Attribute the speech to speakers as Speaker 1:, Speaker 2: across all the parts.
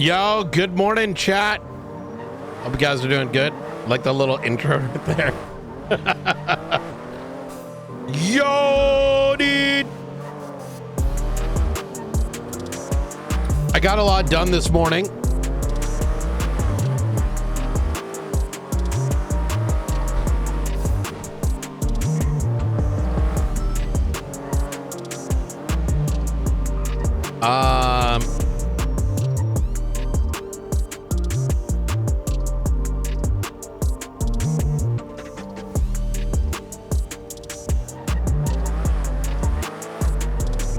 Speaker 1: Yo, good morning, chat. Hope you guys are doing good. Like the little intro right there. Yo, dude. I got a lot done this morning.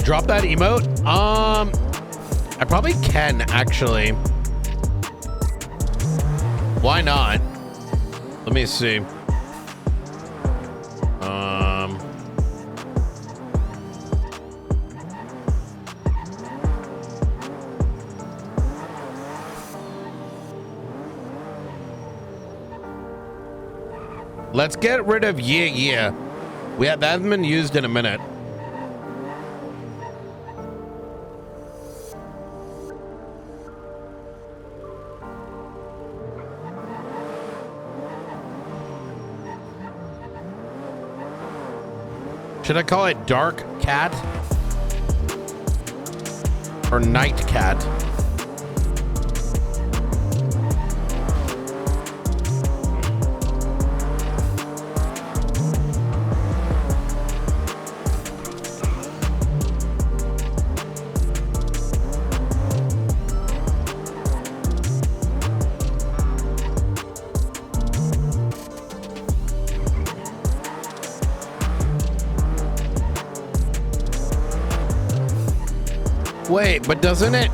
Speaker 1: Drop that emote. I probably can actually. Why not? Let me see. Let's get rid of yeah. That hasn't been used in a minute. Should I call it Dark Cat? Or Night Cat? Wait, but doesn't it?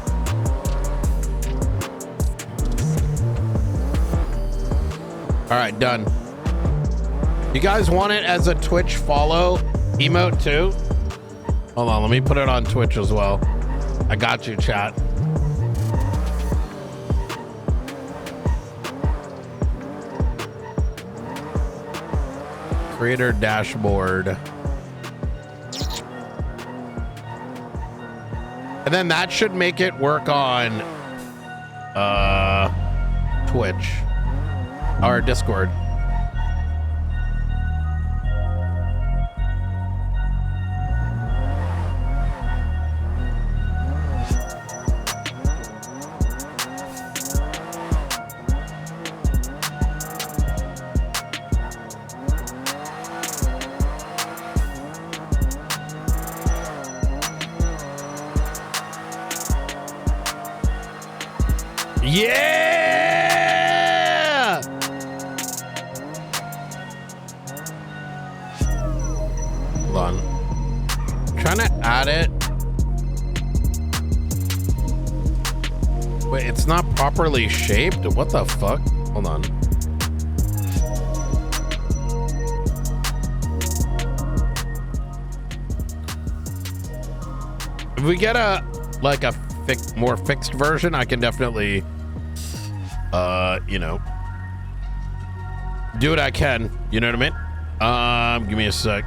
Speaker 1: All right, done. You guys want it as a Twitch follow emote too? Hold on, let me put it on Twitch as well. I got you, chat. Creator dashboard. And then that should make it work on Twitch or Discord. Yeah! Hold on. I'm trying to add it. Wait, it's not properly shaped? What the fuck? Hold on. If we get a more fixed version, I can definitely you know, do what I can, you know what I mean? Give me a sec.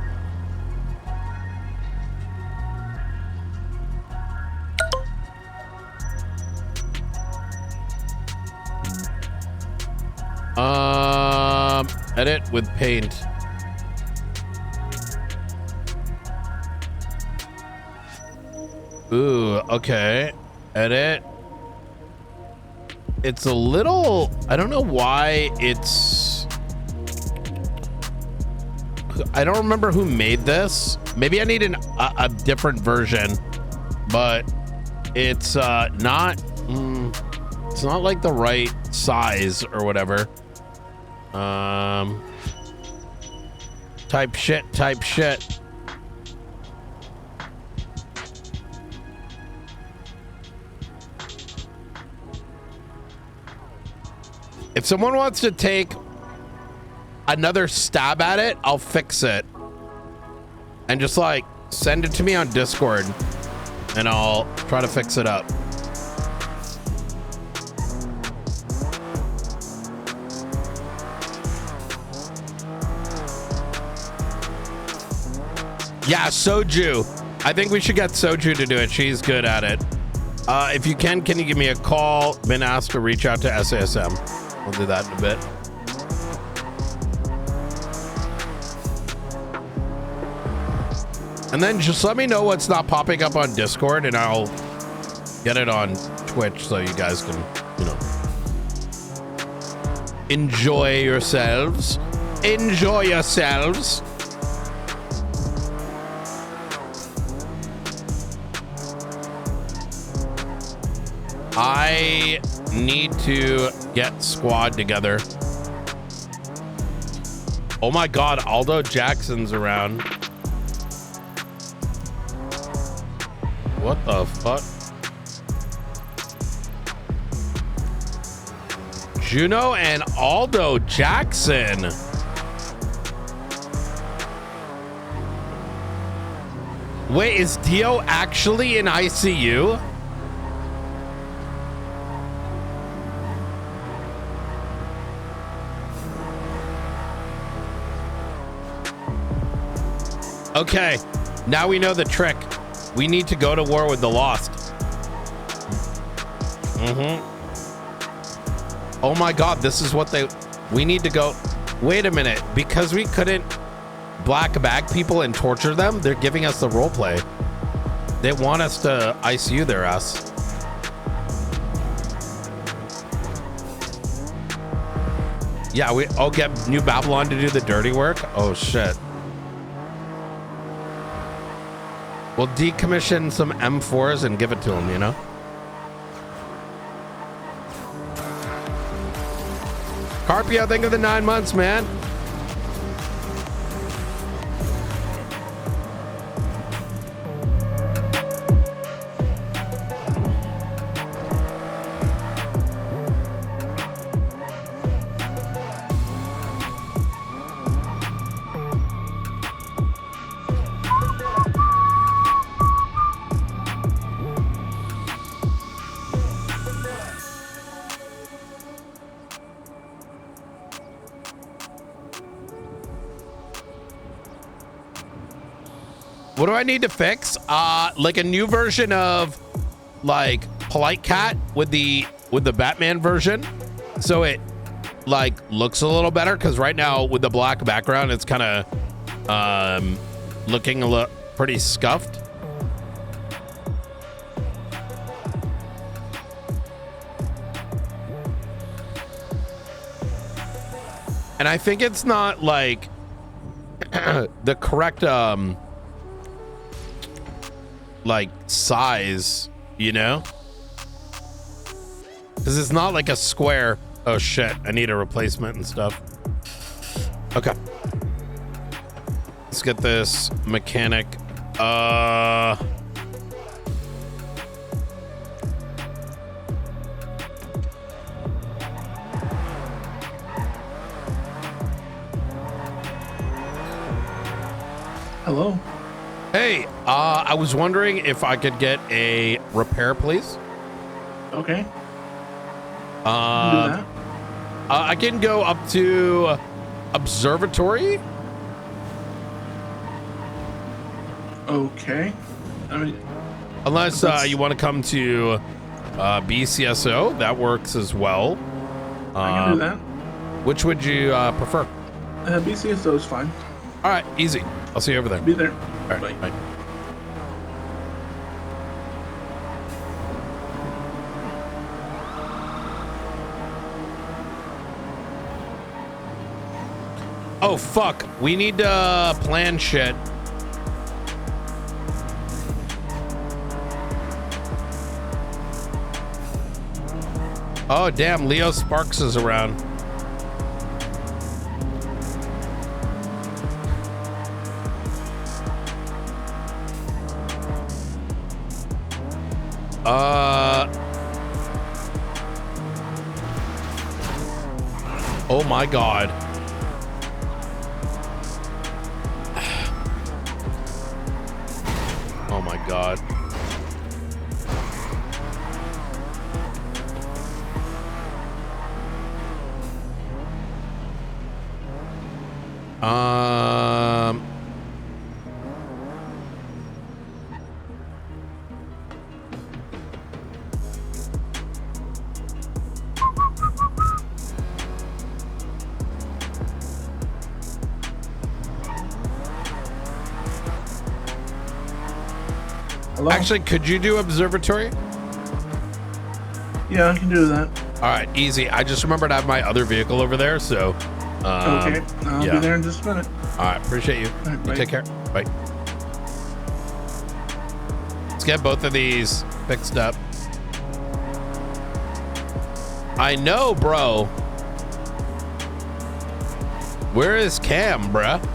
Speaker 1: Edit with paint. Ooh, okay. Edit. It's a little, I don't know why it's, I don't remember who made this. Maybe I need a different version, but it's not like the right size or whatever. Type shit. If someone wants to take another stab at it, I'll fix it. And just like send it to me on Discord and I'll try to fix it up. Yeah, Soju. I think we should get Soju to do it. She's good at it. If you can you give me a call? Been asked to reach out to SASM. We'll do that in a bit. And then just let me know what's not popping up on Discord, and I'll get it on Twitch so you guys can, you know, enjoy yourselves. Enjoy yourselves. I need to get squad together. Oh my God, Aldo Jackson's around. What the fuck? Juno and Aldo Jackson. Wait, is Dio actually in ICU? Okay, now we know the trick. We need to go to war with the Lost. Oh my God, this is what we need to go. Wait a minute, because we couldn't black bag people and torture them, they're giving us the role play. They want us to ICU their ass. Yeah, I'll get New Babylon to do the dirty work. Oh shit. We'll decommission some M4s and give it to them, you know? Carpio, think of the 9 months, man. What do I need to fix? Like a new version of like Polite Cat with the Batman version, so it like looks a little better. Because right now with the black background, it's kind of looking a little pretty scuffed. And I think it's not like the correct like size, you know, because it's not like a square. Oh shit, I need a replacement and stuff. Okay, let's get this mechanic.
Speaker 2: Hello.
Speaker 1: Hey, I was wondering if I could get a repair, please.
Speaker 2: Okay.
Speaker 1: Do that. I can go up to Observatory.
Speaker 2: Okay. I mean,
Speaker 1: unless you want to come to BCSO, that works as well.
Speaker 2: I can do that.
Speaker 1: Which would you prefer?
Speaker 2: BCSO is fine.
Speaker 1: All right, easy. I'll see you over there.
Speaker 2: Be there.
Speaker 1: All right, bye. Oh, fuck. We need to plan shit. Oh, damn. Leo Sparks is around. Oh my God. Oh my God.
Speaker 2: Hello?
Speaker 1: Actually, could you do observatory?
Speaker 2: Yeah, I can do that.
Speaker 1: All right, easy. I just remembered I have my other vehicle over there, so.
Speaker 2: Okay, I'll be there in just a minute.
Speaker 1: All right, appreciate you.
Speaker 2: All right,
Speaker 1: You
Speaker 2: bye.
Speaker 1: take care. Bye. Let's get both of these fixed up. I know, bro. Where is Cam, bruh?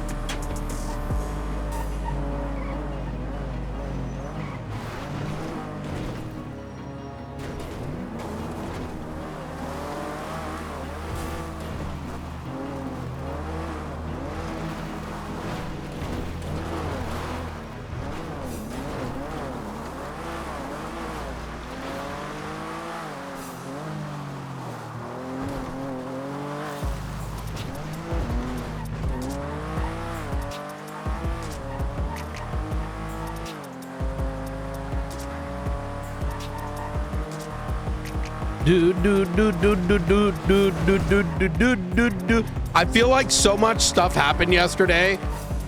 Speaker 1: I feel like so much stuff happened yesterday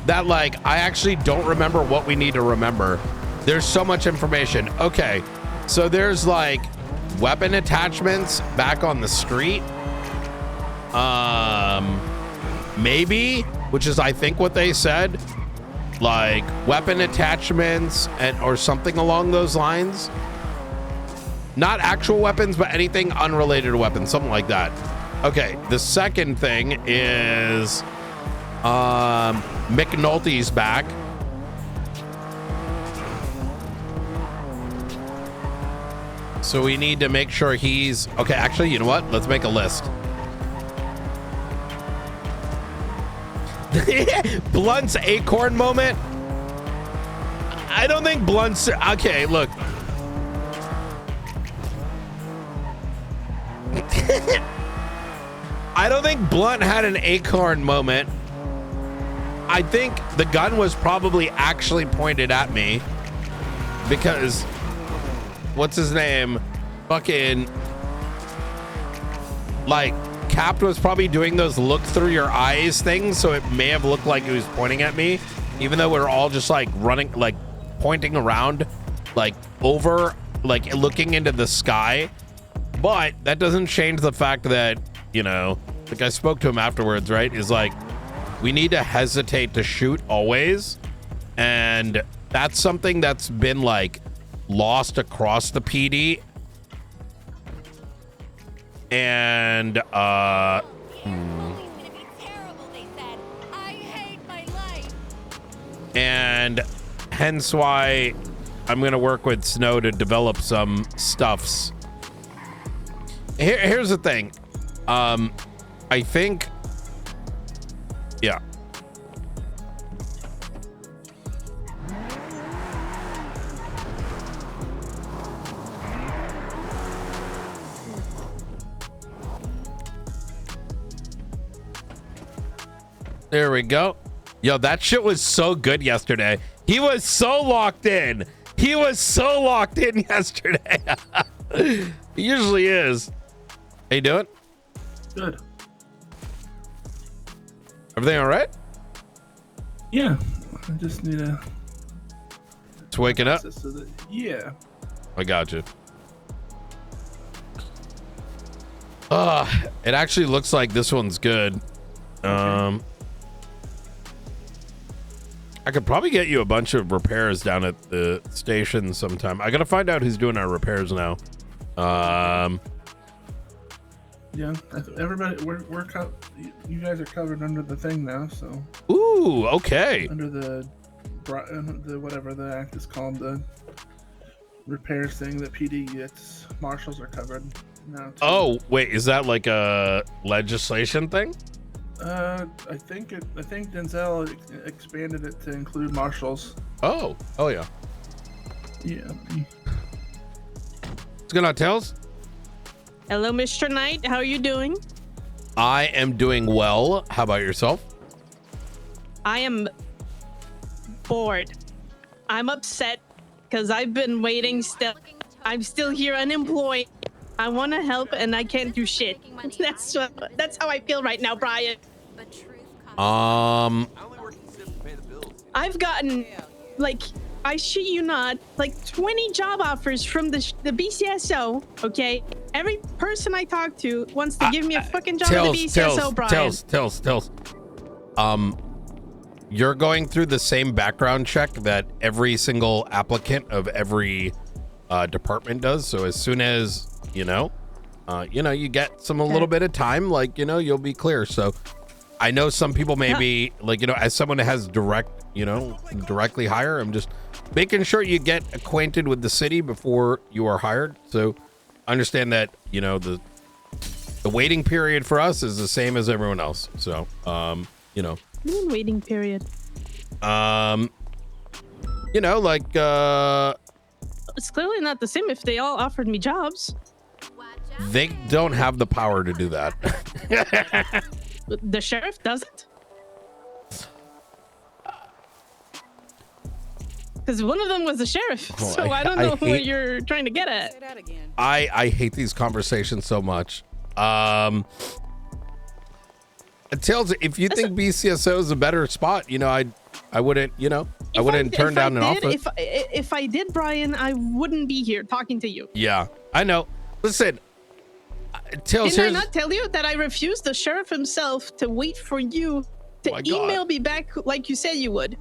Speaker 1: that like I actually don't remember what we need to remember. There's so much information. Okay, so there's like weapon attachments back on the street. Maybe, which is I think what they said, like weapon attachments and or something along those lines. Not actual weapons, but anything unrelated to weapons, something like that. Okay, the second thing is McNulty's back. So we need to make sure he's okay. Actually, you know what? Let's make a list. Blunt's acorn moment. I don't think Blunt's okay. Look. I don't think Blunt had an acorn moment. I think the gun was probably actually pointed at me because what's his name? Fucking like Capt was probably doing those look through your eyes things, so it may have looked like he was pointing at me, even though we're all just like running, like pointing around, like over, like looking into the sky. But that doesn't change the fact that, you know, like I spoke to him afterwards, right? Is like, we need to hesitate to shoot always. And that's something that's been like lost across the PD. And, and hence why I'm going to work with Snow to develop some stuffs. Here's the thing. I think, yeah. There we go. Yo, that shit was so good yesterday. He was so locked in. He was so locked in yesterday. He usually is. How you doing?
Speaker 2: Good.
Speaker 1: Everything all right?
Speaker 2: Yeah. I just need to.
Speaker 1: It's waking up?
Speaker 2: So that, yeah.
Speaker 1: I got you. It actually looks like this one's good. Okay. I could probably get you a bunch of repairs down at the station sometime. I gotta find out who's doing our repairs now.
Speaker 2: Yeah, everybody, we're you guys are covered under the thing now, so.
Speaker 1: Ooh, okay.
Speaker 2: Under the whatever the act is called, the repairs thing that PD gets, marshals are covered now. Too.
Speaker 1: Oh, wait, is that like a legislation thing?
Speaker 2: I think Denzel expanded it to include marshals.
Speaker 1: Oh yeah.
Speaker 2: Yeah.
Speaker 1: What's going on, Tails?
Speaker 3: Hello, Mr. Knight. How are you doing?
Speaker 1: I am doing well. How about yourself?
Speaker 3: I am bored. I'm upset because I've been waiting still. I'm still here unemployed. I want to help and I can't do shit. That's how I feel right now, Brian.
Speaker 1: I've
Speaker 3: gotten like I shit you not, like 20 job offers from the BCSO, okay? Every person I talk to wants to give me a fucking job at the BCSO, Brian.
Speaker 1: Tills. You're going through the same background check that every single applicant of every department does. So as soon as, you get a little bit of time, like, you'll be clear. So I know some people may be like, as someone that has directly hire, I'm just making sure you get acquainted with the city before you are hired. So understand that, the waiting period for us is the same as everyone else. So,
Speaker 3: Waiting period. It's clearly not the same if they all offered me jobs.
Speaker 1: They don't have the power to do that.
Speaker 3: The sheriff doesn't? Because one of them was the sheriff, so I don't know who you're trying to get at.
Speaker 4: Say that again.
Speaker 1: I hate these conversations so much. Tails, if you think BCSO is a better spot, I wouldn't, I wouldn't turn down an offer.
Speaker 3: If I did, Brian, I wouldn't be here talking to you.
Speaker 1: Yeah, I know. Listen, Tails,
Speaker 3: didn't I not tell you that I refused the sheriff himself to wait for you to email me back like you said you would?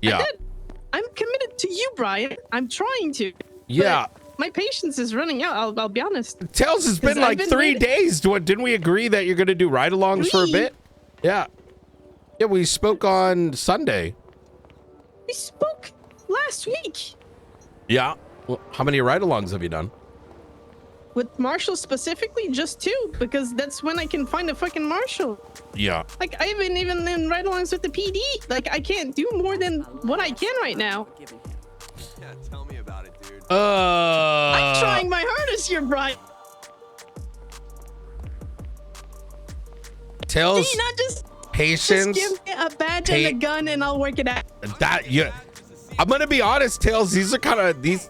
Speaker 1: Yeah.
Speaker 3: I did. I'm committed to you, Brian. I'm trying to.
Speaker 1: Yeah.
Speaker 3: But my patience is running out. I'll be honest.
Speaker 1: Tails, it's been like 3 days. Didn't we agree that you're going to do ride-alongs for a bit? Yeah. Yeah, we spoke on Sunday.
Speaker 3: We spoke last week.
Speaker 1: Yeah. Well, how many ride-alongs have you done?
Speaker 3: With Marshall specifically, just 2, because that's when I can find a fucking Marshall.
Speaker 1: Yeah.
Speaker 3: Like, I haven't even in ride-alongs with the PD. Like, I can't do more than what I can right now.
Speaker 5: Yeah, tell me about it, dude.
Speaker 3: I'm trying my hardest here, Brian.
Speaker 1: Tails,
Speaker 3: Can you not just
Speaker 1: patience.
Speaker 3: give me a badge and a gun and I'll work it out?
Speaker 1: I'm gonna be honest, Tails. These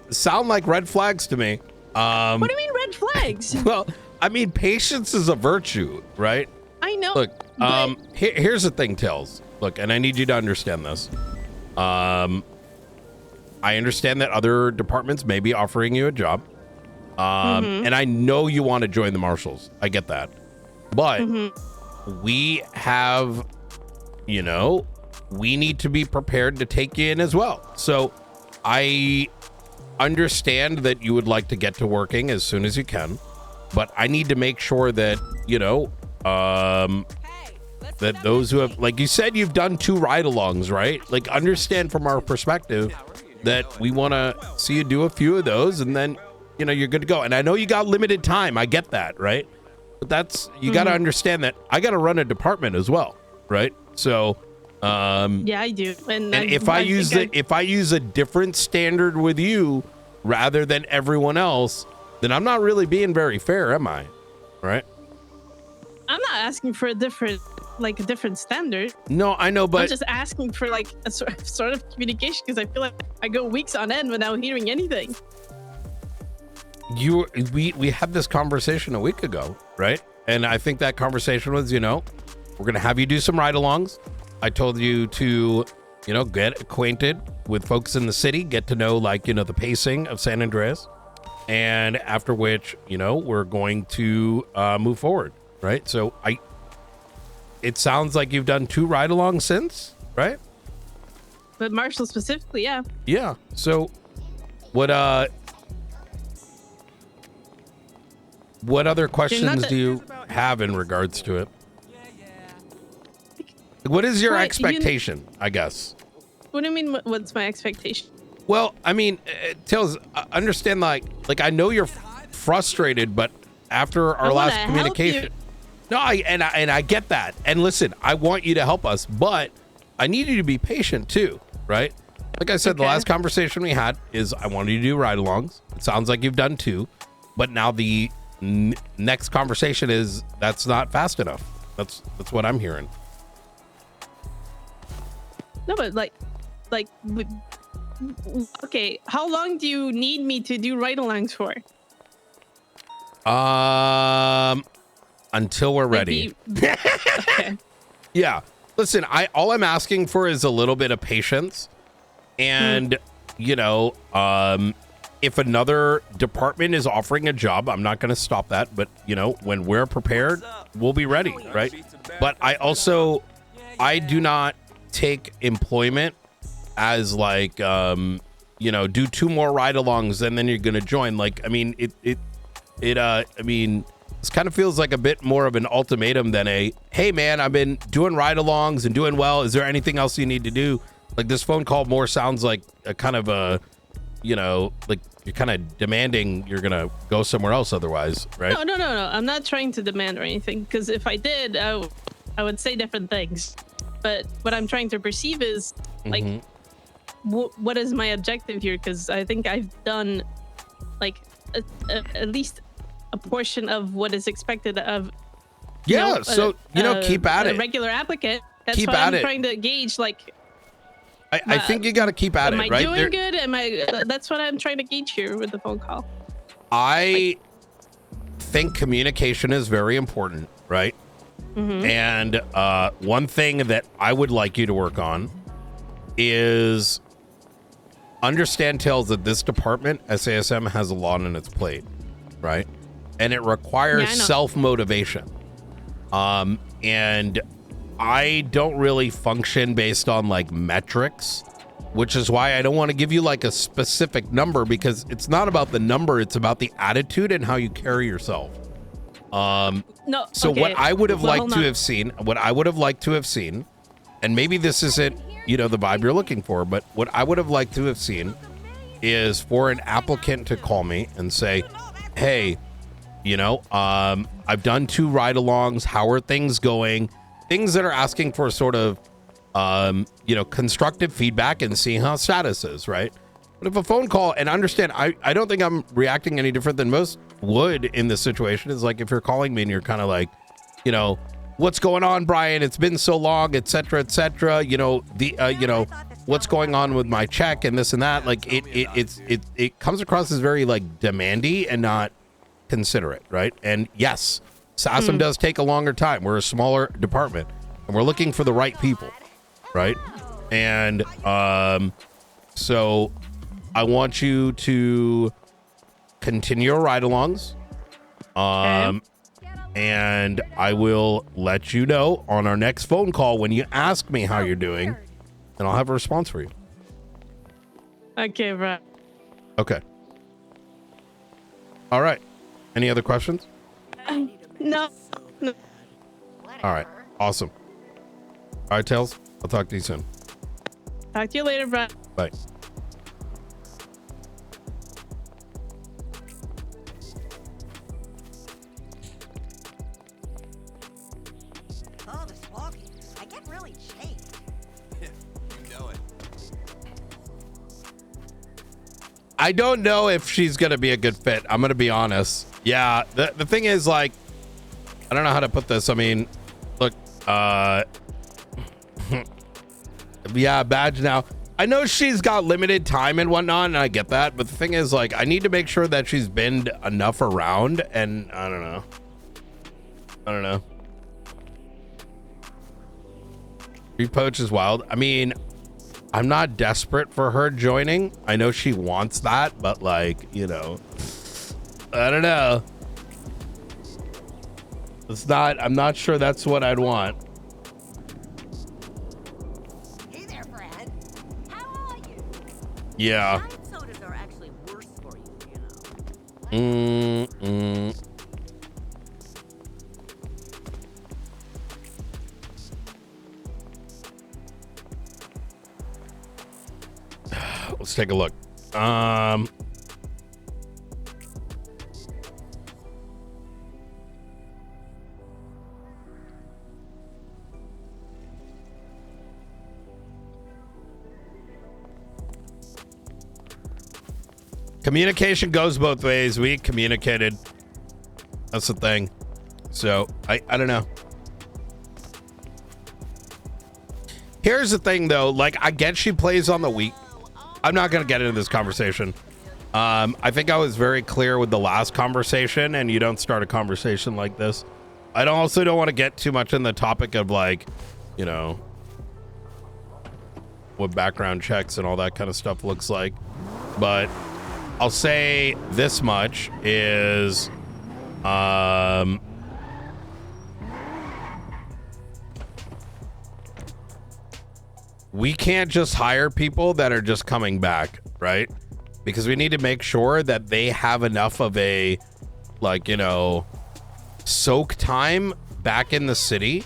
Speaker 1: sound like red flags to me.
Speaker 3: What do you mean red flags?
Speaker 1: Well, I mean, patience is a virtue, right?
Speaker 3: I know.
Speaker 1: Look, here's the thing, Tails. Look, and I need you to understand this. I understand that other departments may be offering you a job. And I know you want to join the Marshals. I get that. But we have, we need to be prepared to take you in as well. So I understand that you would like to get to working as soon as you can, but I need to make sure that, that those who have, like you said, you've done 2 ride-alongs, right? Like, understand from our perspective that we want to see you do a few of those, and then, you're good to go. And I know you got limited time. I get that, right? But you got to understand that I got to run a department as well, right? So,
Speaker 3: yeah, I do. And
Speaker 1: if I use a different standard with you rather than everyone else, then I'm not really being very fair, am I? Right?
Speaker 3: I'm not asking for a different standard.
Speaker 1: No, I know, but
Speaker 3: I'm just asking for like a sort of communication, because I feel like I go weeks on end without hearing anything.
Speaker 1: We had this conversation a week ago, right? And I think that conversation was, we're gonna have you do some ride-alongs. I told you to, get acquainted with folks in the city, get to know, the pacing of San Andreas, and after which, we're going to move forward, right? So it sounds like you've done 2 ride-alongs since, right?
Speaker 3: But Marshall specifically, yeah.
Speaker 1: Yeah. So what other questions do you have in regards to it? What is your expectation, I guess?
Speaker 3: What do you mean, what's my expectation?
Speaker 1: Well, I mean, Tails, understand, like I know you're frustrated, but after our last communication... No, I get that. And listen, I want you to help us, but I need you to be patient too, right? Like I said, the last conversation we had is I wanted you to do ride-alongs. It sounds like you've done 2, but now the next conversation is that's not fast enough. That's what I'm hearing.
Speaker 3: No, but okay, how long do you need me to do ride-alongs for?
Speaker 1: Until we're ready.
Speaker 3: Okay.
Speaker 1: Yeah. Listen, all I'm asking for is a little bit of patience, and you know, if another department is offering a job, I'm not going to stop that. But, you know, when we're prepared, we'll be ready, right? But I also, I do not take employment as like, you know, do 2 more ride-alongs and then you're going to join. Like, I mean, I mean, this kind of feels like a bit more of an ultimatum than a, hey man, I've been doing ride-alongs and doing well. Is there anything else you need to do? Like, this phone call more sounds like a kind of a, you know, like you're kind of demanding you're gonna go somewhere else otherwise, right?
Speaker 3: No. I'm not trying to demand or anything, because if I did, I would say different things. But what I'm trying to perceive is like, what is my objective here? Because I think I've done like at least a portion of what is expected of.
Speaker 1: Yeah. Keep at it.
Speaker 3: A regular applicant. That's
Speaker 1: keep
Speaker 3: why
Speaker 1: at
Speaker 3: I'm
Speaker 1: it.
Speaker 3: trying to gauge like.
Speaker 1: I think you got to keep at it, right?
Speaker 3: Am I doing good? Am I? That's what I'm trying to gauge here with the phone call.
Speaker 1: I think communication is very important, right? And one thing that I would like you to work on is understand, Tails, that this department, SASM, has a lot on its plate, right? And it requires self-motivation. And I don't really function based on like metrics, which is why I don't want to give you like a specific number, because it's not about the number, it's about the attitude and how you carry yourself.
Speaker 3: No.
Speaker 1: So
Speaker 3: okay.
Speaker 1: what I would have liked to
Speaker 3: hold
Speaker 1: have seen, and maybe this isn't, you know, the vibe you're looking for, but what I would have liked to have seen is for an applicant to call me and say, hey, you know, I've done 2 ride-alongs. How are things going? Things that are asking for sort of, you know, constructive feedback and seeing how status is, right? But if a phone call, and understand, I don't think I'm reacting any different than most would in this situation, is like if you're calling me and you're kind of like, you know, what's going on, Brian? It's been so long, etc., etc. You know, you know, what's going on with my check and this and that. Like it comes across as very like demandy and not considerate, right? And yes, SASM does take a longer time. We're a smaller department and we're looking for the right people, right? And so I want you to continue your ride-alongs. And I will let you know on our next phone call when you ask me how you're doing, and I'll have a response for you.
Speaker 3: Okay, bro.
Speaker 1: Okay. All right. Any other questions?
Speaker 3: No.
Speaker 1: All right. Awesome. All right, Tails. I'll talk to you soon.
Speaker 3: Talk to you later, bro.
Speaker 1: Bye.
Speaker 4: Oh, this walking. I get really chafed.
Speaker 5: You know it.
Speaker 1: I don't know if she's going to be a good fit. I'm going to be honest. Yeah. The thing is, like, I don't know how to put this. I mean, look, yeah, badge now. I know she's got limited time and whatnot, and I get that. But the thing is, like, I need to make sure that she's been enough around, and I don't know. Repoach is wild. I mean, I'm not desperate for her joining. I know she wants that, but like, you know, I don't know. I'm not sure that's what I'd want.
Speaker 4: Hey there, friend. How are you?
Speaker 1: Yeah.
Speaker 4: Diet sodas are actually worse for you, you know.
Speaker 1: Let's take a look. Communication goes both ways. We communicated. That's the thing. So I don't know. Here's the thing, though. Like, I get she plays on the week. I'm not going to get into this conversation. I think I was very clear with the last conversation, and you don't start a conversation like this. I also don't want to get too much in the topic of, like, you know, what background checks and all that kind of stuff looks like. but I'll say this much is, we can't just hire people that are just coming back, right? Because we need to make sure that they have enough of a, like, you know, soak time back in the city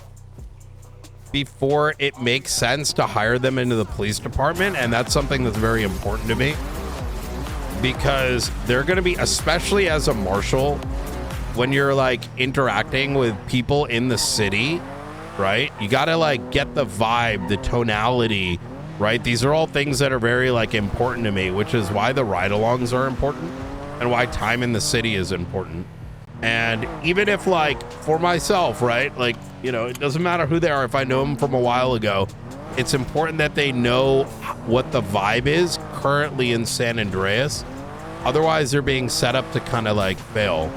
Speaker 1: before it makes sense to hire them into the police department. And that's something that's very important to me, because they're going to be, especially as a marshal, when you're like interacting with people in the city, right? You got to like get the vibe, the tonality, right? These are all things that are very like important to me, which is why the ride-alongs are important and why time in the city is important. And even if like for myself, right? Like, you know, it doesn't matter who they are. If I know them from a while ago, it's important that they know what the vibe is currently in San Andreas. Otherwise they're being set up to kind of like fail.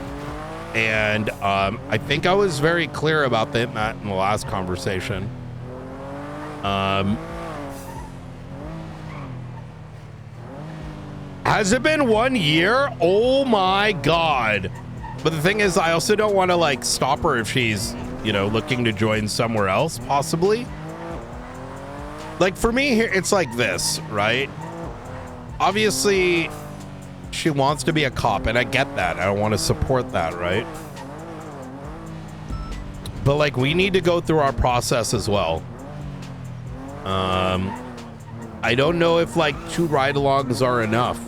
Speaker 1: And I think I was very clear about that in the last conversation. Has it been 1 year? Oh my God. But the thing is, I also don't want to like stop her if she's, you know, looking to join somewhere else, possibly. Like for me here, it's like this, right? Obviously, she wants to be a cop, and I get that. I want to support that, right? But like, we need to go through our process as well. I don't know if like 2 ride-alongs are enough.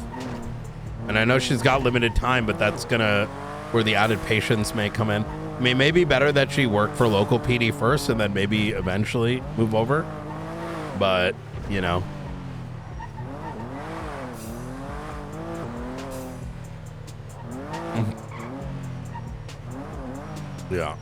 Speaker 1: And I know she's got limited time, but that's gonna where the added patience may come in. I mean, maybe better that she work for local PD first and then maybe eventually move over. But, you know. Yeah.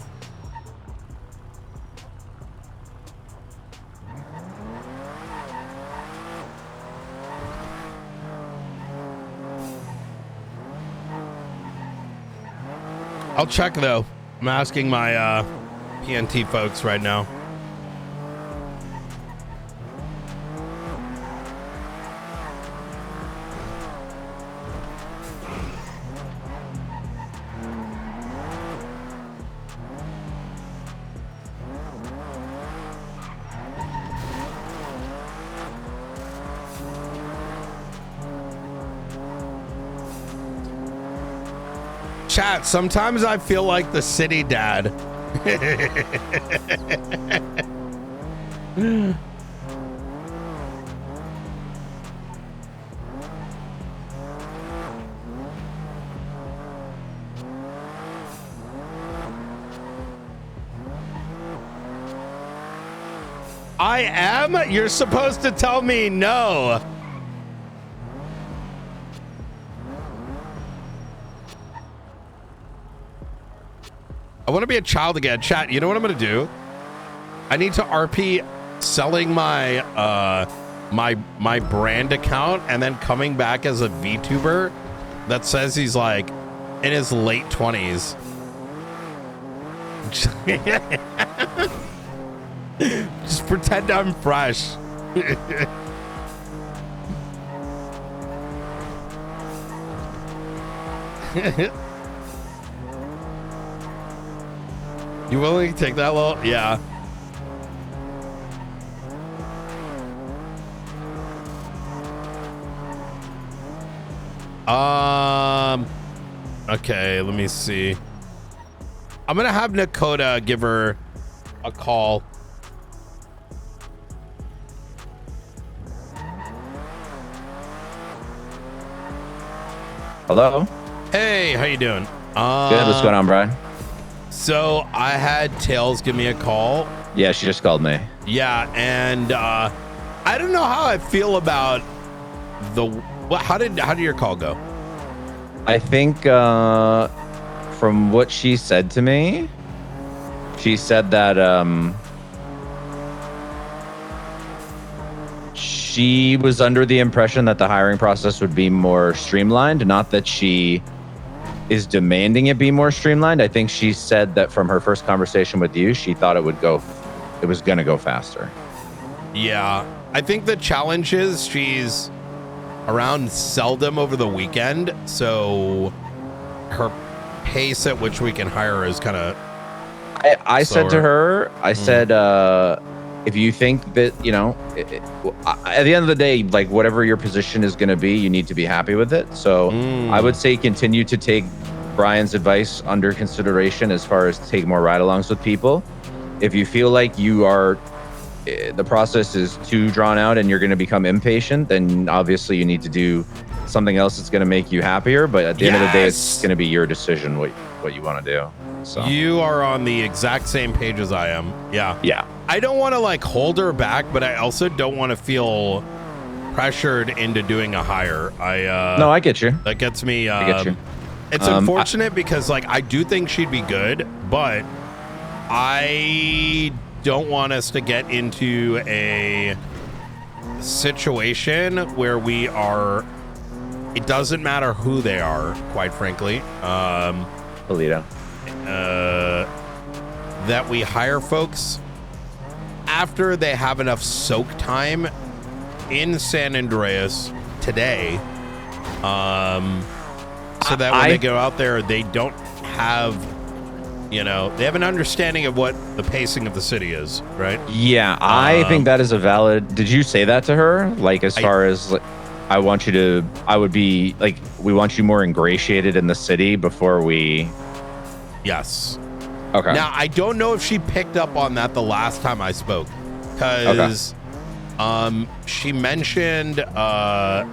Speaker 1: I'll check though. I'm asking my PNT folks right now. Chat, sometimes I feel like the city dad. I am? You're supposed to tell me no. I want to be a child again. Chat, you know what I'm going to do? I need to RP selling my my brand account and then coming back as a VTuber that says he's like in his late 20s. Just pretend I'm fresh. You willing to take that little? Yeah. Okay, let me see. I'm gonna have Nakota give her a call.
Speaker 6: Hello.
Speaker 1: Hey, how you doing?
Speaker 6: Good. What's going on, Brian?
Speaker 1: So I had Tails give me a call.
Speaker 6: Yeah, she just called me.
Speaker 1: Yeah, and I don't know how I feel about the. How did your call go?
Speaker 6: I think from what she said to me, she said that she was under the impression that the hiring process would be more streamlined, not that she is demanding it be more streamlined. I think she said that from her first conversation with you, she thought it was going to go faster.
Speaker 1: Yeah, I think the challenge is she's around seldom over the weekend, so her pace at which we can hire her is kind of.
Speaker 6: I said to her, I said, if you think that, you know, at the end of the day, like whatever your position is going to be, you need to be happy with it. So I would say continue to take Brian's advice under consideration as far as take more ride-alongs with people. If you feel like you are, the process is too drawn out and you're going to become impatient, then obviously you need to do something else that's going to make you happier. But at the end of the day, it's going to be your decision what you want to do. So
Speaker 1: you are on the exact same page as I am. Yeah. I don't want to like hold her back, but I also don't want to feel pressured into doing a hire.
Speaker 6: No, I get you.
Speaker 1: That gets me.
Speaker 6: I get you.
Speaker 1: It's unfortunate because like I do think she'd be good, but I don't want us to get into a situation where we are. It doesn't matter who they are, quite frankly.
Speaker 6: Polito.
Speaker 1: That we hire folks after they have enough soak time in San Andreas today, so that when they go out there, they don't have, you know, they have an understanding of what the pacing of the city is, right?
Speaker 6: Yeah, I think that is a valid. Did you say that to her? Like, as far as like, I would be like, we want you more ingratiated in the city before we.
Speaker 1: Yes.
Speaker 6: Okay.
Speaker 1: Now, I don't know if she picked up on that the last time I spoke, because she mentioned, I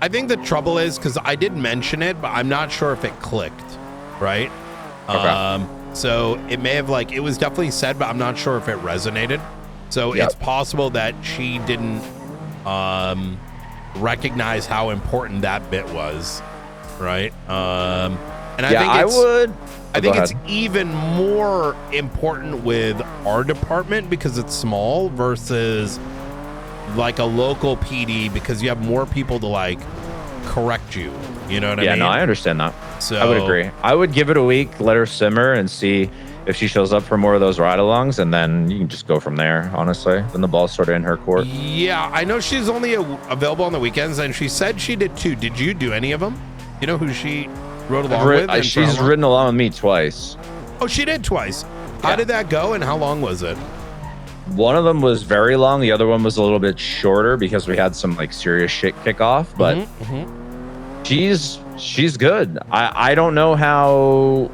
Speaker 1: think the trouble is, because I did mention it, but I'm not sure if it clicked, right?
Speaker 6: Okay.
Speaker 1: So it may have, like, it was definitely said, but I'm not sure if it resonated. So it's possible that she didn't recognize how important that bit was, right? And I think it's even more important with our department because it's small versus like a local PD because you have more people to like correct you. You know what I mean?
Speaker 6: Yeah, no, I understand that.
Speaker 1: So
Speaker 6: I would agree. I would give it a week, let her simmer, and see if she shows up for more of those ride-alongs, and then you can just go from there. Honestly, then the ball's sort of in her court.
Speaker 1: Yeah, I know she's only available on the weekends, and she said she did 2. Did you do any of them? You know who she rode along with?
Speaker 6: She's ridden along with me twice.
Speaker 1: Oh, she did twice. How did that go, and how long was it?
Speaker 6: One of them was very long. The other one was a little bit shorter because we had some like serious shit kick off. But she's good. I don't know how.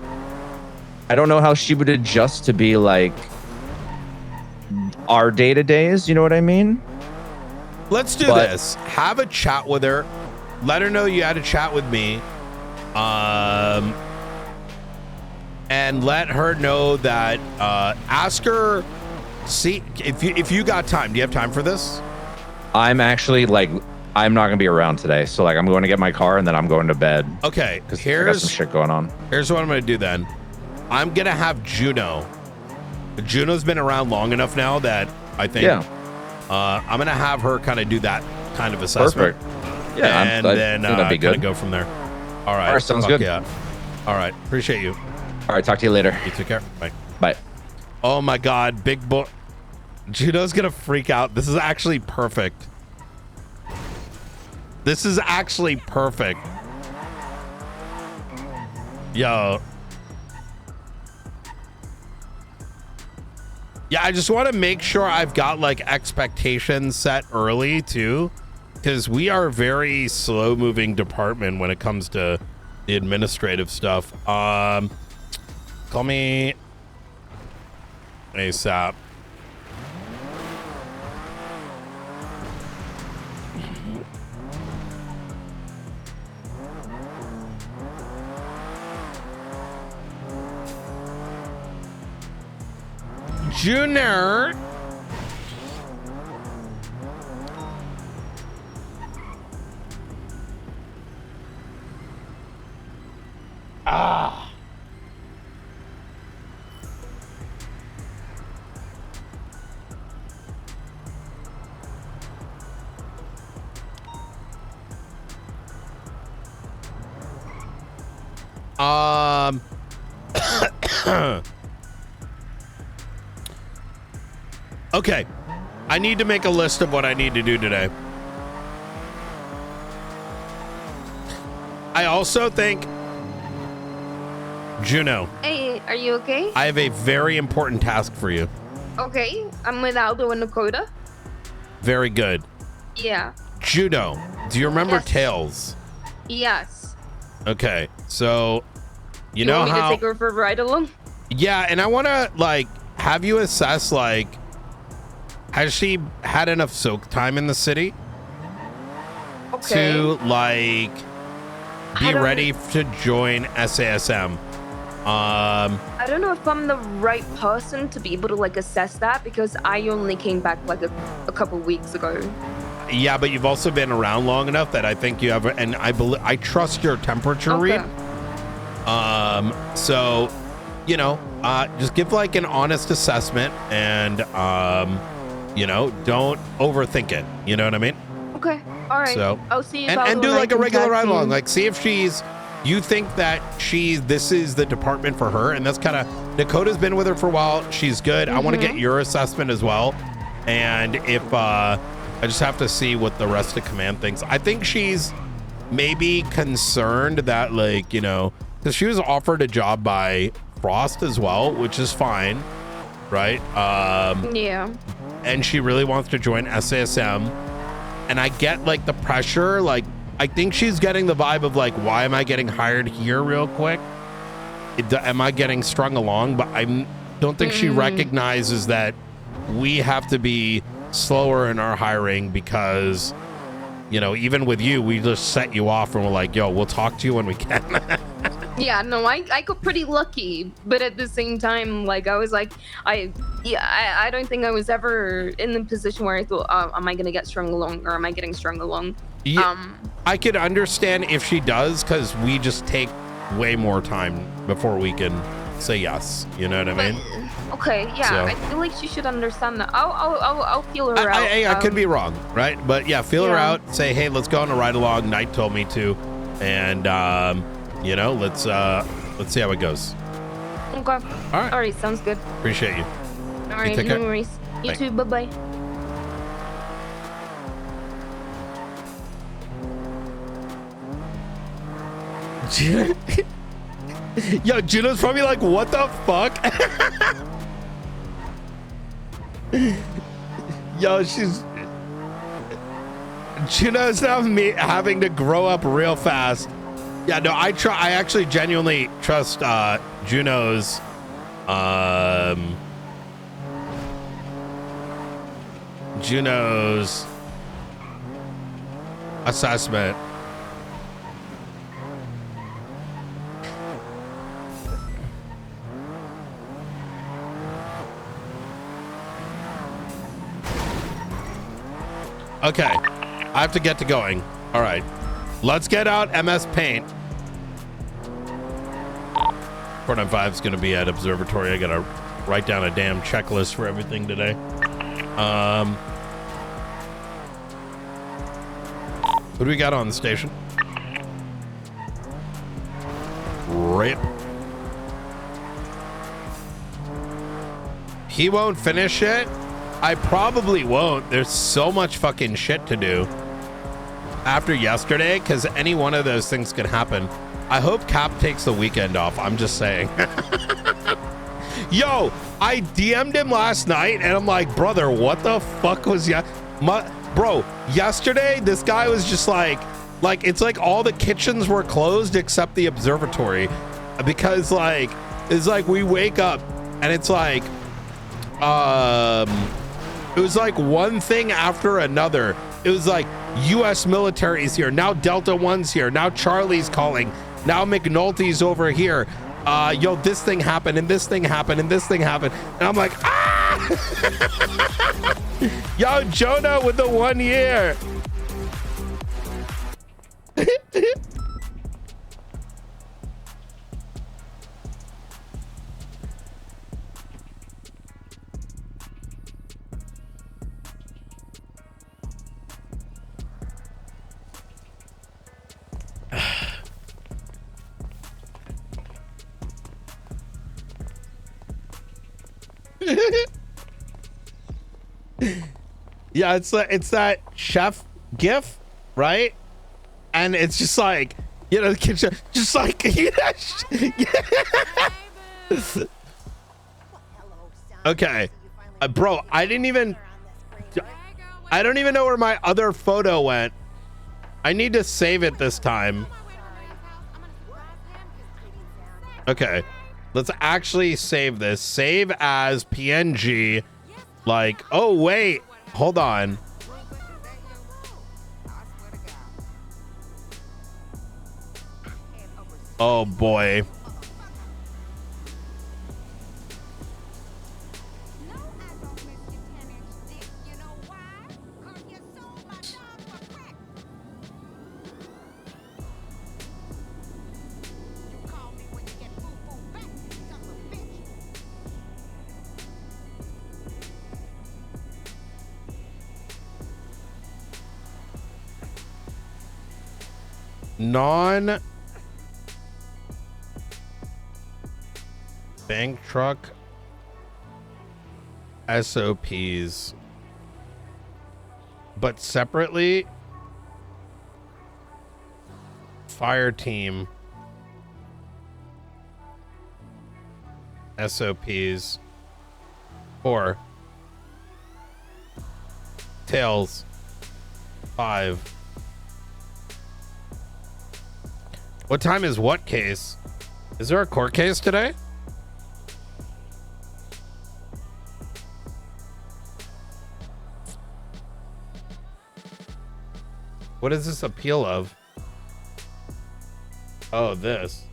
Speaker 6: I don't know how she would adjust to be like our day-to-days. You know what I mean?
Speaker 1: Let's do this. Have a chat with her. Let her know you had a chat with me. And let her know that ask her, see if you got time. Do you have time for this?
Speaker 6: I'm actually like, I'm not gonna be around today, so like I'm going to get my car and then I'm going to bed.
Speaker 1: Okay,
Speaker 6: because I got some shit going on.
Speaker 1: Here's what I'm gonna do then. I'm gonna have Juno. Juno's been around long enough now that I think I'm gonna have her kind of do that kind of assessment.
Speaker 6: Perfect. Yeah,
Speaker 1: and then
Speaker 6: that'd be good.
Speaker 1: Kind of go from there. All right.
Speaker 6: All right, sounds good.
Speaker 1: Yeah. All right. Appreciate you.
Speaker 6: All right. Talk to you later.
Speaker 1: You take care. Bye.
Speaker 6: Bye.
Speaker 1: Oh my God, big boy. Juno's gonna freak out. This is actually perfect. This is actually perfect. Yo. Yeah, I just want to make sure I've got like expectations set early too, because we are a very slow moving department when it comes to the administrative stuff. Call me ASAP. Junior. Okay, I need to make a list of what I need to do today. I also think, Juno,
Speaker 7: Hey, are you okay?
Speaker 1: I have a very important task for you.
Speaker 7: Okay, I'm with Aldo and Dakota.
Speaker 1: Very good.
Speaker 7: Yeah.
Speaker 1: Juno, do you remember
Speaker 7: Yes.
Speaker 1: Tails?
Speaker 7: Yes.
Speaker 1: Okay, so you know
Speaker 7: want me
Speaker 1: how?
Speaker 7: to take her for a ride along?
Speaker 1: Yeah, and I want to like have you assess like, has she had enough soak time in the city
Speaker 7: Okay.
Speaker 1: to like be
Speaker 7: I don't-
Speaker 1: ready to join SASM?
Speaker 7: I don't know if I'm the right person to be able to like assess that because I only came back like a couple weeks ago.
Speaker 1: Yeah, but you've also been around long enough that I think you have, and I trust your temperature
Speaker 7: Okay.
Speaker 1: read. So, you know, just give like an honest assessment and, you know, don't overthink it. You know what I mean?
Speaker 7: Okay. All right.
Speaker 1: So,
Speaker 7: I'll see if
Speaker 1: and
Speaker 7: Aldo
Speaker 1: do
Speaker 7: and I
Speaker 1: like a
Speaker 7: can
Speaker 1: regular
Speaker 7: tag
Speaker 1: ride along.
Speaker 7: team.
Speaker 1: Like, see if you think that this is the department for her. And that's kind of, Dakota's been with her for a while. She's good. I want to get your assessment as well. And if, I just have to see what the rest of command thinks. I think she's maybe concerned that, like, you know, because she was offered a job by Frost as well, which is fine, right?
Speaker 7: Yeah.
Speaker 1: And she really wants to join SASM. And I get like the pressure. Like, I think she's getting the vibe of like, why am I getting hired here real quick? Am I getting strung along? But I don't think she recognizes that we have to be slower in our hiring because, you know, even with you, we just set you off and we're like, yo, we'll talk to you when we can.
Speaker 7: Yeah, no, I got pretty lucky, but at the same time, like I was like, I don't think I was ever in the position where I thought, am I gonna get strung along or am I getting strung along?
Speaker 1: Yeah, I could understand if she does, because we just take way more time before we can say yes. You know what I mean?
Speaker 7: Okay, yeah,
Speaker 1: So-
Speaker 7: I feel like she should understand that. I'll feel her out.
Speaker 1: I could be wrong, right? But yeah, feel her
Speaker 7: Yeah.
Speaker 1: out. Say, hey, let's go on a ride along. Knight told me to, and you know, let's see how it goes.
Speaker 7: Okay.
Speaker 1: right.
Speaker 7: All right, sounds good.
Speaker 1: Appreciate you.
Speaker 7: All right,
Speaker 1: take
Speaker 7: no
Speaker 1: care.
Speaker 7: worries. You
Speaker 1: Bye.
Speaker 7: too. Bye bye.
Speaker 1: Yo, Juno's probably like, what the fuck? Yo, Juno's now having to grow up real fast. Yeah, no, I actually genuinely trust Juno's assessment. Okay, I have to get to going. All right, let's get out MS Paint. 495 is going to be at Observatory. I got to write down a damn checklist for everything today. What do we got on the station? Rip. He won't finish it. I probably won't. There's so much fucking shit to do after yesterday, because any one of those things can happen. I hope Cap takes the weekend off. I'm just saying. Yo, I DM'd him last night and I'm like, brother, what the fuck was bro, yesterday this guy was just like it's like all the kitchens were closed except the observatory, because like it's like we wake up and it's like it was like one thing after another. It was like US military's here, now Delta 1's here, now Charlie's calling, now McNulty's over here. Yo, this thing happened and this thing happened and this thing happened. And I'm like, ah! Yo, Jonah with the 1 year. Yeah, it's that chef gif, right? And it's just like You know, the kitchen, just like, okay. Bro, I don't even know where my other photo went. I need to save it this time. Okay. Let's actually save this. Save as PNG. Like, oh, wait. Hold on. Oh, boy. Bank truck SOPs, but separately fire team SOPs, or tails 5. What time is what case? Is there a court case today? What is this appeal of? Oh, this.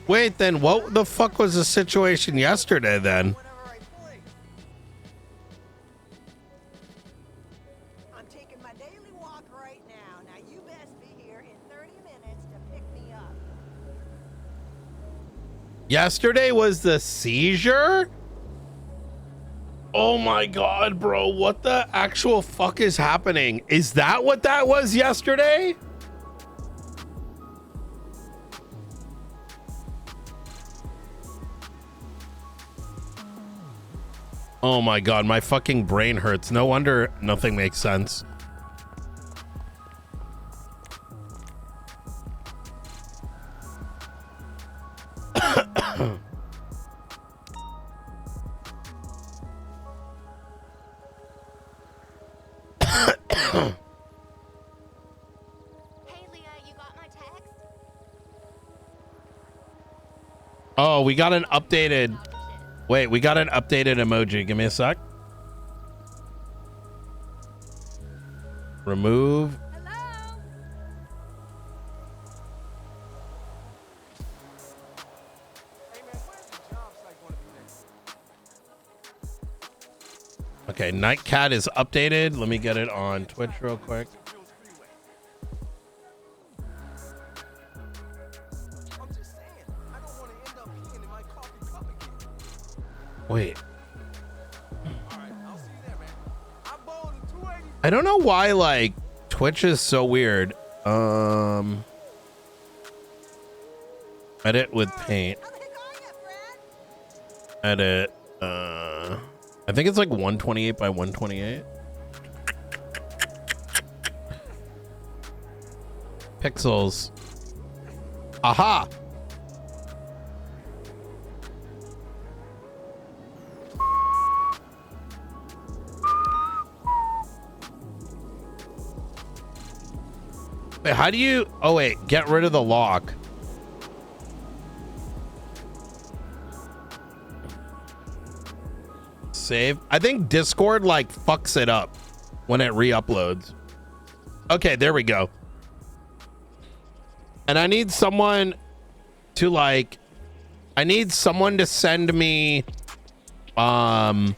Speaker 1: Wait, then what the fuck was the situation yesterday then?
Speaker 8: I'm taking my daily walk right now. Now you best be here in 30 minutes to pick me up.
Speaker 1: Yesterday was the seizure? Oh my god, bro. What the actual fuck is happening? Is that what that was yesterday? Oh my god, my fucking brain hurts. No wonder nothing makes sense. Oh, we got an updated... Wait, we got an updated emoji. Give me a sec. Remove.
Speaker 8: Hello?
Speaker 1: Okay, Nightcat is updated. Let me get it on Twitch real quick. Wait. I don't know why, like, Twitch is so weird. Edit with paint. Edit. I think it's like 128 by 128. Pixels. Aha! Wait, how do you... Oh, wait. Get rid of the lock. Save. I think Discord, like, fucks it up when it re-uploads. Okay, there we go. And I need someone to, like... I need someone to send me... what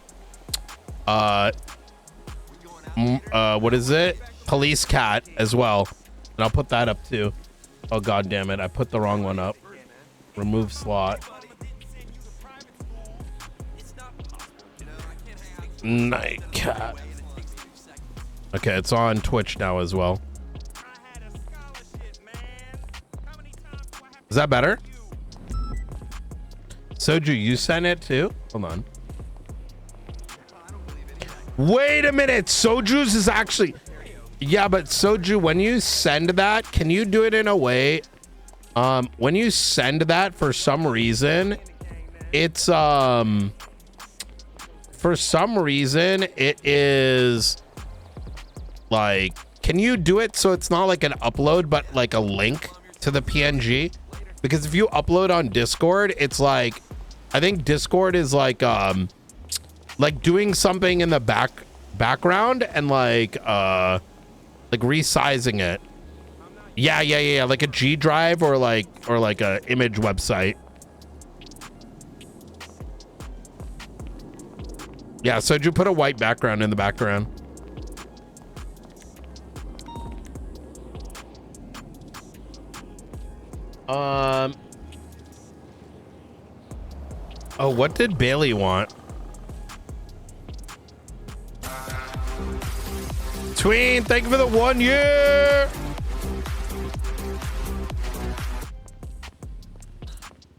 Speaker 1: is it? Police cat as well. And I'll put that up too. Oh god damn it, I put the wrong one up. Remove slot. Nightcat. Okay, it's on Twitch now as well. Is that better? Soju, you sent it too? Hold on. Wait a minute. Soju's is actually... Yeah, but Soju, when you send that, can you do it in a way... when you send that, for some reason, it's... For some reason, it is... Like... Can you do it so it's not like an upload, but like a link to the PNG? Because if you upload on Discord, it's like, I think Discord is like doing something in the background and like resizing it. Yeah. Like a G drive or like a image website. Yeah. So did you put a white background in the background? Oh, what did Bailey want? Tween, thank you for the 1 year.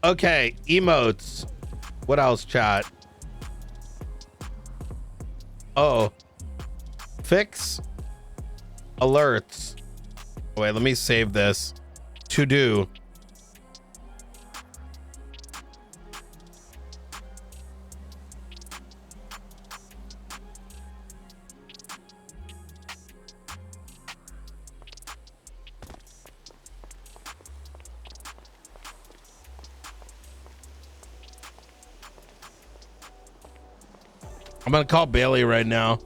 Speaker 1: Okay, emotes. What else, chat? Oh, fix alerts. Wait, let me save this. To do. I'm gonna call Bailey right now.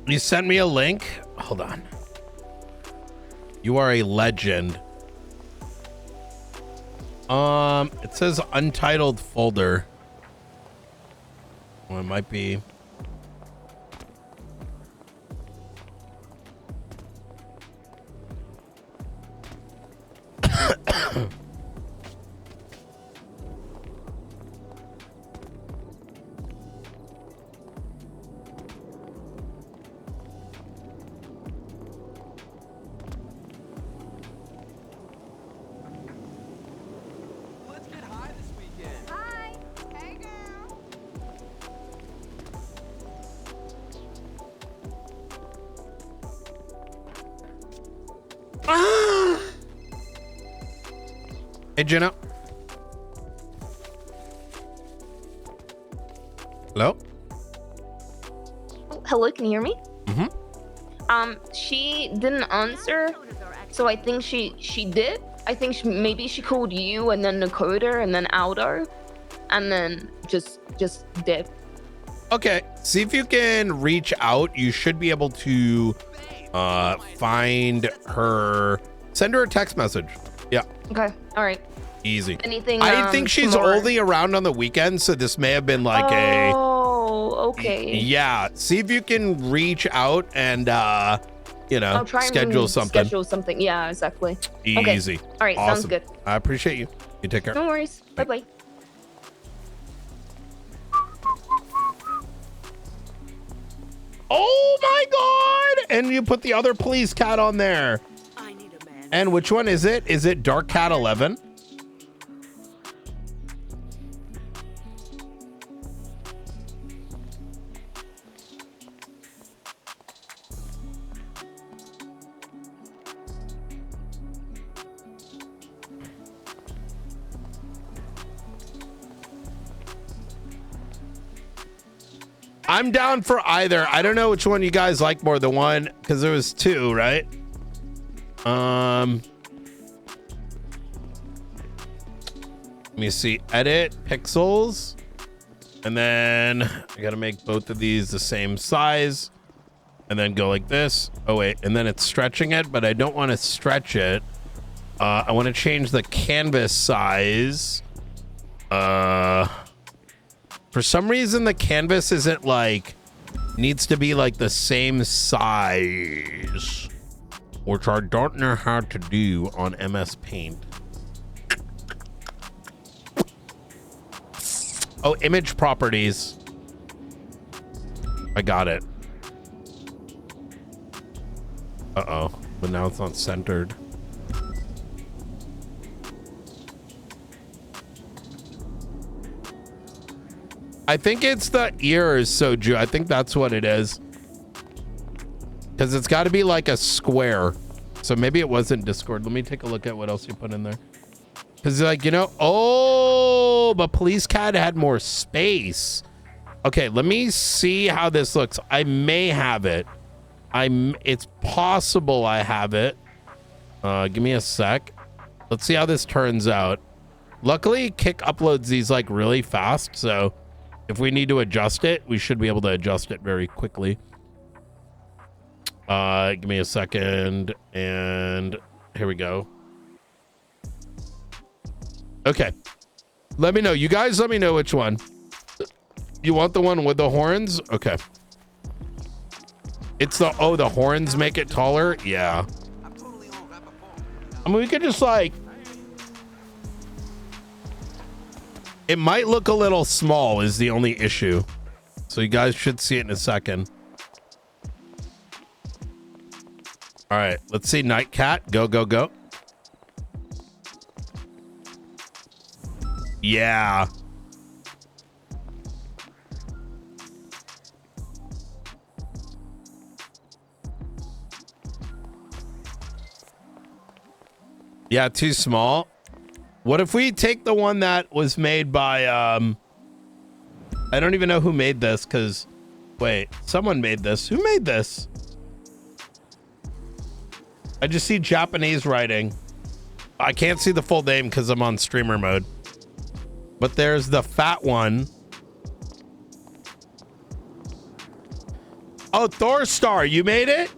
Speaker 1: You sent me a link? Hold on. You are a legend. It says untitled folder. Well, it might be.
Speaker 5: Let's get high this weekend.
Speaker 8: Hi. Hey, girl.
Speaker 1: Hey, Jenna. Hello?
Speaker 7: Hello, can you hear me?
Speaker 1: Mm-hmm.
Speaker 7: She didn't answer, so I think she did. I think maybe she called you and then Nakoda and then Aldo, and then just dip.
Speaker 1: Okay, see if you can reach out. You should be able to find her. Send her a text message. Yeah,
Speaker 7: Okay, all right.
Speaker 1: easy.
Speaker 7: Anything?
Speaker 1: I think she's
Speaker 7: tomorrow?
Speaker 1: only around on the weekends, so this may have been like
Speaker 7: Oh, okay.
Speaker 1: yeah. See if you can reach out and
Speaker 7: I'll try
Speaker 1: schedule
Speaker 7: and
Speaker 1: something.
Speaker 7: Schedule something. Yeah, exactly. Okay.
Speaker 1: Easy.
Speaker 7: All right,
Speaker 1: Awesome.
Speaker 7: sounds good.
Speaker 1: I appreciate you. You take care.
Speaker 7: No worries. Bye bye.
Speaker 1: Oh my god! And you put the other police cat on there.
Speaker 4: I need a man.
Speaker 1: And which one is it? Is it Dark Cat 11? I'm down for either. I don't know which one you guys like more. The one, because there was two, right? Let me see. Edit pixels. And then I gotta make both of these the same size. And then go like this. Oh wait, and then it's stretching it, but I don't want to stretch it. I want to change the canvas size. For some reason, the canvas isn't like, needs to be like the same size. which I don't know how to do on MS Paint. Oh, image properties. I got it. Uh-oh, but now it's not centered. I think it's the ears, Soju. I think that's what it is. Because it's got to be like a square. So maybe it wasn't Discord. Let me take a look at what else you put in there. Because like, you know, oh, but Police Cat had more space. Okay, let me see how this looks. I may have it. It's possible I have it. Give me a sec. Let's see how this turns out. Luckily, Kick uploads these like really fast. So if we need to adjust it, we should be able to adjust it very quickly. Give me a second. And here we go. Okay. Let me know. You guys let me know which one. You want the one with the horns? Okay. It's the, oh, the horns make it taller? Yeah. I mean, we could just like, it might look a little small is the only issue. So you guys should see it in a second. All right, let's see. Night Cat, go, go, go. Yeah. Yeah, too small. What if we take the one that was made by, I don't even know who made this, because, wait, someone made this. Who made this? I just see Japanese writing. I can't see the full name because I'm on streamer mode. But there's the fat one. Oh, Thor Star, you made it?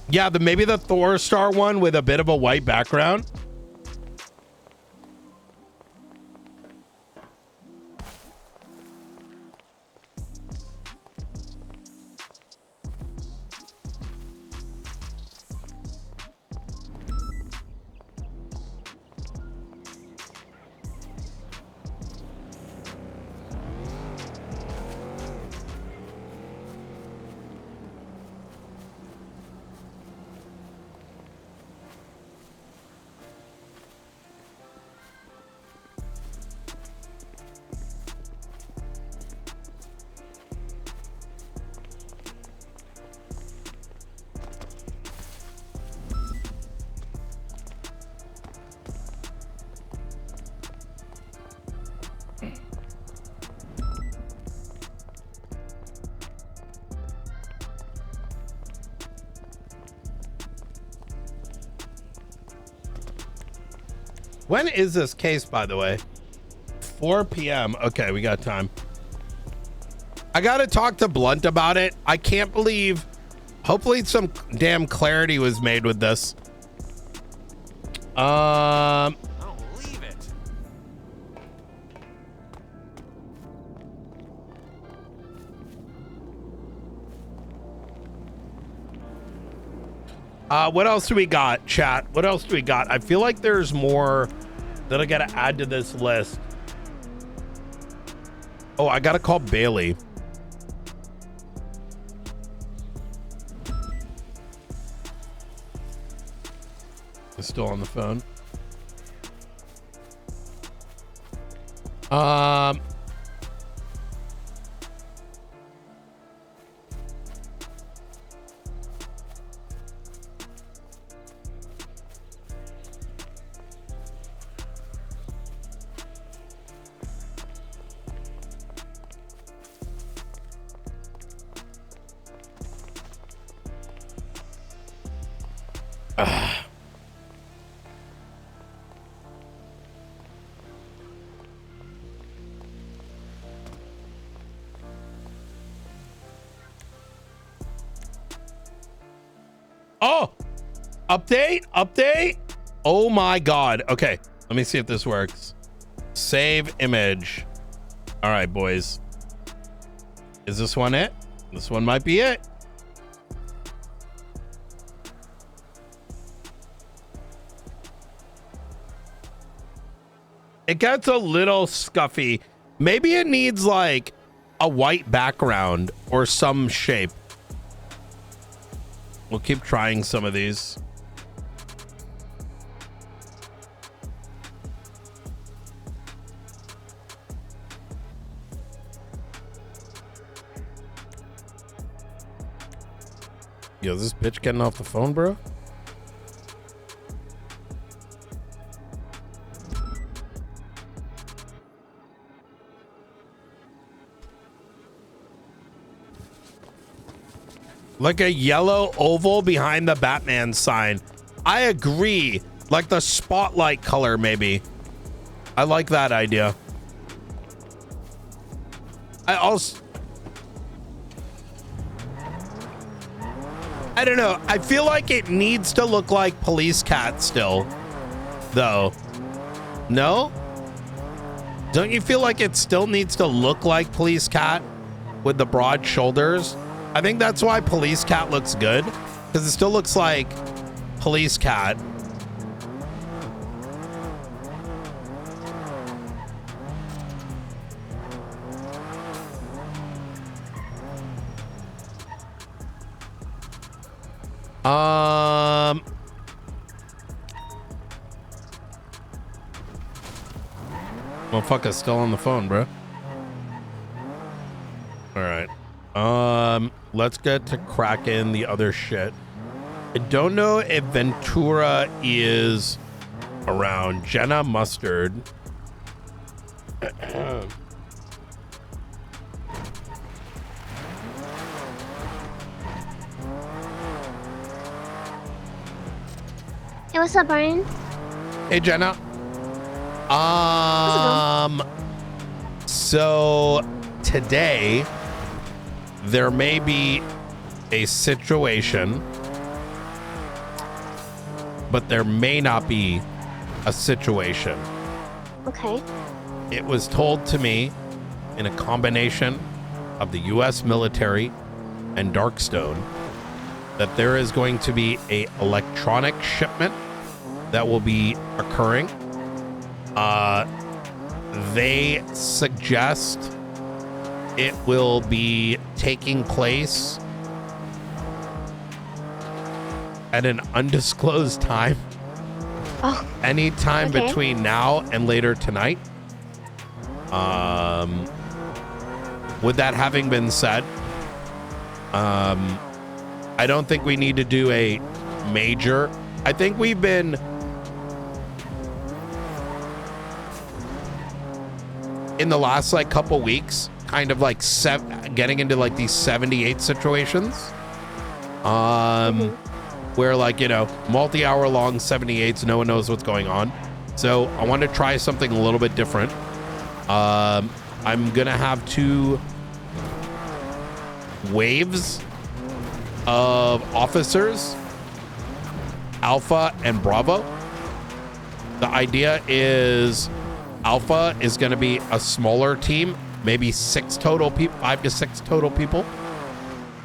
Speaker 1: Yeah, maybe the Thor Star one with a bit of a white background. When is this case, by the way? 4 p.m. Okay, we got time. I gotta talk to Blunt about it. I can't believe. Hopefully some damn clarity was made with this.
Speaker 5: I don't believe it.
Speaker 1: What else do we got, chat? What else do we got? I feel like there's more that I gotta add to this list. Oh, I gotta call Bailey. It's still on the phone. Update. Oh my God. Okay, let me see if this works. Save image. All right, boys. Is this one it? This one might be it. It gets a little scuffy. Maybe it needs like a white background or some shape. We'll keep trying some of these. Yo, is this bitch getting off the phone, bro? Like a yellow oval behind the Batman sign. I agree. Like the spotlight color, maybe. I like that idea. I don't know. I feel like it needs to look like Police Cat still, though. No? Don't you feel like it still needs to look like Police Cat with the broad shoulders? I think that's why Police Cat looks good, because it still looks like Police Cat. Motherfucker's still on the phone, bro. All right. Let's get to cracking the other shit. I don't know if Ventura is around. Jenna Mustard.
Speaker 9: Hey, what's up, Brian?
Speaker 1: Hey, Jenna. So today there may be a situation, but there may not be a situation.
Speaker 9: Okay.
Speaker 1: It was told to me in a combination of the U.S. military and Darkstone that there is going to be a electronic shipment that will be occurring. They suggest it will be taking place at an undisclosed time.
Speaker 9: Oh.
Speaker 1: Anytime
Speaker 9: Okay.
Speaker 1: between now and later tonight. With that having been said, I don't think we need to do a major. I think we've been in the last like couple weeks kind of like getting into like these 78 situations where like, you know, multi-hour long 78s, no one knows what's going on. So I want to try something a little bit different. I'm gonna have 2 waves of officers, Alpha and Bravo. The idea is Alpha is going to be a smaller team, maybe 6 total people, 5 to 6 total people.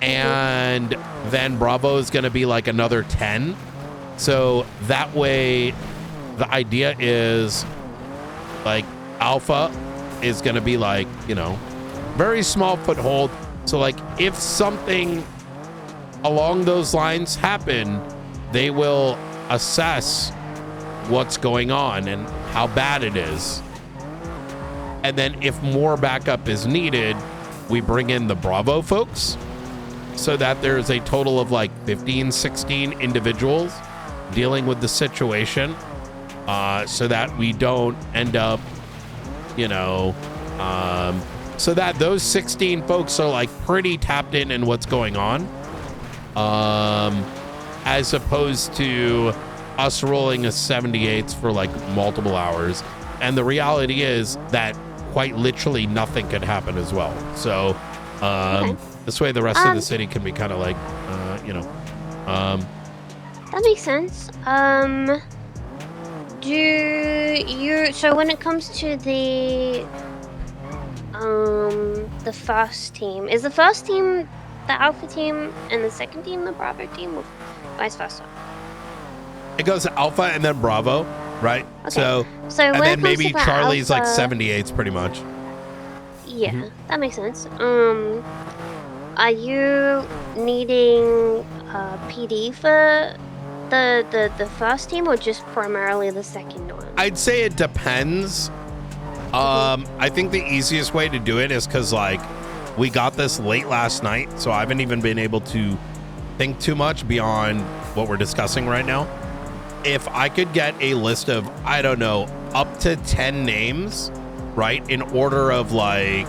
Speaker 1: And then Bravo is going to be like another 10. So that way, the idea is like Alpha is going to be like, you know, very small foothold. So like if something along those lines happen, they will assess what's going on and how bad it is. And then if more backup is needed, we bring in the Bravo folks so that there's a total of like 15, 16 individuals dealing with the situation, so that we don't end up, you know, so that those 16 folks are like pretty tapped in what's going on, as opposed to us rolling a 78s for like multiple hours. And the reality is that quite literally nothing could happen as well. So this way the rest of the city can be kind of like, you know,
Speaker 9: That makes sense. So when it comes to the first team, is the first team the Alpha team and the second team the Bravo team, or vice versa?
Speaker 1: It goes Alpha and then Bravo, right?
Speaker 9: Okay.
Speaker 1: So
Speaker 9: So
Speaker 1: and
Speaker 9: when
Speaker 1: then
Speaker 9: it comes
Speaker 1: maybe
Speaker 9: to the
Speaker 1: Charlie's like
Speaker 9: Alpha-
Speaker 1: 78s pretty much.
Speaker 9: Yeah, that makes sense. Are you needing PD for the first team, or just primarily the second one?
Speaker 1: I'd say it depends. I think the easiest way to do it is because like we got this late last night, so I haven't even been able to think too much beyond what we're discussing right now. If I could get a list of, I don't know, up to 10 names, right, in order of like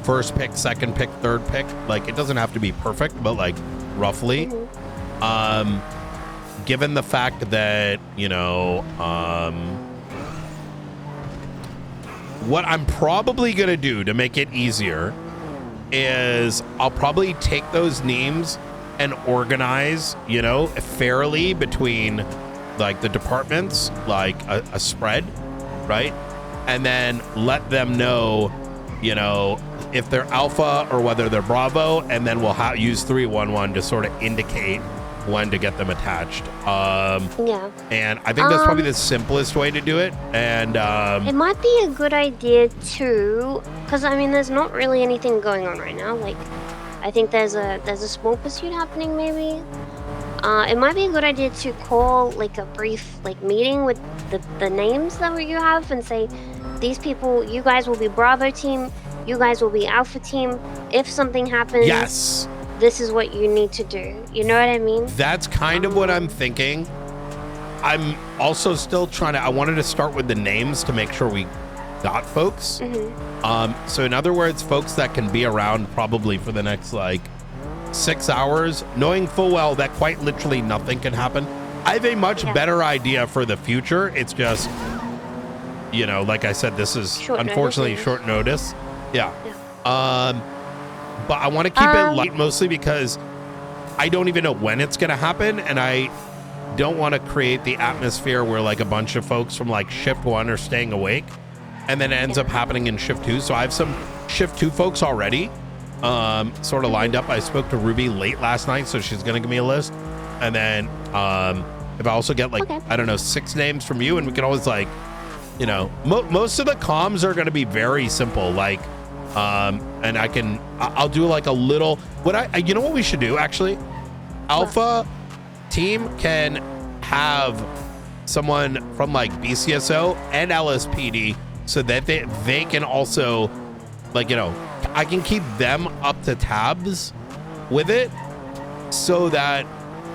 Speaker 1: first pick, second pick, third pick, like it doesn't have to be perfect, but like roughly. Given the fact that, you know, what I'm probably gonna do to make it easier is I'll probably take those names and organize, you know, fairly between like the departments, like a spread, right? And then let them know, you know, if they're Alpha or whether they're Bravo, and then we'll use 311 to sort of indicate when to get them attached.
Speaker 9: Yeah.
Speaker 1: And I think that's probably the simplest way to do it. And
Speaker 9: It might be a good idea too, because I mean, there's not really anything going on right now. Like, I think there's a small pursuit happening, maybe. It might be a good idea to call like a brief like meeting with the names that you have and say, these people, you guys will be Bravo team, you guys will be Alpha team. If something happens,
Speaker 1: yes,
Speaker 9: this is what you need to do. You know what I mean?
Speaker 1: that's kind of what I'm thinking. I'm also still trying to, I wanted to start with the names to make sure we got folks. So in other words, folks that can be around probably for the next like 6 hours, knowing full well that quite literally nothing can happen. I have a much better idea for the future. It's just, you know, like I said, this is unfortunately short notice. Yeah. But I want to keep it light, mostly because I don't even know when it's going to happen, and I don't want to create the atmosphere where like a bunch of folks from like shift 1 are staying awake, and then it ends up happening in shift 2. So I have some shift 2 folks already sort of lined up. I spoke to Ruby late last night, so she's going to give me a list. And then if I also get like, I don't know, 6 names from you, and we can always like, you know, most of the comms are going to be very simple, like and I'll do like a little, you know what we should do actually? Alpha team can have someone from like BCSO and LSPD so that they can also, like, you know, I can keep them up to tabs with it so that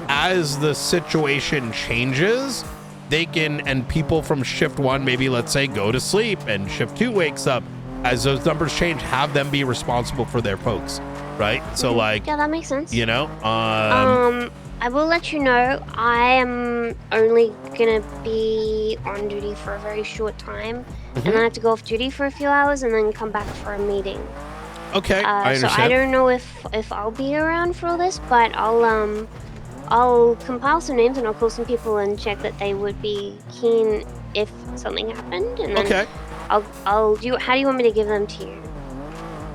Speaker 1: as the situation changes, they can, and people from shift 1 maybe, let's say, go to sleep and shift 2 wakes up. As those numbers change, have them be responsible for their folks, right? So like,
Speaker 9: yeah, that makes sense.
Speaker 1: You know,
Speaker 9: I will let you know I am only gonna be on duty for a very short time, and then I have to go off duty for a few hours and then come back for a meeting.
Speaker 1: Okay, I understand.
Speaker 9: So I don't know if I'll be around for all this, but I'll compile some names and I'll call some people and check that they would be keen if something happened, and then I'll do. How do you want me to give them to you?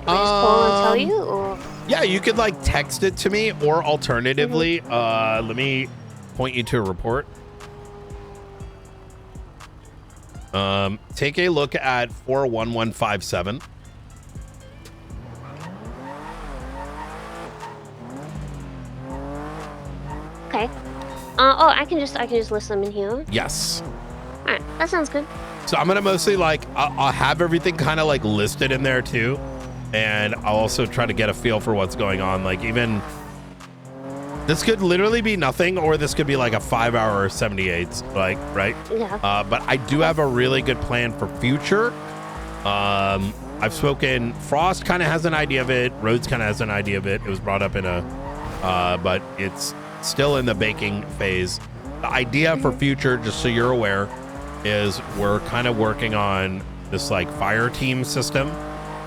Speaker 9: Can I just call and tell you, or?
Speaker 1: Yeah, you could like text it to me, or alternatively, let me point you to a report. Take a look at 41157.
Speaker 9: Okay. I can just list them in here.
Speaker 1: Yes.
Speaker 9: All right, that sounds good.
Speaker 1: So I'm gonna mostly like I'll have everything kind of like listed in there too, and I'll also try to get a feel for what's going on. Like, even this could literally be nothing, or this could be like a 5-hour 78s, like, right?
Speaker 9: Yeah.
Speaker 1: But I do have a really good plan for future. I've spoken. Frost kind of has an idea of it. Rhodes kind of has an idea of it. It was brought up in a, but it's still in the baking phase. The idea for future, just so you're aware, is we're kind of working on this like fire team system,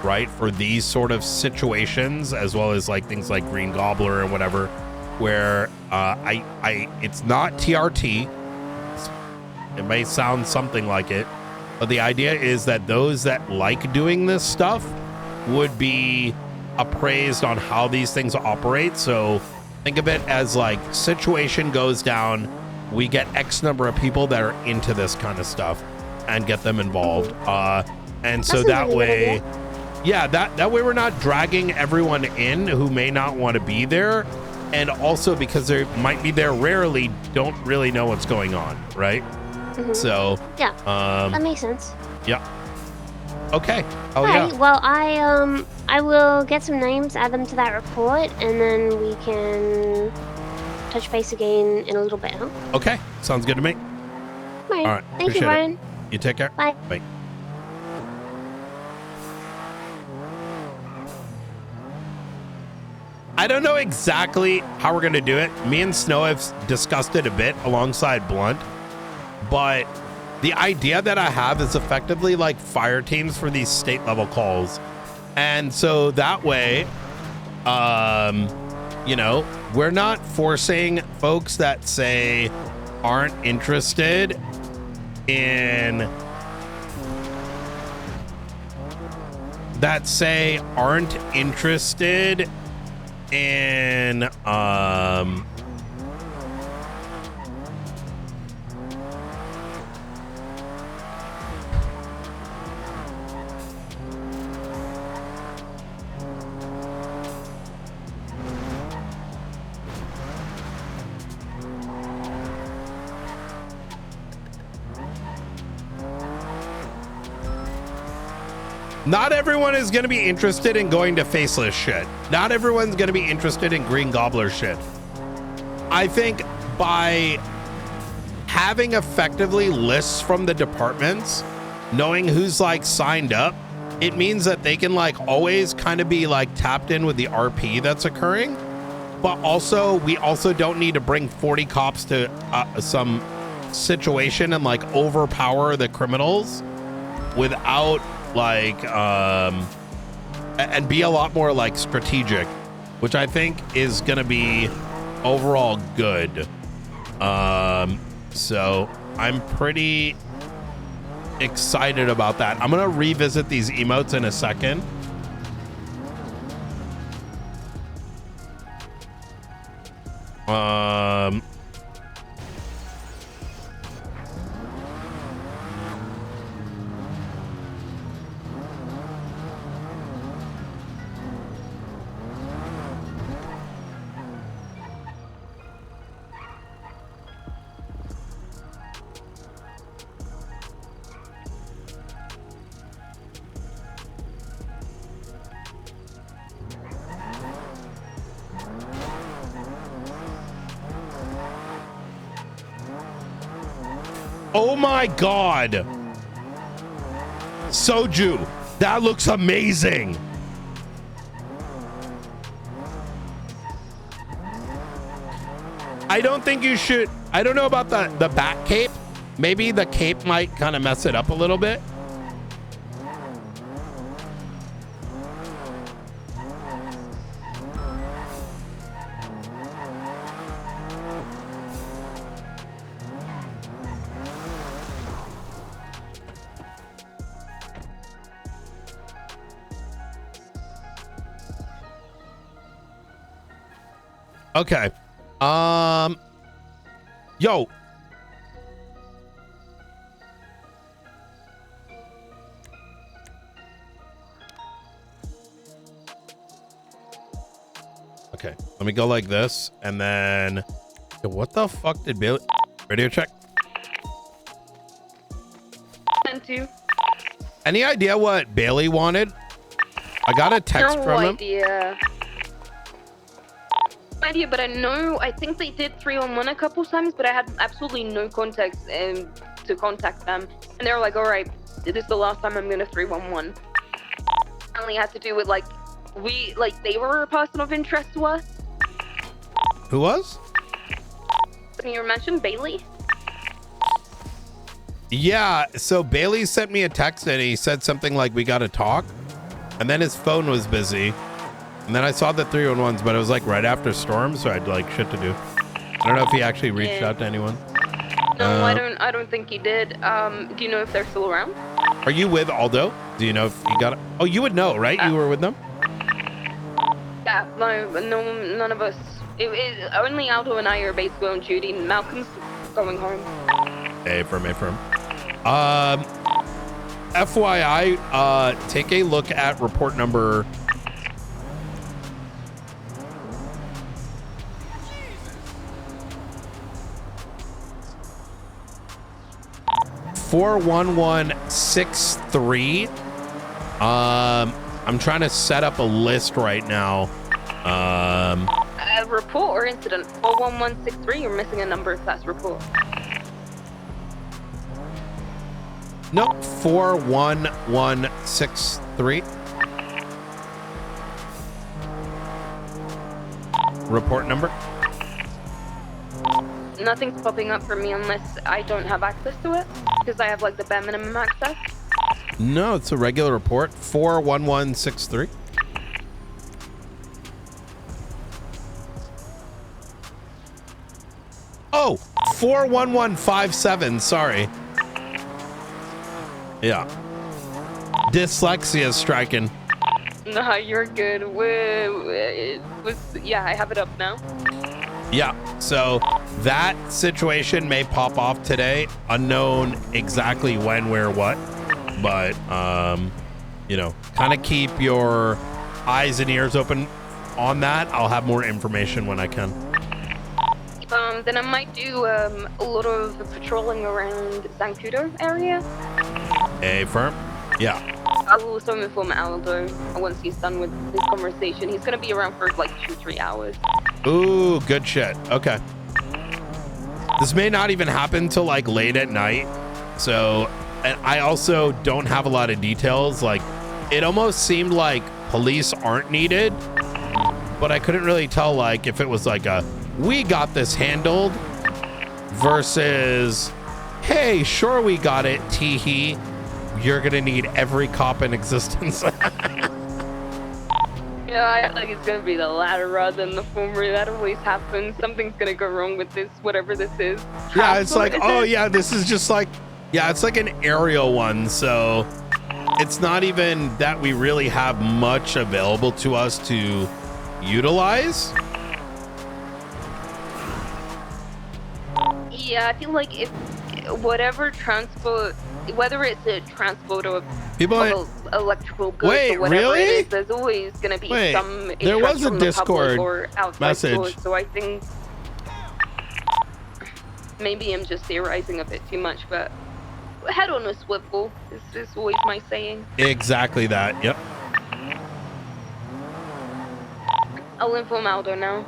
Speaker 1: right, for these sort of situations, as well as like things like Green Gobbler and whatever, where It's not TRT. It may sound something like it, but the idea is that those that like doing this stuff would be appraised on how these things operate. So think of it as like situation goes down, we get X number of people that are into this kind of stuff and get them involved. And so that way, yeah, that way we're not dragging everyone in who may not want to be there. And also because they might be there rarely, don't really know what's going on, right? So
Speaker 9: yeah, that makes sense.
Speaker 1: Yeah. Okay. Oh
Speaker 9: Alright,
Speaker 1: yeah.
Speaker 9: well I will get some names, add them to that report, and then we can touch base again in a little bit, huh?
Speaker 1: Okay. Sounds good to me.
Speaker 9: Alright.
Speaker 1: All right.
Speaker 9: Thank you,
Speaker 1: Appreciate it.
Speaker 9: Brian.
Speaker 1: You take care.
Speaker 9: Bye.
Speaker 1: Bye. I don't know exactly how we're going to do it. Me and Snow have discussed it a bit alongside Blunt, but the idea that I have is effectively like fire teams for these state level calls. And so that way, you know, we're not forcing folks that say aren't interested in in not everyone is going to be interested in going to faceless shit. Not everyone's going to be interested in green gobbler shit. I think by having effectively lists from the departments, knowing who's like signed up, it means that they can like always kind of be like tapped in with the RP that's occurring. But also, we also don't need to bring 40 cops to some situation and like overpower the criminals without like and be a lot more like strategic, which I think is gonna be overall good. So I'm pretty excited about that. I'm gonna revisit these emotes in a second. Oh my God. Soju, that looks amazing. I don't think you should. I don't know about the back cape. Maybe the cape might kind of mess it up a little bit. Okay. Yo. Okay, let me go like this, and then yo, what the fuck did Bailey? Radio check.
Speaker 7: Sent to.
Speaker 1: Any idea what Bailey wanted? I got a text from him.
Speaker 7: No idea, but I think they did 311 a couple times, but I had absolutely no context to contact them, and they were like, all right, this is the last time I'm gonna 311. Only had to do with like they were a person of interest to us.
Speaker 1: Who was?
Speaker 7: Can you mention Bailey?
Speaker 1: Yeah, so Bailey sent me a text and he said something like, we gotta talk, and then his phone was busy. And then I saw the 311s, but it was like right after storm, so I had like shit to do. I don't know if he actually reached
Speaker 7: Yeah.
Speaker 1: out to anyone.
Speaker 7: No, I don't think he did. Do you know if they're still around?
Speaker 1: Are you with Aldo? Do you know if you got it? Oh, you would know, right? You were with them?
Speaker 7: Yeah, no, none of us. Only Aldo and I are basically on duty. Malcolm's going home.
Speaker 1: Affirm. FYI, take a look at report number 41163. I'm trying to set up a list right now.
Speaker 7: Report or incident? 41163. You're missing a number if that's report.
Speaker 1: No, 41163. Report number.
Speaker 7: Nothing's popping up for me unless I don't have access to it, because I have like the bare minimum access.
Speaker 1: No, it's a regular report. 41163. Oh, 41157. Sorry. Yeah. Dyslexia is striking.
Speaker 7: No, you're good. Yeah, I have it up now.
Speaker 1: Yeah. So that situation may pop off today. Unknown exactly when, where, what. But, you know, kind of keep your eyes and ears open on that. I'll have more information when I can.
Speaker 7: Then I might do a lot of patrolling around Zancudo area.
Speaker 1: Affirm. Yeah.
Speaker 7: I will also inform Aldo once he's done with his conversation. He's gonna be around for like 2-3 hours.
Speaker 1: Ooh, good shit. Okay. This may not even happen till like late at night. So, and I also don't have a lot of details. Like, it almost seemed like police aren't needed, but I couldn't really tell like if it was like a we got this handled versus hey, sure we got it, tee-hee. You're gonna need every cop in existence.
Speaker 7: Yeah, I think it's gonna be the latter rather than the former. That always happens. Something's gonna go wrong with this, whatever this is.
Speaker 1: Yeah, it's like, oh yeah, this is just like, yeah, it's like an aerial one. So it's not even that we really have much available to us to utilize.
Speaker 7: Yeah, I feel like if whatever transport, whether it's a transport of electrical goods
Speaker 1: Wait,
Speaker 7: or whatever
Speaker 1: really?
Speaker 7: it is, there's always going to be some
Speaker 1: there
Speaker 7: interest
Speaker 1: was a
Speaker 7: from the
Speaker 1: Discord
Speaker 7: public or outside
Speaker 1: message.
Speaker 7: source, so I think maybe I'm just theorizing a bit too much, but head on a swivel is always my saying.
Speaker 1: Exactly that. Yep.
Speaker 7: I'll inform Aldo now.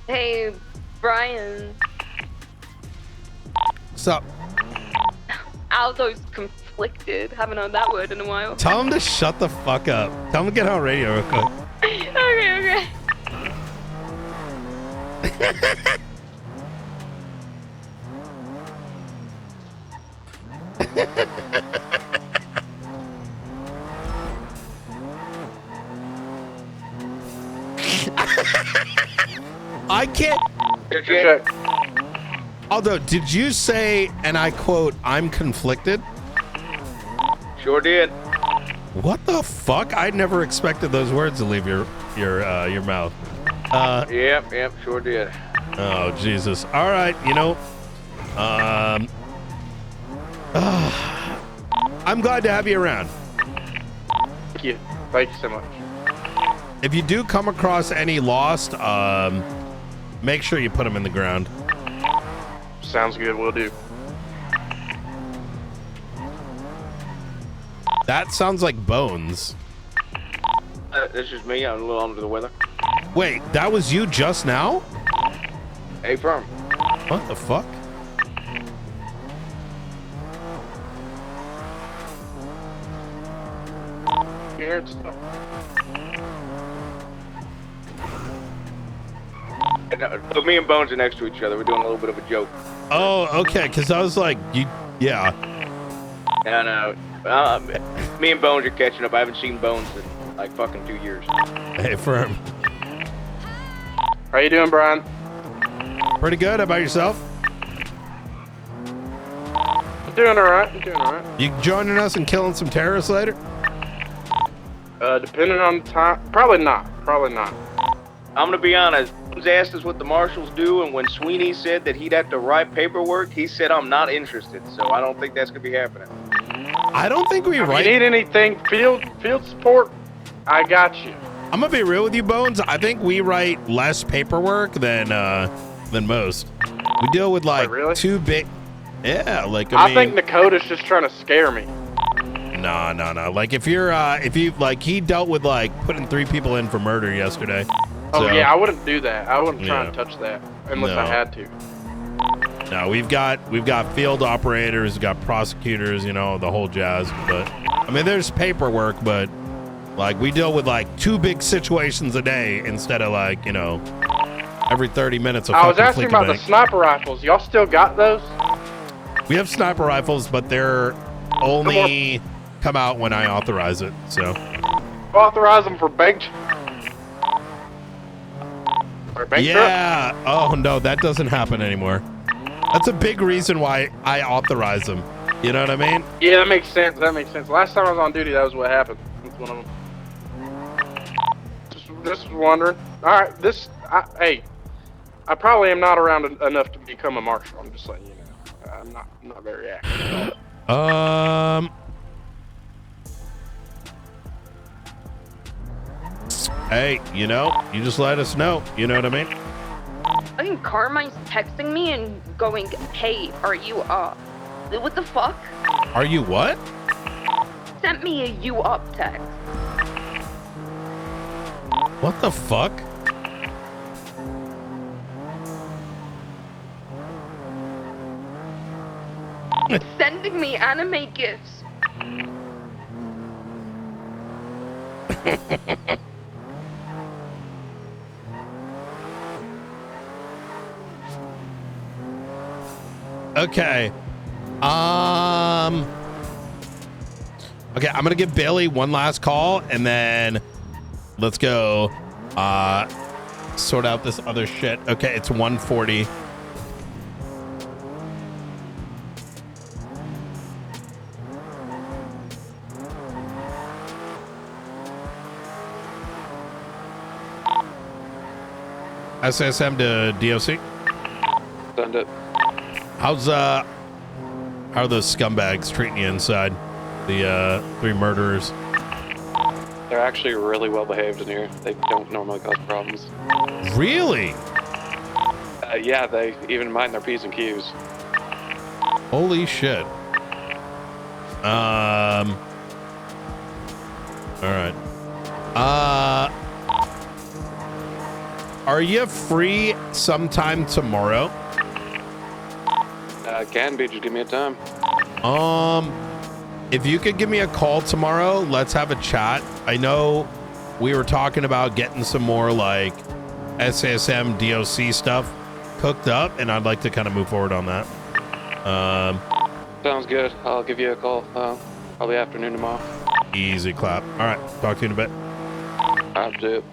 Speaker 7: Hey, Brian.
Speaker 1: What's up?
Speaker 7: Aldo's conflicted. Haven't heard that word in a while.
Speaker 1: Tell him to shut the fuck up. Tell him to get on radio real quick.
Speaker 7: Okay.
Speaker 1: I can't. Although, did you say, and I quote, "I'm conflicted"?
Speaker 10: Sure did.
Speaker 1: What the fuck? I never expected those words to leave your mouth.
Speaker 10: Yep, sure did.
Speaker 1: Oh Jesus! All right, you know, I'm glad to have you around.
Speaker 10: Thank you so much.
Speaker 1: If you do come across any lost, make sure you put them in the ground.
Speaker 11: Sounds good. We'll do.
Speaker 1: That sounds like Bones.
Speaker 10: This is me. I'm a little under the weather.
Speaker 1: Wait, that was you just now?
Speaker 10: Hey, firm.
Speaker 1: What the fuck?
Speaker 11: Weird stuff.
Speaker 10: Look, me and Bones are next to each other. We're doing a little bit of a joke.
Speaker 1: Oh, okay. Because I was like, yeah.
Speaker 10: No. Me and Bones are catching up. I haven't seen Bones in like fucking 2 years.
Speaker 1: Hey, firm.
Speaker 11: How you doing, Brian?
Speaker 1: Pretty good. How about yourself?
Speaker 11: I'm doing all right.
Speaker 1: You joining us and killing some terrorists later?
Speaker 11: Depending on the time, probably not.
Speaker 10: I'm gonna be honest. Bones asked us what the marshals do, and when Sweeney said that he'd have to write paperwork, he said I'm not interested. So I don't think that's gonna be happening.
Speaker 1: I don't think we write.
Speaker 11: If you need anything, field support, I got you.
Speaker 1: I'm gonna be real with you, Bones. I think we write less paperwork than most. We deal with like
Speaker 11: really?
Speaker 1: too big. Yeah, like
Speaker 11: I think Dakota's just trying to scare me.
Speaker 1: No. Like if you like, he dealt with like putting 3 people in for murder yesterday.
Speaker 11: Oh
Speaker 1: So,
Speaker 11: yeah, I wouldn't do that. I wouldn't try
Speaker 1: Yeah.
Speaker 11: and touch that unless I
Speaker 1: No.
Speaker 11: had to.
Speaker 1: No, we've got field operators, we've got prosecutors, you know, the whole jazz. But I mean, there's paperwork, but like we deal with like 2 big situations a day instead of like, you know, every 30 minutes.
Speaker 11: I was asking about the sniper rifles. Y'all still got those?
Speaker 1: We have sniper rifles, but they're only come out when I authorize it. So
Speaker 11: Authorize them for bank.
Speaker 1: yeah. Oh no, that doesn't happen anymore. That's a big reason why I authorize them. You know what I mean?
Speaker 11: Yeah, that makes sense. Last time I was on duty, that was what happened. That's one of them. Just wondering. All right, hey, I probably am not around enough to become a marshal. I'm just letting you know. I'm not very active.
Speaker 1: Hey, you know, you just let us know. You know what I mean?
Speaker 7: I think Carmine's texting me and going, "Hey, are you up?" What the fuck?
Speaker 1: Are you what?
Speaker 7: Sent me a "you up" text.
Speaker 1: What the fuck?
Speaker 7: Sending me anime gifs.
Speaker 1: Okay. Okay, I'm gonna give Bailey one last call and then let's go sort out this other shit. Okay, it's 1:40. SSM to DOC.
Speaker 12: Send it.
Speaker 1: How are those scumbags treating you inside? The 3 murderers.
Speaker 12: They're actually really well behaved in here. They don't normally cause problems.
Speaker 1: Really?
Speaker 12: Yeah, they even mind their P's and Q's.
Speaker 1: Holy shit. All right. Are you free sometime tomorrow?
Speaker 12: Can be, just give me a time.
Speaker 1: If you could give me a call tomorrow, let's have a chat. I know we were talking about getting some more like SSM DOC stuff cooked up, and I'd like to kind of move forward on that.
Speaker 12: Sounds good. I'll give you a call probably afternoon tomorrow.
Speaker 1: Easy clap. All right, talk to you in a bit.
Speaker 12: I'll do it.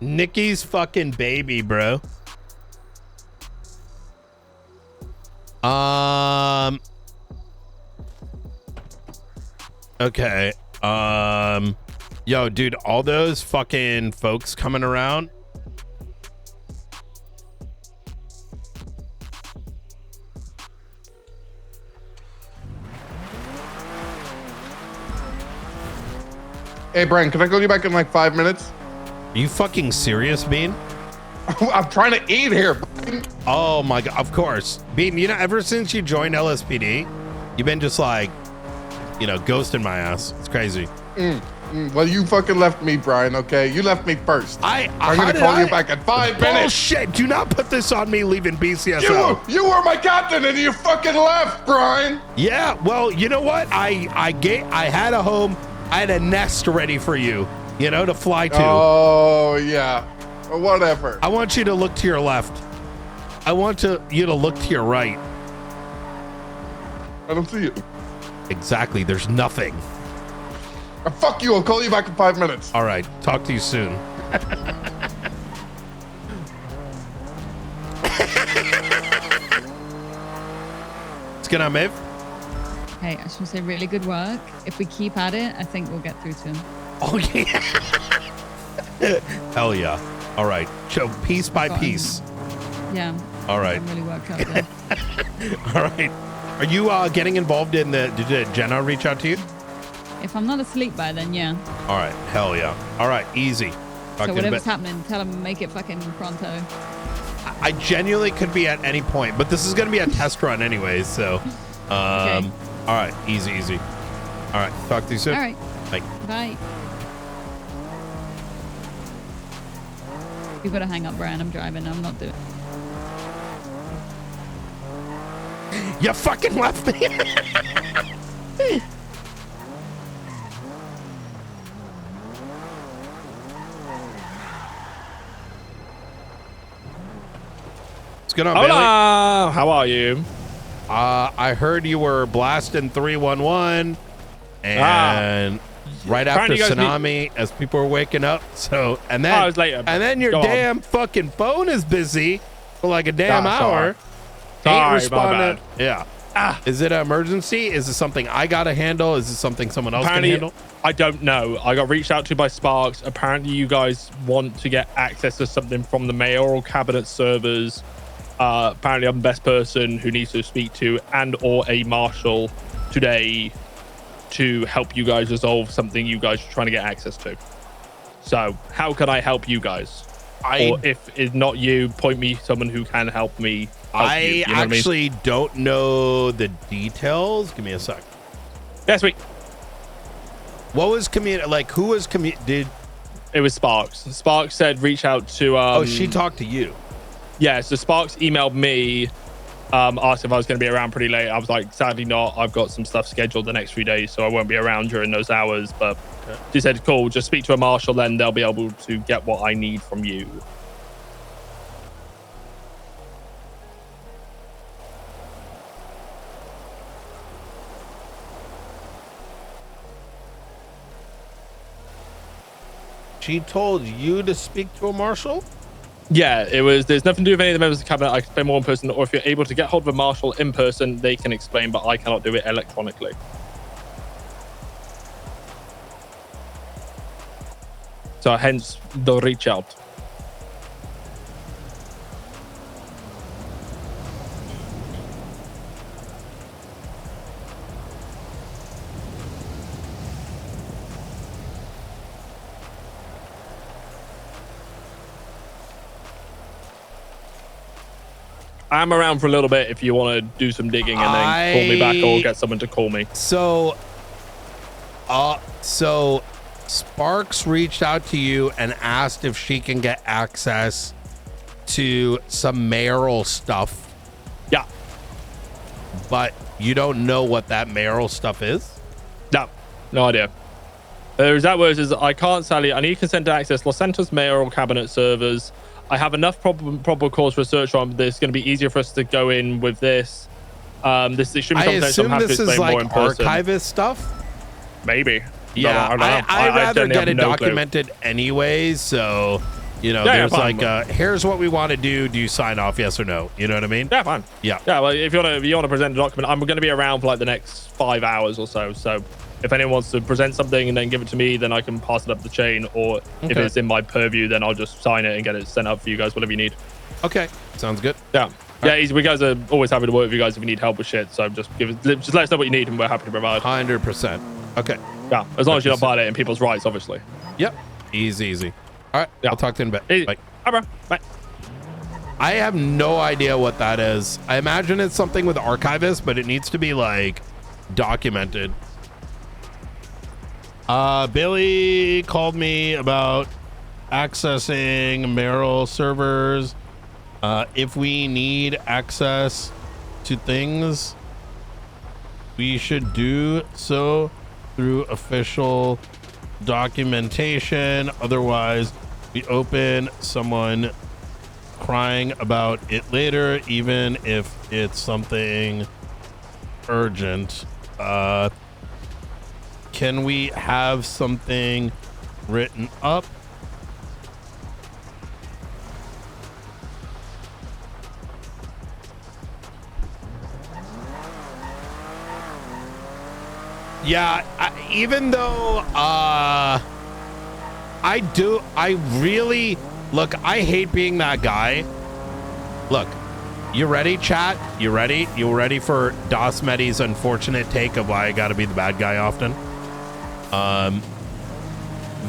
Speaker 1: Nikki's fucking baby, bro. Okay. Yo, dude, all those fucking folks coming around.
Speaker 13: Hey, Brian, can I call you back in like 5 minutes?
Speaker 1: Are you fucking serious, Bean?
Speaker 13: I'm trying to eat here.
Speaker 1: Oh my god, of course. Bean, you know, ever since you joined LSPD, you've been just like, you know, ghosting my ass. It's crazy.
Speaker 13: Well, you fucking left me, Brian, okay? You left me first. I'm gonna call you back in 5 minutes.
Speaker 1: Bullshit, do not put this on me leaving BCSO.
Speaker 13: You were my captain and you fucking left, Brian.
Speaker 1: Yeah, well, you know what? I had a home, I had a nest ready for you, you know, to fly to.
Speaker 13: Oh, yeah. Whatever.
Speaker 1: I want you to look to your left. I want you to look to your right.
Speaker 13: I don't see you.
Speaker 1: Exactly, there's nothing.
Speaker 13: Fuck you, I'll call you back in 5 minutes.
Speaker 1: All right, talk to you soon. What's going on, Maeve?
Speaker 14: Hey, I just want to say really good work. If we keep at it, I think we'll get through to him.
Speaker 1: Oh, yeah. Hell yeah. All right. So piece by piece.
Speaker 14: Yeah.
Speaker 1: All right.
Speaker 14: I'm really worked up there.
Speaker 1: All right. Are you getting involved in did Jenna reach out to you?
Speaker 14: If I'm not asleep by then, yeah.
Speaker 1: All right. Hell yeah. All right. Easy.
Speaker 14: So whatever's happening, tell him make it fucking pronto.
Speaker 1: I genuinely could be at any point, but this is going to be a test run anyways. So,
Speaker 14: Okay.
Speaker 1: All right. Easy. All right. Talk to you soon.
Speaker 14: All right.
Speaker 1: Bye.
Speaker 14: Bye. You gotta hang up, Brian. I'm driving. I'm not doing.
Speaker 1: You fucking left me. What's going on,
Speaker 15: Hola!
Speaker 1: Bailey?
Speaker 15: How are you?
Speaker 1: I heard you were blasting 311 and right after
Speaker 15: Apparently you guys
Speaker 1: tsunami as people were waking up. So and then
Speaker 15: I was later.
Speaker 1: and then your
Speaker 15: Go on.
Speaker 1: damn fucking phone is busy for like a damn
Speaker 15: Ah,
Speaker 1: hour.
Speaker 15: sorry.
Speaker 1: Ain't
Speaker 15: Sorry,
Speaker 1: responding.
Speaker 15: my bad.
Speaker 1: Yeah. Is it an emergency? Is it something I gotta handle? Is it something someone else
Speaker 15: Apparently,
Speaker 1: can handle?
Speaker 15: I don't know. I got reached out to by Sparks. Apparently, you guys want to get access to something from the mayoral cabinet servers. Apparently, I'm the best person who needs to speak to and or a marshal today to help you guys resolve something you guys are trying to get access to. So, how can I help you guys? Or if it's not you, point me someone who can help me.
Speaker 1: I actually don't know the details. Give me a sec.
Speaker 15: Yeah, sweet.
Speaker 1: What was who was did
Speaker 15: it was Sparks. Sparks said reach out to
Speaker 1: oh, she talked to you.
Speaker 15: Yeah, so Sparks emailed me, asked if I was going to be around pretty late. I was like, sadly not. I've got some stuff scheduled the next few days, so I won't be around during those hours. But she said, cool, just speak to a marshal, then they'll be able to get what I need from you.
Speaker 1: She told you to speak to a marshal?
Speaker 15: Yeah, it was. There's nothing to do with any of the members of the cabinet. I can explain more in person, or if you're able to get hold of a marshal in person, they can explain, but I cannot do it electronically. So hence the reach out. I'm around for a little bit if you want to do some digging and then call me back or get someone to call me.
Speaker 1: So Sparks reached out to you and asked if she can get access to some mayoral stuff.
Speaker 15: Yeah.
Speaker 1: But you don't know what that mayoral stuff is?
Speaker 15: No idea. That was is I can't sadly. I need consent to access Los Santos mayoral cabinet servers. I have enough probable cause research on this. It's going to be easier for us to go in with this. This is
Speaker 1: I assume this is like archivist stuff?
Speaker 15: Maybe.
Speaker 1: Yeah,
Speaker 15: I don't know.
Speaker 1: I'd rather get it
Speaker 15: no
Speaker 1: documented anyways, so You know,
Speaker 15: Yeah,
Speaker 1: there's
Speaker 15: fine.
Speaker 1: like, here's what we want to do. Do you sign off? Yes or no? You know what I mean?
Speaker 15: Yeah, fine.
Speaker 1: Yeah.
Speaker 15: Yeah, well, if you want to present a document, I'm going to be around for like the next 5 hours or so. So if anyone wants to present something and then give it to me, then I can pass it up the chain. Or if
Speaker 1: Okay.
Speaker 15: it's in my purview, then I'll just sign it and get it sent out for you guys, whatever you need.
Speaker 1: Okay. Sounds good.
Speaker 15: Yeah. Yeah, we guys are always happy to work with you guys if you need help with shit. So just let us know what you need and we're happy to provide.
Speaker 1: 100%. Okay.
Speaker 15: Yeah, as long as you're not violating people's rights, obviously.
Speaker 1: Yep. Easy. All right.
Speaker 15: Yeah.
Speaker 1: I'll talk to you in a bit.
Speaker 15: Easy.
Speaker 1: Bye.
Speaker 15: Bye, bro. Bye.
Speaker 1: I have no idea what that is. I imagine it's something with archivists, but it needs to be like documented. Billy called me about accessing Merrill servers. If we need access to things, we should do so through official documentation. Otherwise, we open someone crying about it later, even if it's something urgent. Can we have something written up? Yeah, even though I really look, I hate being that guy. Look, you ready, chat? You ready? You ready for dasMEHDI's unfortunate take of why I gotta be the bad guy often?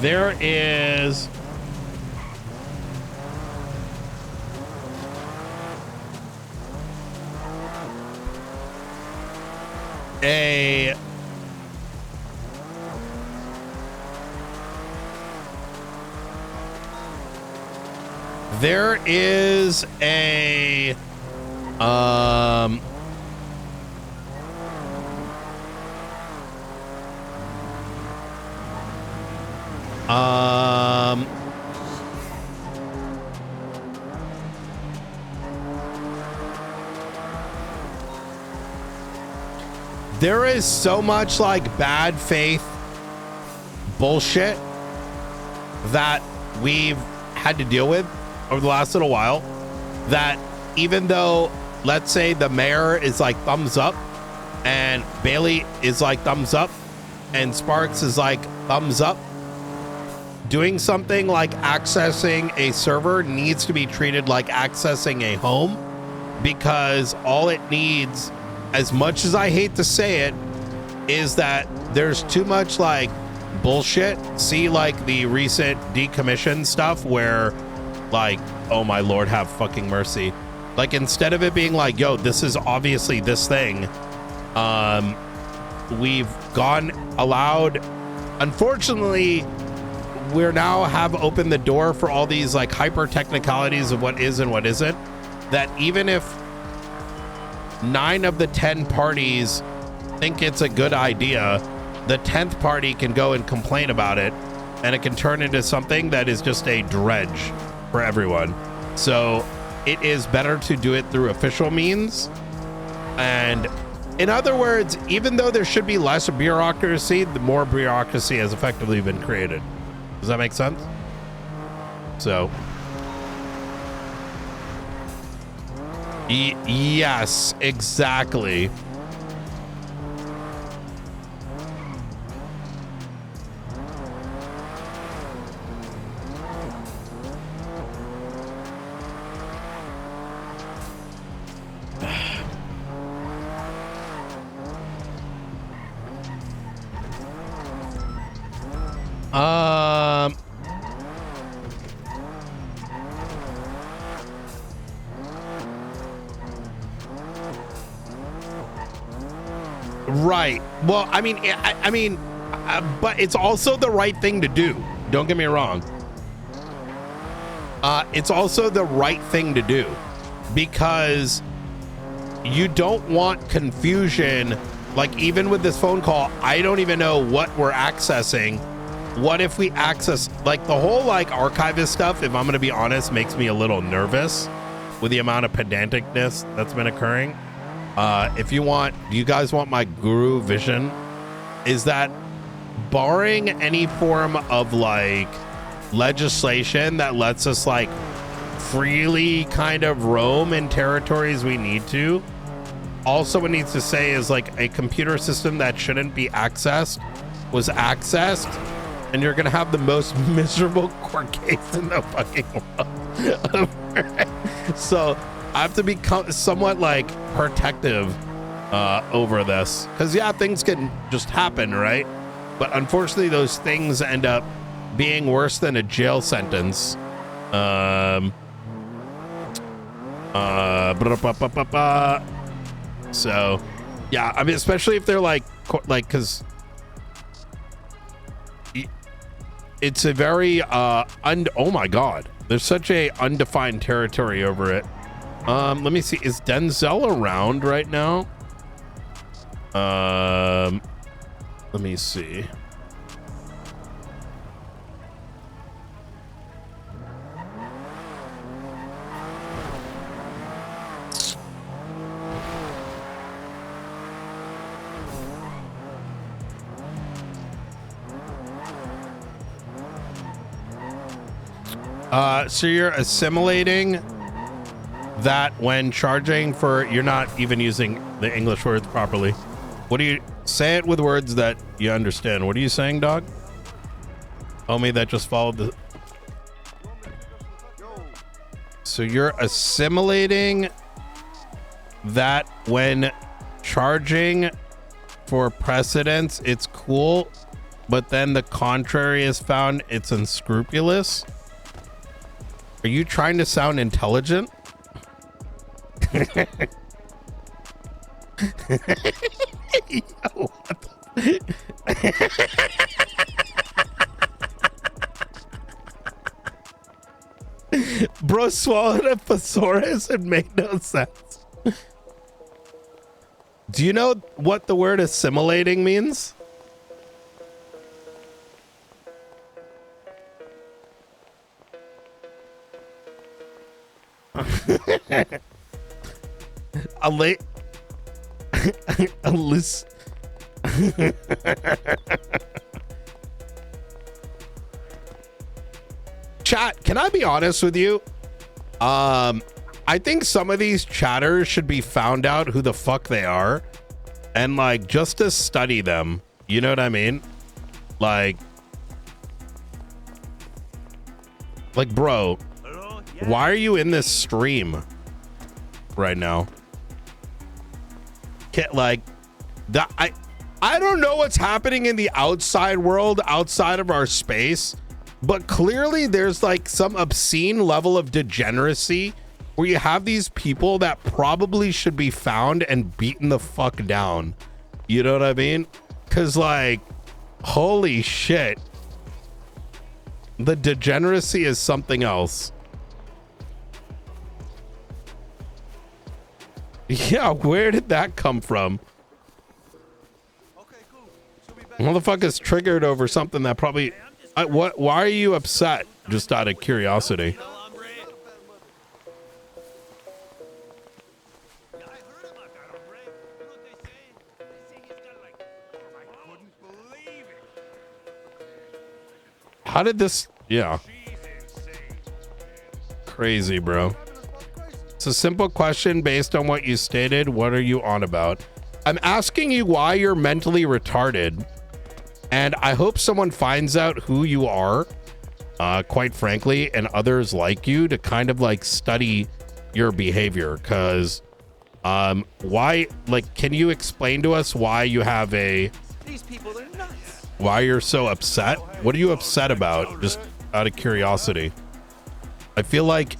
Speaker 1: There is a there is so much like bad faith bullshit that we've had to deal with over the last little while, that even though, let's say the mayor is like thumbs up and Bailey is like thumbs up and Sparks is like thumbs up, doing something like accessing a server needs to be treated like accessing a home, because all it needs, as much as I hate to say it, is that there's too much like bullshit. See like the recent decommission stuff where like, oh my lord, have fucking mercy. Like, instead of it being like, yo, this is obviously this thing, we've allowed, unfortunately, we're now have opened the door for all these like hyper technicalities of what is and what isn't, that even if 9 of the 10 parties think it's a good idea, the 10th party can go and complain about it, and it can turn into something that is just a dredge for everyone. So it is better to do it through official means. And in other words, even though there should be less bureaucracy, the more bureaucracy has effectively been created. Does that make sense? So yes, exactly. Right. Well, I mean, but it's also the right thing to do. Don't get me wrong. It's also the right thing to do, because you don't want confusion. Like, even with this phone call, I don't even know what we're accessing. What if we access, like, the whole like archivist stuff, if I'm going to be honest, makes me a little nervous with the amount of pedanticness that's been occurring. If you want, do you guys want my guru vision? Is that barring any form of like legislation that lets us like freely kind of roam in territories we need to. Also, it needs to say is like a computer system that shouldn't be accessed was accessed, and you're gonna have the most miserable court case in the fucking world. So I have to be somewhat like protective over this, because yeah, things can just happen, right? But unfortunately, those things end up being worse than a jail sentence. So yeah, I mean, especially if they're like because it's a very oh my god, there's such a undefined territory over it. Let me see, is Denzel around right now? Let me see. So you're assimilating that when charging for, you're not even using the English words properly. What do you say it with words that you understand? What are you saying, dog? Homie that just followed the. So you're assimilating that when charging for precedence, it's cool, but then the contrary is found, it's unscrupulous. Are you trying to sound intelligent? Yo, what the bro swallowed a thesaurus and made no sense. Do you know what the word assimilating means? A late a loose chat, can I be honest with you? I think some of these chatters should be found out who the fuck they are, and like just to study them, you know what I mean? Like bro, why are you in this stream right now? Like that, I don't know what's happening in the outside world outside of our space, but clearly there's like some obscene level of degeneracy where you have these people that probably should be found and beaten the fuck down. You know what I mean? Because like, holy shit, the degeneracy is something else. Yeah, where did that come from? Motherfucker's triggered over something that probably. Why are you upset? Just out of curiosity. How did this? Yeah. Crazy, bro. It's a simple question based on what you stated. What are you on about? I'm asking you why you're mentally retarded, and I hope someone finds out who you are, quite frankly, and others like you to kind of like study your behavior. Because why, like, can you explain to us why you have a,
Speaker 5: These people are nuts.
Speaker 1: why you're so upset? What are you upset about? Just out of curiosity. I feel like,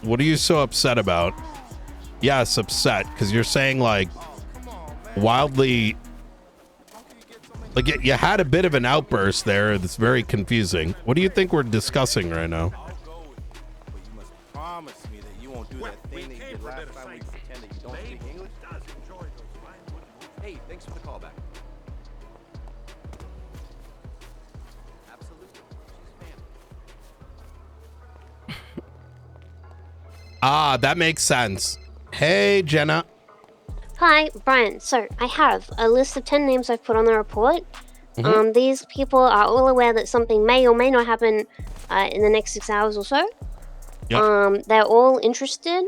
Speaker 1: what are you so upset about? Yes, upset, because you're saying like wildly, like you had a bit of an outburst there that's very confusing. What do you think we're discussing right now?
Speaker 5: Promise me that you won't do that thing that you did last time we pretend that you don't speak English. Hey, thanks for the call back. Absolutely.
Speaker 1: Ah, that makes sense. Hey, Jenna.
Speaker 9: Hi, Brian. So, I have a list of 10 names I've put on the report. These people are all aware that something may or may not happen in the next 6 hours or so.
Speaker 1: Yep.
Speaker 9: They're all interested.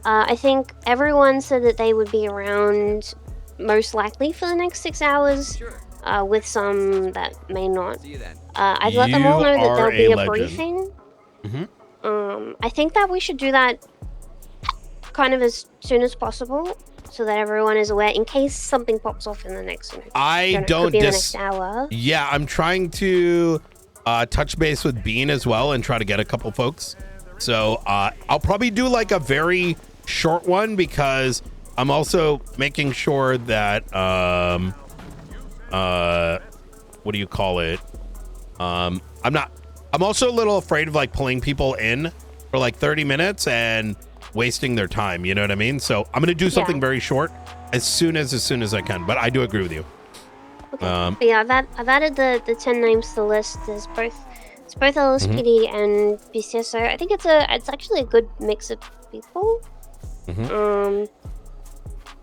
Speaker 9: I think everyone said that they would be around most likely for the next 6 hours, with some that may not. I've let them all know that there'll be a briefing. I think that we should do that kind of as soon as possible, so that everyone is aware in case something pops off in the next. Could be the next hour.
Speaker 1: Yeah, I'm trying to touch base with Bean as well and try to get a couple folks. So I'll probably do like a very short one because I'm also making sure that what do you call it? I'm also a little afraid of like pulling people in for like 30 minutes and wasting their time, you know what I mean? So I'm gonna do something very short as soon as I can, but I do agree with you.
Speaker 9: But yeah, I've added the 10 names to the list. It's both LSPD and BCS, so I think it's actually a good mix of people.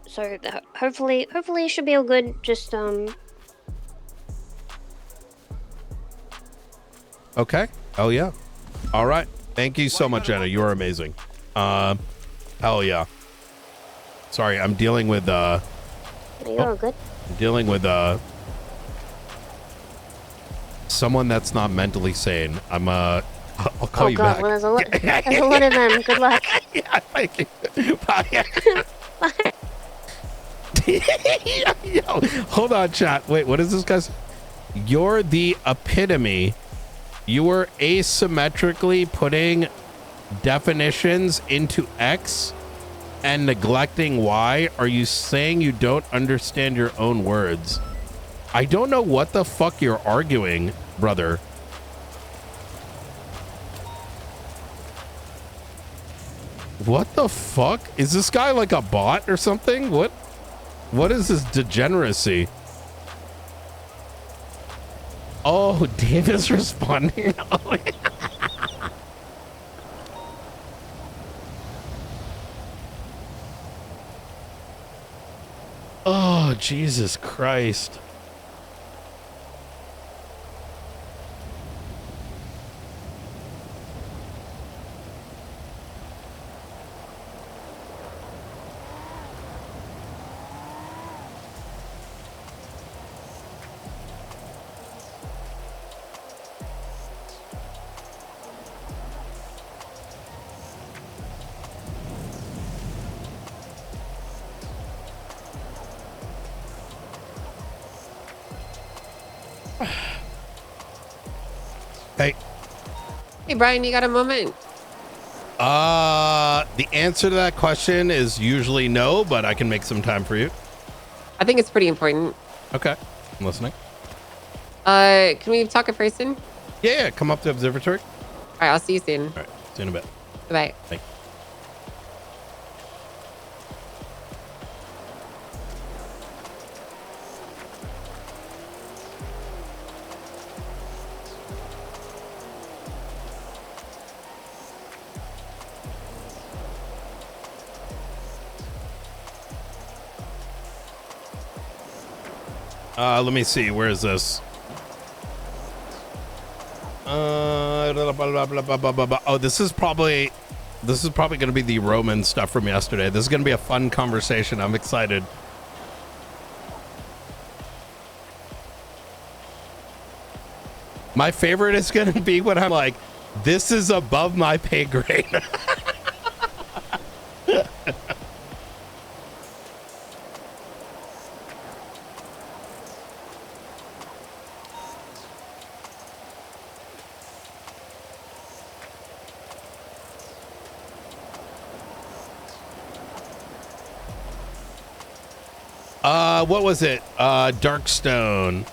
Speaker 9: So hopefully it should be all good. Just
Speaker 1: Okay. Oh yeah. All right. Thank you so much, Jenna. You are amazing. Hell yeah. Sorry, I'm dealing with
Speaker 9: you're all good.
Speaker 1: I'm dealing with someone that's not mentally sane. I'll call you back.
Speaker 9: Well, there's a lot of them. Good luck.
Speaker 1: Yeah, thank you. Bye. Yo, hold on, chat. Wait, what is this, guys? You're the epitome. You were asymmetrically putting definitions into X and neglecting Y. Are you saying you don't understand your own words? I don't know what the fuck you're arguing, brother. What the fuck? Is this guy like a bot or something? What is this degeneracy? Oh, Dave is responding. Oh, yeah. Oh, Jesus Christ. Hey.
Speaker 16: Hey, Brian, you got a moment?
Speaker 1: The answer to that question is usually no, but I can make some time for you.
Speaker 16: I think it's pretty important.
Speaker 1: Okay. I'm listening.
Speaker 16: Can we talk in person?
Speaker 1: Yeah, come up to Observatory.
Speaker 16: All right, I'll see you soon.
Speaker 1: All right, see you in a bit.
Speaker 16: Bye.
Speaker 1: Bye. Let me see. Where is this? Oh, this is probably going to be the Roman stuff from yesterday. This is going to be a fun conversation. I'm excited. My favorite is going to be when I'm like, this is above my pay grade. What was it? Darkstone.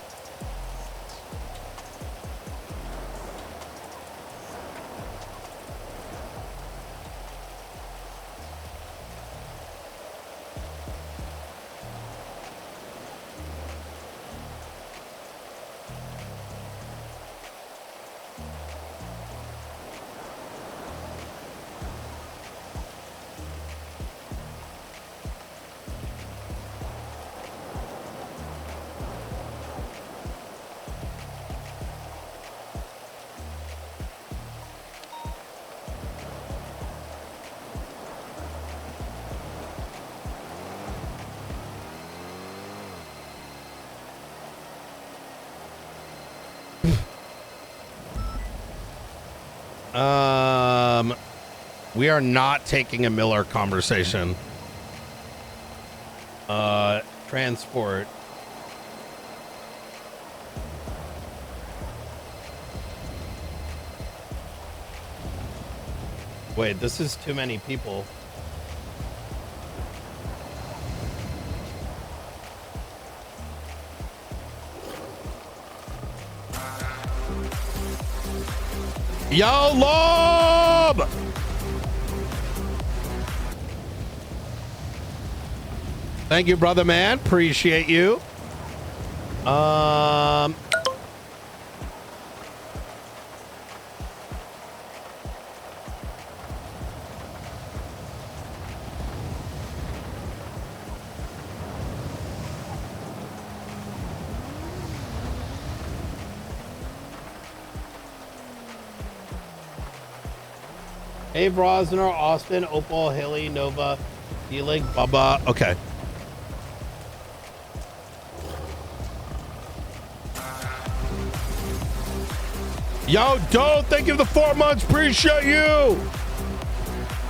Speaker 1: We are not taking a Miller conversation. Transport. Wait, this is too many people. Yo, Lob! Thank you, brother man. Appreciate you. Hey, Brosner, Austin, Opal, Haley, Nova, D-Link, Bubba. Okay. Yo, Doe, thank you for the 4 months. Appreciate you.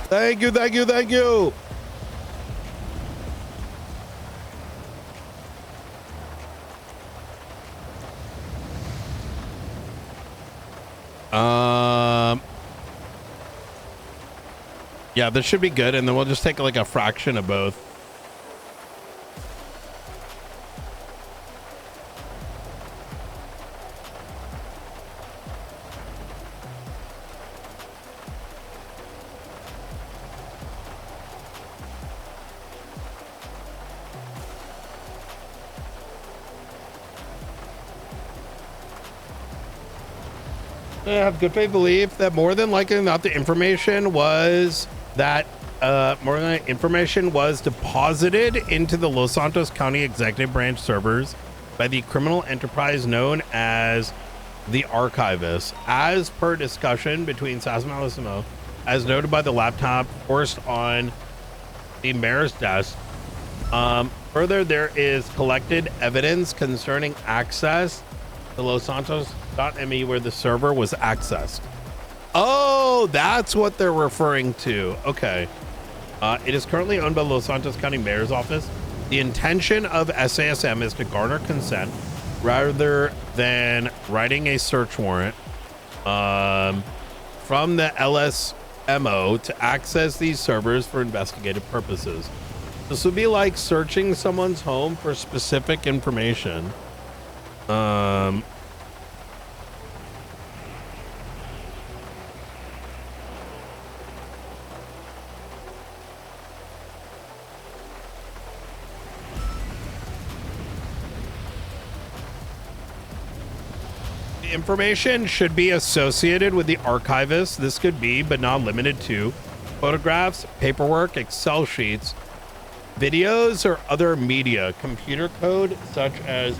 Speaker 1: Thank you, thank you, thank you. Yeah, this should be good, and then we'll just take like a fraction of both. I have good faith belief that more than likely than not, the information was deposited into the Los Santos County Executive Branch servers by the criminal enterprise known as the Archivist, as per discussion between dasMEHDI, as noted by the laptop forced on the mayor's desk. Further, there is collected evidence concerning access to Los Santos.me where the server was accessed. Oh, that's what they're referring to. Okay. It is currently owned by Los Santos County Mayor's Office. The intention of SASM is to garner consent rather than writing a search warrant from the LSMO to access these servers for investigative purposes. This would be like searching someone's home for specific information. Information should be associated with the archivist. This could be, but not limited to, photographs, paperwork, Excel sheets, videos, or other media. Computer code such as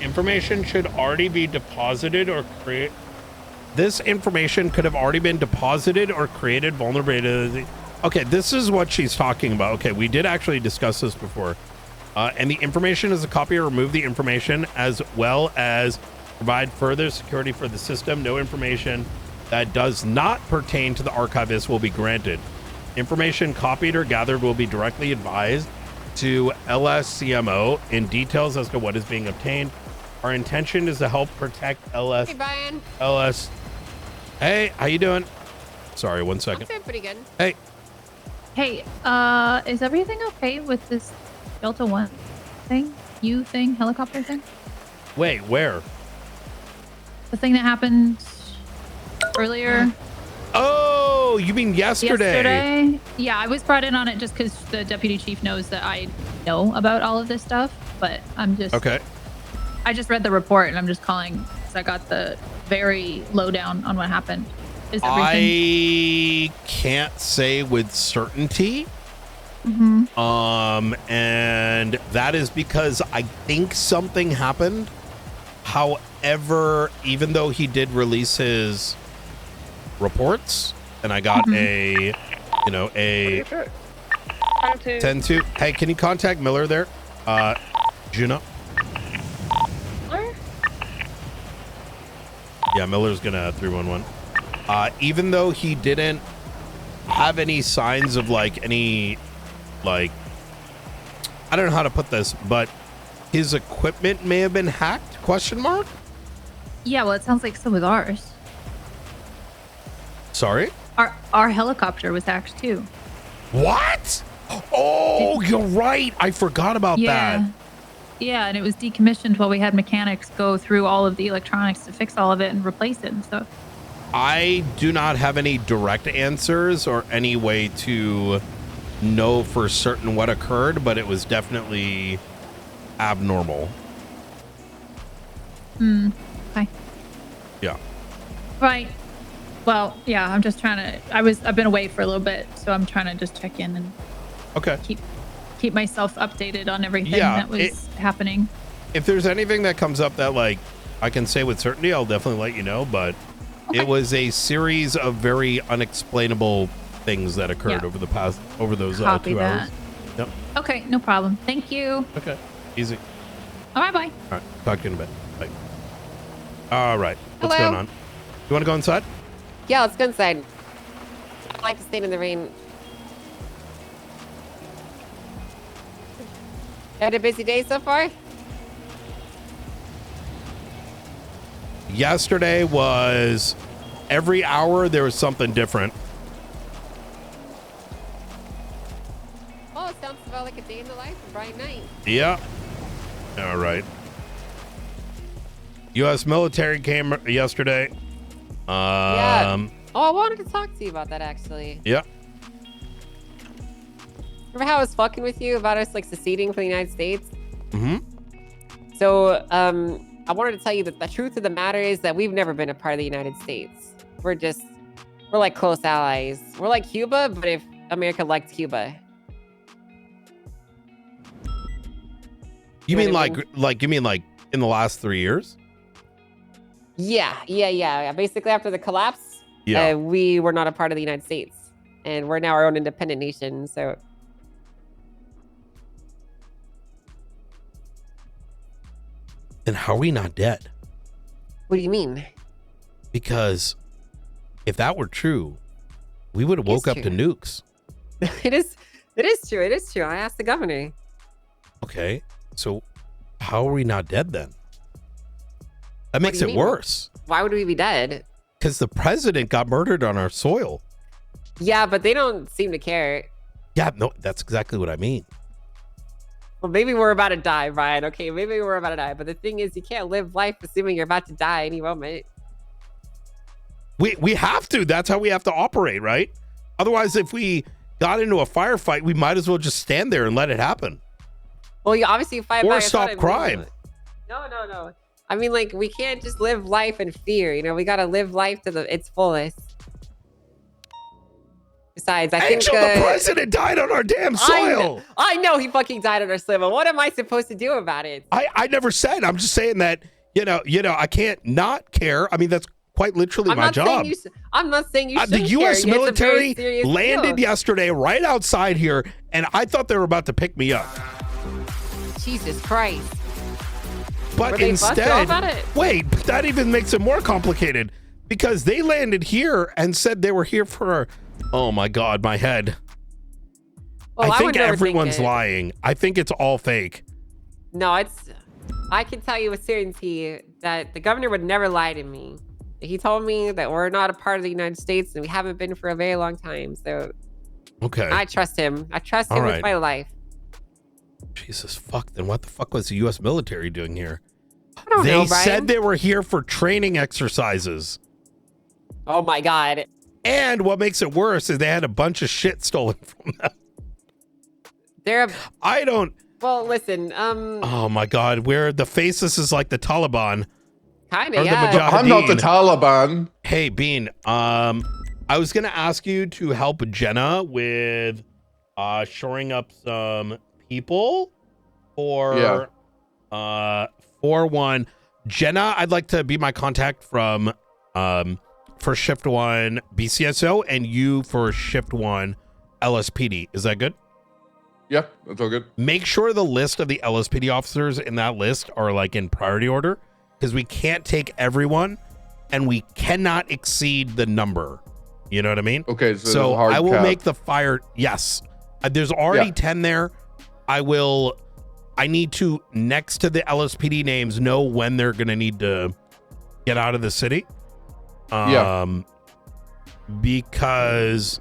Speaker 1: information should already be deposited or create. This information could have already been deposited or created vulnerability. Okay, this is what she's talking about. Okay, we did actually discuss this before. And the information is a copy or remove the information as well as provide further security for the system. No information that does not pertain to the archivist will be granted. Information copied or gathered will be directly advised to LSCMO in details as to what is being obtained. Our intention is to help protect
Speaker 16: Hey, Brian.
Speaker 1: Hey, how you doing? Sorry, 1 second.
Speaker 16: I'm doing pretty good.
Speaker 1: Hey.
Speaker 17: Hey, is everything okay with this Delta One thing? Helicopter thing?
Speaker 1: Wait, where?
Speaker 17: The thing that happened earlier.
Speaker 1: Oh, you mean yesterday?
Speaker 17: Yeah, I was brought in on it just because the deputy chief knows that I know about all of this stuff, but I'm just...
Speaker 1: Okay.
Speaker 17: I just read the report and I'm just calling because I got the very lowdown on what happened. Is everything...
Speaker 1: I can't say with certainty. And that is because I think something happened. However, even though he did release his reports and I got a 10-2. Hey, can you contact Miller there? Juno? Yeah, Miller's gonna 311. Even though he didn't have any signs of like any, like, I don't know how to put this, but his equipment may have been hacked? Question mark?
Speaker 17: Yeah, well, it sounds like so was ours.
Speaker 1: Sorry?
Speaker 17: Our helicopter was hacked too.
Speaker 1: What? Oh, you're right. I forgot about that.
Speaker 17: Yeah, and it was decommissioned while we had mechanics go through all of the electronics to fix all of it and replace it and stuff.
Speaker 1: I do not have any direct answers or any way to know for certain what occurred, but it was definitely abnormal.
Speaker 17: Okay.
Speaker 1: Yeah.
Speaker 17: Right. Well, yeah, I'm just trying to I've been away for a little bit, so I'm trying to just check in and keep myself updated on everything that was happening.
Speaker 1: If there's anything that comes up that like I can say with certainty, I'll definitely let you know, but it was a series of very unexplainable things that occurred over those 2 hours. Yep.
Speaker 17: Okay, no problem. Thank you.
Speaker 1: Okay. Easy.
Speaker 17: All right, bye.
Speaker 1: All right. Talk to you in a bit. Bye. All right. What's
Speaker 16: Hello.
Speaker 1: going on? You want to go inside?
Speaker 16: Yeah, let's go inside. I like to stay in the rain. Had a busy day so far?
Speaker 1: Yesterday was every hour there was something different.
Speaker 16: Oh, it sounds about like a day in the life of Brian Knight.
Speaker 1: Yeah. All right. U.S. military came yesterday.
Speaker 16: Yeah. Oh, I wanted to talk to you about that actually.
Speaker 1: Yeah.
Speaker 16: Remember how I was fucking with you about us like seceding from the United States?
Speaker 1: Mm-hmm.
Speaker 16: So, I wanted to tell you that the truth of the matter is that we've never been a part of the United States. We're like close allies. We're like Cuba, but if America liked Cuba.
Speaker 1: You mean like in the last 3 years?
Speaker 16: Yeah. Basically, after the collapse, we were not a part of the United States, and we're now our own independent nation. So,
Speaker 1: Then how are we not dead?
Speaker 16: what do you mean?
Speaker 1: Because if that were true, we would have woke up to nukes.
Speaker 16: It is true. It is true. I asked the governor.
Speaker 1: Okay, so how are we not dead then? That makes it worse.
Speaker 16: Why would we be dead?
Speaker 1: Because the president got murdered on our soil.
Speaker 16: Yeah, but they don't seem to care.
Speaker 1: Yeah, no, that's exactly what I mean.
Speaker 16: Well, maybe we're about to die, Brian. Okay, maybe we're about to die. But the thing is, you can't live life assuming you're about to die any moment.
Speaker 1: We have to. That's how we have to operate, right? Otherwise, if we got into a firefight, we might as well just stand there and let it happen.
Speaker 16: Well, you obviously fight
Speaker 1: or stop crime.
Speaker 16: No. I mean, like, we can't just live life in fear. You know, we got to live life to its fullest. Besides, I think
Speaker 1: the president died on our damn soil.
Speaker 16: I know he fucking died on our soil. What am I supposed to do about it?
Speaker 1: I never said. I'm just saying that you know I can't not care. I mean, that's quite literally my job.
Speaker 16: I'm not saying you should.
Speaker 1: The U.S.
Speaker 16: care.
Speaker 1: military landed yesterday right outside here, and I thought they were about to pick me up.
Speaker 16: Jesus Christ!
Speaker 1: But instead, wait, that even makes it more complicated because they landed here and said they were here for. Oh my God, my head.
Speaker 16: Well,
Speaker 1: I think everyone's lying. I think it's all fake.
Speaker 16: No, I can tell you with certainty that the governor would never lie to me. He told me that we're not a part of the United States and we haven't been for a very long time. So
Speaker 1: okay,
Speaker 16: I trust him. I trust him with my life.
Speaker 1: Jesus fuck. Then what the fuck was the U.S. military doing here?
Speaker 16: I don't know,
Speaker 1: Brian. They said they were here for training exercises.
Speaker 16: Oh my God.
Speaker 1: And what makes it worse is they had a bunch of shit stolen from them.
Speaker 16: Well, listen.
Speaker 1: Oh my God, where the faces is like the Taliban.
Speaker 16: Kind of,
Speaker 13: yeah. I'm not the Taliban.
Speaker 1: Hey, Bean. I was gonna ask you to help Jenna with shoring up some people for one. Jenna, I'd like to be my contact from for Shift 1 BCSO and you for Shift 1 LSPD. Is that good?
Speaker 13: Yeah, that's all good.
Speaker 1: Make sure the list of the LSPD officers in that list are like in priority order because we can't take everyone and we cannot exceed the number You know what I mean?
Speaker 13: Okay, so there's a hard
Speaker 1: I will
Speaker 13: cap.
Speaker 1: make the fire. Yes, there's already 10 there. I need to, next to the LSPD names, know when they're gonna need to get out of the city. Because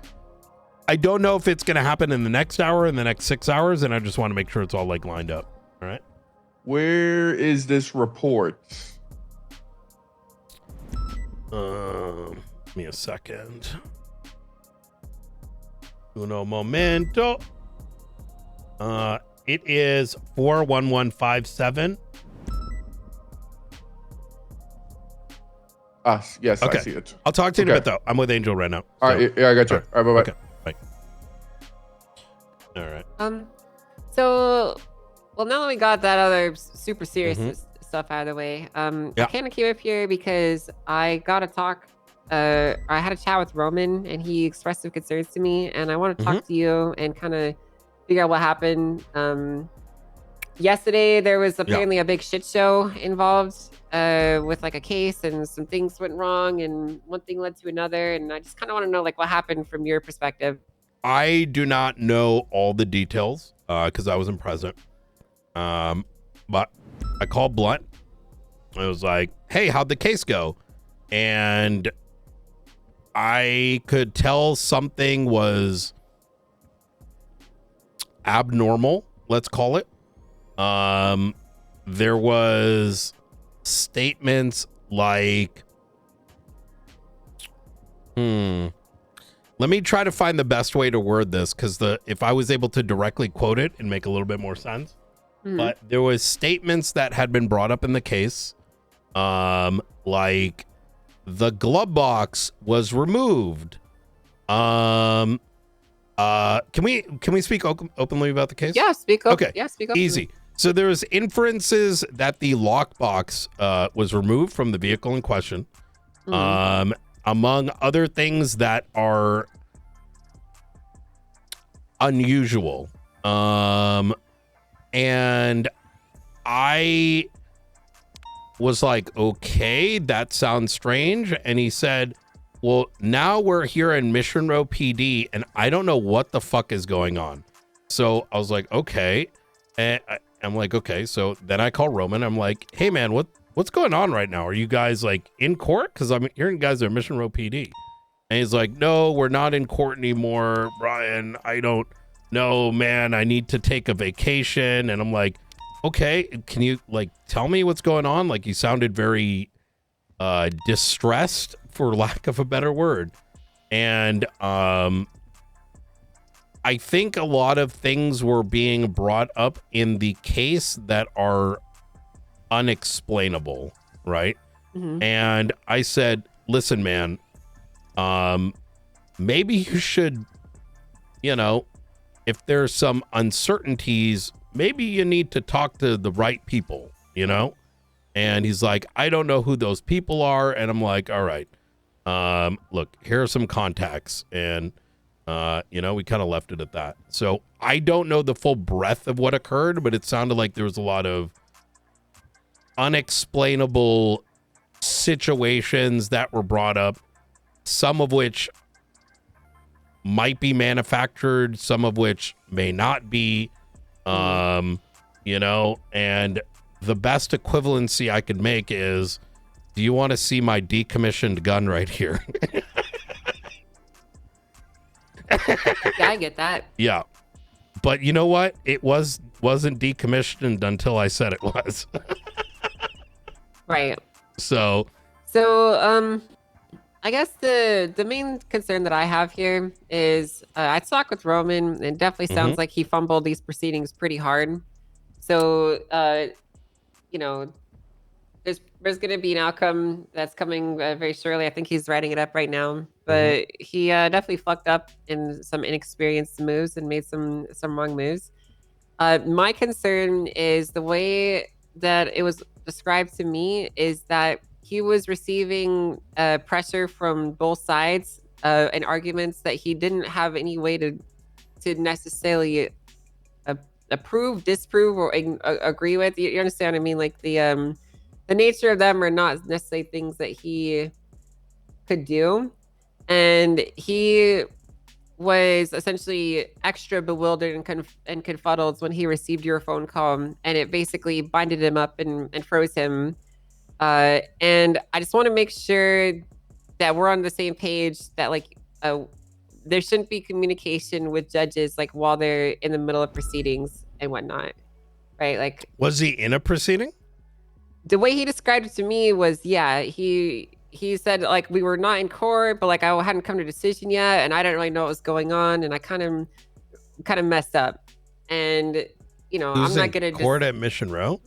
Speaker 1: I don't know if it's gonna happen in the next hour, in the next 6 hours, and I just want to make sure it's all like lined up. All right.
Speaker 13: Where is this report?
Speaker 1: Give me a second. Uno momento. It is 41157.
Speaker 13: Yes,
Speaker 1: Okay.
Speaker 13: I see it.
Speaker 1: I'll talk to you in a bit, though. I'm with Angel right now.
Speaker 13: All right, yeah, I got you. All right, bye-bye.
Speaker 1: Okay, bye. All right.
Speaker 16: So, well, now that we got that other super serious
Speaker 1: Mhm.
Speaker 16: stuff out of the way,
Speaker 1: Yeah.
Speaker 16: I kind of came up here because I got to talk. I had a chat with Roman, and he expressed some concerns to me, and I want to talk to you and kind of figure out what happened. Yesterday, there was apparently a big shit show involved with like a case, and some things went wrong, and one thing led to another, and I just kind of want to know like what happened from your perspective.
Speaker 1: I do not know all the details because I wasn't present. But I called Blunt. I was like, hey, how'd the case go? And I could tell something was abnormal, let's call it. There was statements like, let me try to find the best way to word this, because if I was able to directly quote it and make a little bit more sense. But there was statements that had been brought up in the case, like the glove box was removed. Can we speak openly about the case?
Speaker 16: Yeah, speak up.
Speaker 1: Okay,
Speaker 16: Yeah, speak up.
Speaker 1: easy. So there was inferences that the lockbox was removed from the vehicle in question, among other things that are unusual. And I was like, okay, that sounds strange. And he said, well, now we're here in Mission Row PD, and I don't know what the fuck is going on. So I was like, okay. And I'm like, okay. So then I call Roman. I'm like, hey, man, what's going on right now? Are you guys like in court? Because I'm hearing guys are Mission Row PD. And he's like, no, we're not in court anymore, Brian. I don't know, man. I need to take a vacation. And I'm like, okay, can you like tell me what's going on? Like, you sounded very distressed, for lack of a better word. And I think a lot of things were being brought up in the case that are unexplainable, right? And I said, listen, man, maybe you should, if there's some uncertainties, maybe you need to talk to the right people, And he's like, I don't know who those people are. And I'm like, all right, look, here are some contacts. And, we kind of left it at that. So I don't know the full breadth of what occurred, but it sounded like there was a lot of unexplainable situations that were brought up, some of which might be manufactured, some of which may not be, and the best equivalency I could make is, do you want to see my decommissioned gun right here?
Speaker 16: Yeah, I get that.
Speaker 1: Yeah. But you know what? It wasn't decommissioned until I said it was.
Speaker 16: Right.
Speaker 1: So
Speaker 16: I guess the main concern that I have here is I talked with Roman, and it definitely sounds like he fumbled these proceedings pretty hard. So there's going to be an outcome that's coming very shortly. I think he's writing it up right now, but he definitely fucked up in some inexperienced moves and made some wrong moves. My concern is the way that it was described to me is that he was receiving pressure from both sides and arguments that he didn't have any way to necessarily approve, disprove, or agree with. You understand what I mean? Like the nature of them are not necessarily things that he could do. and he was essentially extra bewildered and confuddled when he received your phone call, and it basically binded him up and froze him. And I just want to make sure that we're on the same page, that like there shouldn't be communication with judges like while they're in the middle of proceedings and whatnot, right? Like,
Speaker 1: was he in a proceeding?
Speaker 16: The way he described it to me was, yeah, he said like we were not in court, but like I hadn't come to a decision yet, and I didn't really know what was going on, and I kind of messed up, and you know,
Speaker 1: Who's
Speaker 16: I'm not
Speaker 1: in
Speaker 16: gonna
Speaker 1: court at Mission Row?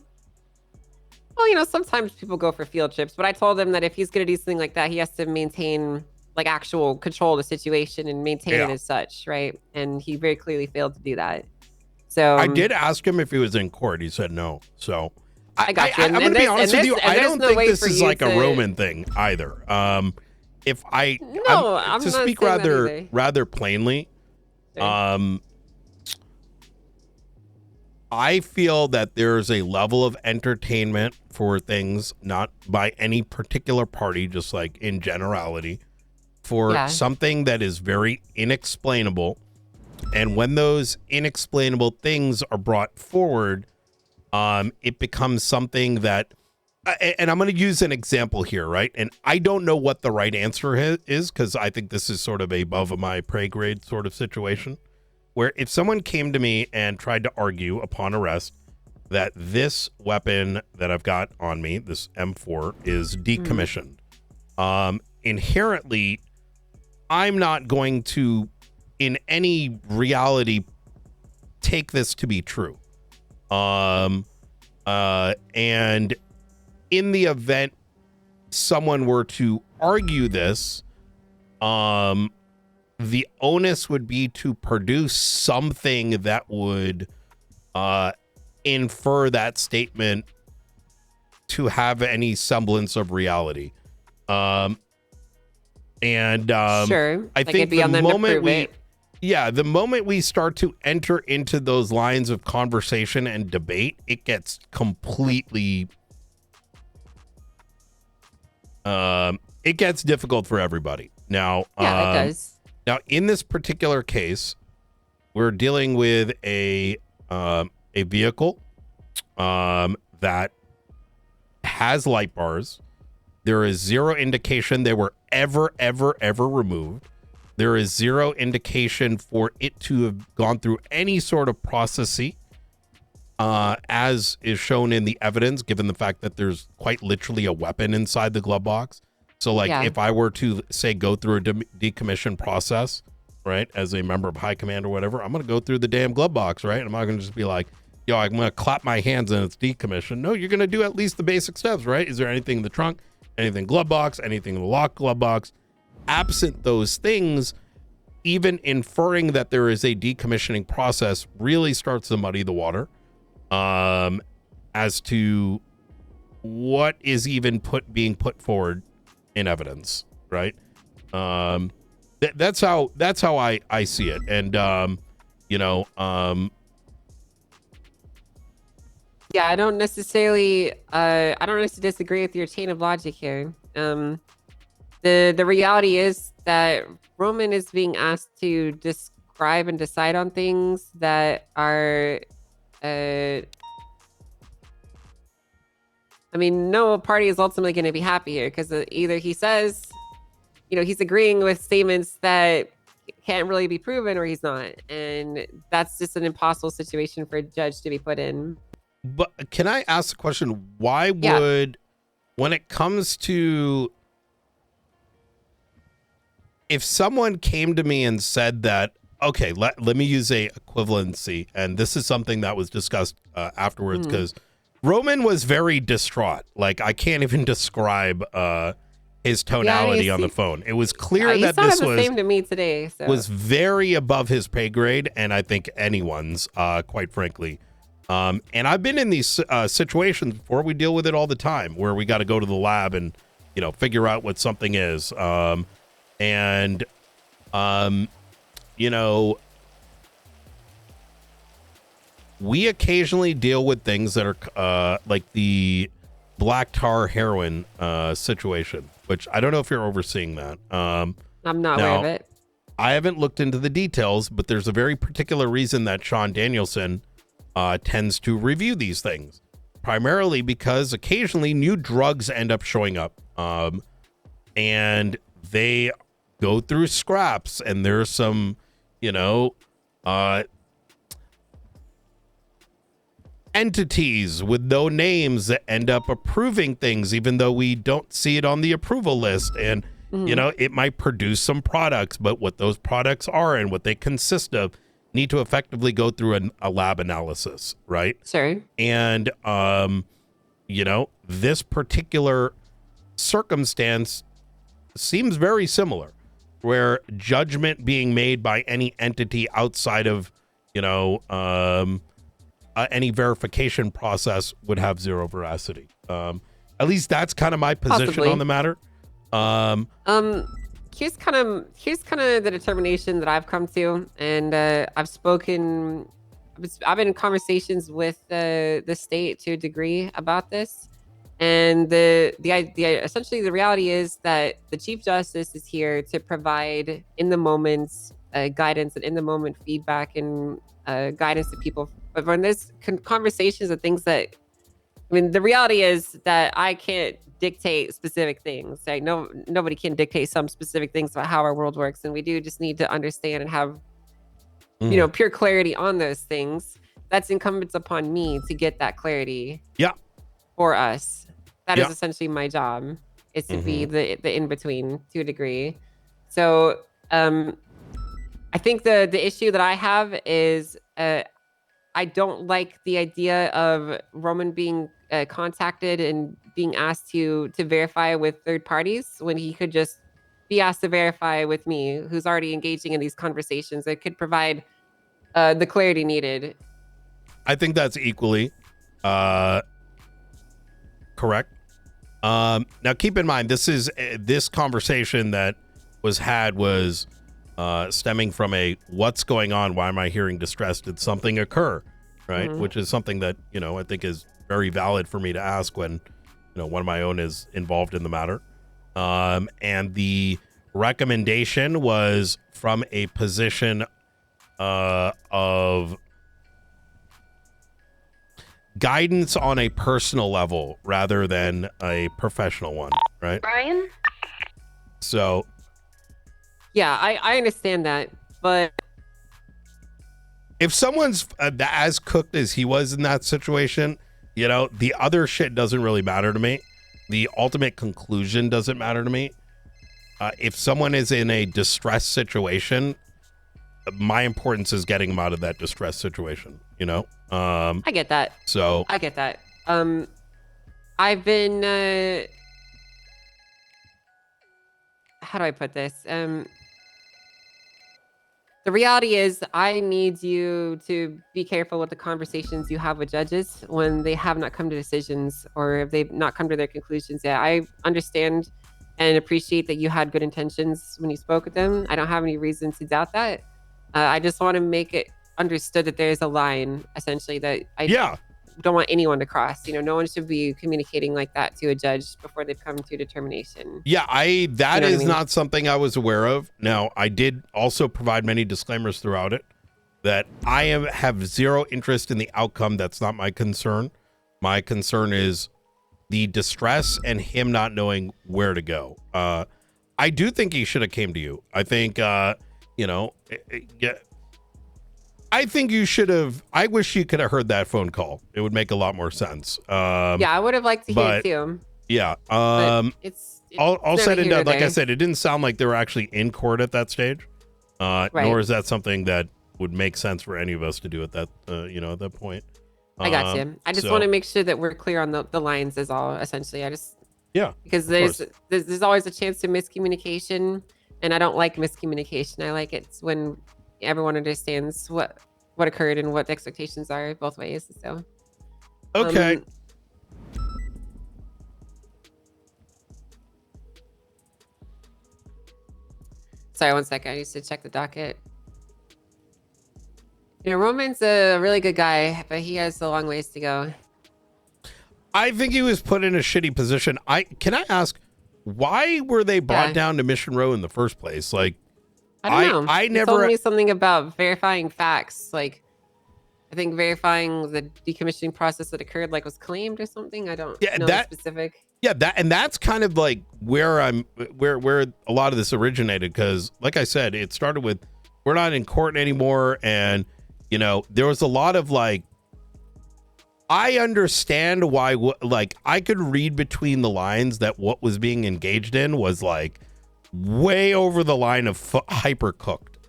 Speaker 16: Well, you know, sometimes people go for field trips, but I told him that if he's going to do something like that, he has to maintain like actual control of the situation and maintain it as such, right? And he very clearly failed to do that. So
Speaker 1: I did ask him if he was in court. He said no. So
Speaker 16: I got you.
Speaker 1: I'm going to be honest with you. I don't think this is like a
Speaker 16: to...
Speaker 1: Roman thing either. If I
Speaker 16: I'm
Speaker 1: to
Speaker 16: not
Speaker 1: speak
Speaker 16: saying
Speaker 1: rather plainly, I feel that there's a level of entertainment for things, not by any particular party, just like in generality, for something that is very inexplainable. And when those inexplainable things are brought forward, it becomes something that, and I'm going to use an example here, right? And I don't know what the right answer is, because I think this is sort of above my pay grade sort of situation. Where if someone came to me and tried to argue upon arrest that this weapon that I've got on me, this M4, is decommissioned, inherently, I'm not going to, in any reality, take this to be true. And in the event someone were to argue this, the onus would be to produce something that would infer that statement to have any semblance of reality.
Speaker 16: Sure.
Speaker 1: I think the moment we start to enter into those lines of conversation and debate, it gets completely it gets difficult for everybody. Now,
Speaker 16: it does.
Speaker 1: Now, in this particular case, we're dealing with a vehicle that has light bars. There is zero indication they were ever removed. There is zero indication for it to have gone through any sort of processing, as is shown in the evidence, given the fact that there's quite literally a weapon inside the glove box. So, like, if I were to, say, go through a decommission process, right, as a member of high command or whatever, I'm going to go through the damn glove box, right? I'm not going to just be like, yo, I'm going to clap my hands and it's decommissioned. No, you're going to do at least the basic steps, right? Is there anything in the trunk, anything glove box, anything in the locked glove box? Absent those things, even inferring that there is a decommissioning process really starts to muddy the water as to what is even being put forward in evidence, right? That's how I see it. And
Speaker 16: yeah, I don't necessarily disagree with your chain of logic here. The reality is that Roman is being asked to describe and decide on things that are I mean, no party is ultimately going to be happy here, because either he says, you know, he's agreeing with statements that can't really be proven, or he's not. And that's just an impossible situation for a judge to be put in.
Speaker 1: But can I ask the question, why would, when it comes to, if someone came to me and said that, okay, let me use a equivalency, and this is something that was discussed afterwards, because Roman was very distraught. Like, I can't even describe his tonality on the phone. It was clear that this
Speaker 16: was the same to me today. So.
Speaker 1: Was very above his pay grade, and I think anyone's, quite frankly. And I've been in these situations before. We deal with it all the time, where we got to go to the lab and, you know, figure out what something is. You know, we occasionally deal with things that are like the black tar heroin situation, which I don't know if you're overseeing that.
Speaker 16: I'm not aware of it.
Speaker 1: I haven't looked into the details, but there's a very particular reason that Sean Danielson tends to review these things. Primarily because occasionally new drugs end up showing up. And they go through scraps, and there's some, entities with no names that end up approving things, even though we don't see it on the approval list. And, it might produce some products, but what those products are and what they consist of need to effectively go through a lab analysis, right?
Speaker 16: Sure.
Speaker 1: And, this particular circumstance seems very similar, where judgment being made by any entity outside of, any verification process would have zero veracity. At least that's kind of my position
Speaker 16: Possibly.
Speaker 1: on the matter.
Speaker 16: Here's kind of the determination that I've come to, and I've been in conversations with the state to a degree about this, and the idea, essentially the reality is that the Chief Justice is here to provide in the moment guidance and in the moment feedback and guidance to people. But when there's conversations and things that, the reality is that I can't dictate specific things. Like nobody can dictate some specific things about how our world works, and we do just need to understand and have pure clarity on those things. That's incumbent upon me to get that clarity for us. That is essentially my job, is to be the in-between to a degree. So I think the issue that I have is I don't like the idea of Roman being contacted and being asked to verify with third parties when he could just be asked to verify with me, who's already engaging in these conversations. That could provide the clarity needed.
Speaker 1: I think that's equally correct. Now, keep in mind, this conversation that was had was stemming from a what's going on? Why am I hearing distress? Did something occur? Right, which is something that I think is very valid for me to ask when one of my own is involved in the matter. And the recommendation was from a position of guidance on a personal level rather than a professional one, right?
Speaker 7: Brian?
Speaker 1: So
Speaker 16: yeah, I understand that, but
Speaker 1: if someone's as cooked as he was in that situation, the other shit doesn't really matter to me. The ultimate conclusion doesn't matter to me. If someone is in a distress situation, my importance is getting them out of that distress situation, I
Speaker 16: get that.
Speaker 1: So
Speaker 16: I get that. I've been how do I put this? The reality is I need you to be careful with the conversations you have with judges when they have not come to decisions or if they've not come to their conclusions yet. I understand and appreciate that you had good intentions when you spoke with them. I don't have any reason to doubt that. I just want to make it understood that there's a line, essentially, that I don't want anyone to cross. No one should be communicating like that to a judge before they've come to a determination.
Speaker 1: Yeah, that is not something I was aware of. Now, I did also provide many disclaimers throughout it that I have zero interest in the outcome. That's not my concern. My concern is the distress and him not knowing where to go. I do think he should have came to you. I think, I think you should have. I wish you could have heard that phone call. It would make a lot more sense.
Speaker 16: I would have liked to hear it too.
Speaker 1: Yeah.
Speaker 16: It's
Speaker 1: all said and done. Like I said, it didn't sound like they were actually in court at that stage. Nor is that something that would make sense for any of us to do at that. At that point.
Speaker 16: I got you. I just want to make sure that we're clear on the lines. Is all essentially. Because there's always a chance to miscommunication, and I don't like miscommunication. I like it when everyone understands what occurred and what the expectations are both ways. So
Speaker 1: okay.
Speaker 16: Sorry, 1 second. I used to check the docket. Roman's a really good guy, but he has a long ways to go.
Speaker 1: I think he was put in a shitty position. Can I ask, why were they brought down to Mission Row in the first place? Like,
Speaker 16: I don't know.
Speaker 1: I
Speaker 16: He
Speaker 1: never
Speaker 16: told me something about verifying facts. Like, I think verifying the decommissioning process that occurred, like, was claimed or something. I don't know the specific.
Speaker 1: Yeah, that's kind of like where where a lot of this originated, because like I said, it started with we're not in court anymore, and you know, there was a lot of like, I understand why, like, I could read between the lines that what was being engaged in was like way over the line of hyper cooked.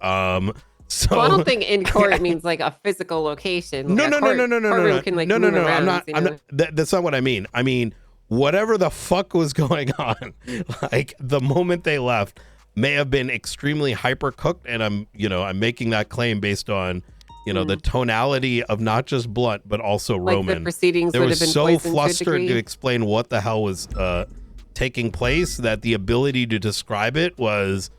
Speaker 1: So
Speaker 16: Well, I don't think in court means like a physical location.
Speaker 1: No.
Speaker 16: I'm not.
Speaker 1: That's not what I mean. I mean, whatever the fuck was going on, like the moment they left, may have been extremely hyper cooked, and I'm making that claim based on the tonality of not just Blunt but also
Speaker 16: like
Speaker 1: Roman.
Speaker 16: The proceedings
Speaker 1: they
Speaker 16: would
Speaker 1: were
Speaker 16: have been
Speaker 1: so
Speaker 16: poisoned
Speaker 1: flustered
Speaker 16: to
Speaker 1: to explain what the hell was taking place that the ability to describe it was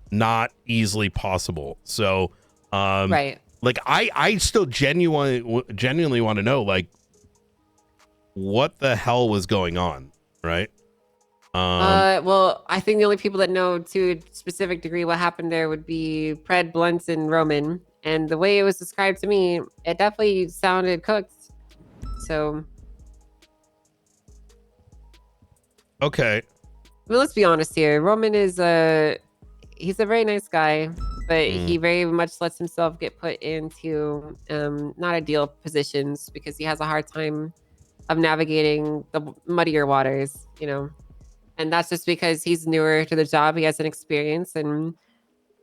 Speaker 1: not easily possible. So
Speaker 16: right,
Speaker 1: like I still genuinely want to know, like, what the hell was going on, right?
Speaker 16: Well, I think the only people that know to a specific degree what happened there would be Pred, Blunt, and Roman. And the way it was described to me, it definitely sounded cooked. So
Speaker 1: okay.
Speaker 16: Well, let's be honest here. Roman is he's a very nice guy, but he very much lets himself get put into not ideal positions because he has a hard time of navigating the muddier waters, and that's just because he's newer to the job. He hasn't experience, and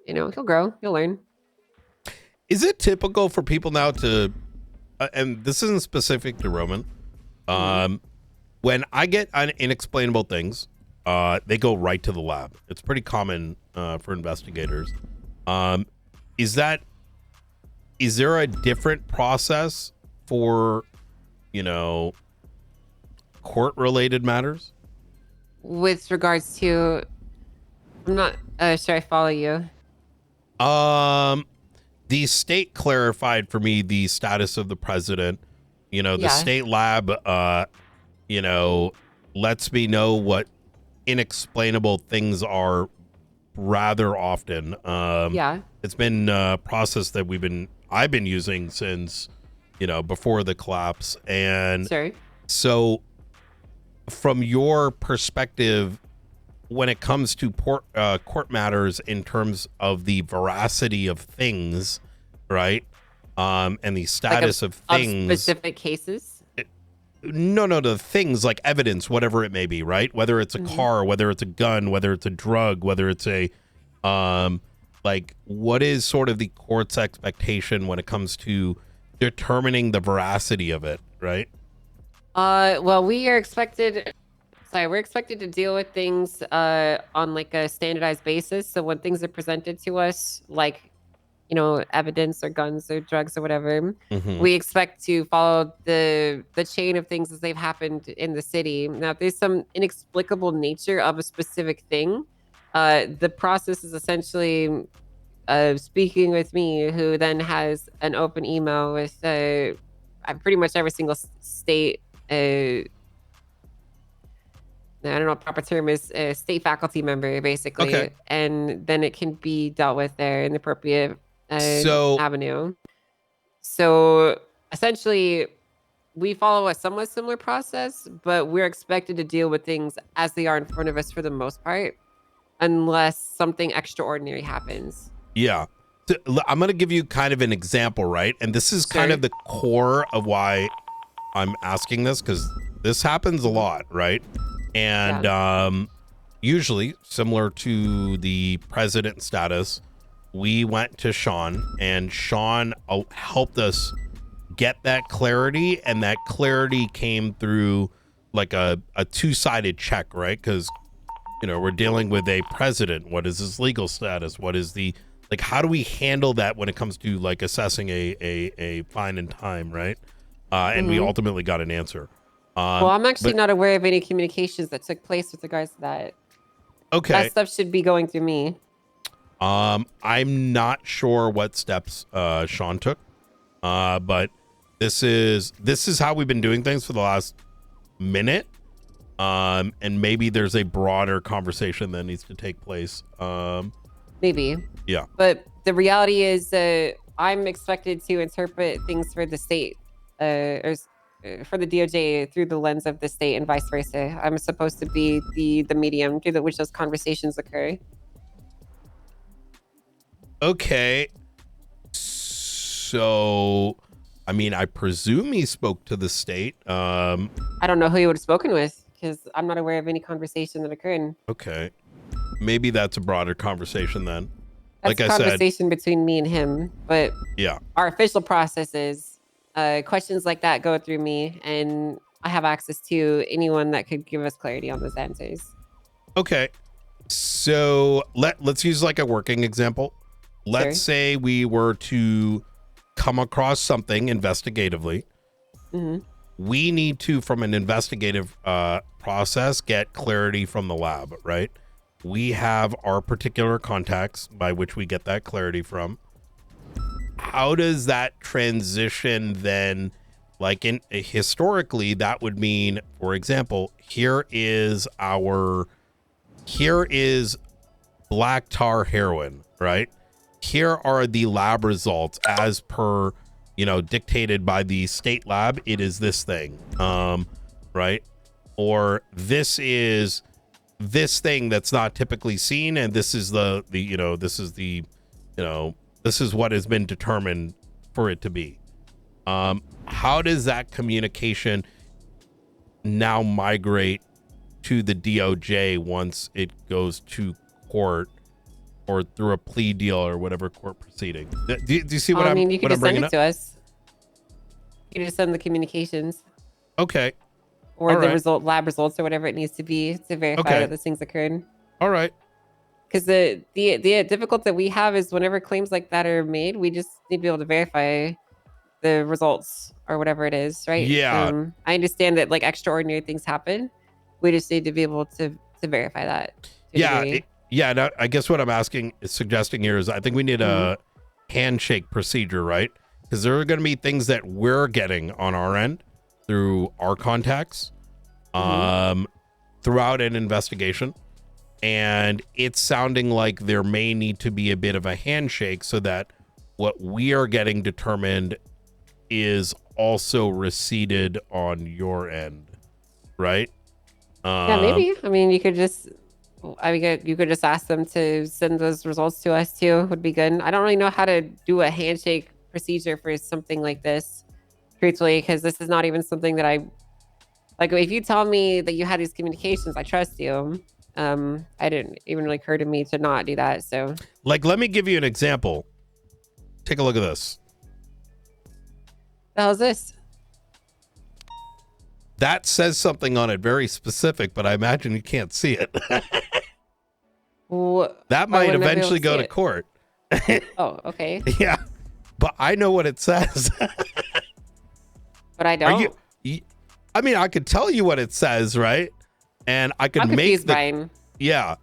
Speaker 16: he'll grow, he'll learn.
Speaker 1: Is it typical for people now to and this isn't specific to Roman, when I get inexplainable things, they go right to the lab? It's pretty common for investigators. Is there a different process for court related matters
Speaker 16: with regards to? I'm not sure I follow you.
Speaker 1: The state clarified for me the status of the president. The state lab lets me know what inexplainable things are rather often. It's been a process that I've been using since before the collapse. And so from your perspective, when it comes to court matters in terms of the veracity of things, right, and the status of things,
Speaker 16: specific cases,
Speaker 1: the things like evidence, whatever it may be, right, whether it's a car, whether it's a gun, whether it's a drug, whether it's a like, what is sort of the court's expectation when it comes to determining the veracity of it, right?
Speaker 16: Well, we're expected to deal with things on like a standardized basis. So when things are presented to us, like evidence or guns or drugs or whatever, we expect to follow the chain of things as they've happened in the city. Now, if there's some inexplicable nature of a specific thing, the process is essentially speaking with me, who then has an open email with pretty much every single state. I don't know what the proper term is, a state faculty member, basically.
Speaker 1: Okay.
Speaker 16: And then it can be dealt with there in the appropriate avenue. So essentially, we follow a somewhat similar process, but we're expected to deal with things as they are in front of us for the most part, unless something extraordinary happens.
Speaker 1: Yeah. I'm going to give you kind of an example, right? And this is kind of the core of why I'm asking this, because this happens a lot, right? And usually, similar to the president status, we went to Sean, and Sean helped us get that clarity, and that clarity came through like a two-sided check, right? Because we're dealing with a president. What is his legal status? What is the, like, how do we handle that when it comes to like assessing a fine and time, right? And we ultimately got an answer.
Speaker 16: Well, I'm actually not aware of any communications that took place with regards to that.
Speaker 1: Okay.
Speaker 16: That stuff should be going through me.
Speaker 1: I'm not sure what steps Sean took, but this is how we've been doing things for the last minute. And maybe there's a broader conversation that needs to take place.
Speaker 16: Maybe.
Speaker 1: Yeah.
Speaker 16: But the reality is I'm expected to interpret things for the state, for the DOJ through the lens of the state and vice versa. I'm supposed to be the medium through which those conversations occur.
Speaker 1: Okay. So, I mean, I presume he spoke to the state.
Speaker 16: I don't know who he would have spoken with because I'm not aware of any conversation that occurred.
Speaker 1: Okay. Maybe that's a broader conversation then.
Speaker 16: That's
Speaker 1: Like
Speaker 16: a
Speaker 1: I said,
Speaker 16: conversation between me and him, but
Speaker 1: yeah.
Speaker 16: our official process is questions like that go through me, and I have access to anyone that could give us clarity on those answers.
Speaker 1: Okay. So let's use like a working example. Let's say we were to come across something investigatively.
Speaker 16: Mm-hmm.
Speaker 1: We need to, from an investigative process, get clarity from the lab, right? We have our particular contacts by which we get that clarity from. How does that transition then, like historically, that would mean, for example, here is black tar heroin, right? Here are the lab results as per, dictated by the state lab. It is this thing, right? Or this is this thing that's not typically seen, and this is this is what has been determined for it to be. How does that communication now migrate to the DOJ once it goes to court or through a plea deal or whatever court proceeding? Do you see what
Speaker 16: you can just send it to us. You can just send the communications.
Speaker 1: Okay.
Speaker 16: Or
Speaker 1: All
Speaker 16: the
Speaker 1: right.
Speaker 16: lab results or whatever it needs to be to verify that those things occurred.
Speaker 1: All right.
Speaker 16: Because the difficulty that we have is whenever claims like that are made, we just need to be able to verify the results or whatever it is, right?
Speaker 1: Yeah.
Speaker 16: I understand that like extraordinary things happen. We just need to be able to verify that. to a degree.
Speaker 1: No, I guess what I'm suggesting here is I think we need a handshake procedure, right? Because there are going to be things that we're getting on our end through our contacts throughout an investigation. And it's sounding like there may need to be a bit of a handshake so that what we are getting determined is also receipted on your end, right?
Speaker 16: Yeah, maybe. I mean, you could just ask them to send those results to us too. Would be good. I don't really know how to do a handshake procedure for something like this, truthfully, because this is not even something that I like. If you tell me that you had these communications, I trust you. I didn't even really occur to me to not do that. So,
Speaker 1: like, let me give you an example. Take a look at this.
Speaker 16: The hell is this?
Speaker 1: That says something on it very specific, but I imagine you can't see it. That might eventually go to court.
Speaker 16: Oh, okay.
Speaker 1: Yeah, but I know what it says.
Speaker 16: But I don't.
Speaker 1: I mean, I could tell you what it says, right? And I could
Speaker 16: make
Speaker 1: the, yeah.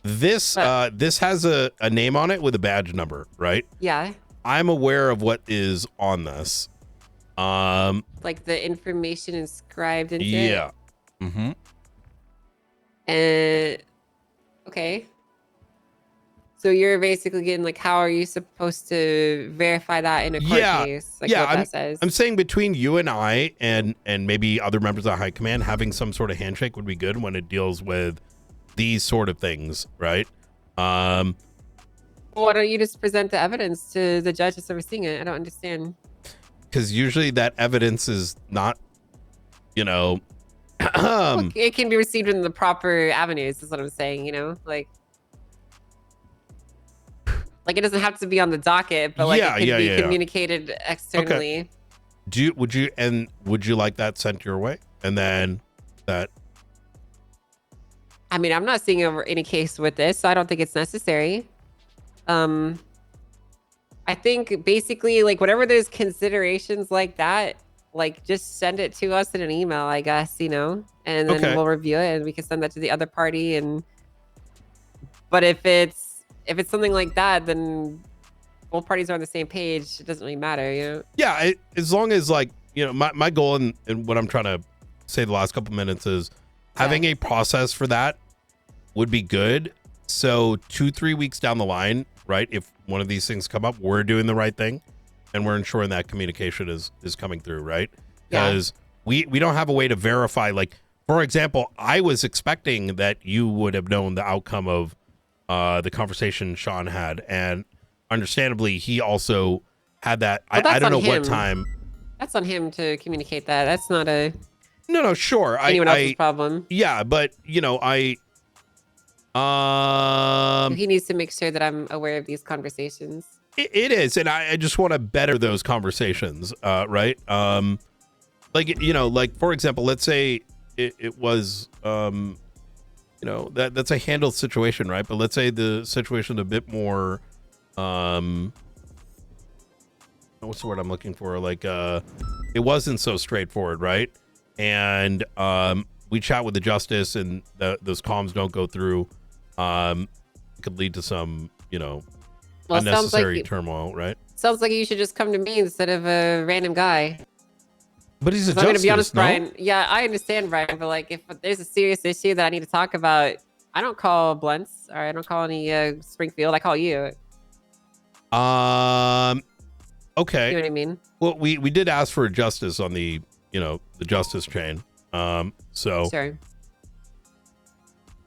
Speaker 1: This has a name on it with a badge number, right?
Speaker 16: Yeah.
Speaker 1: I'm aware of what is on this.
Speaker 16: Like the information inscribed into it.
Speaker 1: Yeah. Mm-hmm.
Speaker 16: Okay. So you're basically getting like, how are you supposed to verify that in a court case? Like what that says.
Speaker 1: I'm saying between you and I and maybe other members of high command, having some sort of handshake would be good when it deals with these sort of things, right?
Speaker 16: Why don't you just present the evidence to the judge that's overseeing it? I don't understand.
Speaker 1: Because usually that evidence is not,
Speaker 16: Look, it can be received in the proper avenues, is what I'm saying, Like it doesn't have to be on the docket, but like it can be communicated externally.
Speaker 1: Okay. Would you like that sent your way? And then that.
Speaker 16: I mean, I'm not seeing any case with this, so I don't think it's necessary. I think basically like whatever there's considerations like that, like just send it to us in an email, I guess, and then we'll review it and we can send that to the other party. But if it's something like that, then both parties are on the same page. It doesn't really matter,
Speaker 1: Yeah, as long as like, my goal and what I'm trying to say the last couple minutes is having a process for that would be good. So 2-3 weeks down the line, right? If one of these things come up, we're doing the right thing and we're ensuring that communication is coming through, right? Because we don't have a way to verify. Like, for example, I was expecting that you would have known the outcome of the conversation Sean had, and understandably, he also had that.
Speaker 16: Well,
Speaker 1: I don't know
Speaker 16: on
Speaker 1: what
Speaker 16: him.
Speaker 1: time.
Speaker 16: That's on him to communicate that. That's not a
Speaker 1: No, sure.
Speaker 16: anyone else's problem.
Speaker 1: Yeah, but you know,
Speaker 16: He needs to make sure that I'm aware of these conversations.
Speaker 1: it is, and I just want to better those conversations, right? Like, you know, like for example, let's say it was, you know, that's a handled situation, right? But let's say the situation a bit more, what's the word I'm looking for? Like, it wasn't so straightforward, right? And we chat with the justice, and those comms don't go through. It could lead to some, you know, unnecessary turmoil, right?
Speaker 16: Sounds like you should just come to me instead of a random guy.
Speaker 1: But he's a justice,
Speaker 16: I'm gonna be honest,
Speaker 1: no?
Speaker 16: Brian. Yeah, I understand, Brian, but like, if there's a serious issue that I need to talk about, I don't call Blunts or I don't call any Springfield. I call you.
Speaker 1: Okay.
Speaker 16: You know what I mean?
Speaker 1: Well, we did ask for justice on the, you know, the justice chain. So
Speaker 16: Sure.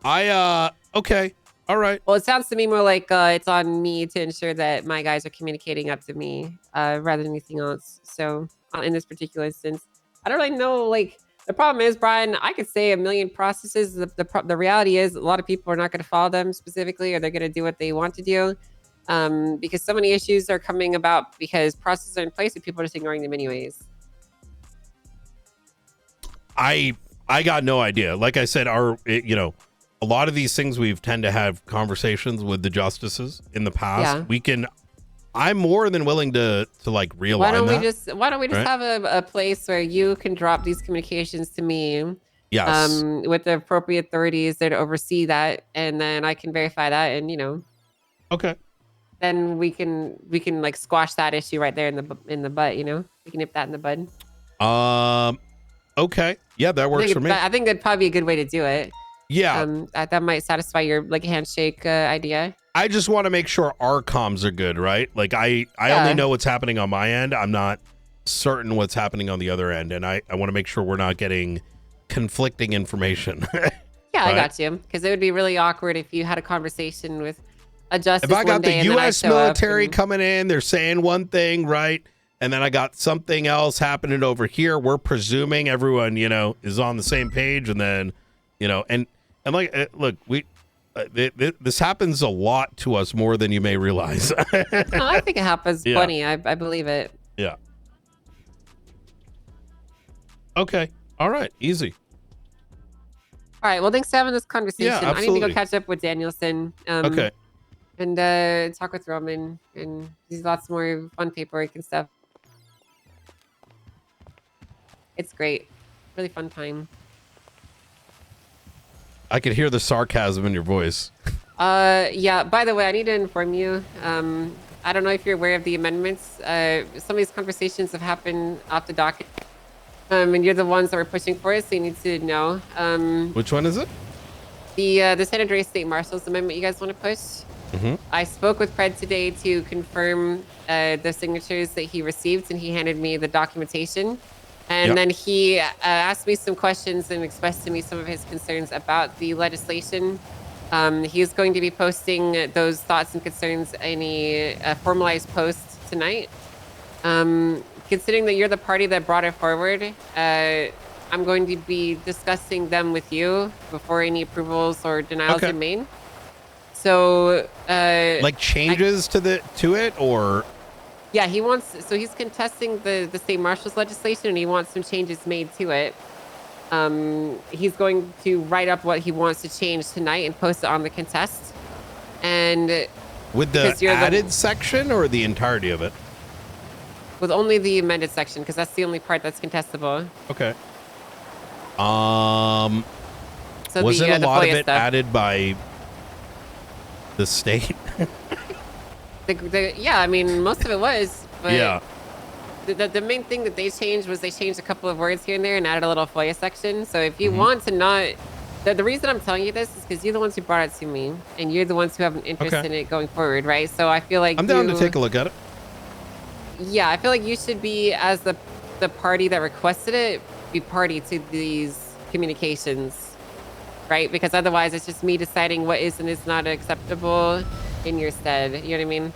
Speaker 1: Okay. All right.
Speaker 16: Well, it sounds to me more like it's on me to ensure that my guys are communicating up to me rather than anything else. So in this particular instance, I don't really know. Like, the problem is, Brian, I could say a million processes. The reality is a lot of people are not going to follow them specifically, or they're going to do what they want to do because so many issues are coming about because processes are in place and people are just ignoring them anyways.
Speaker 1: I got no idea. Like I said, you know, a lot of these things we've tend to have conversations with the justices in the past.
Speaker 16: Yeah.
Speaker 1: I'm more than willing to like realign
Speaker 16: Why don't we just
Speaker 1: right?
Speaker 16: have a place where you can drop these communications to me?
Speaker 1: Yes.
Speaker 16: With the appropriate authorities that oversee that, and then I can verify that, and you know.
Speaker 1: Okay.
Speaker 16: Then we can like squash that issue right there in the butt. You know, we can nip that in the bud.
Speaker 1: Okay. Yeah, that works for me.
Speaker 16: I think that'd probably be a good way to do it.
Speaker 1: Yeah.
Speaker 16: That might satisfy your like handshake idea.
Speaker 1: I just want to make sure our comms are good, right? Like I only know what's happening on my end. I'm not certain what's happening on the other end, and I want to make sure we're not getting conflicting information.
Speaker 16: Yeah,
Speaker 1: right?
Speaker 16: I got you. Because it would be really awkward if you had a conversation with a justice.
Speaker 1: If I got
Speaker 16: one day
Speaker 1: the
Speaker 16: and then I
Speaker 1: U.S.
Speaker 16: show
Speaker 1: military
Speaker 16: up
Speaker 1: coming in, they're saying one thing, right? And then I got something else happening over here. We're presuming everyone, you know, is on the same page, and then, you know, and like, look, this happens a lot to us more than you may realize.
Speaker 16: No, I think it happens plenty. I believe it.
Speaker 1: Yeah. Okay. All right. Easy.
Speaker 16: All right. Well, thanks for having this conversation.
Speaker 1: Yeah,
Speaker 16: I need to
Speaker 1: absolutely.
Speaker 16: go catch up with Danielson.
Speaker 1: Okay.
Speaker 16: And talk with Roman and there's lots more fun paperwork and stuff. It's great. Really fun time.
Speaker 1: I could hear the sarcasm in your voice.
Speaker 16: Yeah, by the way, I need to inform you. I don't know if you're aware of the amendments. Some of these conversations have happened off the docket. And you're the ones that were pushing for it, so you need to know.
Speaker 1: Which one is it?
Speaker 16: The San Andreas State Marshal's amendment you guys want to push?
Speaker 1: Mm-hmm.
Speaker 16: I spoke with Fred today to confirm the signatures that he received, and he handed me the documentation. And then he asked me some questions and expressed to me some of his concerns about the legislation. He is going to be posting those thoughts and concerns in a formalized post tonight. Considering that you're the party that brought it forward, I'm going to be discussing them with you before any approvals or denials are made. So,
Speaker 1: like changes to it, or
Speaker 16: yeah, he's contesting the state marshal's legislation, and he wants some changes made to it. He's going to write up what he wants to change tonight and post it on the contest. And
Speaker 1: with the added section or the entirety of it?
Speaker 16: With only the amended section, because that's the only part that's contestable.
Speaker 1: Okay.
Speaker 16: So
Speaker 1: wasn't a lot of it
Speaker 16: stuff
Speaker 1: added by the state?
Speaker 16: yeah, I mean, most of it was. But
Speaker 1: yeah.
Speaker 16: the main thing that they changed was they changed a couple of words here and there and added a little FOIA section. So if you want to not, the reason I'm telling you this is because you're the ones who brought it to me, and you're the ones who have an interest in it going forward, right? So I feel like
Speaker 1: I'm down to take a look at it.
Speaker 16: Yeah, I feel like you should be, as the party that requested it, be party to these communications, right? Because otherwise it's just me deciding what is and is not acceptable in your stead. You know what I mean?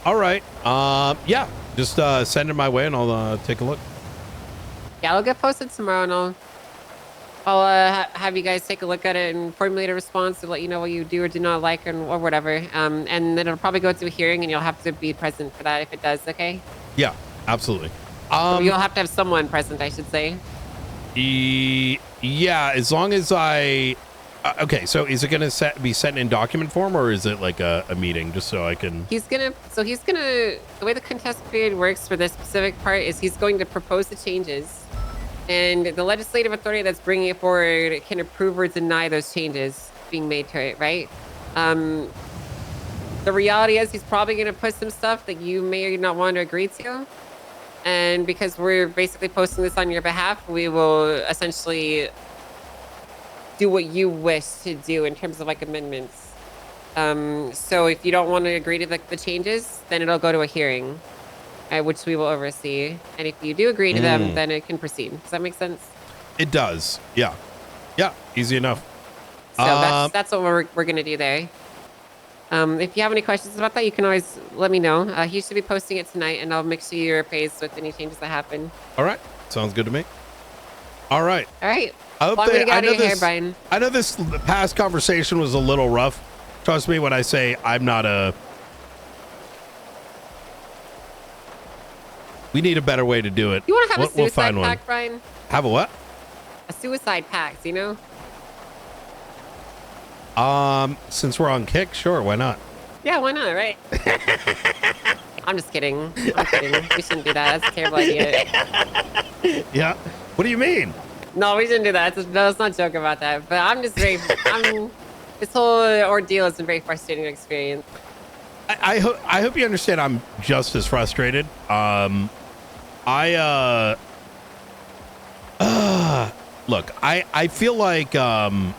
Speaker 1: All right. Yeah, just send it my way and I'll take a look.
Speaker 16: Yeah, it'll get posted tomorrow, and I'll have you guys take a look at it and formulate a response to let you know what you do or do not like, or whatever. And then it'll probably go to a hearing, and you'll have to be present for that if it does. Okay?
Speaker 1: Yeah, absolutely.
Speaker 16: So you'll have to have someone present, I should say.
Speaker 1: Yeah, as long as I. Okay, so is it gonna be sent in document form, or is it like a meeting, just so I can?
Speaker 16: He's gonna. The way the contest period works for this specific part is he's going to propose the changes, and the legislative authority that's bringing it forward can approve or deny those changes being made to it, right? The reality is he's probably gonna put some stuff that you may not want to agree to, and because we're basically posting this on your behalf, we will essentially do what you wish to do in terms of like amendments. So if you don't want to agree to the changes, then it'll go to a hearing, which we will oversee. And if you do agree to them, then it can proceed. Does that make sense?
Speaker 1: It does. Yeah. Yeah. Easy enough.
Speaker 16: So that's what we're gonna do there. If you have any questions about that, you can always let me know. He should be posting it tonight, and I'll make sure you're appraised with any changes that happen.
Speaker 1: All right. Sounds good to me. All right.
Speaker 16: All right.
Speaker 1: I
Speaker 16: Brian.
Speaker 1: know this past conversation was a little rough. Trust me when I say I'm not a. We need a better way to do it.
Speaker 16: You want to have a
Speaker 1: we'll
Speaker 16: suicide
Speaker 1: find
Speaker 16: pact,
Speaker 1: one.
Speaker 16: Brian?
Speaker 1: Have a what?
Speaker 16: A suicide pact, you know?
Speaker 1: Since we're on kick, sure, why not?
Speaker 16: Yeah, why not, right? I'm just kidding. I'm kidding. We shouldn't do that. That's a terrible idea.
Speaker 1: Yeah. What do you mean?
Speaker 16: No, we shouldn't do that. Let's not joke about that. But I'm just very. This whole ordeal has been very frustrating to experience.
Speaker 1: I hope you understand. I'm just as frustrated. Look, I feel like I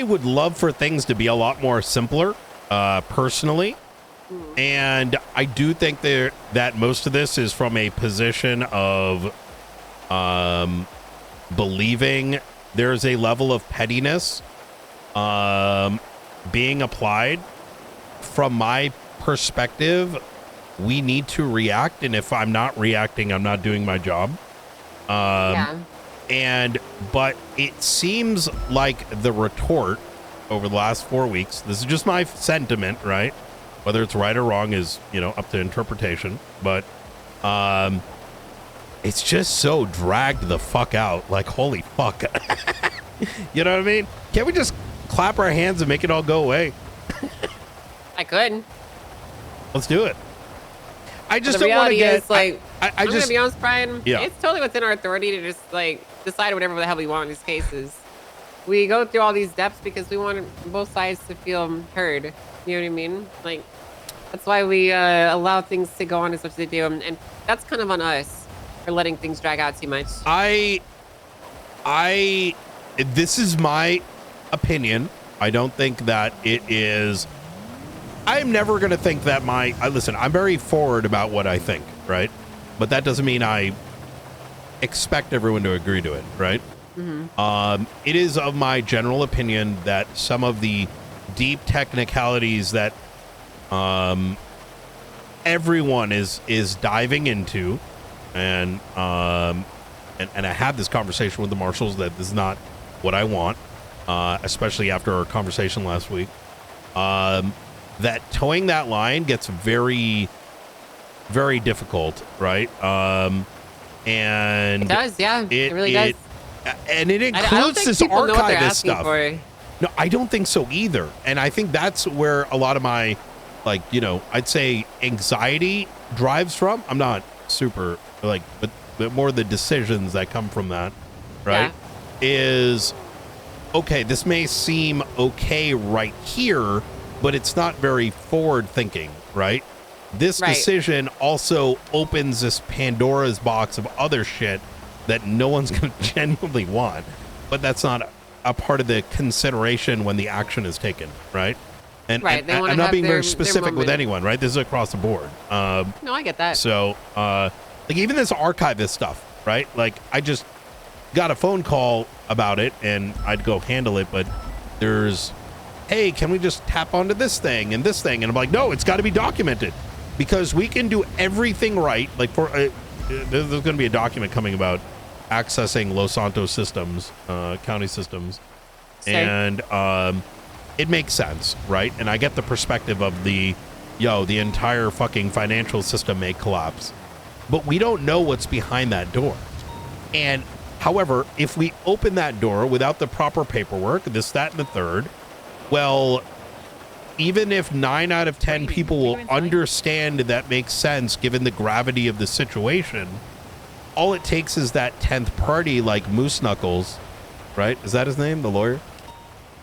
Speaker 1: would love for things to be a lot more simpler, personally. And I do think that most of this is from a position of believing there's a level of pettiness being applied. From my perspective, we need to react, and if I'm not reacting, I'm not doing my job. But it seems like the retort over the last 4 weeks, this is just my sentiment, right? Whether it's right or wrong is, up to interpretation. But it's just so dragged the fuck out. Like, holy fuck. You know what I mean? Can't we just clap our hands and make it all go away?
Speaker 16: I could.
Speaker 1: Let's do it. I just
Speaker 16: don't want to get... I'm
Speaker 1: just
Speaker 16: going to be honest, Brian.
Speaker 1: Yeah.
Speaker 16: It's totally within our authority to just, decide whatever the hell we want in these cases. We go through all these depths because we want both sides to feel heard. You know what I mean? That's why we allow things to go on as much as they do, and that's kind of on us for letting things drag out too much.
Speaker 1: This is my opinion. I don't think that it is. I'm never going to think that listen, I'm very forward about what I think, right? But that doesn't mean I expect everyone to agree to it, right?
Speaker 16: Mm-hmm.
Speaker 1: It is of my general opinion that some of the deep technicalities that everyone is diving into, and I had this conversation with the marshals that this is not what I want, especially after our conversation last week. That towing that line gets very, very difficult, right? And
Speaker 16: it does, yeah. It really does.
Speaker 1: And it includes this archivist stuff. No, I don't think so either. And I think that's where a lot of my, I'd say anxiety drives from. I'm not super but more the decisions that come from that, right? Yeah. Is okay. This may seem okay right here, but it's not very forward thinking, right? This
Speaker 16: Right.
Speaker 1: decision also opens this Pandora's box of other shit that no one's going to genuinely want, but that's not a part of the consideration when the action is taken, right? And,
Speaker 16: Right,
Speaker 1: and
Speaker 16: they wanna
Speaker 1: I'm not
Speaker 16: have
Speaker 1: being very
Speaker 16: their
Speaker 1: specific with
Speaker 16: moment.
Speaker 1: anyone, right? This is across the board.
Speaker 16: No, I get that.
Speaker 1: So, like even this archivist stuff, right? Like I just got a phone call about it and I'd go handle it, but there's, hey, can we just tap onto this thing and this thing? And I'm like, no, it's got to be documented because we can do everything right. Like for, there's going to be a document coming about accessing Los Santos systems, county systems.
Speaker 16: Same.
Speaker 1: And it makes sense, right? And I get the perspective of the entire fucking financial system may collapse. But we don't know what's behind that door. And however, if we open that door without the proper paperwork, this, that, and the third, well, even if 9 out of 10 people will understand that makes sense given the gravity of the situation, all it takes is that 10th party like Moose Knuckles, right? Is that his name, the lawyer?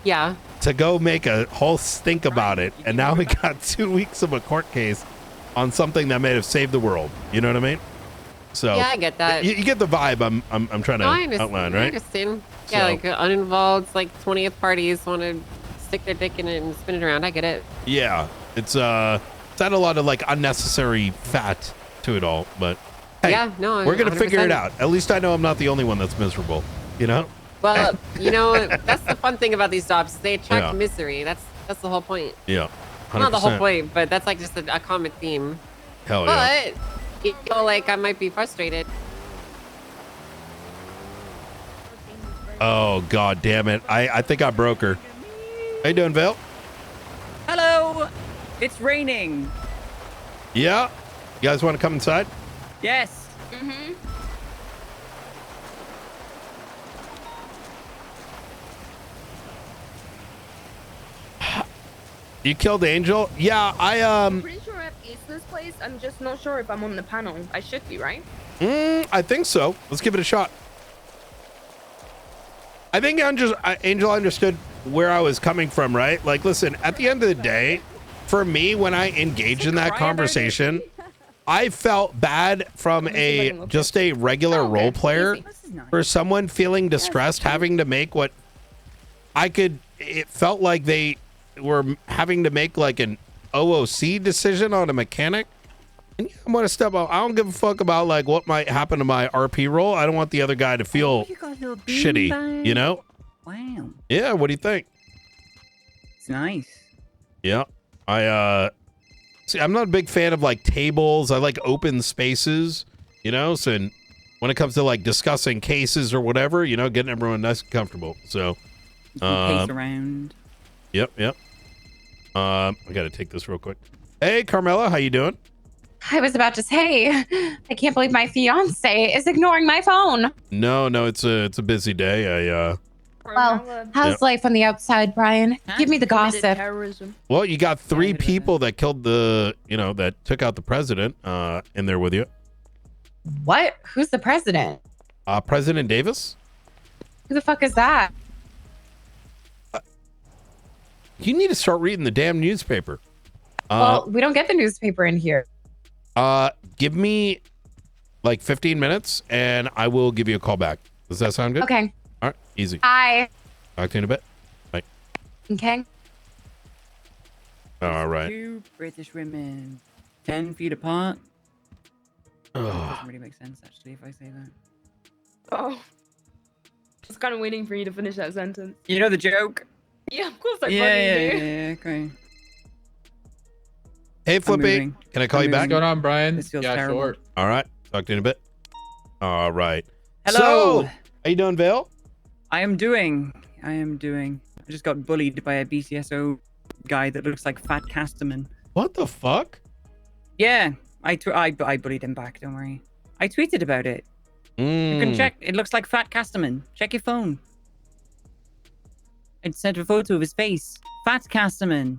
Speaker 16: Yeah.
Speaker 1: To go make a whole stink about it. And now we got 2 weeks of a court case on something that may have saved the world. You know what I mean? So
Speaker 16: Yeah, I get that.
Speaker 1: You get the vibe I'm trying to
Speaker 16: No, I understand.
Speaker 1: outline,
Speaker 16: I
Speaker 1: right?
Speaker 16: understand. Yeah,
Speaker 1: So-
Speaker 16: like uninvolved, like 20th parties want to stick their dick in it and spin it around. I get it.
Speaker 1: Yeah, it's had a lot of like unnecessary fat to it all, but hey,
Speaker 16: Yeah, no,
Speaker 1: we're gonna figure it
Speaker 16: 100%.
Speaker 1: out. At least I know I'm not the only one that's miserable. You know?
Speaker 16: Well, you know, that's the fun thing about these jobs. They attract
Speaker 1: Yeah.
Speaker 16: misery. That's the whole point.
Speaker 1: Yeah, 100%.
Speaker 16: Not the whole point, but that's like just a common theme.
Speaker 1: Hell yeah.
Speaker 16: But you feel like I might be frustrated.
Speaker 1: Oh god damn it! I think I broke her. How you doing, Vale?
Speaker 18: Hello! It's raining.
Speaker 1: Yeah. You guys want to come inside?
Speaker 18: Yes.
Speaker 7: Mm-hmm.
Speaker 1: You killed Angel? Yeah,
Speaker 7: I'm pretty sure I've aced this place. I'm just not sure if I'm on the panel. I should be, right?
Speaker 1: I think so. Let's give it a shot. I think Angel understood where I was coming from, right? Like, listen, at the end of the day, for me, when I engage in that conversation, I felt bad from just a regular role player for someone feeling distressed, having to make what it felt like they were having to make like an OOC decision on a mechanic. And yeah, I'm gonna step out. I don't give a fuck about like what might happen to my RP role. I don't want the other guy to feel shitty, you know?
Speaker 18: Wow.
Speaker 1: Yeah, what do you think?
Speaker 18: It's nice.
Speaker 1: Yeah. See, I'm not a big fan of like tables. I like open spaces, you know? So when it comes to like discussing cases or whatever, you know, getting everyone nice and comfortable. So
Speaker 18: Pace around.
Speaker 1: Yep. I gotta take this real quick. Hey Carmela, how you doing?
Speaker 19: I was about to say, I can't believe my fiance is ignoring my phone.
Speaker 1: No, it's a busy day.
Speaker 19: Well, how's life on the outside, Brian? Give me the gossip.
Speaker 1: Well, you got 3 people that killed that took out the president in there with you.
Speaker 19: What? Who's the president?
Speaker 1: President Davis?
Speaker 19: Who the fuck is that?
Speaker 1: You need to start reading the damn newspaper.
Speaker 19: Well, we don't get the newspaper in here.
Speaker 1: Give me like 15 minutes and I will give you a call back. Does that sound good?
Speaker 19: Okay.
Speaker 1: All right, easy.
Speaker 19: Bye.
Speaker 1: Talk to you in a bit. Bye.
Speaker 19: Okay.
Speaker 1: All right.
Speaker 18: 2 British women, 10 feet apart. Doesn't really make sense, actually, if I say that.
Speaker 7: Oh. I was kind of waiting for you to finish that sentence.
Speaker 18: You know the joke?
Speaker 7: Yeah, of course I
Speaker 18: Yeah,
Speaker 7: fucking do.
Speaker 18: yeah, okay.
Speaker 1: Hey, Flippy.
Speaker 18: moving.
Speaker 1: Can I call you back?
Speaker 18: What's going
Speaker 13: on, Brian?
Speaker 18: This feels terrible.
Speaker 1: All right. Talk to you in a bit. All right.
Speaker 18: Hello.
Speaker 1: So, how you doing, Vale?
Speaker 18: I am doing. I just got bullied by a BCSO guy that looks like Fat Casterman.
Speaker 1: What the fuck?
Speaker 18: Yeah, I bullied him back. Don't worry. I tweeted about it. You can check. It looks like Fat Casterman. Check your phone. I sent a photo of his face. Fat Casterman.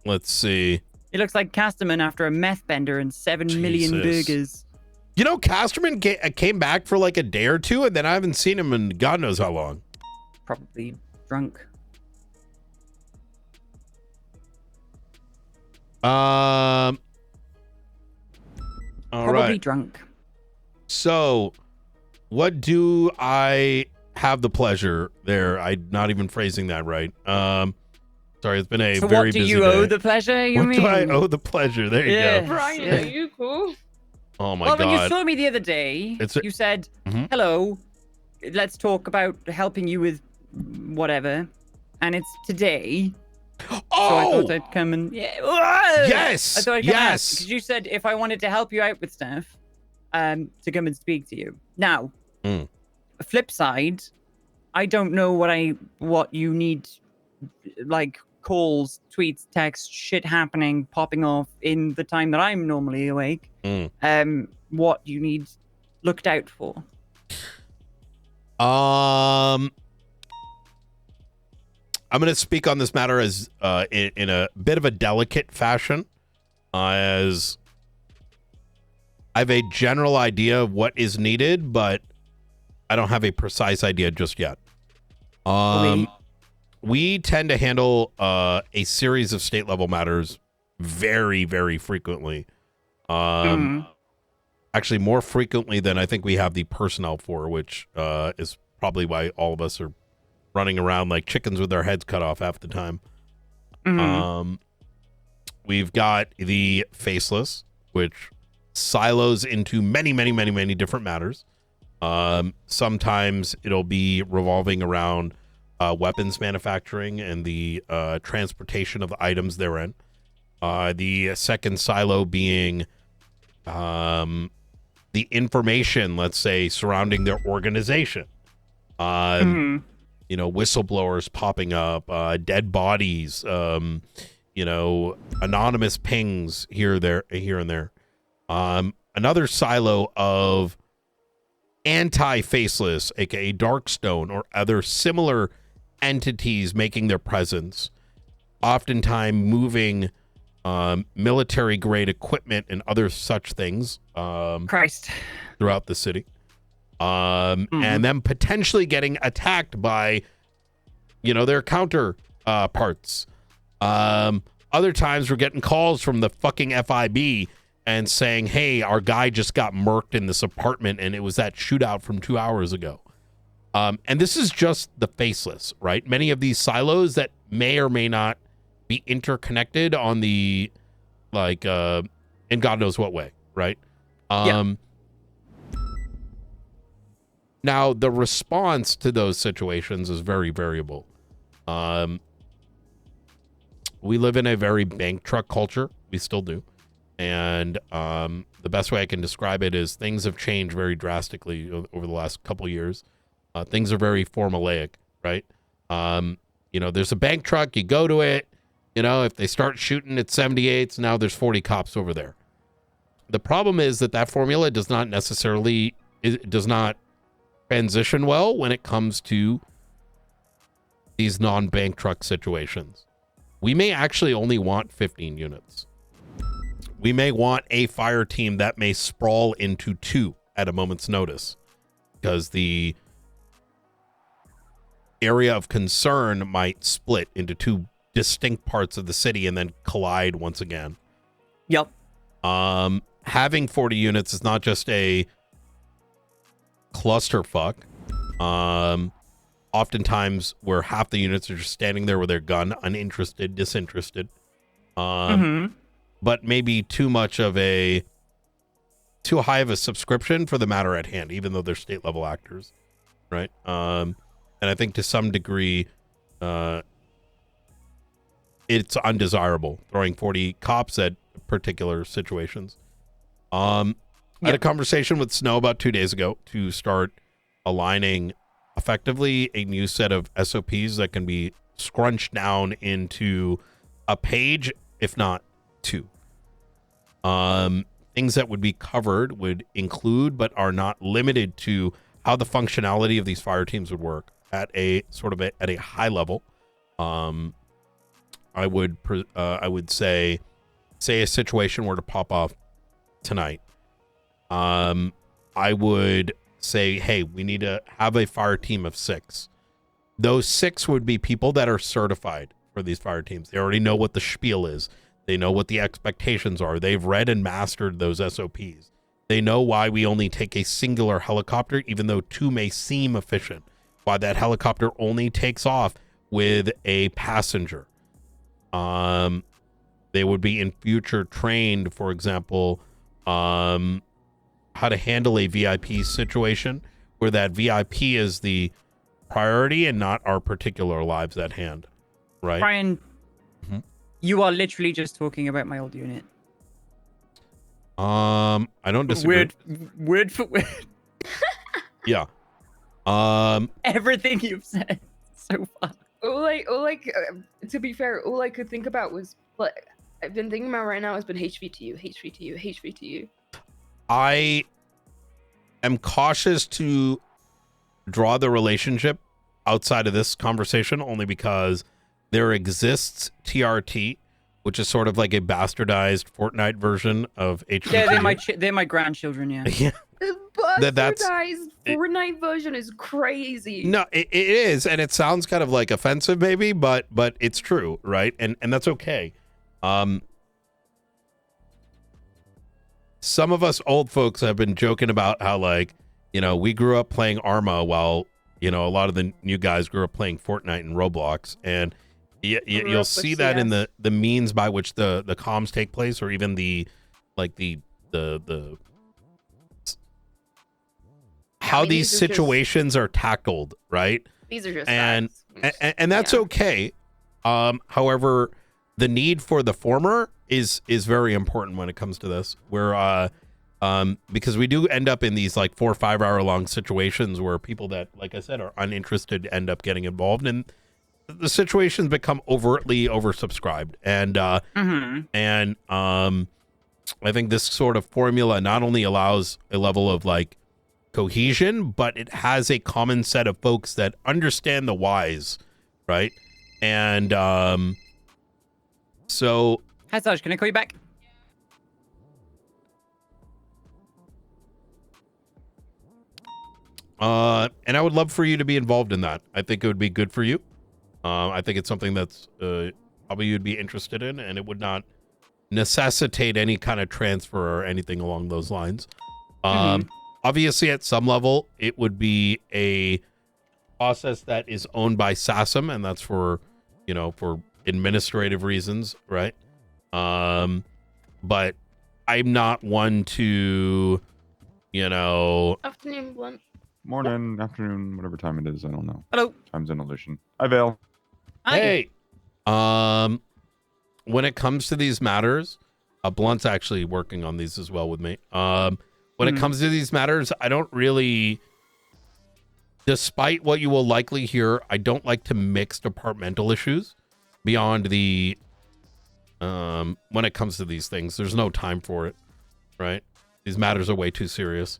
Speaker 1: Let's see.
Speaker 18: It looks like Casterman after a meth bender and 7 million
Speaker 1: Jesus.
Speaker 18: burgers.
Speaker 1: You know, Casterman came back for like a day or two, and then I haven't seen him in God knows how long.
Speaker 18: Probably drunk.
Speaker 1: All
Speaker 18: Probably
Speaker 1: right.
Speaker 18: drunk.
Speaker 1: So, what do I have the pleasure there? I'm not even phrasing that right. Sorry, it's been a
Speaker 18: So
Speaker 1: very
Speaker 18: what do
Speaker 1: busy
Speaker 18: you
Speaker 1: day.
Speaker 18: owe the pleasure, you
Speaker 1: What
Speaker 18: mean?
Speaker 1: do I owe the pleasure? There you
Speaker 18: Yes,
Speaker 1: go.
Speaker 7: Brian,
Speaker 18: yeah.
Speaker 7: are you cool?
Speaker 1: Oh my
Speaker 18: Well,
Speaker 1: god.
Speaker 18: when you saw me the other day, you said, hello, let's talk about helping you with whatever. And it's today. So I thought I'd come and... Yeah.
Speaker 1: Yes!
Speaker 18: I thought I'd come
Speaker 1: Yes!
Speaker 18: because you said if I wanted to help you out with stuff, to come and speak to you. Now, flip side, I don't know what you need, like calls, tweets, texts, shit happening, popping off in the time that I'm normally awake. What you need looked out for.
Speaker 1: I'm going to speak on this matter as in a bit of a delicate fashion, as I have a general idea of what is needed, but I don't have a precise idea just yet. We tend to handle a series of state level matters very, very frequently. Actually, more frequently than I think we have the personnel for, which is probably why all of us are running around like chickens with their heads cut off half the time. We've got the faceless, which silos into many, many, many, many different matters. Sometimes it'll be revolving around weapons manufacturing and the transportation of items therein. The second silo being the information, let's say, surrounding their organization. You know, whistleblowers popping up, dead bodies, you know, anonymous pings here and there. Another silo of anti-faceless, aka Darkstone, or other similar entities making their presence, oftentimes moving military grade equipment and other such things throughout the city. And then potentially getting attacked by, you know, their counter parts. Other times we're getting calls from the fucking FIB and saying, hey, our guy just got murked in this apartment and it was that shootout from 2 hours ago. And this is just the faceless, right? Many of these silos that may or may not be interconnected on the, like, in God knows what way, right? Now, the response to those situations is very variable. We live in a very bank truck culture. We still do. And the best way I can describe it is things have changed very drastically over the last couple of years. Things are very formulaic, right? You know, there's a bank truck, you go to it, you know, if they start shooting at 78s, now there's 40 cops over there. The problem is that formula does not necessarily, it does not transition well when it comes to these non-bank truck situations. We may actually only want 15 units. We may want a fire team that may sprawl into 2 at a moment's notice, because the area of concern might split into 2 distinct parts of the city and then collide once again. Having 40 units is not just a clusterfuck. Oftentimes where half the units are just standing there with their gun, uninterested, disinterested. But maybe too high of a subscription for the matter at hand, even though they're state level actors, right? And I think to some degree, it's undesirable throwing 40 cops at particular situations. I had a conversation with Snow about 2 days ago to start aligning effectively a new set of SOPs that can be scrunched down into a page, if not 2. Things that would be covered would include, but are not limited to, how the functionality of these fire teams would work at a sort of at a high level. I would say a situation were to pop off tonight. I would say, hey, we need to have a fire team of 6. Those 6 would be people that are certified for these fire teams. They already know what the spiel is. They know what the expectations are. They've read and mastered those SOPs. They know why we only take a singular helicopter, even though 2 may seem efficient. Why that helicopter only takes off with a passenger. They would be in future trained, for example, how to handle a VIP situation where that VIP is the priority and not our particular lives at hand, right?
Speaker 18: Brian, you are literally just talking about my old unit.
Speaker 1: I don't disagree.
Speaker 18: Word for word.
Speaker 1: Yeah.
Speaker 18: Everything you've said so far.
Speaker 7: To be fair, all I could think about was what I've been thinking about right now has been HVTU.
Speaker 1: I am cautious to draw the relationship outside of this conversation only because there exists TRT, which is sort of like a bastardized Fortnite version of HVTU.
Speaker 18: Yeah, they're my grandchildren, yeah.
Speaker 1: Yeah.
Speaker 7: The bastardized Fortnite version is crazy.
Speaker 1: No, it is, and it sounds kind of like offensive maybe, but it's true, right? And that's okay. Some of us old folks have been joking about how, like, you know, we grew up playing Arma while, you know, a lot of the new guys grew up playing Fortnite and Roblox, and you'll see that in the means by which the comms take place, or even the how these situations are tackled, right?
Speaker 7: These are just
Speaker 1: and that's okay. However, the need for the former is very important when it comes to this. Where because we do end up in these like 4 or 5 hour long situations where people that, like I said, are uninterested end up getting involved, and the situations become overtly oversubscribed. And I think this sort of formula not only allows a level of like cohesion, but it has a common set of folks that understand the whys, right? And so
Speaker 18: Hi Sarge, can I call you back?
Speaker 1: And I would love for you to be involved in that. I think it would be good for you. I think it's something that's probably you'd be interested in, and it would not necessitate any kind of transfer or anything along those lines. Obviously, at some level, it would be a process that is owned by SASM, and that's for, you know, for administrative reasons, right? But I'm not one to, you know...
Speaker 7: Afternoon, Blunt.
Speaker 20: Morning, afternoon, whatever time it is, I don't know.
Speaker 18: Hello.
Speaker 20: Time's an illusion. Hi, Vale.
Speaker 1: Hey. When it comes to these matters, Blunt's actually working on these as well with me. When it comes to these matters, I don't really, despite what you will likely hear, I don't like to mix departmental issues beyond the, when it comes to these things, there's no time for it, right? These matters are way too serious.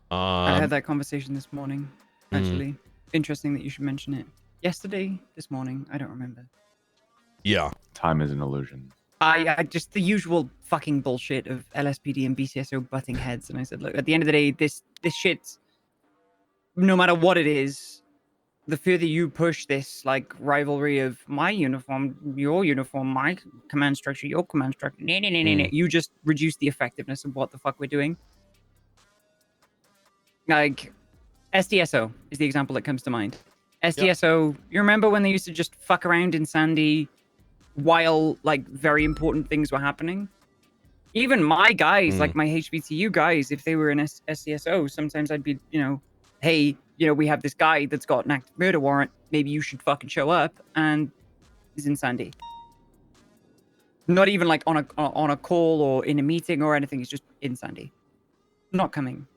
Speaker 18: I had that conversation this morning, actually. Interesting that you should mention it. Yesterday, this morning, I don't remember.
Speaker 1: Yeah.
Speaker 20: Time is an illusion.
Speaker 18: I just the usual fucking bullshit of LSPD and BCSO butting heads, and I said, look, at the end of the day, this shit, no matter what it is, the further you push this like rivalry of my uniform, your uniform, my command structure, your command structure, you just reduce the effectiveness of what the fuck we're doing. Like SDSO is the example that comes to mind. SDSO, you remember when they used to just fuck around in Sandy while like very important things were happening? Even my guys, like my HBTU guys, if they were in SDSO, sometimes I'd be, you know, hey, you know, we have this guy that's got an active murder warrant. Maybe you should fucking show up, and he's in Sandy. Not even like on a call or in a meeting or anything. He's just in Sandy, not coming.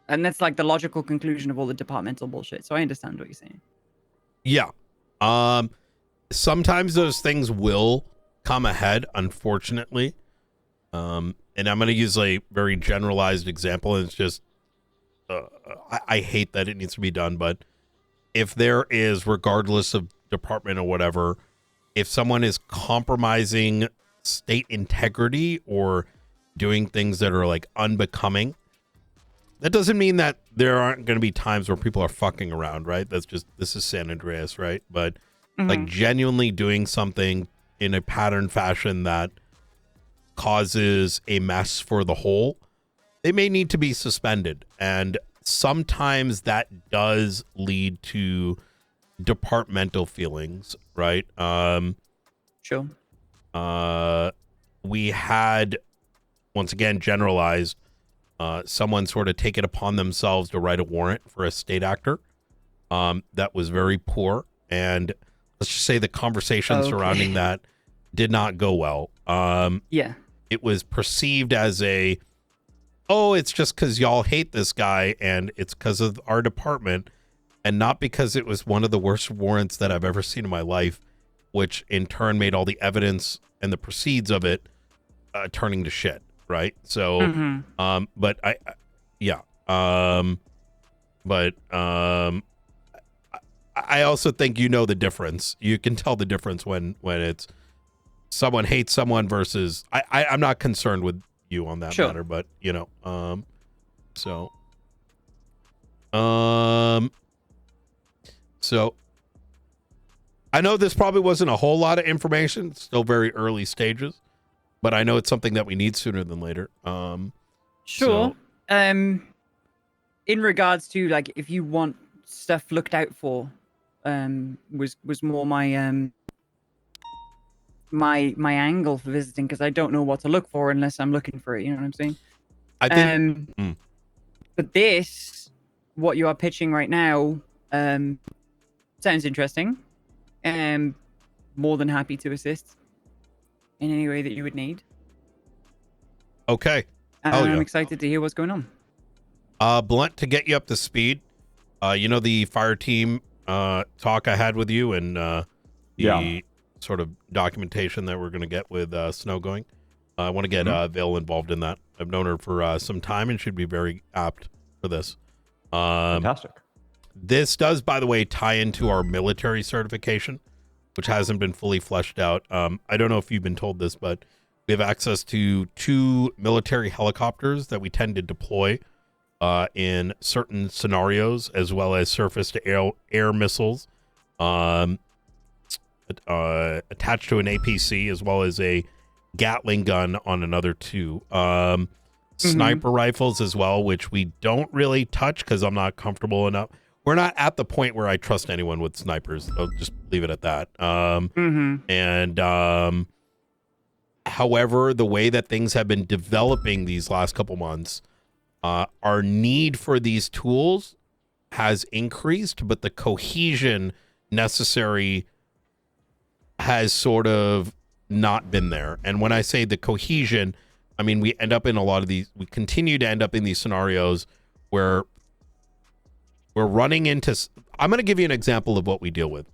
Speaker 18: And that's like the logical conclusion of all the departmental bullshit. So I understand what you're saying.
Speaker 1: Yeah. Sometimes those things will come ahead, unfortunately. And I'm going to use a very generalized example. And it's just, I hate that it needs to be done. But if there is, regardless of department or whatever, if someone is compromising state integrity or doing things that are like unbecoming, that doesn't mean that there aren't going to be times where people are fucking around, right? That's just, this is San Andreas, right? But like genuinely doing something in a pattern fashion that causes a mess for the whole, they may need to be suspended. And sometimes that does lead to departmental feelings, right?
Speaker 18: Sure.
Speaker 1: We had, once again, generalized, someone sort of take it upon themselves to write a warrant for a state actor. That was very poor. And let's just say the conversation surrounding that did not go well.
Speaker 18: Yeah.
Speaker 1: It was perceived as it's just because y'all hate this guy and it's because of our department, and not because it was one of the worst warrants that I've ever seen in my life, which in turn made all the evidence and the proceeds of it turning to shit, right? So, but I also think you know the difference. You can tell the difference when it's someone hates someone versus I'm not concerned with you on that matter, but so I know this probably wasn't a whole lot of information, still very early stages, but I know it's something that we need sooner than later.
Speaker 18: Sure. In regards to like if you want stuff looked out for, was more my my angle for visiting, because I don't know what to look for unless I'm looking for it. You know what I'm saying?
Speaker 1: I think.
Speaker 18: But this, what you are pitching right now, sounds interesting. More than happy to assist in any way that you would need.
Speaker 1: Okay.
Speaker 18: I'm excited to hear what's going on.
Speaker 1: Blunt, to get you up to speed, the fire team talk I had with you and the sort of documentation that we're going to get with Snow going. I want to get Vale involved in that. I've known her for some time and she'd be very apt for this.
Speaker 20: Fantastic.
Speaker 1: This does, by the way, tie into our military certification, which hasn't been fully fleshed out. I don't know if you've been told this, but we have access to 2 military helicopters that we tend to deploy in certain scenarios, as well as surface to air missiles attached to an APC, as well as a Gatling gun on another 2. Sniper rifles as well, which we don't really touch because I'm not comfortable enough. We're not at the point where I trust anyone with snipers. I'll just leave it at that. However, the way that things have been developing these last couple months, our need for these tools has increased, but the cohesion necessary has sort of not been there. And when I say the cohesion, I mean, we continue to end up in these scenarios where we're running into, I'm going to give you an example of what we deal with.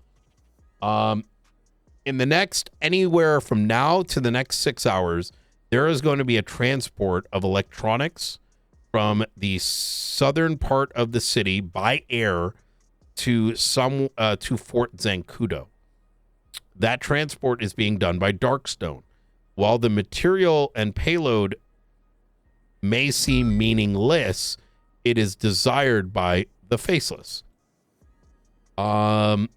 Speaker 1: In the next, anywhere from now to the next 6 hours, there is going to be a transport of electronics from the southern part of the city by air to Fort Zancudo. That transport is being done by Darkstone. While the material and payload may seem meaningless, it is desired by the Faceless. How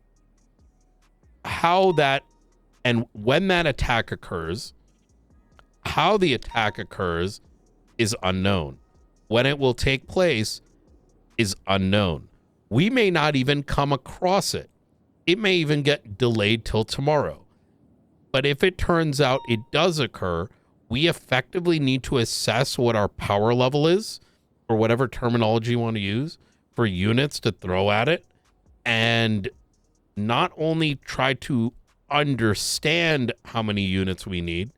Speaker 1: that and when that attack occurs, how the attack occurs is unknown. When it will take place is unknown. We may not even come across it. It may even get delayed till tomorrow. But if it turns out it does occur, we effectively need to assess what our power level is, or whatever terminology you want to use, for units to throw at it, and not only try to understand how many units we need,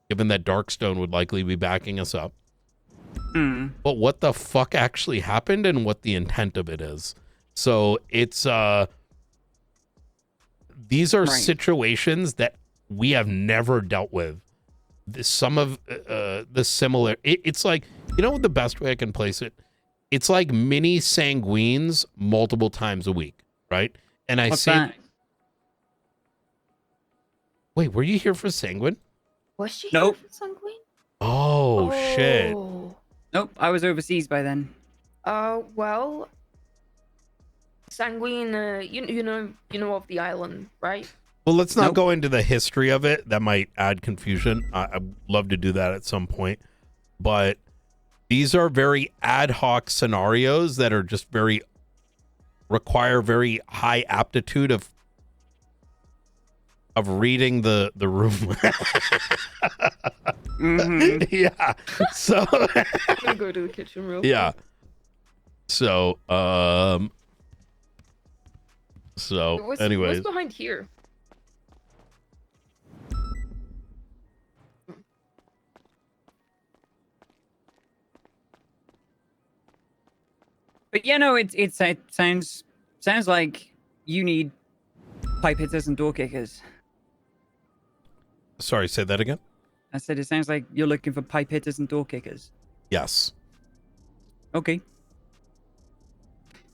Speaker 1: given that Darkstone would likely be backing us up, but what the fuck actually happened and what the intent of it is. So it's these are situations that we have never dealt with. Some of the similar, it's like, the best way I can place it, it's like mini sanguines multiple times a week, right? And I say, that? Wait, were you here for Sanguine?
Speaker 7: Was she
Speaker 18: Nope.
Speaker 7: here for Sanguine?
Speaker 1: Oh shit.
Speaker 18: Nope, I was overseas by then.
Speaker 7: Well, Sanguine, you know of the island, right?
Speaker 1: Well, let's not go into the history of it. That might add confusion. I'd love to do that at some point. But these are very ad hoc scenarios that are just require very high aptitude of reading the room. Yeah. So
Speaker 7: I'm gonna go to the kitchen real quick.
Speaker 1: yeah. So anyways.
Speaker 7: What's behind here?
Speaker 18: But yeah, no, it sounds like you need pipe hitters and door kickers.
Speaker 1: Sorry, say that again?
Speaker 18: I said it sounds like you're looking for pipe hitters and door kickers.
Speaker 1: Yes.
Speaker 18: Okay.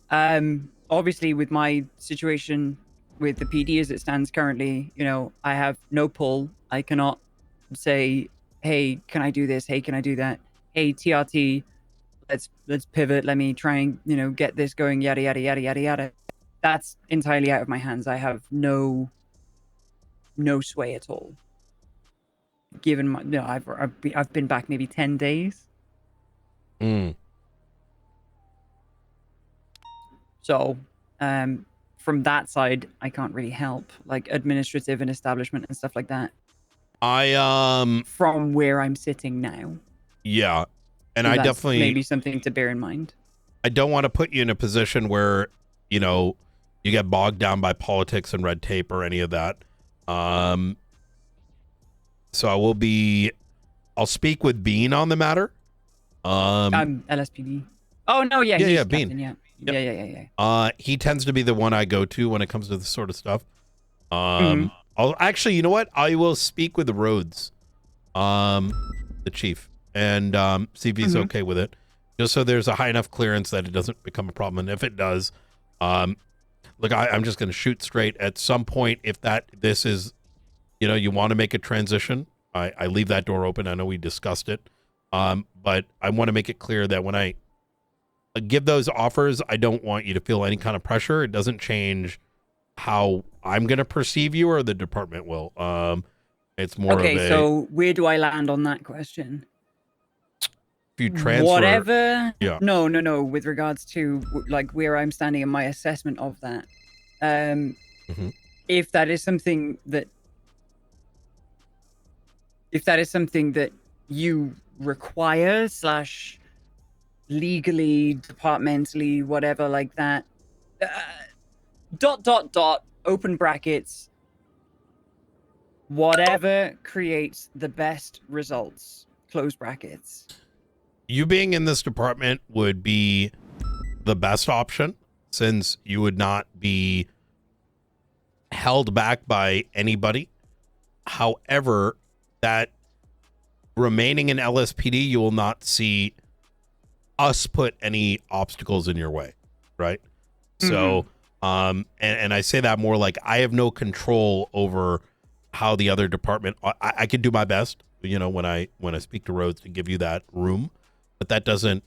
Speaker 18: Obviously, with my situation with the PD as it stands currently, you know, I have no pull. I cannot say, hey, can I do this? Hey, can I do that? Hey, TRT, let's pivot. Let me try and, you know, get this going, yada, yada, yada, yada, yada. That's entirely out of my hands. I have no sway at all. Given my, no, I've been back maybe 10 days. So, from that side, I can't really help, like administrative and establishment and stuff like that. From where I'm sitting now.
Speaker 1: Yeah. And
Speaker 18: So
Speaker 1: I
Speaker 18: that's
Speaker 1: definitely
Speaker 18: maybe something to bear in mind.
Speaker 1: I don't want to put you in a position where, you know, you get bogged down by politics and red tape or any of that. So I'll speak with Bean on the matter.
Speaker 18: I'm LSPD. Oh no, yeah,
Speaker 1: yeah,
Speaker 18: he's
Speaker 1: yeah,
Speaker 18: captain,
Speaker 1: Bean.
Speaker 18: yeah.
Speaker 1: Yep.
Speaker 18: Yeah.
Speaker 1: He tends to be the one I go to when it comes to this sort of stuff.
Speaker 18: Mhm.
Speaker 1: I'll actually, you know what? I will speak with the Rhodes, the chief, and see if he's
Speaker 18: Mhm.
Speaker 1: okay with it, just so there's a high enough clearance that it doesn't become a problem. And if it does, look, I'm just going to shoot straight. At some point, if this is, you know, you want to make a transition, I leave that door open. I know we discussed it, but I want to make it clear that when I give those offers, I don't want you to feel any kind of pressure. It doesn't change how I'm going to perceive you or the department will. It's more
Speaker 18: Okay,
Speaker 1: of a,
Speaker 18: so where do I land on that question?
Speaker 1: if you transfer
Speaker 18: Whatever.
Speaker 1: Yeah.
Speaker 18: No. With regards to like where I'm standing in my assessment of that, if that is something that you require / legally, departmentally, whatever like that, ... open brackets, whatever creates the best results, close brackets.
Speaker 1: you being in this department would be the best option, since you would not be held back by anybody. However, that remaining in LSPD, you will not see us put any obstacles in your way, right? So and I say that more like I have no control over how the other department, I can do my best, you know, when I speak to Rhodes, to give you that room, but that doesn't,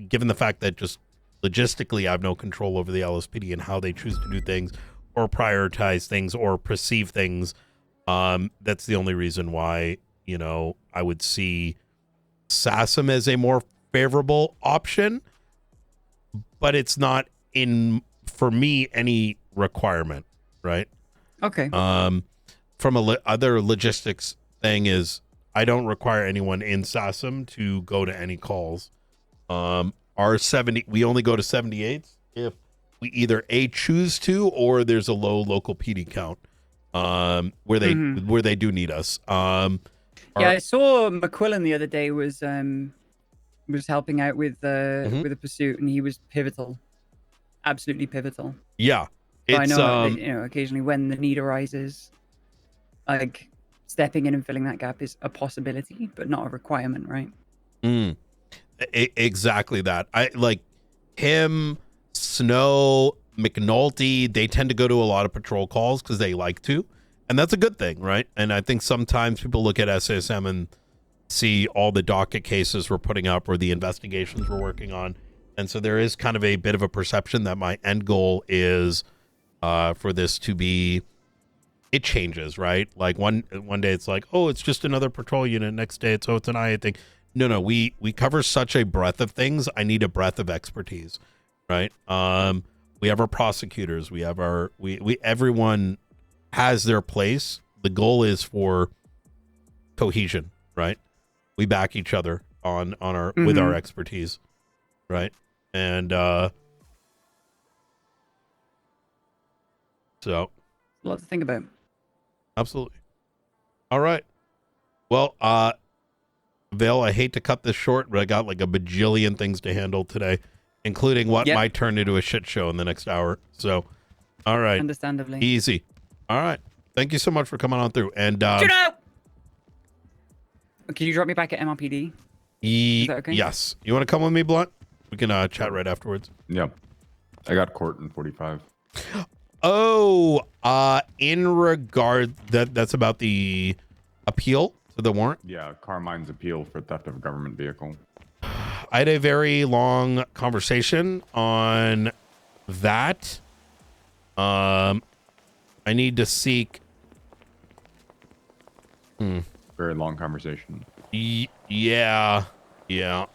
Speaker 1: given the fact that just logistically I have no control over the LSPD and how they choose to do things or prioritize things or perceive things, that's the only reason why, you know, I would see SASM as a more favorable option, but it's not for me any requirement, right?
Speaker 18: Okay.
Speaker 1: From other logistics thing is, I don't require anyone in SASM to go to any calls. Our 70, we only go to 78s if we either choose to, or there's a low local PD count, where they do need us.
Speaker 18: I saw McQuillan the other day was helping out with a pursuit, and he was pivotal, absolutely pivotal.
Speaker 1: Yeah,
Speaker 18: so I know that, you know, occasionally when the need arises, like stepping in and filling that gap is a possibility, but not a requirement, right?
Speaker 1: Exactly that. I like him, Snow, McNulty. They tend to go to a lot of patrol calls because they like to, and that's a good thing, right? And I think sometimes people look at SASM and see all the docket cases we're putting up or the investigations we're working on, and so there is kind of a bit of a perception that my end goal is for this to be it changes, right? Like one day it's like, oh, it's just another patrol unit. Next day it's an IA thing. No, we cover such a breadth of things. I need a breadth of expertise, right? We have our prosecutors. We have everyone has their place. The goal is for cohesion, right? We back each other on our with our expertise, right? And so
Speaker 18: a lot to think about.
Speaker 1: Absolutely. All right. Well, Vale, I hate to cut this short, but I got like a bajillion things to handle today, including what might turn into a shit show in the next hour. So, all right.
Speaker 18: Understandably.
Speaker 1: Easy. All right. Thank you so much for coming on through. And
Speaker 18: Can you drop me back at MRPD? Is that okay?
Speaker 1: Yes. You want to come with me, Blunt? We can chat right afterwards.
Speaker 20: Yeah. I got court in 45.
Speaker 1: Oh, in regard that's about the appeal to the warrant?
Speaker 20: Yeah, Carmine's appeal for theft of a government vehicle.
Speaker 1: I had a very long conversation on that. I need to seek.
Speaker 20: Very long conversation.
Speaker 1: Yeah. Do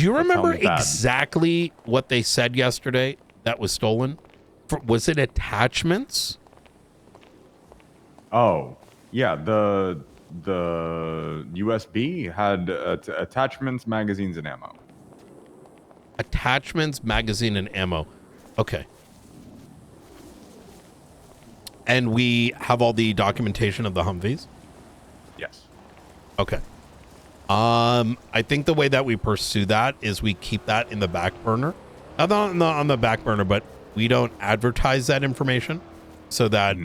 Speaker 1: you remember exactly what they said yesterday that was stolen? Was it attachments?
Speaker 20: Oh, yeah. The USB had attachments, magazines, and ammo.
Speaker 1: Attachments, magazine, and ammo. Okay. And we have all the documentation of the Humvees?
Speaker 20: Yes.
Speaker 1: Okay. I think the way that we pursue that is we keep that in the back burner. Not on the back burner, but we don't advertise that information so that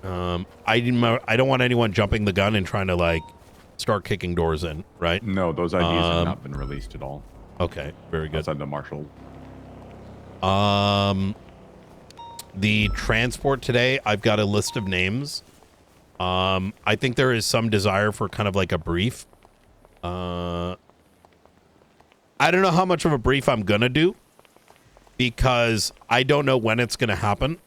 Speaker 1: I don't want anyone jumping the gun and trying to like start kicking doors in, right?
Speaker 20: No, those IDs have not been released at all.
Speaker 1: Okay, very good.
Speaker 20: Outside the marshal.
Speaker 1: The transport today, I've got a list of names. I think there is some desire for kind of like a brief. I don't know how much of a brief I'm gonna do because I don't know when it's gonna happen.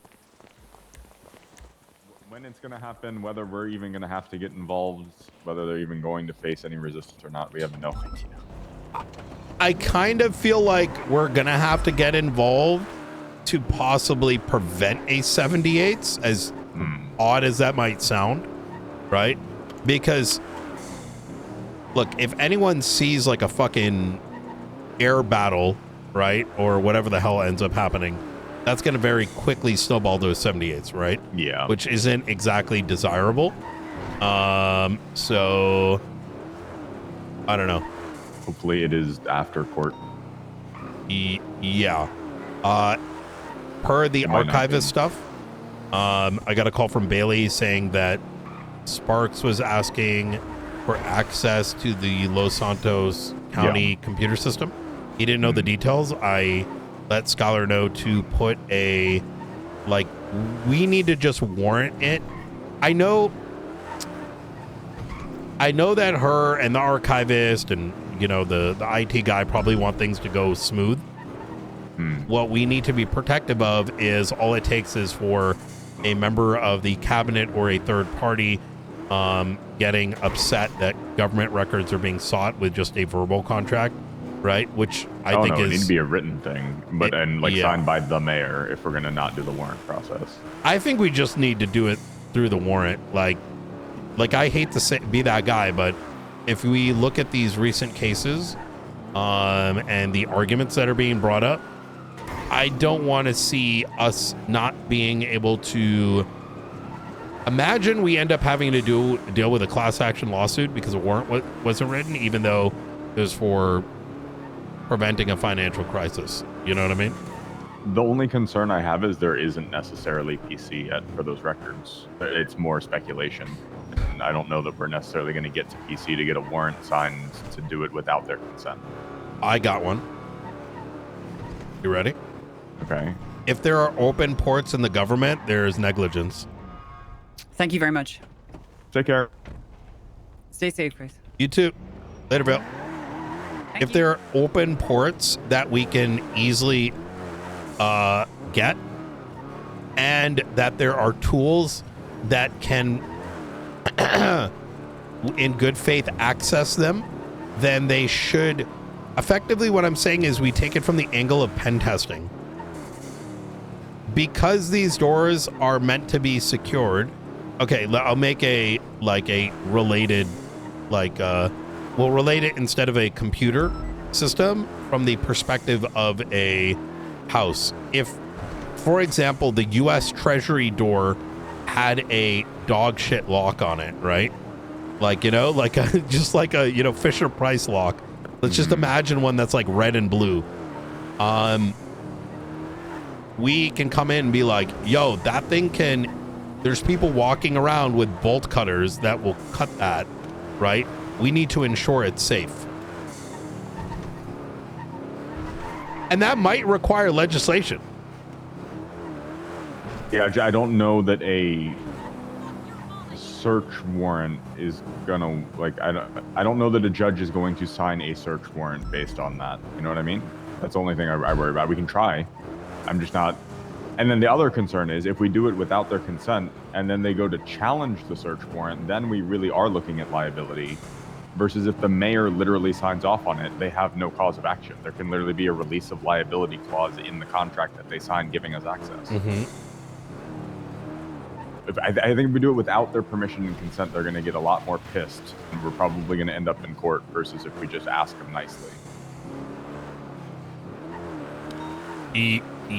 Speaker 20: When it's gonna happen, whether we're even gonna have to get involved, whether they're even going to face any resistance or not, we have no idea.
Speaker 1: I kind of feel like we're gonna have to get involved to possibly prevent a 78s, as odd as that might sound, right? Because look, if anyone sees like a fucking air battle, right, or whatever the hell ends up happening, that's going to very quickly snowball to a 78s, right?
Speaker 20: Yeah.
Speaker 1: Which isn't exactly desirable. So I don't know.
Speaker 20: Hopefully it is after court.
Speaker 1: Yeah. Per the archivist stuff, I got a call from Bailey saying that Sparks was asking for access to the Los Santos County computer system. He didn't know the details. I let Scholar know to put a, like, we need to just warrant it. I know that her and the archivist and, you know, the IT guy probably want things to go smooth. What we need to be protective of is all it takes is for a member of the cabinet or a third party getting upset that government records are being sought with just a verbal contract, right? Which I think
Speaker 20: it needs to be a written thing, but signed by the mayor if we're gonna not do the warrant process.
Speaker 1: I think we just need to do it through the warrant. Like I hate to be that guy, but if we look at these recent cases and the arguments that are being brought up, I don't want to see us not being able to. Imagine we end up having to deal with a class action lawsuit because a warrant wasn't written, even though it was for preventing a financial crisis. You know what I mean?
Speaker 20: The only concern I have is there isn't necessarily PC yet for those records. It's more speculation. And I don't know that we're necessarily going to get to PC to get a warrant signed to do it without their consent.
Speaker 1: I got one. You ready?
Speaker 20: Okay.
Speaker 1: If there are open ports in the government, there's negligence.
Speaker 18: Thank you very much.
Speaker 20: Take care.
Speaker 18: Stay safe, Chris.
Speaker 1: You too. Later, Bill. If there are open ports that we can easily get, and that there are tools that can, in good faith, access them, then they should. Effectively, what I'm saying is we take it from the angle of pen testing. Because these doors are meant to be secured. Okay, I'll make a related, we'll relate it instead of a computer system from the perspective of a house. If, for example, the U.S. Treasury door had a dog shit lock on it, right? Just like a Fisher Price lock. Let's just imagine one that's like red and blue. We can come in and be like, yo, that thing can, there's people walking around with bolt cutters that will cut that, right? We need to ensure it's safe. And that might require legislation.
Speaker 20: Yeah, I don't know that a search warrant is gonna, I don't know that a judge is going to sign a search warrant based on that. You know what I mean? That's the only thing I worry about. We can try. I'm just not. And then the other concern is if we do it without their consent and then they go to challenge the search warrant, then we really are looking at liability. Versus if the mayor literally signs off on it, they have no cause of action. There can literally be a release of liability clause in the contract that they sign giving us access. I think if we do it without their permission and consent, they're going to get a lot more pissed, and we're probably going to end up in court versus if we just ask them nicely.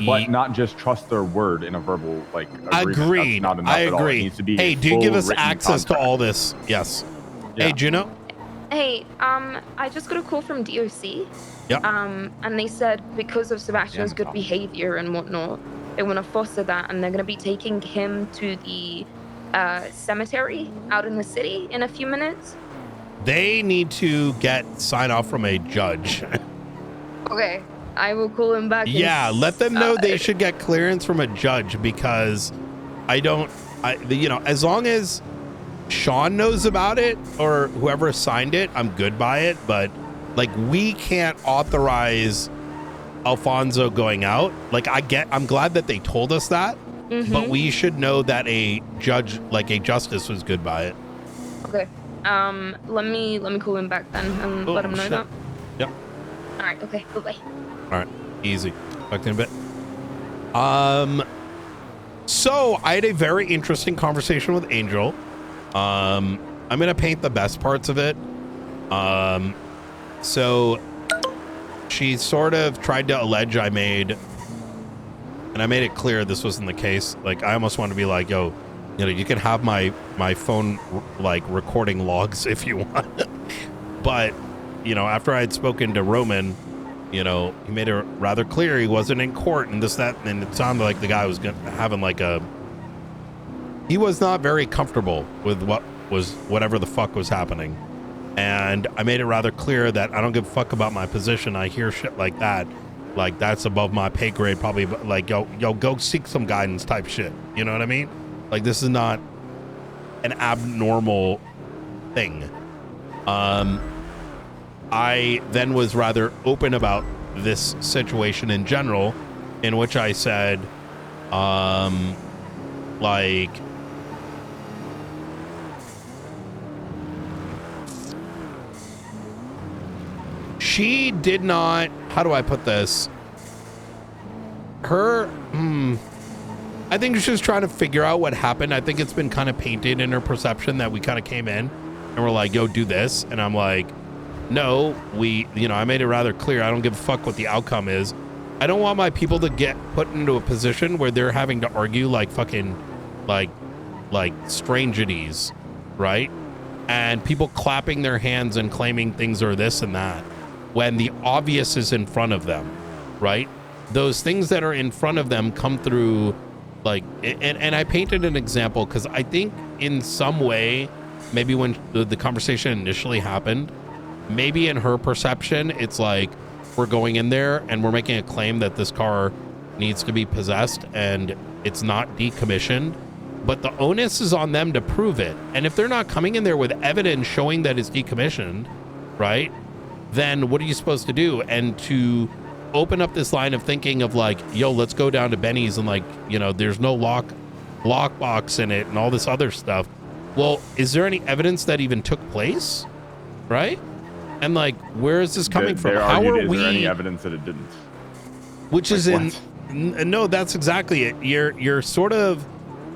Speaker 20: But not just trust their word in a verbal agreement.
Speaker 1: Agreed.
Speaker 20: That's not enough
Speaker 1: I
Speaker 20: at all. It
Speaker 1: agree.
Speaker 20: needs to be
Speaker 1: Hey,
Speaker 20: a
Speaker 1: do you give
Speaker 20: full
Speaker 1: us
Speaker 20: written
Speaker 1: access to
Speaker 20: contract.
Speaker 1: all this? Yes.
Speaker 20: Yeah.
Speaker 1: Hey, Juno.
Speaker 7: Hey, I just got a call from DOC.
Speaker 1: Yeah.
Speaker 7: And they said because of Sebastian's
Speaker 20: Yeah,
Speaker 7: good behavior and whatnot, they want to foster that, and they're going to be taking him to the cemetery out in the city in a few minutes.
Speaker 1: They need to get sign off from a judge.
Speaker 7: Okay, I will call him back.
Speaker 1: Yeah, let them know they should get clearance from a judge, because as long as Sean knows about it or whoever signed it, I'm good by it. But we can't authorize Alfonso going out. I'm glad that they told us that, but we should know that a judge, a justice, was good by it.
Speaker 7: Okay. Let me call him back then and let him know that.
Speaker 1: Yep.
Speaker 7: All right. Okay. Bye-bye.
Speaker 1: All right. Easy. Talk to you in a bit. So I had a very interesting conversation with Angel. I'm going to paint the best parts of it. So she sort of tried to allege I made, and I made it clear this wasn't the case. I almost want to be like, yo, you can have my phone, recording logs if you want. But, after I had spoken to Roman, he made it rather clear he wasn't in court and this, that, and it sounded like the guy was having he was not very comfortable with whatever the fuck was happening. And I made it rather clear that I don't give a fuck about my position. I hear shit like that. That's above my pay grade, probably. Yo, go seek some guidance type shit. You know what I mean? This is not an abnormal thing. I then was rather open about this situation in general, in which I said, she did not, how do I put this? I think she's trying to figure out what happened. I think it's been kind of painted in her perception that we kind of came in and we're like, yo, do this. And I'm like, no, I made it rather clear. I don't give a fuck what the outcome is. I don't want my people to get put into a position where they're having to argue fucking strangities, right? And people clapping their hands and claiming things are this and that when the obvious is in front of them, right? Those things that are in front of them come through and I painted an example because I think in some way, maybe when the conversation initially happened, maybe in her perception, it's we're going in there and we're making a claim that this car needs to be possessed and it's not decommissioned, but the onus is on them to prove it. And if they're not coming in there with evidence showing that it's decommissioned, right, then what are you supposed to do? And to open up this line of thinking of like, yo, let's go down to Benny's and like, you know, there's no lockbox in it and all this other stuff. Well, is there any evidence that even took place? Right? And like, where is this coming from? How are we?
Speaker 20: Is there any evidence that it didn't?
Speaker 1: Which is no, that's exactly it. You're sort of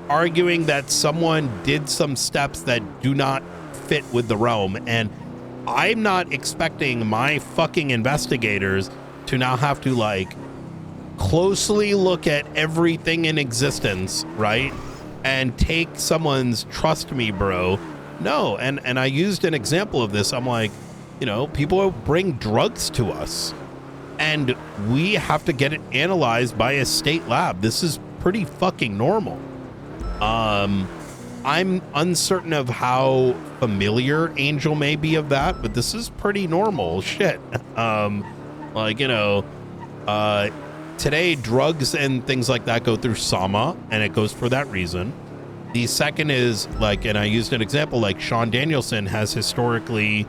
Speaker 1: arguing that someone did some steps that do not fit with the realm, and I'm not expecting my fucking investigators to now have to like closely look at everything in existence, right? And take someone's trust me, bro. No, and I used an example of this. I'm like, you know, people bring drugs to us and we have to get it analyzed by a state lab. This is pretty fucking normal. I'm uncertain of how familiar Angel may be of that, but this is pretty normal shit. Like, you know, today drugs and things like that go through SAMA, and it goes for that reason. The second is like, and I used an example, like Sean Danielson has historically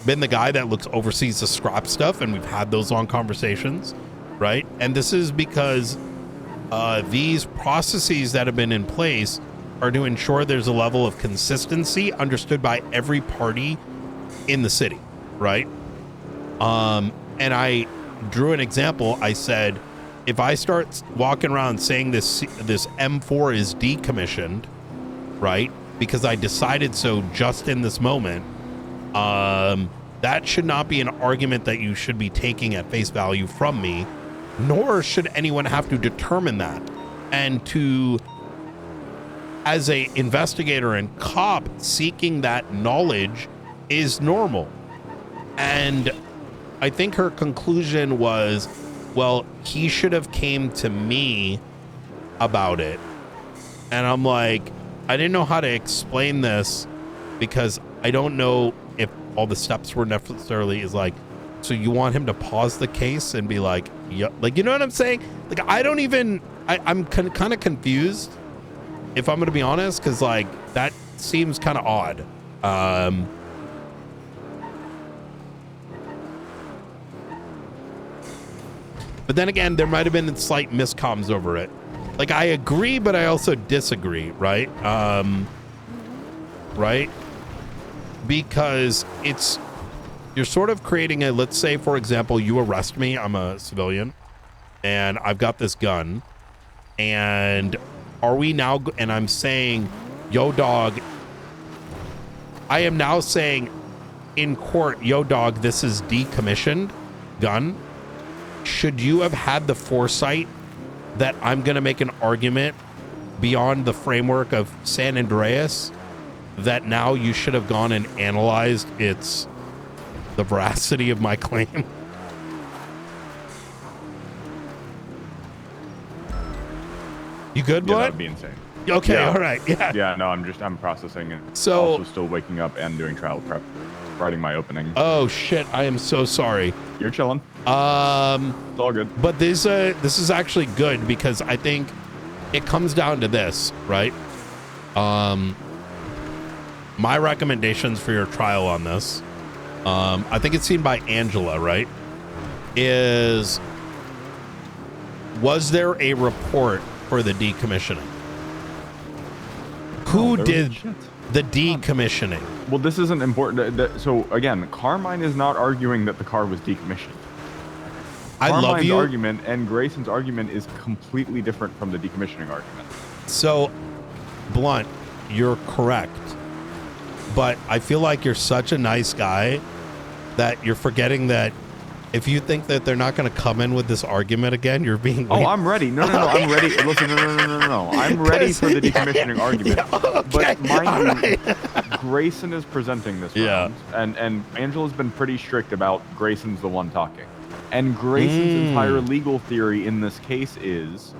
Speaker 1: been the guy that oversees the scrap stuff, and we've had those long conversations, right? And this is because these processes that have been in place are to ensure there's a level of consistency understood by every party in the city, right? And I drew an example. I said, if I start walking around saying this M4 is decommissioned, right, because I decided so just in this moment, that should not be an argument that you should be taking at face value from me, nor should anyone have to determine that. And as a investigator and cop, seeking that knowledge is normal. And I think her conclusion was, well, he should have came to me about it. And I'm like, I didn't know how to explain this because I don't know if all the steps were necessarily is like, so you want him to pause the case and be like, yeah, like, you know what I'm saying? Like, I don't even, I'm kind of confused, if I'm going to be honest, because like that seems kind of odd. But then again, there might have been slight miscomms over it. Like, I agree, but I also disagree, right? Right? Because you're sort of creating a, let's say, for example, you arrest me, I'm a civilian, and I've got this gun, and are we now, and I'm saying, yo, dog, I am now saying in court, yo, dog, this is decommissioned gun. Should you have had the foresight that I'm going to make an argument beyond the framework of San Andreas that now you should have gone and analyzed the veracity of my claim? You good,
Speaker 20: Yeah,
Speaker 1: Blood?
Speaker 20: that would be insane.
Speaker 1: Okay,
Speaker 20: Yeah.
Speaker 1: all right, yeah.
Speaker 20: Yeah, no, I'm processing it.
Speaker 1: So-
Speaker 20: also still waking up and doing trial prep, writing my opening.
Speaker 1: Oh shit, I am so sorry.
Speaker 20: You're chilling.
Speaker 1: It's
Speaker 20: all good.
Speaker 1: But this is actually good because I think it comes down to this, right? My recommendations for your trial on this, I think it's seen by Angela, right? Was there a report for the decommissioning? Who did the decommissioning?
Speaker 20: Well, this isn't important. So again, Carmine is not arguing that the car was decommissioned.
Speaker 1: I love
Speaker 20: Carmine's
Speaker 1: you.
Speaker 20: argument and Grayson's argument is completely different from the decommissioning argument.
Speaker 1: So, Blunt, you're correct. But I feel like you're such a nice guy that you're forgetting that if you think that they're not going to come in with this argument again, you're being...
Speaker 20: Oh, I'm ready. No, I'm ready. Listen, no. I'm ready for the decommissioning argument.
Speaker 1: Yeah, okay.
Speaker 20: But mind you, Grayson is presenting this round, and Angela's been pretty strict about Grayson's the one talking. And Grayson's entire legal theory in this case is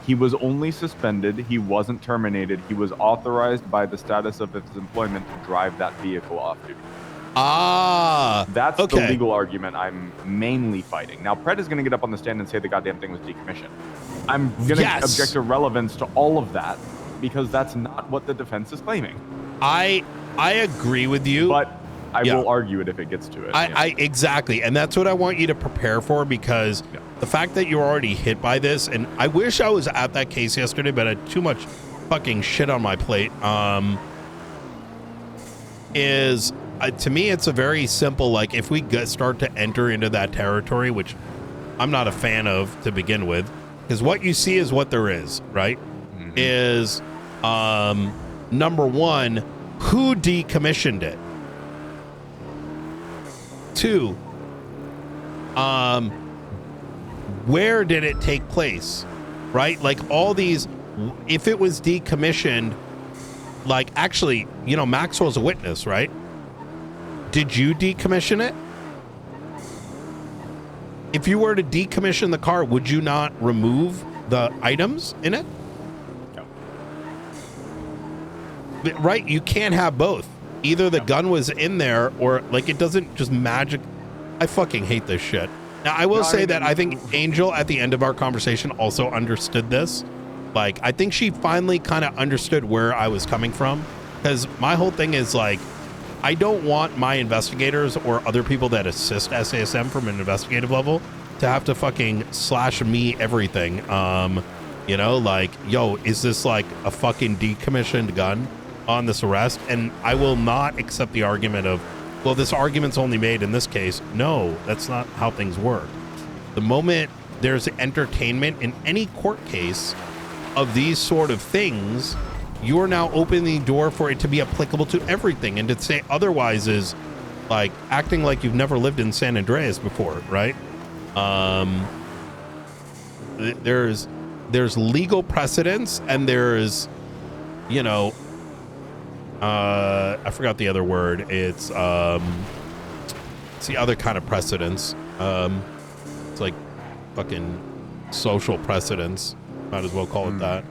Speaker 20: he was only suspended, he wasn't terminated, he was authorized by the status of his employment to drive that vehicle off duty. That's the legal argument I'm mainly fighting. Now, Pred is going to get up on the stand and say the goddamn thing was decommissioned. I'm going to object to relevance to all of that because that's not what the defense is claiming.
Speaker 1: I agree with you.
Speaker 20: But I will argue it if it gets to it.
Speaker 1: I exactly, and that's what I want you to prepare for, because the fact that you're already hit by this, and I wish I was at that case yesterday, but I had too much fucking shit on my plate. To me, it's a very simple, like, if we start to enter into that territory, which I'm not a fan of to begin with, because what you see is what there is, right? Is number one, who decommissioned it? 2, where did it take place? Right? Like all these, if it was decommissioned, like actually, you know, Maxwell's a witness, right? Did you decommission it? If you were to decommission the car, would you not remove the items in it?
Speaker 20: No.
Speaker 1: Right? You can't have both. Either the gun was in there, or like it doesn't just magic. I fucking hate this shit. Now I will say that I think Angel at the end of our conversation also understood this. Like I think she finally kind of understood where I was coming from, because my whole thing is like, I don't want my investigators or other people that assist SASM from an investigative level to have to fucking slash me everything. You know, like, yo, is this like a fucking decommissioned gun on this arrest? And I will not accept the argument of, well, this argument's only made in this case. No, that's not how things work. The moment there's entertainment in any court case of these sort of things, you're now opening the door for it to be applicable to everything. And to say otherwise is like acting like you've never lived in San Andreas before, right? There's legal precedence, and there's, you know, I forgot the other word. It's the other kind of precedence. It's like fucking social precedence. Might as well call it that.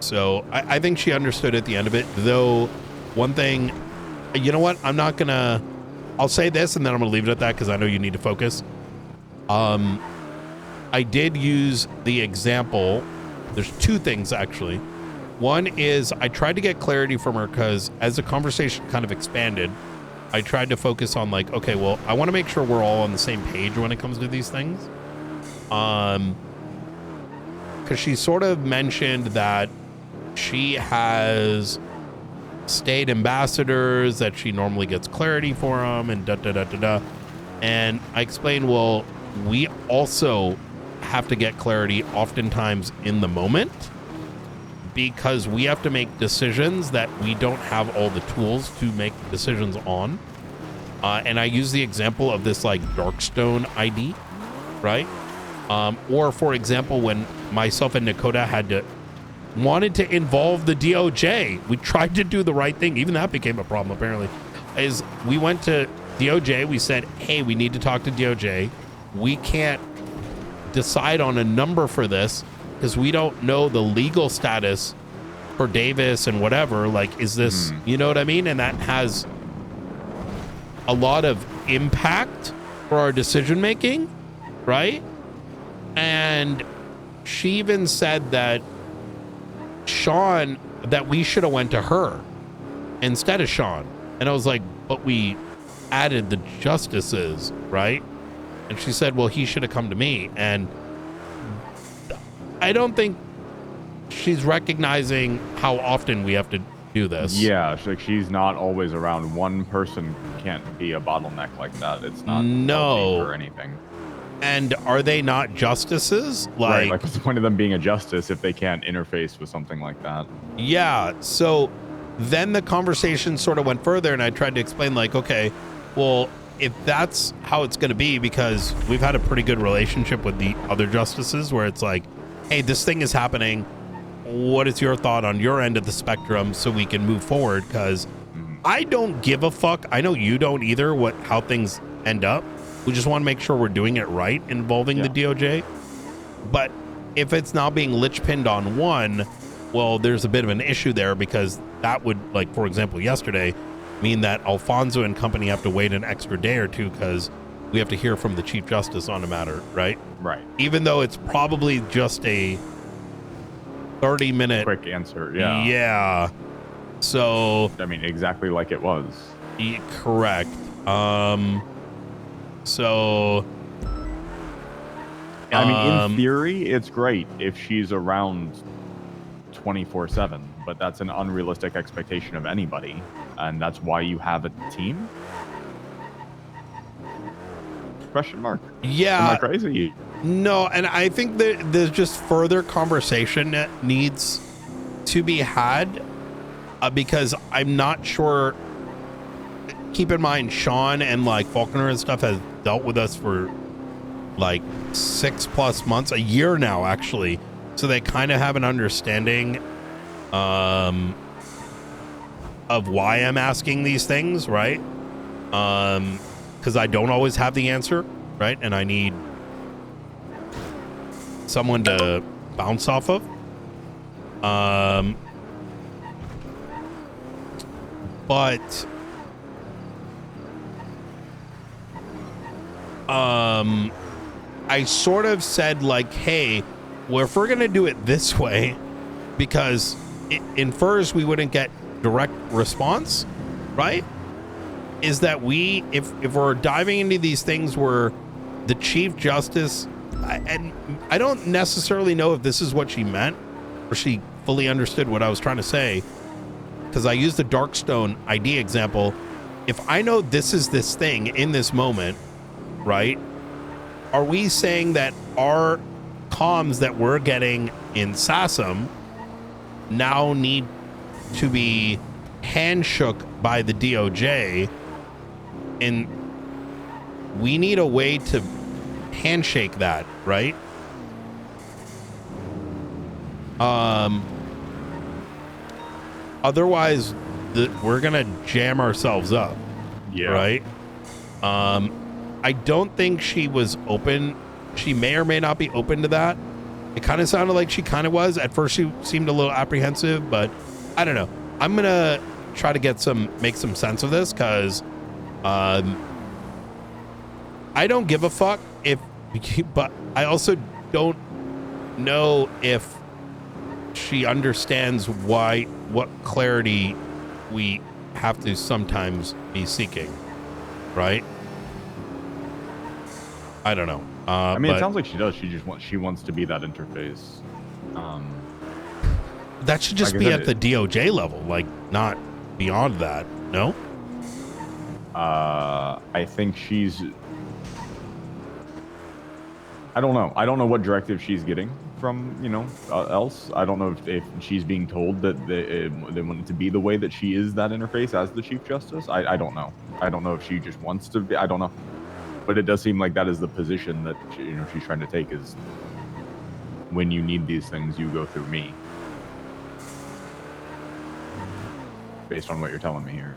Speaker 1: So I think she understood at the end of it, though. One thing, you know what? I'll say this and then I'm gonna leave it at that, because I know you need to focus. I did use the example. There's 2 things actually. One is I tried to get clarity from her, because as the conversation kind of expanded, I tried to focus on like, okay, well, I want to make sure we're all on the same page when it comes to these things. Because she sort of mentioned that she has state ambassadors that she normally gets clarity for them, and da-da-da-da-da. And I explained, well, we also have to get clarity oftentimes in the moment, because we have to make decisions that we don't have all the tools to make decisions on. And I use the example of this like Darkstone ID, right? Or for example, when myself and Nakota wanted to involve the DOJ, we tried to do the right thing. Even that became a problem apparently. Is we went to DOJ, we said, hey, we need to talk to DOJ. We can't decide on a number for this because we don't know the legal status for Davis and whatever. Like, is this, you know what I mean? And that has a lot of impact for our decision making, right? And she even said that that we should have went to her instead of Sean. And I was like, but we added the justices, right? And she said, well, he should have come to me. And I don't think she's recognizing how often we have to do this.
Speaker 20: Yeah, she's not always around. One person can't be a bottleneck like that. It's not
Speaker 1: no
Speaker 20: or anything.
Speaker 1: And are they not justices?
Speaker 20: Right, like what's the point of them being a justice if they can't interface with something like that?
Speaker 1: Yeah, so then the conversation sort of went further, and I tried to explain like, okay, well, if that's how it's going to be, because we've had a pretty good relationship with the other justices where it's like, hey, this thing is happening. What is your thought on your end of the spectrum so we can move forward? Because I don't give a fuck. I know you don't either how things end up. We just want to make sure we're doing it right involving the DOJ. But if it's now being lich-pinned on one, well, there's a bit of an issue there, because that would, like, for example, yesterday, mean that Alfonso and company have to wait an extra day or two because we have to hear from the Chief Justice on a matter, right?
Speaker 20: Right.
Speaker 1: Even though it's probably just a 30-minute
Speaker 20: quick answer. Yeah.
Speaker 1: Yeah. So
Speaker 20: I mean, exactly like it was.
Speaker 1: Correct. So
Speaker 20: I mean, in theory, it's great if she's around 24/7, but that's an unrealistic expectation of anybody, and that's why you have a team? Question mark.
Speaker 1: Yeah.
Speaker 20: Am I crazy?
Speaker 1: No, and I think that there's just further conversation that needs to be had because I'm not sure. Keep in mind, Sean and like Faulkner and stuff has dealt with us for like 6+ months, a year now, actually. So they kind of have an understanding of why I'm asking these things, right? Because I don't always have the answer, right? And I need someone to bounce off of. But I sort of said like, hey, well, if we're gonna do it this way, because it infers we wouldn't get direct response, right? Is that we, if we're diving into these things where the Chief Justice, and I don't necessarily know if this is what she meant or she fully understood what I was trying to say, because I used the Darkstone ID example. If I know this is this thing in this moment, right? Are we saying that our comms that we're getting in SASM now need to be handshook by the DOJ, and we need a way to handshake that, right? Otherwise we're gonna jam ourselves up.
Speaker 20: Yeah.
Speaker 1: Right. I don't think she was open. She may or may not be open to that. It kind of sounded like she kind of was. At first she seemed a little apprehensive, but I don't know. I'm gonna try to make some sense of this, because I don't give a fuck if, but I also don't know if she understands what clarity we have to sometimes be seeking, right? I don't know.
Speaker 20: I mean, it sounds like she does. She wants to be that interface.
Speaker 1: That should just be at the DOJ level, like not beyond that. No.
Speaker 20: I think she's. I don't know. I don't know what directive she's getting from else. I don't know if she's being told that they want it to be the way that she is that interface as the Chief Justice. I don't know. I don't know if she just wants to be. I don't know. But it does seem like that is the position that she's trying to take, is when you need these things, you go through me. Based on what you're telling me here.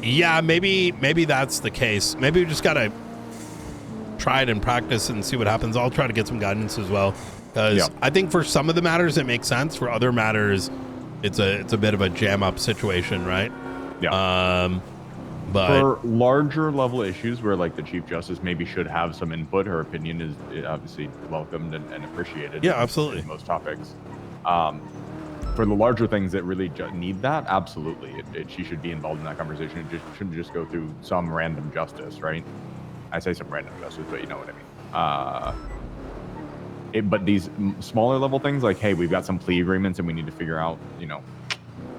Speaker 1: Yeah, maybe that's the case. Maybe we just gotta try it and practice and see what happens. I'll try to get some guidance as well, because I think for some of the matters it makes sense. For other matters, it's a bit of a jam up situation, right?
Speaker 20: Yeah.
Speaker 1: But
Speaker 20: for larger level issues where like the Chief Justice maybe should have some input, her opinion is obviously welcomed and appreciated.
Speaker 1: Yeah, absolutely.
Speaker 20: In most topics. For the larger things that really need that, absolutely, she should be involved in that conversation. It shouldn't just go through some random justice, right? I say some random justice, but you know what I mean. But these smaller level things, like, hey, we've got some plea agreements and we need to figure out,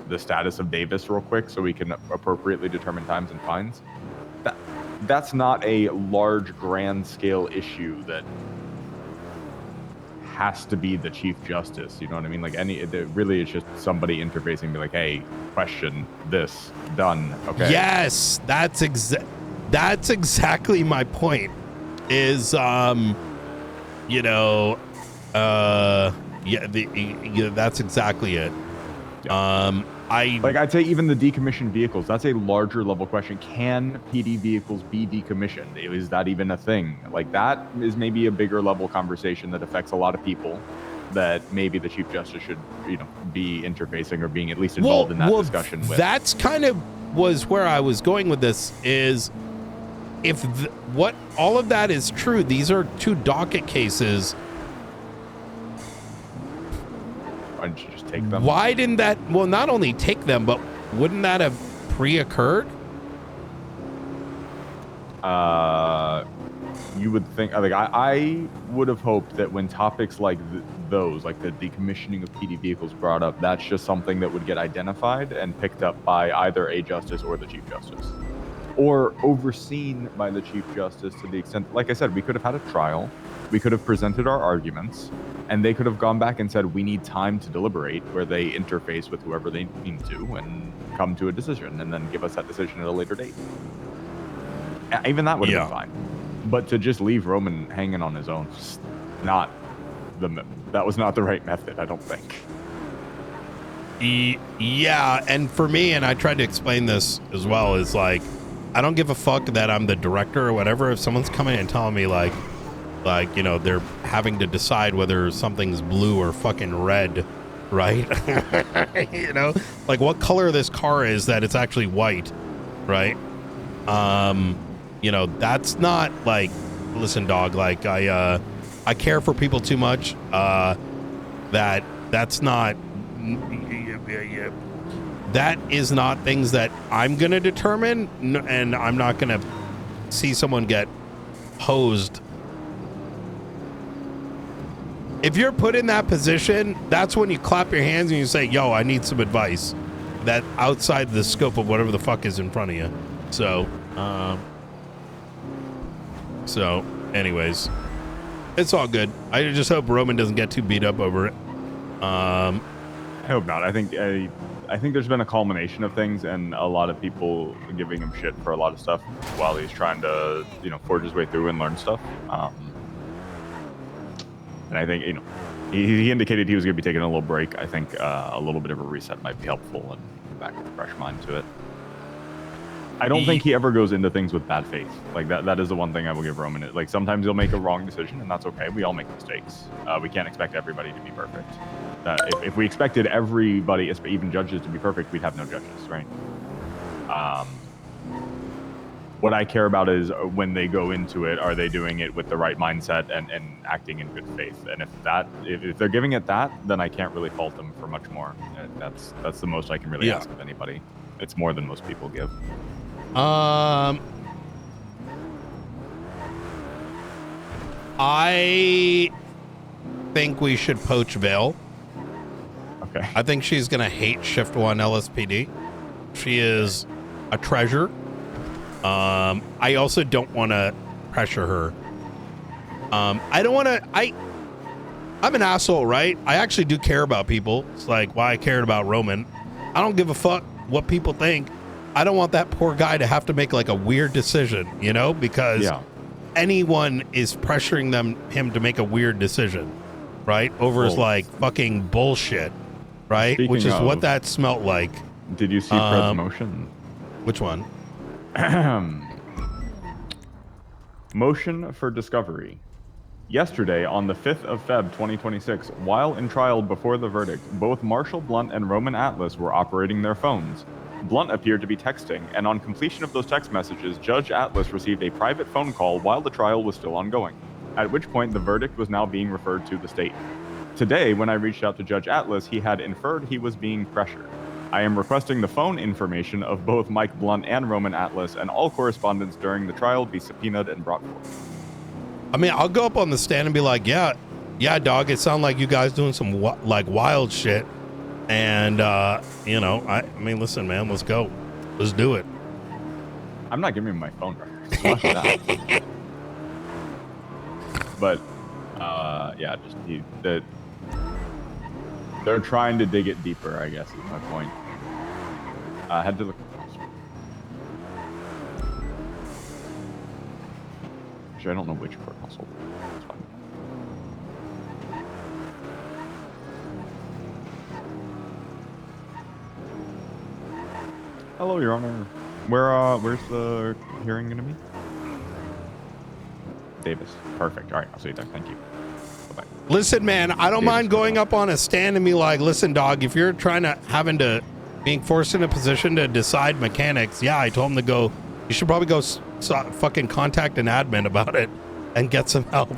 Speaker 20: the status of Davis real quick so we can appropriately determine times and fines. That's not a large, grand scale issue that has to be the Chief Justice. You know what I mean? Like really, it's just somebody interfacing and be like, hey, question this, done. Okay.
Speaker 1: Yes, that's exactly my point. Is that's exactly it.
Speaker 20: I'd say even the decommissioned vehicles, that's a larger level question. Can PD vehicles be decommissioned? Is that even a thing? Like, that is maybe a bigger level conversation that affects a lot of people, that maybe the Chief Justice should, be interfacing or being at least involved in that discussion with.
Speaker 1: That's kind of was where I was going with this, is if what all of that is true, these are two docket cases.
Speaker 20: Why didn't you just take them?
Speaker 1: Why didn't that? Well, not only take them, but wouldn't that have pre-occurred?
Speaker 20: You would think, like, I would have hoped that when topics like those, like the decommissioning of PD vehicles brought up, that's just something that would get identified and picked up by either a justice or the Chief Justice. Or overseen by the Chief Justice to the extent, like I said, we could have had a trial, we could have presented our arguments, and they could have gone back and said, we need time to deliberate, where they interface with whoever they need to and come to a decision, and then give us that decision at a later date. Even that would have been fine. But to just leave Roman hanging on his own, that was not the right method, I don't think.
Speaker 1: Yeah, and for me, and I tried to explain this as well, is like, I don't give a fuck that I'm the director or whatever. If someone's coming and telling me like, you know, they're having to decide whether something's blue or fucking red, right? You know, like what color this car is that it's actually white, right? You know, that's not like, listen, dog, like I care for people too much. That's not, that is not things that I'm going to determine, and I'm not going to see someone get hosed. If you're put in that position, that's when you clap your hands and you say, yo, I need some advice that outside the scope of whatever the fuck is in front of you. So anyways, it's all good. I just hope Roman doesn't get too beat up over it.
Speaker 20: I hope not. I think there's been a culmination of things, and a lot of people giving him shit for a lot of stuff while he's trying to, you know, forge his way through and learn stuff. And I think, you know, he indicated he was going to be taking a little break. I think a little bit of a reset might be helpful and back with a fresh mind to it. I don't think he ever goes into things with bad faith. Like that is the one thing I will give Roman. Like sometimes he'll make a wrong decision, and that's okay. We all make mistakes. We can't expect everybody to be perfect. If we expected everybody, even judges, to be perfect, we'd have no judges, right? What I care about is when they go into it, are they doing it with the right mindset and acting in good faith? And if they're giving it that, then I can't really fault them for much more. That's the most I can really ask of anybody. It's more than most people give.
Speaker 1: I think we should poach Vale.
Speaker 20: Okay.
Speaker 1: I think she's gonna hate Shift 1 LSPD. She is a treasure. I also don't want to pressure her. I don't want to. I'm an asshole, right? I actually do care about people. It's like why I cared about Roman. I don't give a fuck what people think. I don't want that poor guy to have to make like a weird decision, you know, because anyone is pressuring him to make a weird decision, right? Over his like fucking bullshit, right? Which is what that smelt like.
Speaker 20: Did you see Fred's motion?
Speaker 1: Which one?
Speaker 20: Motion for discovery. Yesterday, on the 5th of Feb 2026, while in trial before the verdict, both Marshall Blunt and Roman Atlas were operating their phones. Blunt appeared to be texting, and on completion of those text messages, Judge Atlas received a private phone call while the trial was still ongoing, at which point the verdict was now being referred to the state. Today, when I reached out to Judge Atlas, he had inferred he was being pressured. I am requesting the phone information of both Mike Blunt and Roman Atlas, and all correspondence during the trial be subpoenaed and brought forth.
Speaker 1: I mean, I'll go up on the stand and be like, yeah, dog, it sounds like you guys doing some like wild shit. And, you know, I mean, listen, man, let's go. Let's do it.
Speaker 20: I'm not giving him my phone records. But, yeah, they're trying to dig it deeper, I guess, is my point. I had to look. Actually, I don't know which court household. It's fine. Hello, Your Honor. Where's the hearing gonna be? Davis. Perfect. All right, I'll see you there. Thank you. Bye-bye.
Speaker 1: Listen, man, I don't mind going up on a stand and be like, listen, dog, if you're being forced in a position to decide mechanics, yeah, I told him to go, you should probably go fucking contact an admin about it and get some help.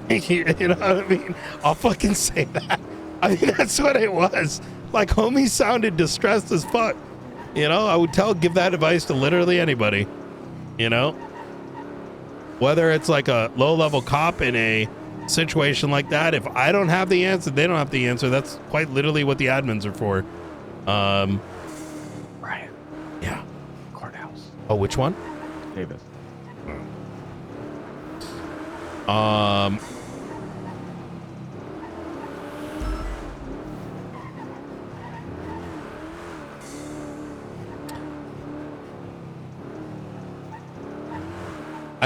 Speaker 1: You know what I mean? I'll fucking say that. I mean, that's what it was. Like, homie sounded distressed as fuck. You know, I would give that advice to literally anybody. You know? Whether it's like a low-level cop in a situation like that, if I don't have the answer, they don't have the answer. That's quite literally what the admins are for.
Speaker 20: Brian.
Speaker 1: Yeah.
Speaker 20: Courthouse.
Speaker 1: Oh, which one?
Speaker 20: Davis.
Speaker 1: I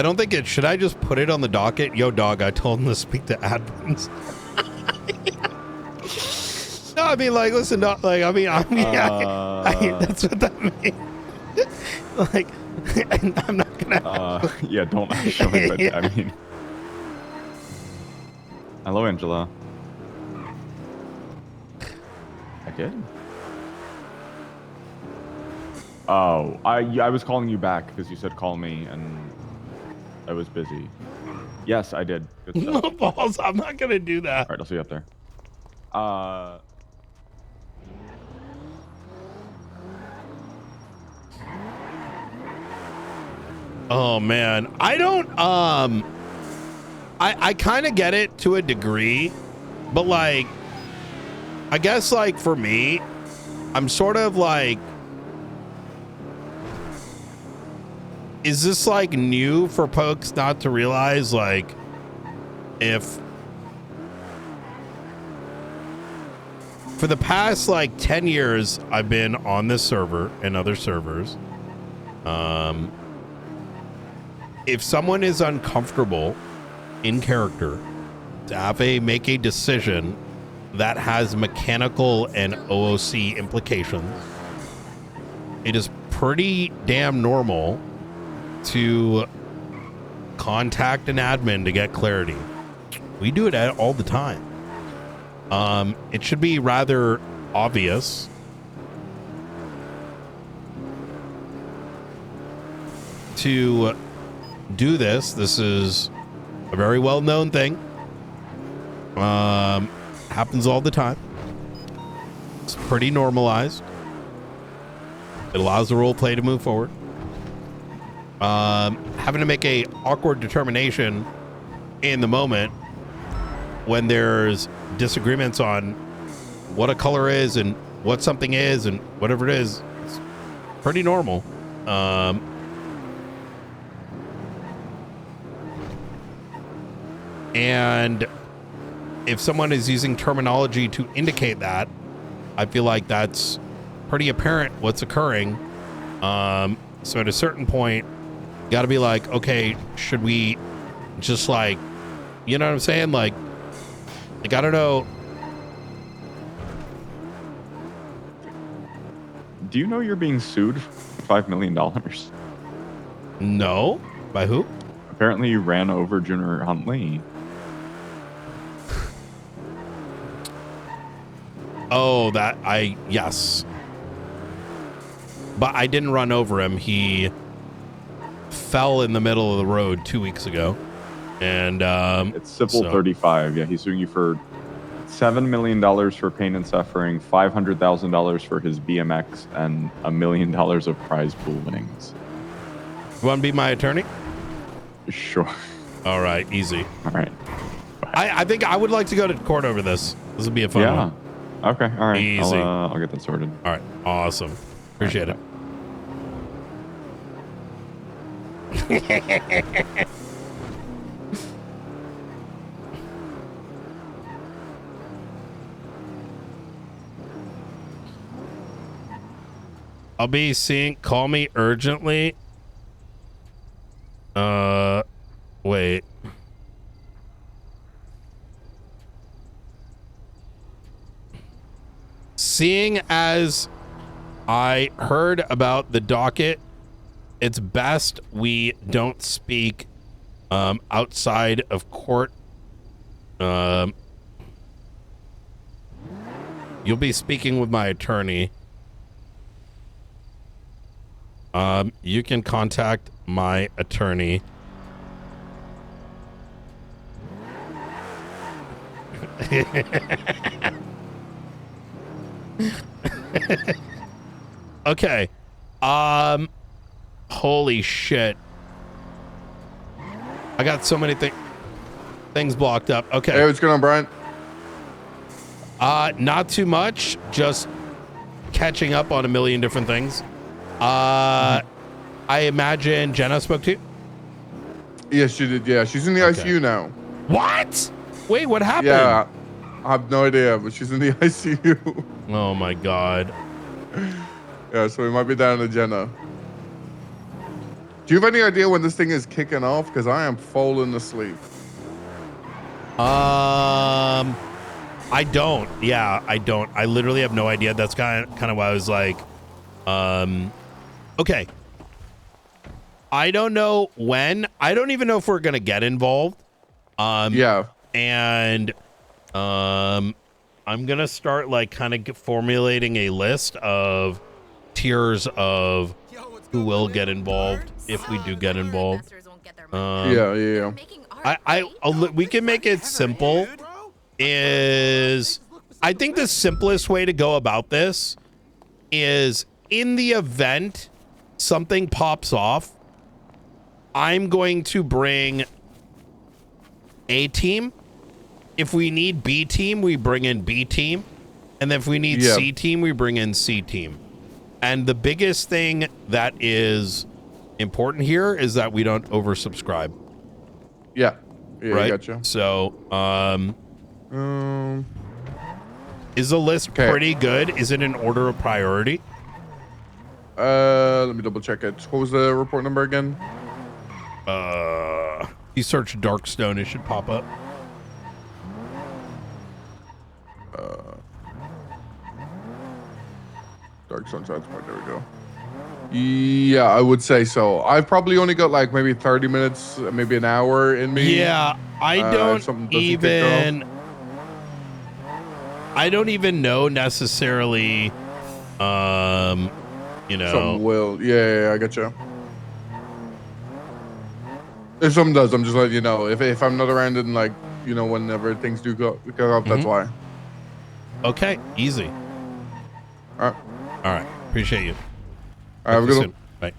Speaker 1: don't think it should. I just put it on the docket. Yo, dog, I told him to speak to admins. No, I mean, like, listen, no, like, I mean, that's what that means. Like, I'm not gonna.
Speaker 20: Yeah, don't actually. But, I mean, hello, Angela. I did. Oh, I was calling you back because you said call me, and I was busy. Yes, I did. Good
Speaker 1: No
Speaker 20: stuff.
Speaker 1: balls. I'm not gonna do that.
Speaker 20: All right, I'll see you up there.
Speaker 1: Oh man, I don't. I kind of get it to a degree, but like, I guess like for me, I'm sort of like, is this like new for folks not to realize like if for the past like 10 years I've been on this server and other servers, if someone is uncomfortable in character to make a decision that has mechanical and OOC implications, it is pretty damn normal to contact an admin to get clarity. We do it all the time. It should be rather obvious to do this. This is a very well-known thing. Happens all the time. It's pretty normalized. It allows the role play to move forward. Having to make a awkward determination in the moment when there's disagreements on what a color is and what something is and whatever it is, it's pretty normal. And if someone is using terminology to indicate that, I feel like that's pretty apparent what's occurring. So at a certain point, you got to be like, okay, should we just like, you know what I'm saying? Like I don't know.
Speaker 20: Do you know you're being sued for $5 million?
Speaker 1: No. By who?
Speaker 20: Apparently you ran over Junior Huntley.
Speaker 1: Oh, yes. But I didn't run over him. He fell in the middle of the road 2 weeks ago. And
Speaker 20: it's civil 35. Yeah, he's suing you for $7 million for pain and suffering, $500,000 for his BMX, and $1 million of prize pool winnings.
Speaker 1: You want to be my attorney?
Speaker 20: Sure.
Speaker 1: All right, easy.
Speaker 20: All right.
Speaker 1: I think I would like to go to court over this. This would be a fun one.
Speaker 20: Okay. All right.
Speaker 1: Easy.
Speaker 20: I'll get that sorted.
Speaker 1: All right. Awesome. Appreciate it. I'll be seeing. Call me urgently. Wait. Seeing as I heard about the docket, it's best we don't speak outside of court. You'll be speaking with my attorney. You can contact my attorney. Okay. Holy shit. I got so many things blocked up. Okay.
Speaker 13: Hey, what's going on, Brian?
Speaker 1: Not too much. Just catching up on a million different things. I imagine Jenna spoke to you?
Speaker 13: Yes, she did. Yeah, she's in the ICU now.
Speaker 1: What? Wait, what happened?
Speaker 13: Yeah, I have no idea, but she's in the ICU.
Speaker 1: Oh my god.
Speaker 13: Yeah, so we might be down to Jenna. Do you have any idea when this thing is kicking off? Because I am falling asleep.
Speaker 1: I don't. Yeah, I don't. I literally have no idea. That's kind of why I was like, okay. I don't know when. I don't even know if we're gonna get involved.
Speaker 13: Yeah.
Speaker 1: And I'm gonna start like kind of formulating a list of tiers of who will get involved if we do get involved.
Speaker 13: Yeah.
Speaker 1: We can make it simple. I think the simplest way to go about this is in the event something pops off, I'm going to bring A team. If we need B team, we bring in B team. And then if we need C team, we bring in C team. And the biggest thing that is important here is that we don't oversubscribe.
Speaker 13: Yeah,
Speaker 1: right?
Speaker 13: Gotcha.
Speaker 1: So, is the list pretty good? Is it in order of priority?
Speaker 13: Let me double check it. What was the report number again?
Speaker 1: You search Darkstone, it should pop up.
Speaker 13: Darkstone transport. There we go. Yeah, I would say so. I've probably only got like maybe 30 minutes, maybe an hour in me.
Speaker 1: Yeah, I don't even know necessarily, you know.
Speaker 13: Something will. Yeah, I got you. If something does, I'm just letting you know. If I'm not around and like, you know, whenever things do go up, that's why.
Speaker 1: Okay, easy.
Speaker 13: All
Speaker 1: right. Appreciate you.
Speaker 13: All right, have a good one.
Speaker 1: Bye.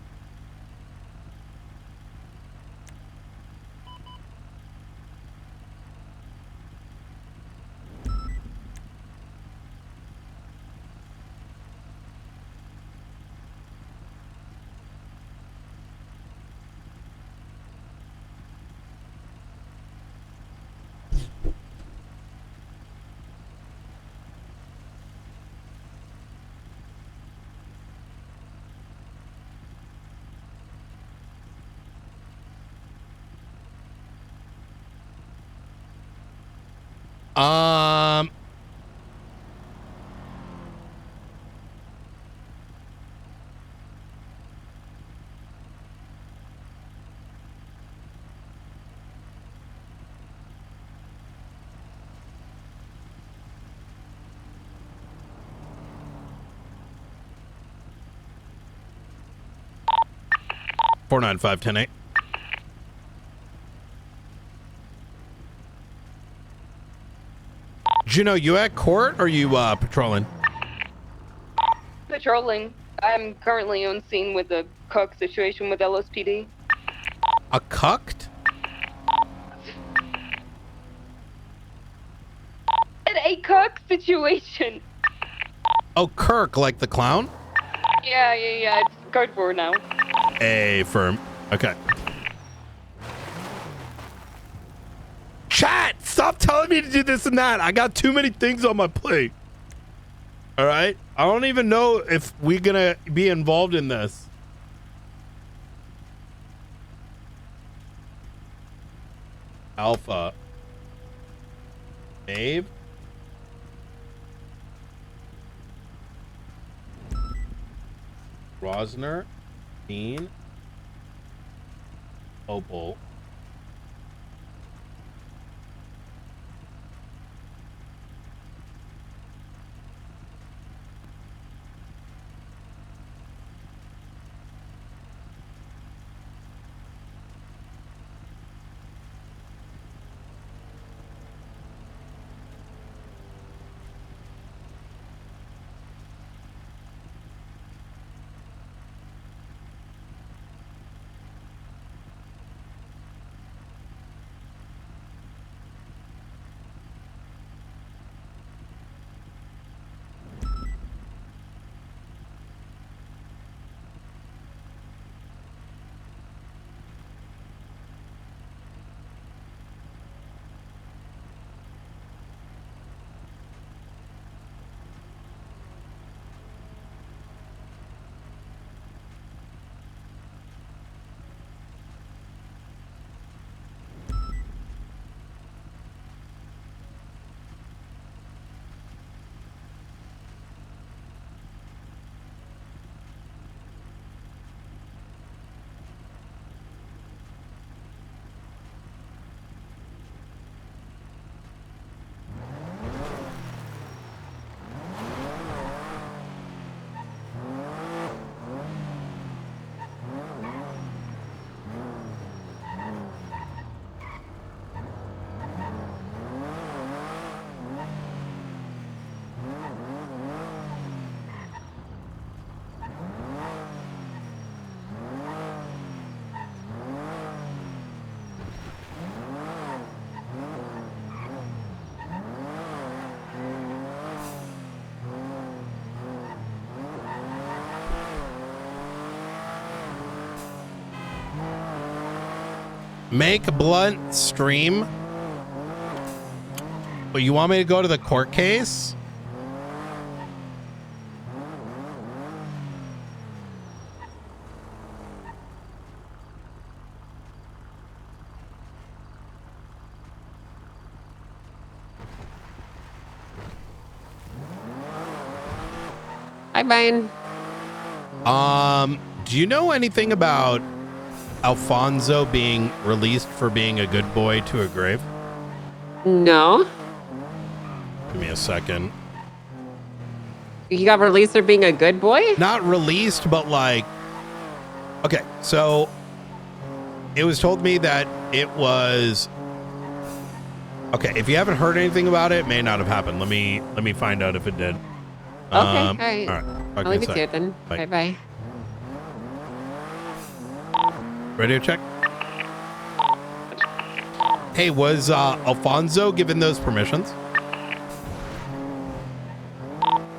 Speaker 1: Four 495-10-8. Juno, you at court or you patrolling?
Speaker 7: Patrolling. I'm currently on scene with a cook situation with LSPD.
Speaker 1: A cucked?
Speaker 7: A cook situation.
Speaker 1: Oh, Kirk, like the clown?
Speaker 7: Yeah. It's code 4 now.
Speaker 1: A firm. Okay. Chat, stop telling me to do this and that. I got too many things on my plate. All right? I don't even know if we're going to be involved in this. Alpha. Abe. Rosner. Dean. Opal. Make blunt stream. But you want me to go to the court case?
Speaker 16: Hi, Brian.
Speaker 1: Do you know anything about Alfonso being released for being a good boy to a grave?
Speaker 16: No.
Speaker 1: Give me a second.
Speaker 16: He got released for being a good boy?
Speaker 1: Not released, but like, okay, so it was told me that it was, okay, if you haven't heard anything about it, it may not have happened. Let me find out if it did.
Speaker 16: Okay, all right.
Speaker 1: All right.
Speaker 16: I'll leave it to it then.
Speaker 1: Bye.
Speaker 16: Bye-bye.
Speaker 1: Radio check. Hey, was Alfonso given those permissions?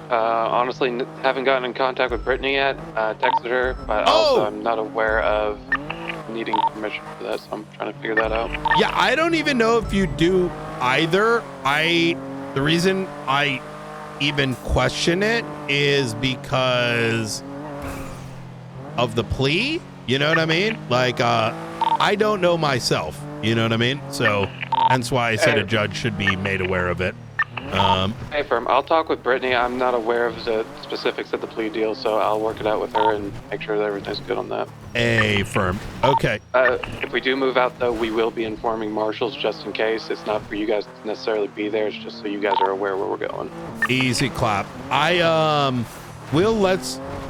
Speaker 12: Honestly, haven't gotten in contact with Brittany yet. Texted her, but also I'm not aware of needing permission for that, so I'm trying to figure that out.
Speaker 1: Yeah, I don't even know if you do either. The reason I even question it is because of the plea. You know what I mean? Like, I don't know myself. You know what I mean? So, hence why I said a judge should be made aware of it.
Speaker 12: Hey, firm. I'll talk with Brittany. I'm not aware of the specifics of the plea deal, so I'll work it out with her and make sure that everything's good on that.
Speaker 1: A firm. Okay.
Speaker 12: If we do move out, though, we will be informing marshals just in case. It's not for you guys to necessarily be there. It's just so you guys are aware where we're going.
Speaker 1: Easy clap.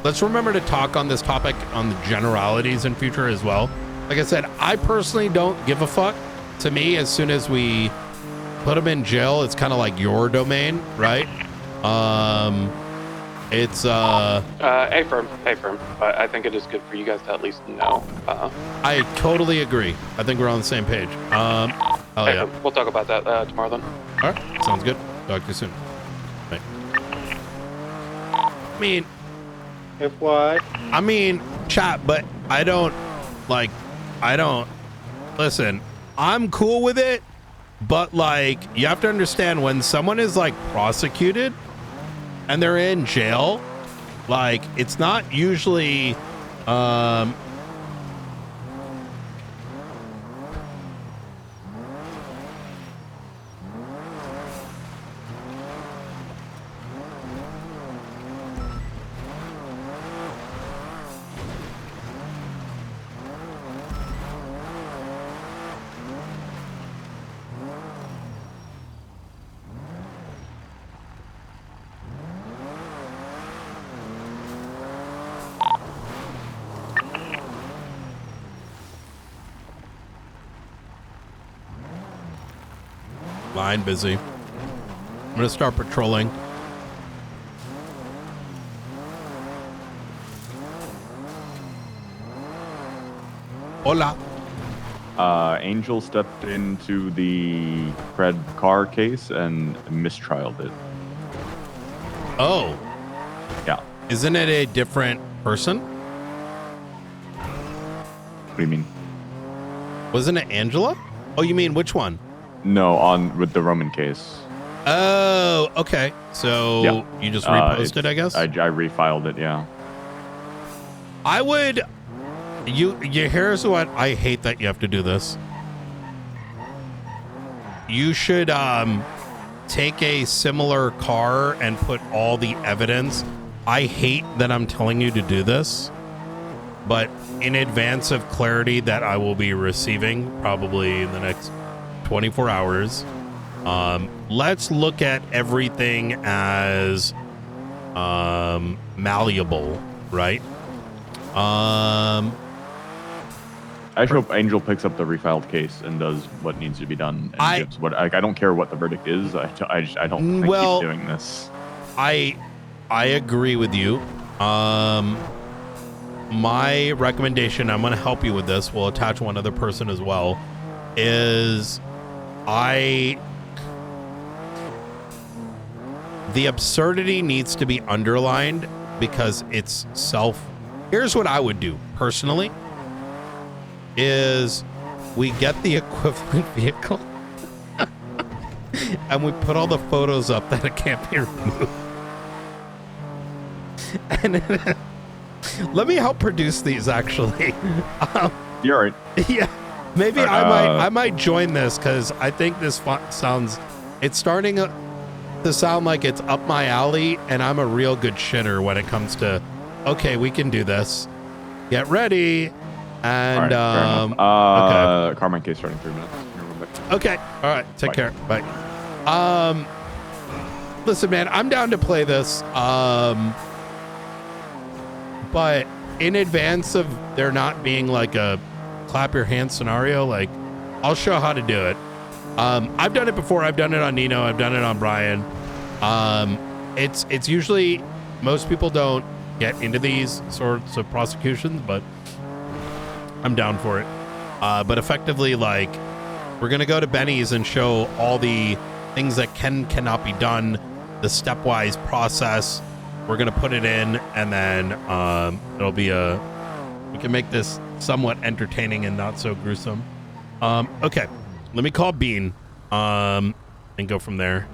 Speaker 1: Let's remember to talk on this topic on the generalities in future as well. Like I said, I personally don't give a fuck. To me, as soon as we put them in jail, it's kind of like your domain, right? It's
Speaker 12: Hey, firm. But I think it is good for you guys to at least know.
Speaker 1: I totally agree. I think we're on the same page. Hell yeah.
Speaker 12: We'll talk about that tomorrow then.
Speaker 1: All right, sounds good. Talk to you soon. Bye. I mean,
Speaker 5: if what?
Speaker 1: I mean, chat, but I don't listen. I'm cool with it, but like, you have to understand when someone is like prosecuted and they're in jail, like, it's not usually line busy. I'm gonna start patrolling. Hola.
Speaker 20: Angel stepped into the Cred car case and mistrialed it.
Speaker 1: Oh.
Speaker 20: Yeah.
Speaker 1: Isn't it a different person?
Speaker 20: What do you mean?
Speaker 1: Wasn't it Angela? Oh, you mean which one?
Speaker 20: No, with the Roman case.
Speaker 1: Oh, okay. So
Speaker 20: Yeah.
Speaker 1: you just reposted, I guess?
Speaker 20: I refiled it, yeah.
Speaker 1: I would. Here's what I hate that you have to do this. You should take a similar car and put all the evidence. I hate that I'm telling you to do this, but in advance of clarity that I will be receiving probably in the next 24 hours, let's look at everything as malleable, right?
Speaker 20: I hope Angel picks up the refiled case and does what needs to be done. And gives what I don't care what the verdict is. I don't keep doing this.
Speaker 1: I agree with you. My recommendation, I'm going to help you with this. We'll attach one other person as well. Is the absurdity needs to be underlined because it's here's what I would do personally is we get the equivalent vehicle and we put all the photos up that it can't be removed. And then, let me help produce these actually.
Speaker 20: You're right.
Speaker 1: Yeah, maybe I might join this because I think this sounds. It's starting to sound like it's up my alley, and I'm a real good shitter when it comes to. Okay, we can do this. Get ready, and
Speaker 20: okay. Carmine case starting 3 minutes.
Speaker 1: Okay, all right. Take care. Bye. Listen, man, I'm down to play this. But in advance of there not being like a clap your hands scenario, like I'll show how to do it. I've done it before. I've done it on Nino. I've done it on Brian. It's usually most people don't get into these sorts of prosecutions, but I'm down for it. But effectively, like we're gonna go to Benny's and show all the things that cannot be done, the stepwise process. We're gonna put it in, and then it'll be we can make this somewhat entertaining and not so gruesome. Okay, let me call Bean and go from there.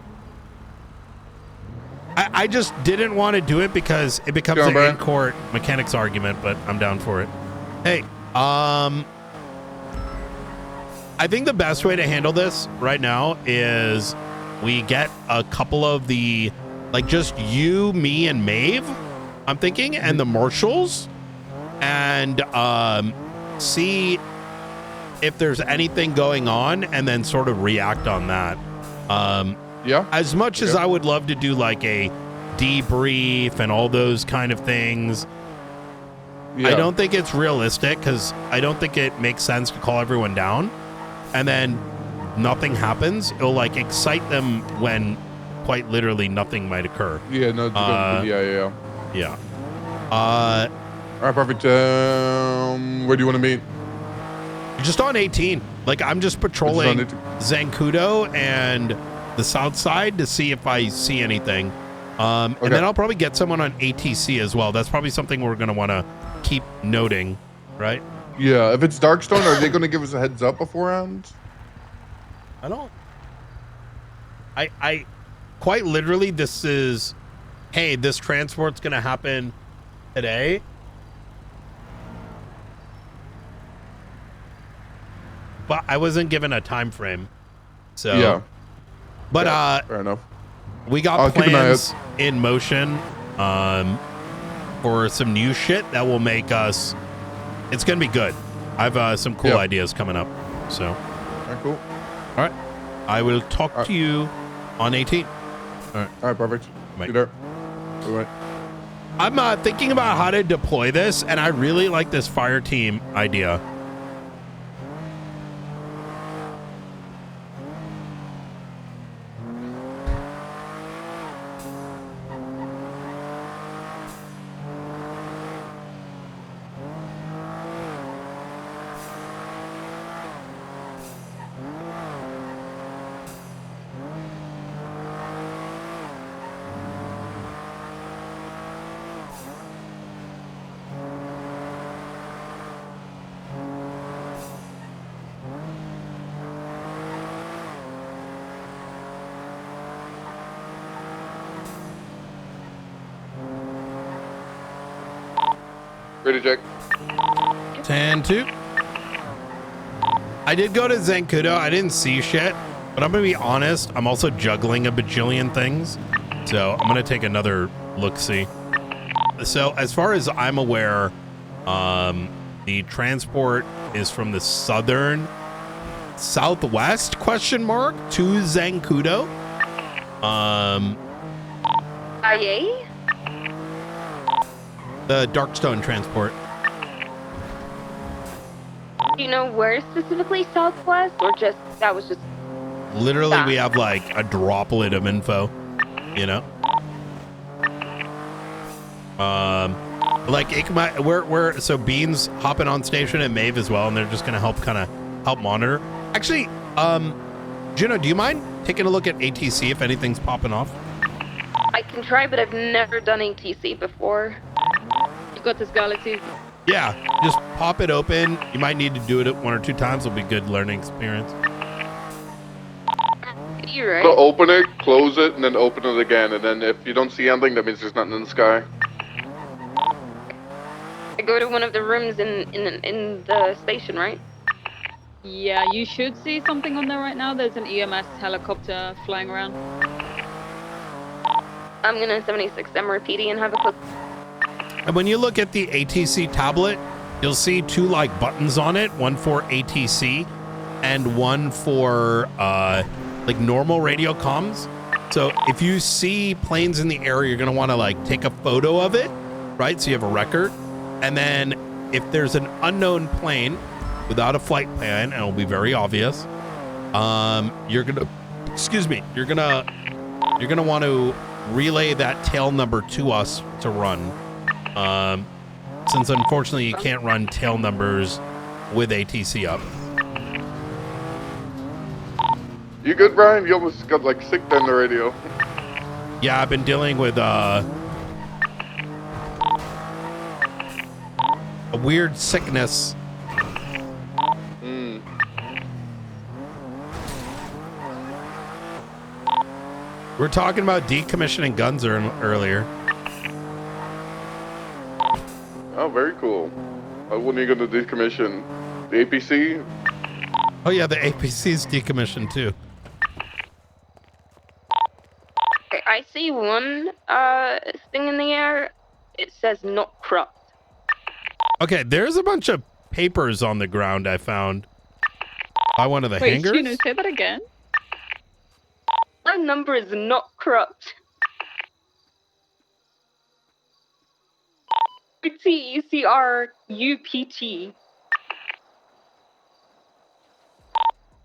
Speaker 1: I just didn't want to do it because it becomes an in-court mechanics argument, but I'm down for it. Hey, I think the best way to handle this right now is we get a couple of the, like just you, me, and Maeve, I'm thinking, and the marshals, and see if there's anything going on, and then sort of react on that.
Speaker 13: Yeah.
Speaker 1: As much as I would love to do like a debrief and all those kind of things, I don't think it's realistic because I don't think it makes sense to call everyone down, and then nothing happens. It'll like excite them when quite literally nothing might occur.
Speaker 13: Yeah, no, yeah.
Speaker 1: All
Speaker 13: right, perfect. Where do you want to meet?
Speaker 1: Just on 18. Like I'm just patrolling Zancudo and the south side to see if I see anything. And then I'll probably get someone on ATC as well. That's probably something we're going to want to keep noting, right?
Speaker 13: Yeah, if it's Darkstone, are they going to give us a heads up beforehand?
Speaker 1: I quite literally, this is, hey, this transport's going to happen today. But I wasn't given a time frame. So,
Speaker 13: yeah.
Speaker 1: But,
Speaker 13: fair enough.
Speaker 1: We got plans in motion for some new shit that will make us, it's going to be good. I have some cool ideas coming up. So,
Speaker 13: all right, cool.
Speaker 1: All right. I will talk to you on 18. All
Speaker 13: right, perfect. See you there. All right.
Speaker 1: I'm thinking about how to deploy this, and I really like this fire team idea.
Speaker 13: Ready, Jack?
Speaker 1: 10-2. I did go to Zancudo. I didn't see shit, but I'm going to be honest. I'm also juggling a bajillion things. So I'm going to take another look-see. So as far as I'm aware, the transport is from the southwest to Zancudo.
Speaker 7: Aye.
Speaker 1: The Darkstone transport.
Speaker 7: Do you know where specifically southwest, or just that was just
Speaker 1: literally we have like a droplet of info, you know? Like we're so Bean's hopping on station and Maeve as well, and they're just gonna help monitor. Actually, Juno, do you mind taking a look at ATC if anything's popping off?
Speaker 7: I can try, but I've never done ATC before. You got this, Galaxy.
Speaker 1: Yeah, just pop it open. You might need to do it 1 or 2 times. It'll be a good learning experience.
Speaker 7: You're right.
Speaker 13: So open it, close it, and then open it again. And then if you don't see anything, that means there's nothing in the sky.
Speaker 7: I go to one of the rooms in the station, right?
Speaker 21: Yeah, you should see something on there right now. There's an EMS helicopter flying around.
Speaker 7: I'm gonna 76 MRPD and have a quick.
Speaker 1: And when you look at the ATC tablet, you'll see 2 like buttons on it, one for ATC and one for like normal radio comms. So if you see planes in the air, you're gonna want to like take a photo of it, right? So you have a record. And then if there's an unknown plane without a flight plan, and it'll be very obvious, you're gonna want to relay that tail number to us to run. Since unfortunately you can't run tail numbers with ATC up.
Speaker 13: You good, Brian? You almost got like sick on the radio.
Speaker 1: Yeah, I've been dealing with a weird sickness. We're talking about decommissioning guns earlier.
Speaker 13: Oh, very cool. When are you going to decommission? The APC?
Speaker 1: Oh yeah, the APC's decommissioned too.
Speaker 7: Okay, I see one thing in the air. It says not cropped.
Speaker 1: Okay, there's a bunch of papers on the ground I found by one of the hangars.
Speaker 21: Wait, Nino, say that again.
Speaker 7: My number is not cropped. TECRUPT.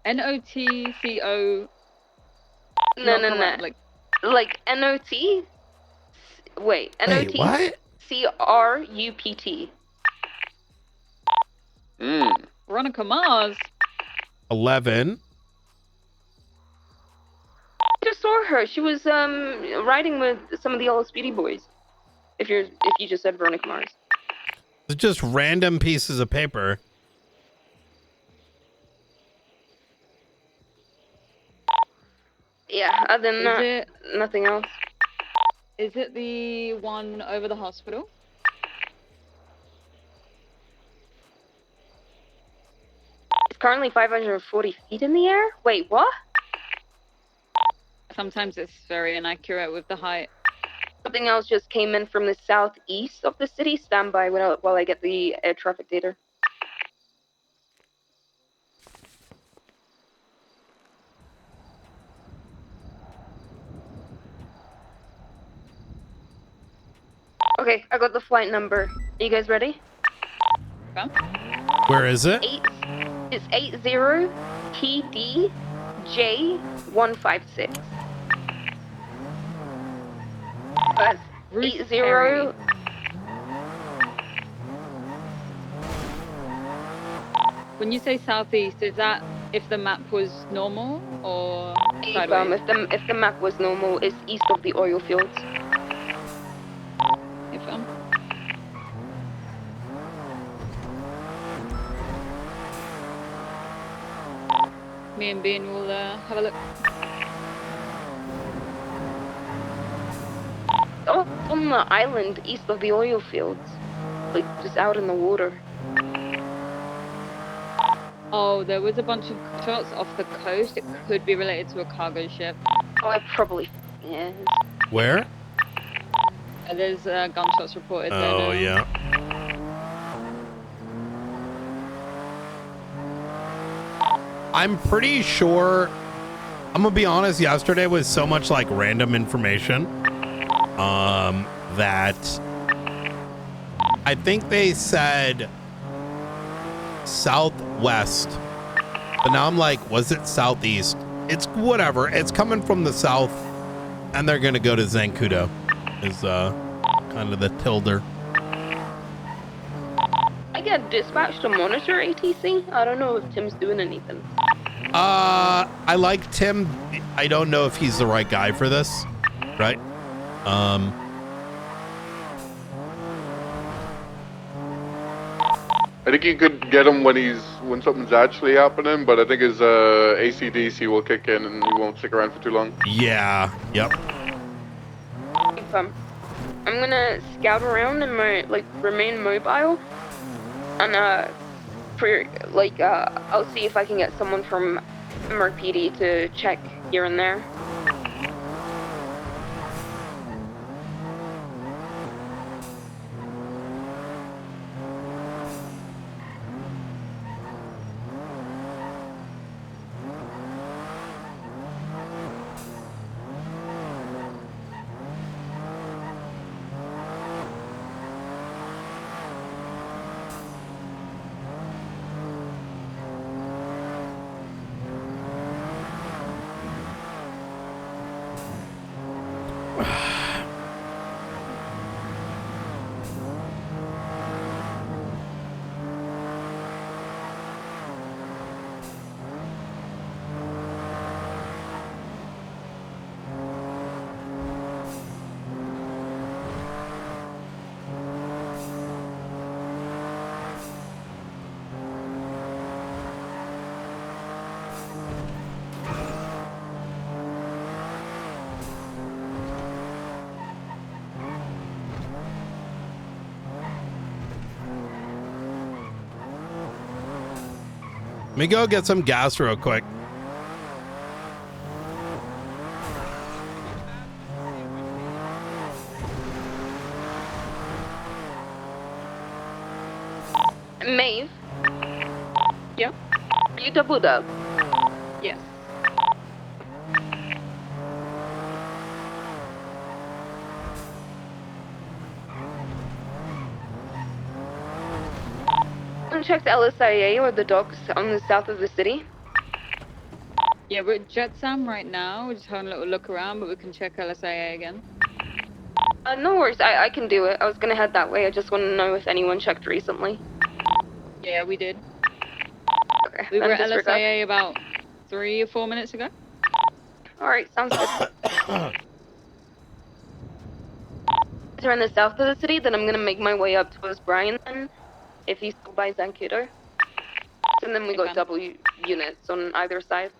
Speaker 21: NOTCO.
Speaker 7: No. Like NOT? Wait, NOT?
Speaker 1: What?
Speaker 7: CRUPT.
Speaker 21: Veronica Mars.
Speaker 1: 11.
Speaker 7: I just saw her. She was riding with some of the LSPD boys. If you just said Veronica Mars.
Speaker 1: It's just random pieces of paper.
Speaker 7: Yeah, other than that, nothing else.
Speaker 21: Is it the one over the hospital?
Speaker 7: It's currently 540 feet in the air? Wait, what?
Speaker 21: Sometimes it's very inaccurate with the height.
Speaker 7: Something else just came in from the southeast of the city. Stand by while I get the air traffic data. Okay, I got the flight number. Are you guys ready?
Speaker 1: Where is it?
Speaker 7: It's 80TDJ156. That's 80.
Speaker 21: When you say southeast, is that if the map was normal or sideways?
Speaker 7: If the map was normal, it's east of the oil fields.
Speaker 21: Me and Bean will have a look.
Speaker 7: Oh, on the island east of the oil fields. Like, just out in the water.
Speaker 21: Oh, there was a bunch of shots off the coast. It could be related to a cargo ship.
Speaker 7: Oh, it probably is.
Speaker 1: Where?
Speaker 21: There's gunshots reported there now.
Speaker 1: Oh, yeah. I'm pretty sure, I'm gonna be honest, yesterday was so much like random information that I think they said southwest, but now I'm like, was it southeast? It's whatever. It's coming from the south, and they're gonna go to Zancudo is kind of the tilder.
Speaker 7: I get dispatched to monitor ATC. I don't know if Tim's doing anything.
Speaker 1: I like Tim. I don't know if he's the right guy for this, right?
Speaker 13: I think you could get him when something's actually happening, but I think his ACDC will kick in and he won't stick around for too long.
Speaker 1: Yeah. Yep.
Speaker 7: I'm gonna scout around and remain mobile, and I'll see if I can get someone from MRPD to check here and there.
Speaker 1: Let me go get some gas real quick.
Speaker 7: Maeve?
Speaker 21: Yeah?
Speaker 7: Are you doubled up?
Speaker 21: Yes.
Speaker 7: Check the LSIA or the docks on the south of the city.
Speaker 21: Yeah, we're at Jetsam right now. We're just having a little look around, but we can check LSIA again.
Speaker 7: No worries, I can do it. I was gonna head that way. I just want to know if anyone checked recently.
Speaker 21: Yeah, we did.
Speaker 7: Okay.
Speaker 21: We
Speaker 7: then
Speaker 21: were at
Speaker 7: disregard.
Speaker 21: LSIA about 3 or 4 minutes ago.
Speaker 7: Alright, sounds good. If you're in the south of the city, then I'm gonna make my way up towards Brian then, if he's still by Zancudo. And then we got double units on either side.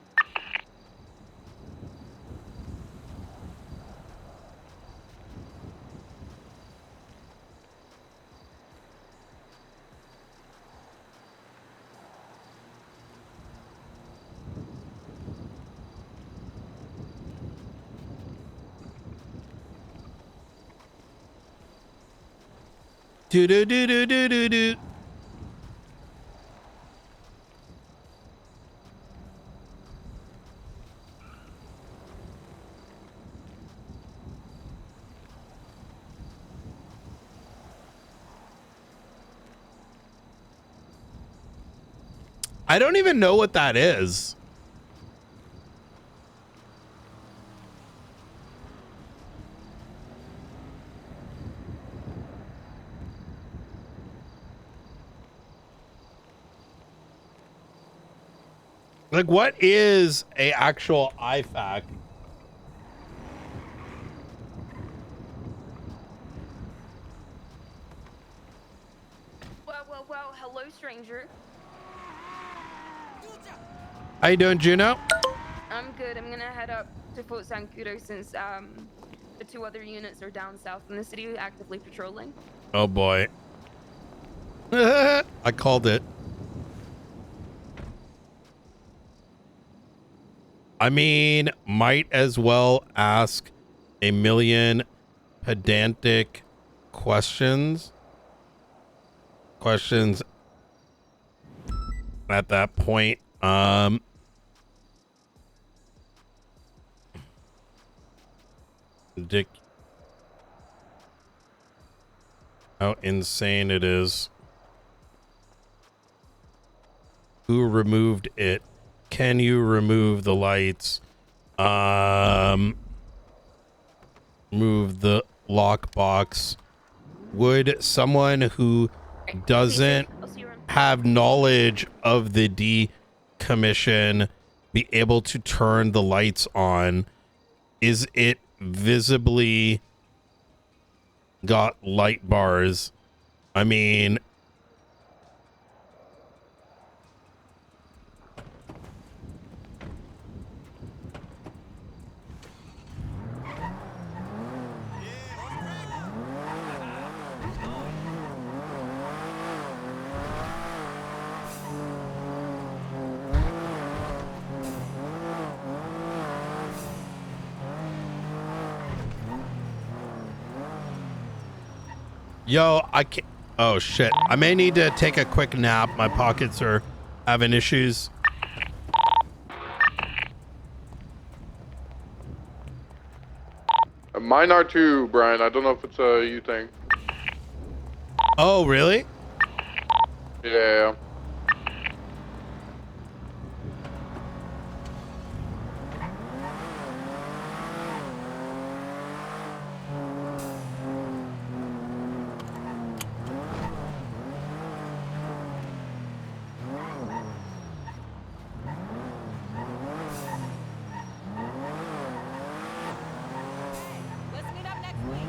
Speaker 1: Do do do do do do do. I don't even know what that is. Like, what is a actual IFAC?
Speaker 7: Well, hello, stranger.
Speaker 1: How you doing, Juno?
Speaker 7: I'm good. I'm gonna head up to Fort Zancudo since the 2 other units are down south in the city actively patrolling.
Speaker 1: Oh boy. I called it. I mean, might as well ask a million pedantic questions at that point. Dick, how insane it is. Who removed it? Can you remove the lights? Move the lockbox. Would someone who doesn't have knowledge of the decommission be able to turn the lights on? Is it visibly got light bars? I mean, Yo, I can't. Oh shit! I may need to take a quick nap. My pockets are having issues.
Speaker 11: Mine are too, Brian. I don't know if it's a you thing.
Speaker 1: Oh really?
Speaker 11: Yeah.
Speaker 8: Let's meet up next week.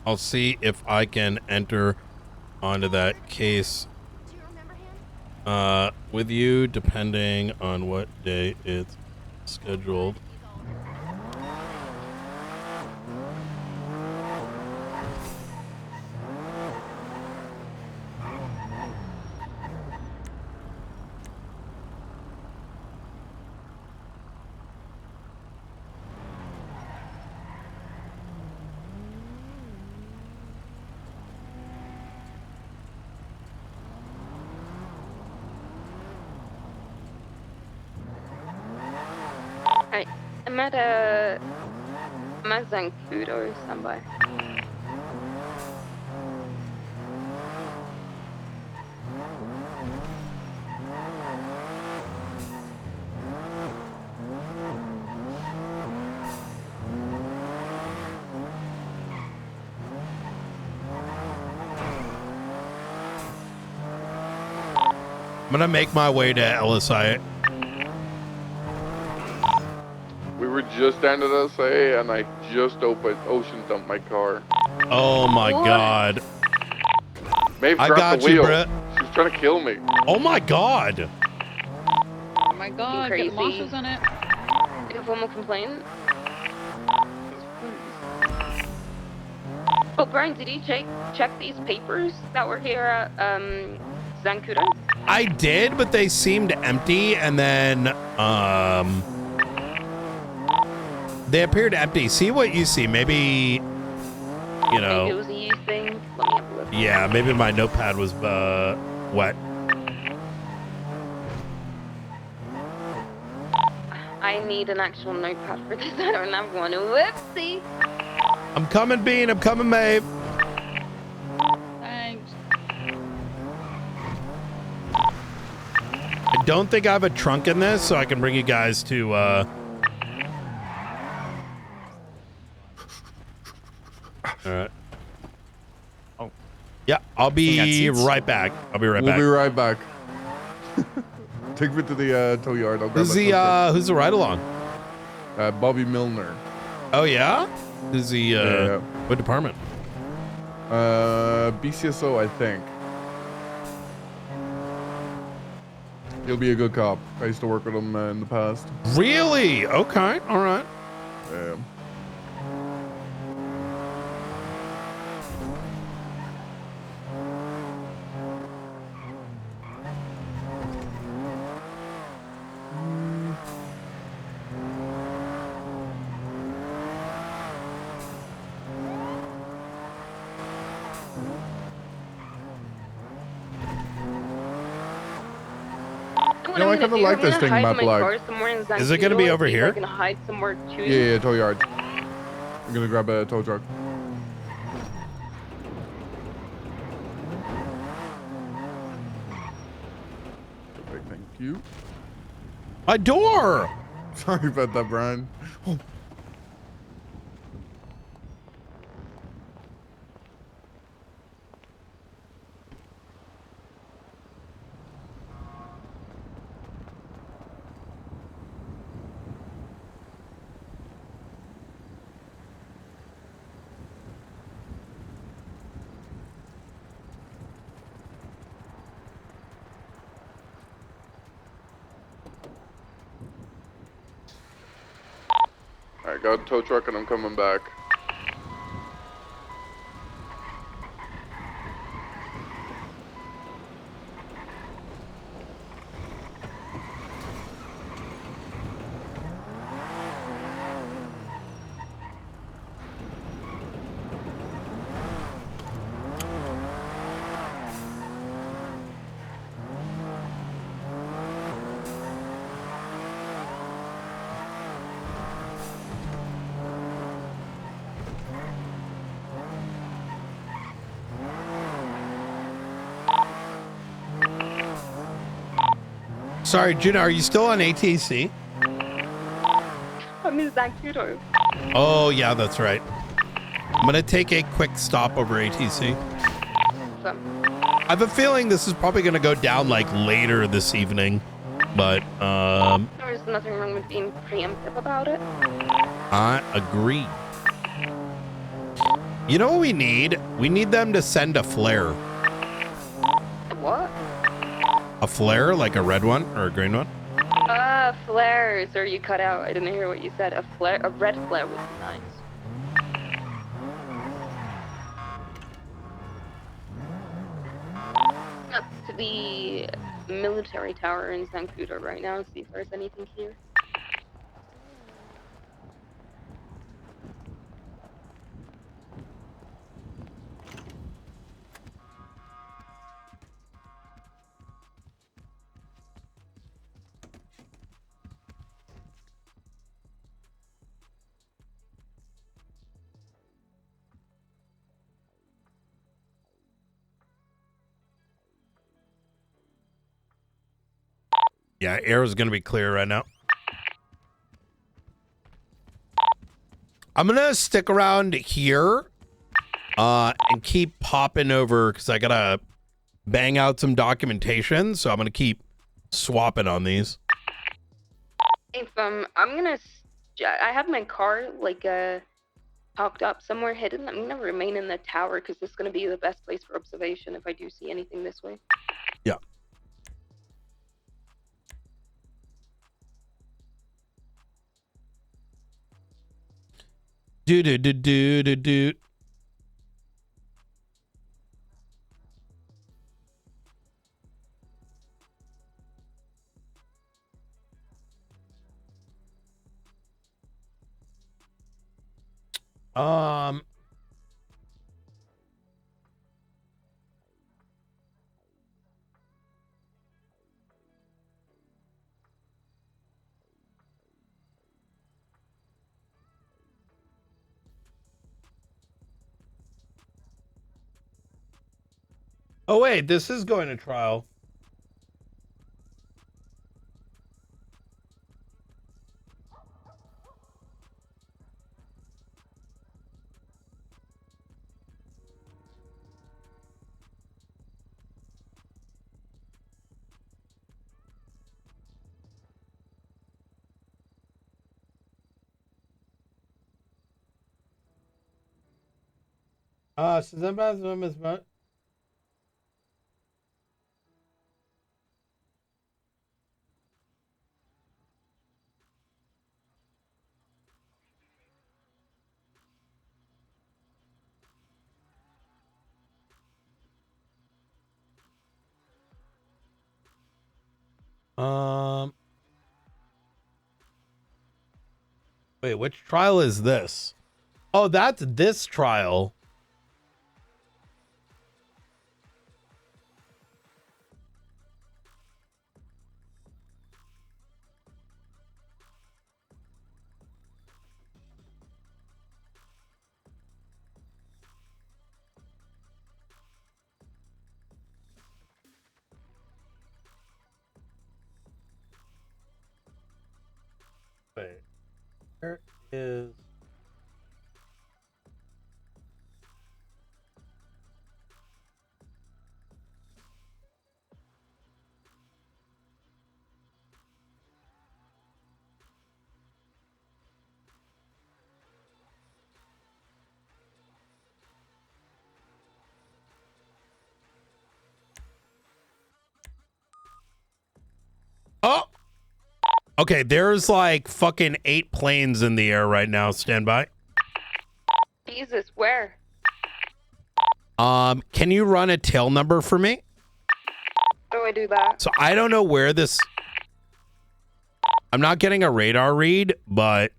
Speaker 1: I'll see if I can enter onto that case with you, depending on what day it's scheduled.
Speaker 7: I'm at Zancudo standby.
Speaker 1: I'm gonna make my way to LSI.
Speaker 11: We were just down at SA, and I just ocean dumped my car.
Speaker 1: Oh my god.
Speaker 11: Maeve
Speaker 1: I
Speaker 11: dropped
Speaker 1: got
Speaker 11: the
Speaker 1: you,
Speaker 11: wheel.
Speaker 1: Brett.
Speaker 11: She was trying to kill me.
Speaker 1: Oh my god.
Speaker 21: Oh my god, get the
Speaker 7: Crazy.
Speaker 21: marshals on it.
Speaker 7: Do you have one more complaint? Oh, Brian, did you check these papers that were here at Zancudo?
Speaker 1: I did, but they seemed empty, and then they appeared empty. See what you see. Maybe, you know.
Speaker 7: Maybe it was a you thing. Let me have a look.
Speaker 1: Yeah, maybe my notepad was wet.
Speaker 7: I need an actual notepad for this. I don't have one. Whoopsie.
Speaker 1: I'm coming, Bean. I'm coming, Maeve.
Speaker 21: Thanks.
Speaker 1: I don't think I have a trunk in this, so I can bring you guys to all right.
Speaker 20: Oh.
Speaker 1: Yeah, I'll be right back. I'll be right back.
Speaker 13: We'll be right back. Take me to the tow yard. I'll grab
Speaker 1: Who's
Speaker 13: a
Speaker 1: the ride along?
Speaker 13: Bobby Milner.
Speaker 1: Oh yeah? Who's the what department?
Speaker 13: BCSO, I think. He'll be a good cop. I used to work with him in the past.
Speaker 1: Really? Okay. All right.
Speaker 13: Yeah.
Speaker 7: What
Speaker 13: No, I
Speaker 7: I'm
Speaker 13: kind
Speaker 7: gonna
Speaker 13: of
Speaker 7: do,
Speaker 13: like
Speaker 7: I'm
Speaker 13: this
Speaker 7: gonna
Speaker 13: thing
Speaker 7: hide
Speaker 13: map
Speaker 7: my
Speaker 13: black.
Speaker 7: car somewhere in
Speaker 1: Is it gonna be
Speaker 7: Zancudo,
Speaker 1: over
Speaker 7: see if
Speaker 1: here?
Speaker 7: I can hide somewhere too.
Speaker 13: Yeah, tow yard. I'm gonna grab a tow truck. Perfect, thank you.
Speaker 1: My door.
Speaker 13: Sorry about that, Brian. Oh.
Speaker 11: Alright, got a tow truck and I'm coming back.
Speaker 1: Sorry, Gina, are you still on ATC?
Speaker 7: I'm in Zancudo.
Speaker 1: Oh, yeah, that's right. I'm going to take a quick stop over ATC. I have a feeling this is probably going to go down like later this evening, but
Speaker 7: There's nothing wrong with being preemptive about it.
Speaker 1: I agree. You know what we need? We need them to send a flare.
Speaker 7: What?
Speaker 1: A flare, like a red one or a green one?
Speaker 7: Flares, or you cut out. I didn't hear what you said. A flare, a red flare would be nice. Up to the military tower in Zancudo right now, see if there's anything here.
Speaker 1: Yeah, air is going to be clear right now. I'm going to stick around here and keep popping over because I got to bang out some documentation. So I'm going to keep swapping on these.
Speaker 7: If I have my car like parked up somewhere hidden. I'm gonna remain in the tower because this is gonna be the best place for observation if I do see anything this way.
Speaker 1: Yeah. Do. Oh wait, this is going to trial. Wait, which trial is this? Oh, that's this trial. Wait, where is... Oh! Okay, there's like fucking 8 planes in the air right now. Stand by.
Speaker 7: Jesus, where?
Speaker 1: Can you run a tail number for me?
Speaker 7: How do I do that?
Speaker 1: So I don't know where this... I'm not getting a radar read, but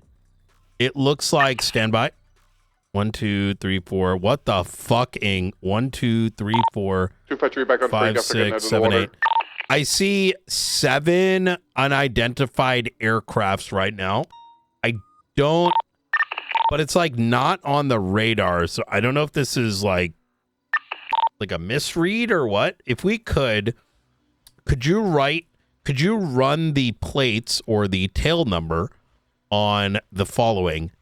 Speaker 1: it looks like... Stand by. 1, 2, 3, 4. What the fucking... 1, 2, 3, 4...
Speaker 11: 253 back on
Speaker 1: 5, 6, 7, 8. I see 7 unidentified aircrafts right now. I don't... But it's like not on the radar, so I don't know if this is like a misread or what. If we could you write could you run the plates or the tail number on the following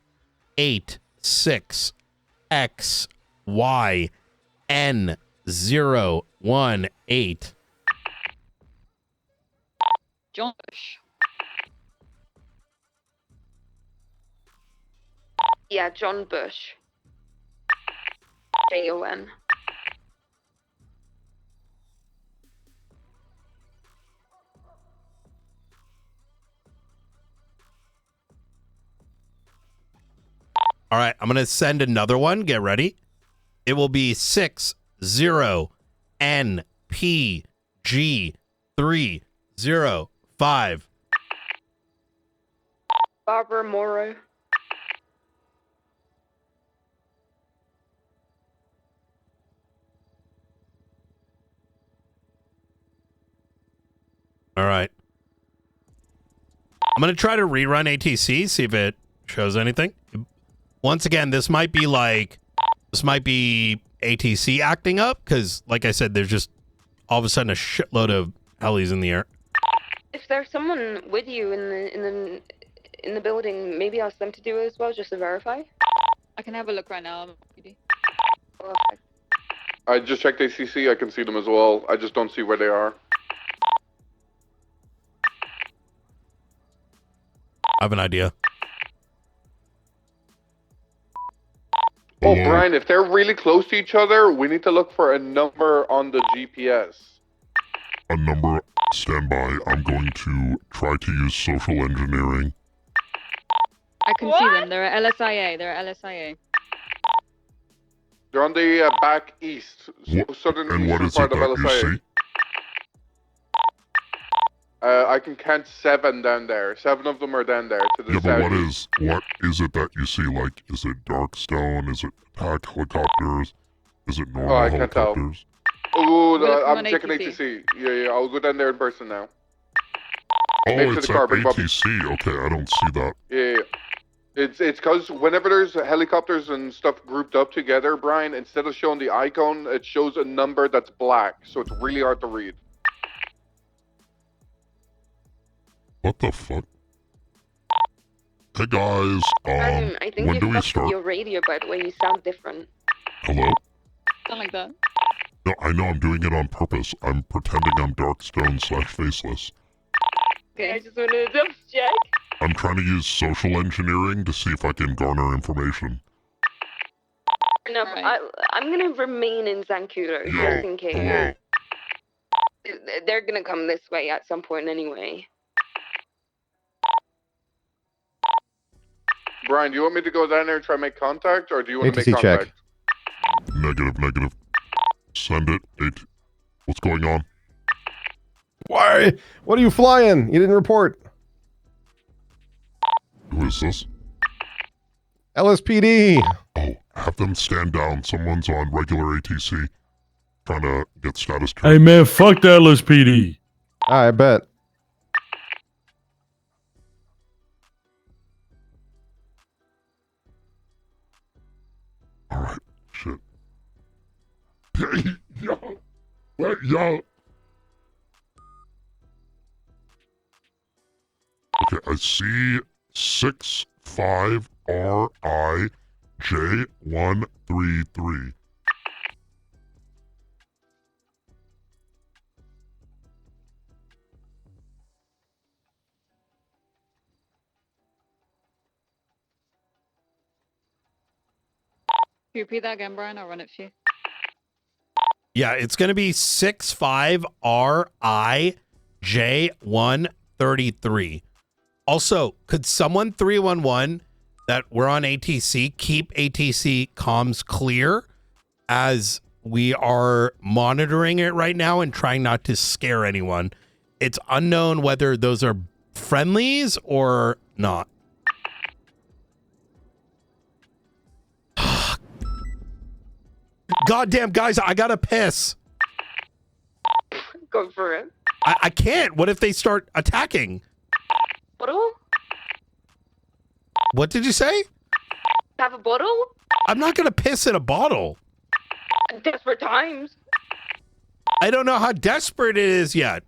Speaker 1: 86XYN018?
Speaker 21: John Bush.
Speaker 7: Yeah, John Bush. Jon.
Speaker 1: All right, I'm going to send another one. Get ready. It will be 60NPG305.
Speaker 7: Barbara Morrow.
Speaker 1: All right. I'm going to try to rerun ATC, see if it shows anything. Once again, this might be ATC acting up because, like I said, there's just all of a sudden a shitload of helis in the air.
Speaker 7: If there's someone with you in the building, maybe ask them to do it as well, just to verify.
Speaker 21: I can have a look right now.
Speaker 11: I just checked ACC. I can see them as well. I just don't see where they are.
Speaker 1: I have an idea.
Speaker 11: Oh, Brian, if they're really close to each other, we need to look for a number on the GPS.
Speaker 2: A number, stand by. I'm going to try to use social engineering.
Speaker 21: I can see them. They're at LSIA. They're at LSIA.
Speaker 11: They're on the back east, southern
Speaker 2: And what
Speaker 11: eastern
Speaker 2: is
Speaker 11: part
Speaker 2: it
Speaker 11: of
Speaker 2: that you
Speaker 11: LSIA.
Speaker 2: see?
Speaker 11: I can count 7 down there. 7 of them are down there to the
Speaker 2: Yeah,
Speaker 11: south.
Speaker 2: but what is it that you see? Like, is it dark stone? Is it attack helicopters? Is it normal
Speaker 11: I can't tell.
Speaker 2: helicopters?
Speaker 11: Ooh,
Speaker 21: We're
Speaker 11: I'm
Speaker 21: on
Speaker 11: checking
Speaker 21: ATC.
Speaker 11: ATC. Yeah, I'll go down there in person now.
Speaker 2: Oh,
Speaker 11: Maybe to
Speaker 2: it's
Speaker 11: the
Speaker 2: at
Speaker 11: car, bring Bobby.
Speaker 2: ATC. Okay, I don't see that.
Speaker 11: Yeah. It's because whenever there's helicopters and stuff grouped up together, Brian, instead of showing the icon, it shows a number that's black, so it's really hard to read.
Speaker 2: What the fuck? Hey guys,
Speaker 7: I think
Speaker 2: when
Speaker 7: you
Speaker 2: do we
Speaker 7: fucked
Speaker 2: start?
Speaker 7: with your radio, by the way. You sound different.
Speaker 2: Hello?
Speaker 21: Something like that.
Speaker 2: No, I know I'm doing it on purpose. I'm pretending I'm dark stone / faceless.
Speaker 7: Okay. I just wanted to double check.
Speaker 2: I'm trying to use social engineering to see if I can garner information.
Speaker 7: No, I'm gonna remain in Zancudo just in case.
Speaker 2: Hello.
Speaker 7: They're gonna come this way at some point anyway.
Speaker 11: Brian, do you want me to go down there and try to make contact, or do you want to make
Speaker 2: ATC check.
Speaker 11: contact?
Speaker 2: Negative. Send it. What's going on?
Speaker 22: Why? What are you flying? You didn't report.
Speaker 2: Who is this?
Speaker 22: LSPD.
Speaker 2: Oh, have them stand down. Someone's on regular ATC. Trying to get status check.
Speaker 23: Hey man, fuck the LSPD.
Speaker 22: I bet.
Speaker 2: Alright, shit. Yo. Wait, yo. Okay, I see 65RIJ133.
Speaker 21: Can you repeat that again, Brian? I'll run it for you.
Speaker 1: Yeah, it's going to be 65RIJ133. Also, could someone 311 that we're on ATC keep ATC comms clear as we are monitoring it right now and trying not to scare anyone? It's unknown whether those are friendlies or not. Goddamn, guys, I gotta piss.
Speaker 7: Go for it.
Speaker 1: I can't. What if they start attacking?
Speaker 7: Bottle?
Speaker 1: What did you say?
Speaker 7: Have a bottle?
Speaker 1: I'm not gonna piss in a bottle.
Speaker 7: Desperate times.
Speaker 1: I don't know how desperate it is yet.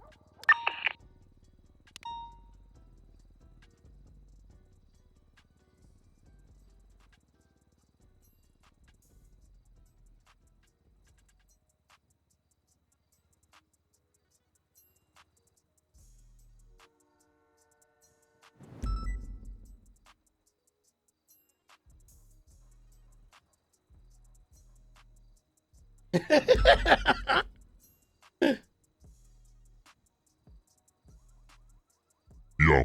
Speaker 2: Yo.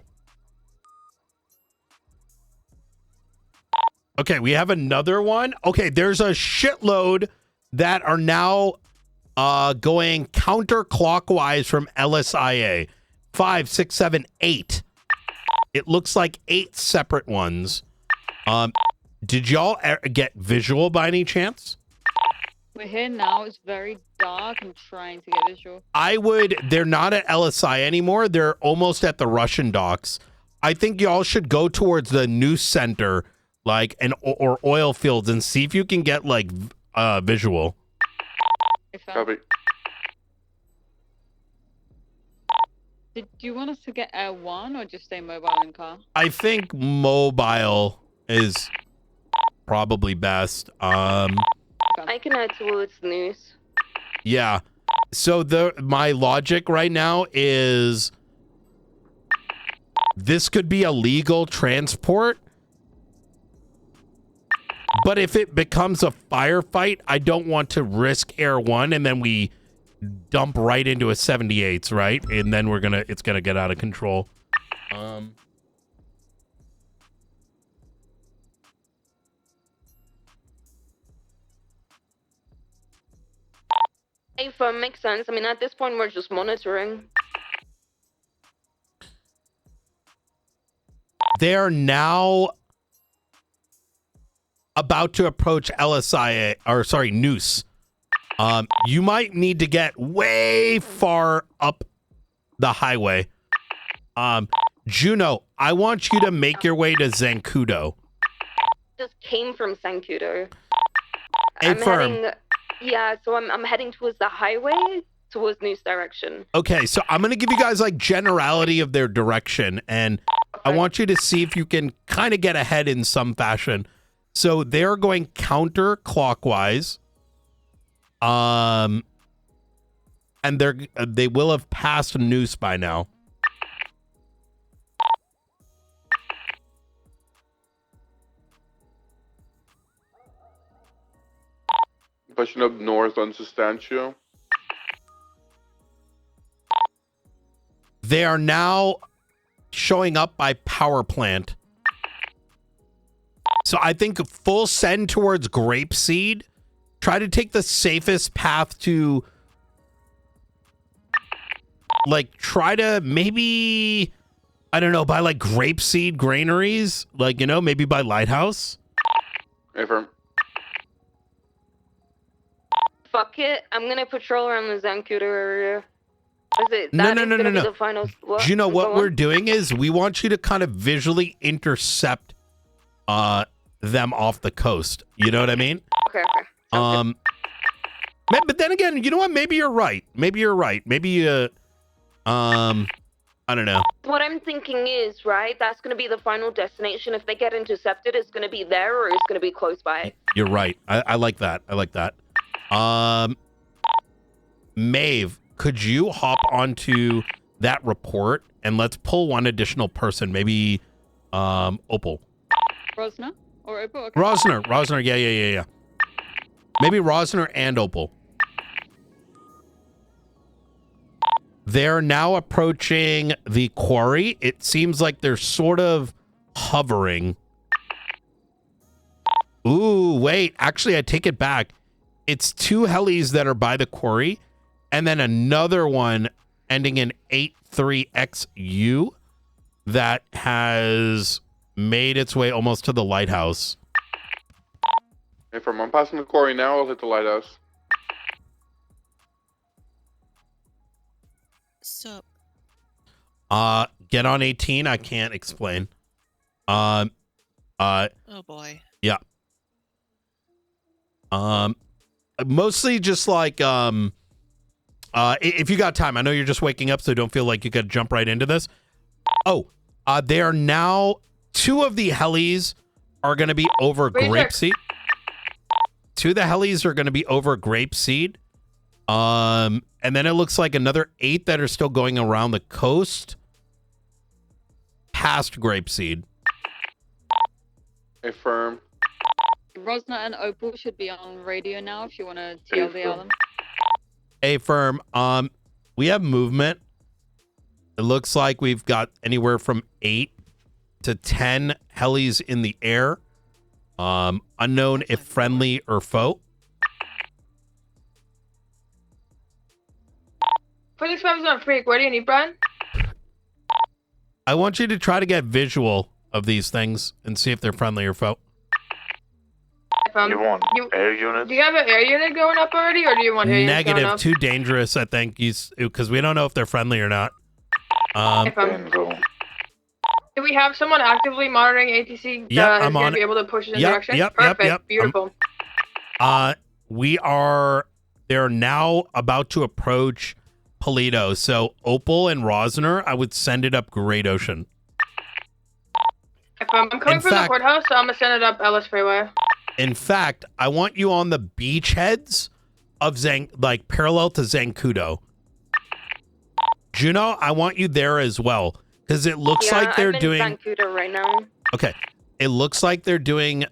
Speaker 1: Okay, we have another one. Okay, there's a shitload that are now going counterclockwise from LSIA. 5, 6, 7, 8. It looks like 8 separate ones. Did y'all get visual by any chance?
Speaker 21: We're here now. It's very dark. I'm trying to get visual.
Speaker 1: They're not at LSI anymore. They're almost at the Russian docks. I think y'all should go towards the news center, like, or oil fields, and see if you can get, like, visual.
Speaker 11: Copy.
Speaker 21: Did you want us to get Air 1 or just stay mobile in car?
Speaker 1: I think mobile is probably best.
Speaker 7: I can head towards news.
Speaker 1: Yeah. So my logic right now is this could be a legal transport, but if it becomes a firefight, I don't want to risk Air 1 and then we dump right into a 78s, right? And then it's gonna get out of control.
Speaker 7: If makes sense. I mean, at this point, we're just monitoring.
Speaker 1: They are now about to approach LSIA, or sorry, Noose. You might need to get way far up the highway. Juno, I want you to make your way to Zancudo.
Speaker 7: Just came from Sankudo.
Speaker 1: A firm.
Speaker 7: Yeah, so I'm heading towards the highway, towards News direction.
Speaker 1: Okay, so I'm going to give you guys like generality of their direction, and I want you to see if you can kind of get ahead in some fashion. So they're going counterclockwise. And they will have passed Noose by now.
Speaker 11: Pushing up north on Substantial.
Speaker 1: They are now showing up by power plant. So I think full send towards Grapeseed. Try to take the safest path to, like, try to maybe, I don't know, by like Grapeseed granaries, like, you know, maybe by Lighthouse.
Speaker 11: Affirm.
Speaker 7: Fuck it. I'm gonna patrol around the Zancudo area. Is it?
Speaker 1: No.
Speaker 7: The final,
Speaker 1: Do you know what we're doing is we want you to kind of visually intercept them off the coast. You know what I mean?
Speaker 7: Okay.
Speaker 1: But then again, you know what? Maybe you're right. Maybe, I don't know.
Speaker 7: What I'm thinking is, right, that's going to be the final destination. If they get intercepted, it's going to be there or it's going to be close by.
Speaker 1: You're right. I like that. Maeve, could you hop onto that report and let's pull one additional person? Maybe Opal.
Speaker 21: Rosner or Opal? Okay.
Speaker 1: Rosner. Yeah. Maybe Rosner and Opal. They're now approaching the quarry. It seems like they're sort of hovering. Ooh, wait. Actually, I take it back. It's 2 helis that are by the quarry, and then another one ending in 83XU that has made its way almost to the lighthouse.
Speaker 11: Affirm. I'm passing the quarry now. I'll hit the lighthouse.
Speaker 3: Sup?
Speaker 1: Get on 18. I can't explain.
Speaker 3: Oh boy.
Speaker 1: Yeah. Mostly just like if you got time. I know you're just waking up, so don't feel like you gotta jump right into this. They are now 2 of the helis are gonna be over Grapeseed. 2 of the helis are gonna be over Grapeseed. And then it looks like another 8 that are still going around the coast past Grapeseed.
Speaker 11: Affirm.
Speaker 21: Rosna and Opal should be on radio now if you want to TLDR them.
Speaker 1: A firm. We have movement. It looks like we've got anywhere from 8 to 10 helis in the air. Unknown if friendly or foe.
Speaker 7: Physics 5 is on Freak. What do you need, Brian?
Speaker 1: I want you to try to get visual of these things and see if they're friendly or foe.
Speaker 7: You want air units? Do you have an air unit going up already, or do you want air units going
Speaker 1: Negative.
Speaker 7: up?
Speaker 1: Too dangerous, I think. Because we don't know if they're friendly or not.
Speaker 7: Do we have someone actively monitoring ATC?
Speaker 1: Yep, I'm
Speaker 7: going
Speaker 1: on
Speaker 7: to be
Speaker 1: it.
Speaker 7: able to push it in
Speaker 1: Yep,
Speaker 7: direction?
Speaker 1: yep,
Speaker 7: Perfect.
Speaker 1: yep.
Speaker 7: Beautiful.
Speaker 1: They're now about to approach Polito. So Opal and Rosner, I would send it up Great Ocean.
Speaker 7: If I'm coming from the courthouse, so I'm going to send it up Ellis Freeway.
Speaker 1: In fact, I want you on the beachheads of parallel to Zancudo. Juno, I want you there as well. Because it looks like they're doing...
Speaker 7: I'm in Zancudo right now.
Speaker 1: Okay. It looks like they're doing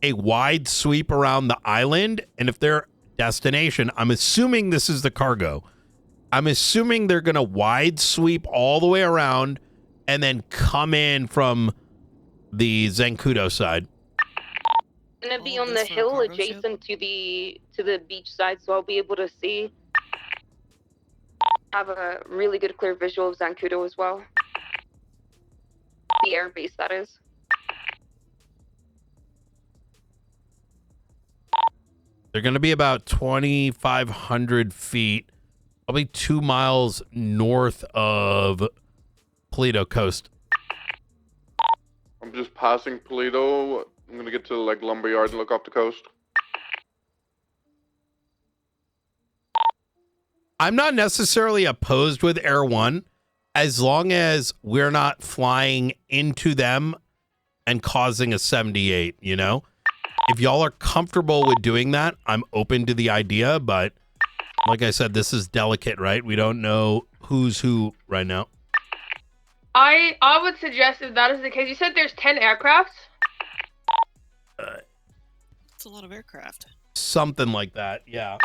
Speaker 1: a wide sweep around the island. And if their destination, I'm assuming this is the cargo. I'm assuming they're going to wide sweep all the way around and then come in from the Zancudo side.
Speaker 7: I'm going to be on the hill adjacent to the beach side, so I'll be able to see. Have a really good clear visual of Zancudo as well. The air base, that is.
Speaker 1: They're going to be about 2,500 feet, probably 2 miles north of Polito Coast.
Speaker 11: I'm just passing Polito. I'm going to get to like Lumberyard and look off the coast.
Speaker 1: I'm not necessarily opposed with Air 1 as long as we're not flying into them and causing a 78, you know? If y'all are comfortable with doing that, I'm open to the idea, but like I said, this is delicate, right? We don't know who's who right now.
Speaker 7: I would suggest if that is the case, you said there's 10 aircrafts?
Speaker 3: It's a lot of aircraft.
Speaker 1: Something like that, yeah.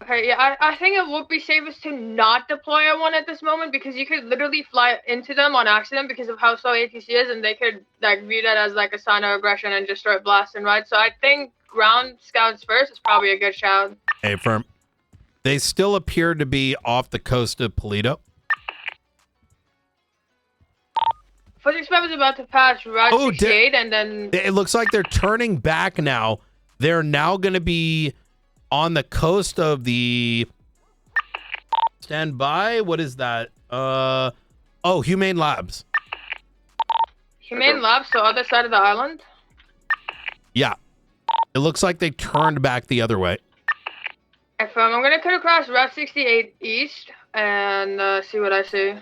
Speaker 7: Okay, yeah, I think it would be safest to not deploy a one at this moment because you could literally fly into them on accident because of how slow ATC is, and they could like view that as like a sign of aggression and just start blasting, right? So I think ground scouts first is probably a good shout.
Speaker 1: Hey, firm. They still appear to be off the coast of Polito.
Speaker 7: Physics Web is about to pass Route 68, and then...
Speaker 1: It looks like they're turning back now. They're now going to be on the coast of the... Stand by? What is that? Humane Labs.
Speaker 7: Humane Labs, so other side of the island?
Speaker 1: Yeah. It looks like they turned back the other way.
Speaker 7: If I'm going to cut across Route 68 East and see what I see.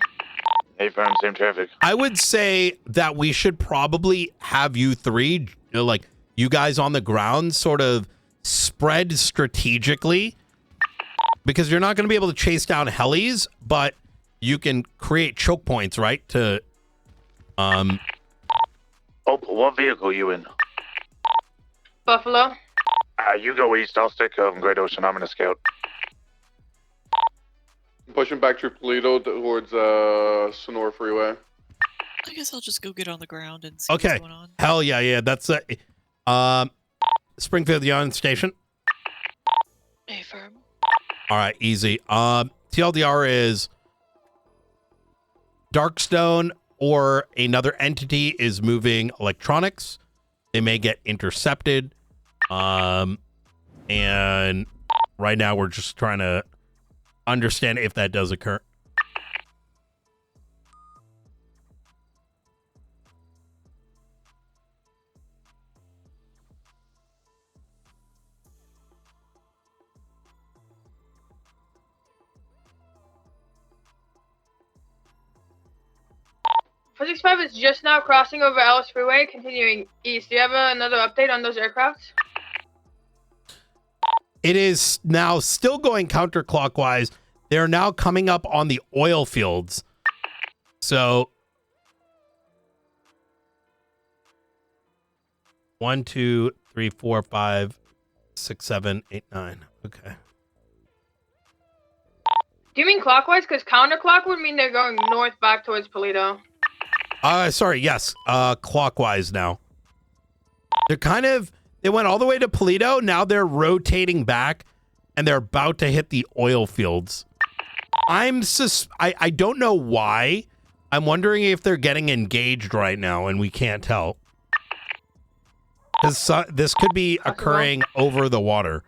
Speaker 4: Hey, firm, same traffic.
Speaker 1: I would say that we should probably have you three, like you guys on the ground, sort of spread strategically, because you're not going to be able to chase down helis, but you can create choke points, right? To
Speaker 4: Oh, what vehicle you in?
Speaker 7: Buffalo.
Speaker 4: You go east. I'll stick Great Ocean. I'm in a scout.
Speaker 11: Pushing back through Polito towards Sonora Freeway.
Speaker 3: I guess I'll just go get on the ground and see what's going on.
Speaker 1: Hell yeah. That's Springfield Union Station.
Speaker 3: Hey, firm.
Speaker 1: All right, easy. TLDR is Darkstone or another entity is moving electronics. They may get intercepted. And right now we're just trying to understand if that does occur.
Speaker 7: Physics 5 is just now crossing over Ellis Freeway, continuing east. Do you have another update on those aircrafts?
Speaker 1: It is now still going counterclockwise. They're now coming up on the oil fields. So 1, 2, 3, 4, 5, 6, 7, 8, 9. Okay.
Speaker 6: Do you mean clockwise? Because counterclock would mean they're going north back towards Polito.
Speaker 1: Sorry, yes. Clockwise now. They went all the way to Polito. Now they're rotating back and they're about to hit the oil fields. I don't know why. I'm wondering if they're getting engaged right now and we can't tell. This could be occurring over the water.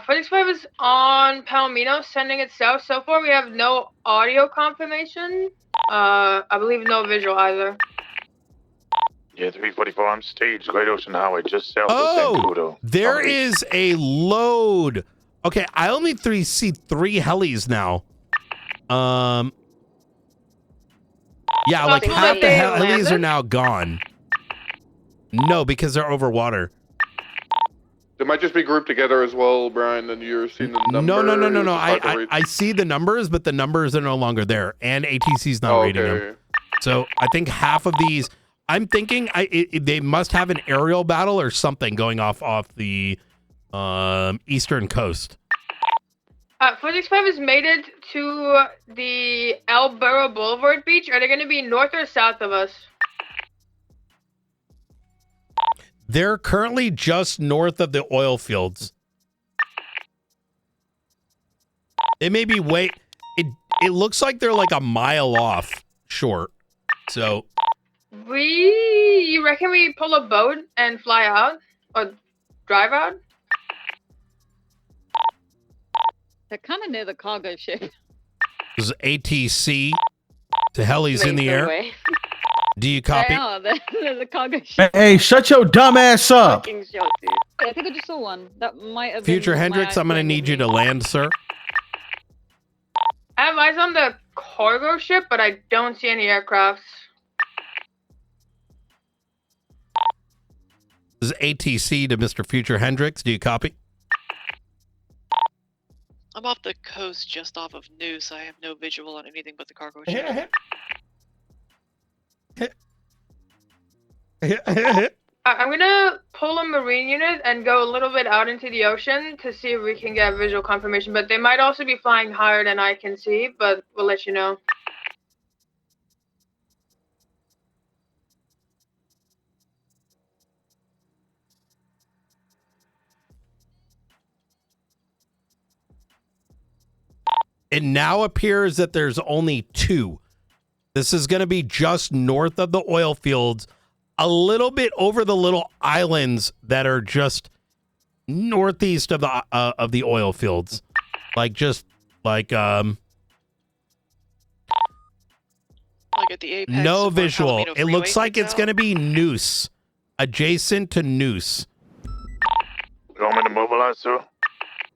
Speaker 6: 45 is on Palomino, sending it south. So far, we have no audio confirmation. I believe no visual either.
Speaker 4: Yeah, 344 on stage, Great Ocean Highway, just south of San Pluto.
Speaker 1: There is a load. Okay, I only see 3 helis now. Yeah, like half the helis are now gone. No, because they're over water.
Speaker 11: They might just be grouped together as well, Brian, and you're seeing the number.
Speaker 1: No. I see the numbers, but the numbers are no longer there, and ATC's not reading them. So I think half of these, I'm thinking they must have an aerial battle or something going off the eastern coast.
Speaker 6: 465 has made it to the El Burro Boulevard beach. Are they going to be north or south of us?
Speaker 1: They're currently just north of the oil fields. It may be it looks like they're like a mile off short. So
Speaker 6: you reckon we pull a boat and fly out or drive out?
Speaker 21: They're kind of near the cargo ship.
Speaker 1: This is ATC. The heli's in the air.
Speaker 21: Way.
Speaker 1: Do you copy?
Speaker 21: They are. They're the cargo ship.
Speaker 22: Hey, shut your dumb ass up.
Speaker 21: I think I just saw one. That might have
Speaker 1: Future
Speaker 21: been
Speaker 1: Hendrix, I'm going to need you to land, sir.
Speaker 6: I have eyes on the cargo ship, but I don't see any aircrafts.
Speaker 1: This is ATC to Mr. Future Hendrix. Do you copy?
Speaker 3: I'm off the coast just off of Noose. I have no visual on anything but the cargo ship.
Speaker 6: I'm gonna pull a marine unit and go a little bit out into the ocean to see if we can get visual confirmation, but they might also be flying higher than I can see, but we'll let you know.
Speaker 1: It now appears that there's only 2. This is going to be just north of the oil fields, a little bit over the little islands that are just northeast of the oil fields. Like at the apex. No visual. It looks like it's going to be Noose, adjacent to Noose.
Speaker 4: You want me to mobilize, sir?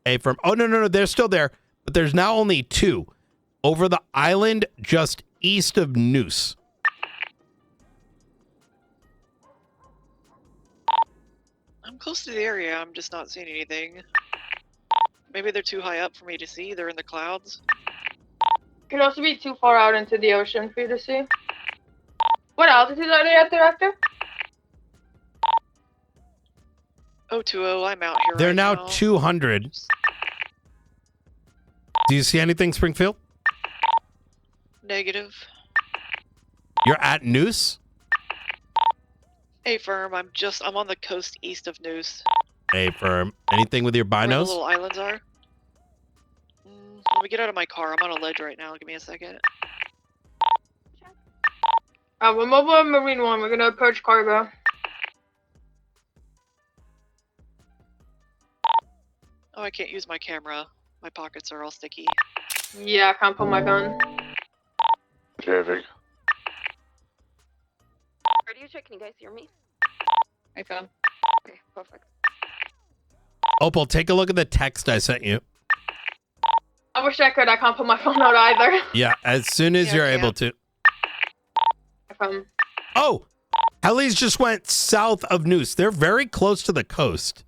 Speaker 1: No, they're still there. But there's now only 2 over the island just east of Noose.
Speaker 3: I'm close to the area. I'm just not seeing anything. Maybe they're too high up for me to see. They're in the clouds.
Speaker 6: Could also be too far out into the ocean for you to see. What altitude are they at, Director?
Speaker 3: 020, I'm out here.
Speaker 1: They're
Speaker 3: right
Speaker 1: now
Speaker 3: now
Speaker 1: 200. Do you see anything, Springfield?
Speaker 3: Negative.
Speaker 1: You're at Noose?
Speaker 3: Hey, firm. I'm on the coast east of Noose.
Speaker 1: Hey, firm. Anything with your
Speaker 3: Where the
Speaker 1: binos?
Speaker 3: little islands are? Let me get out of my car. I'm on a ledge right now. Give me a second.
Speaker 6: We're mobile Marine 1. We're gonna approach cargo.
Speaker 3: Oh, I can't use my camera. My pockets are all sticky.
Speaker 6: Yeah, I can't pull my gun.
Speaker 4: Traffic.
Speaker 7: Radio check, can you guys hear me?
Speaker 21: I found.
Speaker 7: Okay, perfect.
Speaker 1: Opal, take a look at the text I sent you.
Speaker 6: I wish I could. I can't pull my phone out either.
Speaker 1: Yeah, as soon as you're able to. Oh, helis just went south of Noose. They're very close to the coast.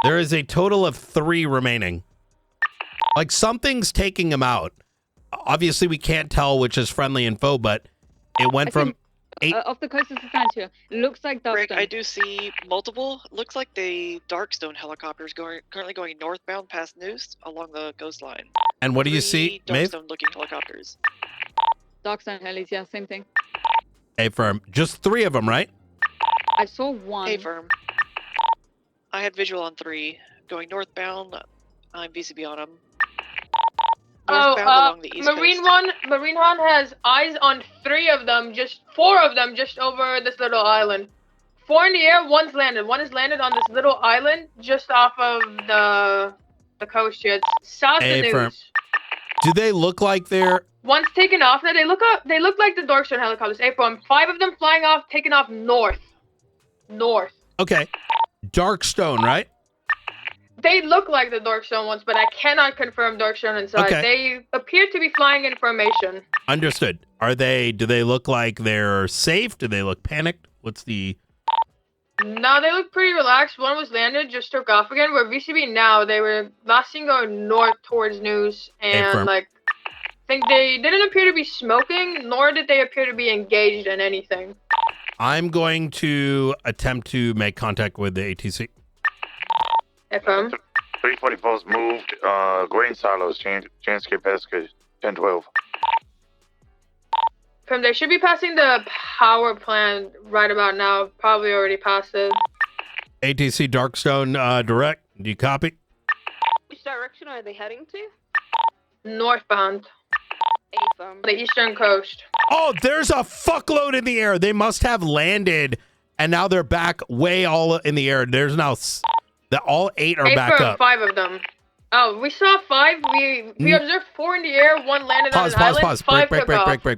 Speaker 1: There is a total of 3 remaining. Like something's taking them out. obviously we can't tell which is friendly and foe, but it went from 8.
Speaker 21: Off the coast of Substantia. It looks like
Speaker 3: Rick,
Speaker 21: Darkstone.
Speaker 3: I do see multiple. Looks like the Darkstone helicopters currently going northbound past Noose along the coastline.
Speaker 1: And what do you see, Maeve?
Speaker 3: Darkstone-looking helicopters.
Speaker 21: Darkstone helis, yeah, same thing.
Speaker 1: A firm. Just 3 of them, right?
Speaker 21: I saw one.
Speaker 3: Hey, firm. I had visual on 3 going northbound. I'm VCB on them. Northbound along the east
Speaker 6: Marine
Speaker 3: coast.
Speaker 6: Marine One has eyes on 3 of them, just 4 of them, just over this little island. 4 in the air, 1's landed. 1 is landed on this little island just off of the coast here. It's south of
Speaker 1: A firm.
Speaker 6: News.
Speaker 1: Do they look like they're
Speaker 6: 1's taken off now. They look like the Darkstone helicopters. April, 5 of them flying off, taking off north. North.
Speaker 1: okay? Darkstone, right?
Speaker 6: They look like the Darkstone ones, but I cannot confirm Darkstone inside.
Speaker 1: Okay.
Speaker 6: They appear to be flying in formation.
Speaker 1: Understood. Do they look like they're safe? Do they look panicked? What's the
Speaker 6: No, they look pretty relaxed. 1 was landed, just took off again. Where VCB now, they were last seen going north towards News, and
Speaker 1: firm.
Speaker 6: I think they didn't appear to be smoking, nor did they appear to be engaged in anything.
Speaker 1: I'm going to attempt to make contact with the ATC.
Speaker 6: FM.
Speaker 4: 344's moved. Grain silos, Chanscape Pesca, 1012.
Speaker 6: From they should be passing the power plant right about now. Probably already passed it.
Speaker 1: ATC Darkstone direct. Do you copy?
Speaker 7: Which direction are they heading to?
Speaker 6: Northbound. The eastern coast.
Speaker 1: Oh, there's a fuckload in the air. They must have landed, and now they're back way all in the air. There's now all 8 are back up.
Speaker 6: 5 of them. Oh, we saw 5. We observed 4 in the air. 1 landed on an island.
Speaker 1: Pause.
Speaker 6: 5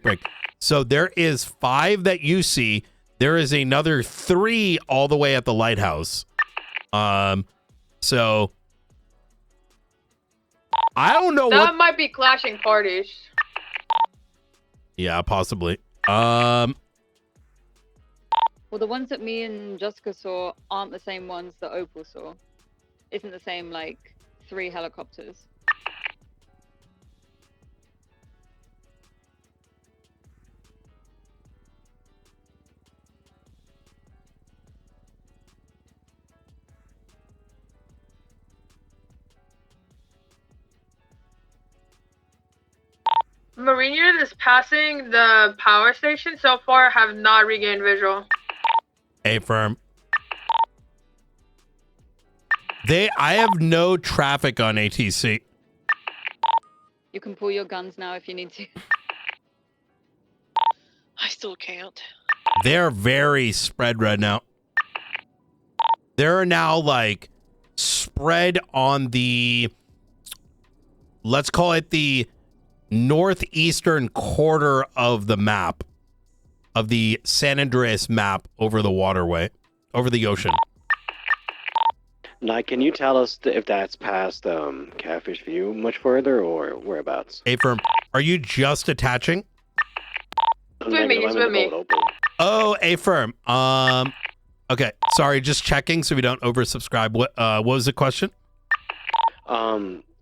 Speaker 1: Break. So there is 5 that you see. There is another 3 all the way at the lighthouse. So I don't know
Speaker 6: that might be clashing parties.
Speaker 1: Yeah, possibly.
Speaker 21: Well, the ones that me and Jessica saw aren't the same ones that Opal saw. Isn't the same, 3 helicopters.
Speaker 6: Marine unit is passing the power station. So far, have not regained visual.
Speaker 1: A firm. I have no traffic on ATC.
Speaker 21: You can pull your guns now if you need to.
Speaker 3: I still can't.
Speaker 1: They're very spread right now. They're now spread on the, let's call it the northeastern quarter of the map, of the San Andreas map over the waterway, over the ocean.
Speaker 10: Now, can you tell us if that's past Catfish View much further or whereabouts?
Speaker 1: A firm, are you just attaching?
Speaker 6: He's with me.
Speaker 1: Oh, A firm. Okay, sorry, just checking so we don't oversubscribe. What was the question?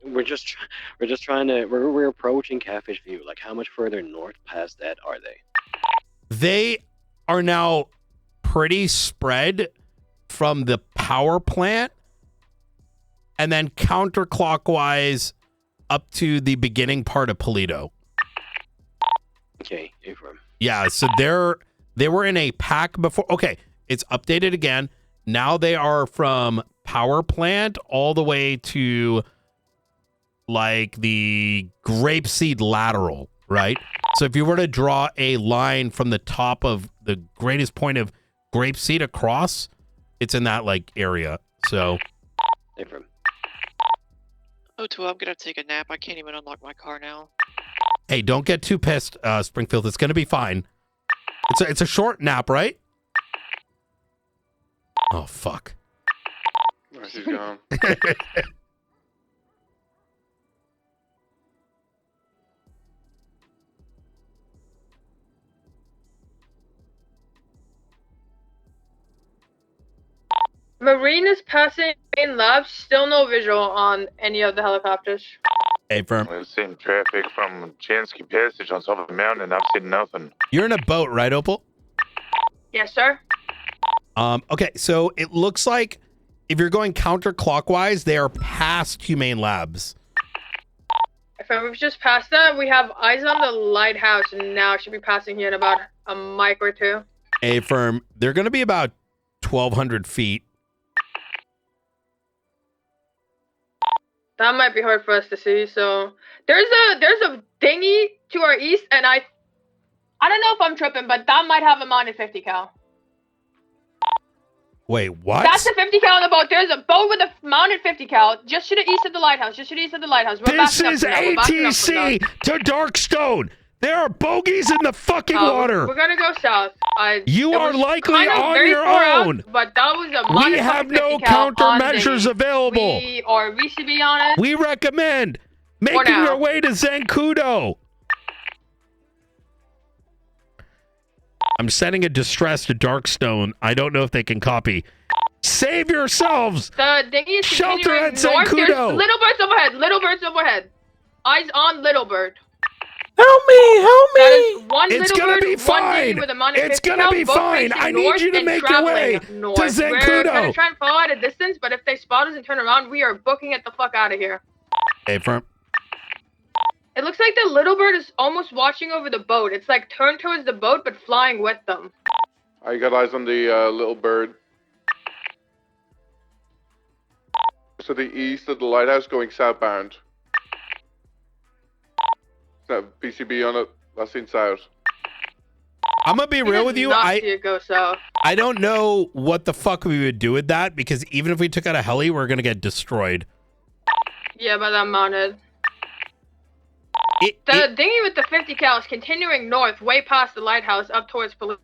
Speaker 10: We're approaching Catfish View. How much further north past that are they?
Speaker 1: They are now pretty spread from the power plant and then counterclockwise up to the beginning part of Polito.
Speaker 10: Okay, Ephraim.
Speaker 1: Yeah, so they were in a pack before. Okay, it's updated again. Now they are from power plant all the way to the grapeseed lateral, right? So if you were to draw a line from the top of the greatest point of grapeseed across, it's in that area. So
Speaker 10: Ephraim.
Speaker 3: Oh, too, I'm gonna take a nap. I can't even unlock my car now.
Speaker 1: Hey, don't get too pissed, Springfield. It's gonna be fine. It's a short nap, right? Oh fuck.
Speaker 11: Oh, she's gone.
Speaker 6: Marine is passing main labs. Still no visual on any of the helicopters.
Speaker 1: Hey, firm.
Speaker 4: We've seen traffic from Chansky Passage on top of the mountain, and I've seen nothing.
Speaker 1: You're in a boat, right, Opal?
Speaker 6: Yes, sir.
Speaker 1: Okay, so it looks like if you're going counterclockwise, they are past Humane Labs.
Speaker 6: If we've just passed that, we have eyes on the lighthouse, and now should be passing here in about a mic or two.
Speaker 1: Hey, firm. They're going to be about 1,200 feet.
Speaker 6: That might be hard for us to see. So there's a dinghy to our east, and I don't know if I'm tripping, but that might have a mounted 50 cal.
Speaker 1: Wait, what?
Speaker 6: That's a 50 cal on the boat. There's a boat with a mounted 50 cal just to the east of the lighthouse. Just to the east of the lighthouse. We're
Speaker 1: This
Speaker 6: backing up
Speaker 1: is
Speaker 6: from that. We're backing up from
Speaker 1: ATC to Darkstone. There are bogeys in the fucking water.
Speaker 6: We're gonna go south.
Speaker 1: You
Speaker 6: it
Speaker 1: are
Speaker 6: was
Speaker 1: likely
Speaker 6: kind of
Speaker 1: on
Speaker 6: very
Speaker 1: your
Speaker 6: far out,
Speaker 1: own.
Speaker 6: but that was a
Speaker 1: We
Speaker 6: minus
Speaker 1: have
Speaker 6: 50
Speaker 1: no
Speaker 6: cal on
Speaker 1: countermeasures
Speaker 6: dinghy.
Speaker 1: available.
Speaker 6: We are VCB on it.
Speaker 1: We recommend making
Speaker 6: now.
Speaker 1: your way to Zancudo. I'm sending a distress to Darkstone. I don't know if they can copy. Save yourselves.
Speaker 6: The dinghy is
Speaker 1: Shelter
Speaker 6: continuing
Speaker 1: at
Speaker 6: north. There's
Speaker 1: Zancudo.
Speaker 6: Little Bird's overhead. Little Bird's overhead. Eyes on Little Bird.
Speaker 1: Help me! Help me!
Speaker 6: That is one
Speaker 1: It's
Speaker 6: Little
Speaker 1: gonna
Speaker 6: Bird,
Speaker 1: be
Speaker 6: one
Speaker 1: fine.
Speaker 6: dinghy with a mounted
Speaker 1: It's
Speaker 6: 50
Speaker 1: gonna
Speaker 6: cal,
Speaker 1: be
Speaker 6: both
Speaker 1: fine.
Speaker 6: facing
Speaker 1: I need
Speaker 6: north
Speaker 1: you to
Speaker 6: and
Speaker 1: make your
Speaker 6: traveling
Speaker 1: way
Speaker 6: north.
Speaker 1: to
Speaker 6: We're
Speaker 1: Zancudo.
Speaker 6: gonna try and follow at a distance, but if they spot us and turn around, we are booking it the fuck out of here.
Speaker 1: Hey, firm.
Speaker 6: It looks like the Little Bird is almost watching over the boat. It's like turned towards the boat, but flying with them.
Speaker 11: I got eyes on the Little Bird. To the east of the lighthouse, going southbound. PCB on it. That's in south.
Speaker 1: I'm gonna be real with you.
Speaker 6: Not see it go south.
Speaker 1: I don't know what the fuck we would do with that because even if we took out a heli, we're gonna get destroyed.
Speaker 6: Yeah, by that mounted. The dinghy with the 50 cal is continuing north, way past the lighthouse, up towards Paluca.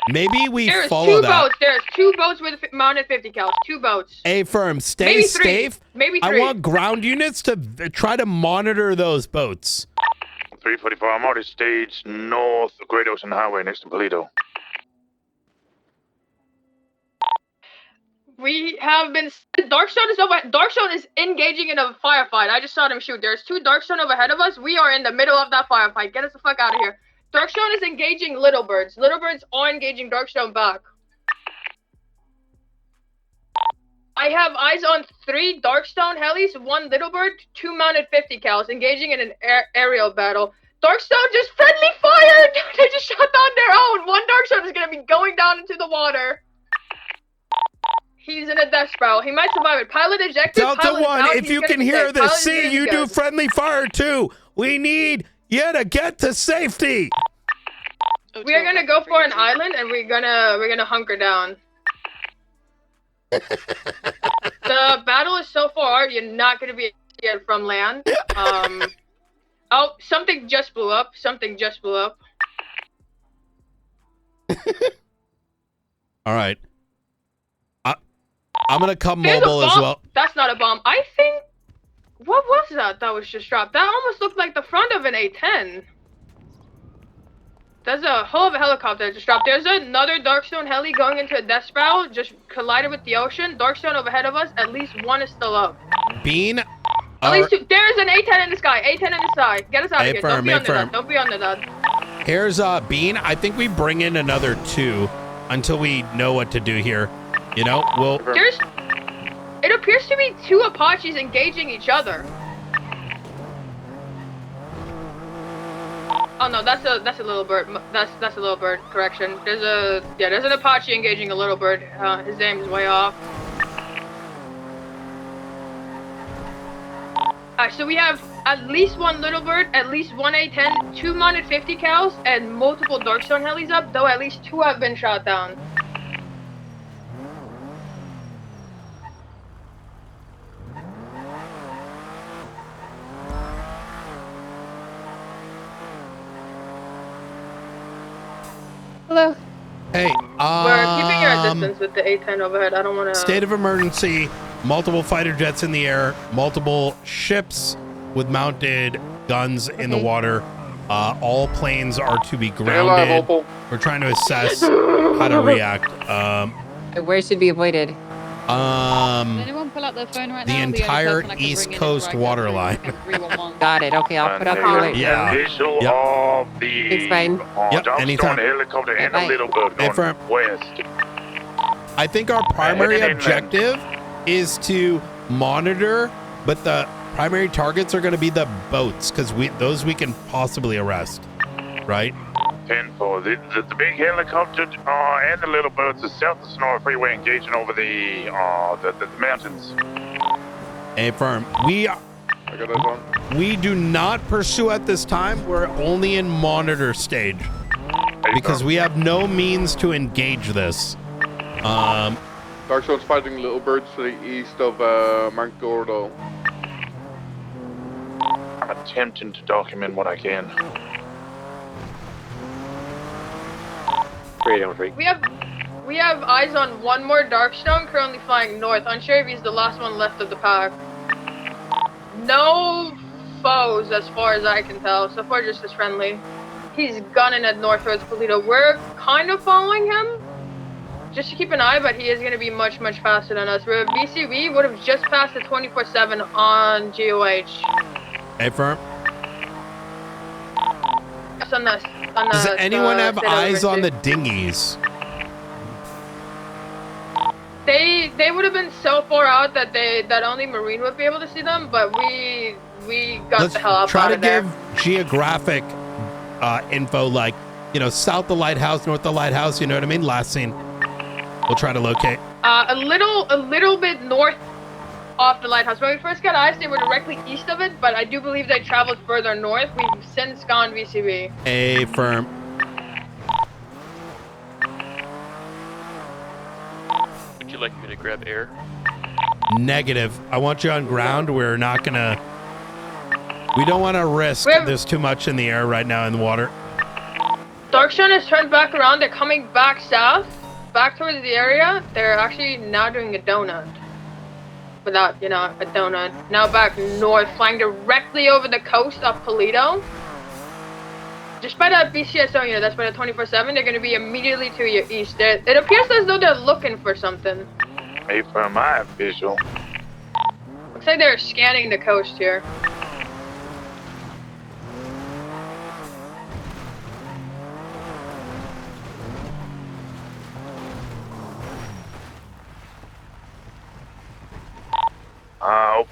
Speaker 1: Maybe we
Speaker 6: There's
Speaker 1: follow
Speaker 6: two
Speaker 1: that.
Speaker 6: boats. There's two boats with mounted 50 cals. Two boats.
Speaker 1: Hey, firm, stay
Speaker 6: Maybe three.
Speaker 1: safe.
Speaker 6: Maybe
Speaker 1: I
Speaker 6: three.
Speaker 1: want ground units to try to monitor those boats.
Speaker 4: 344, I'm already staged north of Great Ocean Highway next to Polito.
Speaker 6: We have been. Darkstone is over. Darkstone is engaging in a firefight. I just saw them shoot. There's two Darkstone overhead of us. We are in the middle of that firefight. Get us the fuck out of here. Darkstone is engaging Little Birds. Little Birds are engaging Darkstone back. I have eyes on 3 Darkstone helis, 1 Little Bird, 2 mounted 50 cals, engaging in an aerial battle. Darkstone just friendly fired! They just shot down their own! 1 Darkstone is gonna be going down into the water. He's in a death spiral. He might survive it. Pilot ejected.
Speaker 1: Delta
Speaker 6: Pilot is
Speaker 1: 1,
Speaker 6: out.
Speaker 1: if
Speaker 6: He's
Speaker 1: you
Speaker 6: gonna
Speaker 1: can
Speaker 6: be
Speaker 1: hear
Speaker 6: dead.
Speaker 1: this,
Speaker 6: Pilot is
Speaker 1: see,
Speaker 6: gonna be
Speaker 1: you do
Speaker 6: dead.
Speaker 1: friendly fire too. We need you to get to safety.
Speaker 6: We are gonna go for an island, and we're gonna hunker down. The battle is so far, you're not gonna be able to see it from land. Oh, something just blew up. Something just blew up.
Speaker 1: All right. I'm going to come
Speaker 6: There's a
Speaker 1: mobile as
Speaker 6: bomb.
Speaker 1: well.
Speaker 6: That's not a bomb. I think. What was that was just dropped? That almost looked like the front of an A-10. There's a hull of a helicopter that just dropped. There's another Darkstone heli going into a death spiral. Just collided with the ocean. Darkstone overhead of us. At least 1 is still up.
Speaker 1: Bean.
Speaker 6: At least 2. There's an A-10 in the sky. A-10 in the sky. Get us out of here.
Speaker 1: A-firm,
Speaker 6: Don't be under
Speaker 1: A-firm.
Speaker 6: that. Don't be under that.
Speaker 1: Here's Bean. I think we bring in another 2 until we know what to do here. You know, we'll.
Speaker 6: It appears to be 2 Apaches engaging each other. Oh no, that's a Little Bird. That's a Little Bird. Correction. There's an Apache engaging a Little Bird. His aim is way off. Alright, so we have at least 1 Little Bird, at least 1 A-10, 2 mounted 50 cals, and multiple Darkstone helis up. Though at least 2 have been shot down.
Speaker 19: Hello.
Speaker 1: Hey,
Speaker 6: We're keeping our distance with the A-10 overhead. I don't want to.
Speaker 1: State of emergency. Multiple fighter jets in the air. Multiple ships with mounted guns in the water. All planes are to be grounded. We're trying to assess how to react.
Speaker 16: Where should be avoided?
Speaker 21: Did anyone pull out their phone right
Speaker 1: the
Speaker 21: now?
Speaker 1: entire East Coast water line.
Speaker 16: Got it. Okay, I'll put up the alert.
Speaker 1: Yeah.
Speaker 4: Visual
Speaker 1: Yep.
Speaker 4: of the
Speaker 16: Thanks, Brian.
Speaker 4: Darkstone helicopter and the little bird
Speaker 1: Hey,
Speaker 4: going west.
Speaker 1: I think our primary
Speaker 4: headed inland.
Speaker 1: objective is to monitor, but the primary targets are going to be the boats because those we can possibly arrest, right?
Speaker 4: 10-4. The big helicopter and the little birds are south of Sonora Freeway engaging over the mountains.
Speaker 1: A firm. We do not pursue at this time. We're only in monitor stage because we have no means to engage this.
Speaker 11: Darkstone's fighting little birds to the east of Gordo.
Speaker 4: I'm attempting to document what I can.
Speaker 6: We have eyes on one more Darkstone currently flying north. Unsure if he's the last one left of the pack. No foes as far as I can tell. So far just as friendly. He's gunning at north towards Polito. We're kind of following him. Just to keep an eye, but he is going to be much, much faster than us. We're VCV would have just passed the 24/7 on GOH.
Speaker 1: A firm.
Speaker 6: Does
Speaker 1: anyone have eyes on the dinghies?
Speaker 6: They would have been so far out that only Marine would be able to see them, but we got the hell up
Speaker 1: Try
Speaker 6: out
Speaker 1: to
Speaker 6: of there.
Speaker 1: give geographic info, like, you know, south of the lighthouse, north of the lighthouse. You know what I mean? Last scene. We'll try to locate.
Speaker 6: A little bit north off the lighthouse. When we first got eyes, they were directly east of it, but I do believe they traveled further north. We've since gone VCB.
Speaker 1: A firm.
Speaker 9: Would you like me to grab air?
Speaker 1: Negative. I want you on ground. We're not gonna. We don't want to risk. There's too much in the air right now in the water.
Speaker 6: Darkstone has turned back around. They're coming back south, back towards the area. They're actually now doing a donut. Without, you know, a donut. Now back north, flying directly over the coast of Polito. Just by that BCSO unit, that's by the 24/7, they're going to be immediately to your east. It appears as though they're looking for something.
Speaker 4: Hey, for my visual.
Speaker 6: Looks like they're scanning the coast here.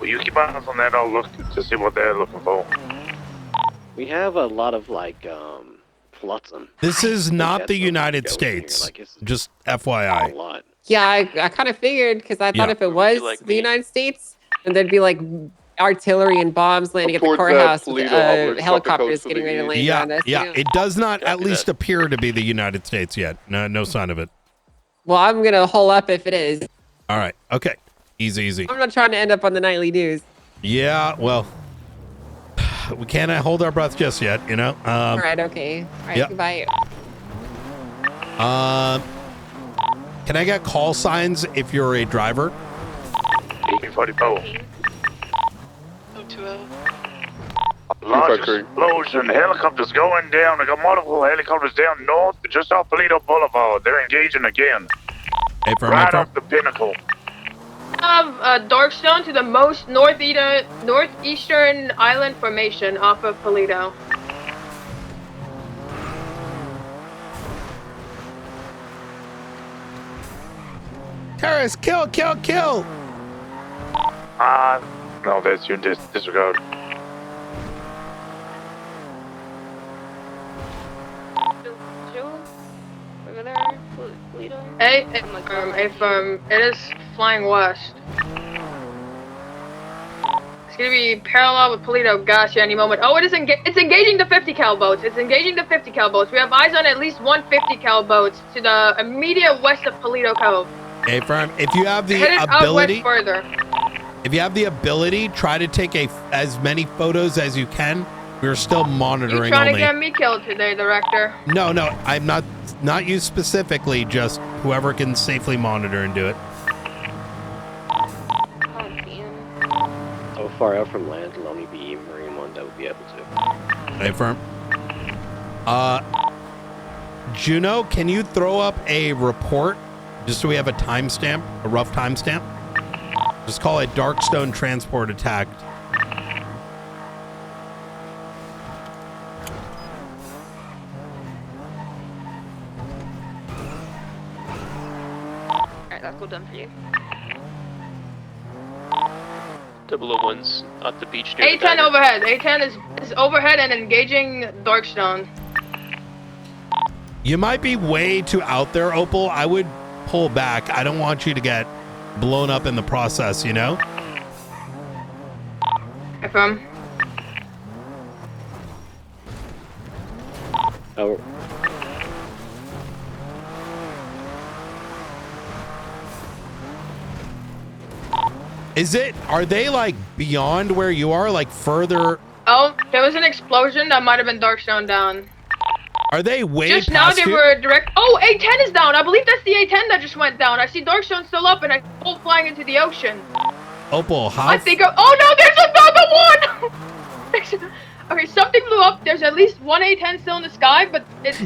Speaker 4: You keep eyes on that. I'll look to see what they're looking for.
Speaker 10: We have a lot of like flotsam.
Speaker 1: This is not the United States. Just FYI.
Speaker 16: Yeah, I kind of figured because I thought if it was the United States, then there'd be like artillery and bombs landing at the courthouse with helicopters getting ready to land on us.
Speaker 1: Yeah, it does not at least appear to be the United States yet. No sign of it.
Speaker 16: Well, I'm going to hole up if it is.
Speaker 1: All right. Okay. Easy.
Speaker 16: I'm not trying to end up on the nightly news.
Speaker 1: Yeah, well, we can't hold our breath just yet, you know?
Speaker 16: All right, okay. All right, goodbye.
Speaker 1: Can I get call signs if you're a driver?
Speaker 4: 44. Large explosion. Helicopters going down. I got multiple helicopters down north, just off Polito Boulevard. They're engaging again. Right off the pinnacle.
Speaker 6: Have Darkstone to the most northeastern island formation off of Polito.
Speaker 1: Terrorists, kill!
Speaker 4: No, that's your disregard.
Speaker 6: Hey, it is flying west. It's gonna be parallel with Polito gas here any moment. Oh, it's engaging the 50 cal boats. We have eyes on at least 150 cal boats to the immediate west of Polito Cove.
Speaker 1: Hey, firm. If you have the
Speaker 6: Headed
Speaker 1: ability,
Speaker 6: out west further.
Speaker 1: if you have the ability, try to take as many photos as you can. We're still monitoring.
Speaker 6: You trying
Speaker 1: only.
Speaker 6: to get me killed today, Director?
Speaker 1: No, I'm not you specifically. Just whoever can safely monitor and do it.
Speaker 10: So far out from land, it'll only be Marine One that would be able to.
Speaker 1: Hey, firm. Juno, can you throw up a report just so we have a timestamp, a rough timestamp? Just call it Darkstone transport attacked.
Speaker 7: Alright, that's all done for you.
Speaker 9: 001's at the beach near the
Speaker 6: A10
Speaker 9: diner.
Speaker 6: overhead. A10 is overhead and engaging Darkstone.
Speaker 1: You might be way too out there, Opal. I would pull back. I don't want you to get blown up in the process, you know?
Speaker 6: Affirm.
Speaker 10: Oh.
Speaker 1: Are they like beyond where you are, like further?
Speaker 6: Oh, there was an explosion that might have been Darkstone down.
Speaker 1: Are they way
Speaker 6: Just now
Speaker 1: past
Speaker 6: they
Speaker 1: you?
Speaker 6: were direct. Oh, A10 is down. I believe that's the A10 that just went down. I see Darkstone still up and I full flying into the ocean.
Speaker 1: Opal, how?
Speaker 6: I think. Oh no, there's another one. Okay, something blew up. There's at least one A10 still in the sky, but it's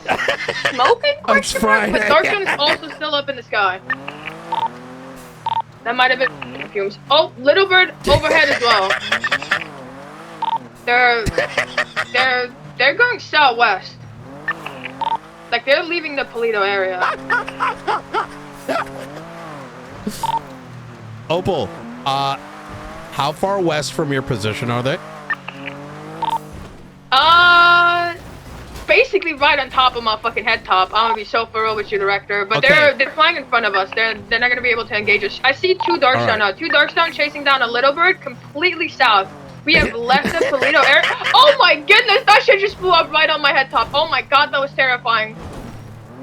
Speaker 6: smoking. Question mark? But Darkstone is also still up in the sky. That might have been fumes. Oh, Little Bird overhead as well. They're going southwest. Like they're leaving the Polito area.
Speaker 1: Opal, how far west from your position are they?
Speaker 6: Basically right on top of my fucking head top. I'm gonna be so thorough with you, Director. But
Speaker 1: Okay.
Speaker 6: they're flying in front of us. They're not gonna be able to engage us. I see two Darkstone now. Two Darkstone chasing down a Little Bird completely south. We have left the Polito area. Oh my goodness, that shit just blew up right on my head top. Oh my god, that was terrifying.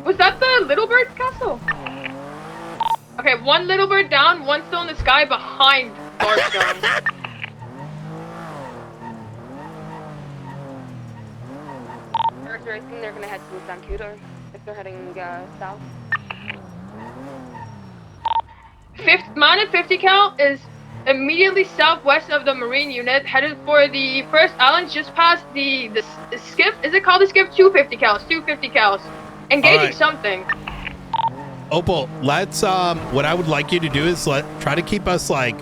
Speaker 6: Was that the Little Bird castle? Okay, one Little Bird down, one still in the sky behind Darkstone.
Speaker 7: I think they're gonna head to Vancouver if they're heading south.
Speaker 6: Minus 50 cal is immediately southwest of the Marine unit, headed for the first island just past the skiff. Is it called the skiff? 250 cals. 250 cals. Engaging
Speaker 1: Alright.
Speaker 6: something.
Speaker 1: Opal, let's what I would like you to do is try to keep us like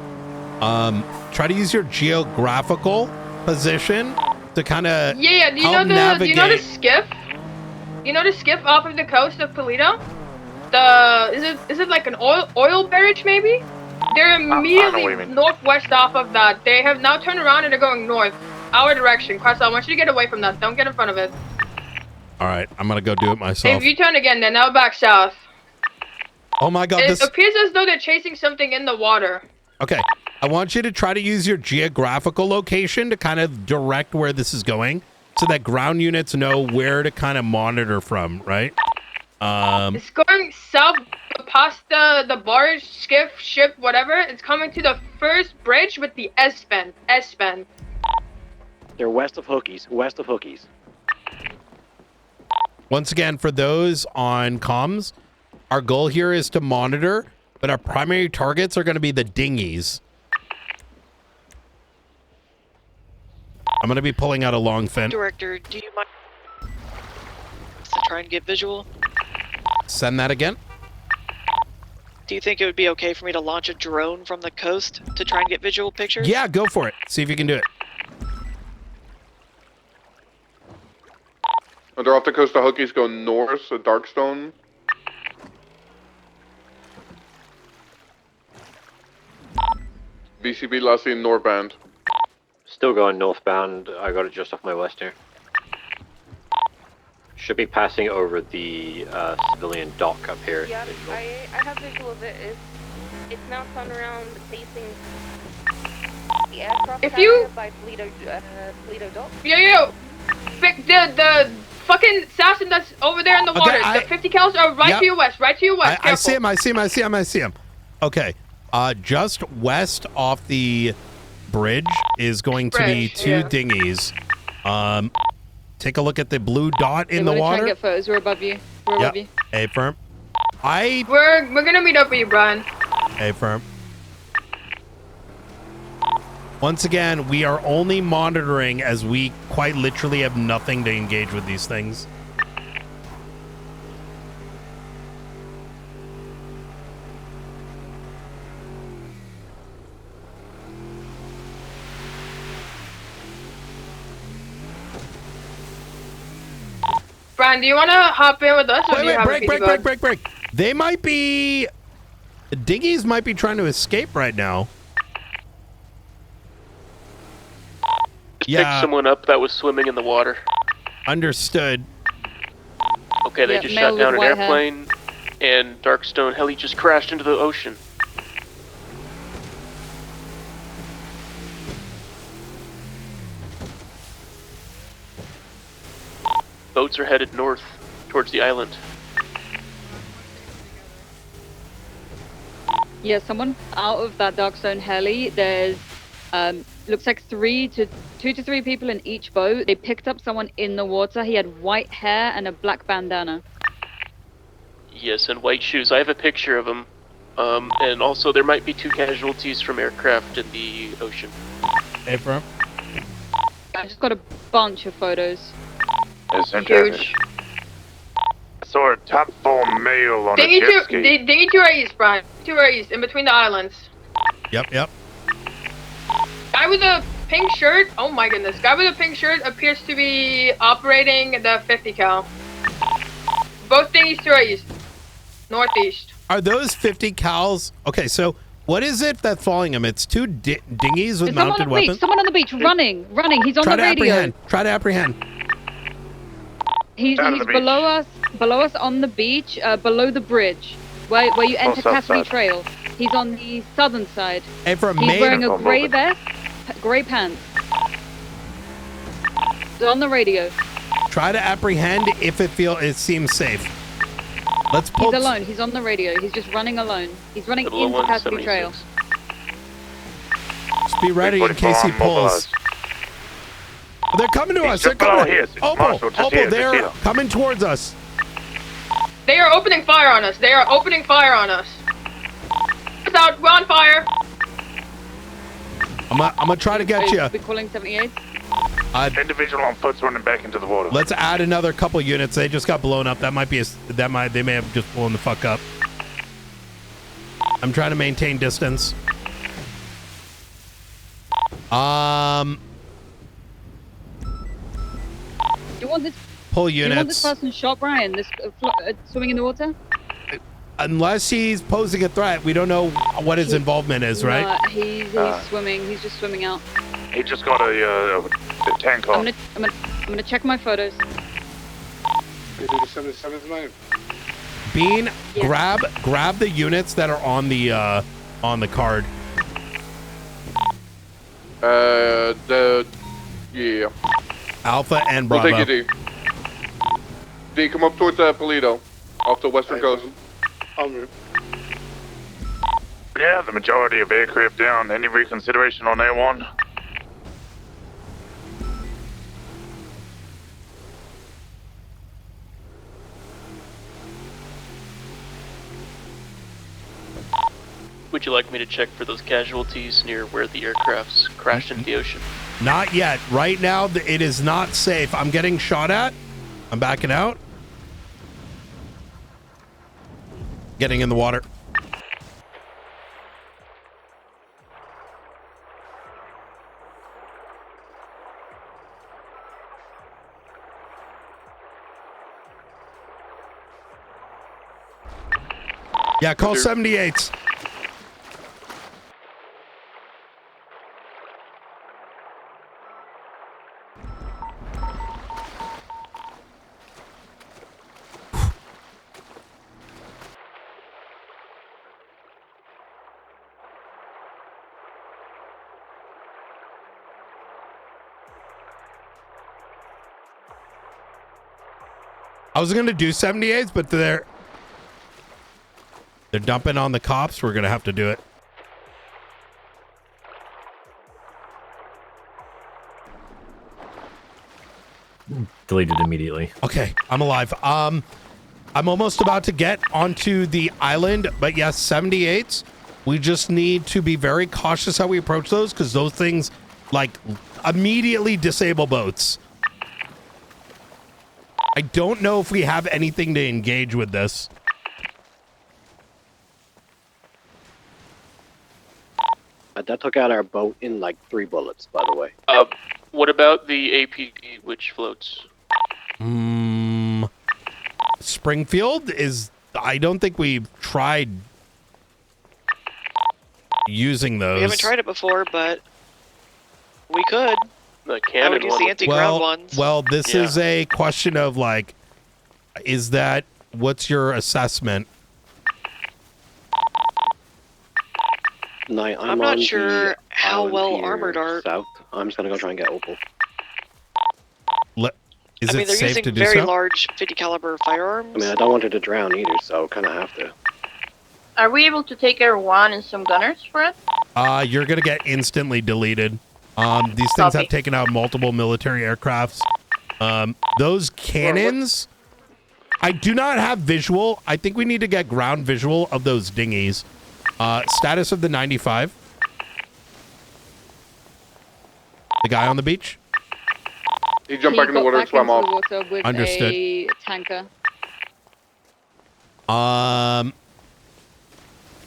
Speaker 1: try to use your geographical position to kind of
Speaker 6: Yeah. Do you know the skiff? You know the skiff off of the coast of Polito? Is it like an oil barrage maybe? They're immediately northwest off of that. They have now turned around and they're going north, our direction. Quest, I want you to get away from that. Don't get in front of it.
Speaker 1: All right, I'm gonna go do it myself.
Speaker 6: If you turn again, they're now back south.
Speaker 1: Oh my god,
Speaker 6: It appears as though they're chasing something in the water.
Speaker 1: Okay, I want you to try to use your geographical location to kind of direct where this is going so that ground units know where to kind of monitor from, right?
Speaker 6: It's going south past the barge, skiff, ship, whatever. It's coming to the first bridge with the S-bend. S-bend.
Speaker 10: They're west of Hookies. West of Hookies.
Speaker 1: Once again, for those on comms, our goal here is to monitor, but our primary targets are going to be the dinghies. I'm going to be pulling out a long fin.
Speaker 3: Director, do you mind to try and get visual?
Speaker 1: Send that again.
Speaker 3: Do you think it would be okay for me to launch a drone from the coast to try and get visual pictures?
Speaker 1: Yeah, go for it. See if you can do it.
Speaker 11: And they're off the coast of Hookies going north of Darkstone. BCB last seen northbound.
Speaker 10: Still going northbound. I got it just off my west here. Should be passing over the civilian dock up here.
Speaker 7: Yeah, I have visual of it. It's now turned around facing the aircraft carrier by Polito Dock.
Speaker 6: Yo. The fucking assassin that's over there in the water. The 50 cals are right to your west. Right to your west.
Speaker 1: I see him. I see him. Okay. Just west off the bridge is going to be two dinghies. Take a look at the blue dot in the
Speaker 21: Try
Speaker 1: water.
Speaker 21: and get photos. We're above you. We're above you.
Speaker 1: A firm.
Speaker 6: We're gonna meet up with you, Brian.
Speaker 1: A firm. Once again, we are only monitoring as we quite literally have nothing to engage with these things.
Speaker 6: Brian, do you want to hop in with us, or do you have a PD bug?
Speaker 1: break. They might be... The dinghies might be trying to escape right now.
Speaker 9: Just picked someone up that was swimming in the water.
Speaker 1: Understood.
Speaker 9: Okay, they just shot down an airplane, and Darkstone heli just crashed into the ocean. Boats are headed north towards the island.
Speaker 21: Yeah, someone out of that Darkstone heli. There's looks like 2 to 3 people in each boat. They picked up someone in the water. He had white hair and a black bandana.
Speaker 9: Yes, and white shoes. I have a picture of him. And also there might be 2 casualties from aircraft in the ocean.
Speaker 1: April?
Speaker 21: I just got a bunch of photos.
Speaker 4: Huge. I saw a top 4 male on a jet ski.
Speaker 6: Dinghy 2 east, Brian. 2 east, in between the islands.
Speaker 1: Yep.
Speaker 6: Guy with a pink shirt. Oh my goodness. Guy with a pink shirt appears to be operating the 50 cal. Both dinghies 2 east. Northeast.
Speaker 1: Are those 50 cals? Okay, so what is it that's following him? It's 2 dinghies with mounted weapons?
Speaker 21: Someone on the beach, running. He's on the radio.
Speaker 1: Try to apprehend.
Speaker 21: He's below us on the beach, below the bridge, where you enter Cassidy Trail. He's on the southern side.
Speaker 1: Hey, for a
Speaker 21: He's wearing a gray vest, gray pants. He's on the radio.
Speaker 1: Try to apprehend if it seems safe. Let's pull.
Speaker 21: He's alone. He's on the radio. He's just running alone. He's running into Cassidy Trail.
Speaker 1: Just be ready in case he pulls. They're coming to us. They're coming. Opal, they're coming towards us.
Speaker 6: They are opening fire on us. It's out. We're on fire.
Speaker 1: I'm gonna try to get you.
Speaker 21: We're calling 78.
Speaker 4: Individual on foot's running back into the water.
Speaker 1: Let's add another couple units. They just got blown up. They may have just blown the fuck up. I'm trying to maintain distance.
Speaker 21: Do you want this?
Speaker 1: Pull
Speaker 21: units. Do you want this person shot, Brian? This swimming in the water?
Speaker 1: Unless he's posing a threat, we don't know what his involvement is, right?
Speaker 21: He's swimming. He's just swimming out.
Speaker 4: He just got a tank off.
Speaker 21: I'm gonna check my photos.
Speaker 1: Bean, grab the units that are on the card.
Speaker 11: Yeah.
Speaker 1: Alpha and Bravo.
Speaker 11: We'll take you, D. D, come up towards Polito, off the western coast.
Speaker 4: Yeah, the majority of aircraft down. Any reconsideration on A1?
Speaker 9: Would you like me to check for those casualties near where the aircrafts crashed into the ocean?
Speaker 1: Not yet. Right now, it is not safe. I'm getting shot at. I'm backing out. Getting in the water. Yeah, call 78s. I was going to do 78s, but they're dumping on the cops. We're going to have to do it.
Speaker 14: Deleted immediately.
Speaker 1: Okay, I'm alive. I'm almost about to get onto the island, but yes, 78s. We just need to be very cautious how we approach those, because those things, like, immediately disable boats. I don't know if we have anything to engage with this.
Speaker 10: That took out our boat in like 3 bullets, by the way.
Speaker 9: What about the APD which floats?
Speaker 1: Springfield is, I don't think we've tried using those.
Speaker 3: We haven't tried it before, but we could.
Speaker 9: The
Speaker 3: I
Speaker 9: cannon
Speaker 3: would use
Speaker 9: one.
Speaker 3: the anti-ground ones.
Speaker 1: Well, this
Speaker 9: Yeah.
Speaker 1: is a question of like, what's your assessment?
Speaker 10: Night,
Speaker 3: I'm not
Speaker 10: on
Speaker 3: sure
Speaker 10: the
Speaker 3: how
Speaker 10: island
Speaker 3: well
Speaker 10: here
Speaker 3: armored are.
Speaker 10: South. I'm just gonna go try and get Opal.
Speaker 1: Is
Speaker 3: I mean,
Speaker 1: it
Speaker 3: they're
Speaker 1: safe
Speaker 3: using
Speaker 1: to do
Speaker 3: very
Speaker 1: so?
Speaker 3: large 50 caliber firearms.
Speaker 10: I mean, I don't want her to drown either, so kind of have to.
Speaker 6: Are we able to take Air 1 and some gunners for it?
Speaker 1: You're gonna get instantly deleted. These things have taken out multiple military aircrafts. Those cannons, I do not have visual. I think we need to get ground visual of those dinghies. Status of the 95. The guy on the beach.
Speaker 11: He jumped back in the water and swam off.
Speaker 21: Water with
Speaker 1: Understood.
Speaker 21: a tanker.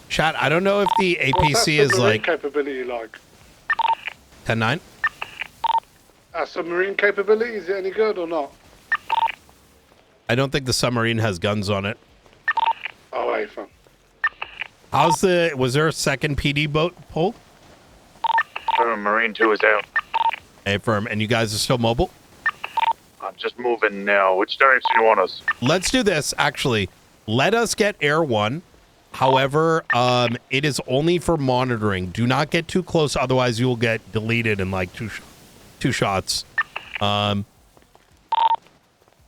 Speaker 1: Chat, I don't know if the APC is like
Speaker 15: capability like?
Speaker 1: 10-9.
Speaker 15: Submarine capability, is it any good or not?
Speaker 1: I don't think the submarine has guns on it.
Speaker 15: Oh, wait, fun.
Speaker 1: Was there a second PD boat pulled?
Speaker 4: Marine 2 is out.
Speaker 1: Hey, firm. And you guys are still mobile?
Speaker 4: I'm just moving now. Which direction you want us?
Speaker 1: Let's do this, actually. Let us get Air 1. However, it is only for monitoring. Do not get too close, otherwise you will get deleted in like two shots.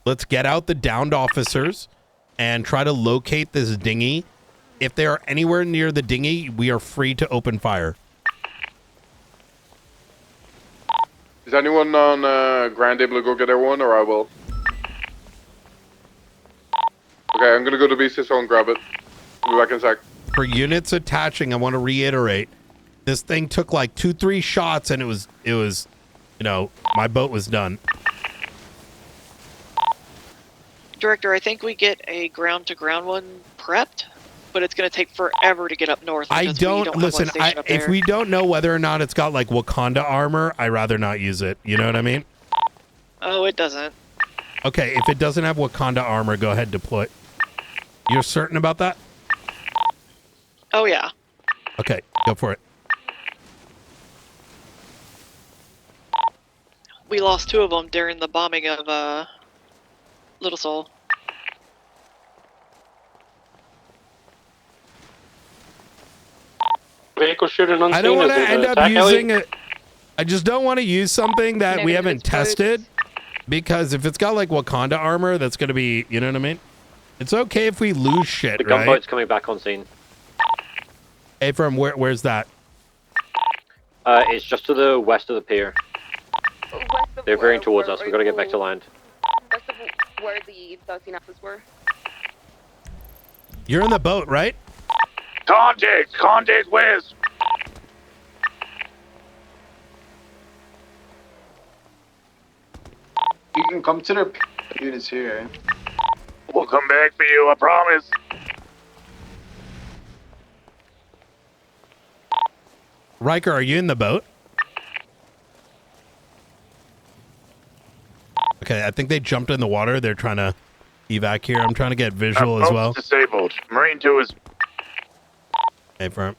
Speaker 1: Let's get out the downed officers and try to locate this dinghy. If they are anywhere near the dinghy, we are free to open fire.
Speaker 11: Is anyone on Grand able to go get everyone, or I will? Okay, I'm gonna go to BCSO and grab it. I'll be back in a sec.
Speaker 1: For units attaching, I want to reiterate, this thing took like 2-3 shots, and it was, you know, my boat was done.
Speaker 3: Director, I think we get a ground-to-ground one prepped, but it's going to take forever to get up north.
Speaker 1: I
Speaker 3: because we
Speaker 1: don't
Speaker 3: have one
Speaker 1: listen.
Speaker 3: stationed up
Speaker 1: If
Speaker 3: there.
Speaker 1: we don't know whether or not it's got like Wakanda armor, I rather not use it. You know what I mean?
Speaker 3: Oh, it doesn't.
Speaker 1: Okay, if it doesn't have Wakanda armor, go ahead, deploy. You're certain about that?
Speaker 3: Oh, yeah.
Speaker 1: Okay, go for it.
Speaker 3: We lost 2 of them during the bombing of Little Soul.
Speaker 12: Vehicle shooting unseen.
Speaker 1: I don't want to
Speaker 12: Is it
Speaker 1: end
Speaker 12: an
Speaker 1: up
Speaker 12: attack
Speaker 1: using
Speaker 12: heli?
Speaker 1: it. I just don't want to use something that we haven't tested, because if it's got like Wakanda armor, that's going to be, you know what I mean? It's okay if we lose shit,
Speaker 17: The
Speaker 1: right?
Speaker 17: gunboat's coming back on scene.
Speaker 1: Hey, from where's that?
Speaker 17: It's just to the west of the pier. They're veering towards us. We've got to get back to land.
Speaker 7: That's where the 13 ounces were.
Speaker 1: You're in the boat, right?
Speaker 4: Contact, where's?
Speaker 18: You can come to the units here.
Speaker 4: We'll come back for you, I promise.
Speaker 1: Riker, are you in the boat? Okay, I think they jumped in the water. They're trying to evac here. I'm trying to get visual as well.
Speaker 4: Disabled. Marine 2 is...
Speaker 1: Hey, firm.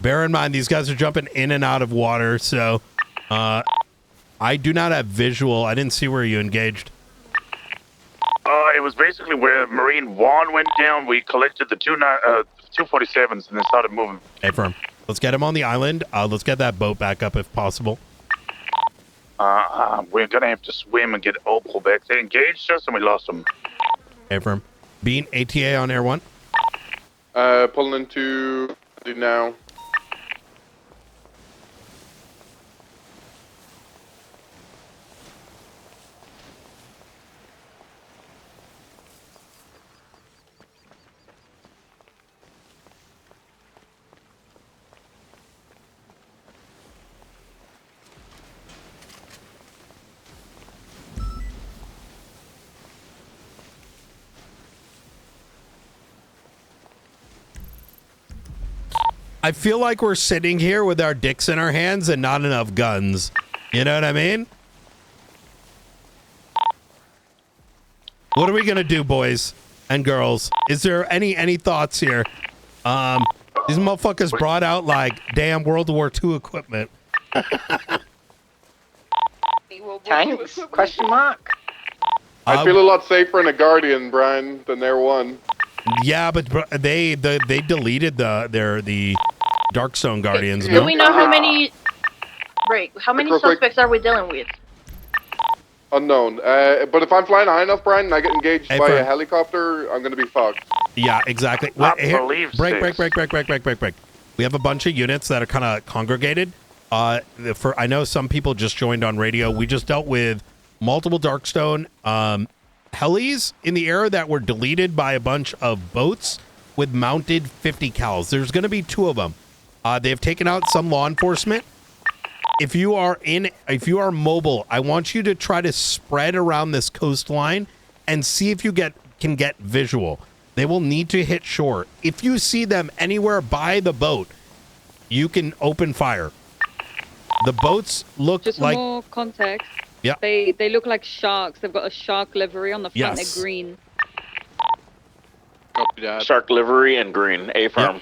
Speaker 1: Bear in mind, these guys are jumping in and out of water, so I do not have visual. I didn't see where you engaged.
Speaker 4: It was basically where Marine 1 went down. We collected the 247s and then started moving.
Speaker 1: Hey, firm. Let's get him on the island. Let's get that boat back up if possible.
Speaker 4: We're gonna have to swim and get Opal back. They engaged us and we lost them.
Speaker 1: Hey, firm. Bean, ATA on Air 1.
Speaker 11: Pulling into now.
Speaker 1: I feel like we're sitting here with our dicks in our hands and not enough guns. You know what I mean? What are we gonna do, boys and girls? Is there any thoughts here? These motherfuckers brought out like damn World War II equipment.
Speaker 5: Tanks? Question mark.
Speaker 11: I feel a lot safer in a Guardian, Brian, than Air 1.
Speaker 1: Yeah, but they deleted the Darkstone Guardians.
Speaker 8: Do
Speaker 1: No?
Speaker 8: we know how many? Right. How many
Speaker 11: Real quick.
Speaker 8: suspects are we dealing with?
Speaker 11: Unknown. But if I'm flying high enough, Brian, and I get engaged by
Speaker 1: Fern.
Speaker 11: a helicopter, I'm gonna be fucked.
Speaker 1: Yeah, exactly. Break. We have a bunch of units that are kind of congregated. I know some people just joined on radio. We just dealt with multiple Darkstone helis in the air that were deleted by a bunch of boats with mounted 50 cals. There's going to be 2 of them. They've taken out some law enforcement. If you are mobile, I want you to try to spread around this coastline and see if you can get visual. They will need to hit shore. If you see them anywhere by the boat, you can open fire. The boats look
Speaker 21: Just for
Speaker 1: like
Speaker 21: more context.
Speaker 1: Yeah.
Speaker 21: They look like sharks. They've got a shark livery on the front.
Speaker 1: Yes.
Speaker 21: They're green.
Speaker 20: Copy that.
Speaker 24: Shark livery and green. A firm.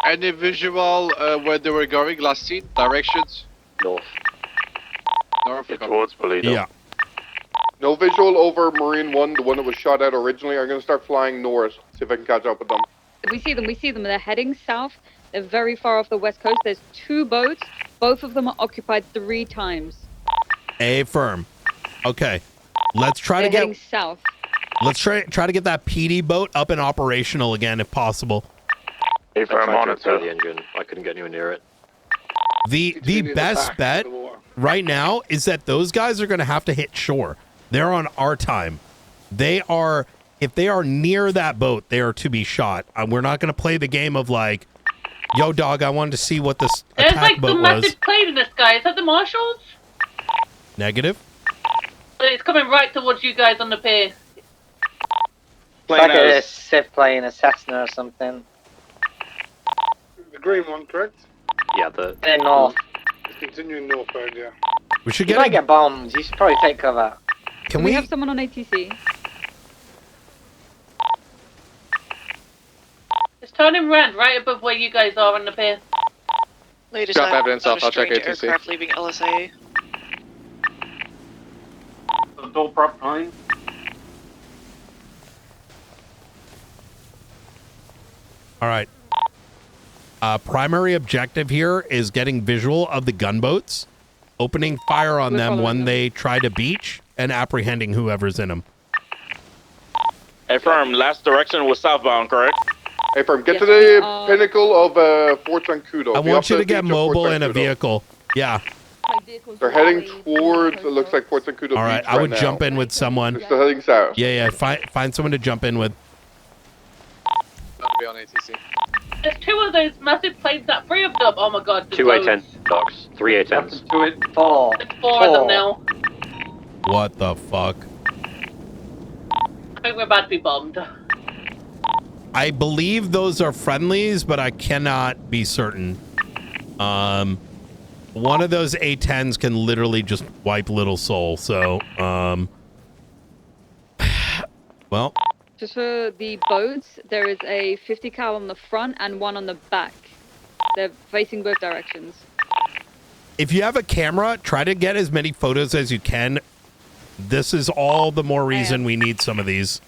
Speaker 20: Any visual where they were going last seen? Directions?
Speaker 17: North.
Speaker 20: North.
Speaker 4: Towards Polito.
Speaker 1: Yeah.
Speaker 11: No visual over Marine 1, the one that was shot at originally. I'm gonna start flying north, see if I can catch up with them.
Speaker 21: We see them. They're heading south. They're very far off the west coast. There's 2 boats. Both of them are occupied 3 times.
Speaker 1: A firm. Okay. Let's try
Speaker 21: They're
Speaker 1: to
Speaker 21: heading
Speaker 1: get
Speaker 21: south.
Speaker 1: let's try to get that PD boat up and operational again if possible.
Speaker 24: A firm on it,
Speaker 17: the engine. I couldn't get anywhere near it.
Speaker 1: The best bet right now is that those guys are going to have to hit shore. They're on our time. If they are near that boat, they are to be shot. We're not going to play the game of like, yo, dog, I wanted to see what this
Speaker 8: There's
Speaker 1: attack
Speaker 8: like
Speaker 1: boat
Speaker 8: some
Speaker 1: was.
Speaker 8: massive plane in the sky. Is that the marshals?
Speaker 1: Negative.
Speaker 8: It's coming right towards you guys on the pier.
Speaker 5: It's like a Civ plane, a Cessna or something.
Speaker 15: The green one, correct?
Speaker 17: Yeah,
Speaker 5: They're north.
Speaker 15: It's continuing northbound, yeah.
Speaker 1: We should
Speaker 5: You might get bombed. You should probably take cover.
Speaker 1: Can
Speaker 21: we have someone on ATC?
Speaker 8: It's turning red right above where you guys are on the pier.
Speaker 3: Latest
Speaker 20: Drop evidence off, I'll check
Speaker 3: strange
Speaker 20: ATC.
Speaker 3: aircraft leaving LSA.
Speaker 25: The door prop 9.
Speaker 1: All right. Primary objective here is getting visual of the gunboats, opening fire on them when they try to beach, and apprehending whoever's in them.
Speaker 24: A firm. Last direction was southbound, correct?
Speaker 11: Hey, firm, get to the pinnacle of Fort Zancudo.
Speaker 1: I
Speaker 11: Be
Speaker 1: want
Speaker 11: off
Speaker 1: you
Speaker 11: the
Speaker 1: to get
Speaker 11: beach of Fort
Speaker 1: mobile in a
Speaker 11: Zancudo.
Speaker 1: vehicle. Yeah.
Speaker 11: They're heading towards, it looks like Fort Zancudo
Speaker 1: All right.
Speaker 11: Beach
Speaker 1: I would
Speaker 11: now.
Speaker 1: jump in with someone.
Speaker 11: They're still heading south.
Speaker 1: Yeah. Find someone to jump in with.
Speaker 20: That'll be on ATC.
Speaker 8: There's 2 of those massive planes that 3 of them. Oh my god.
Speaker 17: 2 A10 docks. 3 A10s.
Speaker 5: 4.
Speaker 8: It's 4 of them now.
Speaker 1: What the fuck?
Speaker 8: I think we're about to be bombed.
Speaker 1: I believe those are friendlies, but I cannot be certain. One of those A10s can literally just wipe Little Soul. So, well,
Speaker 21: Just for the boats, there is a 50 cal on the front and 1 on the back. They're facing both directions.
Speaker 1: if you have a camera, try to get as many photos as you can. This is all the more reason we need some of these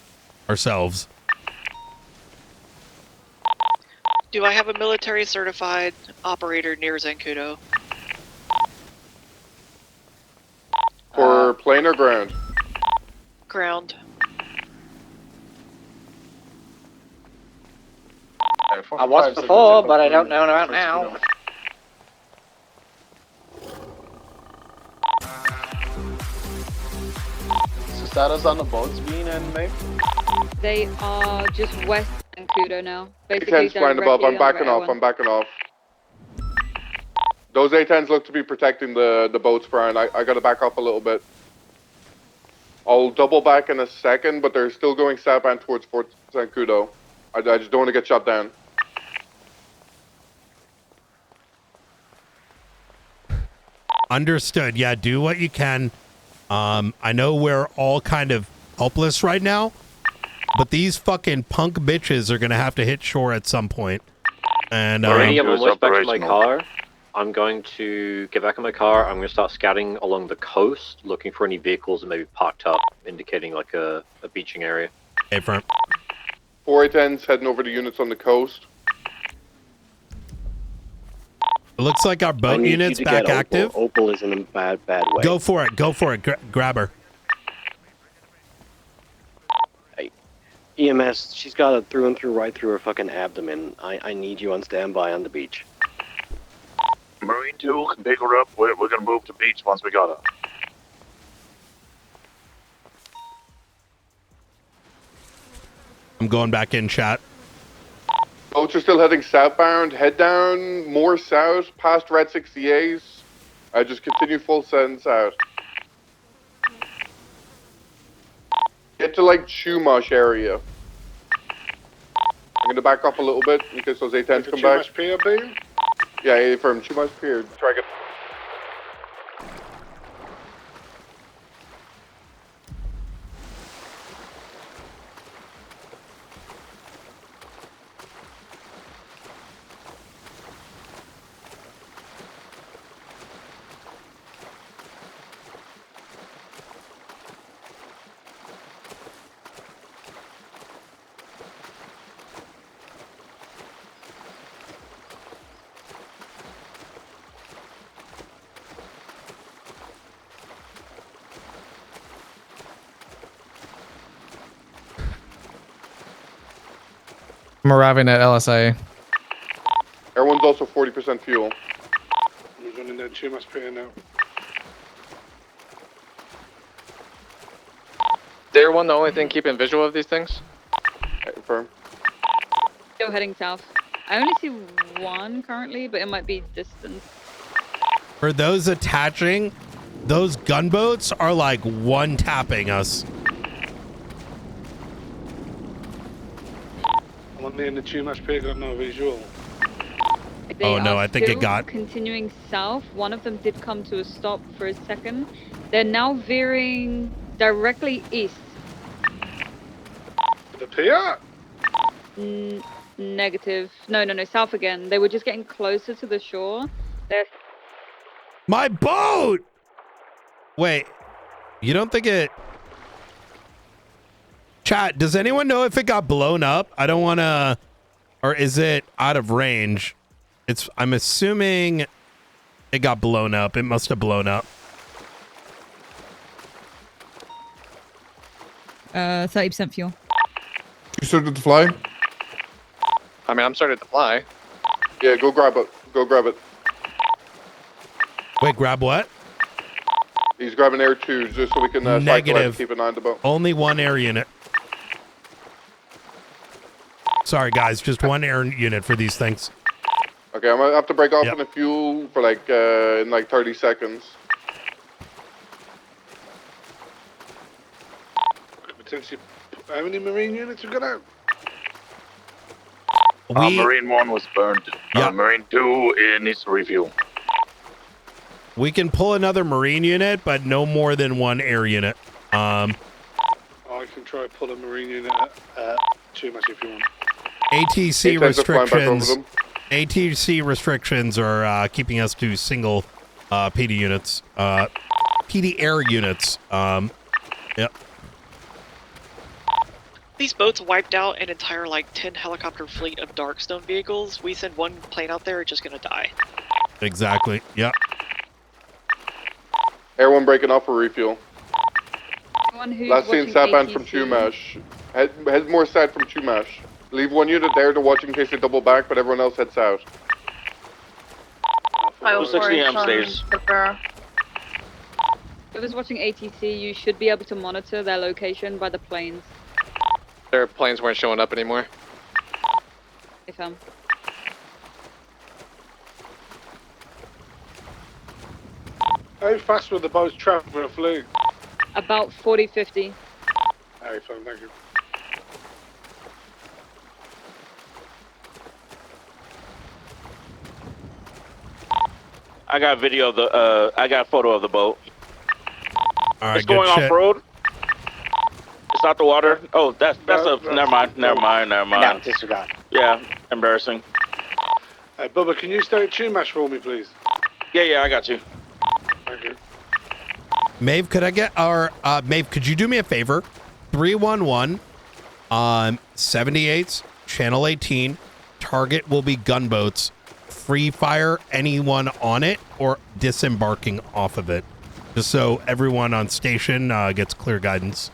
Speaker 1: ourselves.
Speaker 3: Do I have a military certified operator near Zancudo?
Speaker 11: For plane or ground?
Speaker 3: Ground.
Speaker 5: I was before, but I don't know about now.
Speaker 20: So status on the boats being in, mate?
Speaker 21: They are just west of Kudo now. Basically,
Speaker 11: A10's flying above. I'm
Speaker 21: directly on
Speaker 11: backing
Speaker 21: Route
Speaker 11: off.
Speaker 21: 1.
Speaker 11: I'm backing off. Those A10s look to be protecting the boats, Brian. I gotta back off a little bit. I'll double back in a second, but they're still going southbound towards Fort Zancudo. I just don't want to get shot down.
Speaker 1: Understood. Yeah, do what you can. I know we're all kind of helpless right now. But these fucking punk bitches are gonna have to hit shore at some point. And
Speaker 17: Already, I'm almost back to my car. I'm going to get back in my car. I'm going to start scouting along the coast, looking for any vehicles that may be parked up, indicating like a beaching area.
Speaker 1: Hey, firm.
Speaker 11: 410's heading over to units on the coast.
Speaker 1: It looks like our boat unit's back active.
Speaker 10: Opal is in a bad way.
Speaker 1: Go for it. Go for it. Grab her.
Speaker 10: Hey, EMS, she's got it through and through, right through her fucking abdomen. I need you on standby on the beach.
Speaker 4: Marine 2 can pick her up. We're gonna move to beach once we got her.
Speaker 1: I'm going back in, chat.
Speaker 11: Boats are still heading southbound. Head down more south, past Red 68s. Just continue full send south. Get to like Chumash area. I'm gonna back up a little bit in case those A10s come back.
Speaker 15: Chumash Pier beam?
Speaker 11: Yeah, from Chumash Pier. Try it.
Speaker 2: I'm arriving at LSA.
Speaker 11: Everyone's also 40% fuel.
Speaker 15: We're running down Chumash Pier now.
Speaker 2: Is everyone the only thing keeping visual of these things?
Speaker 11: Confirm.
Speaker 21: Still heading south. I only see one currently, but it might be distant.
Speaker 1: For those attaching, those gunboats are like one tapping us.
Speaker 15: One near the Chumash Pier got no visual.
Speaker 21: They
Speaker 1: no,
Speaker 21: are
Speaker 1: I think it
Speaker 21: still
Speaker 1: got...
Speaker 21: continuing south. One of them did come to a stop for a second. They're now veering directly east.
Speaker 15: The pier?
Speaker 21: Negative. No, south again. They were just getting closer to the shore. They're...
Speaker 1: My boat! Wait, you don't think it... Chat, does anyone know if it got blown up? I don't want to... Or is it out of range? I'm assuming it got blown up. It must have blown up.
Speaker 13: 30% fuel.
Speaker 11: You started to fly?
Speaker 2: I mean, I'm starting to fly.
Speaker 11: Yeah, go grab it. Go grab it.
Speaker 1: Wait, grab what?
Speaker 11: He's grabbing air 2 just so we can
Speaker 1: Negative.
Speaker 11: keep an eye on the boat.
Speaker 1: Only one air unit. Sorry, guys. Just one air unit for these things.
Speaker 11: Okay, I'm gonna have to break off on the fuel for like in like 30 seconds.
Speaker 15: Potentially, how many Marine units you got out?
Speaker 4: Marine 1 was burned. Marine 2 it needs to refuel.
Speaker 1: We can pull another Marine unit, but no more than one air unit.
Speaker 15: I can try to pull a Marine unit at Chumash if you want.
Speaker 1: ATC restrictions. ATC restrictions are keeping us to single PD units. PD air units. Yep.
Speaker 3: These boats wiped out an entire, 10 helicopter fleet of Darkstone vehicles. We send one plane out there, it's just gonna die.
Speaker 1: Exactly. Yep.
Speaker 11: Air 1 breaking off for refuel. Last seen southbound from
Speaker 21: ATC.
Speaker 11: Chumash. Head more south from Chumash. Leave one unit there to watch in case they double back, but everyone else head south.
Speaker 21: 260
Speaker 24: am stairs.
Speaker 21: Whoever's watching ATC, you should be able to monitor their location by the planes.
Speaker 2: Their planes weren't showing up anymore.
Speaker 21: If
Speaker 15: How fast were the boats traveling for a fleet?
Speaker 21: About 40-50.
Speaker 15: Hey, fine, thank you.
Speaker 24: I got video of the. I got a photo of the boat.
Speaker 1: All right,
Speaker 24: It's going
Speaker 1: good shit.
Speaker 24: off road. It's out the water. Oh, that's never mind.
Speaker 5: No, disregard.
Speaker 24: Yeah, embarrassing.
Speaker 15: Hey, Bubba, can you start Chumash for me, please?
Speaker 24: Yeah, I got you.
Speaker 15: Thank you.
Speaker 1: Maeve, could I get our Maeve, could you do me a favor? 311 78's channel 18. Target will be gunboats. Free fire anyone on it or disembarking off of it. Just so everyone on station gets clear guidance.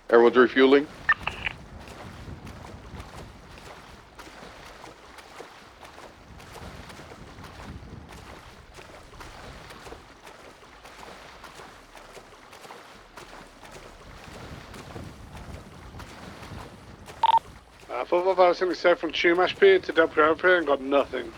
Speaker 11: Everyone's refueling.
Speaker 15: I thought I was going to say from Chumash Pier to Dump Ground Pier and got nothing.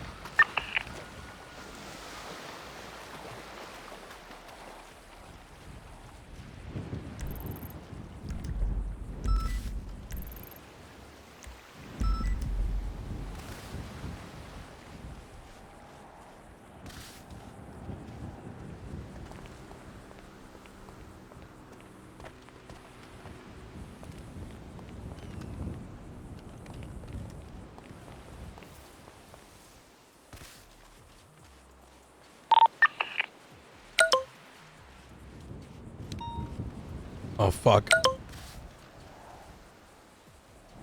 Speaker 1: Oh, fuck.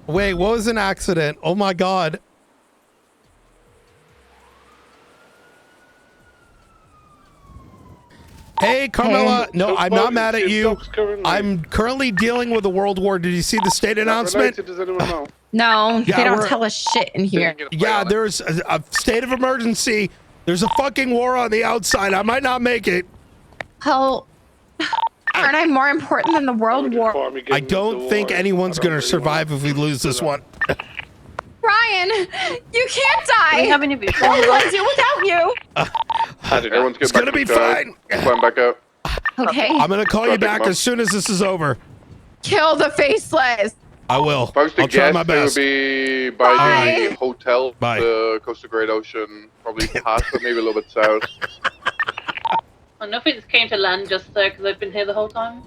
Speaker 1: Wait, what was an accident? Oh my God. Hey, Carmela.
Speaker 15: Hey.
Speaker 1: No, I'm not mad at you. I'm currently dealing with a world war. Did you see the state announcement?
Speaker 15: Does anyone know?
Speaker 13: No,
Speaker 1: Yeah,
Speaker 13: they don't
Speaker 1: we're-
Speaker 13: tell us shit in here.
Speaker 1: Yeah, there's a state of emergency. There's a fucking war on the outside. I might not make it.
Speaker 13: Oh, aren't I more important than the world war?
Speaker 1: I don't think anyone's going to survive if we lose this one.
Speaker 13: Ryan, you can't die.
Speaker 8: We have any visuals?
Speaker 13: What do I do without you?
Speaker 11: Everyone's
Speaker 1: It's gonna be fine.
Speaker 11: Climb back out.
Speaker 13: Okay.
Speaker 1: I'm going to call you
Speaker 11: Traffic
Speaker 1: back
Speaker 11: mark.
Speaker 1: as soon as this is over.
Speaker 13: Kill the faceless.
Speaker 1: I will.
Speaker 11: If I was to
Speaker 1: I'll try
Speaker 11: guess,
Speaker 1: my
Speaker 11: it would
Speaker 1: best.
Speaker 11: be by
Speaker 13: Bye.
Speaker 11: the hotel,
Speaker 1: Bye.
Speaker 11: the coast of Great Ocean, probably past, but maybe a little bit south.
Speaker 8: Well, nothing's came to land just there because I've been here the whole time.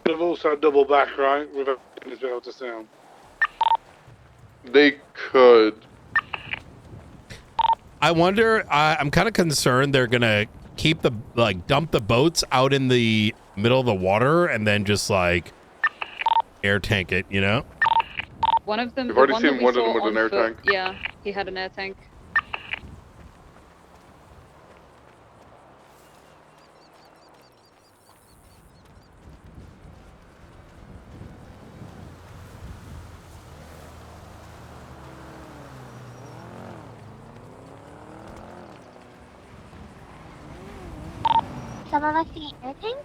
Speaker 15: They've also double back, right? Without being able to sound.
Speaker 11: They could.
Speaker 1: I wonder, I'm kind of concerned they're going to keep the, dump the boats out in the middle of the water and then just, air tank it, you know?
Speaker 21: One of them.
Speaker 11: We've
Speaker 21: the
Speaker 11: already
Speaker 21: one
Speaker 11: seen
Speaker 21: that we
Speaker 11: one of
Speaker 21: saw
Speaker 11: them with
Speaker 21: on
Speaker 11: an air
Speaker 21: foot,
Speaker 11: tank.
Speaker 21: Yeah, he had an air tank.
Speaker 16: Some of us can air tank?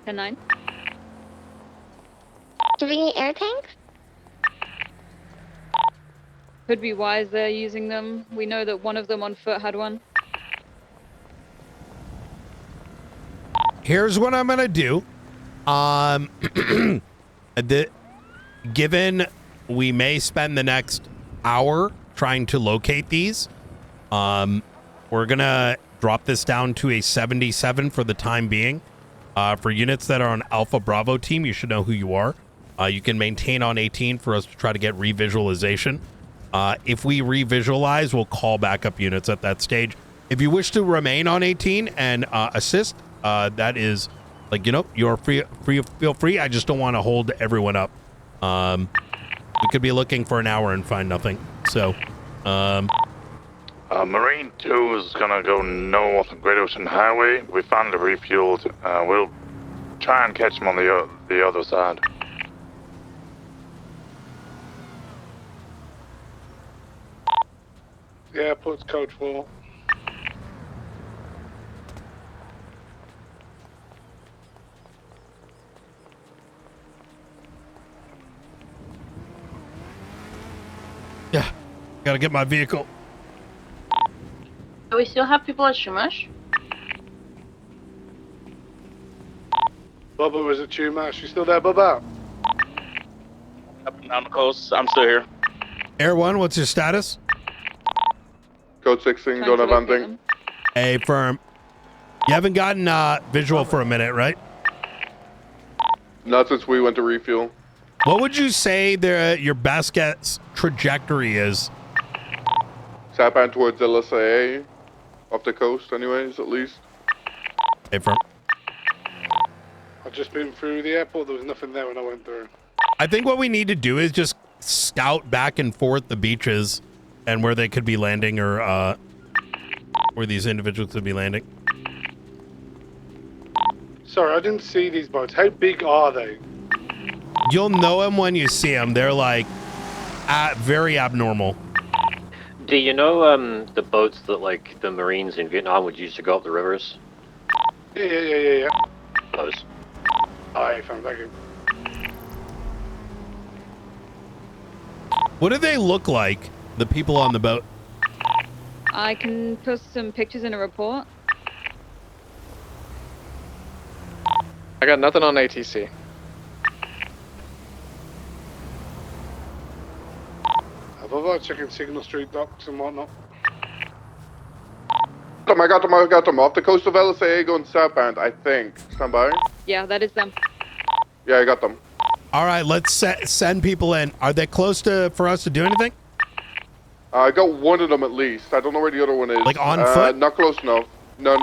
Speaker 21: 10-9.
Speaker 16: Do we need air tanks?
Speaker 21: Could be wise they're using them. We know that one of them on foot had one.
Speaker 1: Here's what I'm going to do. Given we may spend the next hour trying to locate these, we're going to drop this down to a 77 for the time being. For units that are on Alpha Bravo team, you should know who you are. You can maintain on 18 for us to try to get revisualization. If we revisualize, we'll call backup units at that stage. If you wish to remain on 18 and assist, that is, you're free. Feel free. I just don't want to hold everyone up. We could be looking for an hour and find nothing. So,
Speaker 4: Marine 2 is gonna go north on Great Ocean Highway. We finally refueled. We'll try and catch them on the other side.
Speaker 15: Yeah, puts code 4.
Speaker 1: yeah, gotta get my vehicle.
Speaker 8: Do we still have people at Shumash?
Speaker 15: Bubba was at Chumash. You still there, Bubba?
Speaker 24: Up and down the coast. I'm still here.
Speaker 1: Air 1, what's your status?
Speaker 11: Code 16, don't have anything.
Speaker 1: Hey, firm. You haven't gotten visual for a minute, right?
Speaker 11: Not since we went to refuel.
Speaker 1: What would you say your best guess trajectory is?
Speaker 11: Southbound towards LSIA, off the coast anyways, at least.
Speaker 1: Hey, firm.
Speaker 15: I've just been through the airport. There was nothing there when I went through.
Speaker 1: I think what we need to do is just scout back and forth the beaches and where they could be landing or where these individuals could be landing.
Speaker 15: Sorry, I didn't see these boats. How big are they?
Speaker 1: You'll know them when you see them. They're like very abnormal.
Speaker 17: Do you know the boats that like the Marines in Vietnam would use to go up the rivers?
Speaker 15: Yeah.
Speaker 17: Those.
Speaker 15: Alright, fine, thank you.
Speaker 1: What do they look like, the people on the boat?
Speaker 21: I can post some pictures in a report.
Speaker 2: I got nothing on ATC.
Speaker 15: I've avoided checking Signal Street docks and whatnot.
Speaker 11: I got them. Off the coast of LSA going southbound, I think. Stand by.
Speaker 21: Yeah, that is them.
Speaker 11: Yeah, I got them.
Speaker 1: All right, let's send people in. Are they close for us to do anything?
Speaker 11: I got one of them at least. I don't know where the other one is.
Speaker 1: Like on foot?
Speaker 11: Not close enough. No.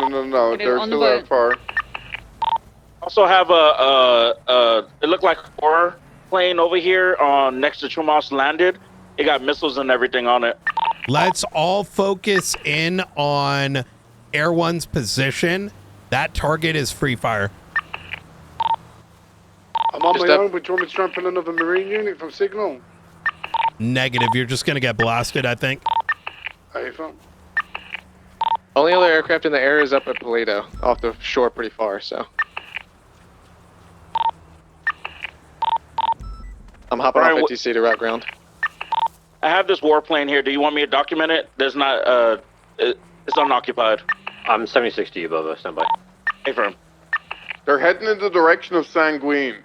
Speaker 21: Okay,
Speaker 11: They're
Speaker 21: on
Speaker 11: still
Speaker 21: the
Speaker 11: out far.
Speaker 24: Also have it looked like a war plane over here on next to Chumas landed. It got missiles and everything on it.
Speaker 1: Let's all focus in on Air 1's position. That target is free fire.
Speaker 15: I'm on my own, but do you want me to try and put another Marine unit from Signal?
Speaker 1: Negative. You're just going to get blasted, I think.
Speaker 15: Hey, fine.
Speaker 2: Only other aircraft in the air is up at Paleto, off the shore pretty far, so. I'm hopping
Speaker 24: Brian,
Speaker 2: off ATC to route ground.
Speaker 24: I have this warplane here. Do you want me to document it? There's not, it's unoccupied.
Speaker 17: I'm 76 to you, Bobo. Stand by.
Speaker 24: Hey, firm.
Speaker 11: They're heading in the direction of Sanguine.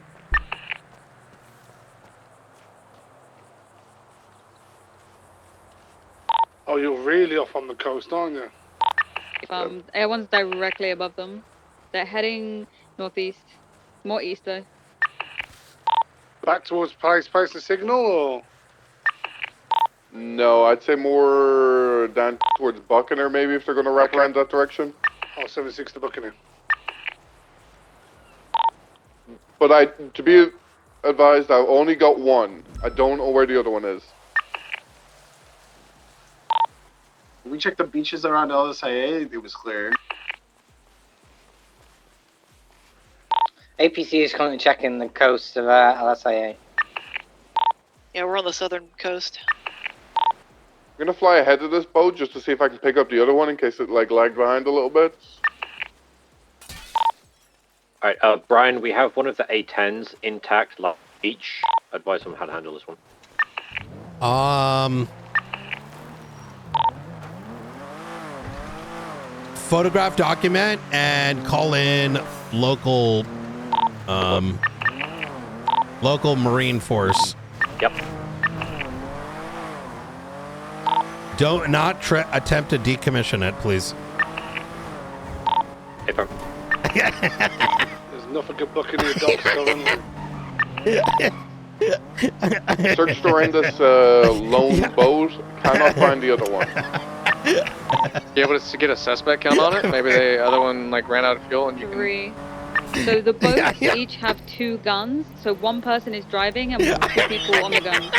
Speaker 15: Oh, you're really off on the coast, aren't you?
Speaker 21: Air 1's directly above them. They're heading northeast. More east, though.
Speaker 15: Back towards Place and Signal, or?
Speaker 11: No, I'd say more down towards Buccaneer maybe if they're going to wrap around that direction.
Speaker 15: Oh, 76 to Buccaneer.
Speaker 11: But to be advised, I've only got one. I don't know where the other one is.
Speaker 18: We checked the beaches around LSIA. It was clear.
Speaker 5: APC is currently checking the coast of LSIA.
Speaker 3: Yeah, we're on the southern coast.
Speaker 11: I'm going to fly ahead of this boat just to see if I can pick up the other one in case it like lagged behind a little bit.
Speaker 17: Alright, Brian, we have one of the A-10s intact left beach. Advise on how to handle this one.
Speaker 1: Photograph, document, and call in local Marine Force.
Speaker 17: Yep.
Speaker 1: Don't attempt to decommission it, please.
Speaker 17: Hey, firm.
Speaker 15: There's nothing but Buccaneer docks going on.
Speaker 11: Searched around this lone boat. Cannot find the other one.
Speaker 2: You able to get a suspect count on it? Maybe the other one like ran out of fuel and you
Speaker 21: Three. So the boats each have 2 guns. So one person is driving and 2 people on the gun.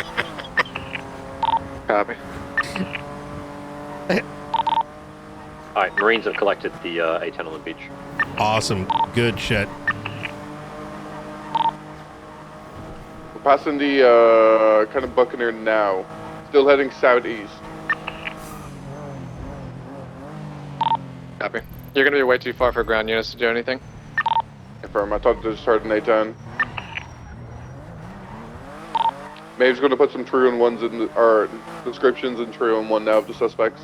Speaker 2: Copy.
Speaker 17: Alright, Marines have collected the A-10 on the beach.
Speaker 1: Awesome. Good shit.
Speaker 11: We're passing the kind of Buccaneer now. Still heading southeast.
Speaker 2: Copy. You're gonna be way too far for ground units to do anything.
Speaker 11: Confirm. I thought they just heard an A-10. Maeve's going to put some 3-on-1s in our descriptions and 3-on-1 now of the suspects.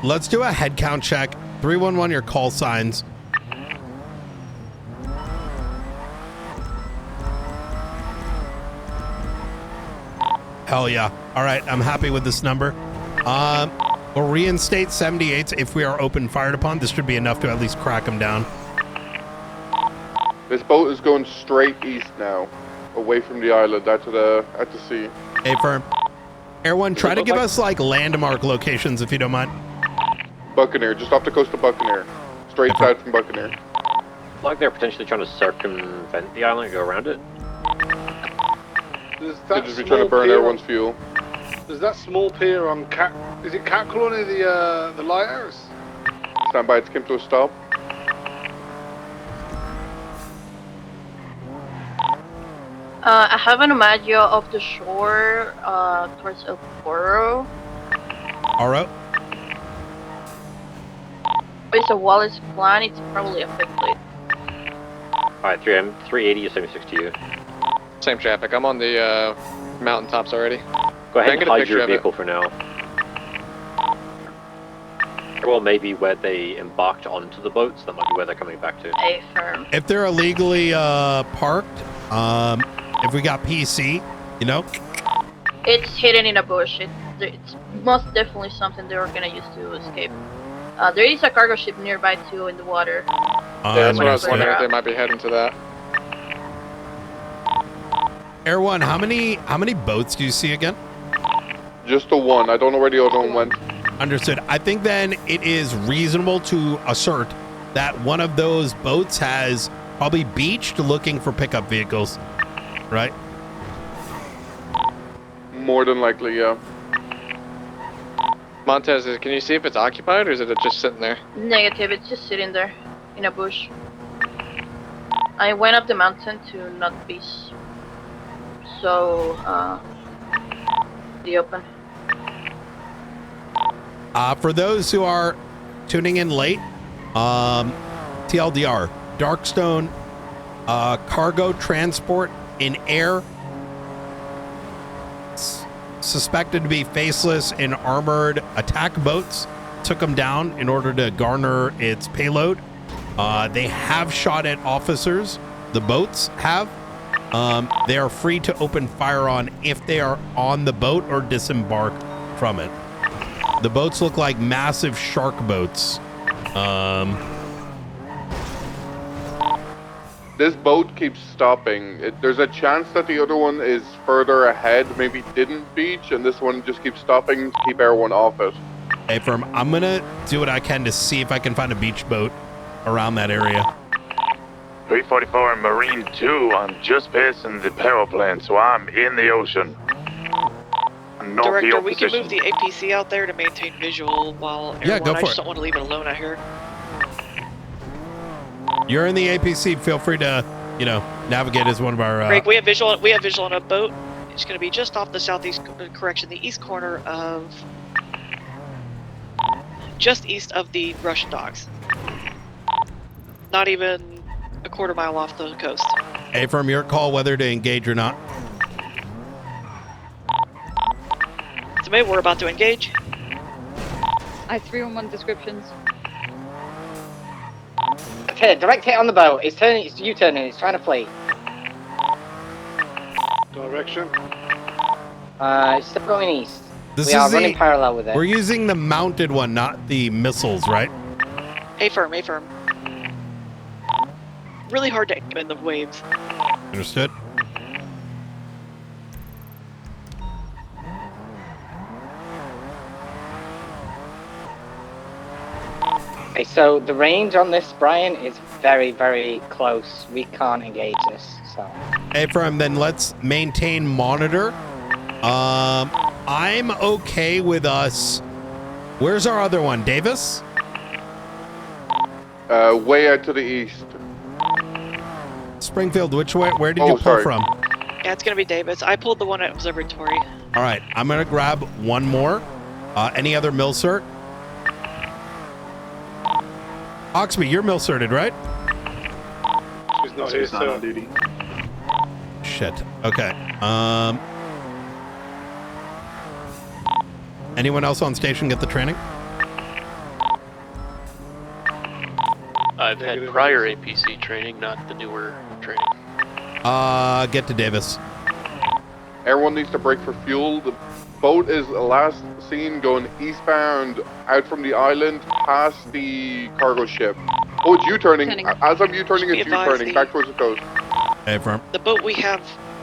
Speaker 1: Let's do a head count check. 311 your call signs. Hell yeah. All right, I'm happy with this number. We'll reinstate 78s if we are open fired upon. This should be enough to at least crack them down.
Speaker 11: This boat is going straight east now, away from the island, out to sea.
Speaker 1: Hey, firm. Air One, try to give us like landmark locations if you don't mind.
Speaker 11: Buccaneer, just off the coast of Buccaneer. Straight south from Buccaneer.
Speaker 17: Like they're potentially trying to circumvent the island and go around it.
Speaker 11: They'd just be trying to burn everyone's fuel.
Speaker 15: There's that small pier on is it Cat Colony, the lighthouse?
Speaker 11: Stand by, it's came to a stop.
Speaker 9: I have an Amadio off the shore towards El Foro.
Speaker 1: Alright.
Speaker 9: It's a Wallace plan, it's probably affected.
Speaker 17: Alright, 3M, 380 or 76 to you.
Speaker 2: Same traffic. I'm on the mountaintops already.
Speaker 17: Go ahead and hide your vehicle for now. Well, maybe where they embarked onto the boats, that might be where they're coming back to.
Speaker 9: A firm.
Speaker 1: If they're illegally parked, if we got PC, you know?
Speaker 9: It's hidden in a bush. It's most definitely something they were gonna use to escape. There is a cargo ship nearby too in the water.
Speaker 2: Yeah, that's what I was wondering if they might be heading to that.
Speaker 1: Air One, how many boats do you see again?
Speaker 11: Just the one. I don't know where the other one went.
Speaker 1: Understood. I think then it is reasonable to assert that one of those boats has probably beached looking for pickup vehicles, right?
Speaker 11: More than likely, yeah.
Speaker 2: Montez, can you see if it's occupied or is it just sitting there?
Speaker 9: Negative, it's just sitting there in a bush. I went up the mountain to not be so the open.
Speaker 1: For those who are tuning in late, TLDR, Darkstone cargo transport in air, suspected to be faceless and armored attack boats, took them down in order to garner its payload. They have shot at officers. The boats have. They are free to open fire on if they are on the boat or disembark from it. The boats look like massive shark boats.
Speaker 11: This boat keeps stopping. There's a chance that the other one is further ahead, maybe didn't beach, and this one just keeps stopping to keep everyone off it.
Speaker 1: Hey, firm, I'm gonna do what I can to see if I can find a beach boat around that area.
Speaker 4: 344 and Marine 2, I'm just passing the power plant, so I'm in the ocean.
Speaker 3: Director, we can move the APC out there to maintain visual while
Speaker 1: Yeah, go for
Speaker 3: I just
Speaker 1: it.
Speaker 3: don't want to leave it alone out here.
Speaker 1: You're in the APC. Feel free to, you know, navigate as one of our.
Speaker 3: Greg, we have visual. We have visual on a boat. It's going to be just off the southeast. Correction, the east corner of, just east of the Russian docks. Not even a quarter mile off the coast.
Speaker 1: Hey, from your call whether to engage or not.
Speaker 3: So maybe we're about to engage.
Speaker 21: I have 3-on-1 descriptions.
Speaker 5: Okay, direct hit on the boat. It's turning. It's U-turning. It's trying to flee.
Speaker 15: Direction?
Speaker 5: It's still going east.
Speaker 1: This
Speaker 5: we are
Speaker 1: is
Speaker 5: running parallel with it.
Speaker 1: We're using the mounted one, not the missiles, right?
Speaker 3: A firm, A firm. Really hard to aim in the waves.
Speaker 1: Understood.
Speaker 5: Okay, so the range on this, Brian, is very, very close. We can't engage this, so.
Speaker 1: Hey, firm, then let's maintain monitor. I'm okay with us. Where's our other one, Davis?
Speaker 11: Way out to the east.
Speaker 1: Springfield, which way? Where did you pull from?
Speaker 3: Yeah, it's going to be Davis. I pulled the one at Observatory.
Speaker 1: All right, I'm going to grab one more. Any other mill cert? Oxby, you're mill certed, right?
Speaker 15: She's not here,
Speaker 18: not on duty.
Speaker 1: Shit. Okay. Anyone else on station get the training?
Speaker 12: I've had prior APC training, not the newer training.
Speaker 1: Get to Davis.
Speaker 11: Everyone needs to brake for fuel. The boat is last seen going eastbound out from the island past the cargo ship. Oh, it's U-turning. As I'm U-turning, it's U-turning back towards the coast.
Speaker 1: Hey, firm.
Speaker 3: The boat we have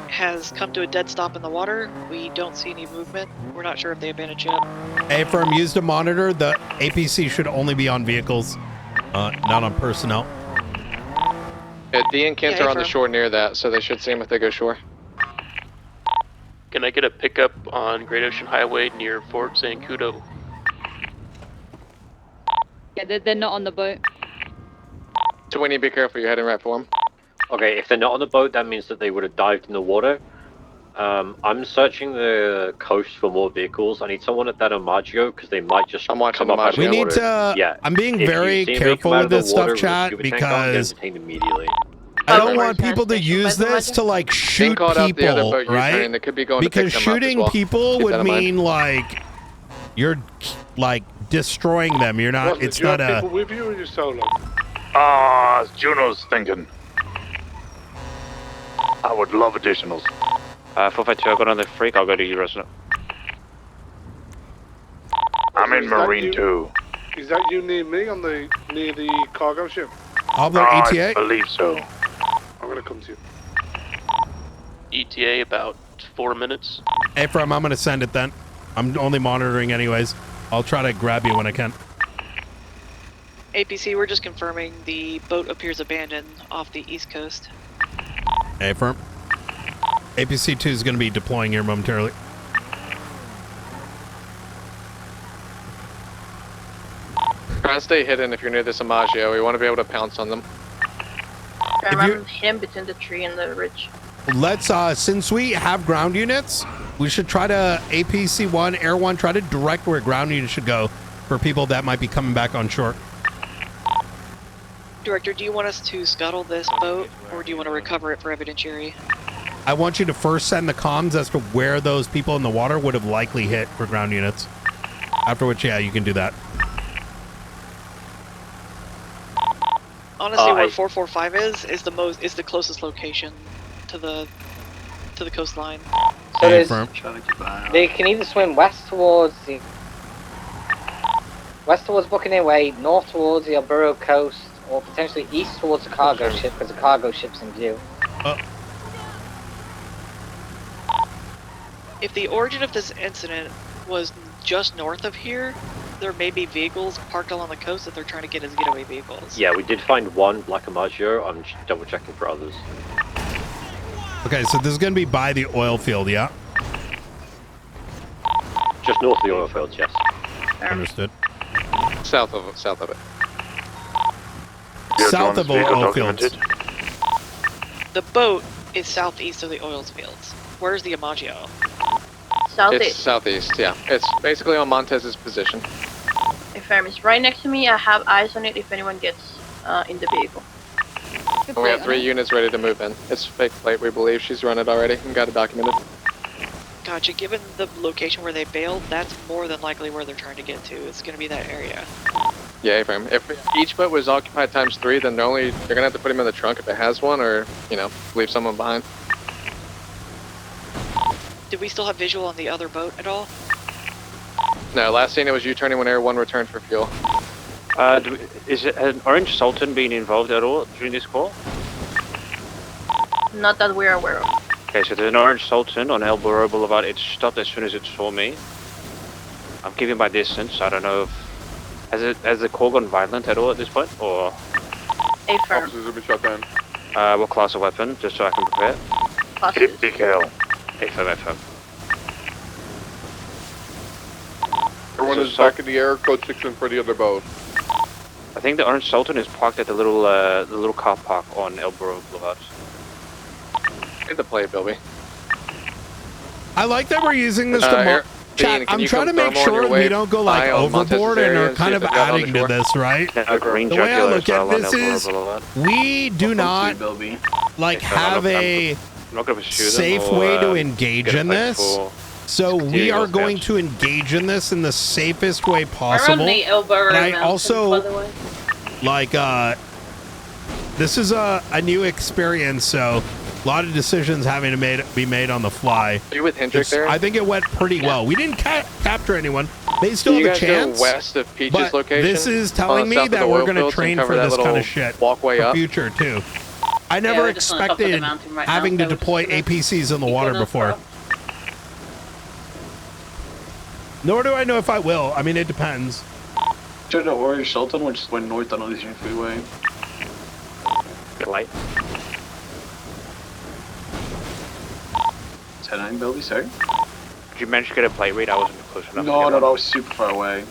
Speaker 3: has come to a dead stop in the water. We don't see any movement. We're not sure if they abandoned ship.
Speaker 1: Hey, firm, use to monitor. The APC should only be on vehicles, not on personnel.
Speaker 2: Yeah, D and Kent are on the shore near that, so they should see him if they go shore.
Speaker 12: Can I get a pickup on Great Ocean Highway near Fort Zancudo?
Speaker 21: Yeah, they're not on the boat.
Speaker 2: So we need to be careful. You're heading right for them.
Speaker 17: Okay, if they're not on the boat, that means that they would have dived in the water. I'm searching the coast for more vehicles. I need someone at that Amaggio because they might just come up out of
Speaker 1: We
Speaker 17: the
Speaker 1: need
Speaker 17: water.
Speaker 1: to.
Speaker 17: Yeah.
Speaker 1: I'm being
Speaker 17: If
Speaker 1: very
Speaker 17: you see me
Speaker 1: careful
Speaker 17: come out
Speaker 1: with
Speaker 17: of the
Speaker 1: this stuff,
Speaker 17: water with a
Speaker 1: chat,
Speaker 17: scuba tank on, get
Speaker 1: because
Speaker 17: detained immediately.
Speaker 1: I don't want people to use this to like shoot
Speaker 2: called out the other
Speaker 1: people,
Speaker 2: boat
Speaker 1: right?
Speaker 2: U-turning. They could be going to
Speaker 1: Because
Speaker 2: pick them up as
Speaker 1: shooting
Speaker 2: well.
Speaker 1: people
Speaker 2: Keep that
Speaker 1: would
Speaker 2: in mind.
Speaker 1: mean like you're like destroying them. You're not.
Speaker 15: Russell,
Speaker 1: It's
Speaker 15: do you
Speaker 1: not
Speaker 15: have
Speaker 1: a.
Speaker 15: people with you or you solo?
Speaker 4: Juno's thinking. I would love additionals.
Speaker 6: 452, I'll go down the freak, I'll go to you, Russell.
Speaker 4: I'm in
Speaker 15: Is that
Speaker 4: Marine
Speaker 15: you?
Speaker 4: too.
Speaker 15: Is that you near me on the near the cargo ship?
Speaker 1: ETA?
Speaker 4: I believe so.
Speaker 15: I'm gonna come to you.
Speaker 12: ETA about 4 minutes.
Speaker 1: Hey, firm, I'm gonna send it then. I'm only monitoring anyways. I'll try to grab you when I can.
Speaker 3: APC, we're just confirming the boat appears abandoned off the east coast.
Speaker 1: Hey, firm. APC-2 is going to be deploying here momentarily.
Speaker 2: Try to stay hidden if you're near this Amaggio. We want to be able to pounce on them.
Speaker 9: I'm hidden between the tree and the ridge.
Speaker 1: Let's, since we have ground units, we should try to APC-1, Air 1, try to direct where ground units should go for people that might be coming back on shore.
Speaker 3: Director, do you want us to scuttle this boat, or do you want to recover it for evidentiary?
Speaker 1: I want you to first send the comms as to where those people in the water would have likely hit for ground units. After which, yeah, you can do that.
Speaker 3: Honestly, where 445 is the closest location to the coastline.
Speaker 5: So they can either swim west towards Buccaneer Way, north towards the Alberto coast, or potentially east towards the cargo ship because the cargo ship's in view.
Speaker 3: If the origin of this incident was just north of here, there may be vehicles parked along the coast that they're trying to get as getaway vehicles.
Speaker 17: Yeah, we did find one Black Amaggio. I'm just double checking for others.
Speaker 1: Okay, so this is going to be by the oil field, yeah?
Speaker 17: Just north of the oil fields, yes.
Speaker 1: Understood.
Speaker 2: South of it.
Speaker 1: South of oil fields.
Speaker 3: The boat is southeast of the oil fields. Where's the Amaggio?
Speaker 9: Southeast.
Speaker 2: It's southeast, yeah. It's basically on Montez's position.
Speaker 9: Affirm, it's right next to me. I have eyes on it if anyone gets in the vehicle.
Speaker 2: We have 3 units ready to move in. It's fake plate, we believe. She's run it already and got it documented.
Speaker 3: Gotcha. Given the location where they bailed, that's more than likely where they're trying to get to. It's going to be that area.
Speaker 2: Yeah, A-frame. If each boat was occupied times 3, then they're going to have to put him in the trunk if it has one, or, leave someone behind.
Speaker 3: Did we still have visual on the other boat at all?
Speaker 2: No, last seen it was U-turning when Air 1 returned for fuel.
Speaker 6: Is it an Orange Sultan being involved at all during this call?
Speaker 9: Not that we're aware of.
Speaker 6: Okay, so there's an Orange Sultan on El Burro Boulevard. It stopped as soon as it saw me. I'm keeping my distance. I don't know if... Has the call gone violent at all at this point, or...?
Speaker 9: Affirm.
Speaker 11: Officers have been shot down.
Speaker 6: What class of weapon, just so I can prepare?
Speaker 4: Typical.
Speaker 6: Affirm.
Speaker 11: Everyone is back in the air, code 6 in for the other boat.
Speaker 6: I think the Orange Sultan is parked at the little car park on El Burro Boulevard.
Speaker 2: Hit the play, Bilby.
Speaker 1: I like that we're using this to... Chat, I'm trying to make sure we don't go like overboard and are kind of adding to this, right? The way I look at this is we do not like have a safe way to engage in this. So we are going to engage in this in the safest way possible. And I also like this is a new experience, so A lot of decisions having to be made on the fly.
Speaker 2: Are you with Hendrick there?
Speaker 1: I think it went pretty well. We didn't capture anyone. They still
Speaker 2: you
Speaker 1: have a
Speaker 2: guys
Speaker 1: chance.
Speaker 2: Go west of Peach's
Speaker 1: but
Speaker 2: location.
Speaker 1: This is telling me
Speaker 2: south of
Speaker 1: that
Speaker 2: the
Speaker 1: we're
Speaker 2: oil
Speaker 1: going to
Speaker 2: fields and
Speaker 1: train
Speaker 2: cover
Speaker 1: for
Speaker 2: that
Speaker 1: this
Speaker 2: little
Speaker 1: kind of shit
Speaker 2: walkway
Speaker 1: for
Speaker 2: up.
Speaker 1: future too. I never
Speaker 8: we're just on the top of the
Speaker 1: expected
Speaker 8: mountain right now,
Speaker 1: having to
Speaker 8: so we're
Speaker 1: deploy
Speaker 8: just gonna
Speaker 1: APCs in the
Speaker 8: keep
Speaker 1: water
Speaker 8: going
Speaker 1: before.
Speaker 8: up.
Speaker 1: Nor do I know if I will. I mean, it depends.
Speaker 18: To the Orange Sultan, which went north on Elysian Freeway.
Speaker 6: Good light.
Speaker 18: 10-9, Bilby, sorry?
Speaker 6: Did you manage to get a plate read? I wasn't close enough.
Speaker 18: No, no, that was super far away.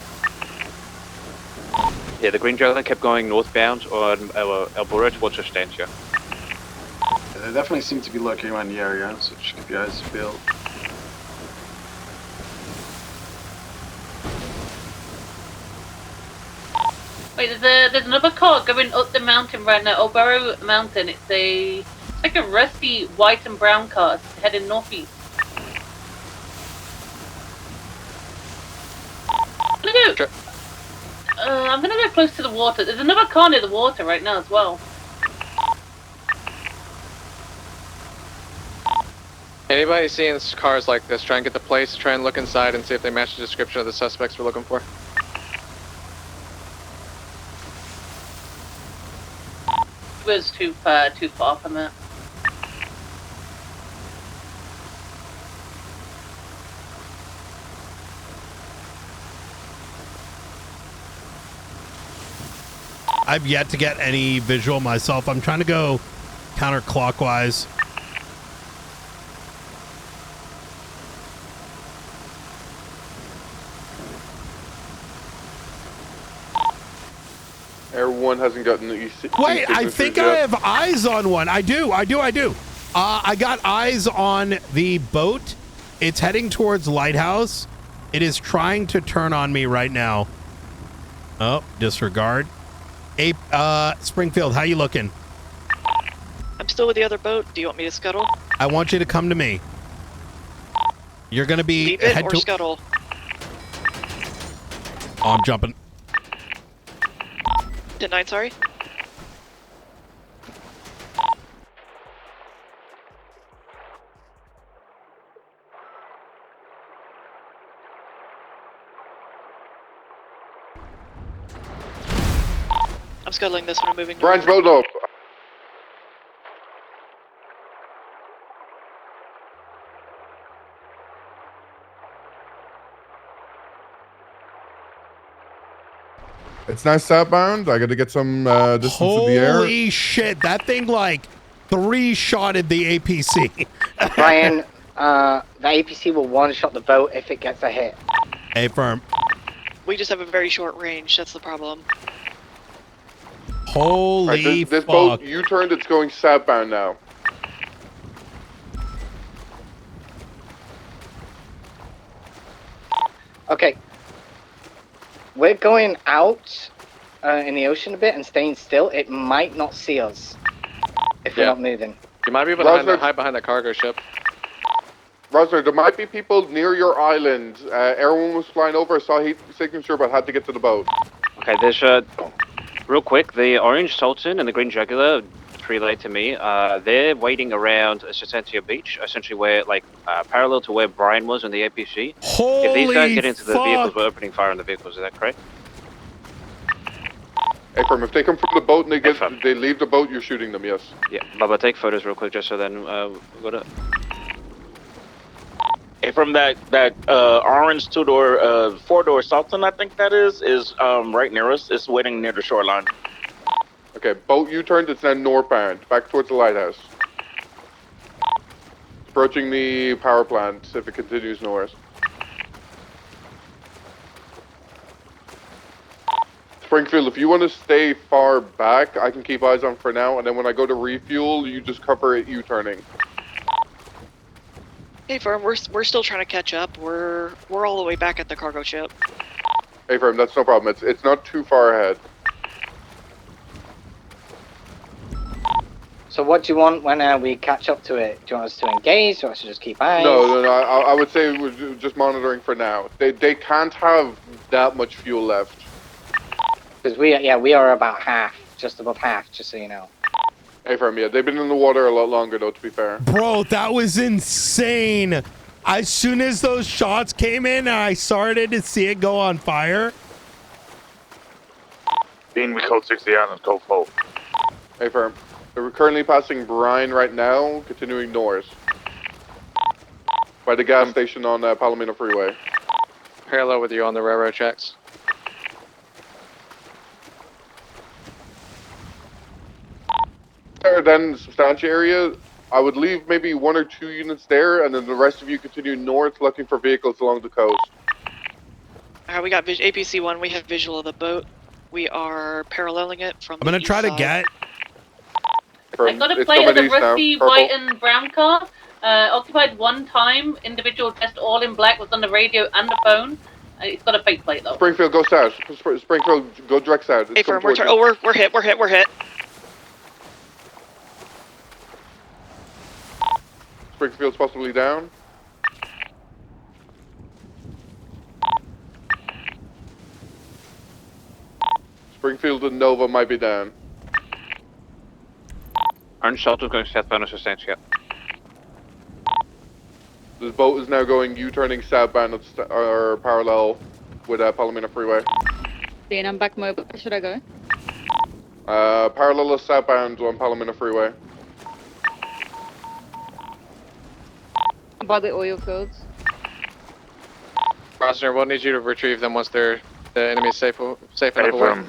Speaker 6: Yeah, the green juggler kept going northbound on El Burro towards Estancia.
Speaker 18: Yeah, they definitely seem to be lurking around the area, so just keep your eyes peeled.
Speaker 8: Wait, there's another car going up the mountain right now. Burro Mountain. It's like a rusty white and brown car heading northeast. I'm gonna go close to the water. There's another car near the water right now as well.
Speaker 2: Anybody seeing cars like this, try and get the place, try and look inside and see if they match the description of the suspects we're looking for.
Speaker 8: It was too far from that.
Speaker 1: I've yet to get any visual myself. I'm trying to go counterclockwise.
Speaker 11: Everyone hasn't gotten the
Speaker 1: Wait, I think I have eyes on one. I do. I got eyes on the boat. It's heading towards Lighthouse. It is trying to turn on me right now. Oh, disregard. Springfield, how you looking?
Speaker 3: I'm still with the other boat. Do you want me to scuttle?
Speaker 1: I want you to come to me. You're going to be...
Speaker 3: Leave it or scuttle?
Speaker 1: Oh, I'm jumping.
Speaker 3: 10-9, sorry. I'm scuttling this one. I'm moving.
Speaker 11: Brian's boat up.
Speaker 7: It's nice southbound. I got to get some distance in the air.
Speaker 1: Holy shit, that thing like 3-shotted the APC.
Speaker 5: Brian, the APC will one-shot the boat if it gets a hit.
Speaker 1: Hey, firm.
Speaker 3: We just have a very short range. That's the problem.
Speaker 1: Holy
Speaker 11: this
Speaker 1: fuck.
Speaker 11: boat U-turned. It's going southbound now.
Speaker 5: Okay. We're going out in the ocean a bit and staying still. It might not see us if we're not moving.
Speaker 2: You might be able to hide behind the cargo ship.
Speaker 11: Rosner, there might be people near your island. Everyone was flying over. I saw heat signature, but had to get to the boat.
Speaker 6: Okay, there's real quick, the Orange Sultan and the Green Jugular relayed to me. They're waiting around Estancia Beach, essentially where, like, parallel to where Brian was in the APC.
Speaker 1: Holy
Speaker 6: if these guys get into the
Speaker 1: fuck.
Speaker 6: vehicles, we're opening fire on the vehicles. Is that correct?
Speaker 11: Hey, Firm, if they come from the boat and they leave the boat, you're shooting them, yes.
Speaker 6: Yeah, Bubba, take photos real quick, just so then we got it.
Speaker 24: Hey, from that orange 2-door, 4-door Sultan, I think that is right near us. It's waiting near the shoreline.
Speaker 11: Okay, boat U-turned. It's now northbound, back towards the lighthouse. Approaching the power plant if it continues north. Springfield, if you want to stay far back, I can keep eyes on for now, and then when I go to refuel, you just cover it U-turning.
Speaker 3: Hey, Firm, we're still trying to catch up. We're all the way back at the cargo ship.
Speaker 11: Hey, Firm, that's no problem. It's not too far ahead.
Speaker 5: So what do you want when we catch up to it? Do you want us to engage? Do you want us to just keep eyes?
Speaker 11: No. I would say we're just monitoring for now. They can't have that much fuel left.
Speaker 5: Because we are about half, just above half, just so you know.
Speaker 11: Hey, firm, yeah, they've been in the water a lot longer, though, to be fair.
Speaker 1: Bro, that was insane. As soon as those shots came in, I started to see it go on fire.
Speaker 4: Bean, we code 60 Island, go full.
Speaker 11: Hey, firm. We're currently passing Brine right now, continuing north. By the gas station on Palomino Freeway.
Speaker 2: Parallel with you on the railroad tracks.
Speaker 11: Then Substantia area, I would leave maybe 1 or 2 units there, and then the rest of you continue north looking for vehicles along the coast.
Speaker 3: We got APC 1, we have visual of the boat. We are paralleling it from
Speaker 1: I'm gonna try to get.
Speaker 8: I got a plate of the rusty white and brown car. Occupied one time. Individual dressed all in black was on the radio and the phone. It's got a fake plate though.
Speaker 11: Springfield, go south. Springfield, go direct south.
Speaker 3: Hey, firm, we're hit.
Speaker 11: Springfield's possibly down. Springfield and Nova might be down.
Speaker 6: Orange Shelter's going southbound of Substantia.
Speaker 11: This boat is now going U-turning southbound or parallel with Palomino Freeway.
Speaker 21: Dean, I'm back mobile. Where should I go?
Speaker 11: Parallel is southbound on Palomino Freeway.
Speaker 21: By the oil fields.
Speaker 2: Rosner, we'll need you to retrieve them once the enemy's safe enough away.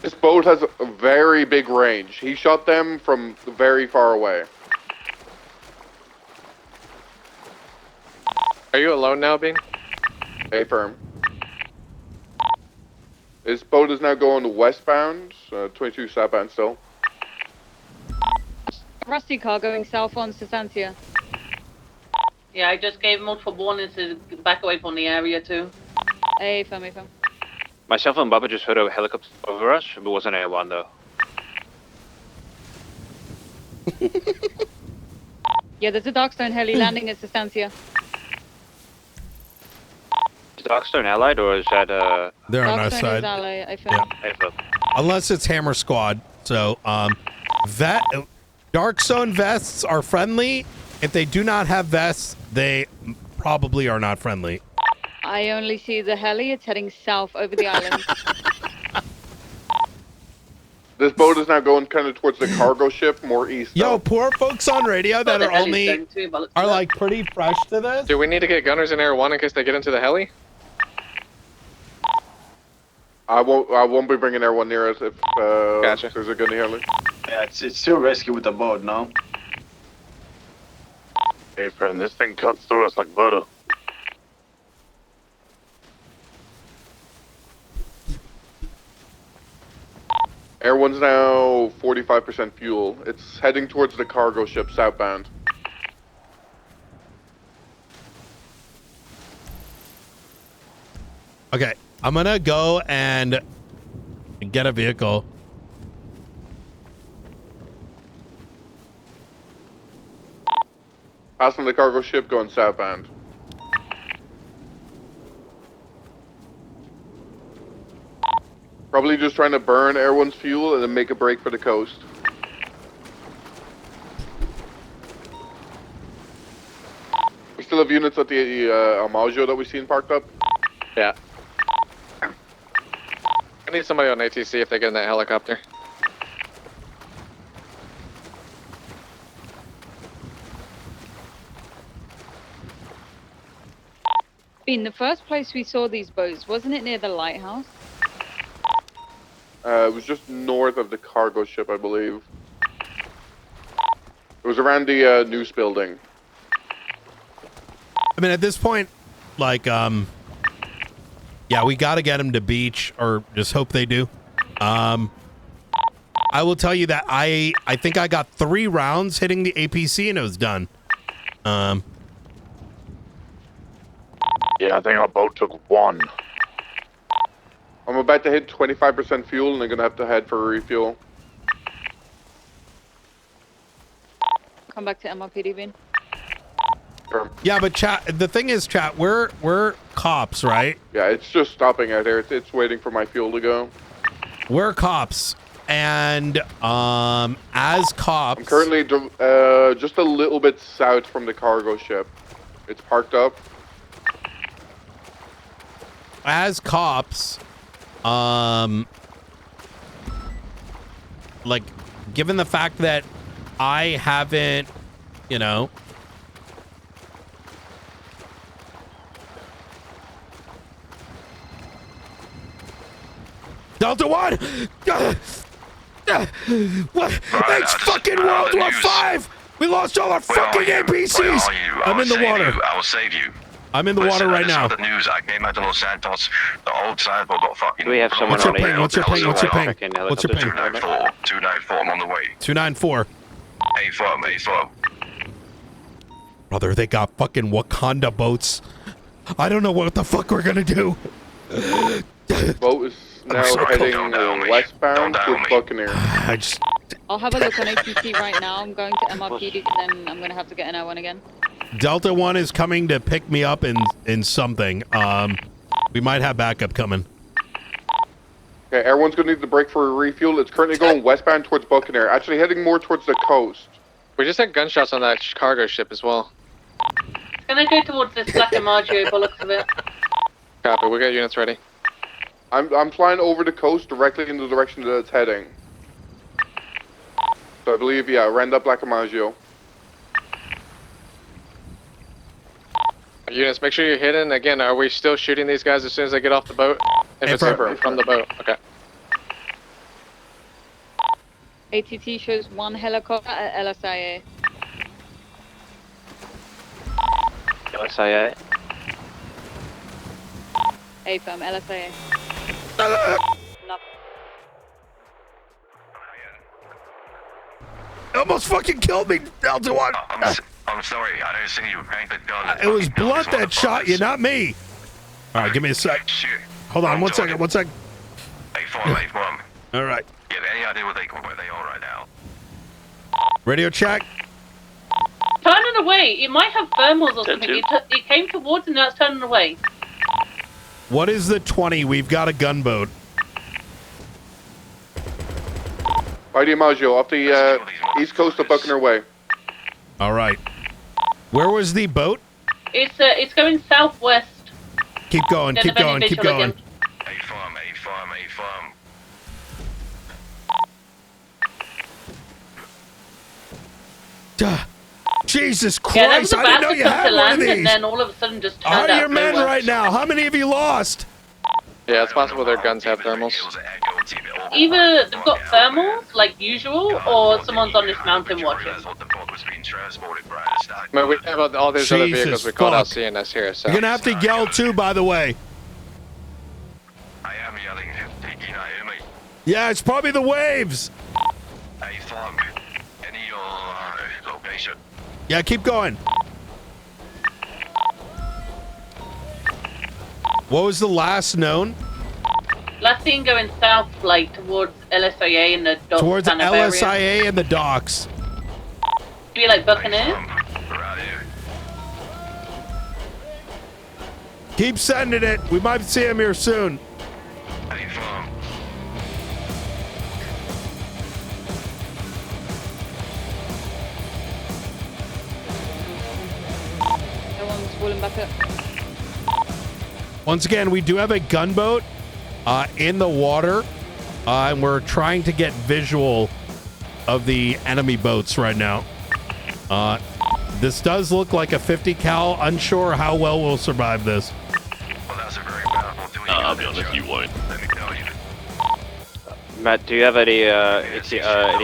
Speaker 11: This boat has a very big range. He shot them from very far away.
Speaker 2: Are you alone now, Bean?
Speaker 11: Hey, firm. This boat is now going westbound, 22 southbound still.
Speaker 21: Rusty car going south on Substantia.
Speaker 8: Yeah, I just gave multiple warnings to back away from the area too.
Speaker 21: Hey, fam.
Speaker 6: Myself and Bubba just heard a helicopter over us, but it wasn't A1 though.
Speaker 21: Yeah, there's a Darkstone heli landing at Substantia.
Speaker 6: Is Darkstone allied or is that
Speaker 1: They're on our
Speaker 21: Darkstone
Speaker 1: side.
Speaker 21: is ally, I think.
Speaker 1: Yeah. Unless it's Hammer Squad. So, Darkstone vests are friendly. If they do not have vests, they probably are not friendly.
Speaker 21: I only see the heli. It's heading south over the island.
Speaker 11: This boat is now going kind of towards the cargo ship, more east.
Speaker 1: Yo, poor folks on radio that are only are like pretty fresh to this.
Speaker 2: Do we need to get gunners in Air 1 in case they get into the heli?
Speaker 11: I won't be bringing everyone near us if
Speaker 2: Gotcha.
Speaker 11: there's a gunny heli.
Speaker 18: Yeah, it's still risky with the boat, no?
Speaker 4: Hey, friend, this thing cuts through us like butter.
Speaker 11: Air 1's now 45% fuel. It's heading towards the cargo ship southbound.
Speaker 1: Okay, I'm gonna go and get a vehicle.
Speaker 11: Passing the cargo ship, going southbound. Probably just trying to burn Air 1's fuel and then make a break for the coast. We still have units at the Amaggio that we've seen parked up?
Speaker 2: Yeah. I need somebody on ATC if they get in that helicopter.
Speaker 21: In the first place we saw these boats, wasn't it near the lighthouse?
Speaker 11: It was just north of the cargo ship, I believe. It was around the news building.
Speaker 1: I mean, at this point, like, yeah, we got to get them to beach, or just hope they do. I will tell you that I think I got 3 rounds hitting the APC and it was done.
Speaker 4: Yeah, I think our boat took 1.
Speaker 11: I'm about to hit 25% fuel and I'm gonna have to head for a refuel.
Speaker 21: Come back to MRPD, Vin.
Speaker 1: Yeah, but chat. The thing is, chat. We're cops, right?
Speaker 11: Yeah, it's just stopping out here. It's waiting for my fuel to go.
Speaker 1: We're cops, and as cops,
Speaker 11: I'm currently just a little bit south from the cargo ship. It's parked up.
Speaker 1: As cops, like, given the fact that I haven't, you know. Delta 1! What? It's fucking World War 5! We lost all our fucking APCs! I'm in the water.
Speaker 4: I will save you.
Speaker 1: I'm in the water right now.
Speaker 4: The news. I came out to Los Santos. The whole side got fucking.
Speaker 6: Do we have someone on it?
Speaker 1: What's your ping? What's your ping? What's your ping?
Speaker 4: 294. I'm on the way.
Speaker 1: 294.
Speaker 4: A-firm.
Speaker 1: Brother, they got fucking Wakanda boats. I don't know what the fuck we're gonna do.
Speaker 11: Boat is now heading westbound to Buccaneer.
Speaker 21: I'll have a look on APC right now. I'm going to MRPD, and then I'm going to have to get an O1 again.
Speaker 1: Delta 1 is coming to pick me up in something. We might have backup coming.
Speaker 11: Okay, everyone's going to need the break for a refuel. It's currently going westbound towards Buccaneer, actually heading more towards the coast.
Speaker 2: We just had gunshots on that cargo ship as well.
Speaker 8: It's gonna go towards this Black and Margio bollocks of it.
Speaker 2: Copy, we got units ready.
Speaker 11: I'm flying over the coast directly in the direction that it's heading. So I believe, yeah, around that Black and Margio.
Speaker 2: Units, make sure you're hidden. Again, are we still shooting these guys as soon as they get off the boat? If it's from the boat, okay.
Speaker 21: ATT shows one helicopter at LSIA.
Speaker 6: LSIA.
Speaker 21: A-firm, LSIA.
Speaker 1: Almost fucking killed me, Delta 1.
Speaker 4: I'm sorry. I didn't see you crank the gun.
Speaker 1: It was Blunt that shot you, not me. All right, give me a sec. Hold on, one second.
Speaker 4: A-firm.
Speaker 1: All right.
Speaker 4: You have any idea where they are right now?
Speaker 1: Radio check.
Speaker 8: Turning away. It might have thermals or something. It came towards and now it's turning away.
Speaker 1: What is the 20? We've got a gunboat.
Speaker 11: ID Maggio, off the east coast of Buccaneer Way.
Speaker 1: All right. Where was the boat?
Speaker 8: It's going southwest.
Speaker 1: Keep going, keep going, keep going.
Speaker 4: A-firm.
Speaker 1: Jesus Christ,
Speaker 8: Yeah, that was
Speaker 1: I didn't know you had one of these.
Speaker 8: And then all of a sudden just turned
Speaker 1: How
Speaker 8: out
Speaker 1: are your men
Speaker 8: well.
Speaker 1: right now? How many have you lost?
Speaker 2: Yeah, it's possible their guns have thermals.
Speaker 8: Either they've got thermals, like usual, or someone's on this mountain watching.
Speaker 2: But we have all these other
Speaker 1: Jesus
Speaker 2: vehicles we called out
Speaker 1: fuck.
Speaker 2: seeing us here, so.
Speaker 1: You're gonna have to yell too, by the way.
Speaker 4: I am yelling. Can you not hear me?
Speaker 1: Yeah, it's probably the waves.
Speaker 4: A-firm. Any location?
Speaker 1: Yeah, keep going. What was the last known?
Speaker 8: Last seen going south, like towards LSIA and the docks.
Speaker 1: Towards
Speaker 8: kind of
Speaker 1: LSIA
Speaker 8: area.
Speaker 1: and the docks.
Speaker 8: Be like Buccaneers.
Speaker 1: Keep sending it. We might see him here soon.
Speaker 21: Everyone's walling back up.
Speaker 1: Once again, we do have a gunboat in the water, and we're trying to get visual of the enemy boats right now. This does look like a 50 cal. Unsure how well we'll survive this.
Speaker 14: I'll be honest, you won't.
Speaker 6: Matt, do you have any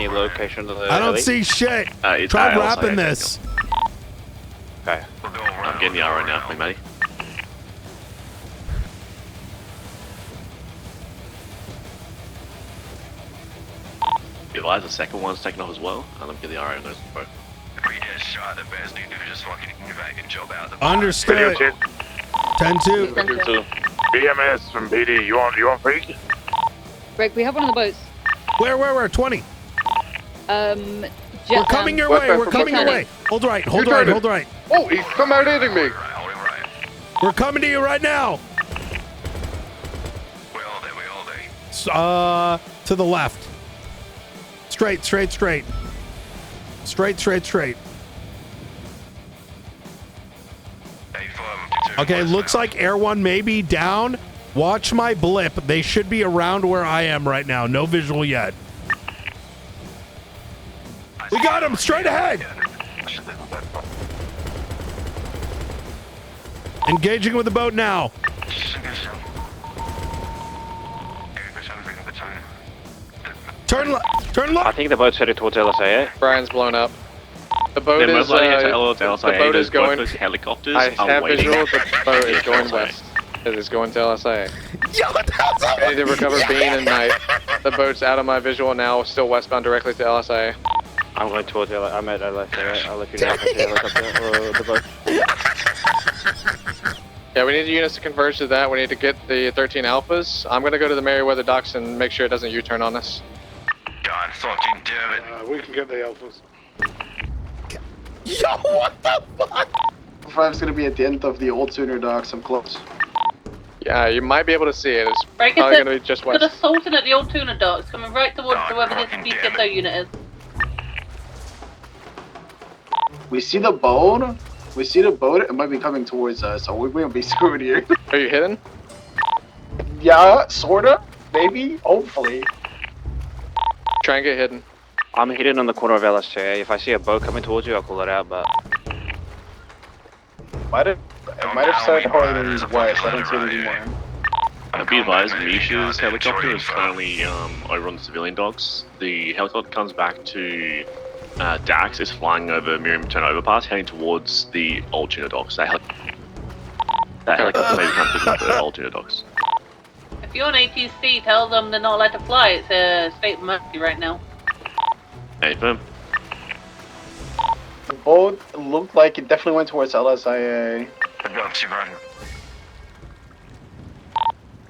Speaker 6: location of the
Speaker 1: I don't
Speaker 6: heli?
Speaker 1: see shit.
Speaker 14: It's
Speaker 1: Try
Speaker 14: LSIA,
Speaker 1: wrapping this.
Speaker 6: Okay.
Speaker 14: I'm getting the R right now, matey. Realize the second one's taken off as well, and I'm getting the R on those both.
Speaker 4: If we get shot, the best thing to do is just fucking evac and jump out the
Speaker 1: Understood. 10-2.
Speaker 4: BMS from BD. You on freak?
Speaker 21: Greg, we have one of the boats.
Speaker 1: Where? 20.
Speaker 21: Jet
Speaker 1: We're coming your way. We're coming your way. Hold right.
Speaker 11: Oh, he's come out hitting me.
Speaker 1: We're coming to you right now. To the left. Straight. Straight. Okay, looks like Air 1 may be down. Watch my blip. They should be around where I am right now. No visual yet. We got him straight ahead. Engaging with the boat now. Turn left.
Speaker 6: I think the boat's headed towards LSA.
Speaker 2: Brian's blown up. The boat
Speaker 14: They're
Speaker 2: is
Speaker 14: most likely to LSA.
Speaker 2: the boat is going.
Speaker 14: Those helicopters
Speaker 2: I
Speaker 14: are
Speaker 2: have
Speaker 14: waiting.
Speaker 2: visual. The boat is going
Speaker 14: LSA.
Speaker 2: west. It is going to LSA.
Speaker 1: Yo,
Speaker 2: I need to recover Bean and Knight. The boat's out of my visual now, still westbound directly to LSA.
Speaker 6: I'm going towards LSA. I'm at LSA. I'll let you know if I see a helicopter or the boat.
Speaker 2: Yeah, we need units to converge to that. We need to get the 13 Alphas. I'm going to go to the Merriweather docks and make sure it doesn't U-turn on us.
Speaker 4: God fucking damn it.
Speaker 15: We can get the Alphas.
Speaker 1: Yo, what the fuck?
Speaker 18: 5's gonna be at the end of the old Sooner docks. I'm close.
Speaker 2: Yeah, you might be able to see it. It's
Speaker 21: Breaker
Speaker 2: probably
Speaker 21: said
Speaker 2: going to be just
Speaker 21: got
Speaker 2: west.
Speaker 21: a Sultan at the old tuna docks coming right towards whoever this BCSO unit is.
Speaker 18: We see the boat. It might be coming towards us, so we might be screwed here.
Speaker 2: Are you hidden?
Speaker 18: Yeah, sorta. Maybe. Hopefully.
Speaker 2: Try and get hidden.
Speaker 6: I'm hidden on the corner of LSA. If I see a boat coming towards you, I'll call it out, but...
Speaker 18: It might have started hauling west. I don't see it anymore.
Speaker 14: Be advised, Misha's helicopter is currently over on the civilian docks. The helicopter comes back to Dax, is flying over Miriam-Turn overpass, heading towards the old tuna docks. That helicopter may be coming to the old tuna docks.
Speaker 21: If you're on ATC, tell them they're not allowed to fly. It's a state of emergency right now.
Speaker 14: Hey, firm.
Speaker 18: The boat looked like it definitely went towards LSIA.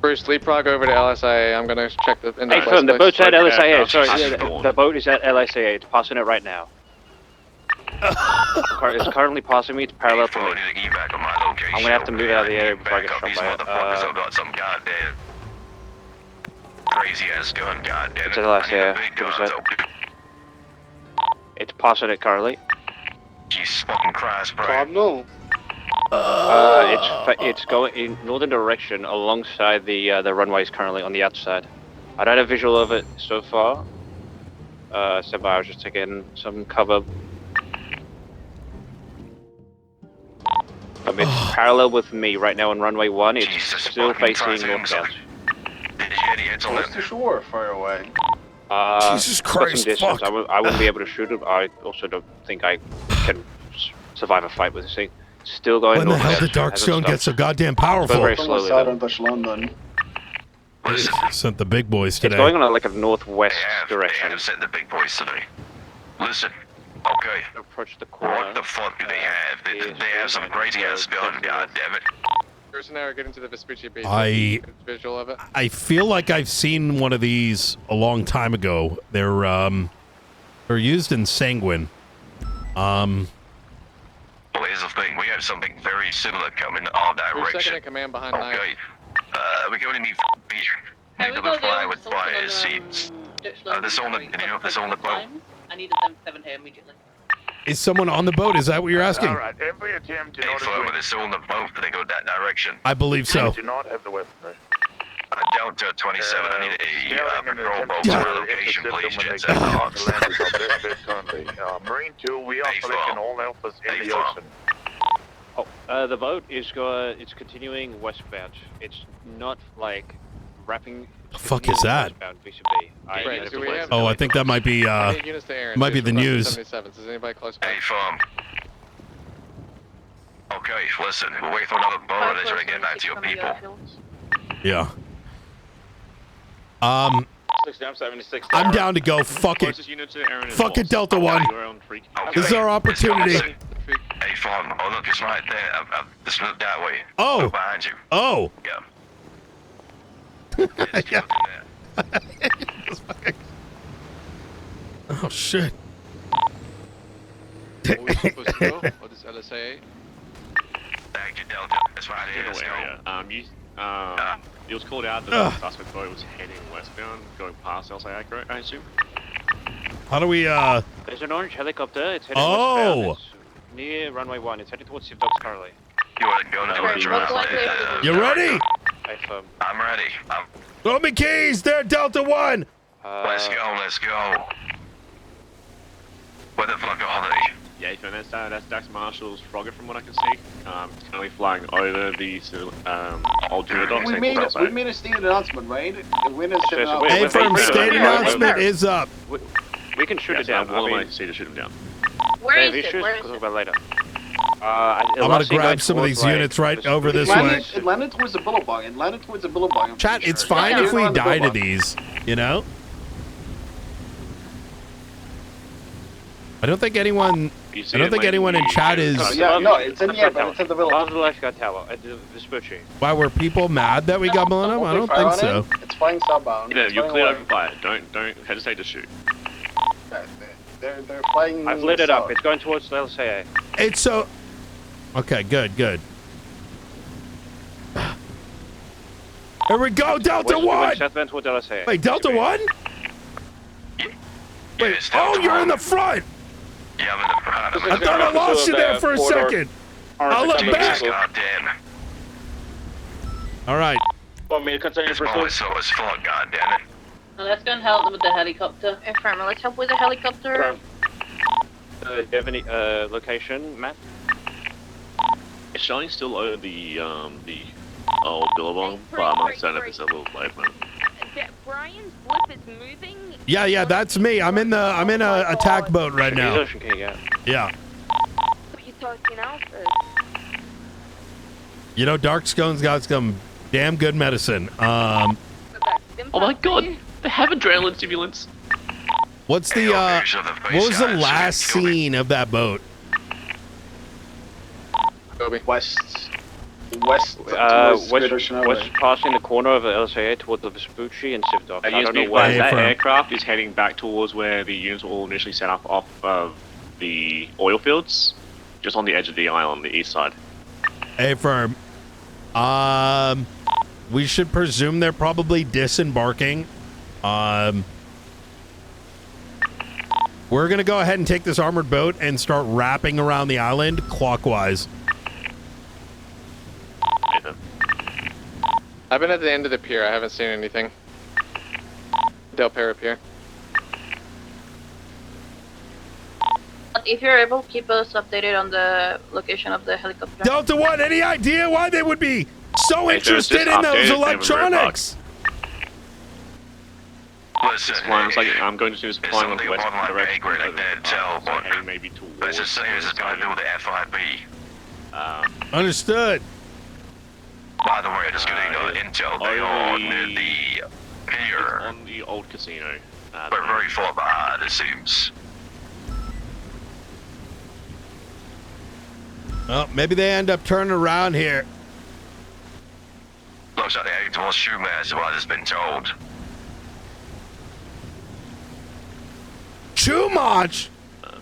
Speaker 2: Bruce, leapfrog over to LSIA. I'm going to check the...
Speaker 6: Hey, firm, the boat's at LSA. Sorry, the boat is at LSA. It's passing it right now. It's currently passing me. It's parallel to me. I'm gonna have to move out of the area before I get shot by it.
Speaker 4: Crazy ass gun, goddamn.
Speaker 6: It's at LSA. It's passing it currently.
Speaker 4: Jesus fucking Christ, bro.
Speaker 15: No.
Speaker 6: It's going in northern direction alongside the runways currently on the outside. I don't have visual of it so far. So I was just taking some cover. It's parallel with me right now on runway 1. It's still facing northbound.
Speaker 18: Close to shore, far away.
Speaker 1: Jesus Christ,
Speaker 6: some distance. I wouldn't be able to shoot it. I also don't think I can survive a fight with this thing. Still going
Speaker 1: When the hell
Speaker 6: northbound.
Speaker 1: did Darkstone get so goddamn powerful?
Speaker 6: Very slowly,
Speaker 18: London.
Speaker 1: Sent the big boys today.
Speaker 6: It's going on like a northwest direction.
Speaker 4: I've sent the big boys today. Listen, okay.
Speaker 6: Approach the corner.
Speaker 4: What the fuck do they have? They have some crazy ass gun, goddammit.
Speaker 2: There's an hour getting to the Vespucci Beach.
Speaker 1: I
Speaker 2: Visual of it.
Speaker 1: I feel like I've seen one of these a long time ago. They're used in Sanguine.
Speaker 4: Well, here's the thing. We have something very similar coming our
Speaker 2: Who's
Speaker 4: direction.
Speaker 2: second in command behind Knight?
Speaker 4: Okay. We're going to need beer.
Speaker 21: Hey,
Speaker 4: Need
Speaker 21: we
Speaker 4: to
Speaker 21: got
Speaker 4: fly
Speaker 21: the
Speaker 4: with fire seats. This on the, this on the boat.
Speaker 21: I need a 7 here immediately.
Speaker 1: Is someone on the boat? Is that what you're asking?
Speaker 4: All right. Every attempt in order to this on the boat, they go that direction.
Speaker 1: I believe so.
Speaker 4: Do not have the weapon. Delta 27. I need a patrol boat to our location, please. Jets at Marine 2, we are collecting all alphas in the ocean.
Speaker 6: Oh, the boat is it's continuing westbound. It's not like wrapping.
Speaker 1: The fuck is that?
Speaker 6: Westbound VCB.
Speaker 1: Oh, I think that might be might be the news.
Speaker 2: 77. Is anybody close by?
Speaker 4: Hey, farm. Okay, listen, we'll wait for another boat and then try to get back to your people.
Speaker 1: Yeah.
Speaker 24: 76.
Speaker 1: I'm down to go. Fuck it. Fuck it, Delta 1. This is our opportunity.
Speaker 4: Hey, farm. Oh, look, it's right there. Just look that way.
Speaker 1: Oh.
Speaker 4: Look behind you.
Speaker 1: Oh.
Speaker 4: Yeah.
Speaker 1: Oh shit.
Speaker 2: LSA.
Speaker 4: Thank you, Delta. That's right here. Let's go.
Speaker 14: It was called out that the suspect boat was heading westbound, going past LSA, I assume.
Speaker 1: How do we,
Speaker 6: There's an orange helicopter. It's heading westbound. It's near runway 1. It's heading towards Civ Dogs currently.
Speaker 4: You want to go now?
Speaker 1: You ready?
Speaker 4: I'm ready.
Speaker 1: Throw me keys there, Delta 1!
Speaker 4: Let's go. Where the fuck are they?
Speaker 14: Yeah, Ethan, that's Dax Marshall's Frogger from what I can see. It's currently flying over the old Junior docks.
Speaker 18: We made a state announcement, right? The winners should know.
Speaker 1: Hey, firm state announcement is up.
Speaker 6: We can shoot it down.
Speaker 14: All I see to shoot him down.
Speaker 9: Where is
Speaker 6: it?
Speaker 9: Where
Speaker 6: We'll
Speaker 9: is
Speaker 6: talk
Speaker 9: it?
Speaker 6: about later.
Speaker 1: I'm gonna grab some of these units right over this way.
Speaker 18: It landed towards the Billabong.
Speaker 1: Chat, it's fine if we die to these, you know? I don't think anyone in chat is.
Speaker 18: Yeah, no, it's in the air, but it's in the middle.
Speaker 6: Above the lifeguard tower at the Vespucci.
Speaker 1: Why were people mad that we got blown up? I don't think so.
Speaker 18: It's flying southbound.
Speaker 14: Yeah, you're clear open fire. Don't hesitate to shoot.
Speaker 18: They're flying.
Speaker 6: I've lit it up. It's going towards the LCA.
Speaker 1: It's so. Okay, good. Here we go, Delta 1!
Speaker 6: Southbound towards LSA.
Speaker 1: Wait, Delta 1? Wait, oh, you're in the front!
Speaker 4: Yeah, I'm in the front.
Speaker 1: I thought I lost you there for a second. I'll look back.
Speaker 4: Goddamn.
Speaker 1: All right.
Speaker 24: Want me to continue
Speaker 4: This boat is so as fuck, goddammit.
Speaker 8: Let's go and help them with the helicopter.
Speaker 9: Affirm. Let's help with the helicopter.
Speaker 6: Do you have any location, Matt?
Speaker 14: It's showing still over the old Billabong, but I'm not certain if it's a little late, man.
Speaker 16: Brian's blip is moving.
Speaker 1: Yeah, that's me. I'm in a attack boat right now. Yeah.
Speaker 16: What you talking Alfred?
Speaker 1: You know, Dark Scone's got some damn good medicine.
Speaker 14: Oh my god, they have adrenaline stimulants.
Speaker 1: What's the what was the last scene of that boat?
Speaker 18: West
Speaker 6: passing the corner of the LSA towards the Vespucci and Civ Dogs. I don't know
Speaker 14: where
Speaker 6: where
Speaker 14: that aircraft is heading back towards where the units were all initially set up off of the oil fields, just on the edge of the island, the east side.
Speaker 1: Hey, firm. We should presume they're probably disembarking. We're gonna go ahead and take this armored boat and start wrapping around the island clockwise.
Speaker 2: I've been at the end of the pier. I haven't seen anything. Del Perro Pier.
Speaker 9: If you're able, keep us updated on the location of the helicopter.
Speaker 1: Delta 1, any idea why they would be so interested in those electronics?
Speaker 4: Listen,
Speaker 14: I'm going to do this flying on the west direction. Maybe towards.
Speaker 4: Let's just say this is going to do with the FIB.
Speaker 1: Understood.
Speaker 4: By the way, just getting intel. They are near the pier.
Speaker 14: On the old casino.
Speaker 4: We're very far behind, it seems.
Speaker 1: Well, maybe they end up turning around here.
Speaker 4: Looks like they're heading towards Shoemass, what has been told.
Speaker 1: Too much.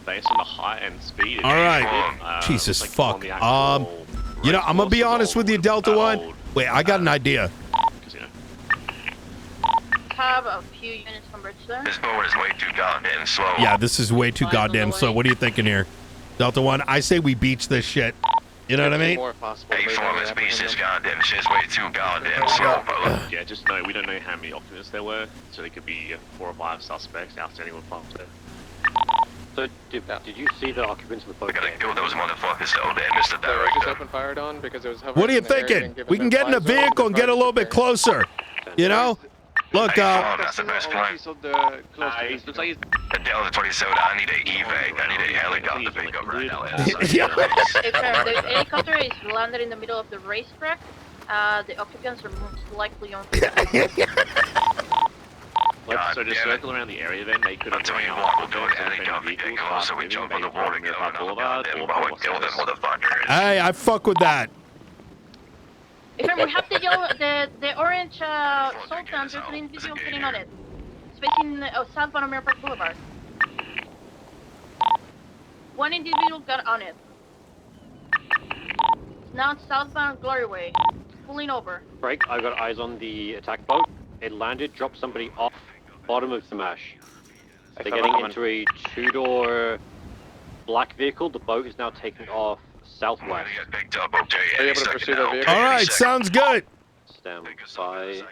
Speaker 14: Based on the height and speed.
Speaker 1: All right. Jesus fuck. You know, I'm gonna be honest with you, Delta 1. Wait, I got an idea.
Speaker 9: Have a few units from Bridgestone.
Speaker 4: This boat is way too goddamn slow.
Speaker 1: Yeah, this is way too goddamn slow. What are you thinking here, Delta 1? I say we beach this shit. You know what I mean?
Speaker 4: Hey, Foreman's beast, this goddamn shit's way too goddamn slow, brother.
Speaker 14: Yeah, just know we don't know how many occupants there were, so there could be 4 or 5 suspects outstanding with pumps there.
Speaker 17: So, did you see the occupants of the boat?
Speaker 4: We gotta kill those motherfuckers though, there, Mr.
Speaker 2: They were just
Speaker 4: Director.
Speaker 2: open fired on because it was hovering.
Speaker 1: What are you
Speaker 2: in the area
Speaker 1: thinking?
Speaker 2: and giving
Speaker 1: We can
Speaker 2: them
Speaker 1: get in a
Speaker 2: flies over
Speaker 1: vehicle
Speaker 2: the
Speaker 1: and get a little bit closer. You know? Look,
Speaker 4: That's the best plan. The Delta 27, I need a evac. I need a helicopter pickup right now.
Speaker 9: The helicopter is landed in the middle of the racetrack. The occupants are most likely on.
Speaker 14: So just circle around the area then, they could have
Speaker 4: tell you what, we'll do a helicopter pickup so we jump on the water, get on the goddamn boat and kill them motherfuckers.
Speaker 1: Hey, I fuck with that.
Speaker 9: If we have the yellow, the orange Sultan, there's an individual sitting on it. It's facing southbound American Park Boulevard. One individual got on it. Now southbound Glory Way. Pulling over.
Speaker 17: Break, I got eyes on the attack boat. It landed, dropped somebody off bottom of Smash. They're getting into a 2-door black vehicle. The boat is now taking off southwest.
Speaker 2: Are you able to pursue that vehicle?
Speaker 1: All right, sounds good.
Speaker 17: Stand by.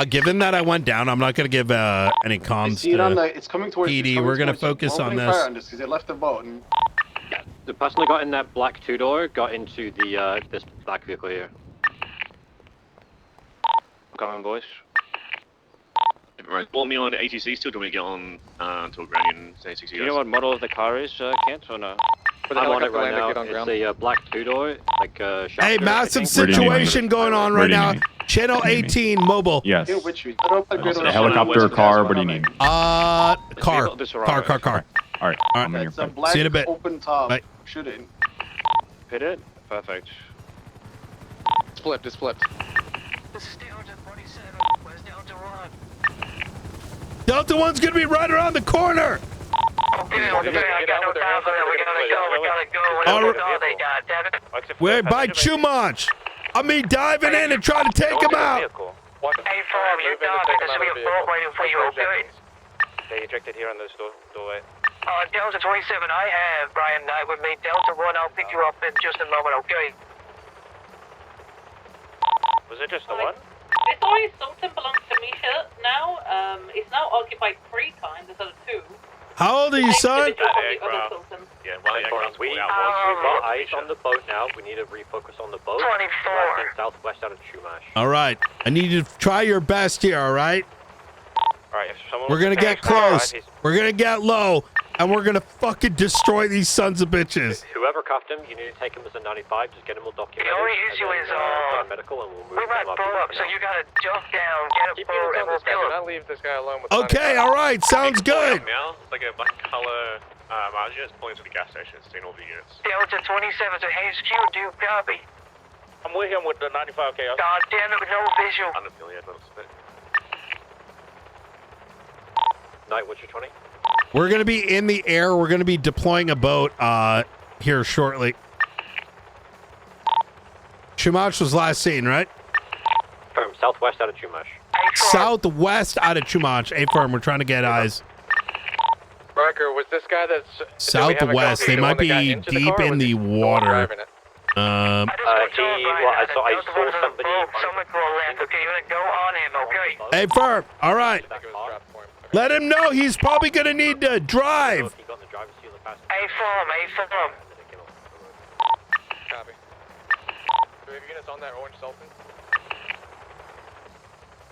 Speaker 1: Given that I went down, I'm not going to give any comms
Speaker 18: See it on
Speaker 1: to
Speaker 18: the. It's coming towards.
Speaker 1: PD. We're going to focus on this.
Speaker 18: Because they left the boat. And...
Speaker 17: Yeah, the person that got in that black 2-door got into the this black vehicle here.
Speaker 6: Coming, boys.
Speaker 14: Right, want me on ATC still? Do we get on to a Granian say 60?
Speaker 6: Do you know what model of the car is, Kent, or no?
Speaker 17: I'm on it right now. It's a black 2-door, like
Speaker 1: Hey, massive situation going on right now. Channel 18 mobile.
Speaker 19: Yes.
Speaker 18: Here with you.
Speaker 19: A helicopter, car, what do you need?
Speaker 1: Car. Car.
Speaker 19: All right. I'm in
Speaker 18: It's
Speaker 19: your
Speaker 18: a black
Speaker 1: See you in a bit.
Speaker 18: open top.
Speaker 1: Bye.
Speaker 18: Shoot it.
Speaker 6: Hit it? Perfect.
Speaker 2: It's flipped, it's flipped.
Speaker 1: Delta 1's going to be right around the corner. We're by Chumash. I mean, diving in and trying to take him out.
Speaker 6: They ejected here on this doorway.
Speaker 20: Delta 27, I have Brian Knight with me. Delta 1, I'll pick you up in just a moment, okay?
Speaker 6: Was it just the one?
Speaker 8: This always Sultan belongs to Misha now. It's now occupied 3 times instead of 2.
Speaker 1: How old are you, son?
Speaker 14: Yeah, well,
Speaker 17: Once we've got eyes on the boat now, we need to refocus on the boat.
Speaker 20: 24.
Speaker 17: Southwest out of Chumash.
Speaker 1: All right. I need you to try your best here, all right?
Speaker 6: Alright, if someone
Speaker 1: We're going to get close. We're going to get low. And we're going to fucking destroy these sons of bitches.
Speaker 17: Whoever cuffed him, you need to take him as a 95. Just get him all documented.
Speaker 20: The only issue is,
Speaker 17: medical, and we'll move
Speaker 20: we might blow up, so you gotta jump down, get a boat, and we'll kill him.
Speaker 2: Not leave this guy alone with
Speaker 1: Okay, all right. Sounds good.
Speaker 14: Now, it's like a black color margin. It's pulling to the gas station. It's seen all the units.
Speaker 20: Delta 27 to HQ, do you copy?
Speaker 24: I'm with him with the 95K.
Speaker 20: God damn it, no visual.
Speaker 14: Unaffiliated, that's a bit.
Speaker 17: Knight, what's your 20?
Speaker 1: We're going to be in the air. We're going to be deploying a boat here shortly. Chumash was last seen, right?
Speaker 17: Firm, southwest out of Chumash.
Speaker 1: Southwest out of Chumash. A-firm, we're trying to get eyes.
Speaker 2: Barker, was this guy that's...
Speaker 1: Southwest. They might be deep in the water.
Speaker 17: I saw somebody.
Speaker 20: Okay, you're gonna go on him, okay?
Speaker 1: A-firm, all right. Let him know he's probably going to need to drive.
Speaker 20: A-firm.
Speaker 2: Copy. Do we have units on that orange Sultan?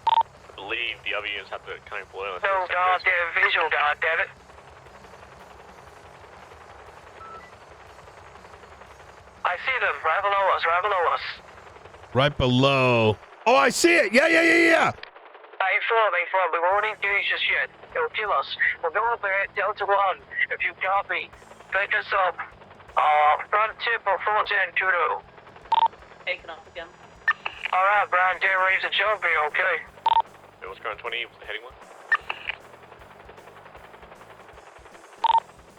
Speaker 14: I believe the other units have the kind of blue.
Speaker 20: No goddamn visual, goddammit. I see them, right below us.
Speaker 1: Right below. Oh, I see it. Yeah.
Speaker 20: A-firm, we won't engage just yet. It'll kill us. We'll go over at Delta 1, if you copy. Pick us up. Front tip of 410 Kudo.
Speaker 8: Taken off again.
Speaker 20: Alright, Brian, get ready to jump here, okay?
Speaker 14: It was current 20, heading one.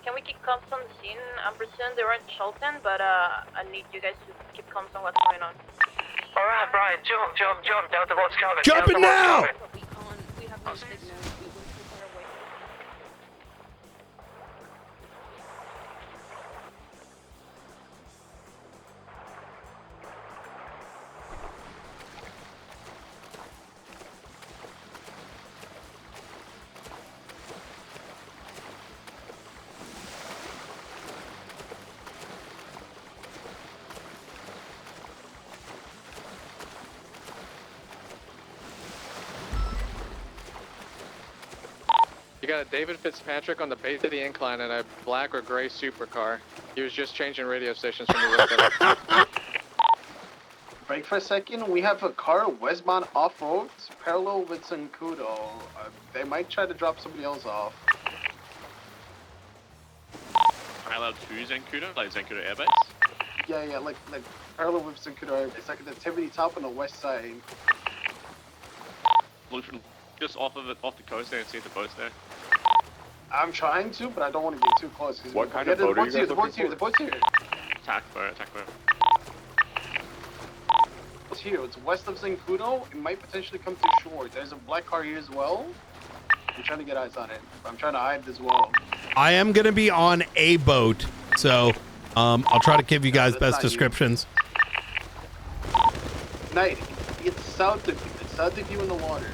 Speaker 9: Can we keep comms on the scene? I'm presuming they were in Shelton, but I need you guys to keep comms on what's going on.
Speaker 20: Alright, Brian, jump. Delta 1's coming.
Speaker 1: Jumping now!
Speaker 21: We have no signal. We were too far away.
Speaker 2: You got a David Fitzpatrick on the base of the incline in a black or gray supercar. He was just changing radio stations from the
Speaker 18: Break for a second. We have a car westbound off-road, parallel with Zancudo. They might try to drop somebody else off.
Speaker 14: Parallel to Zancudo, like Zancudo Airbase?
Speaker 18: Yeah, like parallel with Zancudo. It's like an activity top on the west side.
Speaker 14: Look from just off the coast there and see if the boat's there.
Speaker 18: I'm trying to, but I don't want to get too close.
Speaker 14: What kind of boat are you guys looking for?
Speaker 18: The boat's here.
Speaker 14: Attack boat.
Speaker 18: here. It's west of Zancudo. It might potentially come to shore. There's a black car here as well. I'm trying to get eyes on it. I'm trying to hide as well.
Speaker 1: I am gonna be on a boat, so I'll try to give you guys best descriptions.
Speaker 18: Night. It's south of you. It's south of you in the water.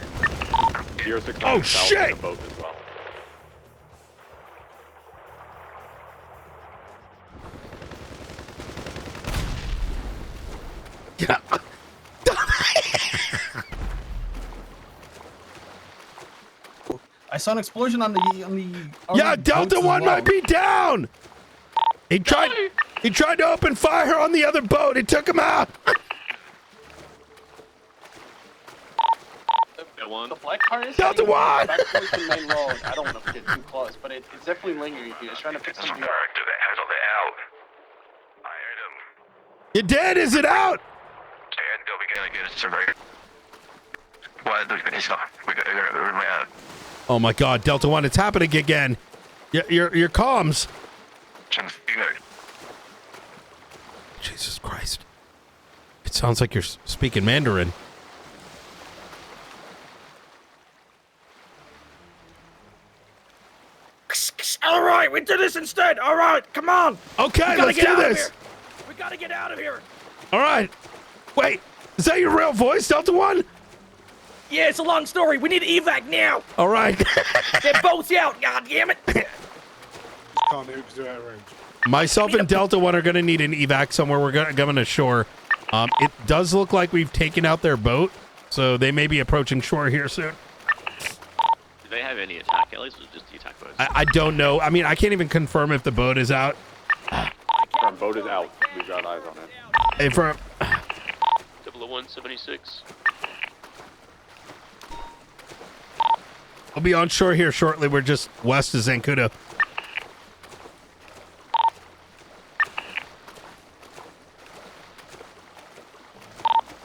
Speaker 1: Oh shit!
Speaker 17: Boat as well.
Speaker 1: Yeah.
Speaker 18: I saw an explosion on the.
Speaker 1: Yeah, Delta One might be down. He tried to open fire on the other boat. It took him out.
Speaker 18: The black car is
Speaker 1: Delta One.
Speaker 18: back towards the main road. I don't want to get too close, but it's definitely lingering here. It's trying to fix something.
Speaker 1: You did? Is it out? Oh my God, Delta One, it's happening again. Your comms. Jesus Christ. It sounds like you're speaking Mandarin.
Speaker 10: All right, we do this instead. All right, come on.
Speaker 1: Okay, let's do this.
Speaker 10: We gotta get out of here.
Speaker 1: All right. Wait, is that your real voice, Delta One?
Speaker 10: Yeah, it's a long story. We need to evac now.
Speaker 1: All right.
Speaker 10: Get boats out, God damn it.
Speaker 1: Myself and Delta One are going to need an evac somewhere. We're going to shore. It does look like we've taken out their boat, so they may be approaching shore here soon.
Speaker 14: Do they have any attack helis or just the attack boats?
Speaker 1: I don't know. I mean, I can't even confirm if the boat is out.
Speaker 17: Our boat is out. We've got eyes on it.
Speaker 1: Hey, for
Speaker 14: 00176.
Speaker 1: We'll be on shore here shortly. We're just west of Zancudo.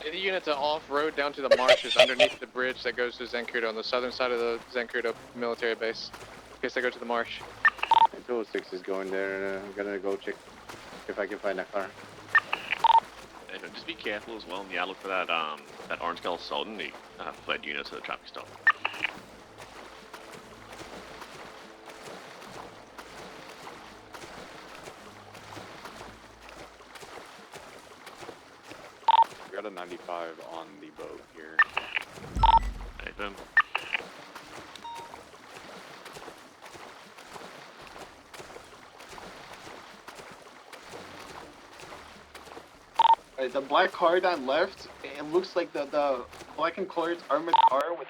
Speaker 2: The units are off-road down to the marshes underneath the bridge that goes to Zancudo on the southern side of the Zancudo military base. In case they go to the marsh.
Speaker 13: 206 is going there. I'm gonna go check if I can find that car.
Speaker 14: And just be careful as well in the outlook for that that orange color Sultan. He fled units to the traffic stop.
Speaker 17: We got a 95 on the boat here.
Speaker 14: Hey, boom.
Speaker 18: The black car that left, it looks like the black and colored armored car with.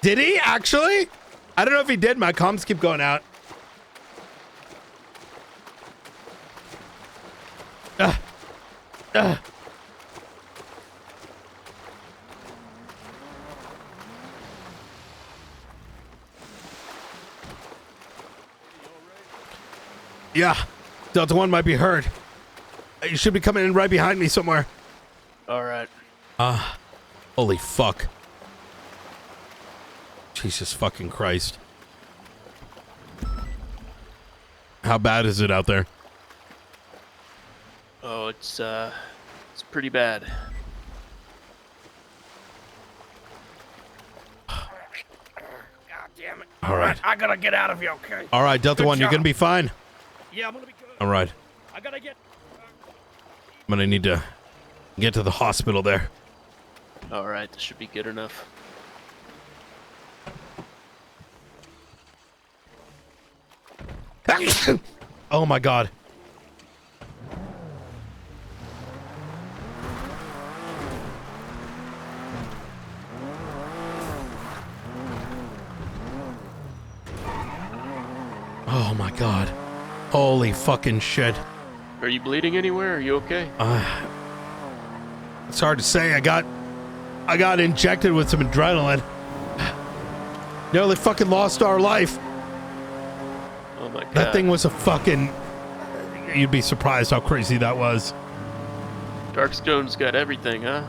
Speaker 1: Did he actually? I don't know if he did. My comms keep going out. Yeah, Delta One might be hurt. You should be coming in right behind me somewhere.
Speaker 10: All right.
Speaker 1: Holy fuck. Jesus fucking Christ. How bad is it out there?
Speaker 10: Oh, it's pretty bad. God damn it.
Speaker 1: All right.
Speaker 10: I gotta get out of here, okay?
Speaker 1: All right, Delta
Speaker 10: Good
Speaker 1: One, you're
Speaker 10: job.
Speaker 1: gonna be fine.
Speaker 10: Yeah, I'm gonna be good.
Speaker 1: All right.
Speaker 10: I gotta get.
Speaker 1: I'm gonna need to get to the hospital there.
Speaker 10: All right, this should be good enough.
Speaker 1: Oh my God. Oh my God. Holy fucking shit.
Speaker 10: Are you bleeding anywhere? Are you okay?
Speaker 1: It's hard to say. I got injected with some adrenaline. Nearly fucking lost our life.
Speaker 10: Oh my God.
Speaker 1: That thing was a fucking
Speaker 7: You'd be surprised how crazy that was.
Speaker 12: Darkstone's got everything, huh?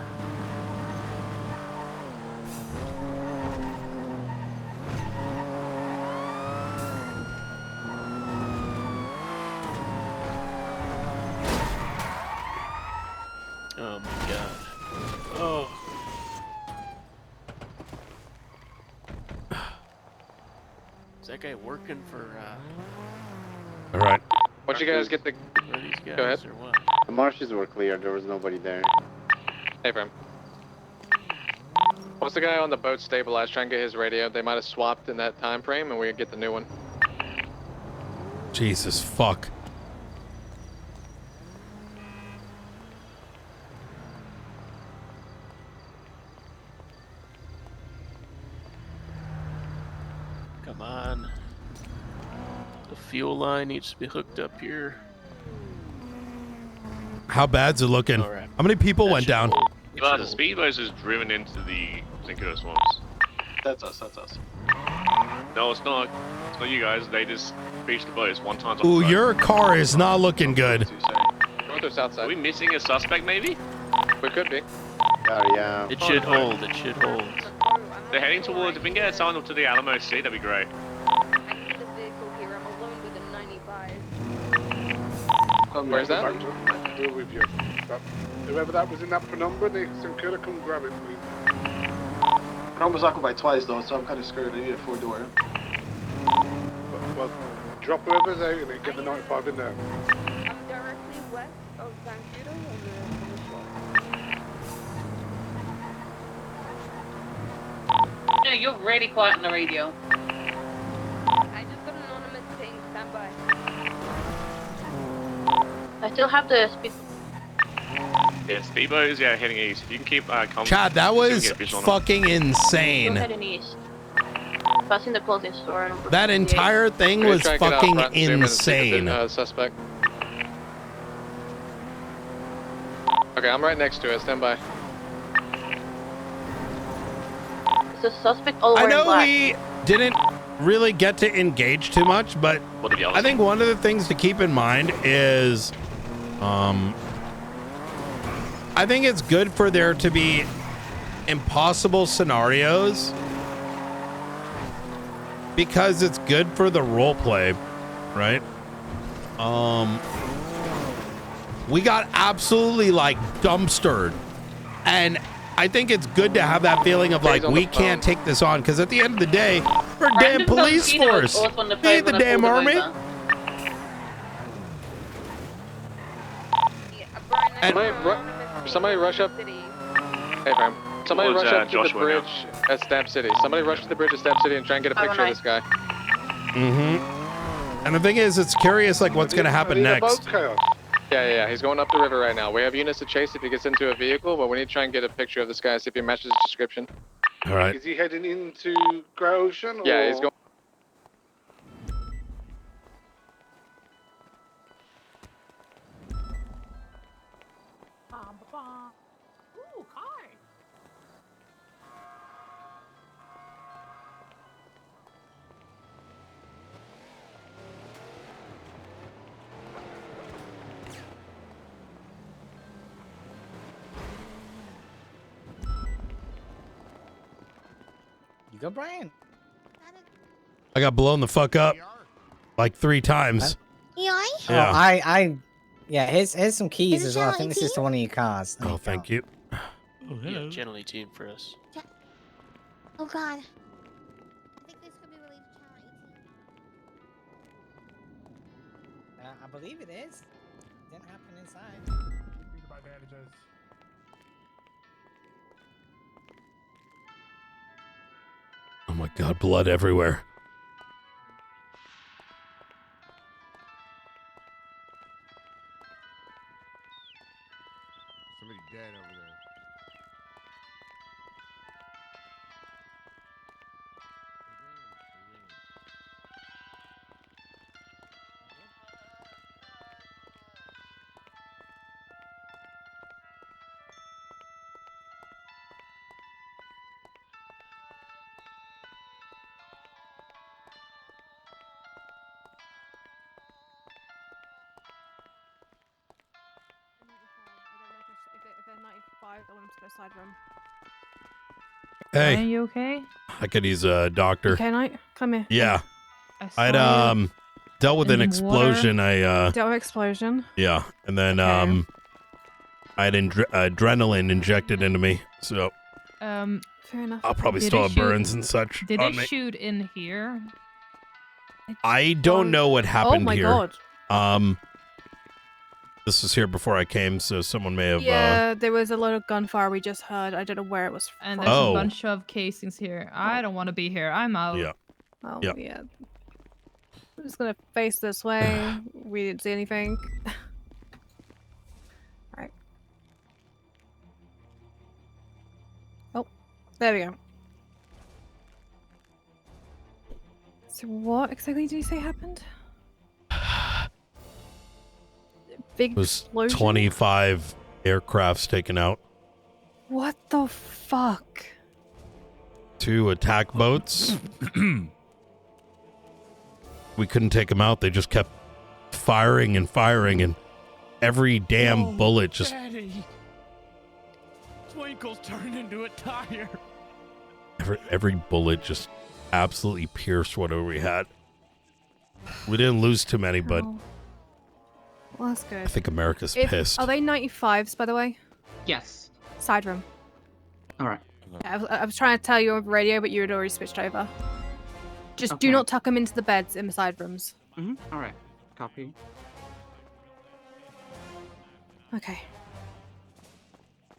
Speaker 12: Oh my god. Oh. Is that guy working for,
Speaker 7: All right.
Speaker 2: Once you guys get the...
Speaker 12: are these guys
Speaker 2: Go ahead.
Speaker 12: or what?
Speaker 13: The marshes were clear. There was nobody there.
Speaker 2: Hey, Frame. Once the guy on the boat stabilized, try and get his radio. They might have swapped in that time frame, and we can get the new one.
Speaker 7: Jesus fuck.
Speaker 12: Come on. The fuel line needs to be hooked up here.
Speaker 7: How bad's it looking?
Speaker 12: All right.
Speaker 7: How many people went down?
Speaker 14: The speedboats is driven into the Zinkudo swamps.
Speaker 18: That's us. That's us.
Speaker 14: No, it's not. It's not you guys. They just beached the boats one time.
Speaker 7: Ooh, your car is not looking good.
Speaker 2: North or south side?
Speaker 14: Are we missing a suspect, maybe?
Speaker 2: We could be.
Speaker 13: Yeah.
Speaker 12: It should hold. It should hold.
Speaker 14: They're heading towards. If we can get signed up to the Alamo Sea, that'd be great.
Speaker 2: Where's that?
Speaker 15: Back to deal with you. Whoever that was in that penumbra, they could come grab it, please.
Speaker 18: Penumbra's occupied twice though, so I'm kind of scared. I need a 4-door.
Speaker 15: Well, drop whoever's out and then get the 95 in there.
Speaker 16: I'm directly west of Zancudo on the shore.
Speaker 8: Yeah, you're really quiet on the radio.
Speaker 16: I just got an anonymous saying standby.
Speaker 9: I still have the speed.
Speaker 14: Yeah, speedboats. Yeah, heading east. If you can keep
Speaker 7: Chad, that was fucking
Speaker 9: Go
Speaker 7: insane.
Speaker 9: heading east. Passing the clothing store. and over
Speaker 7: That
Speaker 9: 58.
Speaker 7: entire thing
Speaker 2: We're
Speaker 7: was
Speaker 2: trying to get out
Speaker 7: fucking
Speaker 2: front and zoom in and see if
Speaker 7: insane.
Speaker 2: the, suspect. Okay, I'm right next to it. Stand by.
Speaker 9: It's a suspect all
Speaker 7: I
Speaker 9: wearing
Speaker 7: know
Speaker 9: black.
Speaker 7: we didn't really get to engage too much, but I think one of the things to keep in mind is, I think it's good for there to be impossible scenarios because it's good for the role play, right? We got absolutely like dumpstered, and I think it's good to have that feeling of like we can't take this on because at the end of the day, we're a damn police force. They ain't the damn army.
Speaker 2: Somebody rush up. Hey, fam. Somebody
Speaker 14: Towards,
Speaker 2: rush up to
Speaker 14: Joshua
Speaker 2: the bridge at Stab City. Somebody rush to the bridge at Stab City and try and get a picture of this guy.
Speaker 7: Mm-hmm. And the thing is, it's curious like what's gonna happen next.
Speaker 2: Yeah. He's going up the river right now. We have units to chase if he gets into a vehicle, but we need to try and get a picture of this guy, see if he matches his description.
Speaker 7: All right.
Speaker 15: Is he heading into Grey Ocean?
Speaker 2: Yeah,
Speaker 15: or?
Speaker 2: he's going.
Speaker 10: Ooh, car.
Speaker 5: You go, Brian.
Speaker 7: I got blown the fuck up like 3 times.
Speaker 5: Yeah.
Speaker 7: Yeah.
Speaker 5: Yeah, here's some keys as well. I think this is to one of your cars.
Speaker 7: Oh, thank you.
Speaker 12: Oh, yeah, generally team for us.
Speaker 16: Oh god.
Speaker 5: I believe it is. Didn't happen inside.
Speaker 7: Oh my god, blood everywhere.
Speaker 22: Somebody dead over there.
Speaker 3: 5. I want him to go side room.
Speaker 7: Hey.
Speaker 11: Are you okay?
Speaker 7: I could use a doctor.
Speaker 3: Okay, Knight, come here.
Speaker 7: Yeah.
Speaker 11: I
Speaker 7: I'd
Speaker 11: saw
Speaker 7: dealt with an explosion.
Speaker 3: Dealt with explosion.
Speaker 7: Yeah, and then I had adrenaline injected into me, so
Speaker 3: fair enough.
Speaker 7: I'll probably
Speaker 11: Did
Speaker 7: still
Speaker 11: it
Speaker 7: have
Speaker 11: shoot-
Speaker 7: burns and such
Speaker 11: Did
Speaker 7: on
Speaker 11: it
Speaker 7: me.
Speaker 11: shoot in here?
Speaker 7: I don't know what happened
Speaker 3: my
Speaker 7: here.
Speaker 3: God.
Speaker 7: This was here before I came, so someone may have.
Speaker 3: Yeah, there was a lot of gunfire we just heard. I don't know where it was
Speaker 11: And
Speaker 3: from.
Speaker 11: there's a bunch of casings here. I don't want to be here. I'm out.
Speaker 7: Yeah.
Speaker 3: Oh,
Speaker 7: Yep.
Speaker 3: yeah. I'm just gonna face this way. We didn't see anything. Alright. Oh, there we go. So what exactly did you say happened? Big
Speaker 7: It was
Speaker 3: explosion?
Speaker 7: 25 aircrafts taken out.
Speaker 3: What the fuck?
Speaker 7: 2 attack boats. We couldn't take them out. They just kept firing and firing, and every damn bullet just.
Speaker 10: Daddy. Twinkle's turned into a tire.
Speaker 7: Every bullet just absolutely pierced whatever we had. We didn't lose too many, but
Speaker 3: Well, that's good.
Speaker 7: I think America's pissed.
Speaker 3: Are they 95s, by the way?
Speaker 22: Yes.
Speaker 3: Side room.
Speaker 22: All right.
Speaker 3: I was trying to tell you over radio, but you had already switched over. Just do
Speaker 22: Okay.
Speaker 3: not tuck them into the beds in the side rooms.
Speaker 22: All right. Copy.
Speaker 3: Okay.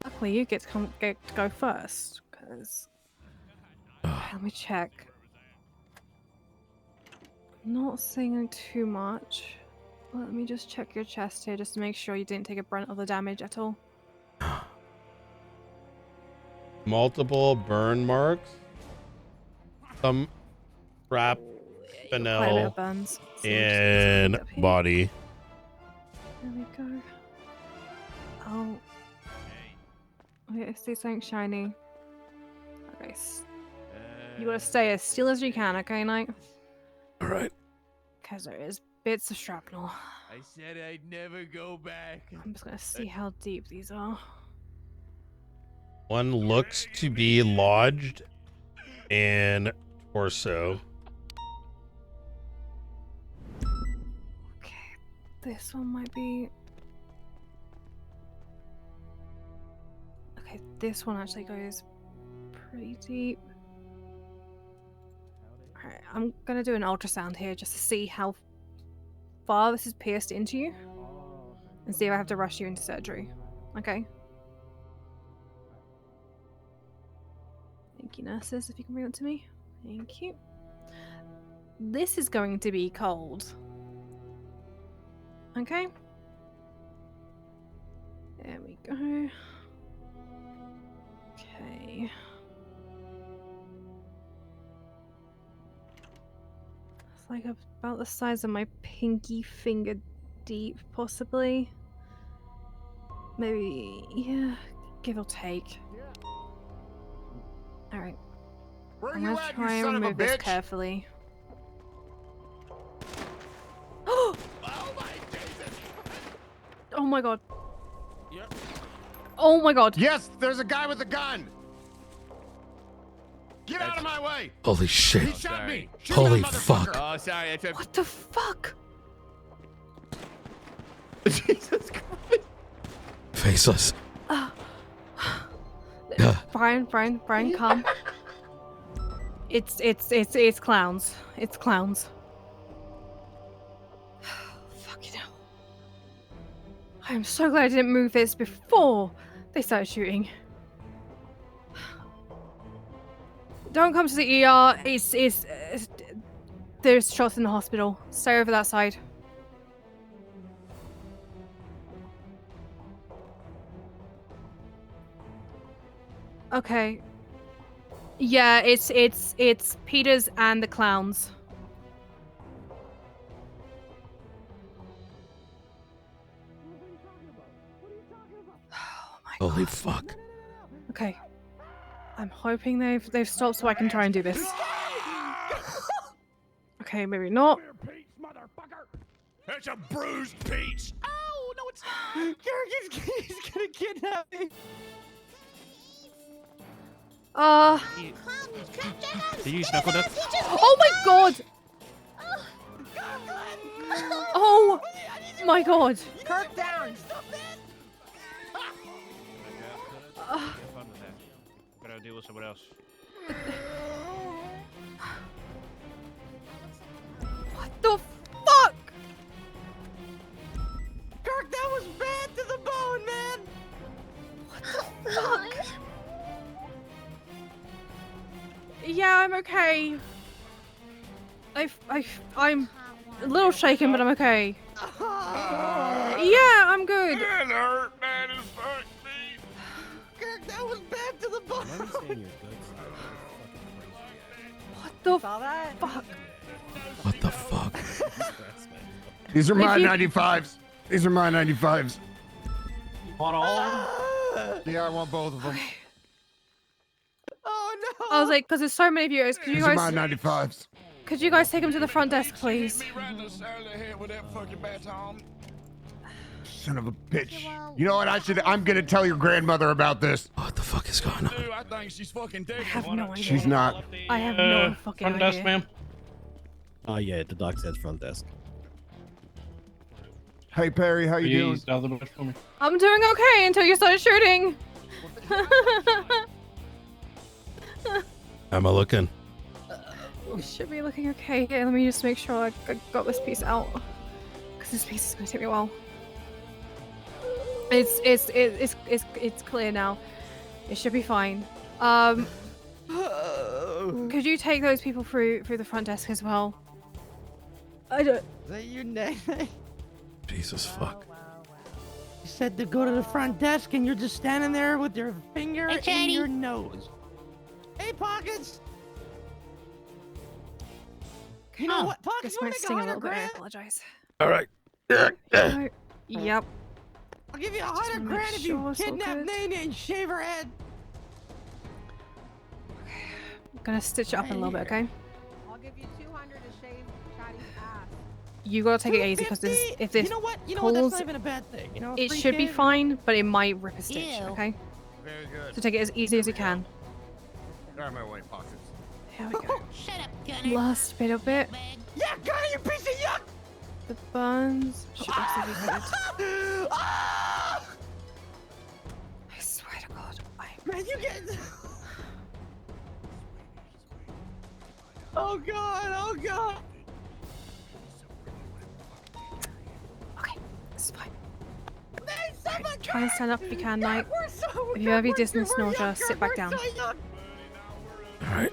Speaker 3: Luckily, you get to go first, because... Let me check. Not seeing too much. Let me just check your chest here, just to make sure you didn't take a brunt of the damage at all.
Speaker 7: Multiple burn marks. Some
Speaker 3: Quite a bit
Speaker 7: shrapnel
Speaker 3: of burns.
Speaker 7: in
Speaker 3: Up here.
Speaker 7: body.
Speaker 3: There we go. Oh. Okay, I see something shiny. Okay. You gotta stay as still as you can, okay, Knight?
Speaker 7: Alright.
Speaker 3: Because there is bits of shrapnel.
Speaker 10: I said I'd never go back.
Speaker 3: I'm just gonna see how deep these are.
Speaker 7: One looks to be lodged in torso.
Speaker 3: This one might be... Okay, this one actually goes pretty deep. Alright, I'm gonna do an ultrasound here just to see how far this is pierced into you. And see if I have to rush you into surgery. Okay? Thank you, nurses, if you can bring it to me. Thank you. This is going to be cold. Okay. There we go. Okay. It's like about the size of my pinky finger deep, possibly. Maybe, yeah, give or take. Alright.
Speaker 10: Where
Speaker 3: I'm
Speaker 10: you
Speaker 3: gonna
Speaker 10: at,
Speaker 3: try
Speaker 10: you
Speaker 3: and
Speaker 10: son of a
Speaker 3: remove this
Speaker 10: bitch?
Speaker 3: carefully. Oh my god.
Speaker 10: Yep.
Speaker 3: Oh my god.
Speaker 10: Yes, there's a guy with a gun. Get out of my way.
Speaker 7: Holy shit.
Speaker 10: He shot me. Shoot
Speaker 7: Holy
Speaker 10: that motherfucker.
Speaker 7: fuck.
Speaker 10: Oh, sorry.
Speaker 3: What the fuck?
Speaker 10: Jesus Christ.
Speaker 7: Faceless.
Speaker 3: Brian, calm. It's clowns. It's clowns. Fucking hell. I'm so glad I didn't move this before they started shooting. Don't come to the ER. There's shots in the hospital. Stay over that side. Okay. Yeah, it's Peters and the clowns.
Speaker 7: Holy fuck.
Speaker 3: Okay. I'm hoping they've stopped so I can try and do this. Okay, maybe not.
Speaker 10: It's a bruised peach. Oh, no, it's not. He's gonna kidnap me.
Speaker 4: Did you snuffle that?
Speaker 3: Oh my god! Oh my god!
Speaker 16: Kirk down.
Speaker 4: Gotta deal with someone else.
Speaker 3: What the fuck?
Speaker 16: Kirk, that was bad to the bone, man.
Speaker 3: What the fuck? Yeah, I'm okay. I'm a little shaken, but I'm okay. Yeah, I'm good.
Speaker 16: It hurt bad as fuck, me. Kirk, that was bad to the bone.
Speaker 3: What the
Speaker 16: fuck?
Speaker 7: What the fuck?
Speaker 6: These are my
Speaker 3: If you-
Speaker 6: 95s. These are my 95s.
Speaker 4: Want all of them?
Speaker 6: Yeah, I want both of them.
Speaker 16: Oh no!
Speaker 3: I was like, because there's so many viewers. Could you
Speaker 6: These are my
Speaker 3: guys?
Speaker 6: 95s.
Speaker 3: Could you guys take them to the front desk, please?
Speaker 6: Son of a bitch. You know what? I'm gonna tell your grandmother about this.
Speaker 7: What the fuck is going on?
Speaker 10: Dude, I think she's fucking dead.
Speaker 3: I have no idea.
Speaker 6: She's not.
Speaker 3: I have no fucking
Speaker 4: Front
Speaker 3: idea.
Speaker 4: desk, ma'am.
Speaker 19: Oh yeah, the doc says front desk.
Speaker 6: Hey Perry, how you doing?
Speaker 4: Please, out the bush for me.
Speaker 3: I'm doing okay until you started shooting.
Speaker 7: How am I looking?
Speaker 3: We should be looking okay. Okay, let me just make sure I got this piece out, because this piece is gonna take me a while. It's clear now. It should be fine. Could you take those people through the front desk as well? I don't.
Speaker 16: Is that your name?
Speaker 7: Jesus fuck.
Speaker 16: You said to go to the front desk, and you're just standing there with your finger in
Speaker 23: Chatty.
Speaker 16: your nose. Hey, Pockets. You know what, Pockets?
Speaker 3: This
Speaker 16: You wanna
Speaker 3: might
Speaker 16: make
Speaker 3: sting a little
Speaker 16: 100
Speaker 3: bit. I
Speaker 16: grand?
Speaker 3: apologize.
Speaker 7: All right.
Speaker 3: Yep.
Speaker 16: I'll give you
Speaker 3: Just
Speaker 16: 100
Speaker 3: wanna
Speaker 16: grand
Speaker 3: make
Speaker 16: if
Speaker 3: sure
Speaker 16: you
Speaker 3: it's all
Speaker 16: kidnap
Speaker 3: good.
Speaker 16: Nene and shave her head.
Speaker 3: I'm gonna stitch it up in a little bit, okay?
Speaker 16: I'll give you 200 to shave Chatty's ass.
Speaker 3: You gotta take it easy, because if this
Speaker 16: You know what? You know what? That's
Speaker 3: pulls,
Speaker 16: not even a bad thing. You know,
Speaker 3: it
Speaker 16: free
Speaker 3: should be
Speaker 16: shave.
Speaker 3: fine, but it might rip a stitch,
Speaker 16: Ew.
Speaker 3: okay?
Speaker 6: Very good.
Speaker 3: So take it as easy as you can.
Speaker 6: Get out of my way, Pockets.
Speaker 3: Here we go.
Speaker 23: Shut up, Gunner.
Speaker 3: Last bit of it.
Speaker 16: Yeah, Gunner, you piece of yuck!
Speaker 3: The buns should also be good. I swear to God,
Speaker 16: Man, you get. Oh god! Oh god!
Speaker 3: Okay, it's fine. Try and stand up if you can, Knight. If you have your distance nausea, sit back down.
Speaker 7: All right.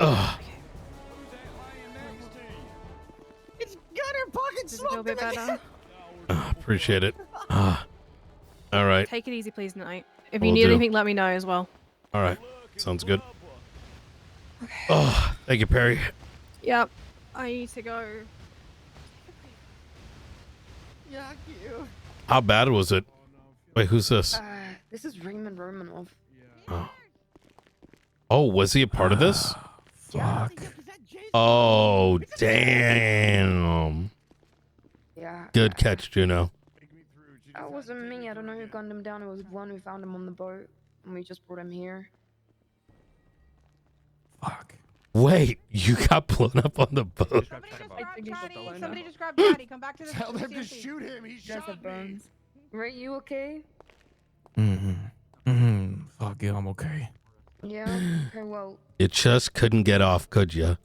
Speaker 7: Ugh.
Speaker 16: It's Gunner Pocket
Speaker 3: Does it feel a
Speaker 16: smoked
Speaker 3: bit
Speaker 16: him
Speaker 3: better?
Speaker 7: Appreciate it. All right.
Speaker 3: Take it easy, please, Knight. If you
Speaker 7: Will
Speaker 3: need
Speaker 7: do.
Speaker 3: anything, let me know as well.
Speaker 7: All right. Sounds good. Oh, thank you, Perry.
Speaker 3: Yep. I need to go.
Speaker 16: Yuck you.
Speaker 7: How bad was it? Wait, who's this?
Speaker 25: This is Raymond Romanov.
Speaker 7: Oh, was he a part of this? Fuck. Oh, damn.
Speaker 25: Yeah.
Speaker 7: Good catch, Juno.
Speaker 25: That wasn't me. I don't know who gunned him down. It was Glenn who found him on the boat, and we just brought him here.
Speaker 7: Wait, you got blown up on the boat?
Speaker 16: Somebody just grabbed Chatty. Come back to the.
Speaker 6: Tell them to shoot him. He
Speaker 25: Guys
Speaker 6: shot
Speaker 25: have
Speaker 6: me.
Speaker 25: bones. Right, you okay?
Speaker 10: Fuck yeah, I'm okay.
Speaker 25: Yeah. Okay. Well,
Speaker 7: You just couldn't get off, could you?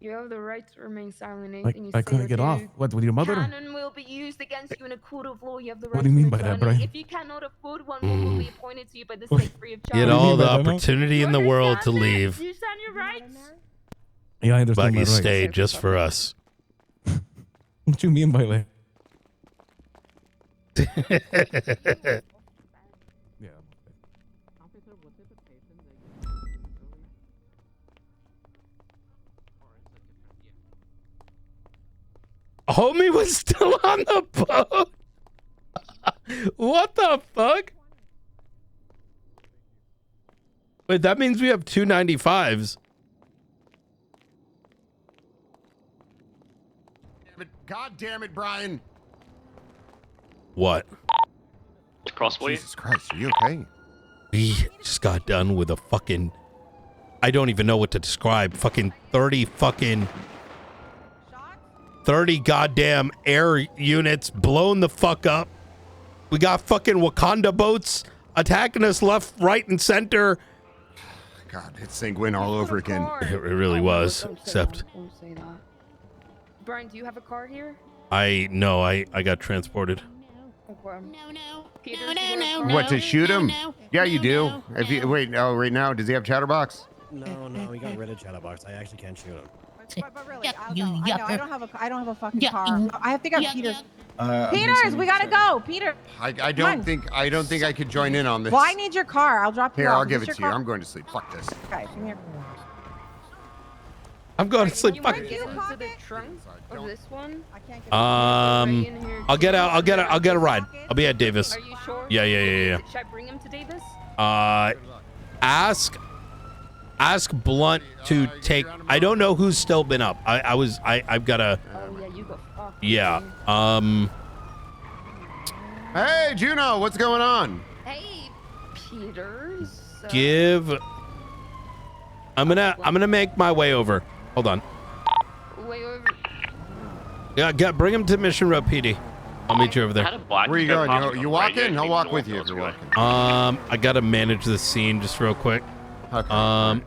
Speaker 25: you have the right to remain silent.
Speaker 10: Like,
Speaker 25: Anything you
Speaker 10: I
Speaker 25: say
Speaker 10: couldn't
Speaker 25: or
Speaker 10: get
Speaker 25: do.
Speaker 10: off. What, with your mother?
Speaker 25: Cannon will be used against you in a court of law. You have the right
Speaker 10: What do you
Speaker 25: to
Speaker 10: mean by that,
Speaker 25: return it.
Speaker 10: Brian?
Speaker 25: If you cannot afford one, one will be appointed to you by the state free of charge.
Speaker 7: You had
Speaker 10: What do you
Speaker 7: all
Speaker 10: mean
Speaker 7: the
Speaker 10: by that, no?
Speaker 7: opportunity in the world to leave,
Speaker 25: You understand your rights?
Speaker 10: Yeah, I understand
Speaker 7: but
Speaker 10: my
Speaker 7: you
Speaker 10: rights.
Speaker 7: stayed just for us.
Speaker 10: What you mean by that? Yeah.
Speaker 7: Homie was still on the boat. What the fuck? Wait, that means we have 295s.
Speaker 6: God damn it, Brian.
Speaker 7: What?
Speaker 14: Crossway.
Speaker 6: Jesus Christ, are you okay?
Speaker 7: We just got done with a fucking, I don't even know what to describe, fucking 30 goddamn air units blown the fuck up. We got fucking Wakanda boats attacking us left, right, and center.
Speaker 6: God, it's sanguine all over again.
Speaker 7: It really was,
Speaker 25: Don't say
Speaker 7: except
Speaker 25: that. Don't say that. Brian, do you have a car here?
Speaker 7: I got transported.
Speaker 25: Peter,
Speaker 6: What, to shoot him? Yeah, you do. If you wait, right now, does he have chatterbox?
Speaker 19: No, he got rid of chatterbox. I actually can't shoot him.
Speaker 3: But really, I'll go. I don't have a fucking car. I think I'm Peter's. Peters,
Speaker 6: Peters,
Speaker 3: we gotta go. Peter.
Speaker 6: I don't think I could join in on this.
Speaker 3: Well, I need your car. I'll drop you
Speaker 6: Here,
Speaker 3: off.
Speaker 6: I'll give
Speaker 3: Is
Speaker 6: it
Speaker 3: this
Speaker 6: to
Speaker 3: your
Speaker 6: you.
Speaker 3: car?
Speaker 6: I'm going to sleep. Fuck this.
Speaker 3: Okay, come here.
Speaker 7: I'm going to sleep. Fuck.
Speaker 25: Get into the trunk of this one. I can't get
Speaker 7: I'll get a ride. I'll be at Davis.
Speaker 25: Are you sure?
Speaker 7: Yeah.
Speaker 25: Should I bring him to Davis?
Speaker 7: Ask Blunt to take. I don't know who's still been up. I've got to.
Speaker 25: Oh yeah, you go.
Speaker 7: Yeah.
Speaker 6: Hey, Juno, what's going on?
Speaker 25: Hey, Peters.
Speaker 7: I'm gonna make my way over. Hold on.
Speaker 25: Way over.
Speaker 7: Yeah, bring him to Mission Road PD. I'll meet you over there.
Speaker 6: Where are you going? You walking? I'll walk with you if you're walking.
Speaker 7: I gotta manage the scene just real quick.
Speaker 6: Okay.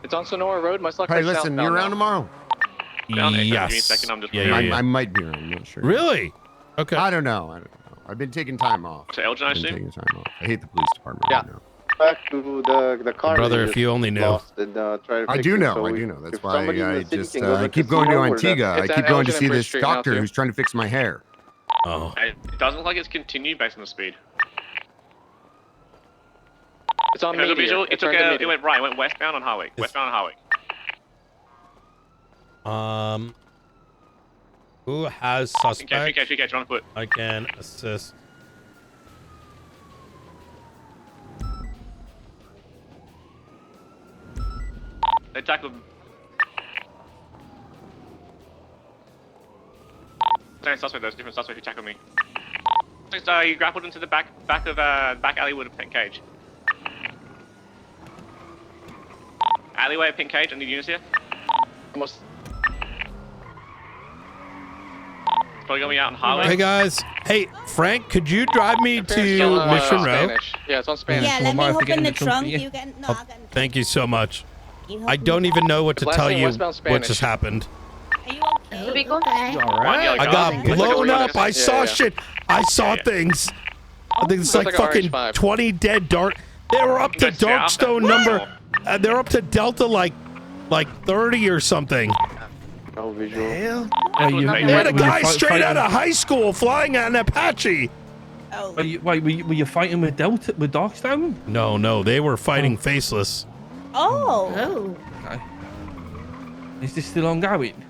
Speaker 2: It's on Sonora Road. My luck.
Speaker 6: Hey, listen, you're around tomorrow?
Speaker 7: Yes.
Speaker 6: I might be around. I'm not sure.
Speaker 7: Really? Okay.
Speaker 6: I don't know. I've been taking time off.
Speaker 14: So Elgin, I assume?
Speaker 6: Taking time off. I hate the police department right now.
Speaker 13: Back to the car.
Speaker 7: Brother, if you only knew.
Speaker 6: I do know. That's why I keep going to Antigua. I keep going to see this doctor who's trying to fix my hair.
Speaker 7: Oh.
Speaker 14: It doesn't look like it's continued based on the speed.
Speaker 2: It's on
Speaker 14: There's a
Speaker 2: Meteor.
Speaker 14: visual.
Speaker 2: It's
Speaker 14: It went right. It went westbound on highway.
Speaker 7: Who has suspect?
Speaker 14: PK, on foot.
Speaker 7: I can assist.
Speaker 14: They tackled. Same suspect. There's a different suspect who tackled me. So you grappled into the back alleyway with a pink cage. Alleyway, pink cage. I need units here.
Speaker 2: Almost.
Speaker 14: Probably gonna be out on highway.
Speaker 7: Hey guys. Hey Frank, could you drive me to Mission Row?
Speaker 2: Yeah, it's on Spanish.
Speaker 17: Yeah, let me open the trunk. You can. No, I can.
Speaker 7: Thank you so much. I don't even know what to tell you what just happened.
Speaker 17: Okay.
Speaker 7: I got blown up. I saw shit. I saw things. I think it's like fucking 20 dead dark. They were up to Darkstone number. They're up to Delta like 30 or something.
Speaker 13: No visual.
Speaker 7: They had a guy straight out of high school flying an Apache.
Speaker 20: Were you fighting with Darkstone?
Speaker 7: No, they were fighting Faceless.
Speaker 17: Oh.
Speaker 20: Okay. Is this still ongoing?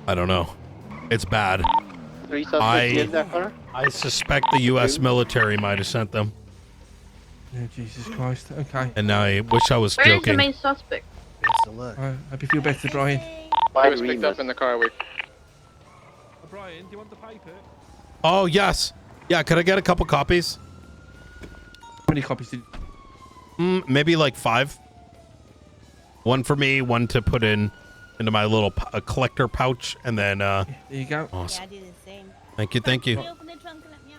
Speaker 7: I don't know. It's bad. I suspect the U.S. military might have sent them.
Speaker 20: Oh, Jesus Christ. Okay.
Speaker 7: And I wish I was
Speaker 9: Where is the
Speaker 7: joking.
Speaker 9: main suspect?
Speaker 20: Hope you feel better, Brian.
Speaker 2: He was picked up in the car.
Speaker 20: Brian, do you want the paper?
Speaker 7: Oh, yes. Yeah, could I get a couple copies?
Speaker 20: How many copies did
Speaker 7: maybe like 5. One for me, one to put into my little collector pouch, and then
Speaker 20: there you go.
Speaker 7: Awesome.
Speaker 17: Yeah, I do the same.
Speaker 7: Thank you.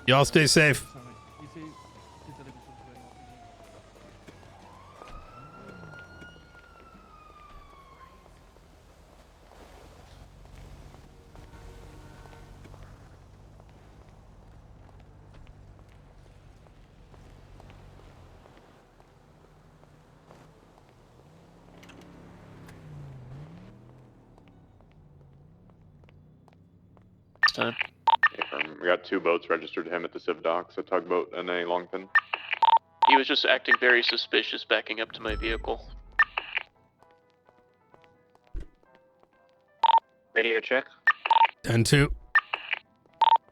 Speaker 7: Y'all stay safe.
Speaker 21: We got 2 boats registered to him at the Civ Docks, a tugboat and a longfin.
Speaker 12: He was just acting very suspicious backing up to my vehicle.
Speaker 13: Radio check.
Speaker 7: 10-2.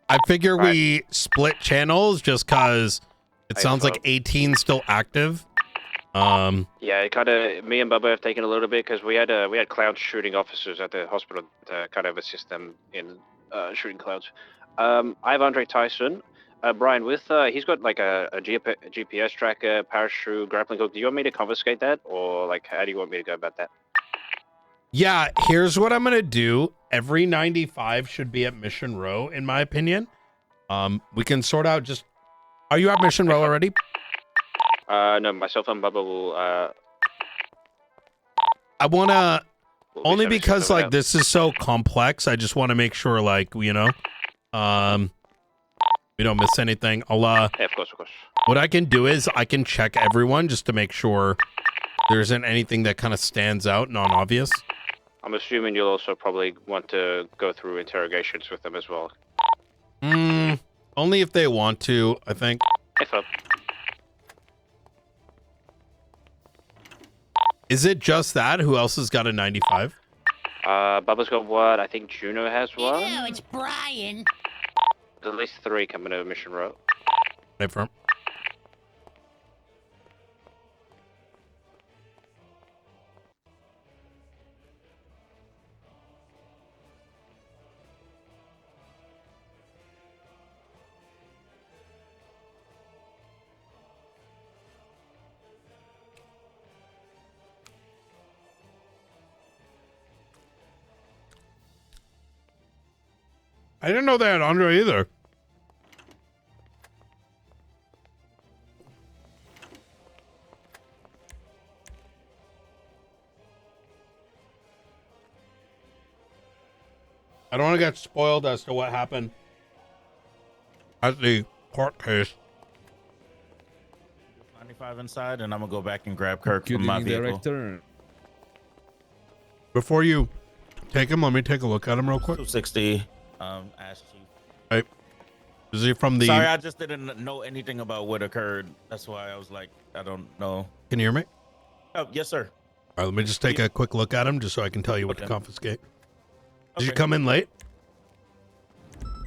Speaker 7: I figure we split channels just cause it sounds like 18's still active.
Speaker 13: Yeah, it kind of. Me and Bubba have taken a little bit because we had cloud shooting officers at the hospital to kind of assist them in shooting clouds. I have Andre Tyson. Brian, with he's got like a GPS tracker, parachute, grappling hook. Do you want me to confiscate that, or like how do you want me to go about that?
Speaker 7: Yeah, here's what I'm gonna do. Every 95 should be at Mission Row, in my opinion. We can sort out just. Are you at Mission Row already?
Speaker 13: No, myself and Bubba will.
Speaker 7: I wanna
Speaker 13: We'll
Speaker 7: only
Speaker 13: be
Speaker 7: because
Speaker 13: sending
Speaker 7: like this is so complex. I just want to make sure, like we don't miss anything. I'll
Speaker 13: Yeah, of course.
Speaker 7: What I can do is I can check everyone just to make sure there isn't anything that kind of stands out, non-obvious.
Speaker 13: I'm assuming you'll also probably want to go through interrogations with them as well.
Speaker 7: Only if they want to, I think.
Speaker 13: If up.
Speaker 7: Is it just that? Who else has got a 95?
Speaker 13: Bubba's got one. I think Juno has one.
Speaker 17: Ew, it's Brian.
Speaker 13: There's at least 3 coming to Mission Row.
Speaker 7: Right firm. I didn't know they had Andre either. I don't want to get spoiled as to what happened at the court case.
Speaker 1: 95 inside, and I'm gonna go back and grab Kirk from my vehicle.
Speaker 20: Director.
Speaker 7: Before you take him, let me take a look at him real quick.
Speaker 1: 260. Ash Chief.
Speaker 7: Right. Is he from the?
Speaker 1: Sorry, I just didn't know anything about what occurred. That's why I was like, I don't know.
Speaker 7: Can you hear me?
Speaker 1: Oh, yes, sir.
Speaker 7: All right, let me just take a quick look at him just so I can tell you what to
Speaker 1: Okay.
Speaker 7: confiscate. Did you come in late?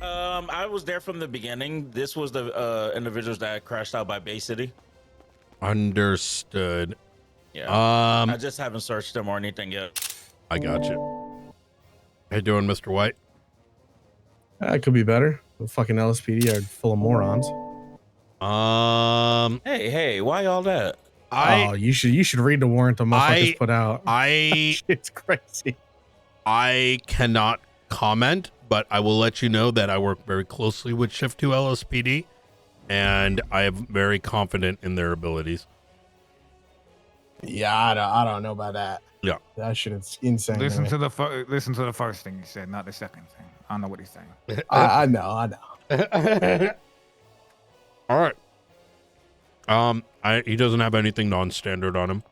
Speaker 1: I was there from the beginning. This was the individuals that crashed out by Bay City.
Speaker 7: Understood.
Speaker 1: Yeah. I just haven't searched them or anything yet.
Speaker 7: I got you. How you doing, Mr. White?
Speaker 8: It could be better. The fucking LSPD are full of morons.
Speaker 1: Hey, why all that?
Speaker 8: You should read the warrant the motherfuckers put out. It's crazy.
Speaker 7: I cannot comment, but I will let you know that I work very closely with Shift 2 LSPD, and I am very confident in their abilities.
Speaker 8: Yeah, I don't know about that.
Speaker 7: Yeah.
Speaker 8: That shit is insane.
Speaker 18: Listen to the first thing he said, not the second thing. I don't know what he's saying.
Speaker 8: I know.
Speaker 7: All right. He doesn't have anything non-standard on him.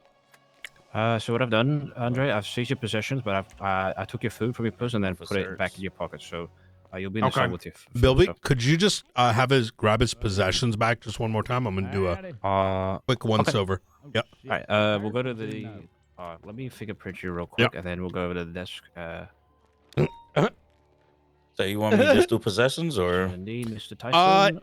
Speaker 20: So what I've done, Andre, I've seized your possessions, but I took your food from your purse and then put it back in your pocket. So you'll be in the cell with your food.
Speaker 7: Bilby, could you just grab his possessions back just one more time? I'm gonna do a quick once-over. Yep.
Speaker 20: All right. We'll go to the. Let me fingerprint you real quick, and then we'll go over to the desk.
Speaker 1: So you want me to just do possessions, or?
Speaker 20: Indeed, Mr. Tyson.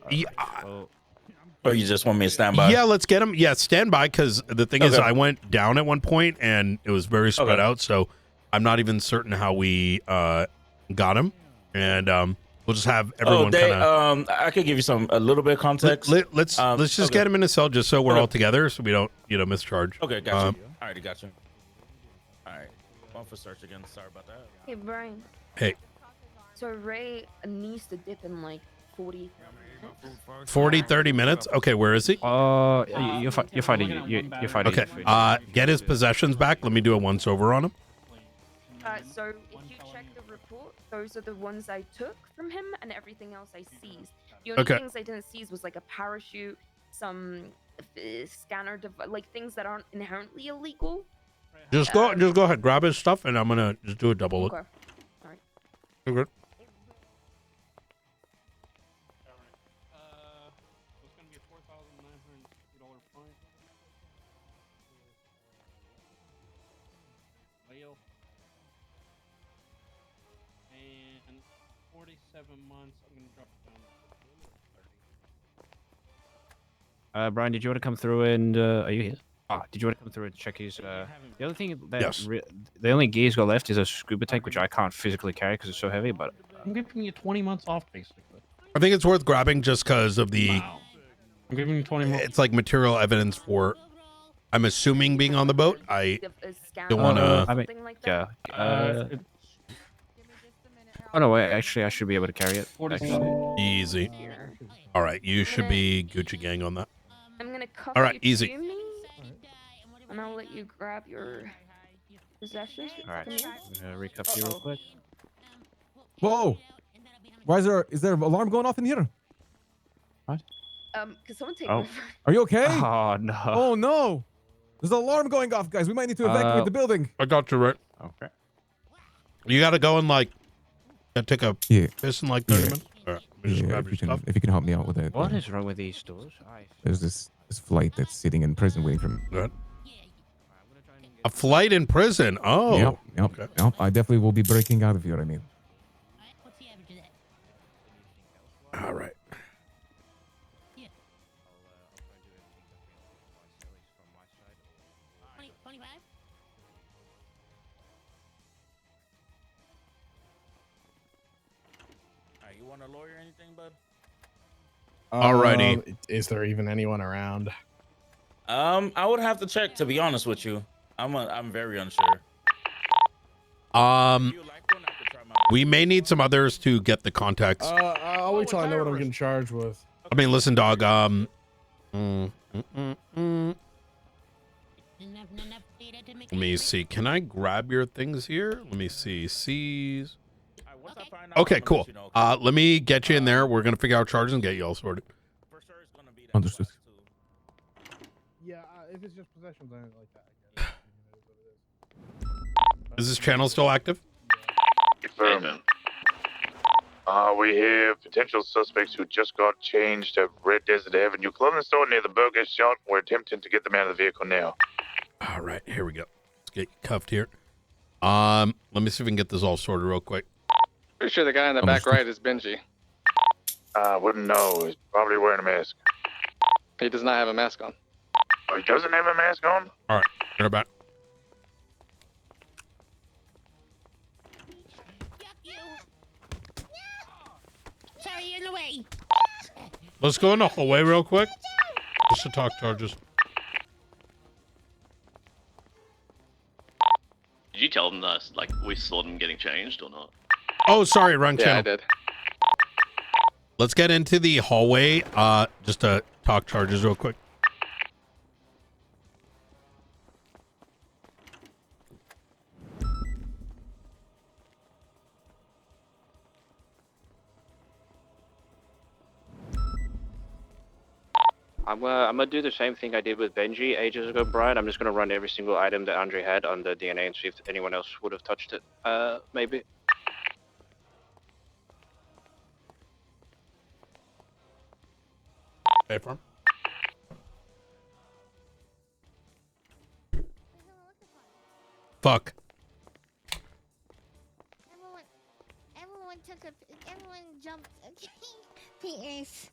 Speaker 1: Or you just want me to stand by?
Speaker 7: Yeah, let's get him. Yeah, stand by, because the thing is, I went down at one point and it was very spread out, so I'm not even certain how we got him, and we'll just have everyone kind of.
Speaker 1: I could give you a little bit of context.
Speaker 7: Let's just get him in a cell just so we're all together, so we don't mischarge.
Speaker 1: Okay, gotcha. Alrighty, gotcha. All right, one for search again. Sorry about that.
Speaker 25: Hey, Brian.
Speaker 7: Hey.
Speaker 25: So Ray needs to dip in like 40 minutes.
Speaker 7: 30 minutes. Okay, where is he?
Speaker 20: You're fighting. You're fighting.
Speaker 7: Okay. Get his possessions back. Let me do a once over on him.
Speaker 25: So if you check the report, those are the ones I took from him, and everything else I seized. The only things I didn't seize was like a parachute, some scanner, like things that aren't inherently illegal.
Speaker 7: Just go ahead, grab his stuff, and I'm gonna just do a double look.
Speaker 25: Okay. All right.
Speaker 7: You're good.
Speaker 4: And 47 months, I'm going to drop it down to 30.
Speaker 20: Brian, did you want to come through and are you here? Did you want to come through and check his? The other thing that the only gear he's got left is a scuba tank, which I can't physically carry because it's so heavy. But
Speaker 4: I'm giving you 20 months off, basically.
Speaker 7: I think it's worth grabbing just because of the.
Speaker 4: I'm giving you 20 more.
Speaker 7: It's like material evidence for. I'm assuming being on the boat. I don't want to.
Speaker 20: I mean, yeah. Oh no, wait. Actually, I should be able to carry it. Actually.
Speaker 7: Easy. All right, you should be Gucci gang on that.
Speaker 25: I'm gonna cuff
Speaker 7: All right,
Speaker 25: you
Speaker 7: easy.
Speaker 25: to me, and I'll let you grab your possessions.
Speaker 20: All right. I'm gonna recuff you real quick.
Speaker 5: Whoa! Why is there an alarm going off in here?
Speaker 20: What?
Speaker 25: Can someone take
Speaker 20: Oh.
Speaker 25: my phone?
Speaker 5: Are you okay?
Speaker 20: Oh no.
Speaker 5: Oh no! There's an alarm going off, guys. We might need to evacuate the building.
Speaker 7: I got you right.
Speaker 20: Okay.
Speaker 7: You gotta go and like take a piss in like 30 minutes. All right, let me just grab your stuff.
Speaker 5: If you can help me out with it.
Speaker 20: What is wrong with these doors?
Speaker 5: There's this flight that's sitting in prison waiting for me.
Speaker 7: Good. A flight in prison. Oh.
Speaker 5: Yep. I definitely will be breaking out of here. I mean.
Speaker 7: All right.
Speaker 1: You want a lawyer or anything, bud?
Speaker 7: Alrighty.
Speaker 8: Is there even anyone around?
Speaker 1: I would have to check, to be honest with you. I'm very unsure.
Speaker 7: We may need some others to get the context.
Speaker 8: I'll wait till I know what I'm getting charged with.
Speaker 7: I mean, listen, dog. Let me see. Can I grab your things here? Let me see. C's. Okay, cool. Let me get you in there. We're gonna figure out charges and get you all sorted.
Speaker 5: Understood.
Speaker 8: Yeah, if it's just possessions, I don't like that.
Speaker 7: Is this channel still active?
Speaker 11: Confirm. We have potential suspects who just got changed at Red Desert Avenue clothing store near the burger shop. We're attempting to get them out of the vehicle now.
Speaker 7: All right, here we go. Let's get you cuffed here. Let me see if we can get this all sorted real quick.
Speaker 2: Pretty sure the guy in the back right is Benji.
Speaker 11: Wouldn't know. He's probably wearing a mask.
Speaker 2: He does not have a mask on.
Speaker 11: Oh, he doesn't have a mask on?
Speaker 7: All right, turn it back.
Speaker 17: Sorry, you're in the way.
Speaker 7: Let's go in the hallway real quick. Just to talk charges.
Speaker 14: Did you tell them that, like, we saw them getting changed or not?
Speaker 7: Oh, sorry, wrong channel.
Speaker 2: Yeah, I did.
Speaker 7: Let's get into the hallway, just to talk charges real quick.
Speaker 13: I'm gonna do the same thing I did with Benji ages ago, Brian. I'm just gonna run every single item that Andre had on the DNA and see if anyone else would have touched it. Maybe.
Speaker 7: Hey, farm. Fuck.
Speaker 17: Everyone jumped. PS.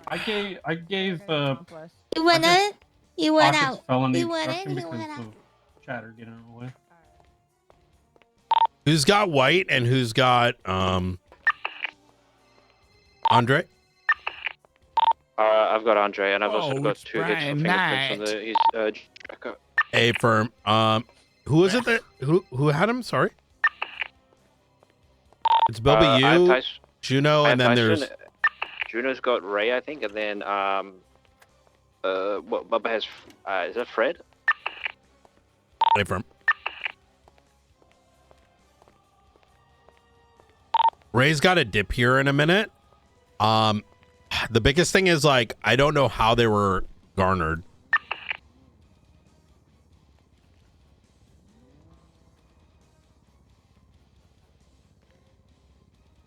Speaker 4: I gave
Speaker 17: You went in? You went
Speaker 4: Pockets
Speaker 17: out.
Speaker 4: felony
Speaker 17: You went
Speaker 4: obstruction
Speaker 17: in, you
Speaker 4: because
Speaker 17: went out.
Speaker 4: of Chatter getting in the way.
Speaker 7: Who's got white and who's got Andre?
Speaker 13: I've got Andre, and I've also got
Speaker 18: it's
Speaker 13: 2 hits for
Speaker 18: Brian
Speaker 13: fingerprints on
Speaker 18: Knight.
Speaker 13: his tracker.
Speaker 7: A firm. Who was it that who had him? Sorry. It's Bubba,
Speaker 13: I have
Speaker 7: you, Juno, and then there's.
Speaker 13: Juno's got Ray, I think, and then what Bubba has? Is that Fred?
Speaker 7: A firm. Ray's got a dip here in a minute. The biggest thing is like I don't know how they were garnered.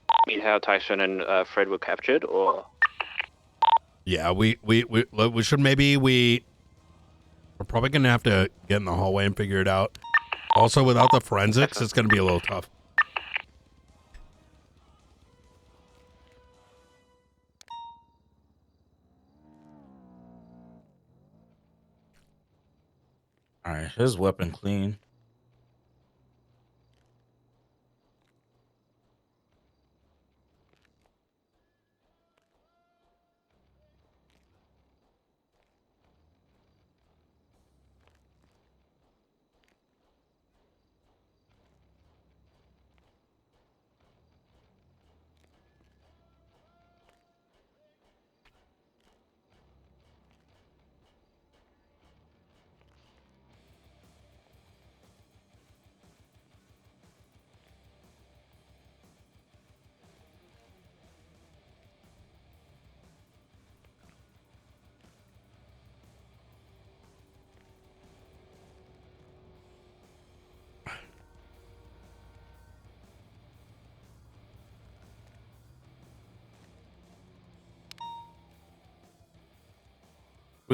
Speaker 13: I mean, how Tyson and Fred were captured, or?
Speaker 7: Yeah, we should we're probably gonna have to get in the hallway and figure it out. Also, without the forensics, it's gonna be a little tough.
Speaker 1: All right, his weapon clean.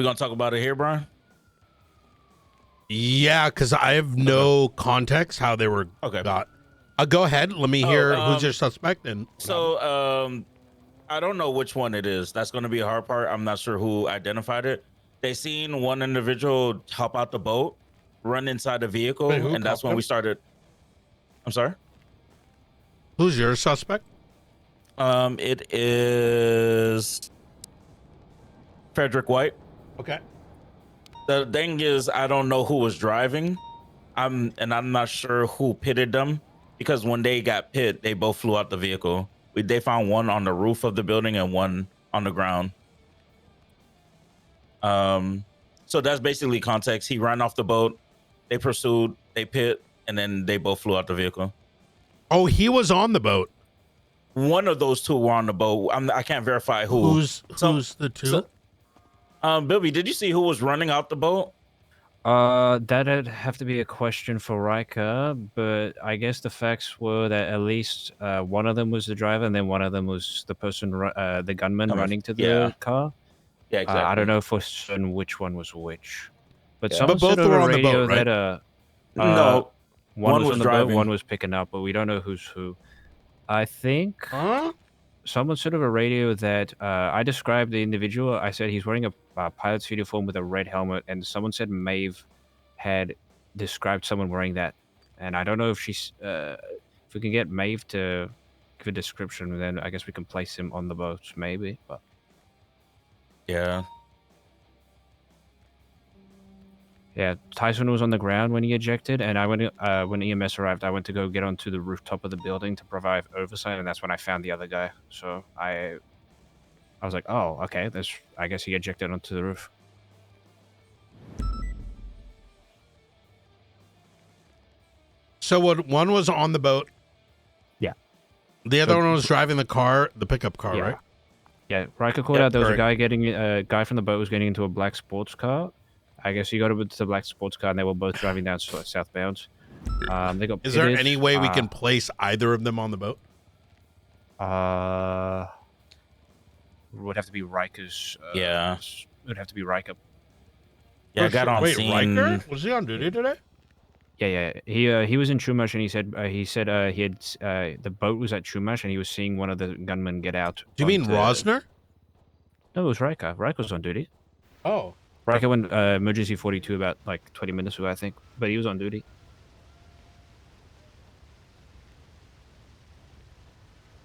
Speaker 1: We gonna talk about it here, Brian?
Speaker 7: Yeah, because I have no context how they were got. Go ahead. Let me hear who's your suspect. And
Speaker 1: I don't know which one it is. That's going to be a hard part. I'm not sure who identified it. They seen one individual hop out the boat, run inside the vehicle, and that's when we started. I'm sorry?
Speaker 7: Who's your suspect?
Speaker 1: It is Frederick White.
Speaker 7: Okay.
Speaker 1: The thing is, I don't know who was driving. I'm not sure who pitted them, because when they got pit, they both flew out the vehicle. They found one on the roof of the building and one on the ground. So that's basically context. He ran off the boat, they pursued, they pit, and then they both flew out the vehicle.
Speaker 7: Oh, he was on the boat.
Speaker 1: One of those two were on the boat. I can't verify who.
Speaker 7: Who's the two?
Speaker 1: Bilby, did you see who was running out the boat?
Speaker 20: That'd have to be a question for Riker, but I guess the facts were that at least one of them was the driver, and then one of them was the person, the gunman running to the car.
Speaker 1: Yeah, exactly.
Speaker 20: I don't know for certain which one was which, but
Speaker 1: Yeah.
Speaker 20: someone
Speaker 7: But both
Speaker 20: said on
Speaker 7: were
Speaker 20: the
Speaker 7: on the
Speaker 20: radio
Speaker 7: boat, right?
Speaker 20: that
Speaker 1: No,
Speaker 20: one was on the
Speaker 1: driving.
Speaker 20: boat, one was picking up, but we don't know who's who. I think someone said over radio that I described the individual. I said he's wearing a pilot's uniform with a red helmet, and someone said Maeve had described someone wearing that. And I don't know if she's if we can get Maeve to give a description, then I guess we can place him on the boat, maybe. But
Speaker 1: yeah.
Speaker 20: Yeah, Tyson was on the ground when he ejected, and I went when EMS arrived. I went to go get onto the rooftop of the building to provide oversight, and that's when I found the other guy. So I was like, "Oh, okay. I guess he ejected onto the roof."
Speaker 7: So one was on the boat.
Speaker 20: Yeah.
Speaker 7: The other one was driving the car, the pickup car,
Speaker 20: Yeah.
Speaker 7: right?
Speaker 20: Yeah, Riker called out there was a guy from the boat was getting into a black sports car. I guess he got over to the black sports car, and they were both driving down southbound. They got.
Speaker 7: Is there
Speaker 20: pitted.
Speaker 7: any way we can place either of them on the boat?
Speaker 20: Would have to be Riker's.
Speaker 1: Yeah.
Speaker 20: It would have to be Riker.
Speaker 1: Yeah, I got on
Speaker 7: Wait,
Speaker 1: scene.
Speaker 7: Riker? Was he on duty today?
Speaker 20: Yeah. He was in Chumash, and he said he had the boat was at Chumash, and he was seeing one of the gunmen get out.
Speaker 7: Do you mean Rosner?
Speaker 20: No, it was Riker. Riker was on duty.
Speaker 7: Oh.
Speaker 20: Riker went emergency 42 about like 20 minutes ago, I think, but he was on duty.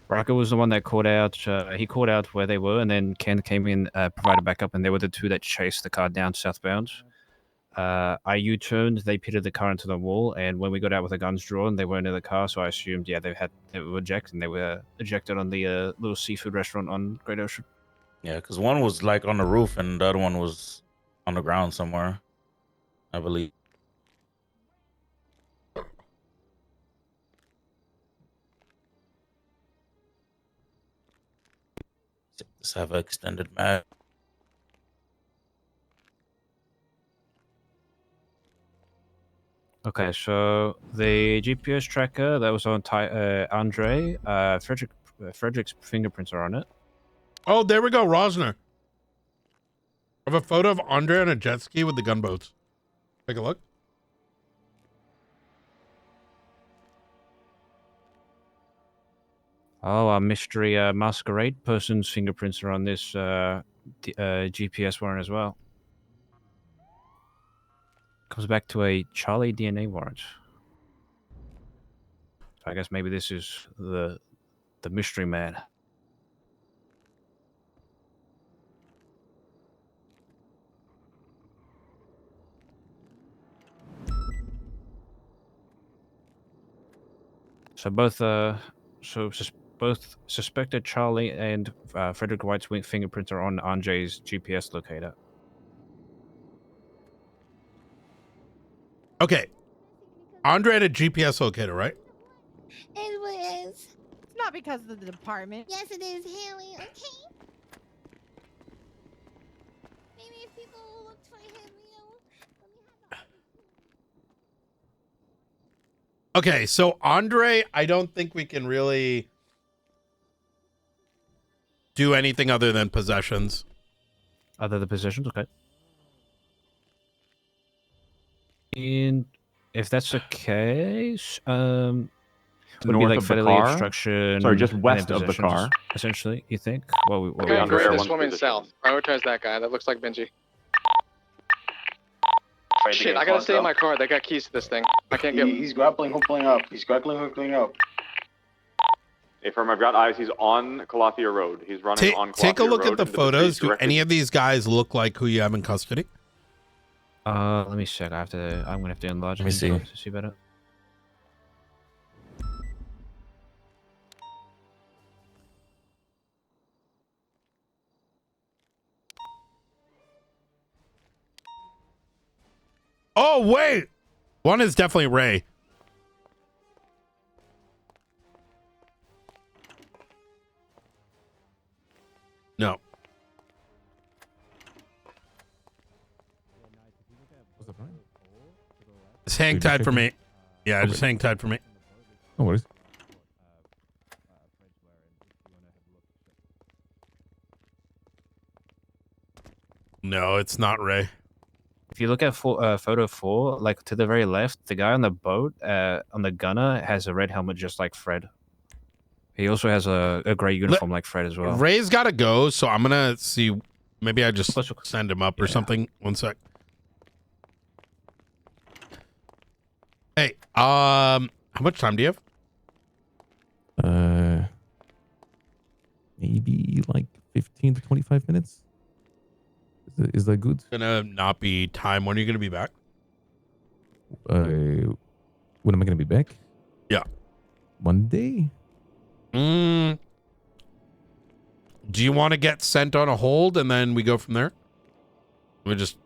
Speaker 20: Riker was the one that called out. He called out where they were, and then Ken came in, provided backup, and they were the two that chased the car down southbound. I U-turned, they pitted the car into the wall, and when we got out with the guns drawn, they weren't in the car, so I assumed, they were ejected, and they were ejected on the little seafood restaurant on Great Ocean.
Speaker 1: Yeah, because one was like on the roof, and the other one was on the ground somewhere, I believe. Let's have an extended map.
Speaker 20: Okay, so the GPS tracker that was on Andre, Frederick's fingerprints are on it.
Speaker 7: Oh, there we go, Rosner. I have a photo of Andre on a jet ski with the gunboats. Take a look.
Speaker 20: Oh, a mystery masquerade person's fingerprints are on this GPS warrant as well. Comes back to a Charlie DNA warrant. So I guess maybe this is the mystery man. So both suspected Charlie and Frederick White's fingerprints are on Andre's GPS locator.
Speaker 7: Okay. Andre had a GPS locator, right?
Speaker 17: It was.
Speaker 15: It's not because of the department.
Speaker 17: Yes, it is, Haley. Okay. Maybe if people looked for him,
Speaker 7: Okay, so Andre, I don't think we can really do anything other than possessions.
Speaker 20: Other than possessions, okay. If that's the case, would it be
Speaker 10: North
Speaker 20: like
Speaker 10: of the
Speaker 20: felony
Speaker 10: car?
Speaker 20: obstruction?
Speaker 10: Sorry, just
Speaker 20: and
Speaker 10: west of the
Speaker 20: imposition,
Speaker 10: car.
Speaker 20: essentially. You think? What
Speaker 2: Guy in
Speaker 20: we
Speaker 2: gray is swimming south. Prioritize that guy. That looks like Benji. Shit, I gotta stay in my car. They got keys to this thing. I can't get.
Speaker 16: He's grappling, hookling up. He's grappling, hookling up.
Speaker 21: Hey, firm, I've got eyes. He's on Calathea Road. He's running on Calathea
Speaker 7: Take a look
Speaker 21: Road
Speaker 7: at the
Speaker 21: into
Speaker 7: photos.
Speaker 21: street
Speaker 7: Do any of these guys look like who you have in custody?
Speaker 20: Let me check. I'm gonna have to enlarge.
Speaker 1: Let me see.
Speaker 20: To see better.
Speaker 7: Oh wait, one is definitely Ray. No. Just hang tight for me. Yeah, just hang tight for me.
Speaker 5: No worries.
Speaker 7: No, it's not Ray.
Speaker 20: If you look at photo 4, like to the very left, the guy on the boat, on the gunner, has a red helmet just like Fred. He also has a gray uniform like Fred as well.
Speaker 7: Ray's got to go, so I'm gonna see. Maybe I just send him up or something. One sec. Hey, how much time do you have?
Speaker 5: Maybe like 15 to 25 minutes. Is that good?
Speaker 7: It's gonna not be time. When are you gonna be back?
Speaker 5: When am I gonna be back?
Speaker 7: Yeah.
Speaker 5: Monday?
Speaker 7: Do you want to get sent on a hold and then we go from there? We just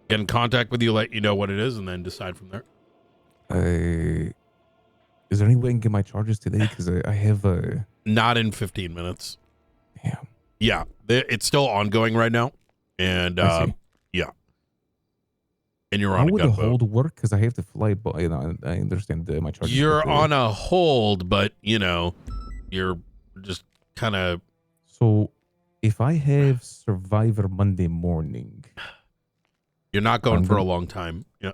Speaker 7: get in contact with you, let you know what it is, and then decide from there.
Speaker 5: Is there any way I can get my charges today? Because I have
Speaker 7: not in 15 minutes. Yeah, it's still ongoing right now, and yeah. And you're on
Speaker 5: How
Speaker 7: a
Speaker 5: would a
Speaker 7: gunboat.
Speaker 5: hold work? Because I have to fly, but I understand my charges.
Speaker 7: You're
Speaker 5: but,
Speaker 7: on a hold, but you're just kind of.
Speaker 5: So, if I have Survivor Monday morning,
Speaker 7: You're not going for a long time. Yeah,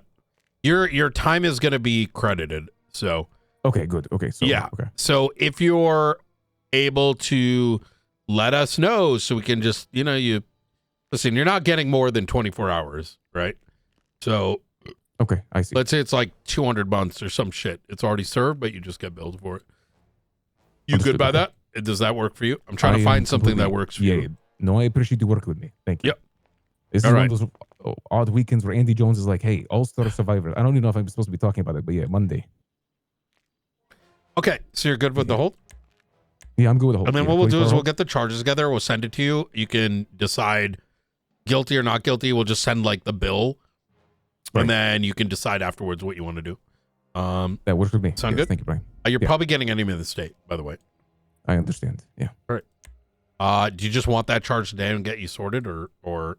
Speaker 7: your time is going to be credited. So.
Speaker 5: Okay, good. Okay, so
Speaker 7: yeah.
Speaker 5: Okay.
Speaker 7: So if you're able to let us know, so we can just you listen. You're not getting more than 24 hours, right? So.
Speaker 5: Okay, I see.
Speaker 7: Let's say it's like 200 months or some shit. It's already served, but you just get billed for it. You
Speaker 5: Understood,
Speaker 7: good by
Speaker 5: okay.
Speaker 7: that? Does that work for you? I'm trying to find something that works for you.
Speaker 5: No, I appreciate you working with me. Thank you.
Speaker 7: Yep.
Speaker 5: This
Speaker 7: All
Speaker 5: is
Speaker 7: right.
Speaker 5: one of those odd weekends where Andy Jones is like, "Hey, All-Star Survivor." I don't even know if I'm supposed to be talking about it, but yeah, Monday.
Speaker 7: Okay, so you're good with the hold?
Speaker 5: Yeah, I'm good with the hold.
Speaker 7: And then
Speaker 5: Yeah,
Speaker 7: what we'll do is
Speaker 5: 24
Speaker 7: we'll get the charges together. We'll send it to you. You can decide guilty or not guilty. We'll just send like the bill, and then you can decide afterwards what you want to do.
Speaker 5: That works with me.
Speaker 7: Sound
Speaker 5: Yes,
Speaker 7: good?
Speaker 5: Thank you, Brian.
Speaker 7: You're
Speaker 5: Yeah.
Speaker 7: probably getting enemy of the state, by the way.
Speaker 5: I understand. Yeah.
Speaker 7: All right. Do you just want that charge today and get you sorted, or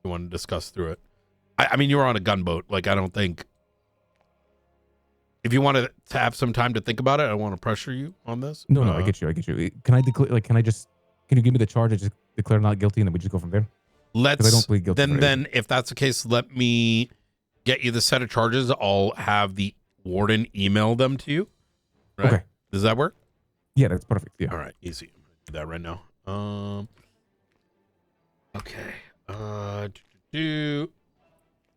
Speaker 7: you want to discuss through it? I mean, you were on a gunboat. Like, I don't think. If you want to have some time to think about it, I don't want to pressure you on this.
Speaker 5: No, I get you. I get you. Can I declare? Like, can you give me the charge? I just declare not guilty, and then we just go from there. 'Cause I don't plead guilty.
Speaker 7: Then if that's the case, let me get you the set of charges. I'll have the warden email them to you. Right?
Speaker 5: Okay.
Speaker 7: Does that work?
Speaker 5: Yeah, that's perfect. Yeah.
Speaker 7: All right, easy. I'm gonna do that right now. Okay.
Speaker 5: I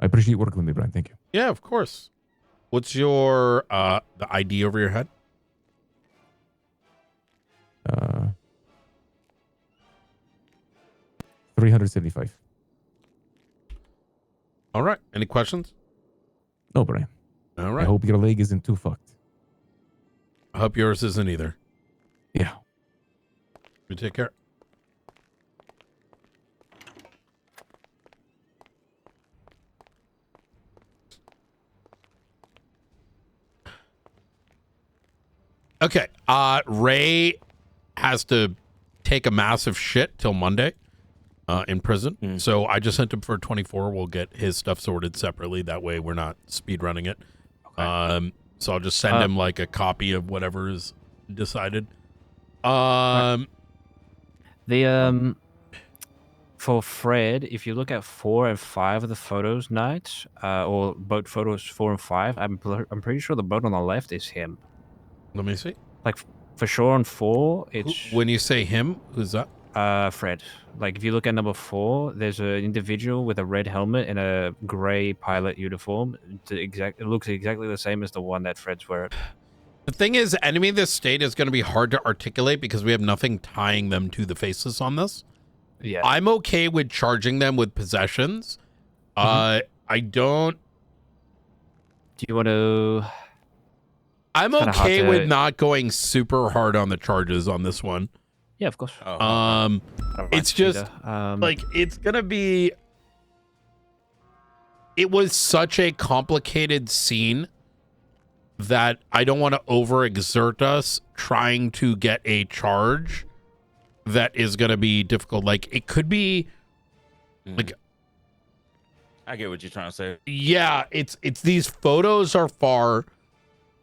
Speaker 5: appreciate you working with me, Brian. Thank you.
Speaker 7: Yeah, of course. What's your the ID over your head?
Speaker 5: 375.
Speaker 7: All right. Any questions?
Speaker 5: No, Brian.
Speaker 7: All right.
Speaker 5: I hope your leg isn't too fucked.
Speaker 7: I hope yours isn't either.
Speaker 5: Yeah.
Speaker 7: You take care. Okay. Ray has to take a massive shit till Monday in prison. So I just sent him for 24. We'll get his stuff sorted separately. That way we're not speed running it. Okay. So I'll just send him like a copy of whatever is decided. For
Speaker 20: for Fred, if you look at 4 and 5 of the photos nights, or boat photos 4 and 5, I'm pretty sure the boat on the left is him.
Speaker 7: Let me see.
Speaker 20: Like for sure on 4, it's
Speaker 7: when you say him, who's that?
Speaker 20: Fred. Like if you look at number 4, there's an individual with a red helmet and a gray pilot uniform. It looks exactly the same as the one that Fred's wearing.
Speaker 7: The thing is, enemy of this state is going to be hard to articulate because we have nothing tying them to the faces on this.
Speaker 20: Yeah.
Speaker 7: I'm okay with charging them with possessions. I don't.
Speaker 20: Do you want to?
Speaker 7: I'm okay with not going super hard on the charges on this one.
Speaker 20: Yeah, of course.
Speaker 7: It's just like it's gonna be. It was such a complicated scene that I don't want to overexert us trying to get a charge that is going to be difficult. Like it could be like,
Speaker 1: I get what you're trying to say.
Speaker 7: yeah, it's these photos are far,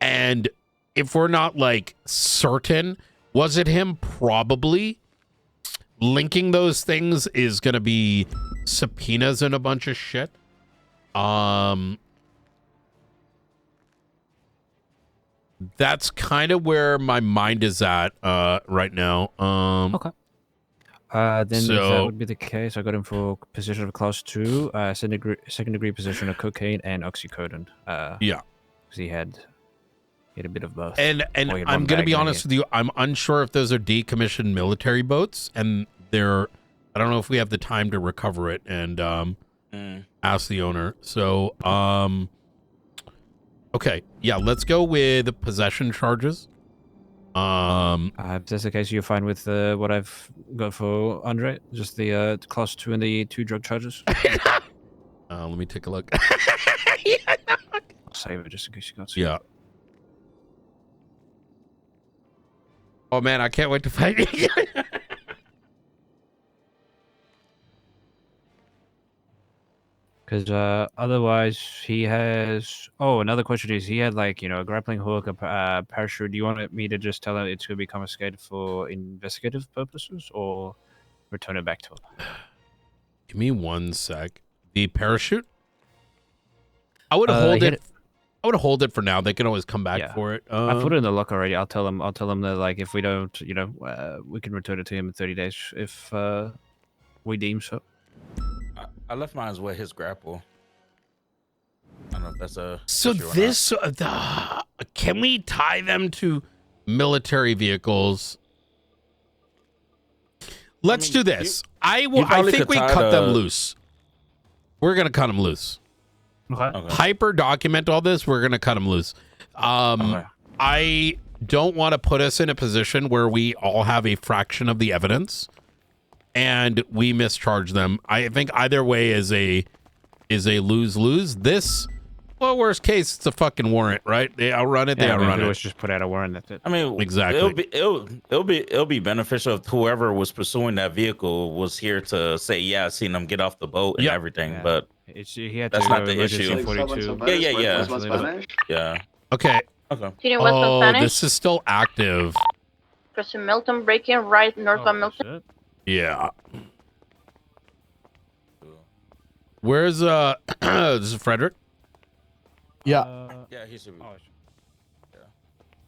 Speaker 7: and if we're not like certain, was it him? Probably. Linking those things is going to be subpoenas and a bunch of shit. That's kind of where my mind is at right now.
Speaker 20: Okay. Then if that would be the case, I got him for possession of class 2, second degree possession of cocaine and oxycodone.
Speaker 7: Yeah.
Speaker 20: Because he had a bit of both.
Speaker 7: And I'm going to be honest with you, I'm unsure if those are decommissioned military boats, and they're, I don't know if we have the time to recover it and ask the owner. So, okay, yeah, let's go with possession charges.
Speaker 20: If that's the case, you're fine with what I've got for Andre? Just the class 2 and the 2 drug charges?
Speaker 7: Let me take a look.
Speaker 20: I'll save it just in case you got to.
Speaker 7: Yeah. Oh man, I can't wait to fight you.
Speaker 20: Because otherwise he has... Oh, another question is, he had like, a grappling hook, a parachute. Do you want me to just tell him it's going to be confiscated for investigative purposes or return it back to him?
Speaker 7: Give me 1 sec. The parachute? I would hold it. I would hold it for now. They can always come back for it.
Speaker 20: I put it in the lock already. I'll tell him that like if we don't, we can return it to him in 30 days if we deem so.
Speaker 1: I left mine with his grapple. I don't know if that's a...
Speaker 7: So this, can we tie them to military vehicles? Let's do this. I think we cut them loose. We're going to cut them loose.
Speaker 20: Okay.
Speaker 7: Hyper document all this. We're going to cut them loose. I don't want to put us in a position where we all have a fraction of the evidence and we mischarge them. I think either way is a lose-lose. This, well, worst case, it's a fucking warrant, right? They outrun it. They outrun it.
Speaker 20: Let's just put out a warrant. That's it.
Speaker 1: I mean,
Speaker 7: exactly.
Speaker 1: It'll be beneficial if whoever was pursuing that vehicle was here to say, yeah, I seen them get off the boat and everything. But
Speaker 20: he had
Speaker 1: that's
Speaker 20: to
Speaker 1: not the issue.
Speaker 20: 42.
Speaker 1: Yeah.
Speaker 7: Okay.
Speaker 9: Shooting west on Spanish.
Speaker 7: This is still active.
Speaker 9: Crossing Milton, breaking right north of Milton.
Speaker 7: Yeah. Where's this is Frederick?
Speaker 8: Yeah.
Speaker 1: Yeah, he should be.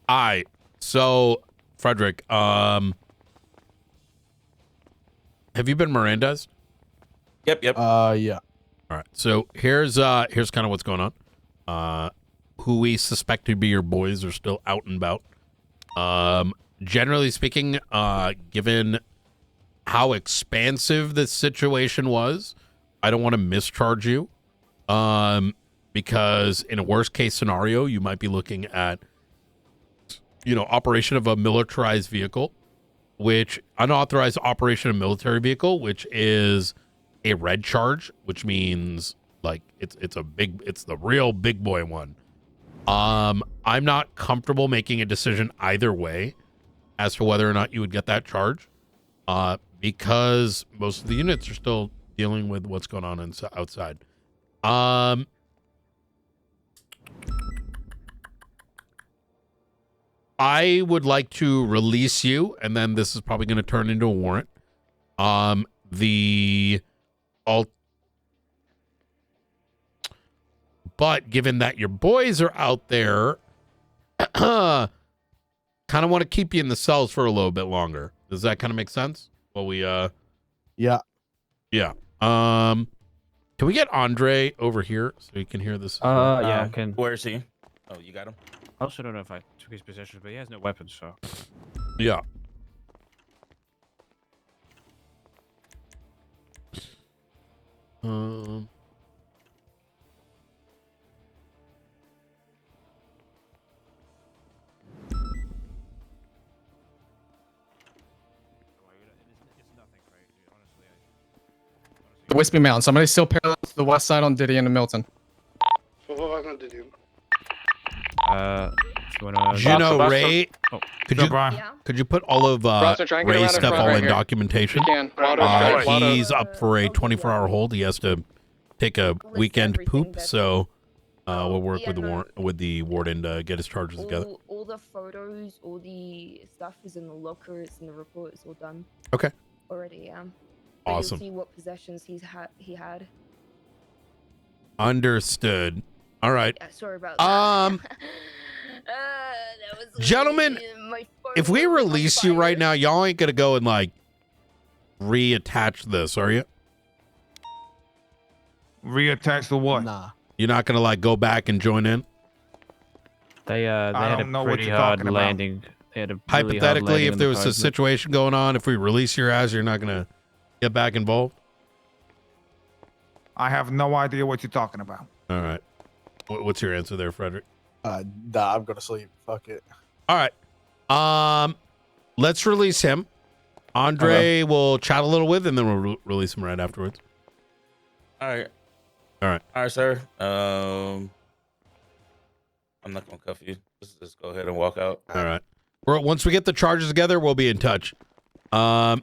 Speaker 7: Alright. So, Frederick, have you been Mirandized?
Speaker 1: Yep.
Speaker 8: Yeah.
Speaker 7: All right. So here's kind of what's going on. Who we suspect to be your boys are still out and about. Generally speaking, given how expansive this situation was, I don't want to mischarge you. Because in a worst case scenario, you might be looking at, operation of a militarized vehicle, which unauthorized operation of military vehicle, which is a red charge, which means like it's the real big boy one. I'm not comfortable making a decision either way as to whether or not you would get that charge, because most of the units are still dealing with what's going on outside. I would like to release you, and then this is probably going to turn into a warrant. the alt. But given that your boys are out there, kind of want to keep you in the cells for a little bit longer. Does that kind of make sense? Well, we
Speaker 10: Yeah.
Speaker 7: Yeah. Can we get Andre over here so he can hear this?
Speaker 20: Yeah, I can.
Speaker 1: Where is he? Oh, you got him?
Speaker 20: I also don't know if I took his possessions, but he has no weapons, so.
Speaker 7: Yeah.
Speaker 10: The Wispy Mountain. Somebody still parallel to the west side on Diddy and Milton.
Speaker 20: If you wanna...
Speaker 7: Juno, Ray,
Speaker 20: Oh.
Speaker 7: could you put all of Ray's stuff all in documentation? He's up for a 24-hour hold. He has to take a weekend poop, so we'll work with the warden to get his charges together.
Speaker 25: All the photos, all the stuff is in the locker. It's in the report. It's all done.
Speaker 7: Okay.
Speaker 25: Already, yeah. But
Speaker 7: Awesome.
Speaker 25: You'll see what possessions he had.
Speaker 7: Understood. All right.
Speaker 25: Yeah, sorry about that.
Speaker 7: Gentlemen, if we release you right now, y'all ain't gonna go and like reattach this, are you?
Speaker 18: Reattach the what?
Speaker 10: Nah.
Speaker 7: You're not gonna like go back and join in?
Speaker 20: They had a pretty hard landing. They had a really hard
Speaker 7: Hypothetically,
Speaker 20: landing
Speaker 7: if
Speaker 20: on
Speaker 7: there
Speaker 20: the
Speaker 7: was a
Speaker 20: Cosmic.
Speaker 7: situation going on, if we release your ass, you're not gonna get back involved?
Speaker 18: I have no idea what you're talking about.
Speaker 7: All right. What's your answer there, Frederick?
Speaker 10: Nah, I'm gonna sleep. Fuck it.
Speaker 7: All right. Let's release him. Andre will chat a little with, and then we'll release him right afterwards.
Speaker 1: All right.
Speaker 7: All right.
Speaker 1: All right, sir. I'm not gonna cuff you. Just go ahead and walk out.
Speaker 7: All right. Once we get the charges together, we'll be in touch.
Speaker 1: Right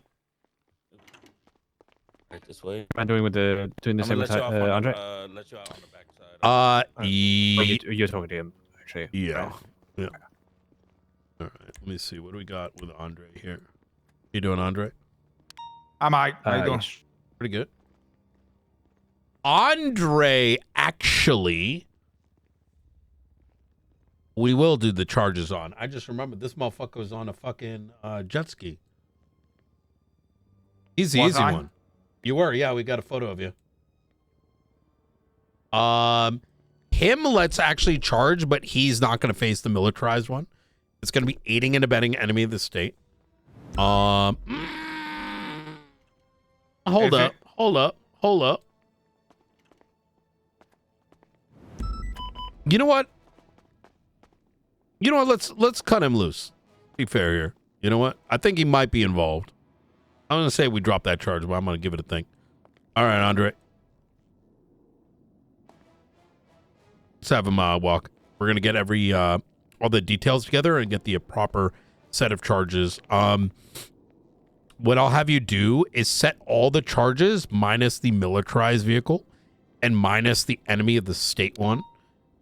Speaker 1: this way.
Speaker 20: Am I doing the same with Andre?
Speaker 1: Let you out on the back side.
Speaker 20: You're talking to him, actually.
Speaker 7: Yeah.
Speaker 20: Right.
Speaker 7: Yeah. All right. Let me see. What do we got with Andre here? You doing, Andre?
Speaker 18: I'm all right. How you doing?
Speaker 7: Yes. Pretty good. Andre, actually, we will do the charges on. I just remembered this motherfucker was on a fucking jet ski. He's the easy one. You were, yeah. We got a photo of you. Him, let's actually charge, but he's not going to face the militarized one. It's going to be aiding and abetting enemy of the state. Hold up. You know what? Let's cut him loose. Be fair here. You know what? I think he might be involved. I'm going to say we drop that charge, but I'm going to give it a think. All right, Andre. Let's have him walk. We're going to get all the details together and get the proper set of charges. What I'll have you do is set all the charges minus the militarized vehicle and minus the enemy of the state one.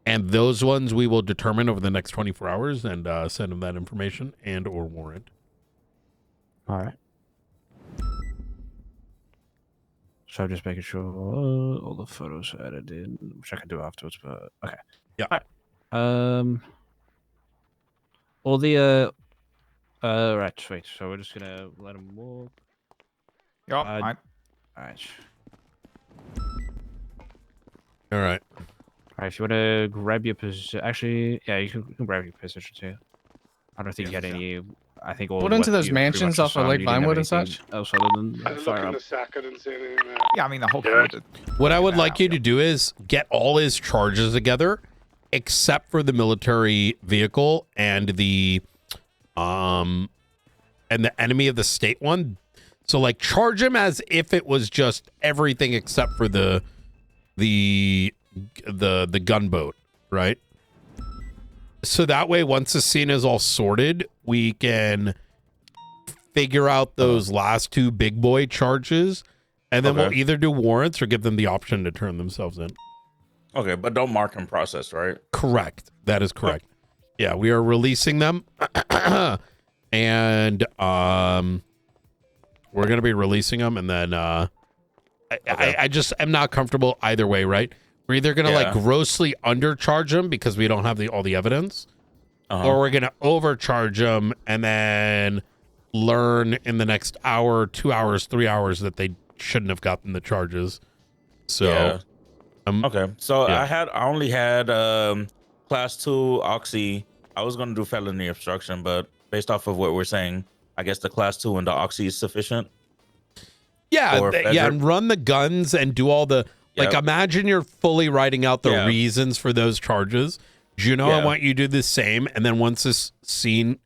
Speaker 7: And those ones we will determine over the next 24 hours and send him that information and or warrant.
Speaker 20: All right. So I'm just making sure all the photos are added in, which I can do afterwards, but okay.
Speaker 7: Yeah.
Speaker 20: All right. All the right, sweet. So we're just gonna let him walk.
Speaker 18: Yep.
Speaker 20: All right.
Speaker 7: All right.
Speaker 20: All right. If you want to grab your position, actually, yeah, you can grab your position too. I don't think you had any. I think all.
Speaker 10: Put into those mansions off of Lake Vinewood and such.
Speaker 20: Else other than firearm.
Speaker 18: Yeah, I mean the whole.
Speaker 7: What I would like you to do is get all his charges together, except for the military vehicle and the enemy of the state one. So like charge him as if it was just everything except for the gunboat, right? So that way, once the scene is all sorted, we can figure out those last two big boy charges, and then we'll either do warrants or give them the option to turn themselves in.
Speaker 1: Okay, but don't mark and process, right?
Speaker 7: Correct. That is correct. Yeah, we are releasing them, and We're gonna be releasing them, and then I just am not comfortable either way. Right? We're either gonna like grossly undercharge them because we don't have all the evidence, or we're gonna overcharge them and then learn in the next hour, 2 hours, 3 hours that they shouldn't have gotten the charges. So
Speaker 1: okay. So I only had class 2 oxy. I was gonna do felony obstruction, but based off of what we're saying, I guess the class 2 and the oxy is sufficient.
Speaker 7: Yeah, and run the guns and do all the like. Imagine you're fully writing out the reasons for those charges. Juno, I want you to do the same, and then once this scene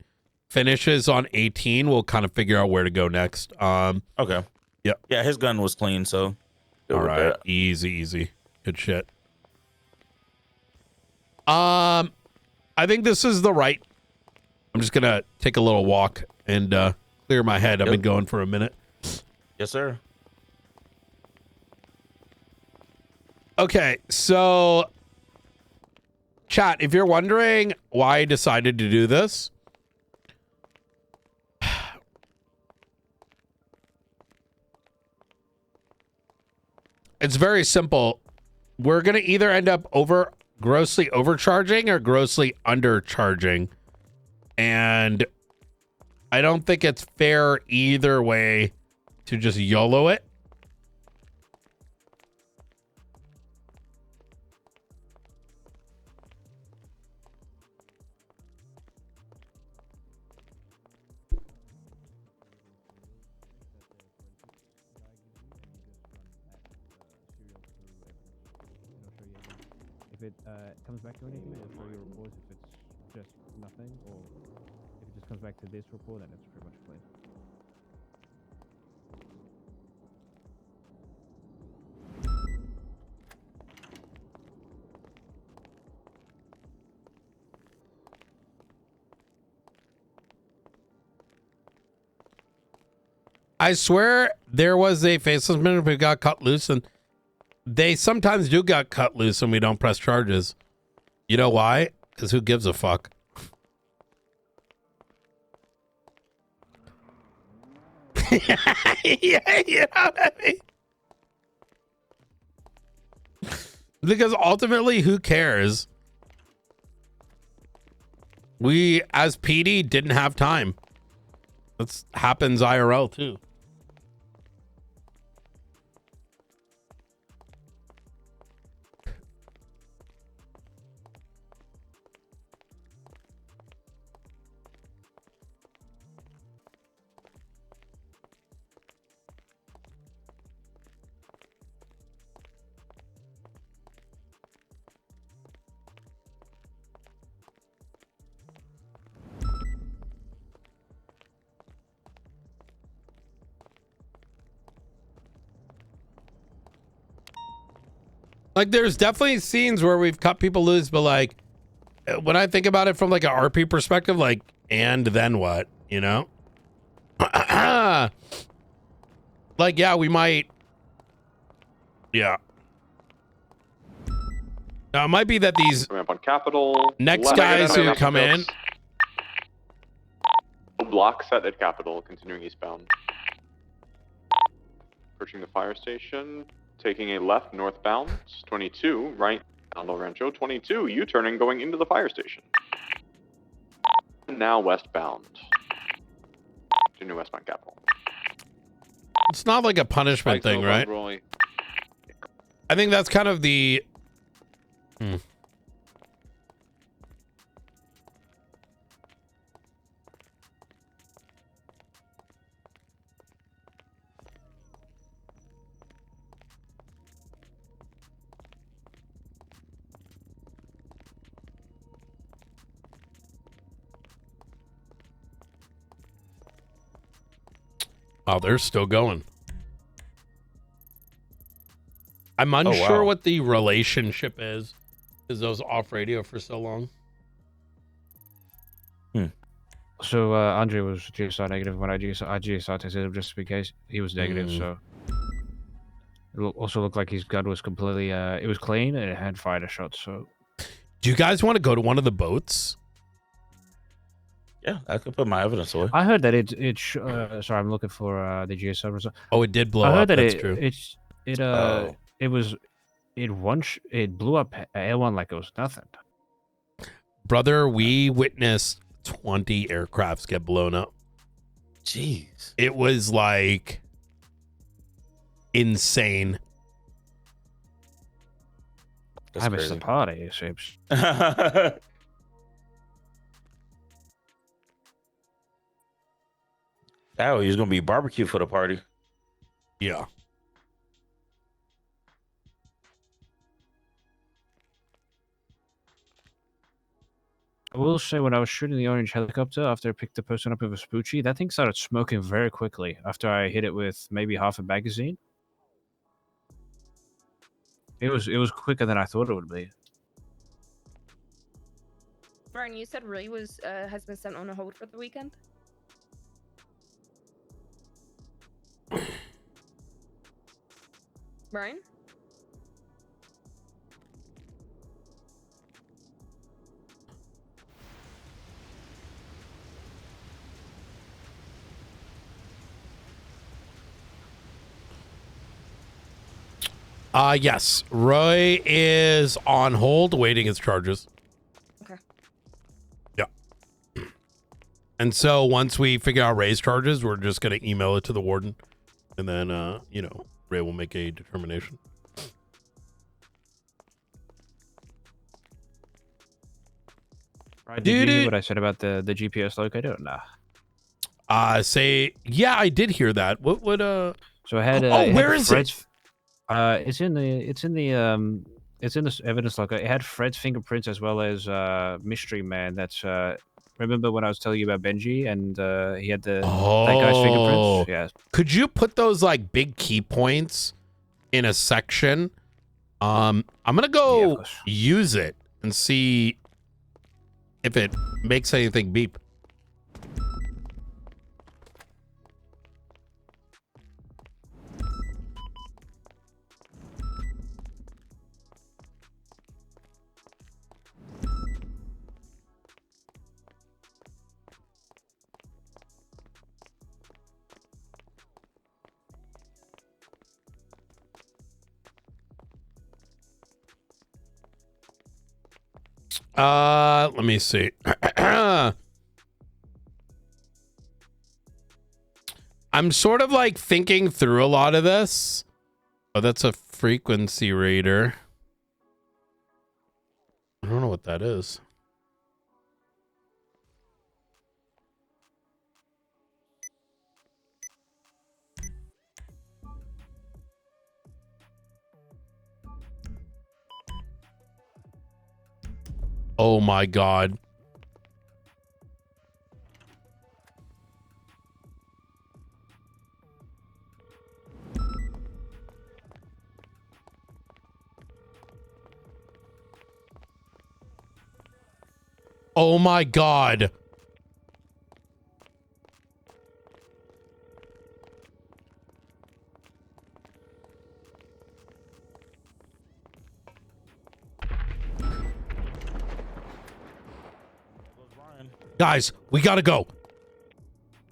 Speaker 7: finishes on 18, we'll kind of figure out where to go next.
Speaker 1: Okay.
Speaker 7: Yep.
Speaker 1: Yeah, his gun was clean, so
Speaker 7: all right, easy, good shit. I think this is the right. I'm just gonna take a little walk and clear my head. I've been going for a minute.
Speaker 1: Yes, sir.
Speaker 7: Okay, so chat, if you're wondering why I decided to do this, it's very simple. We're going to either end up grossly overcharging or grossly undercharging. And I don't think it's fair either way to just YOLO it.
Speaker 20: If it comes back to anything, it'll show your report. If it's just nothing, or if it just comes back to this report, then it's pretty much clean.
Speaker 7: I swear there was a faceless man who got cut loose, and they sometimes do got cut loose and we don't press charges. You know why? Because who gives a fuck? Yeah, you know what I mean? Because ultimately, who cares? We, as PD, didn't have time. That happens IRL, too. Like, there's definitely scenes where we've cut people loose, but like, when I think about it from like an RP perspective, like, and then what, you know? Like, yeah, we might. Yeah. Now, it might be that these
Speaker 21: Ramp on Capitol.
Speaker 7: next guys who come in.
Speaker 21: Block set at Capitol, continuing eastbound. Approaching the fire station. Taking a left northbound, 22, right, down El Rancho, 22, U-turning going into the fire station. Now westbound. To New Westbound Capitol.
Speaker 7: It's not like a punishment thing, right? I think that's kind of the... Oh, they're still going. I'm unsure what the relationship is because those off radio for so long.
Speaker 20: So Andre was GSR negative when I GSR tested him just in case he was negative. So it also looked like his gun was completely it was clean and it had fired a shot. So
Speaker 7: do you guys want to go to one of the boats?
Speaker 1: Yeah, I could put my evidence away.
Speaker 20: I heard that sorry, I'm looking for the GSM result.
Speaker 7: Oh, it did blow
Speaker 20: I heard
Speaker 7: up.
Speaker 20: that
Speaker 7: That's
Speaker 20: it
Speaker 7: true.
Speaker 20: it blew up L1 like it was nothing.
Speaker 7: Brother, we witnessed 20 aircrafts get blown up.
Speaker 1: Jeez.
Speaker 7: It was like insane.
Speaker 20: I missed the party, it seems.
Speaker 1: Oh, he's gonna be barbecue for the party.
Speaker 7: Yeah.
Speaker 20: I will say, when I was shooting the orange helicopter after I picked the person up with a Spoochie, that thing started smoking very quickly after I hit it with maybe half a magazine. It was quicker than I thought it would be.
Speaker 25: Brian, you said Ray has been sent on a hold for the weekend? Brian?
Speaker 7: Yes. Roy is on hold waiting his charges.
Speaker 25: Okay.
Speaker 7: Yeah. And so once we figure out Ray's charges, we're just going to email it to the warden. And then, Ray will make a determination.
Speaker 20: Right, did you hear what I said about the GPS locator? Or nah.
Speaker 7: Yeah, I did hear that. What would
Speaker 20: So I had
Speaker 7: where is
Speaker 20: Fred's, it's in the evidence logger. It had Fred's fingerprints as well as Mystery Man. That's remember when I was telling you about Benji and he had that guy's fingerprints? Yeah.
Speaker 7: Could you put those like big key points in a section? I'm gonna go use it and see if it makes anything beep. Let me see. I'm sort of like thinking through a lot of this. Oh, that's a frequency reader. I don't know what that is. Oh my God. Oh my God. Guys, we gotta go.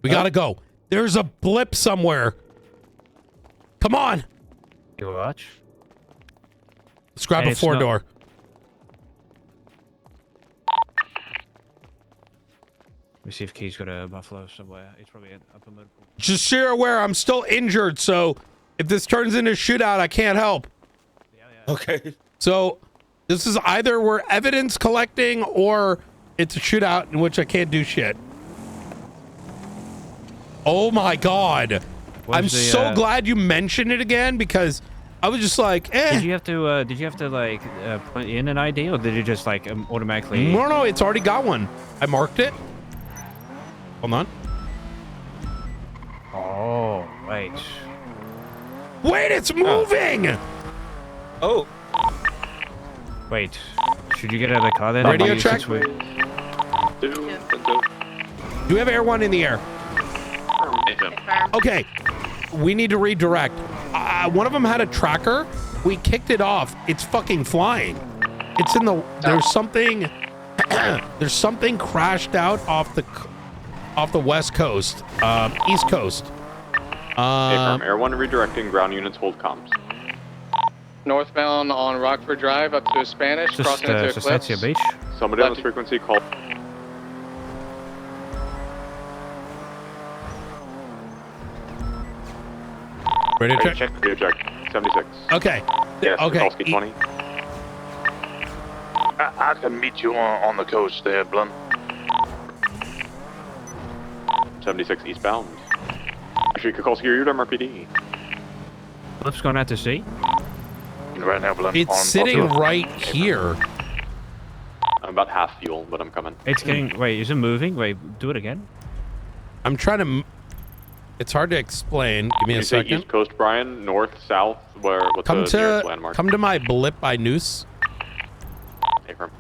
Speaker 7: We gotta go. There's a blip somewhere. Come on.
Speaker 20: You watch?
Speaker 7: Let's grab a 4-door.
Speaker 20: Let me see if Key's got a Buffalo somewhere. He's probably up in Liverpool.
Speaker 7: Just so you're aware, I'm still injured, so if this turns into a shootout, I can't help.
Speaker 1: Okay.
Speaker 7: So this is either we're evidence collecting or it's a shootout in which I can't do shit. Oh my God. I'm so glad you mentioned it again because I was just like, eh.
Speaker 20: Did you have to like put in an ID or did you just like automatically?
Speaker 7: No, it's already got one. I marked it. Hold on.
Speaker 20: Oh, wait.
Speaker 7: Wait, it's moving.
Speaker 1: Oh.
Speaker 20: Wait. Should you get out of the car then?
Speaker 7: Radio check. Do we have Air 1 in the air? Okay. We need to redirect. One of them had a tracker. We kicked it off. It's fucking flying. It's in the... There's something... there's something crashed out off the off the west coast, east coast.
Speaker 21: Air 1 redirecting, ground units hold comms.
Speaker 2: Northbound on Rockford Drive up to Spanish, crossing into Eclipse.
Speaker 20: Beach.
Speaker 21: Somebody on this frequency call.
Speaker 7: Ready to check?
Speaker 21: Radio check. 76.
Speaker 7: Okay.
Speaker 21: Yes,
Speaker 7: Okay.
Speaker 21: Mikulski 20.
Speaker 11: I can meet you on the coast there, Blunt.
Speaker 21: 76 eastbound. Actually, Kukulski, you're MRPD.
Speaker 20: What's going out to sea?
Speaker 11: Right now, Blunt.
Speaker 7: It's sitting right here.
Speaker 21: I'm about half fuel, but I'm coming.
Speaker 20: It's getting. Wait, is it moving? Wait, do it again.
Speaker 7: I'm trying to. It's hard to explain. Give me
Speaker 21: When
Speaker 7: a
Speaker 21: you say
Speaker 7: second.
Speaker 21: East Coast, Brian, north, south, what's the nearest landmark?
Speaker 7: Come to my blip by Noose.
Speaker 21: Affirm.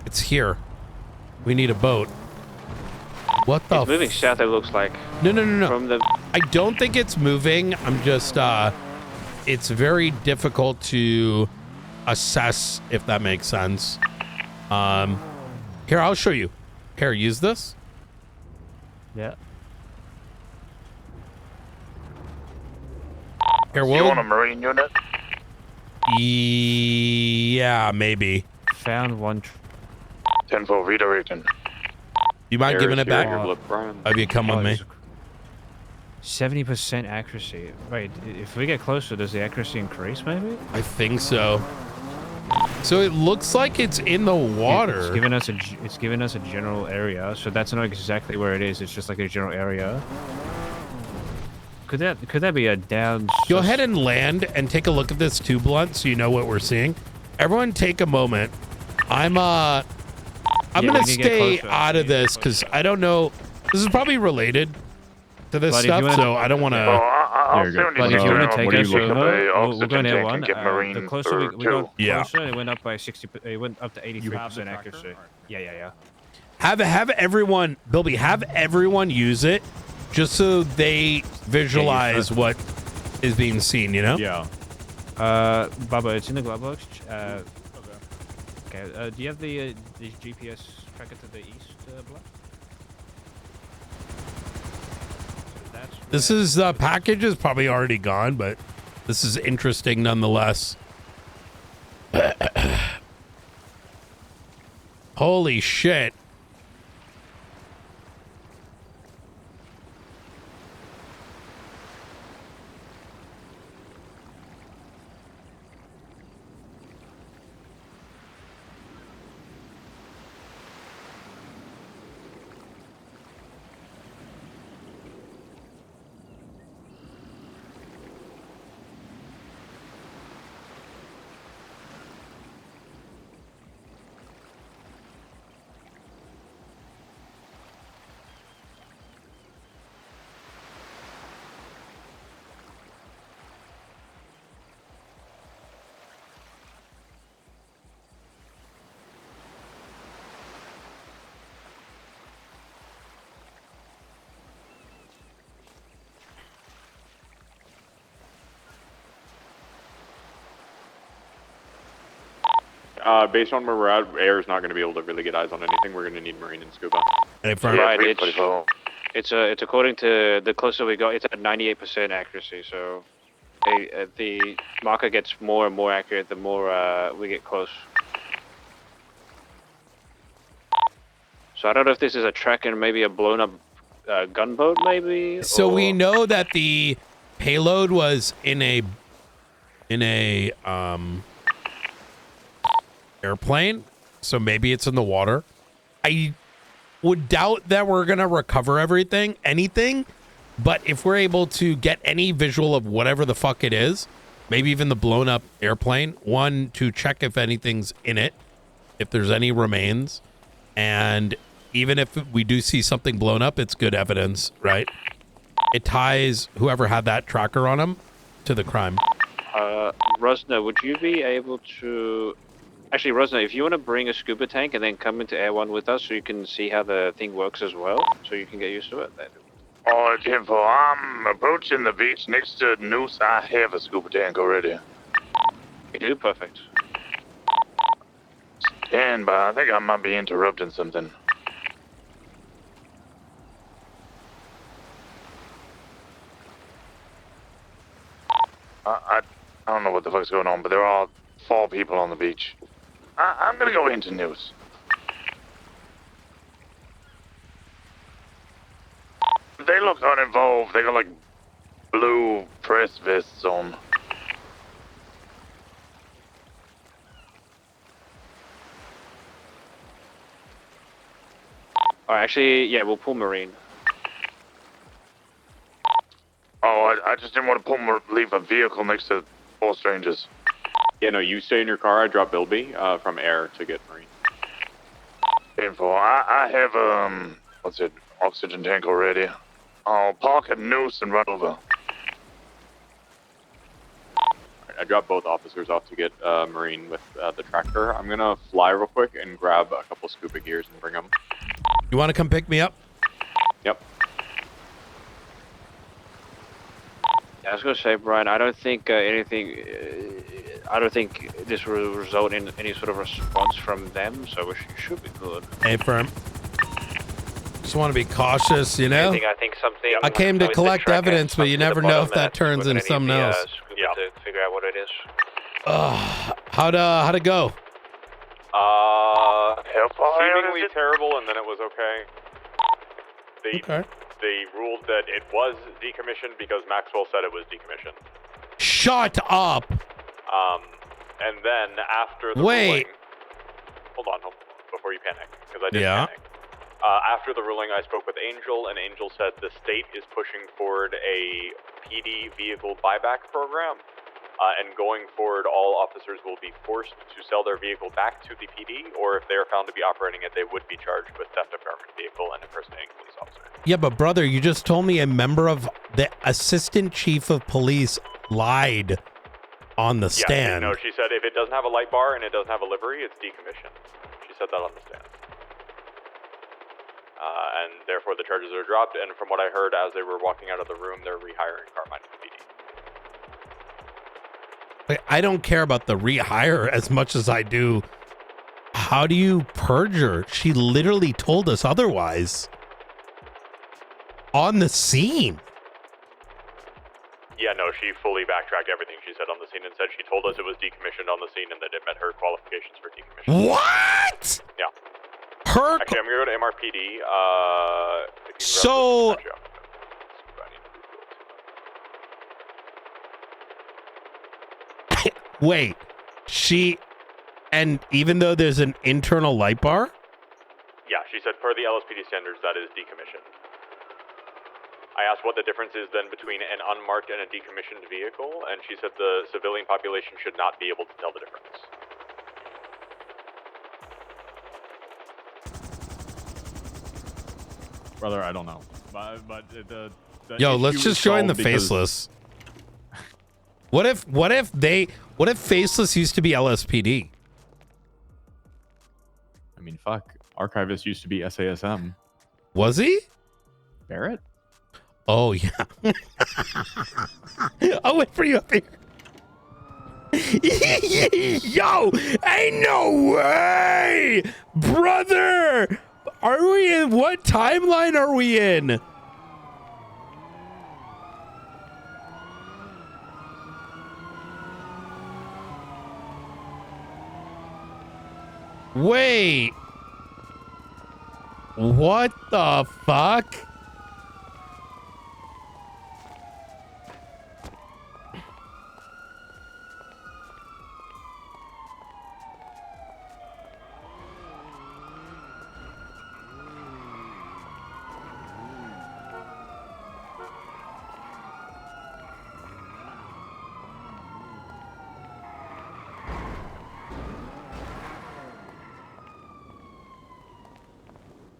Speaker 7: It's here. We need a boat. What the?
Speaker 13: It's moving south, it looks like.
Speaker 7: No.
Speaker 13: From the.
Speaker 7: I don't think it's moving. I'm just. It's very difficult to assess if that makes sense. Here, I'll show you. Here, use this.
Speaker 20: Yeah.
Speaker 7: Here,
Speaker 11: You want a Marine unit?
Speaker 7: Yeah, maybe.
Speaker 20: Found one.
Speaker 11: 10-4 redirecting.
Speaker 7: You mind giving it back?
Speaker 21: Brian.
Speaker 7: Have you come with me?
Speaker 20: 70% accuracy. Wait, if we get closer, does the accuracy increase? Maybe.
Speaker 7: I think so. So it looks like it's in the water.
Speaker 20: It's giving us a general area, so that's not exactly where it is. It's just like a general area. Could that be a down?
Speaker 7: Go ahead and land and take a look at this too, Blunt, so you know what we're seeing. Everyone, take a moment. I'm gonna stay out of this because I don't know. This is probably related to this stuff, so I don't want to.
Speaker 20: But if you want to take us over, we're going to one.
Speaker 11: The
Speaker 20: closer we got
Speaker 7: Yeah.
Speaker 20: closer, it went up by 60. It went up to 83% accuracy. Yeah.
Speaker 7: Have everyone, Bilby, have everyone use it just so they visualize what is being seen. You know?
Speaker 20: Yeah. Bubba, it's in the glove box. Okay. Do you have the GPS tracker to the east, Block?
Speaker 7: This package is probably already gone, but this is interesting nonetheless. Holy shit.
Speaker 21: Based on where we're at, air is not going to be able to really get eyes on anything. We're going to need Marine and Scuba.
Speaker 13: Right, it's according to the closer we go, it's at 98% accuracy. So the marker gets more and more accurate the more we get close. So I don't know if this is a track and maybe a blown up gunboat, maybe.
Speaker 7: So we know that the payload was in a airplane, so maybe it's in the water. I would doubt that we're gonna recover anything, but if we're able to get any visual of whatever the fuck it is, maybe even the blown up airplane, one, to check if anything's in it, if there's any remains, and even if we do see something blown up, it's good evidence, right? It ties whoever had that tracker on him to the crime.
Speaker 13: Rosna, would you be able to... Actually, Rosna, if you want to bring a scuba tank and then come into Air 1 with us so you can see how the thing works as well, so you can get used to it.
Speaker 11: Alright, 10-4, I'm approaching the beach next to Noose. I have a scuba tank already.
Speaker 13: You do? Perfect.
Speaker 11: 10, but I think I might be interrupting something. I don't know what the fuck's going on, but there are 4 people on the beach. I'm gonna go into news. They look uninvolved. They got like blue press vests on.
Speaker 13: Oh, actually, yeah, we'll pull Marine.
Speaker 11: Oh, I just didn't want to leave a vehicle next to 4 strangers.
Speaker 21: Yeah, no, you stay in your car. I drop Bilby from air to get Marine.
Speaker 11: Info. I have what's it? Oxygen tank already. I'll park a noose and run over.
Speaker 21: Alright, I dropped both officers off to get Marine with the tractor. I'm gonna fly real quick and grab a couple scuba gears and bring them.
Speaker 7: You want to come pick me up?
Speaker 21: Yep.
Speaker 13: Yeah, I was gonna say, Brian, I don't think anything. I don't think this will result in any sort of response from them, so we should be good.
Speaker 7: Hey, firm. Just want to be cautious, you know?
Speaker 13: I think something.
Speaker 7: I came to collect evidence, but you never know if that turns into something else.
Speaker 13: Yeah. To figure out what it is.
Speaker 7: How'd it go?
Speaker 21: Seemingly terrible, and then it was okay. They ruled that it was decommissioned because Maxwell said it was decommissioned.
Speaker 7: Shut up!
Speaker 21: And then after the ruling, hold on, before you panic, because I did panic. After the ruling, I spoke with Angel, and Angel said the state is pushing forward a PD vehicle buyback program. And going forward, all officers will be forced to sell their vehicle back to the PD, or if they are found to be operating it, they would be charged with theft of government vehicle and impersonating a police officer.
Speaker 7: Yeah, but brother, you just told me a member of the assistant chief of police lied on the stand.
Speaker 21: No, she said if it doesn't have a light bar and it doesn't have a livery, it's decommissioned. She said that on the stand. And therefore the charges are dropped, and from what I heard as they were walking out of the room, they're rehiring Carmine to the PD.
Speaker 7: I don't care about the rehire as much as I do. How do you purge her? She literally told us otherwise. On the scene.
Speaker 21: Yeah, no, she fully backtracked everything she said on the scene and said she told us it was decommissioned on the scene and that it met her qualifications for decommission.
Speaker 7: What?
Speaker 21: Yeah.
Speaker 7: Her.
Speaker 21: Actually, I'm gonna go to MRPD.
Speaker 7: So. Wait, and even though there's an internal light bar?
Speaker 21: Yeah, she said per the LSPD standards, that is decommissioned. I asked what the difference is then between an unmarked and a decommissioned vehicle, and she said the civilian population should not be able to tell the difference.
Speaker 3: Brother, I don't know. But
Speaker 7: Yo, let's just join the Faceless. What if Faceless used to be LSPD?
Speaker 3: I mean, fuck. Archivist used to be SASM.
Speaker 7: Was he?
Speaker 3: Barrett?
Speaker 7: Oh, yeah. I'll wait for you up here. Yo, ain't no way! Brother! Are we in? What timeline are we in? Wait. What the fuck?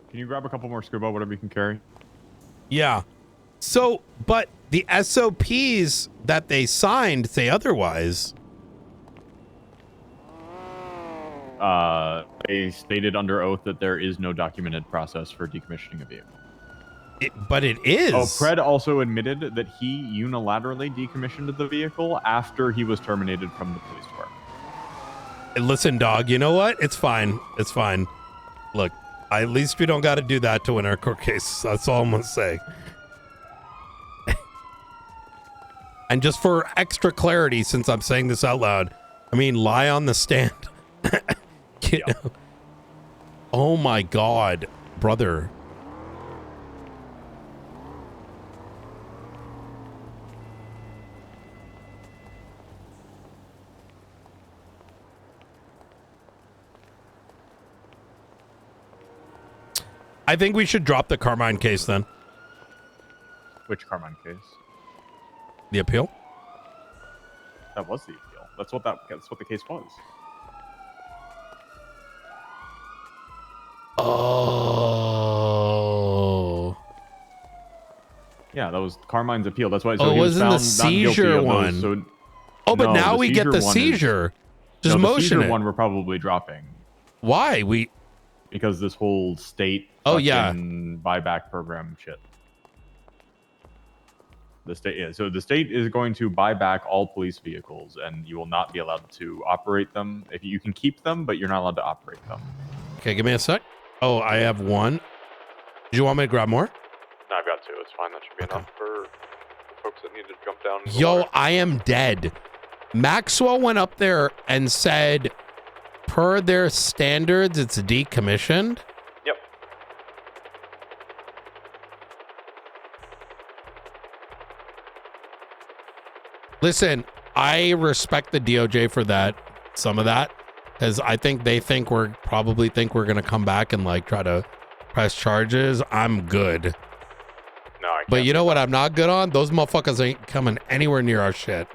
Speaker 3: Can you grab a couple more scuba, whatever you can carry?
Speaker 7: Yeah. So, but the SOPs that they signed say otherwise.
Speaker 3: They stated under oath that there is no documented process for decommissioning a vehicle.
Speaker 7: But it is.
Speaker 3: Oh, Pred also admitted that he unilaterally decommissioned the vehicle after he was terminated from the police department.
Speaker 7: Listen, dog, you know what? It's fine. It's fine. Look, at least we don't got to do that to win our court case. That's all I'm going to say. And just for extra clarity, since I'm saying this out loud, I mean, lie on the stand. You know? Oh my God, brother. I think we should drop the Carmine case then.
Speaker 3: Which Carmine case?
Speaker 7: The appeal?
Speaker 3: That was the appeal. That's what the case was.
Speaker 7: Oh.
Speaker 3: Yeah, that was Carmine's appeal. That's why.
Speaker 7: So it wasn't the seizure one. But now we get the seizure. Just
Speaker 3: the
Speaker 7: motion
Speaker 3: seizure
Speaker 7: it.
Speaker 3: one we're probably dropping.
Speaker 7: Why?
Speaker 3: Because this whole state buyback program shit. The state, so the state is going to buy back all police vehicles, and you will not be allowed to operate them. If you can keep them, but you're not allowed to operate them.
Speaker 7: Okay, give me a sec. Oh, I have one. Do you want me to grab more?
Speaker 21: No, I've got two. It's fine. That should be enough for the folks that need to jump down.
Speaker 7: Yo, I am dead. Maxwell went up there and said, per their standards, it's decommissioned.
Speaker 21: Yep.
Speaker 7: Listen, I respect the DOJ for that, some of that, because I think they think we're gonna come back and like try to press charges. I'm good.
Speaker 21: No, I can't.
Speaker 7: But you know what I'm not good on? Those motherfuckers ain't coming anywhere near our shit.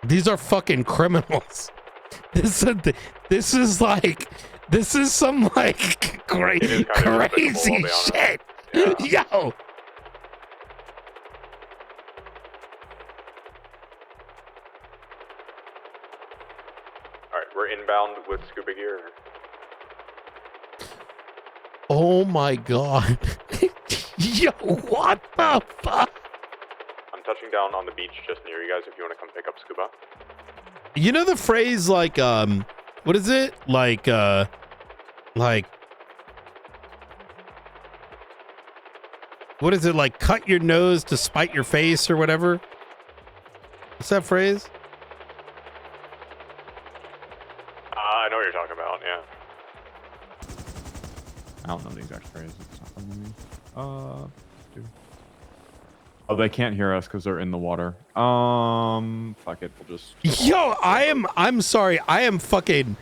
Speaker 7: These are fucking criminals. This is some like crazy shit.
Speaker 21: Yeah.
Speaker 7: Yo.
Speaker 21: All right, we're inbound with scuba gear.
Speaker 7: Oh my God. Yo, what the fuck?
Speaker 21: I'm touching down on the beach just near you guys if you want to come pick up scuba.
Speaker 7: You know the phrase like what is it? Like what is it, like cut your nose to spite your face or whatever? What's that phrase?
Speaker 21: I know what you're talking about, yeah.
Speaker 3: I don't know the exact phrase. It's not from me. Dude. Oh, they can't hear us because they're in the water. Fuck it. We'll just.
Speaker 7: Yo, I'm sorry. I am fucking.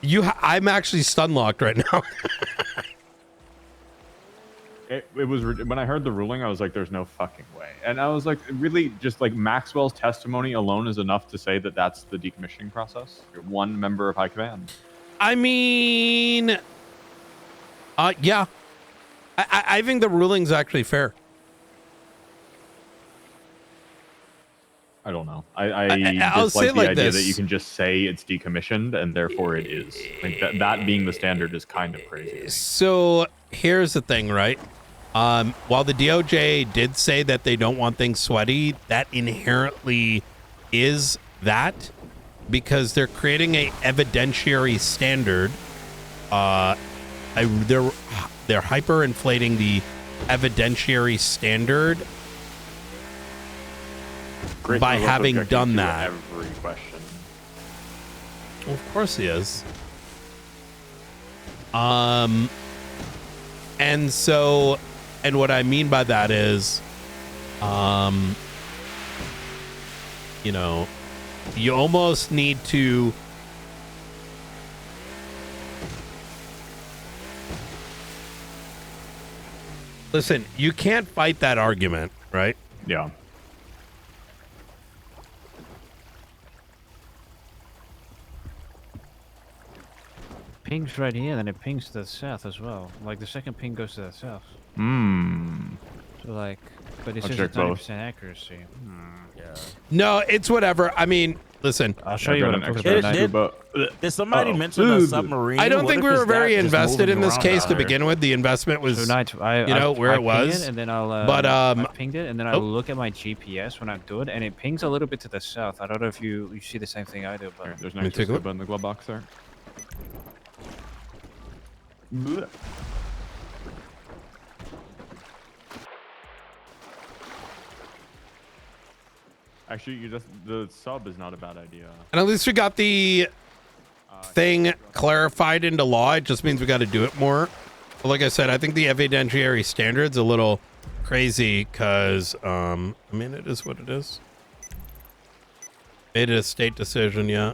Speaker 7: I'm actually stun locked right now.
Speaker 3: It was when I heard the ruling, I was like, "There's no fucking way," and I was like, "Really?" Just like Maxwell's testimony alone is enough to say that that's the decommissioning process. You're one member of high command.
Speaker 7: I mean, yeah, I think the ruling's actually fair.
Speaker 3: I don't know. I'll
Speaker 7: say
Speaker 3: like the
Speaker 7: like
Speaker 3: idea
Speaker 7: this.
Speaker 3: that you can just say it's decommissioned and therefore it is. Like that being the standard is kind of crazy.
Speaker 7: So here's the thing, right? While the DOJ did say that they don't want things sweaty, that inherently is that because they're creating a evidentiary standard. They're hyperinflating the evidentiary standard by having done that.
Speaker 3: Every question.
Speaker 7: Well, of course he is. And so, and what I mean by that is, you know, you almost need to listen, you can't fight that argument, right?
Speaker 3: Yeah.
Speaker 20: Ping's right here, then it pings to the south as well. Like the second ping goes to the south. So like, but it
Speaker 3: I'll
Speaker 20: says
Speaker 3: check
Speaker 20: it's 90%
Speaker 3: both.
Speaker 20: accuracy.
Speaker 7: No, it's whatever. I mean, Listen,
Speaker 20: I'll show you what I'm talking about.
Speaker 1: Did somebody mention a submarine?
Speaker 7: I don't
Speaker 1: What
Speaker 7: think
Speaker 1: if
Speaker 7: we were
Speaker 1: it's that
Speaker 7: very
Speaker 1: just
Speaker 7: invested
Speaker 1: moving
Speaker 7: in this
Speaker 1: around
Speaker 7: case
Speaker 1: down
Speaker 7: to
Speaker 1: there?
Speaker 7: begin with. The investment was,
Speaker 20: Tonight,
Speaker 7: where
Speaker 20: I
Speaker 7: it
Speaker 20: ping
Speaker 7: was.
Speaker 20: it, and then I'll.
Speaker 7: But
Speaker 20: I pinged it, and then I'll look at my GPS when I do it, and it pings a little bit to the south. I don't know if you see the same thing I do, but
Speaker 3: There's no scuba in the glove box there. Blech. Actually, the sub is not a bad idea.
Speaker 7: And at least we got the thing clarified into law. It just means we got to do it more. But like I said, I think the evidentiary standard's a little crazy because, I mean, it is what it is. It is a state decision, yeah.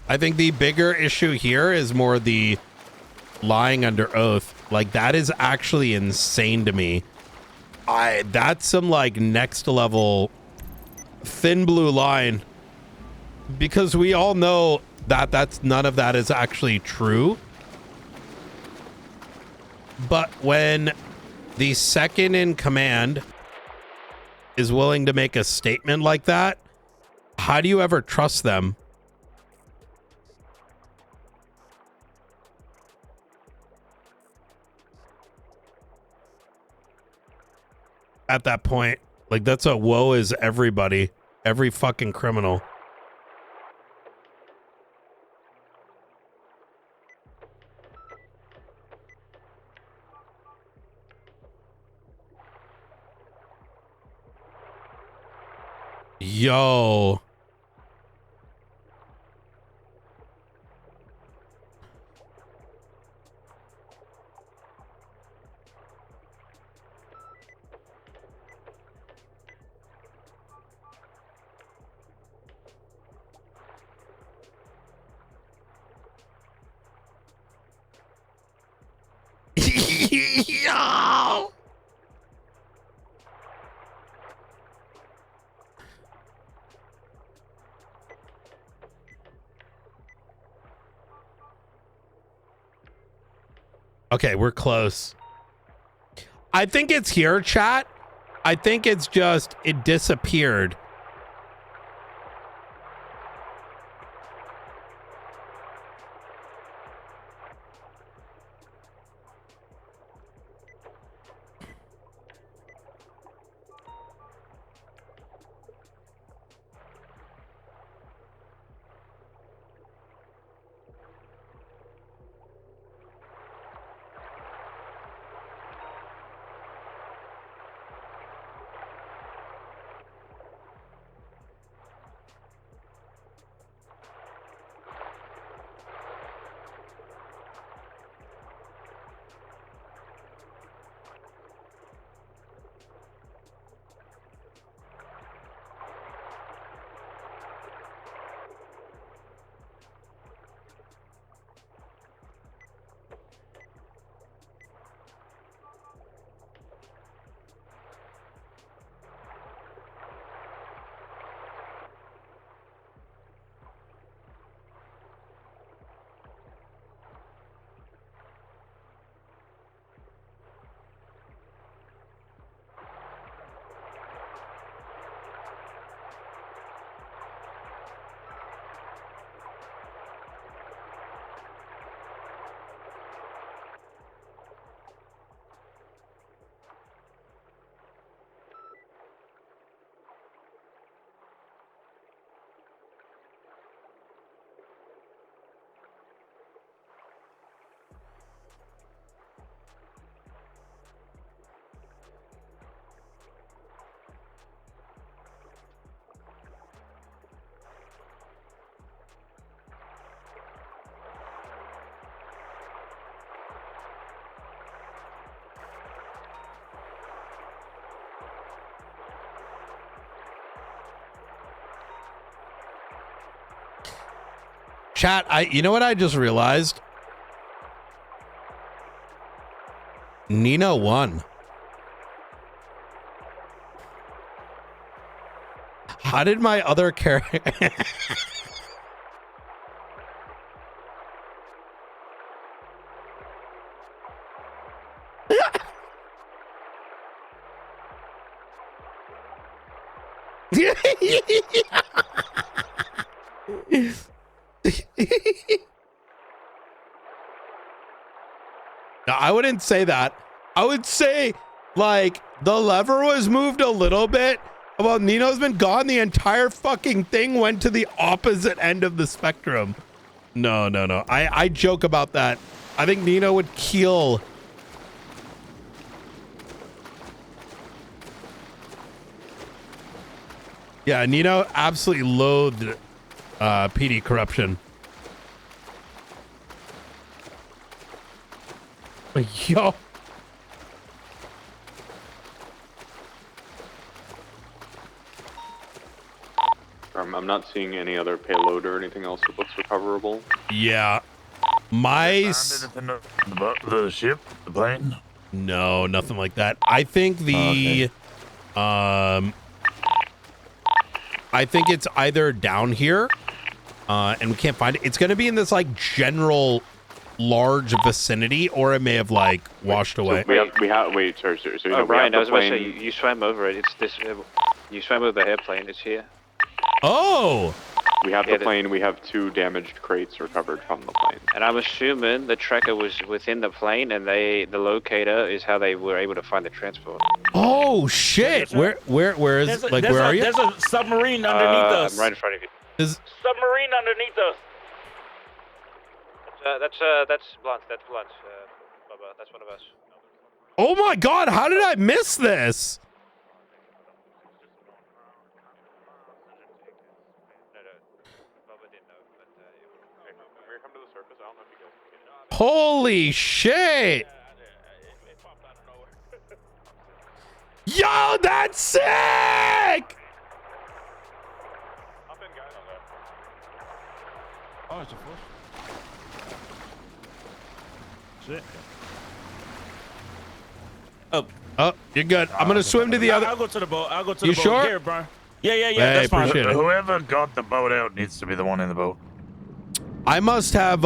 Speaker 7: I think the bigger issue here is more the lying under oath. Like, that is actually insane to me. That's some, like, next level thin blue line, because we all know that none of that is actually true. But when the second in command is willing to make a statement like that, how do you ever trust them? At that point, like, that's a woe is everybody, every fucking criminal. Yo. Yo. Okay, we're close. I think it's here, chat. I think it's just, it disappeared. Chat, you know what I just realized? Nino won. How did my other character... No, I wouldn't say that. I would say, like, the lever was moved a little bit. Well, Nino's been gone. The entire fucking thing went to the opposite end of the spectrum. No. I joke about that. I think Nino would keel. Yeah, Nino absolutely loathed PD corruption. Yo.
Speaker 21: I'm not seeing any other payload or anything else that looks recoverable.
Speaker 7: Yeah. My...
Speaker 11: The ship? The plane?
Speaker 7: No, nothing like that. I think the... I think it's either down here, and we can't find it. It's going to be in this, like, general large vicinity, or it may have, like, washed away.
Speaker 21: So we have, wait, sorry.
Speaker 13: Oh, Brian, I was about to say, you swam over it. It's this, you swam over the airplane. It's here.
Speaker 7: Oh!
Speaker 21: We have the plane. We have 2 damaged crates recovered from the plane.
Speaker 13: And I'm assuming the tracker was within the plane, and the locator is how they were able to find the transport.
Speaker 7: Oh shit! Where is where are you?
Speaker 1: There's a submarine underneath us.
Speaker 13: I'm right in front of you.
Speaker 1: Submarine underneath us.
Speaker 13: That's Blunt. That's Blunt. Bubba, that's one of us.
Speaker 7: Oh my god! How did I miss this? Holy shit! Yo, that's sick!
Speaker 20: Oh, it's a force. That's it.
Speaker 7: Oh, you're good. I'm gonna swim to the other.
Speaker 1: I'll go to the boat. I'll go to the
Speaker 7: You
Speaker 1: boat.
Speaker 7: sure?
Speaker 1: Here, Brian. Yeah.
Speaker 7: Hey,
Speaker 1: That's fine.
Speaker 7: appreciate it.
Speaker 11: Whoever got the boat out needs to be the one in the boat.
Speaker 7: I must have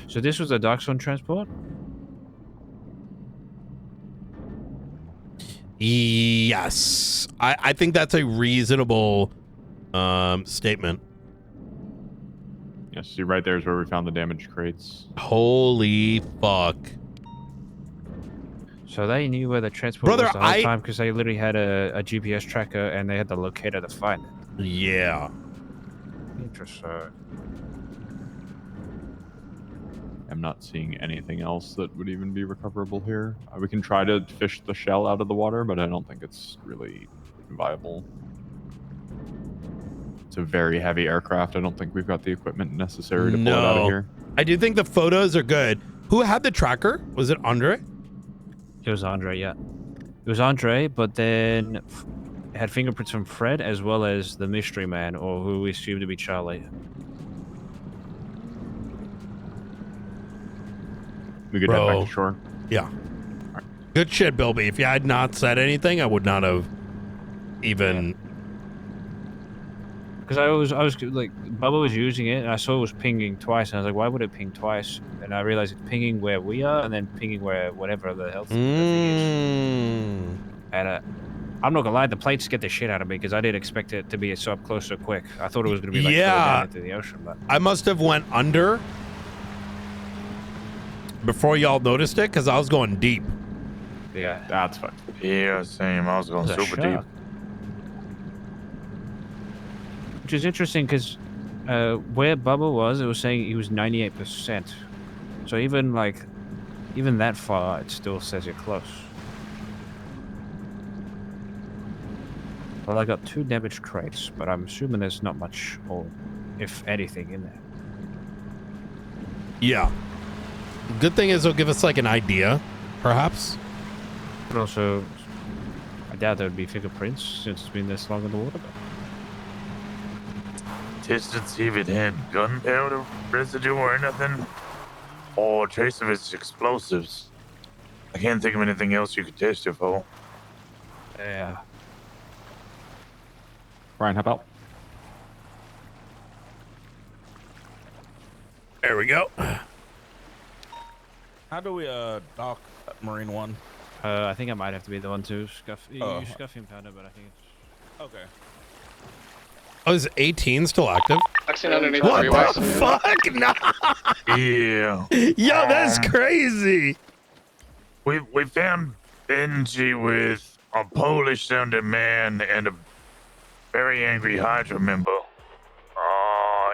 Speaker 20: So this was a Dark Zone transport?
Speaker 7: Yes. I think that's a reasonable statement.
Speaker 3: Yeah, see, right there is where we found the damaged crates.
Speaker 7: Holy fuck.
Speaker 20: So they knew where the transport
Speaker 7: Brother,
Speaker 20: was the whole time because they literally had a GPS tracker and they had the locator to find it.
Speaker 7: Yeah.
Speaker 20: Interesting.
Speaker 3: I'm not seeing anything else that would even be recoverable here. We can try to fish the shell out of the water, but I don't think it's really viable. It's a very heavy aircraft. I don't think we've got the equipment necessary to pull it out of here.
Speaker 7: I do think the photos are good. Who had the tracker? Was it Andre?
Speaker 20: It was Andre, yeah. It was Andre, but then it had fingerprints from Fred as well as the mystery man, or who we assumed to be Charlie.
Speaker 3: We could head back to shore.
Speaker 7: Yeah. Good shit, Bilby. If you had not said anything, I would not have even...
Speaker 20: Because I was like, Bubba was using it, and I saw it was pinging twice, and I was like, why would it ping twice? And I realized it's pinging where we are, and then pinging where whatever the health thing is. And I'm not gonna lie, the plates scared the shit out of me, because I didn't expect it to be so up close so quick. I thought it was gonna be like down into the ocean, but
Speaker 7: I must have went under before y'all noticed it, because I was going deep.
Speaker 20: Yeah.
Speaker 3: That's fine.
Speaker 11: Yeah, same. I was going super deep.
Speaker 20: Which is interesting because where Bubba was, it was saying he was 98%. So even that far, it still says you're close. Well, I got 2 damaged crates, but I'm assuming there's not much, or if anything, in there.
Speaker 7: Yeah. Good thing is it'll give us like an idea, perhaps.
Speaker 20: But also, I doubt there would be fingerprints since it's been this long in the water.
Speaker 11: Test and see if it had gunpowder residue or anything. Or trace of its explosives. I can't think of anything else you could test it for.
Speaker 20: Yeah.
Speaker 3: Brian, hop out.
Speaker 7: There we go.
Speaker 1: How do we dock Marine 1?
Speaker 20: I think I might have to be the one to scuff. You scuff him, Pounder, but I think it's...
Speaker 1: Okay.
Speaker 7: Oh, is 18 still active?
Speaker 2: Actually, underneath
Speaker 7: What
Speaker 2: the
Speaker 7: the
Speaker 2: freeways.
Speaker 7: fuck? No.
Speaker 11: Yeah.
Speaker 7: Yo, that's crazy.
Speaker 11: We found Benji with a Polish sounding man and a very angry Hydra member.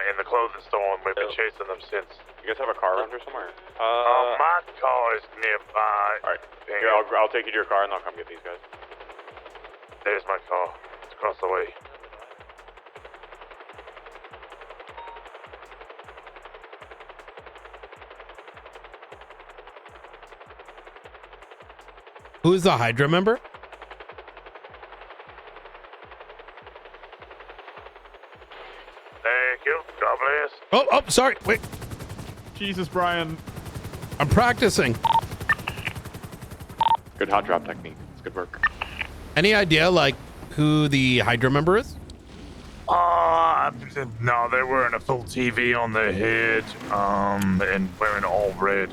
Speaker 11: In the clothing store, and we've been chasing them since.
Speaker 21: You guys have a car around here somewhere?
Speaker 11: My car is nearby.
Speaker 21: Alright. Here, I'll take you to your car and I'll come get these guys.
Speaker 11: There's my car. It's across the way.
Speaker 7: Who is the Hydra member?
Speaker 11: Thank you. God bless.
Speaker 7: Oh, sorry. Wait.
Speaker 3: Jesus, Brian.
Speaker 7: I'm practicing.
Speaker 21: Good hot drop technique. It's good work.
Speaker 7: Any idea, like, who the Hydra member is?
Speaker 11: No, they're wearing a full TV on their head, and wearing all red.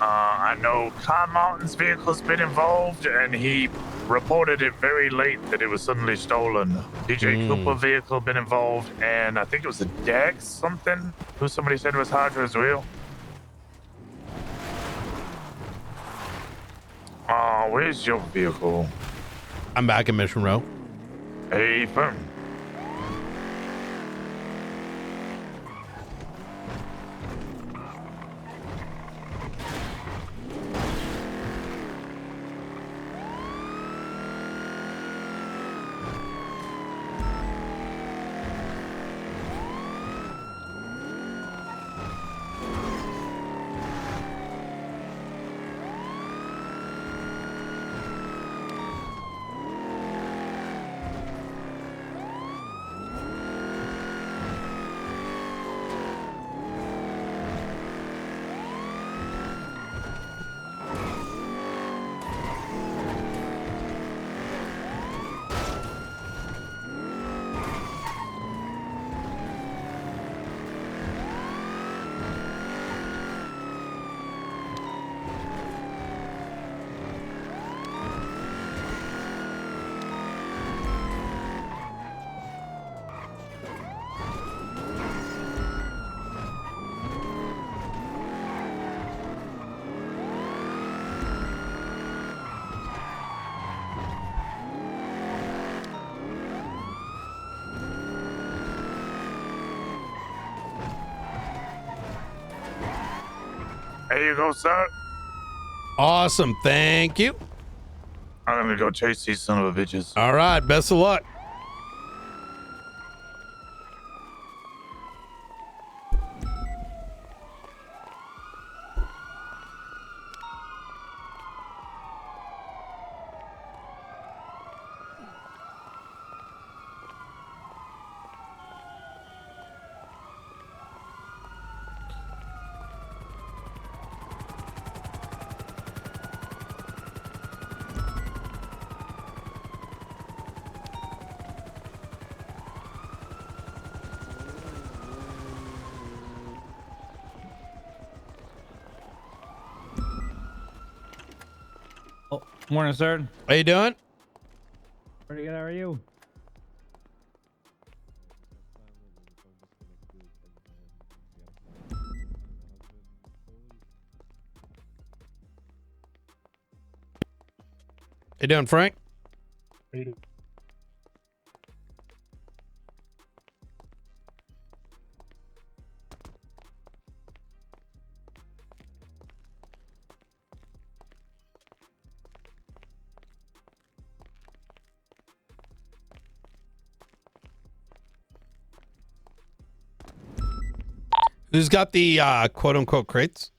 Speaker 11: I know Con Martin's vehicle's been involved, and he reported it very late that it was suddenly stolen. DJ Cooper vehicle been involved, and I think it was a Dex something, who somebody said was Hydra as well. Where's your vehicle?
Speaker 7: I'm back in Mission Row.
Speaker 11: Hey, firm. There you go, sir.
Speaker 7: Awesome. Thank you.
Speaker 11: I'm gonna go chase these son of a bitches.
Speaker 7: All right. Best of luck.
Speaker 18: Morning, sir.
Speaker 7: How you doing?
Speaker 18: Pretty good. How are you?
Speaker 7: You doing, Frank? Who's got the quote unquote crates?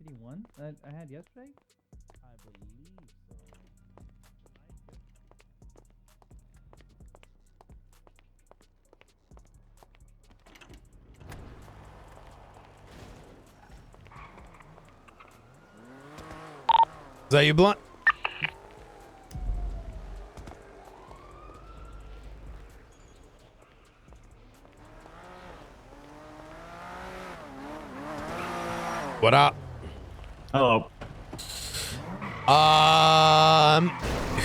Speaker 6: LSPD1 that I had yesterday? I believe so.
Speaker 7: Is that you, Blunt? What up?
Speaker 3: Hello.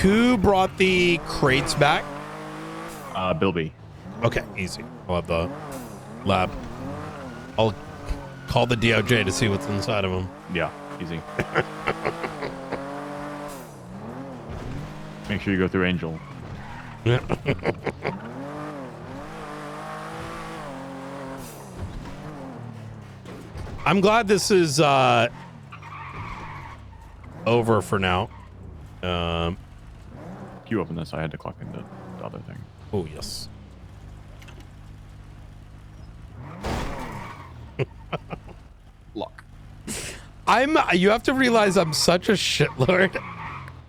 Speaker 7: Who brought the crates back?
Speaker 3: Bilby.
Speaker 7: Okay, easy. I'll have the lab. I'll call the DOJ to see what's inside of them.
Speaker 3: Yeah, easy. Make sure you go through Angel.
Speaker 7: I'm glad this is over for now.
Speaker 3: Can you open this? I had to clock into the other thing.
Speaker 7: Oh, yes.
Speaker 3: Look.
Speaker 7: You have to realize I'm such a shitlord.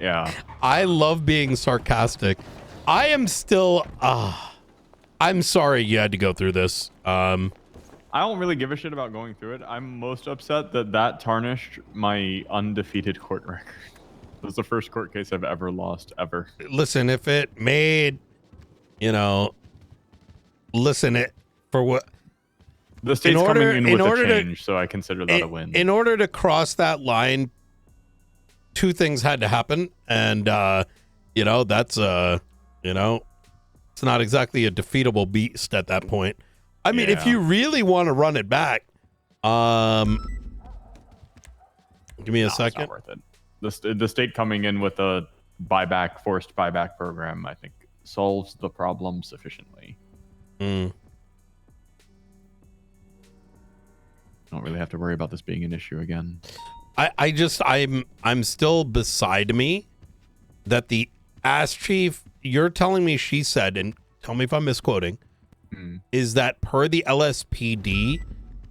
Speaker 3: Yeah.
Speaker 7: I love being sarcastic. I am still, I'm sorry you had to go through this.
Speaker 3: I don't really give a shit about going through it. I'm most upset that tarnished my undefeated court record. It was the first court case I've ever lost, ever.
Speaker 7: Listen, if it made, listen, it for what?
Speaker 3: The state's coming in with a change, so I consider that a win.
Speaker 7: In order to cross that line, two things had to happen, and that's it's not exactly a defeatable beast at that point. I mean, if you really want to run it back, give me a second.
Speaker 3: It's not worth it. The state coming in with a forced buyback program, I think, solves the problem sufficiently. Don't really have to worry about this being an issue again.
Speaker 7: I'm still beside me that the ass chief, you're telling me she said, and tell me if I'm misquoting, is that per the LSPD,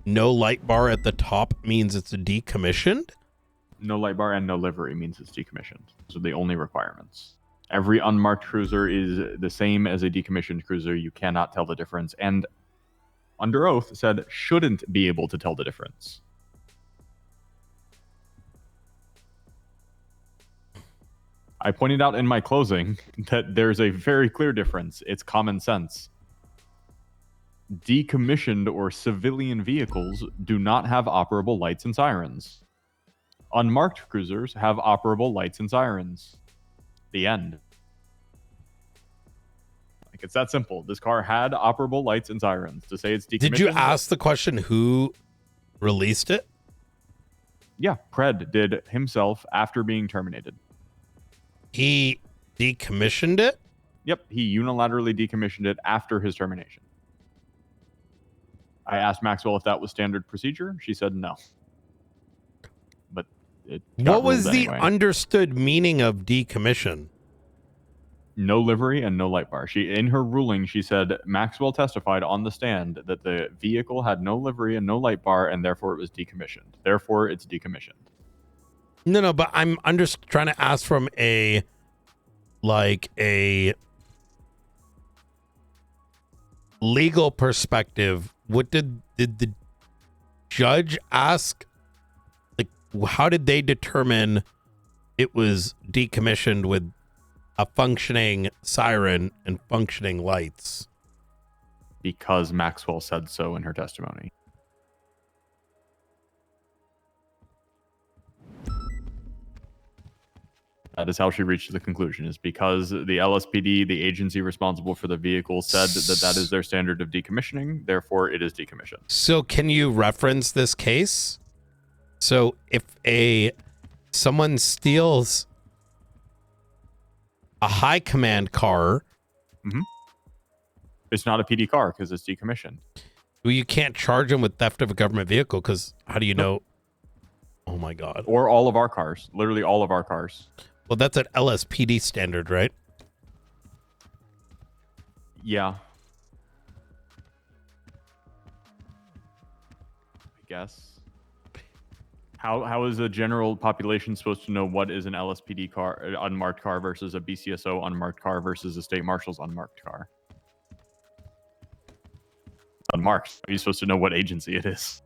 Speaker 7: no light bar at the top means it's decommissioned?
Speaker 3: No light bar and no livery means it's decommissioned. Those are the only requirements. Every unmarked cruiser is the same as a decommissioned cruiser. You cannot tell the difference. And under oath said shouldn't be able to tell the difference. I pointed out in my closing that there's a very clear difference. It's common sense. Decommissioned or civilian vehicles do not have operable lights and sirens. Unmarked cruisers have operable lights and sirens. The end. Like, it's that simple. This car had operable lights and sirens. To say it's decommissioned...
Speaker 7: Did you ask the question who released it?
Speaker 3: Yeah, Pred did himself after being terminated.
Speaker 7: He decommissioned it?
Speaker 3: Yep, he unilaterally decommissioned it after his termination. I asked Maxwell if that was standard procedure. She said no. But it got
Speaker 7: What was
Speaker 3: ruled
Speaker 7: the
Speaker 3: anyway.
Speaker 7: understood meaning of decommission?
Speaker 3: No livery and no light bar. In her ruling, she said Maxwell testified on the stand that the vehicle had no livery and no light bar, and therefore it was decommissioned. Therefore, it's decommissioned.
Speaker 7: No, but I'm just trying to ask from a legal perspective. What did the judge ask? Like, how did they determine it was decommissioned with a functioning siren and functioning lights?
Speaker 3: Because Maxwell said so in her testimony. That is how she reached the conclusion, is because the LSPD, the agency responsible for the vehicle, said that is their standard of decommissioning, therefore it is decommissioned.
Speaker 7: So can you reference this case? So if someone steals a high command car,
Speaker 3: it's not a PD car because it's decommissioned.
Speaker 7: Well, you can't charge them with theft of a government vehicle because how do you know? Oh my God.
Speaker 3: Or all of our cars, literally all of our cars.
Speaker 7: Well, that's an LSPD standard, right?
Speaker 3: Yeah. I guess. How is the general population supposed to know what is an LSPD car, unmarked car, versus a BCSO unmarked car versus a state marshal's unmarked car? It's unmarked. Are you supposed to know what agency it is?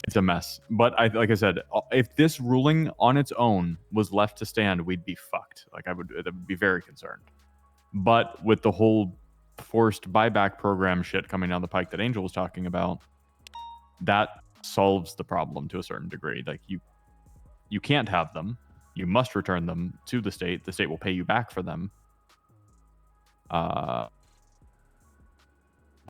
Speaker 3: It's a mess. But like I said, if this ruling on its own was left to stand, we'd be fucked. Like I would be very concerned. But with the whole forced buyback program shit coming down the pike that Angel was talking about, that solves the problem to a certain degree. Like you can't have them. You must return them to the state. The state will pay you back for them.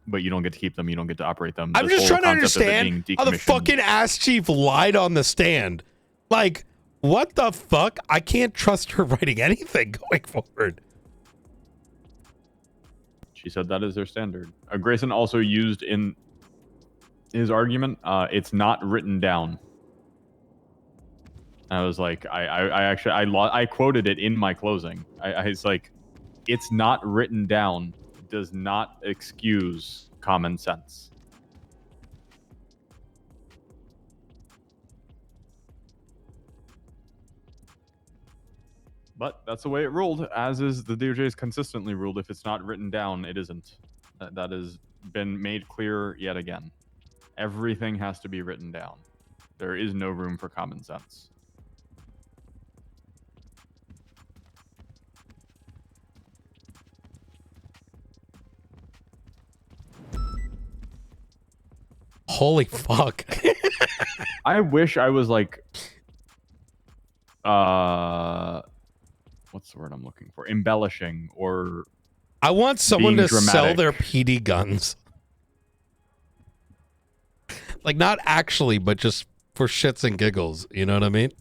Speaker 3: But you don't get to keep them. You don't get to operate them.
Speaker 7: I'm just trying to understand how the fucking ass chief lied on the stand. Like, what the fuck? I can't trust her writing anything going forward.
Speaker 3: She said that is their standard. Grayson also used in his argument, it's not written down. I was like, I quoted it in my closing. I was like, it's not written down does not excuse common sense. But that's the way it ruled, as is the DOJ's consistently ruled. If it's not written down, it isn't. That has been made clear yet again. Everything has to be written down. There is no room for common sense.
Speaker 7: Holy fuck.
Speaker 3: I wish I was like, what's the word I'm looking for? Embellishing or
Speaker 7: I want someone to
Speaker 3: dramatic.
Speaker 7: sell their PD guns. Like not actually, but just for shits and giggles. You know what I mean?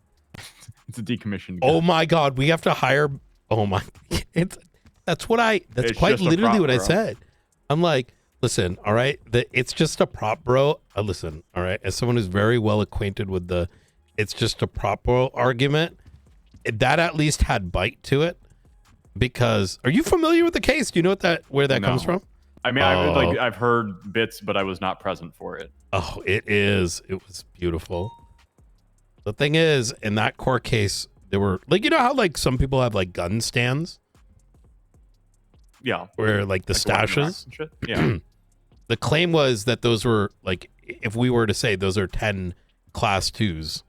Speaker 3: It's a decommissioned gun.
Speaker 7: Oh my God. We have to hire. Oh my. That's quite literally what I said. I'm like, listen, all right. It's just a prop, bro. Listen, all right. As someone who's very well acquainted with the it's just a prop, bro argument, that at least had bite to it. Because are you familiar with the case? Do you know where that comes from?
Speaker 3: I mean, I've heard bits, but I was not present for it.
Speaker 7: Oh, it was beautiful. The thing is, in that court case, there were like, you know how like some people have like gun stands?
Speaker 3: Yeah.
Speaker 7: Where like the stashes?
Speaker 3: Shit? Yeah.
Speaker 7: The claim was that those were like, if we were to say those are 10 class 2s.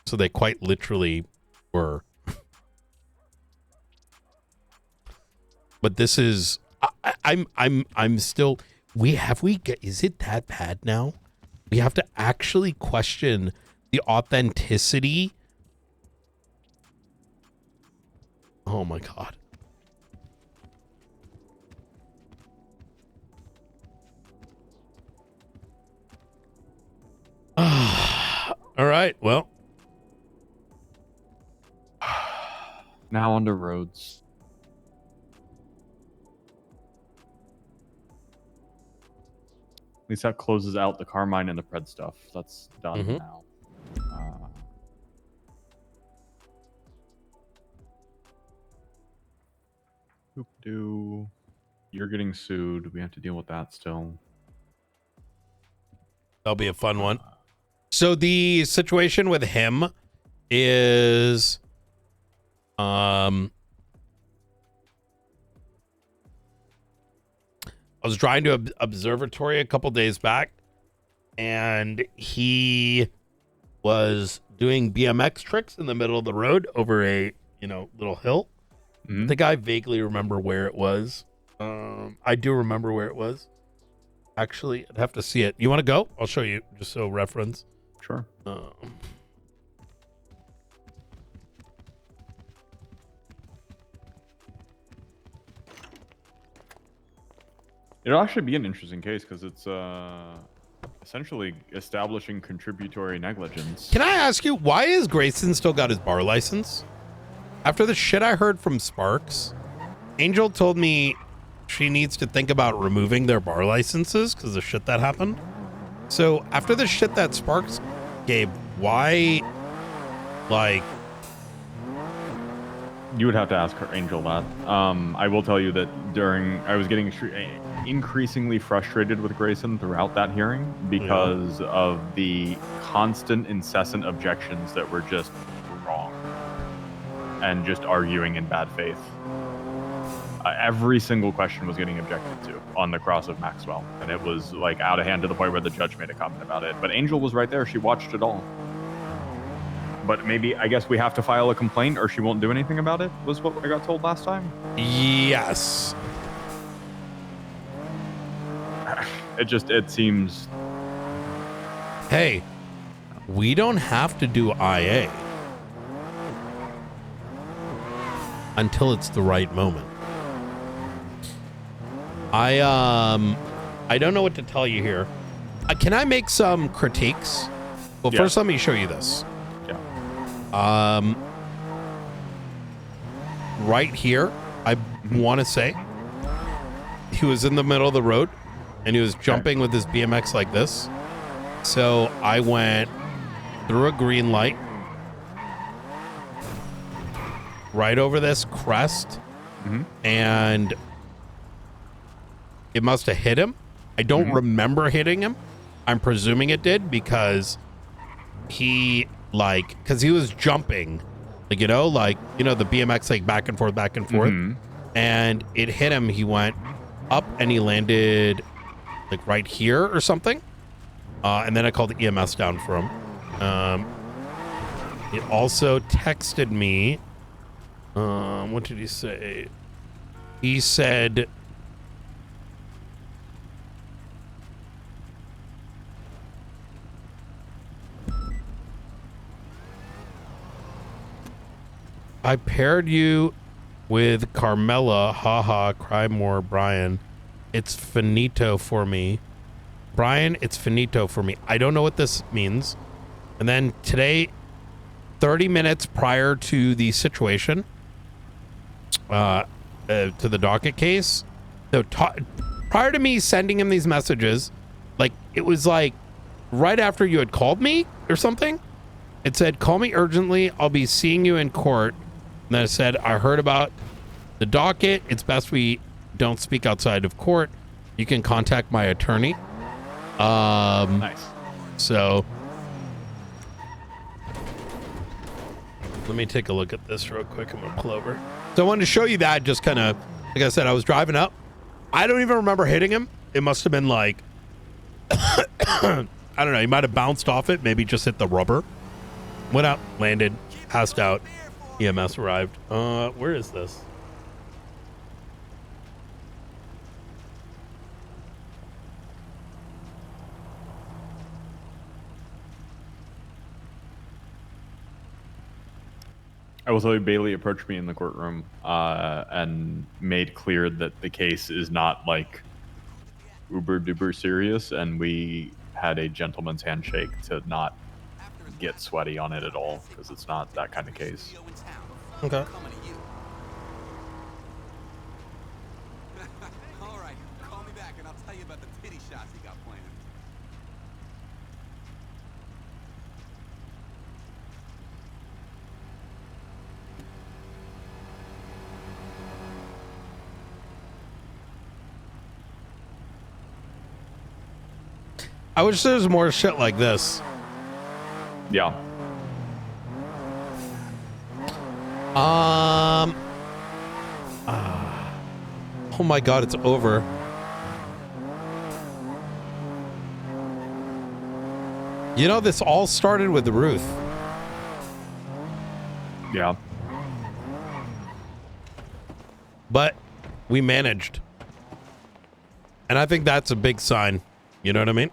Speaker 7: So they quite literally were. But this is, I'm still, is it that bad now? We have to actually question the authenticity. Oh my God. All right. Well,
Speaker 3: now on to roads. At least that closes out the Carmine and the Pred stuff. That's done now. You're getting sued. We have to deal with that still.
Speaker 7: That'll be a fun one. So the situation with him is, I was driving to observatory a couple days back, and he was doing BMX tricks in the middle of the road over a little hill. I think I vaguely remember where it was. I do remember where it was. Actually, I'd have to see it. You want to go? I'll show you just so reference.
Speaker 3: Sure. It'll actually be an interesting case because it's essentially establishing contributory negligence.
Speaker 7: Can I ask you, why has Grayson still got his bar license? After the shit I heard from Sparks, Angel told me she needs to think about removing their bar licenses because of shit that happened. So after the shit that Sparks gave, why, like...
Speaker 3: You would have to ask her, Angel, that. I will tell you that I was getting increasingly frustrated with Grayson throughout that hearing because of the constant, incessant objections that were just wrong and just arguing in bad faith. Every single question was getting objected to on the cross of Maxwell, and it was like out of hand to the point where the judge made a comment about it. But Angel was right there. She watched it all. But maybe, I guess we have to file a complaint or she won't do anything about it, was what I got told last time.
Speaker 7: Yes.
Speaker 3: It seems...
Speaker 7: Hey, we don't have to do IA until it's the right moment. I don't know what to tell you here. Can I make some critiques? Well, first let me show you this.
Speaker 3: Yeah.
Speaker 7: Right here, I want to say he was in the middle of the road and he was jumping with his BMX like this. So I went through a green light right over this crest, and it must have hit him. I don't remember hitting him. I'm presuming it did because he because he was jumping, the BMX like back and forth, and it hit him. He went up and he landed like right here or something. And then I called the EMS down for him. He also texted me. What did he say? He said, I paired you with Carmela. Haha, cry more, Brian. It's finito for me. Brian, it's finito for me. I don't know what this means. And then today, 30 minutes prior to the situation, to the docket case, so prior to me sending him these messages, like it was like right after you had called me or something. It said, call me urgently. I'll be seeing you in court. And then it said, I heard about the docket. It's best we don't speak outside of court. You can contact my attorney.
Speaker 3: Nice.
Speaker 7: So let me take a look at this real quick. I'm gonna pull over. So I wanted to show you that, just kind of, like I said, I was driving up. I don't even remember hitting him. It must have been like, I don't know. He might have bounced off it. Maybe just hit the rubber. Went up, landed, passed out. EMS arrived. Where is this?
Speaker 3: I will tell you, Bailey approached me in the courtroom and made clear that the case is not like uber duper serious, and we had a gentleman's handshake to not get sweaty on it at all, because it's not that kind of case.
Speaker 7: Okay.
Speaker 12: All right, call me back and I'll tell you about the titty shots you got planned.
Speaker 7: I wish there was more shit like this.
Speaker 3: Yeah.
Speaker 7: Oh my God, it's over. You know, this all started with Ruth.
Speaker 3: Yeah.
Speaker 7: But we managed. And I think that's a big sign. You know what I mean?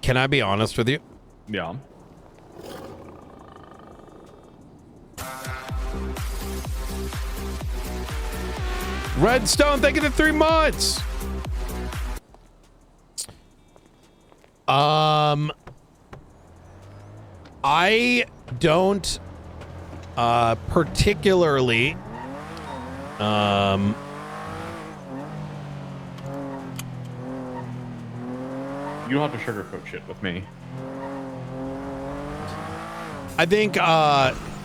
Speaker 7: Can I be honest with you?
Speaker 3: Yeah.
Speaker 7: Redstone, thank you for 3 months. I don't particularly
Speaker 3: You don't have to sugarcoat shit with me.
Speaker 7: I think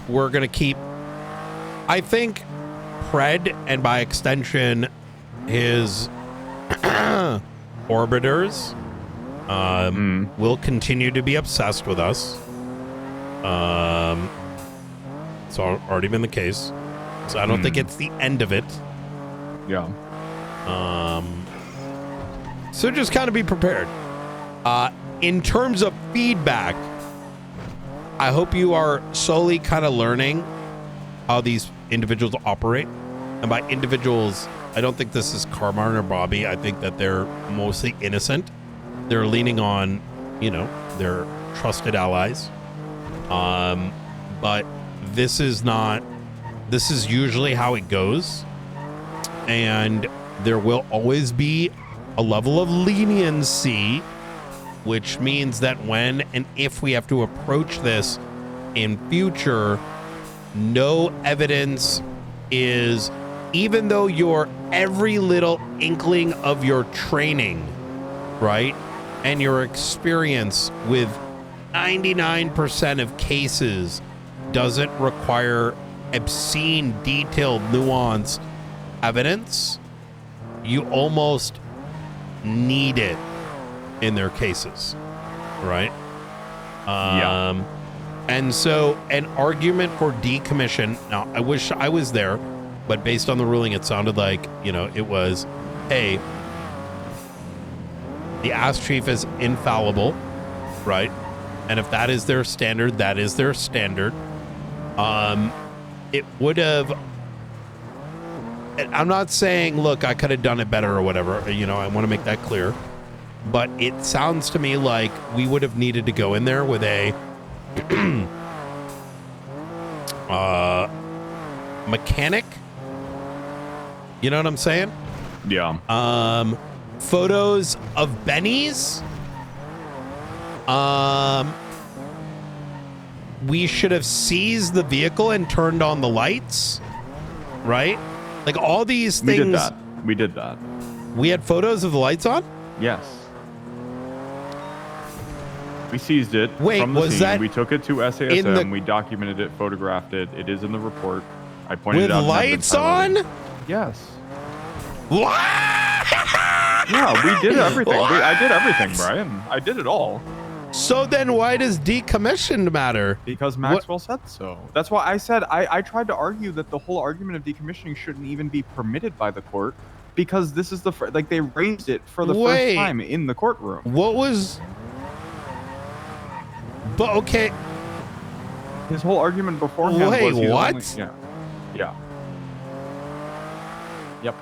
Speaker 7: we're gonna keep. I think Pred, and by extension his orbiters, will continue to be obsessed with us. It's already been the case, so I don't think it's the end of it.
Speaker 3: Yeah.
Speaker 7: So just kind of be prepared. In terms of feedback, I hope you are slowly kind of learning how these individuals operate. And by individuals, I don't think this is Carmine or Bobby. I think that they're mostly innocent. They're leaning on, their trusted allies. But this is usually how it goes. And there will always be a level of leniency, which means that when and if we have to approach this in future, no evidence is, even though your every little inkling of your training, right, and your experience with 99% of cases doesn't require obscene, detailed, nuanced evidence, you almost need it in their cases, right?
Speaker 3: Yeah.
Speaker 7: And so an argument for decommission, now I wish I was there, but based on the ruling, it sounded like, it was, hey, the ASK chief is infallible, right? And if that is their standard, that is their standard. It would have, I'm not saying, look, I could have done it better or whatever, I want to make that clear. But it sounds to me like we would have needed to go in there with a mechanic. You know what I'm saying?
Speaker 3: Yeah.
Speaker 7: Photos of Benny's. We should have seized the vehicle and turned on the lights, right? Like all these things.
Speaker 3: We did that.
Speaker 7: We had photos of the lights on?
Speaker 3: Yes. We seized it from the scene. We took it to SASM. We documented it, photographed it. It is in the report. I pointed it out.
Speaker 7: With lights on?
Speaker 3: Yes.
Speaker 7: What?
Speaker 3: Yeah, we did everything. I did everything, Brian. I did it all.
Speaker 7: So then why does decommissioned matter?
Speaker 3: Because Maxwell said so. That's why I said I tried to argue that the whole argument of decommissioning shouldn't even be permitted by the court, because this is they raised it for the first time in the courtroom.
Speaker 7: What was... But okay.
Speaker 3: His whole argument beforehand was
Speaker 7: what?
Speaker 3: Yeah. Yep.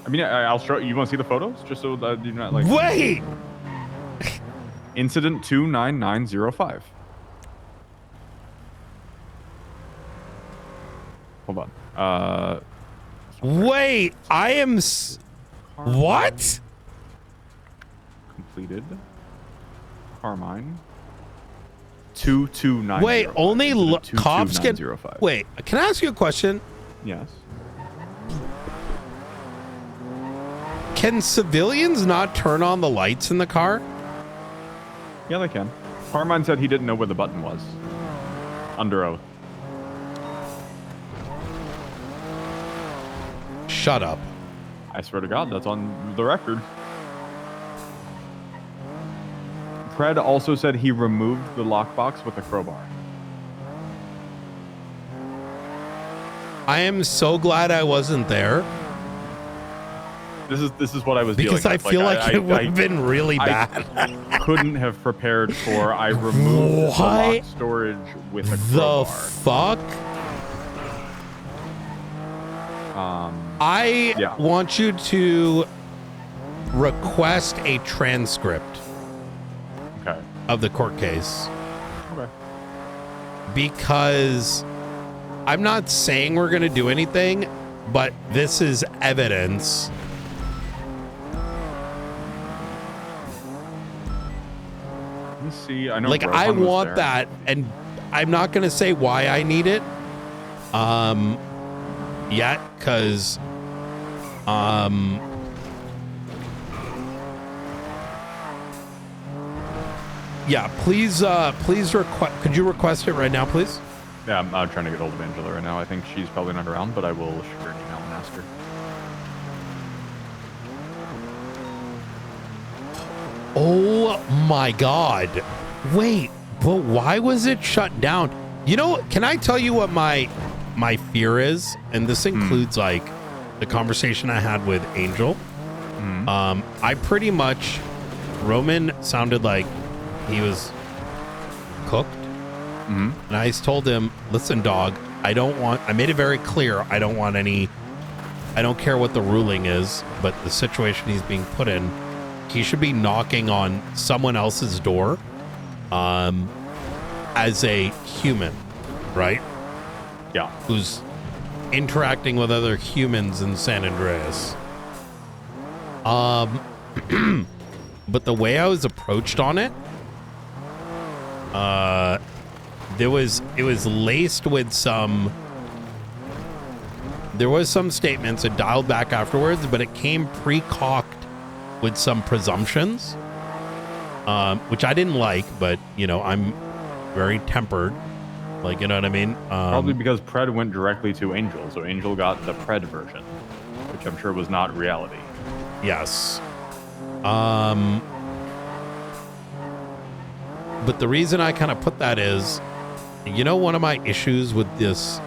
Speaker 3: I mean, I'll show you. Want to see the photos, just so that you're not like.
Speaker 7: Wait.
Speaker 3: Incident 29905. Hold on.
Speaker 7: Wait, I am. What?
Speaker 3: Completed. Carmine. 22905.
Speaker 7: Wait, only cops can.
Speaker 3: 22905.
Speaker 7: Wait, can I ask you a question?
Speaker 3: Yes.
Speaker 7: Can civilians not turn on the lights in the car?
Speaker 3: Yeah, they can. Carmine said he didn't know where the button was. Under oath.
Speaker 7: Shut up.
Speaker 3: I swear to God, that's on the record. Pred also said he removed the lockbox with a crowbar.
Speaker 7: I am so glad I wasn't there.
Speaker 3: This is what I was
Speaker 7: because
Speaker 3: dealing
Speaker 7: I
Speaker 3: with.
Speaker 7: feel like it would have been really bad.
Speaker 3: I couldn't have prepared for. I removed the locked storage with a crowbar.
Speaker 7: The fuck? I want you to request a transcript of the court case.
Speaker 3: Okay.
Speaker 7: Because I'm not saying we're going to do anything, but this is evidence.
Speaker 3: Let me see. I know.
Speaker 7: Like, I want that, and I'm not going to say why I need it yet, because Yeah, please request. Could you request it right now, please?
Speaker 3: Yeah, I'm trying to get hold of Angela right now. I think she's probably not around, but I will shoot her an email and ask her.
Speaker 7: Oh my God. Wait, but why was it shut down? You know, can I tell you what my fear is? And this includes like the conversation I had with Angel. I pretty much, Roman sounded like he was cooked. And I told him, listen, dog, I made it very clear. I don't care what the ruling is, but the situation he's being put in, he should be knocking on someone else's door as a human, right?
Speaker 3: Yeah.
Speaker 7: Who's interacting with other humans in San Andreas. But the way I was approached on it, it was laced with some statements. It dialed back afterwards, but it came pre-cocked with some presumptions, which I didn't like, but you know, I'm very tempered. Like, you know what I mean?
Speaker 3: Probably because Pred went directly to Angel, so Angel got the Pred version, which I'm sure was not reality.
Speaker 7: Yes. But the reason I kind of put that is, you know, one of my issues with this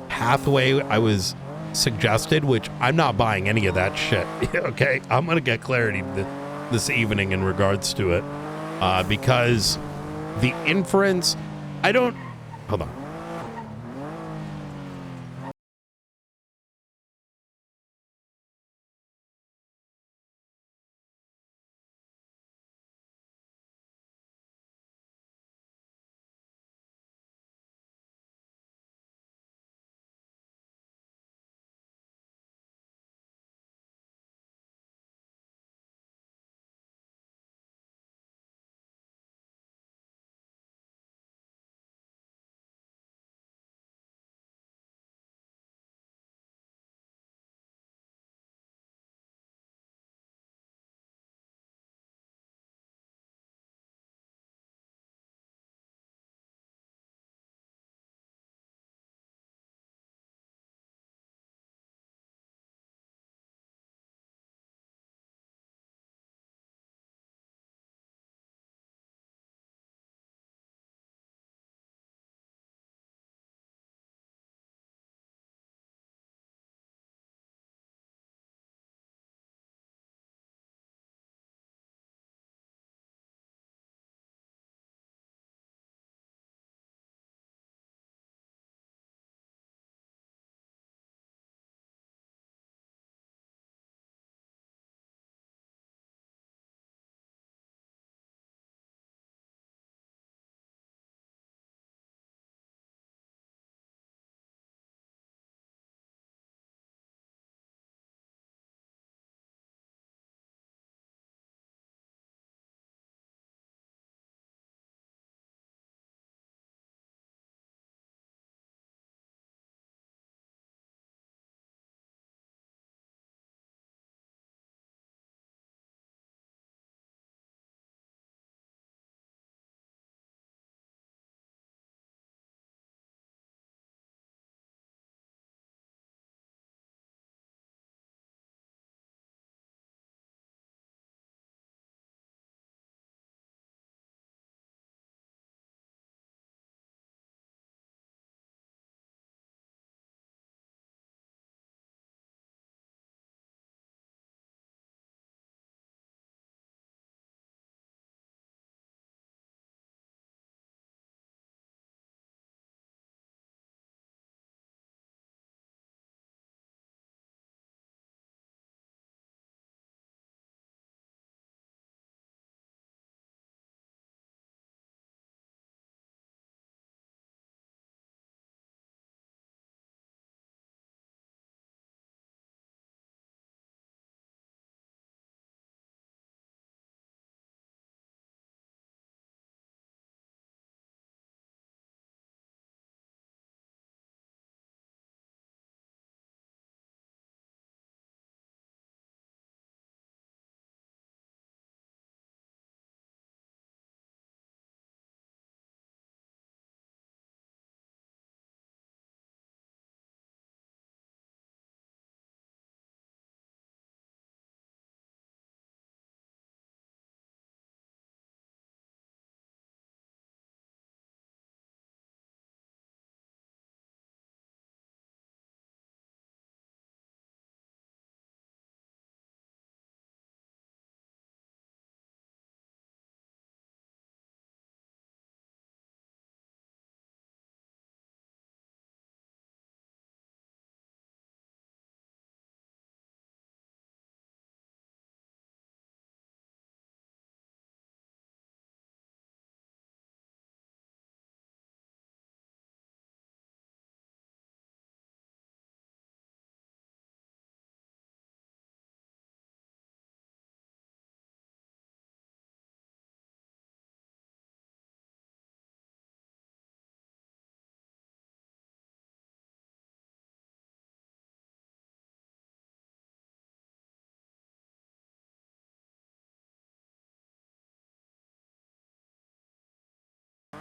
Speaker 7: pathway I was suggested, which I'm not buying any of that shit. Okay, I'm gonna get clarity this evening in regards to it, because the inference, hold on.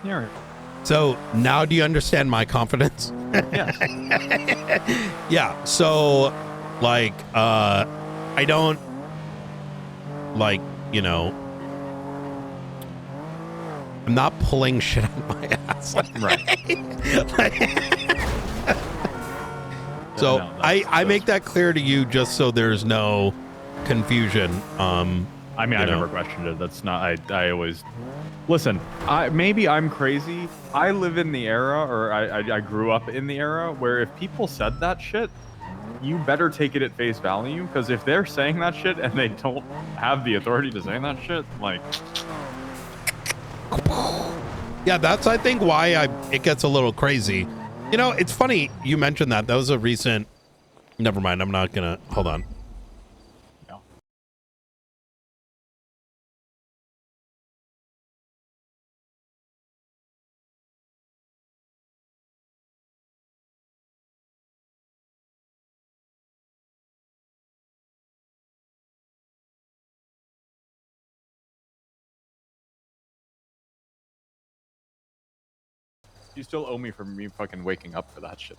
Speaker 3: Yeah.
Speaker 7: So now do you understand my confidence?
Speaker 3: Yes.
Speaker 7: Yeah. So like I don't like, you know, I'm not pulling shit out of my ass. So
Speaker 3: No,
Speaker 7: I make that clear to you just so there's no confusion.
Speaker 3: I mean, I've never questioned it. That's not. I always listen. Maybe I'm crazy. I live in the era, or I grew up in the era where if people said that shit, you better take it at face value. Because if they're saying that shit and they don't have the authority to say that shit, like.
Speaker 7: Yeah, that's I think why it gets a little crazy. You know, it's funny you mentioned that. That was a recent. Never mind. I'm not gonna. Hold on.
Speaker 3: No. You still owe me for me fucking waking up for that shit.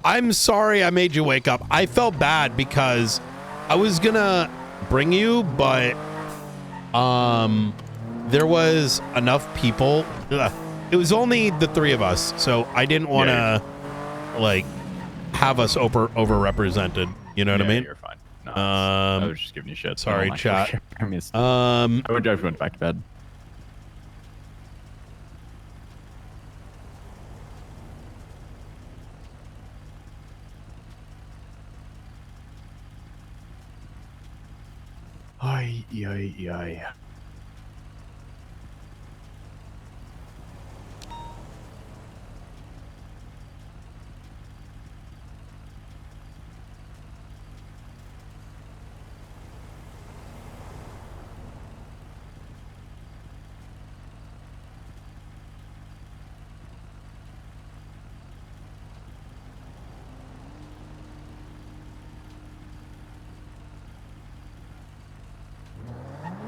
Speaker 7: I'm sorry I made you wake up. I felt bad because I was gonna bring you, but there was enough people. It was only the three of us, so I didn't want to like have us overrepresented. You know what I mean?
Speaker 3: You're fine. No, I was just giving you shit.
Speaker 7: Sorry, chat.
Speaker 3: I went back to bed. Ay, ay, ay.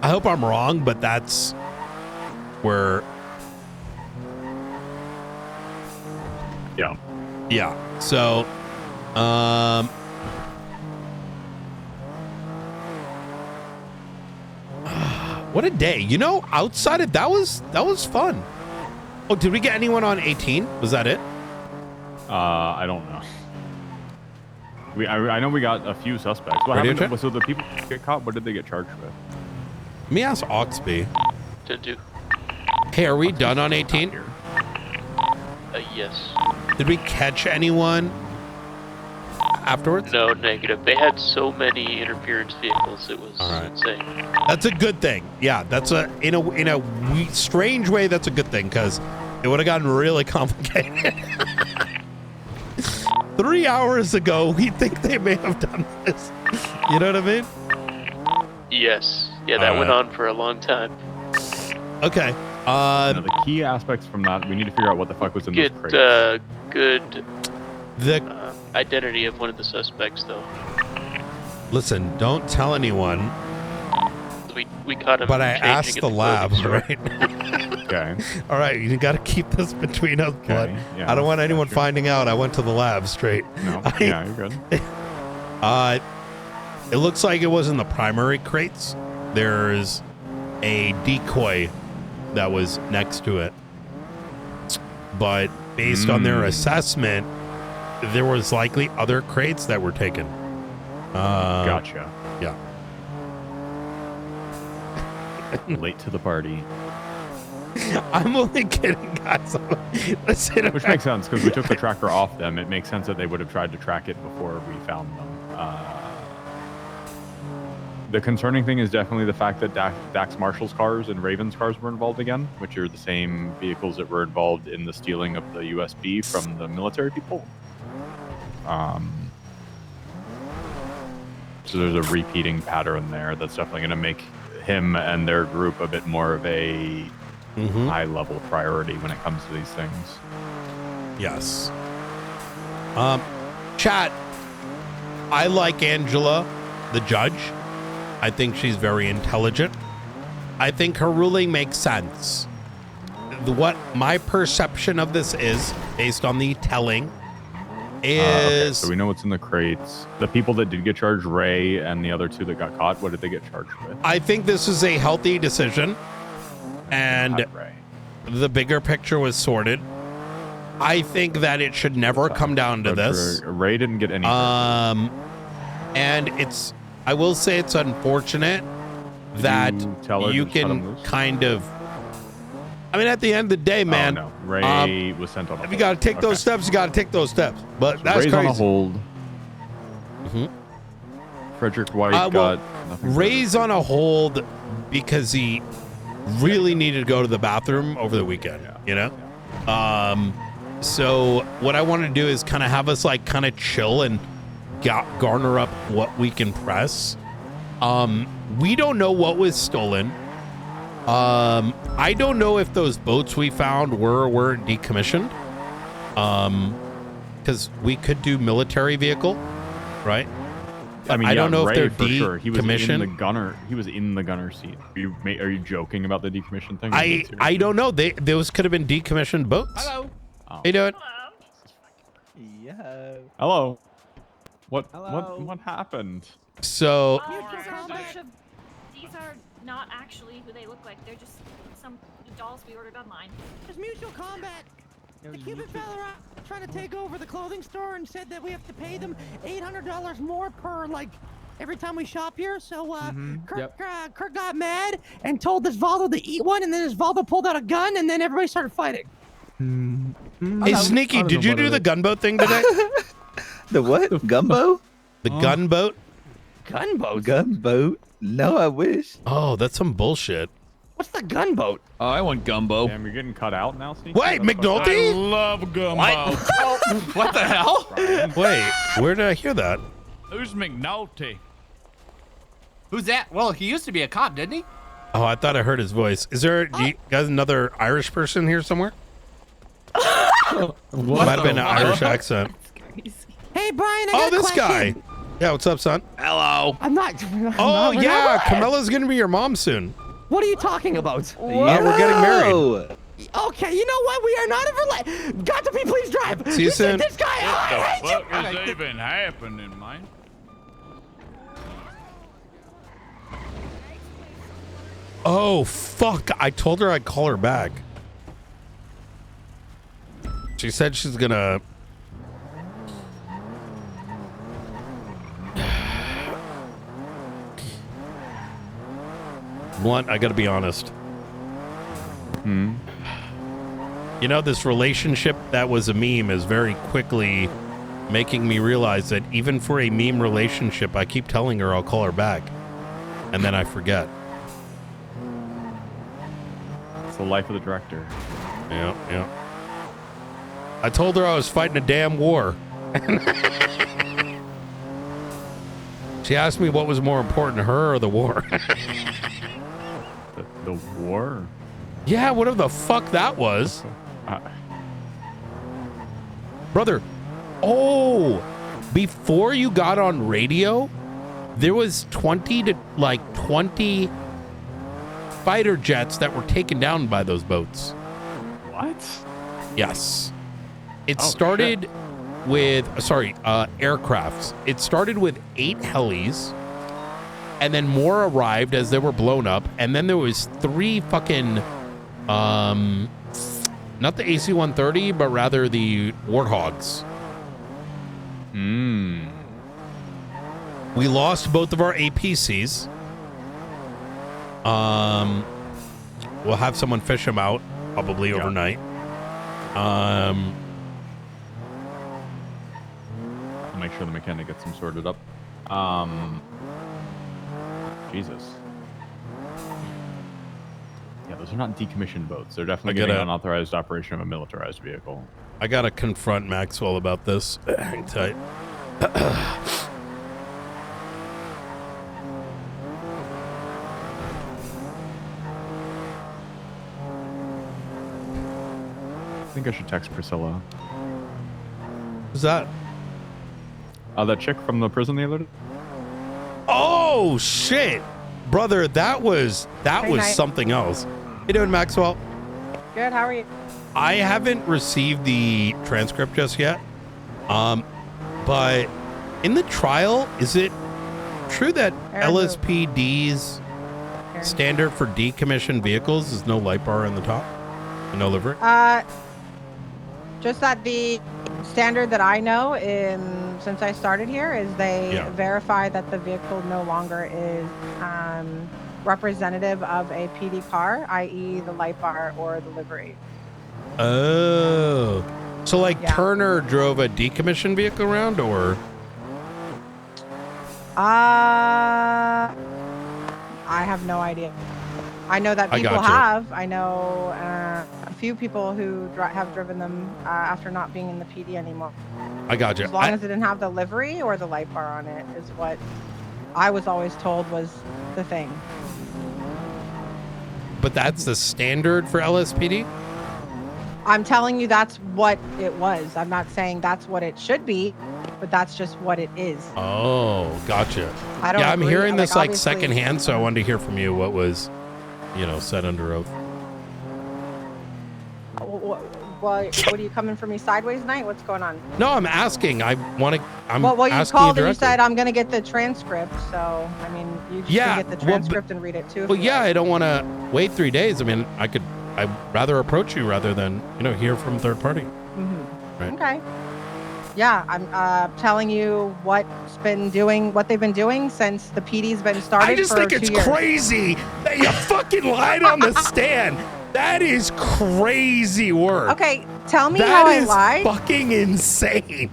Speaker 7: I hope I'm wrong, but that's where.
Speaker 3: Yeah.
Speaker 7: Yeah. So, what a day. You know, outside of that was fun. Oh, did we get anyone on 18? Was that it?
Speaker 3: I don't know. I know we got a few suspects. What happened? So the people get caught, what did they get charged with?
Speaker 7: Let me ask Oxby.
Speaker 14: Did do.
Speaker 7: Hey, are we done on 18?
Speaker 14: Yes.
Speaker 7: Did we catch anyone afterwards?
Speaker 14: No, negative. They had so many interference vehicles, it was insane.
Speaker 7: That's a good thing. Yeah, that's in a strange way. That's a good thing because it would have gotten really complicated. 3 hours ago, we think they may have done this. You know what I mean?
Speaker 14: Yes. Yeah, that went on for a long time.
Speaker 7: Okay.
Speaker 3: The key aspects from that, we need to figure out what the fuck was in those crates.
Speaker 14: Good identity of one of the suspects, though.
Speaker 7: Listen, don't tell anyone.
Speaker 14: We caught him.
Speaker 7: But I
Speaker 14: changing
Speaker 7: asked
Speaker 14: at
Speaker 7: the lab,
Speaker 14: clothing store.
Speaker 7: right?
Speaker 3: Okay.
Speaker 7: All right, you got to keep this between us, bud.
Speaker 3: Yeah,
Speaker 7: I don't want anyone finding out I went to the lab straight.
Speaker 3: No, yeah, you're good.
Speaker 7: It looks like it was in the primary crates. There's a decoy that was next to it. But based on their assessment, there was likely other crates that were taken.
Speaker 3: Gotcha.
Speaker 7: Yeah.
Speaker 3: Late to the party.
Speaker 7: I'm only kidding, guys. Listen,
Speaker 3: Which makes sense because we took the tracker off them. It makes sense that they would have tried to track it before we found them. The concerning thing is definitely the fact that Dax Marshall's cars and Raven's cars were involved again, which are the same vehicles that were involved in the stealing of the USB from the military people. So there's a repeating pattern there that's definitely going to make him and their group a bit more of a high-level priority when it comes to these things.
Speaker 7: Yes. Chat, I like Angela, the judge. I think she's very intelligent. I think her ruling makes sense. what my perception of this is, based on the telling, is
Speaker 3: okay, so we know what's in the crates. The people that did get charged, Ray and the other two that got caught, what did they get charged with?
Speaker 7: I think this is a healthy decision, and the bigger picture was sorted. I think that it should never come down to this.
Speaker 3: Ray didn't get any.
Speaker 7: And I will say it's unfortunate that you can kind of. I mean, at the end of the day, man.
Speaker 3: Oh, no. Ray was sent on a hold.
Speaker 7: If you got to take those steps, you got to take those steps. But
Speaker 3: So
Speaker 7: that's
Speaker 3: Ray's
Speaker 7: crazy.
Speaker 3: on a hold. Frederick White got nothing.
Speaker 7: Ray's on a hold because he really needed to go to the bathroom over the weekend. You know. So what I want to do is kind of have us like kind of chill and garner up what we can press. We don't know what was stolen. I don't know if those boats we found were decommissioned. Because we could do military vehicle, right?
Speaker 3: I mean,
Speaker 7: I don't know
Speaker 3: Ray,
Speaker 7: if they're
Speaker 3: for sure. He was in the
Speaker 7: decommissioned.
Speaker 3: gunner. He was in the gunner seat. Are you joking about the decommissioned thing?
Speaker 7: I don't know. Those could have been decommissioned boats.
Speaker 3: Hello.
Speaker 7: How you doing?
Speaker 3: Yeah. Hello. What happened?
Speaker 7: So
Speaker 4: These are not actually who they look like. They're just some dolls we ordered online.
Speaker 15: There's mutual combat. The Cuban fella trying to take over the clothing store and said that we have to pay them $800 more per every time we shop here. So Kirk got mad and told Osvaldo to eat one, and then Osvaldo pulled out a gun, and then everybody started fighting.
Speaker 7: Hey, Sneaky, did you do the gunboat thing today?
Speaker 19: The what? Gumbo?
Speaker 7: The gunboat?
Speaker 19: Gunboat? Gunboat? No, I wish.
Speaker 7: Oh, that's some bullshit.
Speaker 15: What's the gunboat?
Speaker 19: Oh, I want gumbo.
Speaker 3: Damn, you're getting cut out now, Sneaky?
Speaker 7: Wait, McNulty?
Speaker 3: I love gumbo.
Speaker 19: What the hell?
Speaker 7: Wait, where did I hear that?
Speaker 22: Who's McNulty?
Speaker 23: Who's that? Well, he used to be a cop, didn't he?
Speaker 7: Oh, I thought I heard his voice. Is there you guys another Irish person here somewhere? Might have been an Irish accent.
Speaker 15: Hey, Brian, I got a
Speaker 7: this
Speaker 15: question.
Speaker 7: guy. Yeah, what's up, son?
Speaker 19: Hello.
Speaker 15: I'm not.
Speaker 7: Oh,
Speaker 15: we're
Speaker 7: yeah,
Speaker 15: not-
Speaker 7: Camilla's going to be your mom soon.
Speaker 15: What are you talking about?
Speaker 7: We're getting married.
Speaker 15: Okay, you know what? We are not ever Got to be, please drive.
Speaker 7: See you soon.
Speaker 15: This guy. I hate you.
Speaker 22: What is even happening, man?
Speaker 7: Oh, fuck. I told her I'd call her back. She said she's going to... Blunt, I gotta be honest. You know, this relationship that was a meme is very quickly making me realize that even for a meme relationship, I keep telling her I'll call her back, and then I forget.
Speaker 3: It's the life of the director.
Speaker 7: Yeah. I told her I was fighting a damn war. She asked me what was more important to her or the war.
Speaker 3: The war?
Speaker 7: Yeah, whatever the fuck that was. Brother, before you got on radio, there was 20 fighter jets that were taken down by those boats.
Speaker 3: What?
Speaker 7: Yes. It started with, aircrafts. It started with 8 helis, and then more arrived as they were blown up, and then there was 3 fucking, not the AC-130, but rather the Warthogs. We lost both of our APCs. We'll have someone fish them out, probably overnight.
Speaker 3: I'll make sure the mechanic gets them sorted up. Jesus. Yeah, those are not decommissioned boats. They're definitely getting unauthorized operation of a militarized vehicle.
Speaker 7: I gotta confront Maxwell about this. Hang tight.
Speaker 3: I think I should text Priscilla.
Speaker 7: Who's that?
Speaker 3: That chick from the prison the other day?
Speaker 7: Oh shit, brother, that was
Speaker 15: night.
Speaker 7: something else. You doing, Maxwell?
Speaker 5: Good. How are you?
Speaker 7: I haven't received the transcript just yet. But in the trial, is it true that LSPD's standard for decommissioned vehicles is no light bar on the top and no livery?
Speaker 5: Just that the standard that I know since I started here is they verify that the vehicle no longer is representative of a PD car, i.e. the light bar or the livery.
Speaker 7: Oh. So like Turner drove a decommissioned vehicle around, or?
Speaker 5: I have no idea. I know that people have. I know a few people who have driven them after not being in the PD anymore.
Speaker 7: I got you.
Speaker 5: As long as it didn't have the livery or the light bar on it is what I was always told was the thing.
Speaker 7: But that's the standard for LSPD?
Speaker 5: I'm telling you that's what it was. I'm not saying that's what it should be, but that's just what it is.
Speaker 7: Oh, gotcha. I'm hearing this like secondhand, so I wanted to hear from you what was, said under oath.
Speaker 5: What are you coming for me sideways tonight? What's going on?
Speaker 7: No, I'm asking. I'm
Speaker 5: well, you called and you said I'm going to get the transcript. So, I mean, you just can get the transcript and read it too.
Speaker 7: Well, I don't want to wait 3 days. I mean, I'd rather approach you rather than, hear from third party.
Speaker 5: Mm-hmm.
Speaker 7: Right.
Speaker 5: Okay. Yeah, I'm telling you what they've been doing since the PD's been started.
Speaker 7: I just think it's crazy that you fucking lied on the stand. That is crazy work.
Speaker 5: Okay, tell me how I lied.
Speaker 7: That is fucking insane.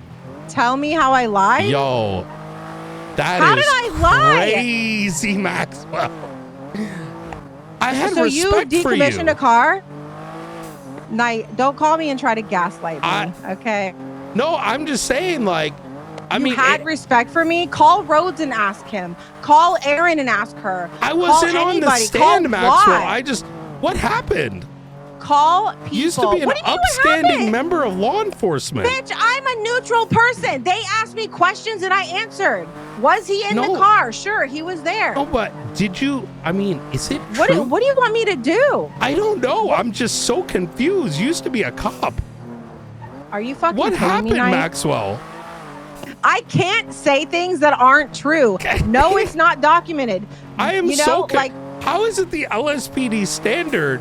Speaker 5: Tell me how I lied.
Speaker 7: Yo,
Speaker 5: how did I lie?
Speaker 7: Crazy, Maxwell. I had
Speaker 5: so
Speaker 7: respect
Speaker 5: you
Speaker 7: for you.
Speaker 5: decommissioned a car? Night, don't call me and try to gaslight me, okay?
Speaker 7: No, I'm just saying, you
Speaker 5: had respect for me? Call Rhodes and ask him. Call Aaron and ask her.
Speaker 7: I wasn't on the stand, Maxwell. What happened?
Speaker 5: Call people.
Speaker 7: You used to be an upstanding member of law enforcement.
Speaker 5: Bitch, I'm a neutral person. They asked me questions and I answered. Was he in the car? Sure, he was there.
Speaker 7: No, but did you? Is it
Speaker 5: true? What do you want me to do?
Speaker 7: I don't know. I'm just so confused. You used to be a cop.
Speaker 5: Are you fucking
Speaker 7: What
Speaker 5: kidding
Speaker 7: happened,
Speaker 5: me, Knight?
Speaker 7: Maxwell?
Speaker 5: I can't say things that aren't true. Okay. No, it's not documented.
Speaker 7: I am how is it the LSPD standard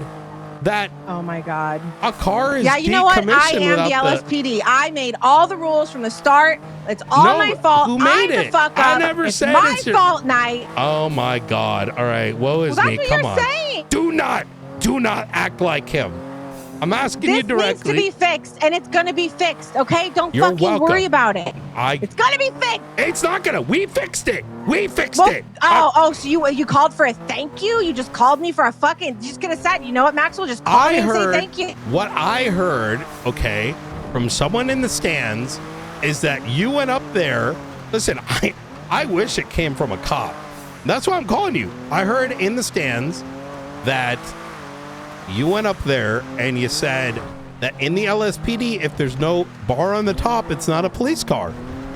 Speaker 7: that
Speaker 5: oh my god,
Speaker 7: a car is
Speaker 5: you know what? I am the LSPD. I made all the rules from the start. It's all my fault.
Speaker 7: Who made
Speaker 5: I'm
Speaker 7: it?
Speaker 5: the fuck up.
Speaker 7: I never said
Speaker 5: my fault, Knight.
Speaker 7: Oh my god. All right. Woe is me.
Speaker 5: That's what
Speaker 7: Come on.
Speaker 5: saying.
Speaker 7: Do not act like him. I'm asking you directly.
Speaker 5: This needs to be fixed, and it's gonna be fixed. Okay? Don't fucking worry about it. It's gonna be fixed.
Speaker 7: It's not gonna. We fixed it. We fixed it.
Speaker 5: So you called for a thank you? You just called me for a fucking. Just gonna say, you know what, Maxwell? Just call me and say thank you.
Speaker 7: What I heard, from someone in the stands, is that you went up there. Listen, I wish it came from a cop. That's why I'm calling you. I heard in the stands that you went up there and you said that in the LSPD, if there's no bar on the top, it's not a police car.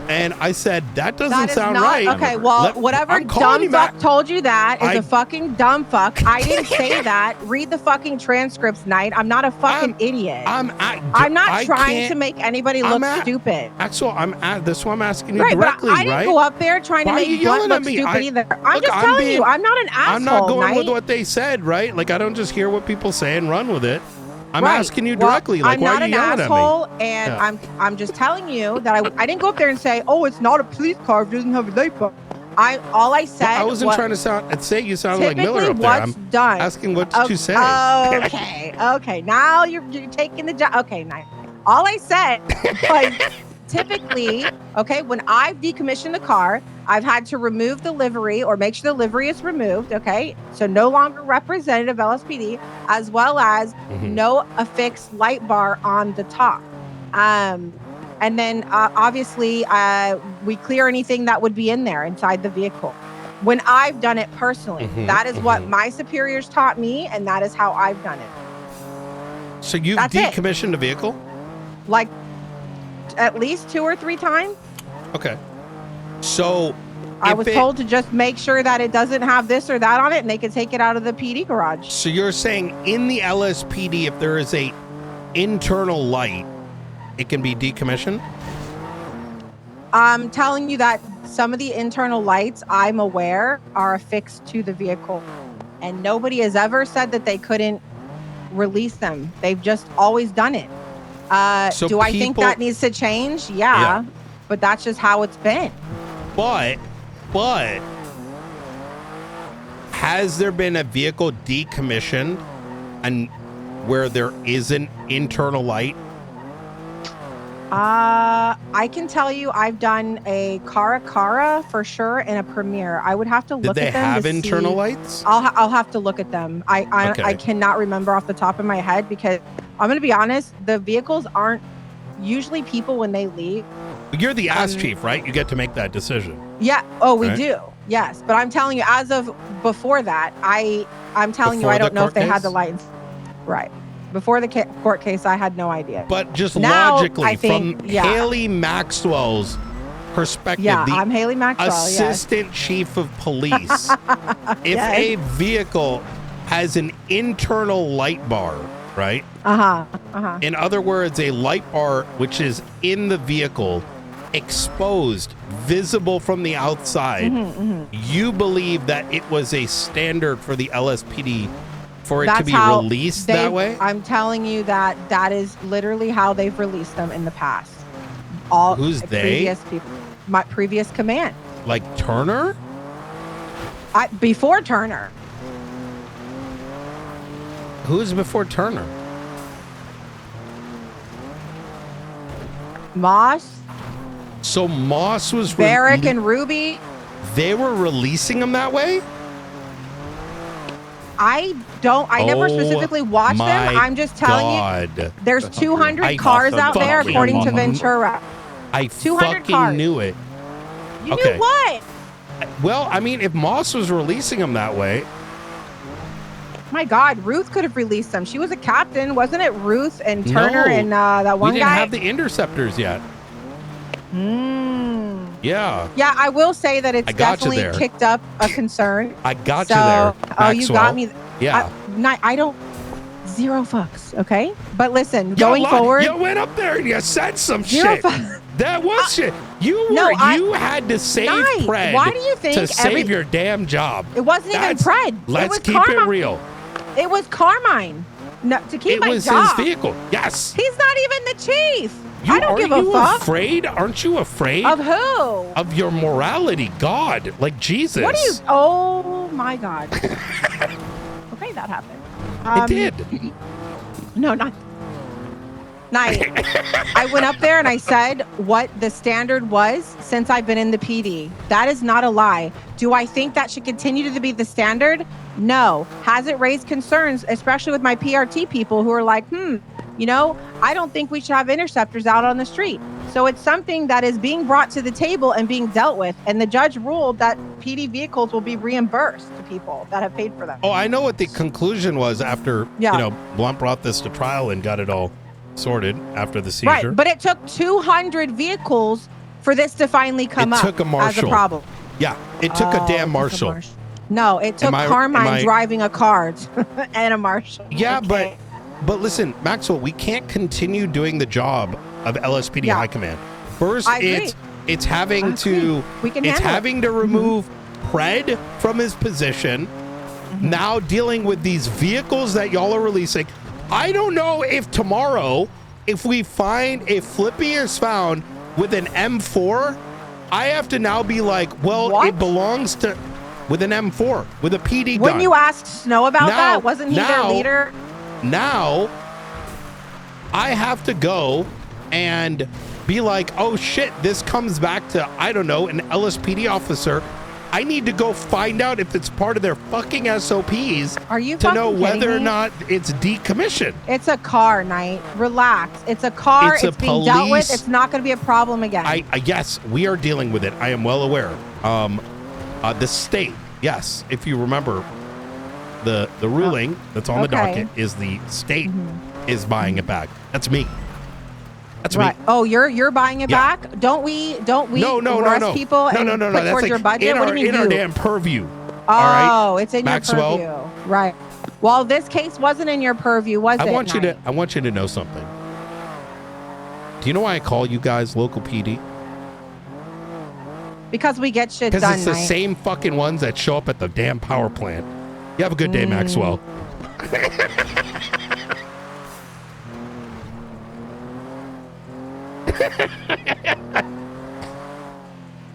Speaker 7: And I said, that doesn't sound right.
Speaker 5: Okay, well, whatever dumb fuck told you that is a fucking dumb fuck. I didn't say that. Read the fucking transcripts, Knight. I'm not a fucking idiot. I'm not trying to make anybody look stupid.
Speaker 7: Axel, this is why I'm asking you directly,
Speaker 5: I didn't go up there trying to make Blunt look stupid either. I'm just telling you, I'm not an asshole,
Speaker 7: I'm not going with
Speaker 5: Knight.
Speaker 7: what they said, right? Like, I don't just hear what people say and run with it. I'm asking you directly, why are you yelling at me?
Speaker 5: I'm not an asshole, and I'm just telling you that I didn't go up there and say, oh, it's not a police car if it doesn't have a light bar. All I said
Speaker 7: I wasn't trying to say you sounded like Miller up there. I'm asking what did you say?
Speaker 5: Okay. Now you're taking the job. Okay, nice. All I said was typically, when I've decommissioned the car, I've had to remove the livery or make sure the livery is removed, so no longer representative LSPD, as well as no affixed light bar on the top. And then obviously we clear anything that would be in there inside the vehicle. When I've done it personally, that is what my superiors taught me, and that is how I've done it.
Speaker 7: So you've decommissioned a vehicle?
Speaker 5: Like at least 2 or 3 times.
Speaker 7: Okay. So
Speaker 5: I was told to just make sure that it doesn't have this or that on it, and they could take it out of the PD garage.
Speaker 7: So you're saying in the LSPD, if there is a internal light, it can be decommissioned?
Speaker 5: I'm telling you that some of the internal lights, I'm aware, are affixed to the vehicle. And nobody has ever said that they couldn't release them. They've just always done it.
Speaker 7: So
Speaker 5: do I think that needs to change? Yeah. But that's just how it's been.
Speaker 7: But has there been a vehicle decommissioned and where there is an internal light?
Speaker 5: I can tell you I've done a Cara for sure and a Premiere. I would have to look at them.
Speaker 7: Did they have
Speaker 5: to
Speaker 7: internal
Speaker 5: see.
Speaker 7: lights?
Speaker 5: I'll have to look at them.
Speaker 7: Okay.
Speaker 5: I cannot remember off the top of my head because I'm going to be honest, the vehicles aren't usually people when they leave.
Speaker 7: You're the ass chief, right? You get to make that decision.
Speaker 5: Yeah. Oh, we
Speaker 7: Right.
Speaker 5: do. Yes. But I'm telling you, as of before that, I'm telling
Speaker 7: Before
Speaker 5: you, I
Speaker 7: the
Speaker 5: don't know if
Speaker 7: court
Speaker 5: they had
Speaker 7: case?
Speaker 5: the lights. Right. Before the court case, I had no idea.
Speaker 7: But just
Speaker 5: Now,
Speaker 7: logically,
Speaker 5: I think,
Speaker 7: from
Speaker 5: yeah.
Speaker 7: Haley Maxwell's perspective,
Speaker 5: Yeah,
Speaker 7: the
Speaker 5: I'm Haley Maxwell.
Speaker 7: assistant chief of police, if
Speaker 5: Yes.
Speaker 7: a vehicle has an internal light bar, right?
Speaker 5: In
Speaker 7: other words, a light bar which is in the vehicle, exposed, visible from the outside, you believe that it was a standard for the LSPD for it to be released that way?
Speaker 5: I'm telling you that is literally how they've released them in the past.
Speaker 7: Who's they?
Speaker 5: Previous people. My previous command.
Speaker 7: Like Turner?
Speaker 5: Before Turner.
Speaker 7: Who's before Turner?
Speaker 5: Moss,
Speaker 7: So Moss was
Speaker 5: Barrick, and Ruby.
Speaker 7: they were releasing them that way?
Speaker 5: I never specifically watched them. I'm just telling you. There's 200 cars out there, according to Ventura.
Speaker 7: I
Speaker 5: 200
Speaker 7: fucking
Speaker 5: cars.
Speaker 7: knew it.
Speaker 5: You knew what?
Speaker 7: Well, I mean, if Moss was releasing them that way,
Speaker 5: My God, Ruth could have released them. She was a captain, wasn't it? Ruth and Turner and that one
Speaker 7: we didn't
Speaker 5: guy.
Speaker 7: have the interceptors yet. Yeah.
Speaker 5: Yeah, I will say that it's
Speaker 7: I got you
Speaker 5: definitely
Speaker 7: there.
Speaker 5: kicked up a concern.
Speaker 7: I got
Speaker 5: So-
Speaker 7: you there.
Speaker 5: Oh, you got me.
Speaker 7: Yeah.
Speaker 5: I don't. Zero fucks. Okay, but listen, going forward,
Speaker 7: You went up there and you said some
Speaker 5: Zero
Speaker 7: shit. That was shit. You had to save
Speaker 5: Night,
Speaker 7: Pred
Speaker 5: why do you think
Speaker 7: to save your damn job.
Speaker 5: it wasn't even Pred.
Speaker 7: Let's
Speaker 5: it was
Speaker 7: keep
Speaker 5: Carmine.
Speaker 7: it real.
Speaker 5: It was Carmine. No, to keep
Speaker 7: It
Speaker 5: my
Speaker 7: was
Speaker 5: job.
Speaker 7: his vehicle. Yes.
Speaker 5: He's not even the chief. I don't give a
Speaker 7: Are you
Speaker 5: fuck.
Speaker 7: afraid? Aren't you afraid?
Speaker 5: Of who?
Speaker 7: Of your morality. God. Like Jesus.
Speaker 5: What are you? Oh my God. Okay, that happened.
Speaker 7: It did.
Speaker 5: No, not. Night. I went up there and I said what the standard was since I've been in the PD. That is not a lie. Do I think that should continue to be the standard? No. Has it raised concerns, especially with my PRT people who are like, I don't think we should have interceptors out on the street. So it's something that is being brought to the table and being dealt with. And the judge ruled that PD vehicles will be reimbursed to people that have paid for them.
Speaker 7: Oh, I know what the conclusion was after, Blunt brought this to trial and got it all sorted after the seizure.
Speaker 5: Right, but it took 200 vehicles for this to finally come up
Speaker 7: took a marshal.
Speaker 5: as a problem.
Speaker 7: Yeah, it took a damn marshal.
Speaker 5: No, it took Carmine driving a car and a marshal.
Speaker 7: Yeah, but listen, Maxwell, we can't continue doing the job of LSPD High Command. First,
Speaker 5: I agree.
Speaker 7: it's having to remove Pred from his position. Now dealing with these vehicles that y'all are releasing. I don't know if tomorrow, if we find, if Flippy is found with an M4, I have to now be like, well, it belongs to, with an M4, with a PD gun.
Speaker 5: When you asked Snow about that, wasn't he their leader?
Speaker 7: Now, I have to go and be like, oh shit, this comes back to, I don't know, an LSPD officer. I need to go find out if it's part of their fucking SOPs
Speaker 5: Are you
Speaker 7: to know
Speaker 5: fucking
Speaker 7: whether
Speaker 5: kidding
Speaker 7: or
Speaker 5: me?
Speaker 7: not it's decommissioned.
Speaker 5: It's a car, Knight. Relax. It's a car.
Speaker 7: It's a
Speaker 5: being dealt with.
Speaker 7: police-
Speaker 5: It's not going to be a problem again.
Speaker 7: Yes, we are dealing with it. I am well aware. The state, yes, if you remember, the ruling that's on the
Speaker 5: Okay.
Speaker 7: docket is the state is buying it back. That's me. That's
Speaker 5: right.
Speaker 7: me.
Speaker 5: Oh, you're buying it
Speaker 7: Yeah.
Speaker 5: back? Don't we
Speaker 7: No.
Speaker 5: arrest people and put
Speaker 7: That's
Speaker 5: towards
Speaker 7: like
Speaker 5: your budget? What do you mean
Speaker 7: in our
Speaker 5: you?
Speaker 7: damn purview.
Speaker 5: Oh,
Speaker 7: all right,
Speaker 5: it's in
Speaker 7: Maxwell.
Speaker 5: your purview. Right. Well, this case wasn't in your purview, was it?
Speaker 7: I want you to know something. Do you know why I call you guys local PD?
Speaker 5: Because we get shit
Speaker 7: Because
Speaker 5: done.
Speaker 7: it's the
Speaker 5: Knight.
Speaker 7: same fucking ones that show up at the damn power plant. You have a good day, Maxwell.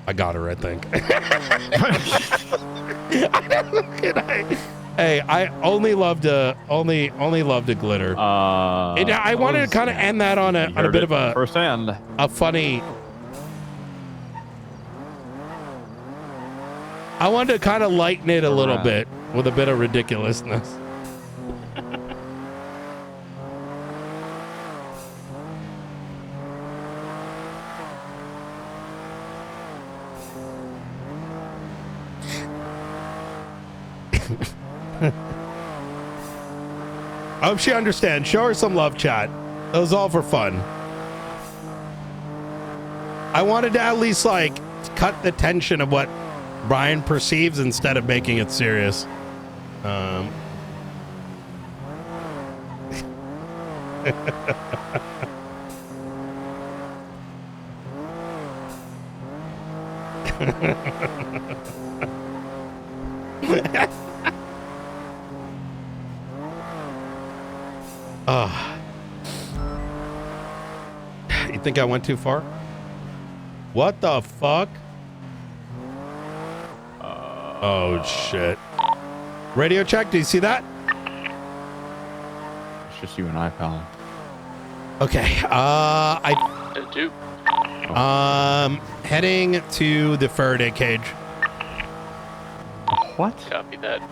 Speaker 7: I got her, I think. Hey, I only love to glitter. I wanted to kind of end that on a bit of a
Speaker 3: firsthand,
Speaker 7: a funny. I wanted to kind of lighten it a little bit with a bit of ridiculousness. I hope she understands. Show her some love, chat. It was all for fun. I wanted to at least like cut the tension of what Brian perceives instead of making it serious. You think I went too far? What the fuck? Oh shit. Radio check, do you see that?
Speaker 3: It's just you and I, pal.
Speaker 7: Okay. I
Speaker 14: do.
Speaker 7: Heading to the Faraday cage.
Speaker 3: What?
Speaker 14: Copy that.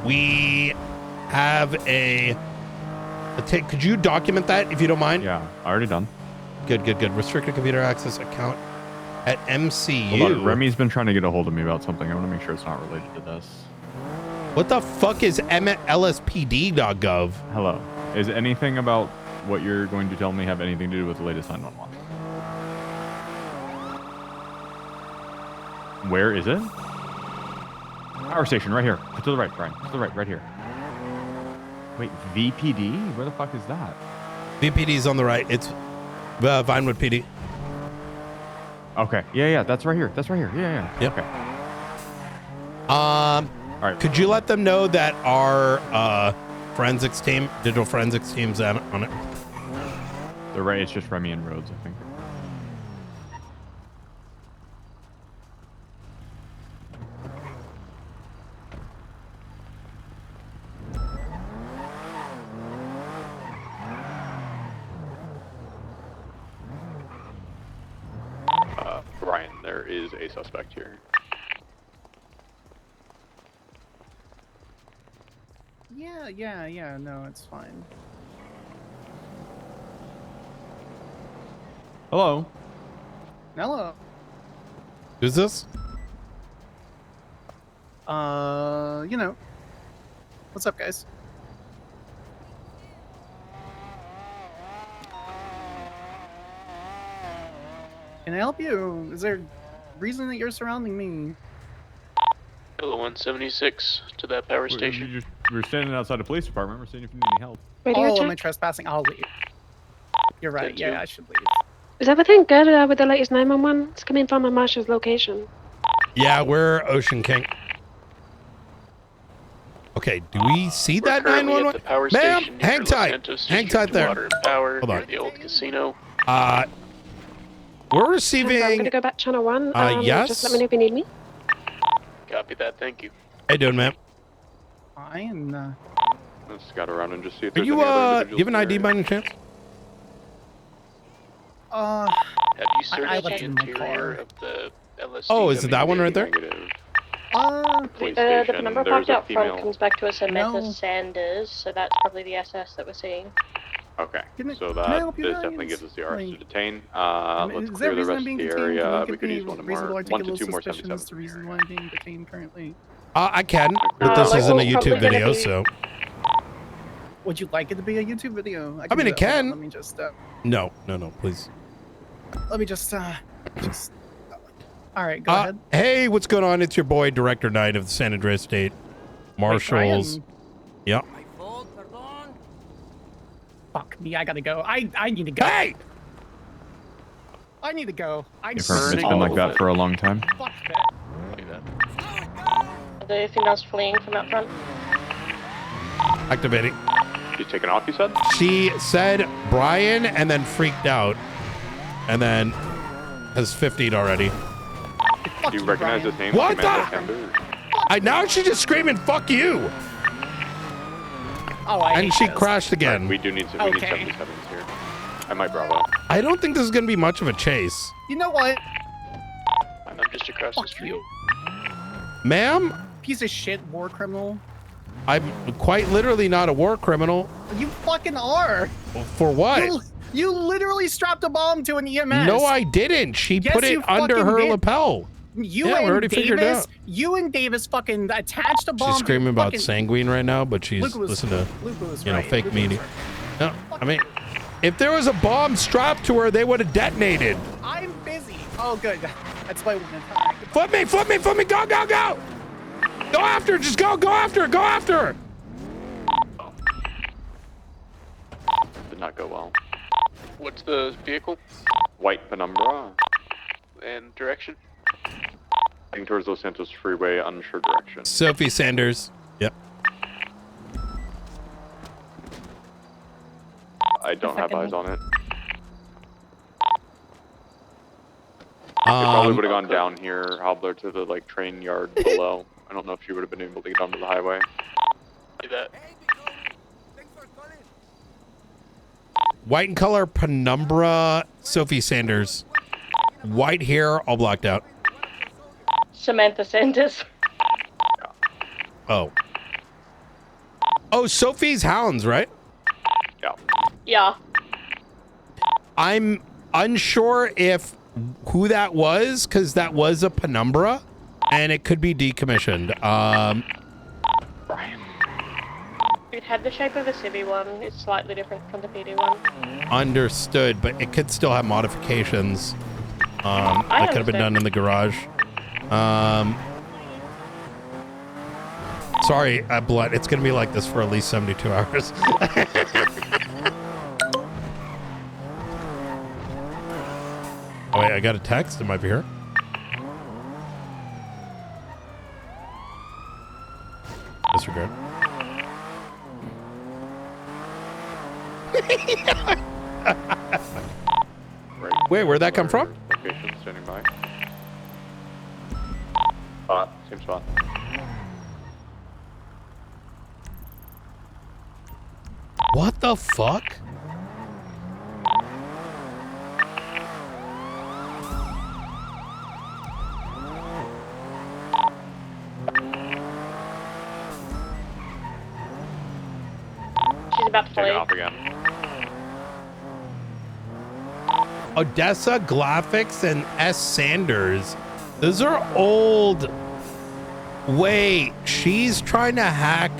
Speaker 7: We have a could you document that if you don't mind?
Speaker 3: Yeah, already done.
Speaker 7: Good. Restricted computer access account at MCU.
Speaker 3: Hold on, Remy's been trying to get a hold of me about something. I want to make sure it's not related to this.
Speaker 7: What the fuck is lspd.gov?
Speaker 3: Hello. Is anything about what you're going to tell me have anything to do with the latest 911? Where is it? Power station, right here. To the right, Brian. To the right, right here. Wait, VPD? Where the fuck is that?
Speaker 7: VPD's on the right. It's Vinewood PD.
Speaker 3: Okay. Yeah, that's right here. That's right here. Yeah.
Speaker 7: Yep.
Speaker 3: Okay.
Speaker 7: All right. Could you let them know that our forensics team, digital forensics team's on it?
Speaker 3: They're right. It's just Remy and Rhodes, I think.
Speaker 21: Ryan, there is a suspect here.
Speaker 6: Yeah, no, it's fine.
Speaker 3: Hello.
Speaker 6: Hello.
Speaker 7: Who's this?
Speaker 6: What's up, guys? Can I help you? Is there a reason that you're surrounding me?
Speaker 14: Hello, 176 to that power station.
Speaker 3: We're standing outside the police department. We're seeing if you need any help.
Speaker 6: Am I trespassing? I'll leave. You're right.
Speaker 14: Thank
Speaker 6: Yeah,
Speaker 14: you.
Speaker 6: I should leave.
Speaker 8: Is everything good with the latest 911? It's coming from a marshal's location.
Speaker 7: Yeah, we're Ocean King. Okay, do we see that
Speaker 14: Currently at
Speaker 7: 911?
Speaker 14: the power
Speaker 7: Ma'am,
Speaker 14: station
Speaker 7: hang
Speaker 14: near Los
Speaker 7: tight.
Speaker 14: Santos
Speaker 7: Hang
Speaker 14: District
Speaker 7: tight there.
Speaker 14: Water and Power
Speaker 7: Hold
Speaker 14: near
Speaker 7: on.
Speaker 14: the old casino.
Speaker 7: We're receiving.
Speaker 8: I'm gonna go back channel 1.
Speaker 7: Yes.
Speaker 8: Just let me know if you need me.
Speaker 14: Copy that. Thank you.
Speaker 7: How you doing, ma'am?
Speaker 6: Fine.
Speaker 21: Let's scout around and just see if
Speaker 7: Are
Speaker 21: there's
Speaker 7: you
Speaker 21: any other
Speaker 7: do you have an ID by any chance?
Speaker 14: Have you searched
Speaker 6: I
Speaker 14: the
Speaker 6: left it in my
Speaker 14: interior
Speaker 6: car.
Speaker 14: of the LSD?
Speaker 7: Oh, is it that one right there?
Speaker 21: Police
Speaker 8: The
Speaker 21: station,
Speaker 8: number
Speaker 21: there's
Speaker 8: parked
Speaker 21: a
Speaker 8: out front
Speaker 21: female.
Speaker 8: comes back to us as
Speaker 6: No.
Speaker 8: Sanders, so that's probably the SS that we're seeing.
Speaker 21: Okay, so
Speaker 6: can I
Speaker 21: that
Speaker 6: help you
Speaker 21: this
Speaker 6: guys?
Speaker 21: definitely gives us the RS to
Speaker 6: Like,
Speaker 21: detain. Let's
Speaker 6: is
Speaker 21: clear
Speaker 6: there
Speaker 21: the
Speaker 6: a reason
Speaker 21: rest
Speaker 6: I'm being
Speaker 21: of the
Speaker 6: detained?
Speaker 21: area.
Speaker 6: Can you
Speaker 21: We
Speaker 6: give
Speaker 21: could
Speaker 6: me
Speaker 21: use one
Speaker 6: reasonable
Speaker 21: more, 1 to 2 more
Speaker 6: suspicion
Speaker 21: 77s.
Speaker 6: as to the reason why I'm being detained currently?
Speaker 7: I can, but this isn't a YouTube video, so.
Speaker 6: Would you like it to be a YouTube video?
Speaker 7: I mean,
Speaker 6: do
Speaker 7: it
Speaker 6: that. Hold on,
Speaker 7: can.
Speaker 6: Let me just.
Speaker 7: No, please.
Speaker 6: Let me just. All right, go ahead.
Speaker 7: Hey, what's going on? It's your boy, Director Knight of the San Andreas State Marshals. Yep.
Speaker 6: Fuck me, I gotta go. I need to go.
Speaker 7: Hey!
Speaker 6: I need to go.
Speaker 3: It's been like that for a long time.
Speaker 6: Fuck that.
Speaker 8: Are there anything else fleeing from out front?
Speaker 7: Activating.
Speaker 21: She's taken off, you said?
Speaker 7: She said Brian and then freaked out. And then has 50'd already.
Speaker 21: Do you recognize his name?
Speaker 7: What
Speaker 21: Commander
Speaker 7: the? Now she's just screaming, fuck you!
Speaker 6: Oh,
Speaker 7: and she crashed again.
Speaker 21: Right, we need 77s here. I might Bravo.
Speaker 7: I don't think this is going to be much of a chase.
Speaker 6: You know what?
Speaker 14: I'm just across the street.
Speaker 7: Ma'am?
Speaker 6: Piece of shit war criminal.
Speaker 7: I'm quite literally not a war criminal.
Speaker 6: You fucking are.
Speaker 7: For what?
Speaker 6: You literally strapped a bomb to an EMS.
Speaker 7: No, I didn't. She
Speaker 6: Yes,
Speaker 7: put
Speaker 6: you
Speaker 7: it under
Speaker 6: fucking
Speaker 7: her
Speaker 6: did.
Speaker 7: lapel.
Speaker 6: You
Speaker 7: Yeah, we
Speaker 6: and
Speaker 7: already figured it
Speaker 6: Davis,
Speaker 7: out.
Speaker 6: you and Davis fucking attached a bomb.
Speaker 7: She's
Speaker 6: to
Speaker 7: screaming about
Speaker 6: fucking-
Speaker 7: sanguine right now, but she's
Speaker 6: Luke was-
Speaker 7: listening
Speaker 6: Luke was
Speaker 7: to,
Speaker 6: right.
Speaker 7: fake
Speaker 6: Luke was
Speaker 7: media. No, I mean, if there was a bomb strapped to her, they would have detonated.
Speaker 6: I'm busy. Oh, good. That's why.
Speaker 7: Flip me, go, go, go! Go after her, just go after her, go after her!
Speaker 21: Did not go well.
Speaker 2: What's the vehicle
Speaker 21: White Penumbra.
Speaker 2: and direction?
Speaker 21: Heading towards Los Santos Freeway, unsure direction.
Speaker 7: Sophie Sanders. Yep.
Speaker 21: I don't have eyes on it. It probably would have gone down here, Hobbler, to the train yard below. I don't know if she would have been able to get onto the highway.
Speaker 2: Do that.
Speaker 7: White in color, Penumbra, Sophie Sanders. White hair, all blacked out.
Speaker 8: Samantha Sanders.
Speaker 7: Oh. Oh, Sophie's Hounds, right?
Speaker 21: Yeah.
Speaker 8: Yeah.
Speaker 7: I'm unsure if who that was, because that was a Penumbra, and it could be decommissioned.
Speaker 8: It had the shape of a civvy one. It's slightly different from the PD one.
Speaker 7: Understood, but it could still have modifications. That could have been done in the garage. Sorry, Blood. It's gonna be like this for at least 72 hours. Oh wait, I got a text. It might be her. Disregard. Wait, where'd that come from?
Speaker 21: Location, standing by. Same spot.
Speaker 7: What the fuck?
Speaker 8: She's about to
Speaker 21: Taking
Speaker 8: flee.
Speaker 21: off again.
Speaker 7: Odessa, Glafix, and S. Sanders. Those are old. Wait, she's trying to hack.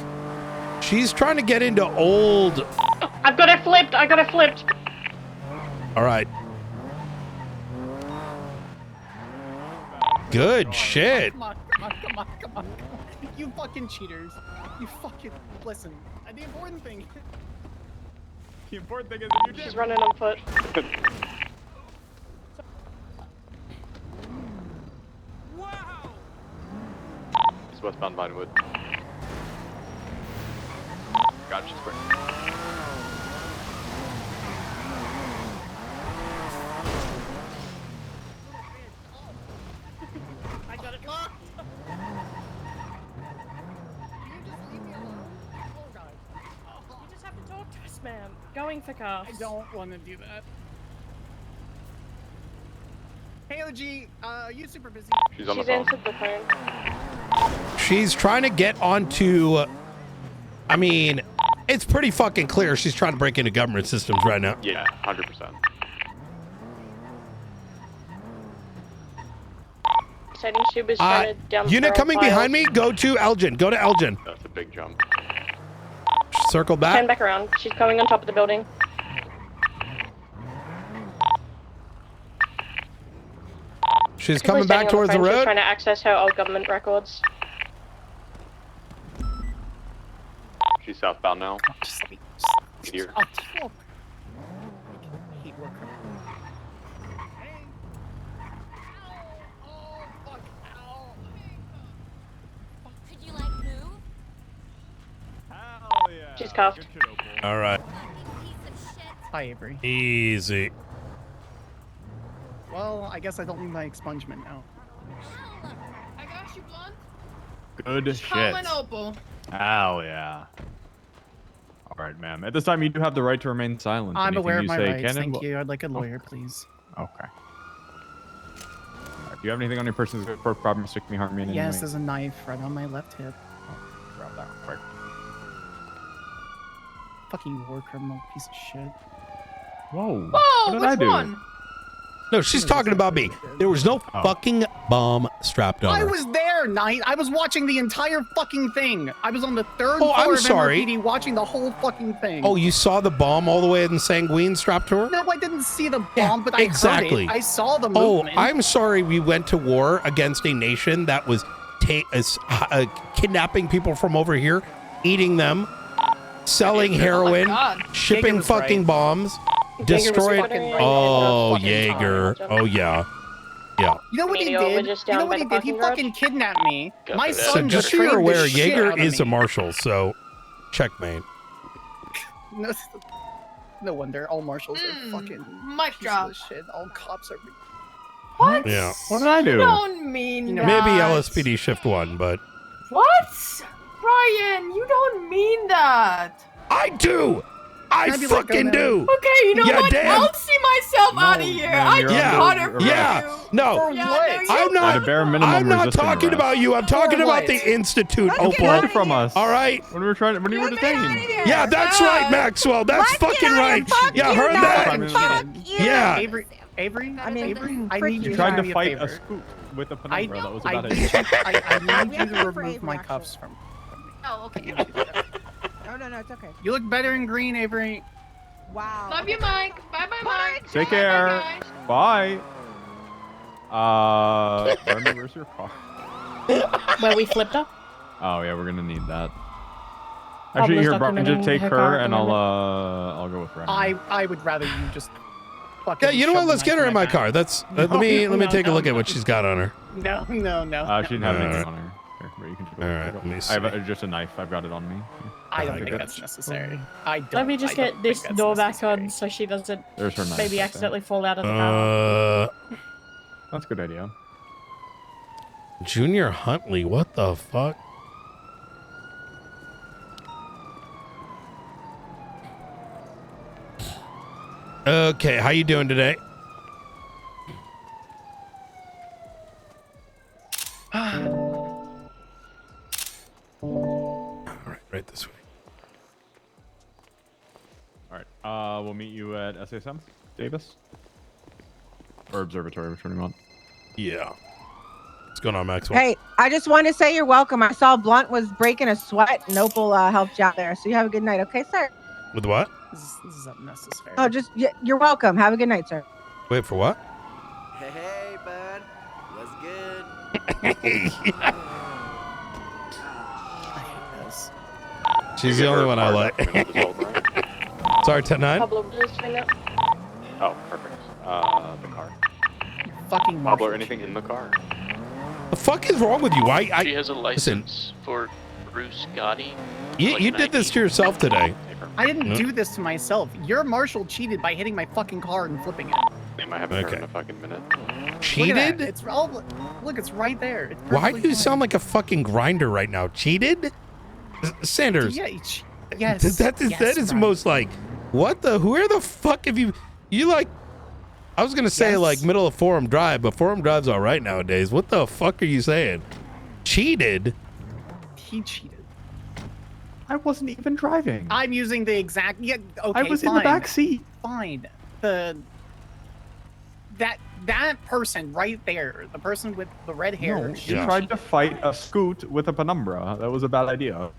Speaker 7: She's trying to get into old.
Speaker 8: I've got her flipped. I got her flipped.
Speaker 7: All right. Good shit.
Speaker 6: Come on. You fucking cheaters. You fucking listen. The important thing.
Speaker 18: The important thing is that you did.
Speaker 8: She's running on foot.
Speaker 21: It's westbound Vinewood. Gotcha, square.
Speaker 6: I got it locked.
Speaker 4: You just have to talk to us, ma'am. Going for cuffs.
Speaker 6: I don't want to do that. Hey, OG, you super busy?
Speaker 21: She's on the phone.
Speaker 8: answered the phone.
Speaker 7: She's trying to get onto. I mean, it's pretty fucking clear she's trying to break into government systems right now.
Speaker 21: Yeah, 100%.
Speaker 8: Saying she was trying to dump
Speaker 7: Unit
Speaker 8: her
Speaker 7: coming
Speaker 8: files.
Speaker 7: behind me. Go to Elgin. Go to Elgin.
Speaker 21: That's a big jump.
Speaker 7: circle
Speaker 8: Turn
Speaker 7: back.
Speaker 8: back around. She's going on top of the building.
Speaker 7: She's
Speaker 8: We're
Speaker 7: coming
Speaker 8: standing
Speaker 7: back
Speaker 8: on the
Speaker 7: towards the
Speaker 8: front. She's
Speaker 7: road.
Speaker 8: trying to access her old government records.
Speaker 21: She's southbound now.
Speaker 6: Just let me.
Speaker 21: Here.
Speaker 6: Oh, fuck. I hate war criminals.
Speaker 9: Could you like move?
Speaker 21: Hell yeah.
Speaker 8: She's cuffed.
Speaker 7: All right.
Speaker 6: Hi, Avery.
Speaker 7: Easy.
Speaker 6: Well, I guess I don't need my expungement now.
Speaker 10: I got you, Blunt.
Speaker 3: Good shit.
Speaker 10: Opal.
Speaker 3: Hell yeah. All right, ma'am. At this time, you do have the right to remain silent.
Speaker 6: I'm
Speaker 3: Anything
Speaker 6: aware of
Speaker 3: you
Speaker 6: my
Speaker 3: say
Speaker 6: rights.
Speaker 3: can and
Speaker 6: Thank
Speaker 3: will-
Speaker 6: you. I'd like a lawyer, please.
Speaker 3: Okay. All right, do you have anything on your person that's for problem, sick me, harm me in any
Speaker 6: Yes,
Speaker 3: way?
Speaker 6: there's a knife right on my left hip.
Speaker 3: Grab that one quick.
Speaker 6: Fucking war criminal piece of shit.
Speaker 3: Whoa.
Speaker 10: Whoa,
Speaker 3: what did I
Speaker 10: which
Speaker 3: do?
Speaker 10: one?
Speaker 7: No, she's talking about me. There was no fucking bomb strapped on
Speaker 6: I
Speaker 7: her.
Speaker 6: was there, Knight. I was watching the entire fucking thing. I was on the third
Speaker 7: Oh,
Speaker 6: floor
Speaker 7: I'm
Speaker 6: of
Speaker 7: sorry.
Speaker 6: NYPD watching the whole fucking thing.
Speaker 7: Oh, you saw the bomb all the way in Sanguine strapped to her?
Speaker 6: No, I didn't see the bomb, but I
Speaker 7: exactly.
Speaker 6: heard it. I saw the
Speaker 7: Oh,
Speaker 6: movement.
Speaker 7: I'm sorry. We went to war against a nation that was kidnapping people from over here, eating them, selling heroin,
Speaker 10: God.
Speaker 7: shipping
Speaker 6: Jaeger was
Speaker 7: fucking
Speaker 6: right.
Speaker 7: bombs,
Speaker 8: Jaeger was
Speaker 7: destroyed.
Speaker 8: fucking right.
Speaker 7: Oh,
Speaker 8: Fucking
Speaker 7: Jaeger.
Speaker 8: time.
Speaker 7: Oh, yeah. Yeah.
Speaker 6: You know what he
Speaker 8: Nino, we're
Speaker 6: did?
Speaker 8: just
Speaker 6: You know
Speaker 8: down
Speaker 6: what
Speaker 8: by
Speaker 6: he
Speaker 8: the
Speaker 6: did? He
Speaker 8: parking garage.
Speaker 6: fucking kidnapped me. My
Speaker 7: So
Speaker 6: son
Speaker 7: just so
Speaker 6: betrayed
Speaker 7: you're aware,
Speaker 6: the shit
Speaker 7: Jaeger
Speaker 6: out of
Speaker 7: is a
Speaker 6: me.
Speaker 7: marshal, so checkmate.
Speaker 6: No, no wonder all marshals are fucking
Speaker 10: Mic
Speaker 6: pieces
Speaker 10: drop.
Speaker 6: of shit. All cops are.
Speaker 10: What?
Speaker 7: Yeah.
Speaker 3: What did I do?
Speaker 10: You don't mean that.
Speaker 7: Maybe LSPD shift 1, but
Speaker 10: What? Brian, you don't mean that.
Speaker 7: I do. I
Speaker 6: Can I be let go
Speaker 7: fucking
Speaker 6: now?
Speaker 7: do.
Speaker 10: Okay, you know
Speaker 7: Yeah,
Speaker 10: what?
Speaker 7: damn.
Speaker 10: I'll see myself out of here.
Speaker 3: ma'am,
Speaker 10: I
Speaker 3: you're
Speaker 10: just
Speaker 3: under
Speaker 10: caught it from
Speaker 7: Yeah.
Speaker 10: you.
Speaker 7: No.
Speaker 6: For
Speaker 10: Yeah,
Speaker 6: what?
Speaker 10: no, you
Speaker 7: I'm
Speaker 3: At
Speaker 7: not.
Speaker 3: a bare minimum,
Speaker 7: I'm not
Speaker 3: resisting
Speaker 7: talking
Speaker 3: arrest.
Speaker 7: about you. I'm talking about the
Speaker 6: what?
Speaker 7: institute,
Speaker 3: What
Speaker 7: Opal.
Speaker 3: wanted from us?
Speaker 7: All right.
Speaker 3: When we were trying, when you were detained.
Speaker 7: Yeah, that's right, Maxwell. That's fucking right. Yeah, heard that.
Speaker 5: Fuck you.
Speaker 7: Yeah.
Speaker 6: Avery,
Speaker 5: I mean,
Speaker 6: Avery, I
Speaker 5: frick
Speaker 6: need
Speaker 5: you.
Speaker 6: you
Speaker 3: Tried
Speaker 6: to
Speaker 3: to
Speaker 6: do me
Speaker 3: fight
Speaker 6: a
Speaker 3: a
Speaker 6: favor.
Speaker 3: scoop with a
Speaker 6: I
Speaker 3: penumbra. That was
Speaker 6: I
Speaker 3: about
Speaker 6: need,
Speaker 3: it.
Speaker 6: I
Speaker 5: We
Speaker 6: need
Speaker 5: have
Speaker 6: you
Speaker 5: to
Speaker 6: to
Speaker 5: go for
Speaker 6: remove
Speaker 5: Avery,
Speaker 6: my
Speaker 5: actually.
Speaker 6: cuffs from me.
Speaker 10: Oh, okay.
Speaker 5: No, it's okay.
Speaker 6: You look better in green, Avery.
Speaker 5: Wow.
Speaker 10: Love you, Mike. Bye, bye, Mike.
Speaker 3: Take
Speaker 10: Bye,
Speaker 3: care.
Speaker 10: guys.
Speaker 3: Bye. Where's your car?
Speaker 8: Where we flipped up?
Speaker 3: Oh yeah, we're gonna need that. Actually,
Speaker 8: Pablo's
Speaker 3: here, Brian, just
Speaker 8: documenting
Speaker 3: take
Speaker 8: her
Speaker 3: her,
Speaker 8: car,
Speaker 3: and
Speaker 8: remember?
Speaker 3: I'll go with Ryan.
Speaker 6: I would rather you just fucking.
Speaker 7: Yeah, you know what?
Speaker 6: shove
Speaker 7: Let's
Speaker 6: the
Speaker 7: get her
Speaker 6: knife
Speaker 7: in my
Speaker 6: back.
Speaker 7: car. That's let
Speaker 6: No,
Speaker 7: me
Speaker 6: no,
Speaker 7: take a
Speaker 6: no,
Speaker 7: look at
Speaker 6: no.
Speaker 7: what she's got on her.
Speaker 6: No.
Speaker 3: She didn't have anything
Speaker 7: Alright.
Speaker 3: on her. Here, but you can just
Speaker 7: All right, let me
Speaker 3: I
Speaker 7: see.
Speaker 3: have just a knife. I've got it on me.
Speaker 6: I don't
Speaker 7: I
Speaker 6: think
Speaker 7: got
Speaker 6: that's
Speaker 7: it.
Speaker 6: necessary. I don't.
Speaker 8: Let me just
Speaker 6: I don't
Speaker 8: get this
Speaker 6: think that's
Speaker 8: door back
Speaker 6: necessary.
Speaker 8: on so she doesn't
Speaker 3: There's her knife.
Speaker 8: maybe
Speaker 3: right
Speaker 8: accidentally fall out of the car.
Speaker 3: there. That's a good idea.
Speaker 7: Junior Huntley, what the fuck? Okay, how you doing today? All right, right this way.
Speaker 3: All right. We'll meet you at SASM, Davis, or Observatory, which one you want.
Speaker 7: Yeah. What's going on, Maxwell?
Speaker 5: Hey, I just want to say you're welcome. I saw Blunt was breaking a sweat, and Opal helped you out there. So you have a good night, okay, sir?
Speaker 7: With what?
Speaker 6: This is unnecessary.
Speaker 5: Oh, just you're welcome. Have a good night, sir.
Speaker 7: Wait for what?
Speaker 12: Hey, bud. What's good?
Speaker 6: I hate this.
Speaker 7: She's the only one I like. Sorry, 10-9.
Speaker 8: Pablo, just hang up.
Speaker 21: Oh, perfect. The car.
Speaker 6: Fucking
Speaker 21: Pablo, or anything in the car?
Speaker 7: The fuck is wrong with you?
Speaker 14: She has a
Speaker 7: listen.
Speaker 14: license for Bruce Gotti.
Speaker 7: You did this to yourself today.
Speaker 6: I didn't
Speaker 7: No.
Speaker 6: do this to myself. Your marshal cheated by hitting my fucking car and flipping it.
Speaker 21: Damn, I haven't heard
Speaker 7: Okay.
Speaker 21: in a fucking minute.
Speaker 6: Look at that.
Speaker 7: Cheated?
Speaker 6: It's all. Look, it's right there. It's
Speaker 7: Why do
Speaker 6: perfectly
Speaker 7: you sound like a fucking grinder right now? Cheated? Sanders.
Speaker 6: Yeah, yes.
Speaker 7: That is
Speaker 6: yes, Brian.
Speaker 7: most like, what the, where the fuck have you like, I was going to say
Speaker 6: Yes.
Speaker 7: like middle of Forum Drive, but Forum Drive's all right nowadays. What the fuck are you saying? Cheated?
Speaker 6: He cheated.
Speaker 3: I wasn't even driving.
Speaker 6: I'm using the exact. Yeah. Okay.
Speaker 3: I was
Speaker 6: fine.
Speaker 3: in the back seat.
Speaker 6: Fine. That person right there, the person with the red hair.
Speaker 3: No, you tried to fight a scoot with a penumbra. That was a bad idea.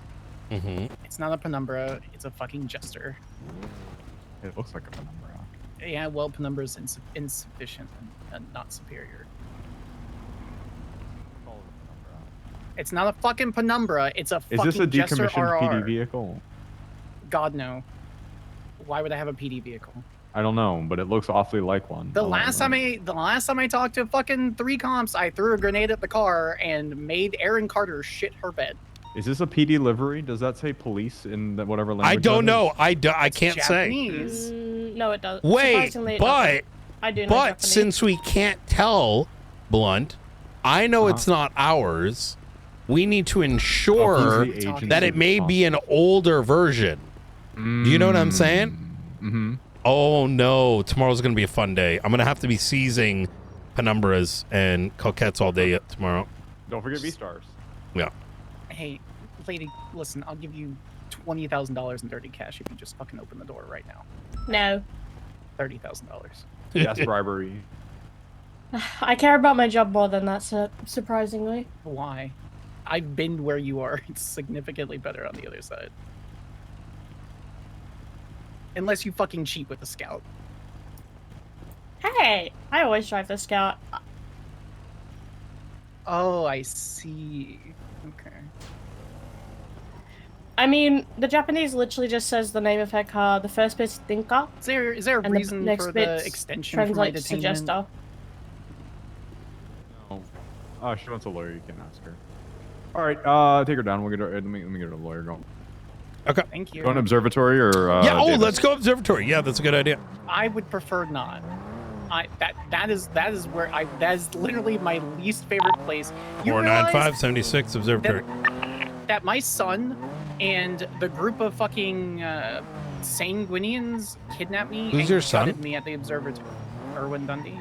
Speaker 7: Mm-hmm.
Speaker 6: It's not a penumbra. It's a fucking jester.
Speaker 3: It looks like a penumbra.
Speaker 6: Yeah, well, penumbra is insufficient and not superior. It's not a fucking penumbra. It's a
Speaker 3: Is
Speaker 6: fucking
Speaker 3: this a
Speaker 6: jester
Speaker 3: decommissioned
Speaker 6: RR.
Speaker 3: PD vehicle?
Speaker 6: God no. Why would I have a PD vehicle?
Speaker 3: I don't know, but it looks awfully like one.
Speaker 6: The last time I talked to fucking 3 comps, I threw a grenade at the car and made Aaron Carter shit her bed.
Speaker 3: Is this a PD livery? Does that say police in whatever language?
Speaker 7: I don't
Speaker 3: that
Speaker 7: know.
Speaker 3: is?
Speaker 7: I can't
Speaker 6: Japanese.
Speaker 7: say.
Speaker 8: No, it doesn't.
Speaker 7: Wait,
Speaker 8: Surprisingly, it
Speaker 7: but
Speaker 8: doesn't. I do know
Speaker 7: but
Speaker 8: Japanese.
Speaker 7: since we can't tell, Blunt, I know it's not ours. We need to ensure
Speaker 3: who's the agent
Speaker 7: that it may be an older version. Do you know what I'm saying?
Speaker 3: Mm-hmm.
Speaker 7: Oh no, tomorrow's gonna be a fun day. I'm gonna have to be seizing penumbras and coquettes all day tomorrow.
Speaker 3: Don't forget V-stars.
Speaker 7: Yeah.
Speaker 6: Hey, lady, listen, I'll give you $20,000 in dirty cash if you just fucking open the door right now.
Speaker 8: No.
Speaker 6: $30,000.
Speaker 3: Yes, bribery.
Speaker 8: I care about my job more than that, surprisingly.
Speaker 6: Why? I've been where you are. It's significantly better on the other side. Unless you fucking cheat with the Scout.
Speaker 8: Hey, I always drive the Scout.
Speaker 6: Oh, I see. Okay.
Speaker 8: I mean, the Japanese literally just says the name of her car. The first bit's Thinker.
Speaker 6: Is there a
Speaker 8: and
Speaker 6: reason
Speaker 8: the next
Speaker 6: for
Speaker 8: bit's
Speaker 6: the extension for my
Speaker 8: translates to
Speaker 6: detainment?
Speaker 8: Jester.
Speaker 3: No. Oh, she wants a lawyer. You can ask her. All right, take her down. We'll get her. Let me get a lawyer going.
Speaker 7: Okay.
Speaker 6: Thank you.
Speaker 3: Going to observatory or?
Speaker 7: Yeah. Oh,
Speaker 3: Davis?
Speaker 7: let's go observatory. Yeah, that's a good idea.
Speaker 6: I would prefer not. That is literally my least favorite place. You
Speaker 7: 49576 observatory.
Speaker 6: that my son and the group of fucking sanguinians kidnapped me
Speaker 7: Who's
Speaker 6: and
Speaker 7: your son?
Speaker 6: gutted me at the observatory. Erwin Dundee.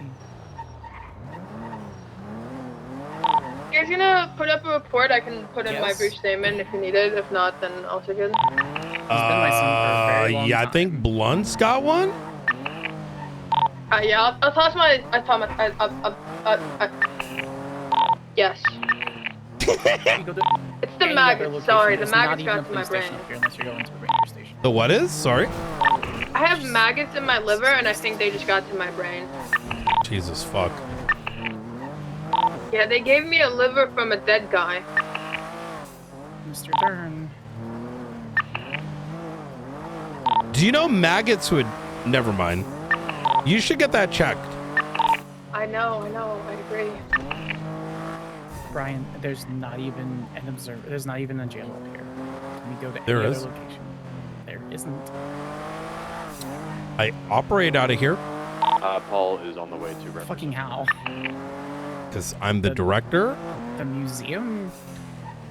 Speaker 13: You guys gonna put up a report? I can put in my
Speaker 6: Yes.
Speaker 13: brief statement if you need it. If not, then also good.
Speaker 7: Yeah, I think Blunt's got one.
Speaker 13: Yeah, I'll toss my. Yes. It's the maggot. Sorry, the maggots got to my brain.
Speaker 6: Unless you're going to the ranger station.
Speaker 7: The what is? Sorry.
Speaker 13: I have maggots in my liver, and I think they just got to my brain.
Speaker 7: Jesus fuck.
Speaker 13: Yeah, they gave me a liver from a dead guy.
Speaker 6: Mr. Dern.
Speaker 7: Do you know maggots would? Never mind. You should get that checked.
Speaker 13: I know, I agree.
Speaker 6: Brian, there's not even an observer. There's not even a jail up here. Can we go to
Speaker 7: There
Speaker 6: any
Speaker 7: is.
Speaker 6: other location? There isn't.
Speaker 7: I operate out of here
Speaker 21: Paul is on the way to
Speaker 6: Fucking how?
Speaker 7: because I'm the director.
Speaker 6: The museum?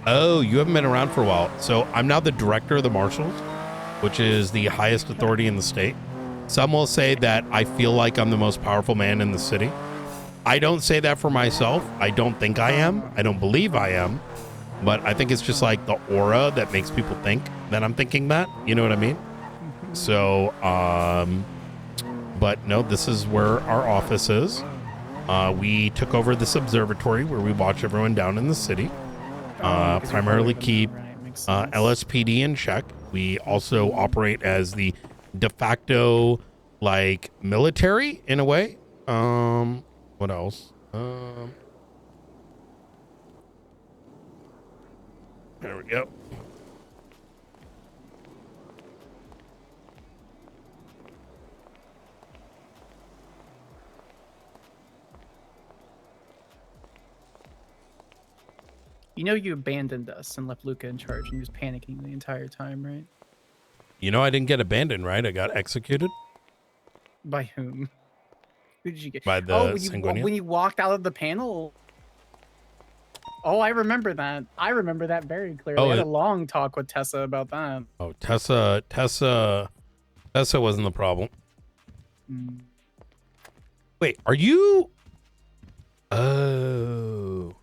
Speaker 7: Oh, you haven't been around for a while. So I'm now the director of the marshals, which is the highest authority in the state. Some will say that I feel like I'm the most powerful man in the city. I don't say that for myself. I don't think I am. I don't believe I am. But I think it's just like the aura that makes people think that I'm thinking that. You know what I mean? So, but no, this is where our office is. We took over this observatory where we watch everyone down in the city. Primarily keep LSPD in check. We also operate as the de facto like military in a way. What else? There we go.
Speaker 6: You know you abandoned us and left Luca in charge and he was panicking the entire time, right?
Speaker 7: You know I didn't get abandoned, right? I got executed.
Speaker 6: By whom? Who did you get?
Speaker 7: By the Sanguinian.
Speaker 6: when you walked out of the panel. Oh, I remember that. I remember that very clearly.
Speaker 7: Oh,
Speaker 6: I had a long talk with Tessa about that.
Speaker 7: Oh, Tessa wasn't the problem. Wait, are you? Oh.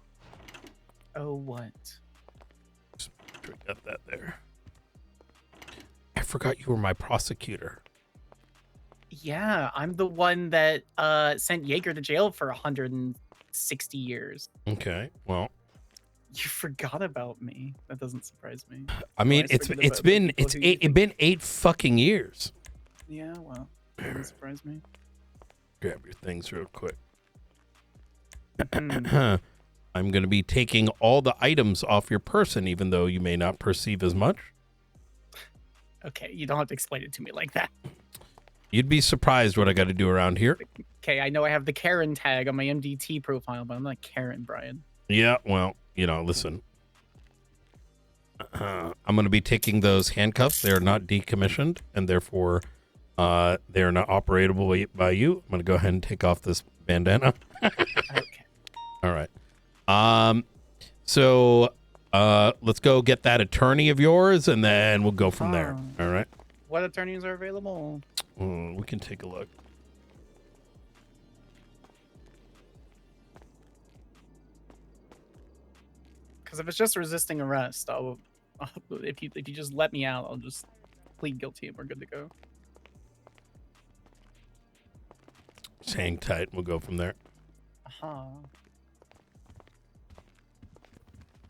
Speaker 6: Oh, what?
Speaker 7: Got that there. I forgot you were my prosecutor.
Speaker 6: Yeah, I'm the one that sent Jaeger to jail for 160 years.
Speaker 7: Okay, well.
Speaker 6: You forgot about me. That doesn't surprise me.
Speaker 16: I mean,
Speaker 6: Always
Speaker 16: it's
Speaker 6: forget
Speaker 16: it's
Speaker 6: about the
Speaker 16: been
Speaker 6: people
Speaker 16: it's
Speaker 6: who
Speaker 16: eight,
Speaker 6: you
Speaker 16: it been 8 fucking years.
Speaker 6: Yeah, well, doesn't surprise me.
Speaker 16: Grab your things real quick.
Speaker 6: Mm-hmm.
Speaker 16: I'm going to be taking all the items off your person, even though you may not perceive as much.
Speaker 6: Okay, you don't have to explain it to me like that.
Speaker 16: You'd be surprised what I got to do around here.
Speaker 6: Okay, I know I have the Karen tag on my MDT profile, but I'm not Karen, Brian.
Speaker 16: Yeah, well, listen. I'm going to be taking those handcuffs. They are not decommissioned, and therefore they are not operatable by you. I'm going to go ahead and take off this bandana.
Speaker 6: Okay.
Speaker 16: All right. So let's go get that attorney of yours, and then we'll go from there. All right.
Speaker 6: What attorneys are available?
Speaker 16: We can take a look.
Speaker 6: Because if it's just resisting arrest, if you just let me out, I'll just plead guilty and we're good to go.
Speaker 16: Just hang tight. We'll go from there.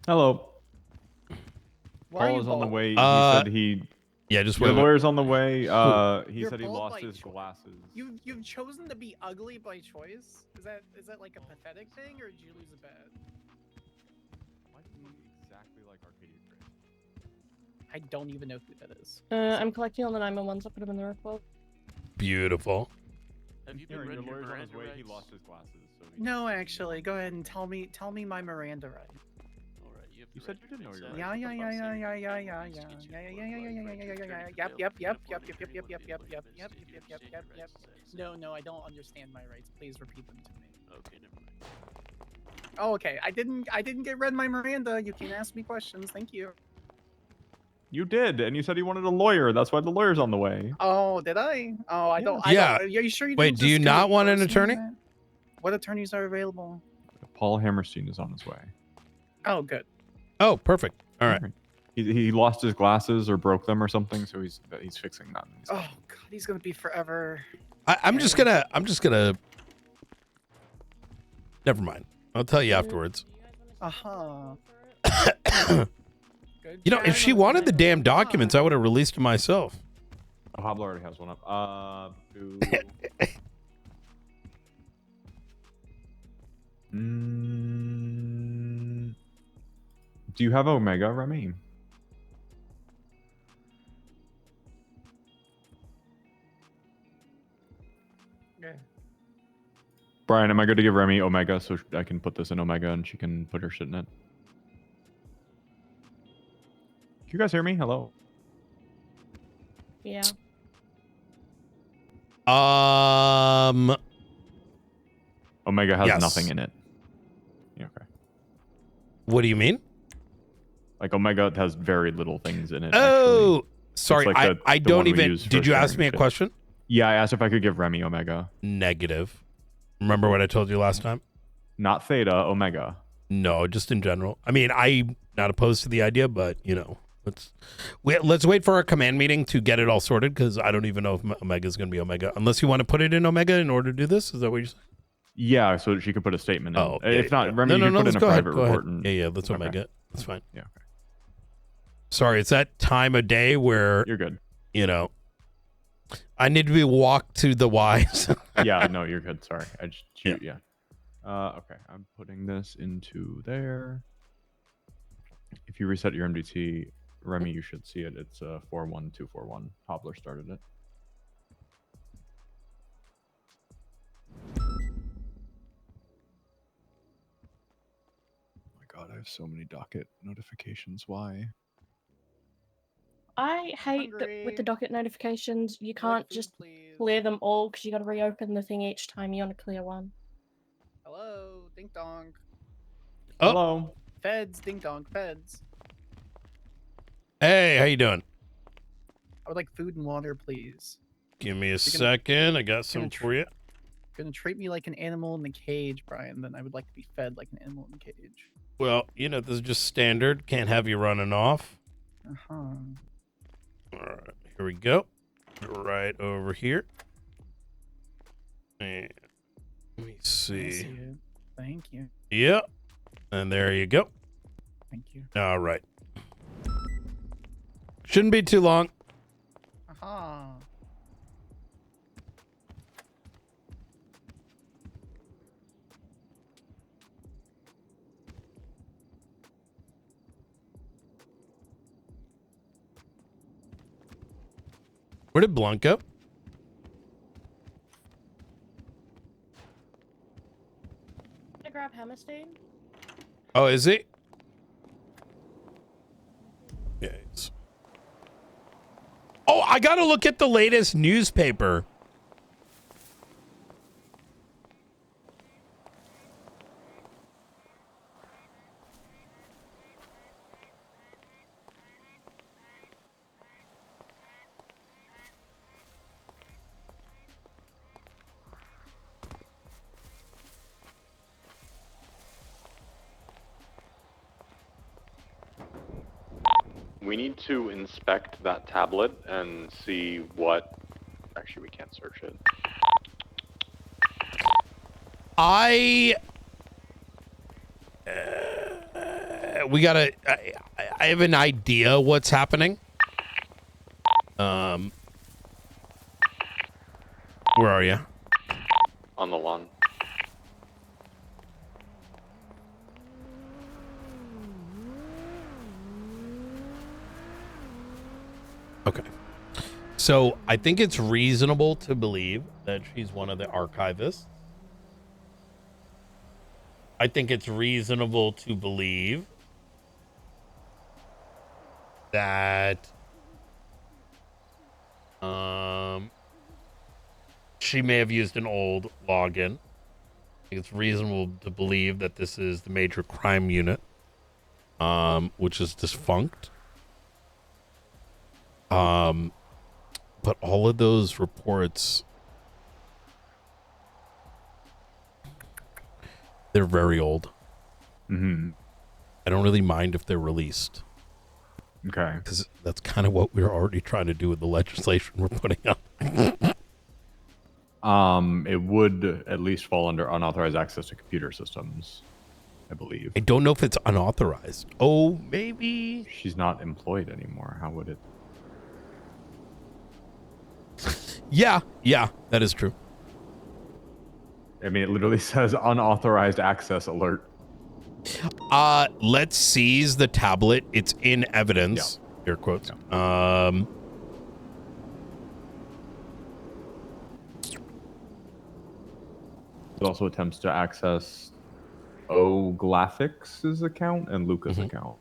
Speaker 3: Hello.
Speaker 6: Why are
Speaker 3: Paul
Speaker 6: you
Speaker 3: is on the
Speaker 6: bald?
Speaker 3: way. He said he.
Speaker 16: Yeah, just
Speaker 3: the
Speaker 16: wait.
Speaker 3: lawyer's on the way. He
Speaker 6: You're
Speaker 3: said he
Speaker 6: bald
Speaker 3: lost
Speaker 6: by
Speaker 3: his
Speaker 6: choice.
Speaker 3: glasses.
Speaker 6: You've chosen to be ugly by choice? Is that like a pathetic thing, or did you lose a bet?
Speaker 3: Why do you look exactly like Arcadia Chris?
Speaker 6: I don't even know who that is.
Speaker 8: I'm collecting all the 911s. I'll put them in the report.
Speaker 16: Beautiful.
Speaker 14: Have you been
Speaker 3: Your
Speaker 14: reading your
Speaker 3: lawyer's on his
Speaker 14: Miranda
Speaker 3: way.
Speaker 14: rights?
Speaker 3: He lost his glasses. So
Speaker 6: No, actually, go ahead and tell me my Miranda right.
Speaker 14: Alright,
Speaker 3: You said you didn't know your rights.
Speaker 6: Yeah. Yep. No, I don't understand my rights. Please repeat them to me.
Speaker 14: Okay, never mind.
Speaker 6: Oh, okay. I didn't get read my Miranda. You can ask me questions. Thank you.
Speaker 3: You did, and you said you wanted a lawyer. That's why the lawyer's on the way.
Speaker 6: Oh, did I? Oh, I don't.
Speaker 16: Yeah.
Speaker 6: Are you sure you
Speaker 16: Wait,
Speaker 6: didn't
Speaker 16: do you
Speaker 6: just go
Speaker 16: not want an
Speaker 6: personally,
Speaker 16: attorney?
Speaker 6: man? What attorneys are available?
Speaker 3: Paul Hammerstein is on his way.
Speaker 6: Oh, good.
Speaker 16: Oh, perfect. All right.
Speaker 3: He lost his glasses or broke them or something, so he's fixing that.
Speaker 6: Oh God, he's gonna be forever.
Speaker 16: I'm just gonna. Never mind. I'll tell you afterwards. If she wanted the damn documents, I would have released them myself.
Speaker 3: Oh, Hobble already has one up. Do you have Omega, Remy?
Speaker 6: Okay.
Speaker 3: Brian, am I good to give Remy Omega so I can put this in Omega and she can put her shit in it? Can you guys hear me? Hello?
Speaker 8: Yeah.
Speaker 3: Omega has
Speaker 16: Yes.
Speaker 3: nothing in it. Yeah, okay.
Speaker 16: What do you mean?
Speaker 3: Like Omega has very little things in it.
Speaker 16: Oh,
Speaker 3: actually.
Speaker 16: sorry.
Speaker 3: It's like
Speaker 16: I
Speaker 3: the
Speaker 16: don't
Speaker 3: one we
Speaker 16: even.
Speaker 3: use for
Speaker 16: Did you ask
Speaker 3: sharing
Speaker 16: me a
Speaker 3: shit.
Speaker 16: question?
Speaker 3: Yeah, I asked if I could give Remy Omega.
Speaker 16: Negative. Remember what I told you last time?
Speaker 3: Not Theta, Omega.
Speaker 16: No, just in general. I mean, I'm not opposed to the idea, but let's wait for our command meeting to get it all sorted, because I don't even know if Omega is going to be Omega, unless you want to put it in Omega in order to do this. Is that what you're saying?
Speaker 3: Yeah, so she could put a statement in.
Speaker 16: Oh,
Speaker 3: If
Speaker 16: yeah,
Speaker 3: not,
Speaker 16: yeah.
Speaker 3: Remy, you can put in a private report. And...
Speaker 16: Yeah, let's
Speaker 3: Okay.
Speaker 16: Omega it. That's fine.
Speaker 3: Yeah, okay.
Speaker 16: Sorry, it's that time of day where
Speaker 3: you're good.
Speaker 16: I need to be walked to the wise.
Speaker 3: Yeah, no, you're good. Sorry, I just yeah. Okay, I'm putting this into there. If you reset your MDT, Remy, you should see it. It's 41241. Hobbler started it. Oh my God, I have so many docket notifications. Why?
Speaker 8: I hate that with the docket notifications, you can't just clear them all because you got to reopen the thing each time you want to clear one.
Speaker 6: Hello, ding dong.
Speaker 16: Oh.
Speaker 3: Hello.
Speaker 6: Feds, ding dong, feds.
Speaker 16: Hey, how you doing?
Speaker 6: I would like food and water, please.
Speaker 16: Give me a second. I got some
Speaker 6: gonna
Speaker 16: for you.
Speaker 6: Gonna treat me like an animal in the cage, Brian. Then I would like to be fed like an animal in the cage.
Speaker 16: Well, this is just standard. Can't have you running off.
Speaker 6: Uh-huh.
Speaker 16: All right, here we go. Right over here. And let me see.
Speaker 6: Thank you.
Speaker 16: Yep. And there you go.
Speaker 18: Thank you.
Speaker 16: All right. Shouldn't be too long. Where did Blunt go?
Speaker 8: Gonna grab Hammerstein.
Speaker 16: Oh, is he? Yes. Oh, I gotta look at the latest newspaper.
Speaker 21: We need to inspect that tablet and see what... Actually, we can't search it.
Speaker 16: We gotta... I have an idea what's happening. Where are you?
Speaker 21: On the lawn.
Speaker 16: Okay. So I think it's reasonable to believe that she's one of the archivists. I think it's reasonable to believe that she may have used an old login. I think it's reasonable to believe that this is the major crime unit, which is defunct. But all of those reports, they're very old.
Speaker 3: Mm-hmm.
Speaker 16: I don't really mind if they're released.
Speaker 3: Okay.
Speaker 16: Because that's kind of what we're already trying to do with the legislation we're putting up.
Speaker 3: It would at least fall under unauthorized access to computer systems, I believe.
Speaker 16: I don't know if it's unauthorized. Oh, maybe.
Speaker 3: She's not employed anymore. How would it?
Speaker 16: Yeah, that is true.
Speaker 3: I mean, it literally says unauthorized access alert.
Speaker 16: Let's seize the tablet. It's in evidence. Yeah. Air quotes.
Speaker 3: Yeah. It also attempts to access Glafix's account and Luca's account.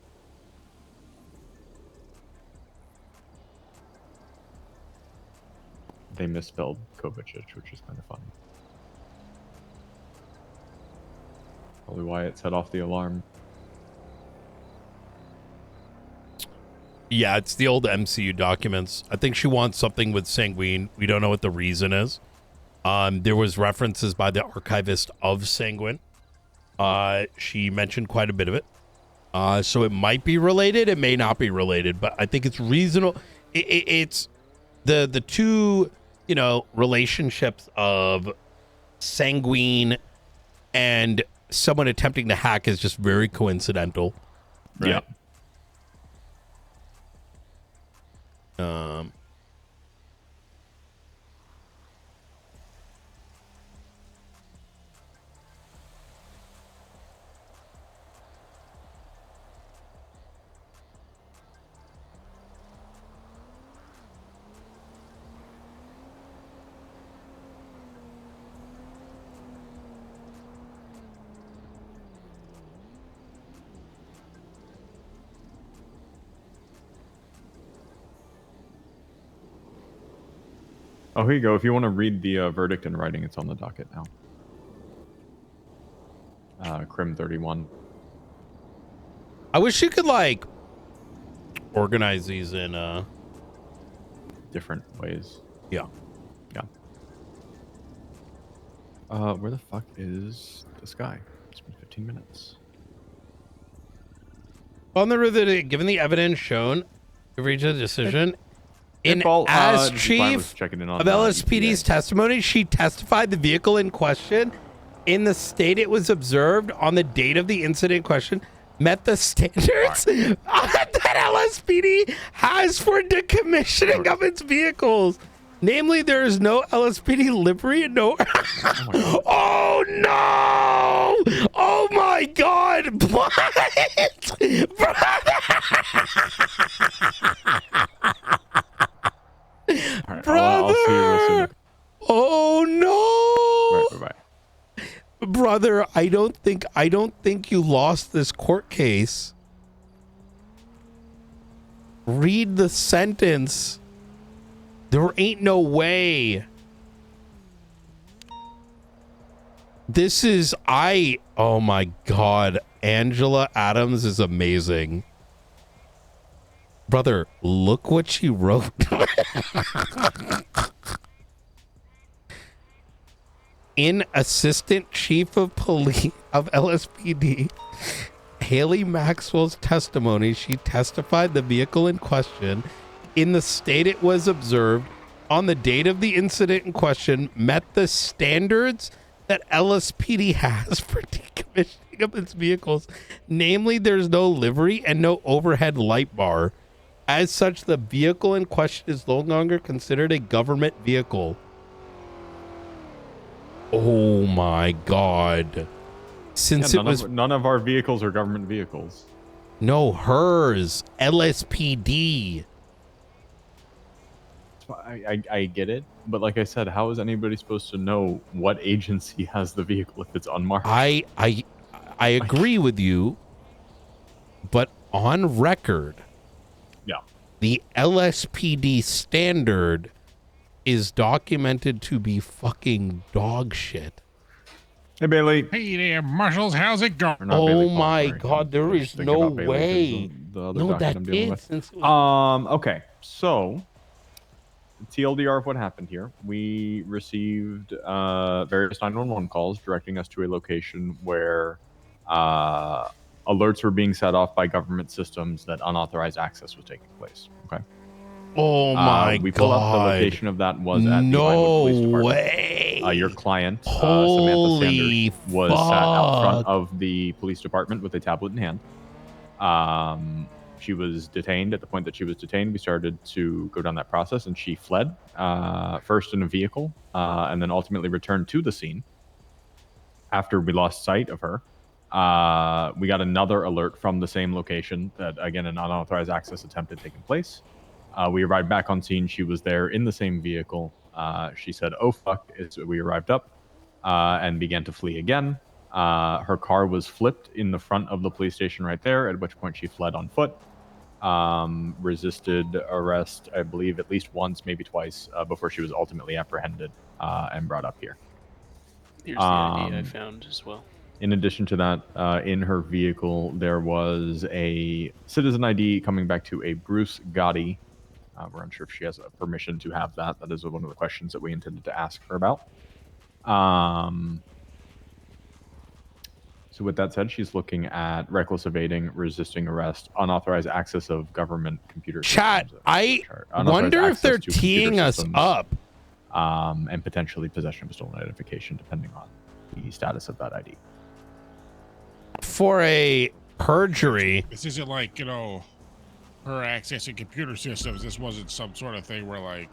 Speaker 3: They misspelled Kovacic, which is kind of funny. Probably why it set off the alarm.
Speaker 16: Yeah, it's the old MCU documents. I think she wants something with Sanguine. We don't know what the reason is. There was references by the archivist of Sanguine. She mentioned quite a bit of it. So it might be related. It may not be related, but I think it's reasonable. It's the two, relationships of Sanguine and someone attempting to hack is just very coincidental. Right? Yeah.
Speaker 3: Oh, here you go. If you want to read the verdict in writing, it's on the docket now. Crim 31.
Speaker 16: I wish you could organize these in
Speaker 3: different ways.
Speaker 16: Yeah.
Speaker 3: Where the fuck is this guy? It's been 15 minutes.
Speaker 16: On the rivet, given the evidence shown, to reach a decision. As chief of LSPD's testimony, she testified the vehicle in question in the state it was observed on the date of the incident in question
Speaker 7: met the standards that LSPD has for decommissioning of its vehicles. Namely, there is no LSPD livery and no. Oh no! Oh my God! What?
Speaker 3: All right,
Speaker 7: Brother!
Speaker 3: I'll see you real soon.
Speaker 7: Oh no!
Speaker 3: Bye.
Speaker 7: Brother, I don't think you lost this court case. Read the sentence. There ain't no way. This is oh my God. Angela Adams is amazing. Brother, look what she wrote. In Assistant Chief of Police of LSPD, Haley Maxwell's testimony, she testified the vehicle in question in the state it was observed on the date of the incident in question met the standards that LSPD has for decommissioning of its vehicles. Namely, there's no livery and no overhead light bar. As such, the vehicle in question is no longer considered a government vehicle. Oh my God. Since
Speaker 3: none of our vehicles are government vehicles.
Speaker 7: No, hers. LSPD.
Speaker 3: I get it, but like I said, how is anybody supposed to know what agency has the vehicle if it's unmarked?
Speaker 7: I agree with you, but on record,
Speaker 3: yeah,
Speaker 7: the LSPD standard is documented to be fucking dog shit.
Speaker 3: Hey Bailey.
Speaker 1: Hey there, marshals. How's it going?
Speaker 7: Oh my God, there is no way. No, that is.
Speaker 3: Okay, so TLDR of what happened here. We received various 911 calls directing us to a location where alerts were being set off by government systems that unauthorized access was taking place. Okay.
Speaker 7: Oh my
Speaker 3: we pulled up the
Speaker 7: God.
Speaker 3: location of that was at the
Speaker 7: No
Speaker 3: Vinewood Police Department.
Speaker 7: way.
Speaker 3: Your client,
Speaker 7: Holy
Speaker 3: Samantha Sanders, was sat out front
Speaker 7: fuck.
Speaker 3: of the police department with a tablet in hand. She was detained. At the point that she was detained, we started to go down that process, and she fled, first in a vehicle, and then ultimately returned to the scene. After we lost sight of her, we got another alert from the same location that, again, an unauthorized access attempt had taken place. We arrived back on scene. She was there in the same vehicle. She said, "Oh, fuck." We arrived up and began to flee again. Her car was flipped in the front of the police station right there, at which point she fled on foot. Resisted arrest, I believe, at least once, maybe twice, before she was ultimately apprehended and brought up here.
Speaker 14: Here's the ID I found as well.
Speaker 3: In addition to that, in her vehicle, there was a citizen ID coming back to a Bruce Gotti. We're unsure if she has a permission to have that. That is one of the questions that we intended to ask her about. So with that said, she's looking at reckless evading, resisting arrest, unauthorized access of government computer
Speaker 7: Chat,
Speaker 3: systems.
Speaker 7: I wonder if they're teeing us up.
Speaker 3: And potentially possession of stolen identification, depending on the status of that ID.
Speaker 7: For a perjury.
Speaker 1: This isn't like, you know, her accessing computer systems. This wasn't some sort of thing where, like,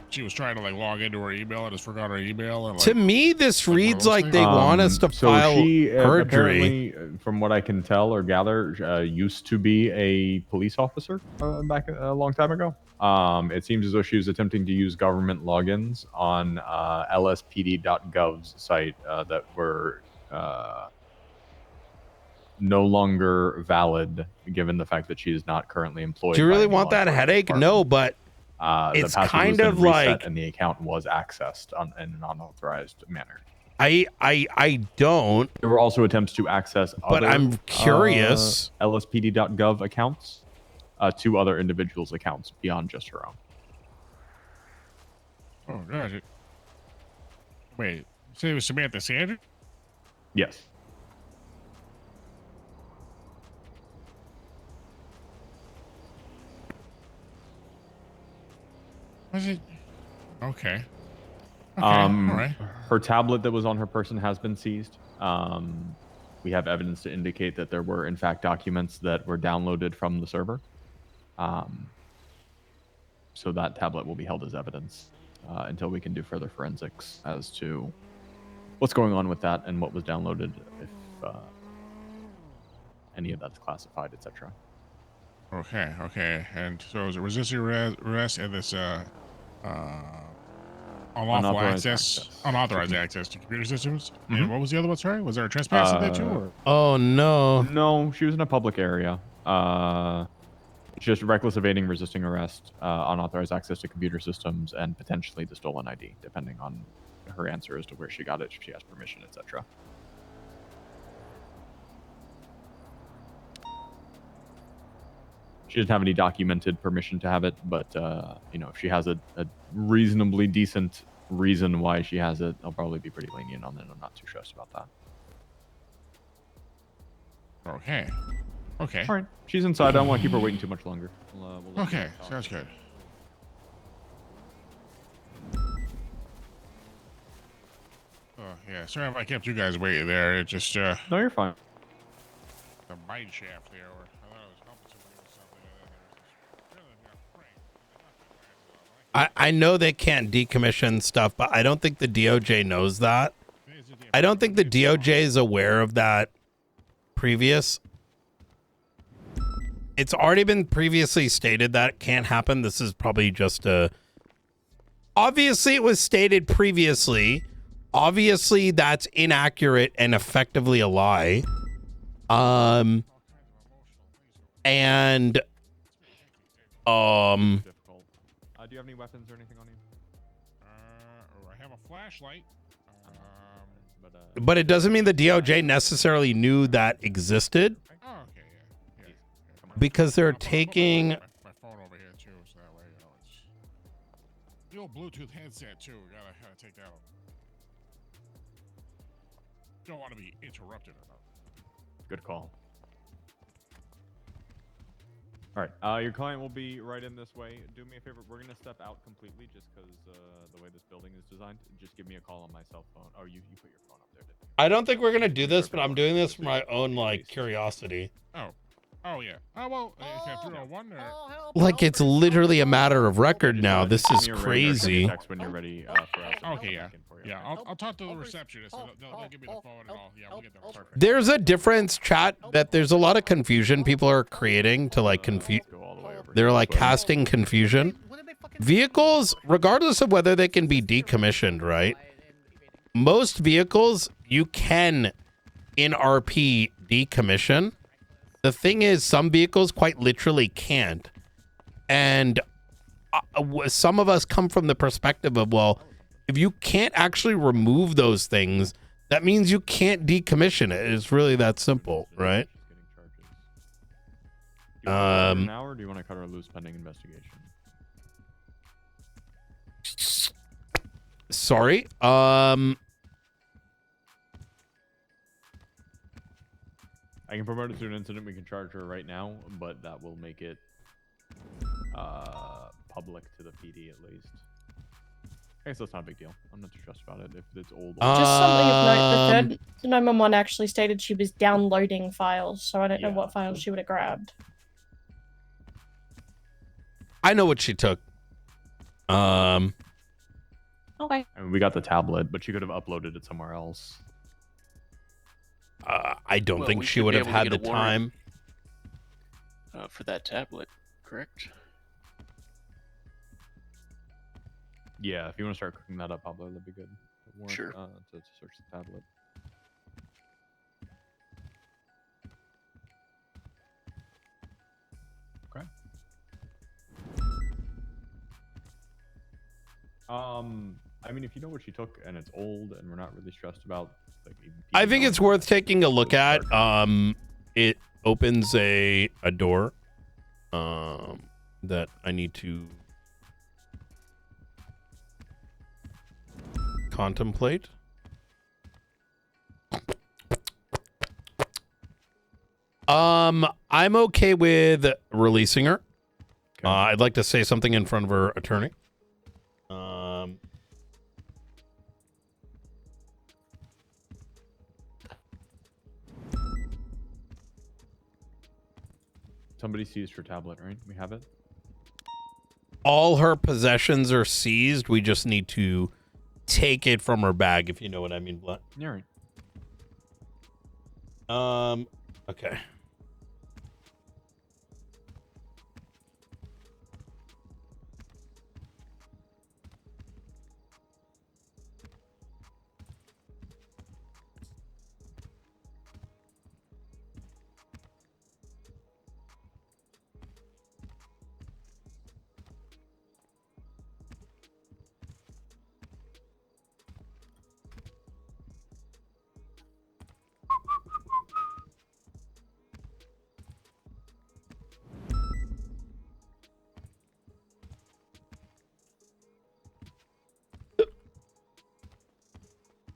Speaker 1: she was trying to, like, log into her email and just forgot her email. And, like,
Speaker 7: To me, this reads like they want us to file
Speaker 3: she,
Speaker 7: perjury.
Speaker 3: apparently, from what I can tell or gather, used to be a police officer back a long time ago. It seems as though she was attempting to use government logins on lspd.gov's site that were no longer valid, given the fact that she is not currently employed.
Speaker 7: Do you
Speaker 3: by
Speaker 7: really
Speaker 3: any
Speaker 7: want
Speaker 3: law
Speaker 7: that
Speaker 3: enforcement
Speaker 7: headache?
Speaker 3: department.
Speaker 7: No, but
Speaker 3: The
Speaker 7: it's
Speaker 3: password
Speaker 7: kind
Speaker 3: was then
Speaker 7: of
Speaker 3: reset
Speaker 7: like,
Speaker 3: and the account was accessed in an unauthorized manner.
Speaker 7: I don't.
Speaker 3: There were also attempts to access
Speaker 7: But
Speaker 3: other,
Speaker 7: I'm curious.
Speaker 3: lspd.gov accounts to other individuals' accounts beyond just her own.
Speaker 1: Oh, gosh. Wait, you said it was Samantha Sanders?
Speaker 3: Yes.
Speaker 1: Was it? Okay. Okay, all right.
Speaker 3: Her tablet that was on her person has been seized. we have evidence to indicate that there were, in fact, documents that were downloaded from the server. So that tablet will be held as evidence until we can do further forensics as to what's going on with that and what was downloaded, if any of that's classified, etc.
Speaker 1: Okay. And so it was a resisting arrest and this unauthorized access to computer systems. And what was the other one? Sorry, was there a trespass in there too? Or?
Speaker 16: Oh no.
Speaker 3: No, she was in a public area. Just reckless evading, resisting arrest, unauthorized access to computer systems, and potentially the stolen ID, depending on her answer as to where she got it, if she has permission, etc. She doesn't have any documented permission to have it, but if she has a reasonably decent reason why she has it, I'll probably be pretty lenient on it. I'm not too stressed about that.
Speaker 1: Okay.
Speaker 3: All right. She's inside. I don't want to keep her waiting too much longer. We'll
Speaker 1: okay, sounds good. Oh, yeah. Sorry if I kept you guys waiting there. It just
Speaker 3: No, you're fine.
Speaker 1: The mine shaft there. I thought I was helping somebody with something.
Speaker 16: I know they can't decommission stuff, but I don't think the DOJ knows that. I don't think the DOJ is aware of that previous. It's already been previously stated that it can't happen. This is probably just a... Obviously, it was stated previously. Obviously, that's inaccurate and effectively a lie.
Speaker 3: Difficult.
Speaker 16: Do
Speaker 3: you have any weapons or anything on you?
Speaker 1: I have a flashlight.
Speaker 16: But it doesn't mean the DOJ necessarily knew that existed.
Speaker 1: Oh, okay, yeah.
Speaker 16: Because they're taking...
Speaker 1: My phone over here, too, so that way, it's... The old Bluetooth headset, too. Gotta take that off. Don't want to be interrupted enough.
Speaker 3: Good call. All right, your client will be right in this way. Do me a favor, we're gonna step out completely just because the way this building is designed. Just give me a call on my cell phone. Oh, you put your phone up there, didn't you?
Speaker 16: I don't think we're gonna do this, but I'm doing this for my own curiosity.
Speaker 1: Oh yeah. Oh well, is that 301 or?
Speaker 16: Like it's literally a matter of record now. This is crazy.
Speaker 3: When you're ready for us.
Speaker 1: Okay, yeah. Yeah, I'll talk to the receptionist. They'll give me the phone and all. Yeah, we'll get that perfect.
Speaker 16: There's a difference, chat, that there's a lot of confusion people are creating to like confuse. They're like casting confusion. Vehicles, regardless of whether they can be decommissioned, right? Most vehicles you can in RP decommission. The thing is, some vehicles quite literally can't. And some of us come from the perspective of, well, if you can't actually remove those things, that means you can't decommission it. It's really that simple, right?
Speaker 3: Do you want to now, or do you want to cut her loose pending investigation?
Speaker 16: Sorry.
Speaker 3: I can promote it to an incident. We can charge her right now, but that will make it public to the PD at least. I guess that's not a big deal. I'm not too stressed about it. If it's old.
Speaker 8: Just something of note, the 911 actually stated she was downloading files, so I don't know what files she would have grabbed.
Speaker 16: I know what she took.
Speaker 8: Okay.
Speaker 3: I mean, we got the tablet, but she could have uploaded it somewhere else.
Speaker 16: I don't think she would have had the time.
Speaker 14: For that tablet, correct?
Speaker 3: Yeah, if you want to start cooking that up, Pablo, that'd be good. Warrant,
Speaker 14: sure.
Speaker 3: To search the tablet. Okay. I mean, if you know what she took and it's old and we're not really stressed about, like,
Speaker 16: I think it's worth taking a look at. It opens a door that I need to contemplate. I'm okay with releasing her. Okay. I'd like to say something in front of her attorney.
Speaker 3: Somebody seized her tablet, right? We have it.
Speaker 16: All her possessions are seized. We just need to take it from her bag, if you know what I mean, Blunt.
Speaker 3: Yeah, right.
Speaker 16: Okay.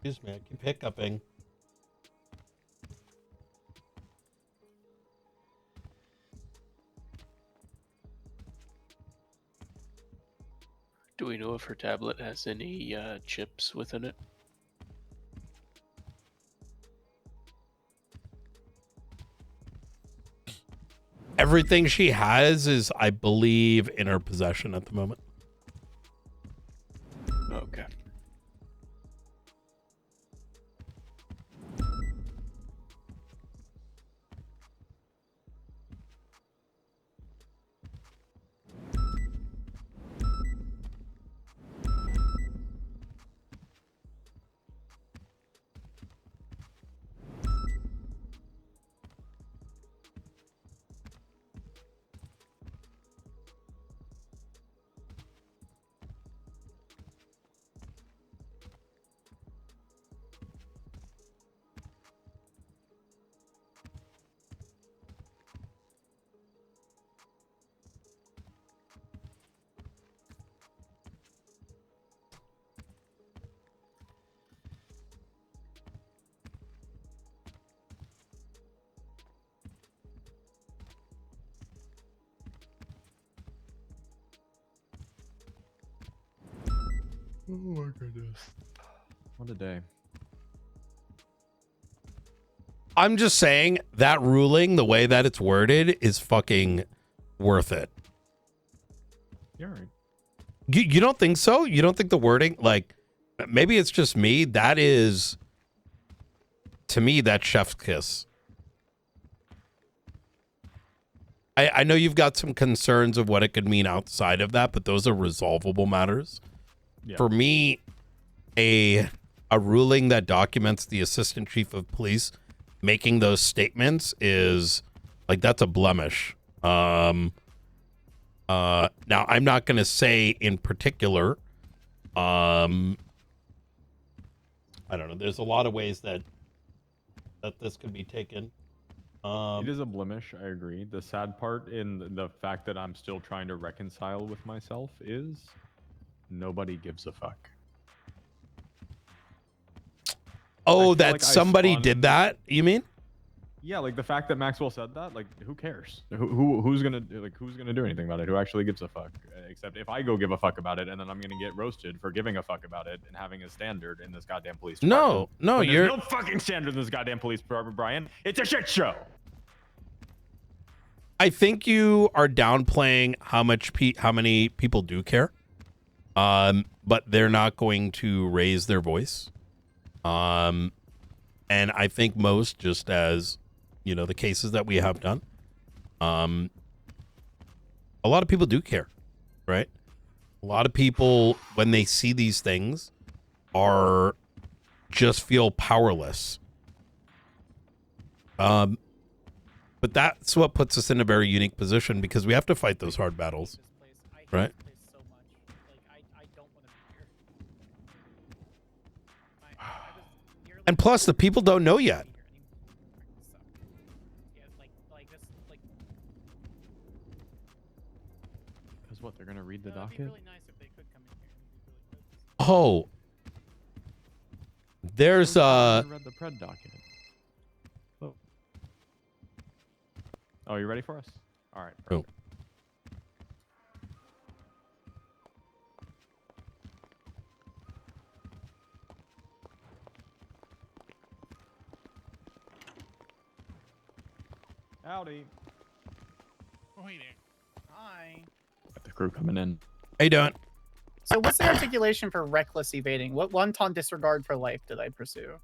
Speaker 16: Excuse me, I keep hiccuping.
Speaker 14: Do we know if her tablet has any chips within it?
Speaker 16: Everything she has is, I believe, in her possession at the moment.
Speaker 14: Okay.
Speaker 16: Oh my goodness.
Speaker 3: What a day.
Speaker 16: I'm just saying that ruling, the way that it's worded, is fucking worth it.
Speaker 3: You're right.
Speaker 16: You don't think so? You don't think the wording, like, maybe it's just me. That is, to me, that's chef's kiss. I know you've got some concerns of what it could mean outside of that, but those are resolvable matters.
Speaker 3: Yeah.
Speaker 16: For me, a ruling that documents the assistant chief of police making those statements is like, that's a blemish. Now I'm not going to say in particular, I don't know. There's a lot of ways that this could be taken.
Speaker 3: It is a blemish, I agree. The sad part in the fact that I'm still trying to reconcile with myself is nobody gives a fuck.
Speaker 16: Oh, that somebody did that, you mean?
Speaker 3: Yeah, like the fact that Maxwell said that, like, who cares? Who's gonna do anything about it? Who actually gives a fuck? Except if I go give a fuck about it, and then I'm gonna get roasted for giving a fuck about it and having a standard in this goddamn police department.
Speaker 16: No,
Speaker 3: When
Speaker 16: you're
Speaker 3: there's no fucking standard in this goddamn police department, Brian. It's a shit show.
Speaker 16: I think you are downplaying how many people do care, but they're not going to raise their voice. And I think most, just as you know, the cases that we have done, a lot of people do care, right? A lot of people, when they see these things, are just feel powerless. But that's what puts us in a very unique position, because we have to fight those hard battles, right? And plus, the people don't know yet.
Speaker 3: Because what, they're gonna read the docket?
Speaker 16: Oh, there's
Speaker 3: I read the pred document. Oh, you ready for us? All right. Perfect. Howdy.
Speaker 6: Hi.
Speaker 3: Got the crew coming in.
Speaker 16: How you doing?
Speaker 6: So what's the articulation for reckless evading? What wanton disregard for life did I pursue?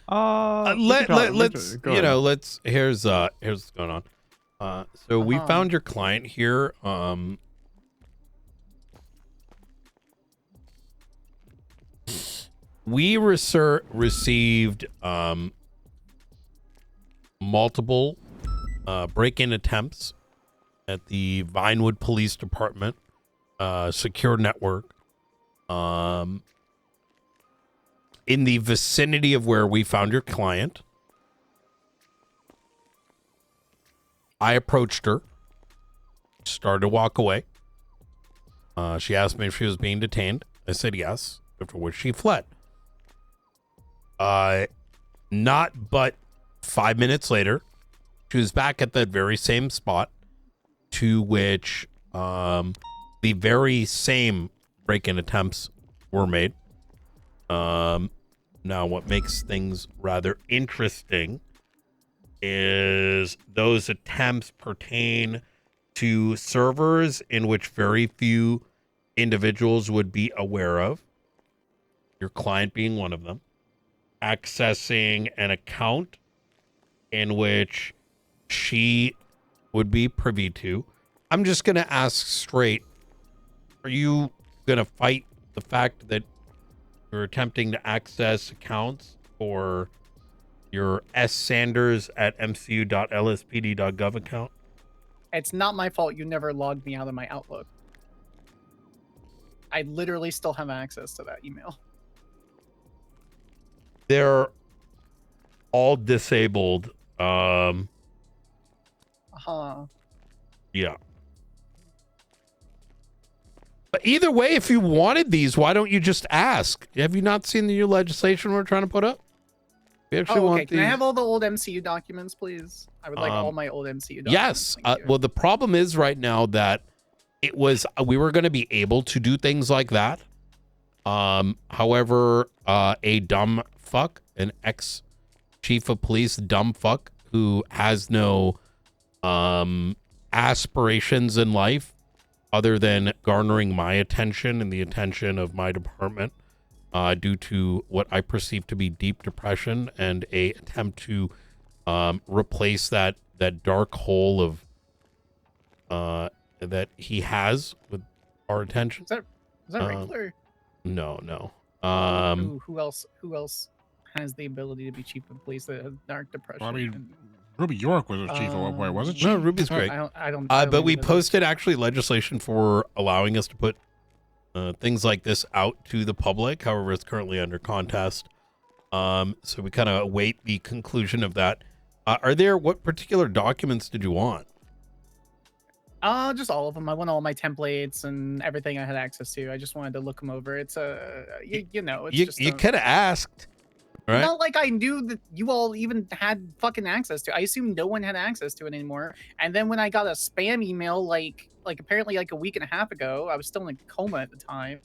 Speaker 16: Let's here's what's going on. So we found your client here. We received multiple break-in attempts at the Vinewood Police Department secure network in the vicinity of where we found your client. I approached her, started to walk away. She asked me if she was being detained. I said yes, after which she fled. Not but 5 minutes later, she was back at that very same spot, to which the very same break-in attempts were made. Now, what makes things rather interesting is those attempts pertain to servers in which very few individuals would be aware of, your client being one of them, accessing an account in which she would be privy to. I'm just going to ask straight, are you going to fight the fact that you're attempting to access accounts for your ssanders@mcu.lspd.gov account?
Speaker 6: It's not my fault you never logged me out of my Outlook. I literally still have access to that email.
Speaker 16: They're all disabled. Yeah. But either way, if you wanted these, why don't you just ask? Have you not seen the new legislation we're trying to put up? We actually want
Speaker 6: Can
Speaker 16: these.
Speaker 6: I have all the old MCU documents, please? I would like all my old MCU documents.
Speaker 16: Yes. Well, the problem is right now that we were going to be able to do things like that. However, a dumb fuck, an ex-chief of police dumb fuck who has no aspirations in life other than garnering my attention and the attention of my department, due to what I perceive to be deep depression and a attempt to replace that dark hole of that he has with our attention.
Speaker 6: Is that regular?
Speaker 16: No.
Speaker 6: Who else has the ability to be chief of police that has dark depression?
Speaker 1: Well, I mean, Ruby York was a chief at one point, wasn't she?
Speaker 16: No, Ruby's great.
Speaker 6: I don't
Speaker 16: but we posted actually legislation for allowing us to put things like this out to the public. However, it's currently under contest. So we kind of await the conclusion of that. What particular documents did you want?
Speaker 6: Just all of them. I want all my templates and everything I had access to. I just wanted to look them over. It's
Speaker 16: you could have asked. Right.
Speaker 6: Not like I knew that you all even had fucking access to. I assumed no one had access to it anymore. And then when I got a spam email, like apparently like a week and a half ago, I was still in a coma at the time,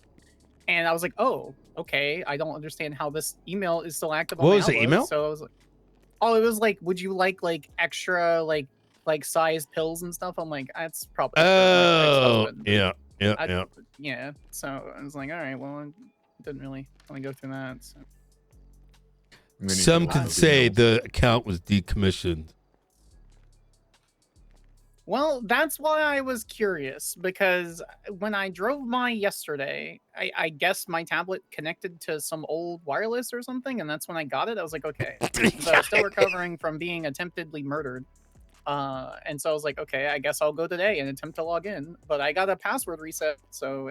Speaker 6: and I was like, oh, okay, I don't understand how this email is still active.
Speaker 16: What was the email?
Speaker 6: So I was like, oh, it was like, would you like extra like sized pills and stuff? I'm like, that's probably.
Speaker 16: Oh, yeah.
Speaker 6: Yeah. So I was like, all right, well, I didn't really want to go through that. So.
Speaker 16: Some could say the account was decommissioned.
Speaker 6: Well, that's why I was curious, because when I drove by yesterday, I guess my tablet connected to some old wireless or something, and that's when I got it. I was like, okay. So I was still recovering from being attemptedly murdered. And so I was like, okay, I guess I'll go today and attempt to log in. But I got a password reset, so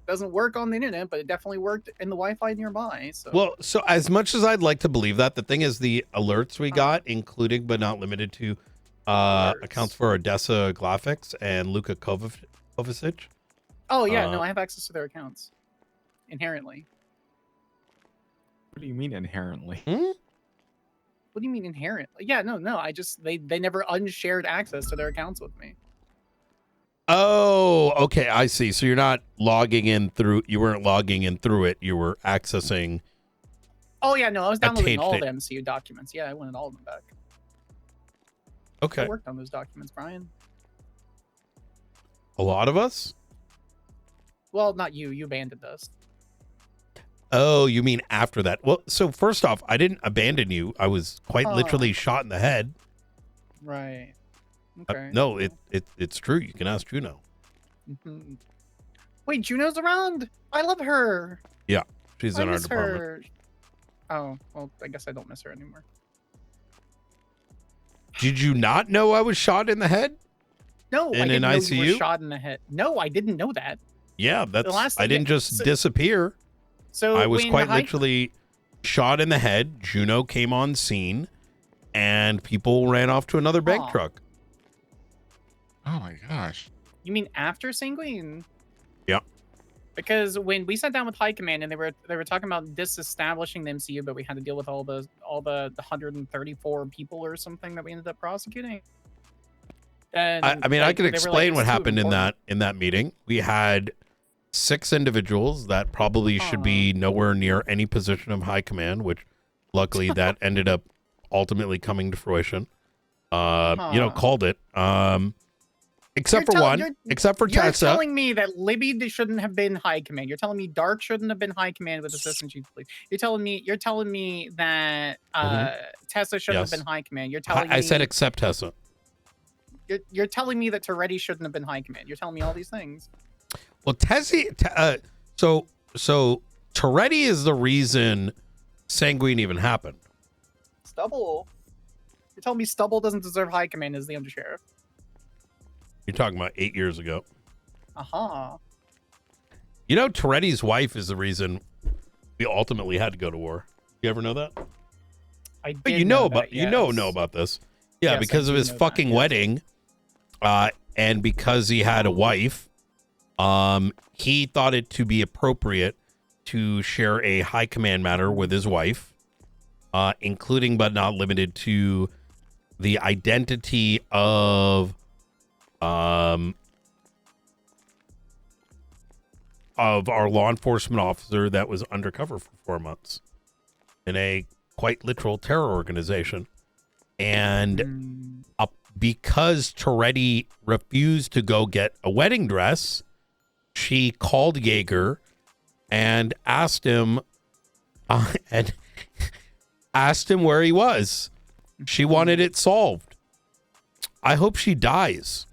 Speaker 6: doesn't work on the internet, but it definitely worked in the Wi-Fi nearby. So.
Speaker 16: Well, so as much as I'd like to believe that, the thing is the alerts we got, including but not limited to accounts for Odessa Glafix and Luka Kovacic.
Speaker 6: Oh yeah, no, I have access to their accounts inherently.
Speaker 3: What do you mean inherently?
Speaker 6: What do you mean inherently? Yeah, no, I just they never unshared access to their accounts with me.
Speaker 16: Oh, okay, I see. So you're not logging in through. You weren't logging in through it. You were accessing.
Speaker 6: Oh yeah, no, I was downloading all the MCU documents. Yeah, I wanted all of them back.
Speaker 16: Okay.
Speaker 6: I worked on those documents, Brian.
Speaker 16: A lot of us?
Speaker 6: Well, not you. You abandoned us.
Speaker 16: Oh, you mean after that? Well, so first off, I didn't abandon you. I was quite literally shot in the head.
Speaker 6: Right. Okay.
Speaker 16: No, it's true. You can ask Juno.
Speaker 6: Mhm. Wait, Juno's around? I love her.
Speaker 16: Yeah, she's
Speaker 6: I
Speaker 16: in our
Speaker 6: miss
Speaker 16: department.
Speaker 6: her. Oh, well, I guess I don't miss her anymore.
Speaker 16: Did you not know I was shot in the head?
Speaker 6: No,
Speaker 16: In
Speaker 6: I didn't
Speaker 16: an
Speaker 6: know
Speaker 16: ICU?
Speaker 6: you were shot in the head. No, I didn't know that.
Speaker 16: Yeah,
Speaker 6: The last
Speaker 16: I didn't just disappear.
Speaker 6: So
Speaker 16: I was
Speaker 6: when
Speaker 16: quite literally shot in the head. Juno came on scene, and people ran off to another bank truck.
Speaker 1: Oh my gosh.
Speaker 6: You mean after Sanguine?
Speaker 16: Yeah.
Speaker 6: Because when we sat down with High Command and they were talking about disestablishing the MCU, but we had to deal with all the 134 people or something that we ended up prosecuting. And
Speaker 16: I mean, I
Speaker 6: like,
Speaker 16: can
Speaker 6: they were like,
Speaker 16: explain
Speaker 6: "It's
Speaker 16: what
Speaker 6: too
Speaker 16: happened
Speaker 6: important."
Speaker 16: in that meeting. We had 6 individuals that probably should be nowhere near any position of high command, which luckily that ended up ultimately coming to fruition. Called it. Except for one, except for
Speaker 6: You're
Speaker 16: Tessa.
Speaker 6: telling me that Libby shouldn't have been High Command. You're telling me Dark shouldn't have been High Command with Assistant Chief of Police. You're telling me that Tessa shouldn't
Speaker 16: Yes.
Speaker 6: have been High Command. You're telling
Speaker 16: I
Speaker 6: me
Speaker 16: said except Tessa.
Speaker 6: you're telling me that Toretti shouldn't have been High Command. You're telling me all these things.
Speaker 16: Well, so Toretti is the reason Sanguine even happened.
Speaker 6: Stubble. You're telling me Stubble doesn't deserve High Command as the undersheriff.
Speaker 16: You're talking about 8 years ago.
Speaker 6: Uh-huh.
Speaker 16: You know, Toretti's wife is the reason we ultimately had to go to war. You ever know that?
Speaker 6: I
Speaker 16: But
Speaker 6: did
Speaker 16: you know
Speaker 6: that,
Speaker 16: about you know about this. Yeah,
Speaker 6: Yes, I
Speaker 16: because of
Speaker 6: do
Speaker 16: his
Speaker 6: know that,
Speaker 16: fucking
Speaker 6: yes.
Speaker 16: wedding, and because he had a wife, he thought it to be appropriate to share a high command matter with his wife, including but not limited to the identity of our law enforcement officer that was undercover for 4 months in a quite literal terror organization. And because Toretti refused to go get a wedding dress, she called Yeager and asked him where he was. She wanted it solved. I hope she dies.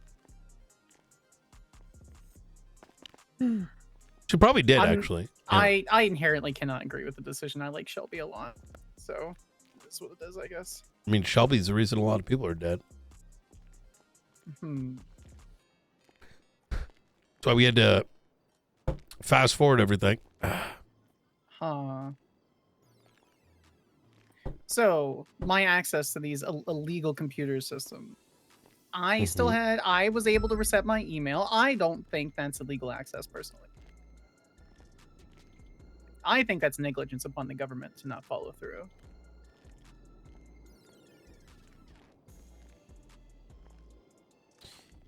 Speaker 16: She probably did, actually. Yeah.
Speaker 6: I inherently cannot agree with the decision. I like Shelby a lot. So that's what it is, I guess.
Speaker 16: I mean, Shelby's the reason a lot of people are dead.
Speaker 6: Hmm.
Speaker 16: That's why we had to fast forward everything.
Speaker 6: Huh. So my access to these illegal computer systems. I was able to reset my email. I don't think that's illegal access personally. I think that's negligence upon the government to not follow through.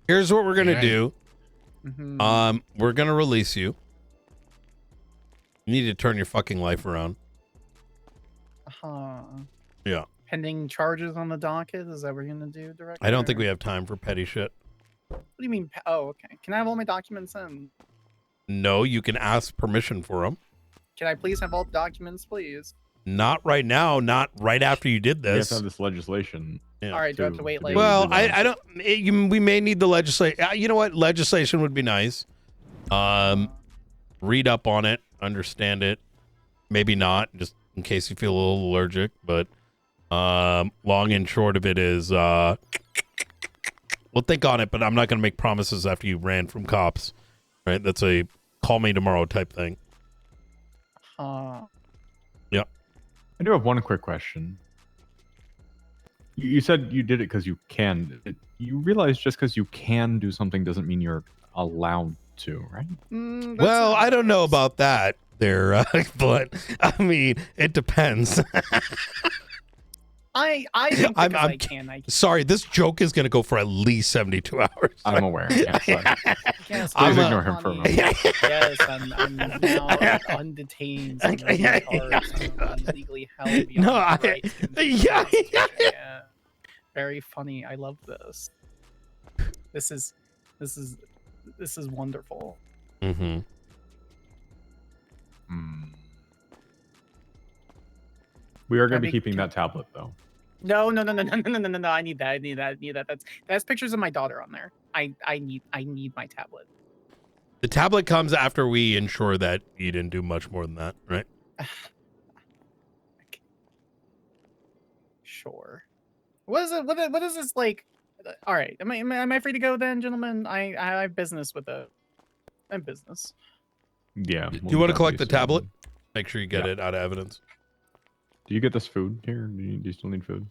Speaker 16: Here's what we're gonna do.
Speaker 6: Mhm.
Speaker 16: We're gonna release you. You need to turn your fucking life around.
Speaker 6: Huh.
Speaker 16: Yeah.
Speaker 6: Pending charges on the docket? Is that what you're gonna do, Director?
Speaker 16: I don't think we have time for petty shit.
Speaker 6: What do you mean? Oh, okay. Can I have all my documents in?
Speaker 16: No, you can ask permission for them.
Speaker 6: Can I please have all the documents, please?
Speaker 16: Not right now. Not right after you did
Speaker 3: You have
Speaker 16: this.
Speaker 3: to have this legislation.
Speaker 16: Yeah.
Speaker 6: All right, do I have to wait like?
Speaker 16: Well, I don't. We may need the legislation. You know what? Legislation would be nice. Read up on it, understand it. Maybe not, just in case you feel a little allergic. But long and short of it is, we'll think on it. But I'm not going to make promises after you ran from cops. Right? That's a call me tomorrow type thing. Yeah.
Speaker 3: I do have one quick question. You said you did it because you can. You realize just because you can do something doesn't mean you're allowed to, right?
Speaker 16: Well, I don't know about that there, but I mean, it depends.
Speaker 6: I think because I can. I can.
Speaker 16: Sorry, this joke is going to go for at least 72 hours.
Speaker 3: I'm aware. Yeah,
Speaker 6: Yes,
Speaker 3: please ignore him for a moment.
Speaker 6: Yes, I'm now undetained. I'm legally held.
Speaker 16: No,
Speaker 6: beyond the right to continue. Yeah. very funny. I love this. This is wonderful.
Speaker 16: Mm-hmm.
Speaker 3: We are going to
Speaker 6: Can
Speaker 3: be
Speaker 6: we-
Speaker 3: keeping that tablet though.
Speaker 6: No. I need that. That's pictures of my daughter on there. I need my tablet.
Speaker 16: The tablet comes after we ensure that you didn't do much more than that, right?
Speaker 6: Sure. What is this like? All right. Am I free to go then, gentlemen? I have business with the. I'm business.
Speaker 3: Yeah.
Speaker 16: Do you want to collect the tablet? Make sure you get it out of evidence.
Speaker 3: Do you get this food here? Do you still need food?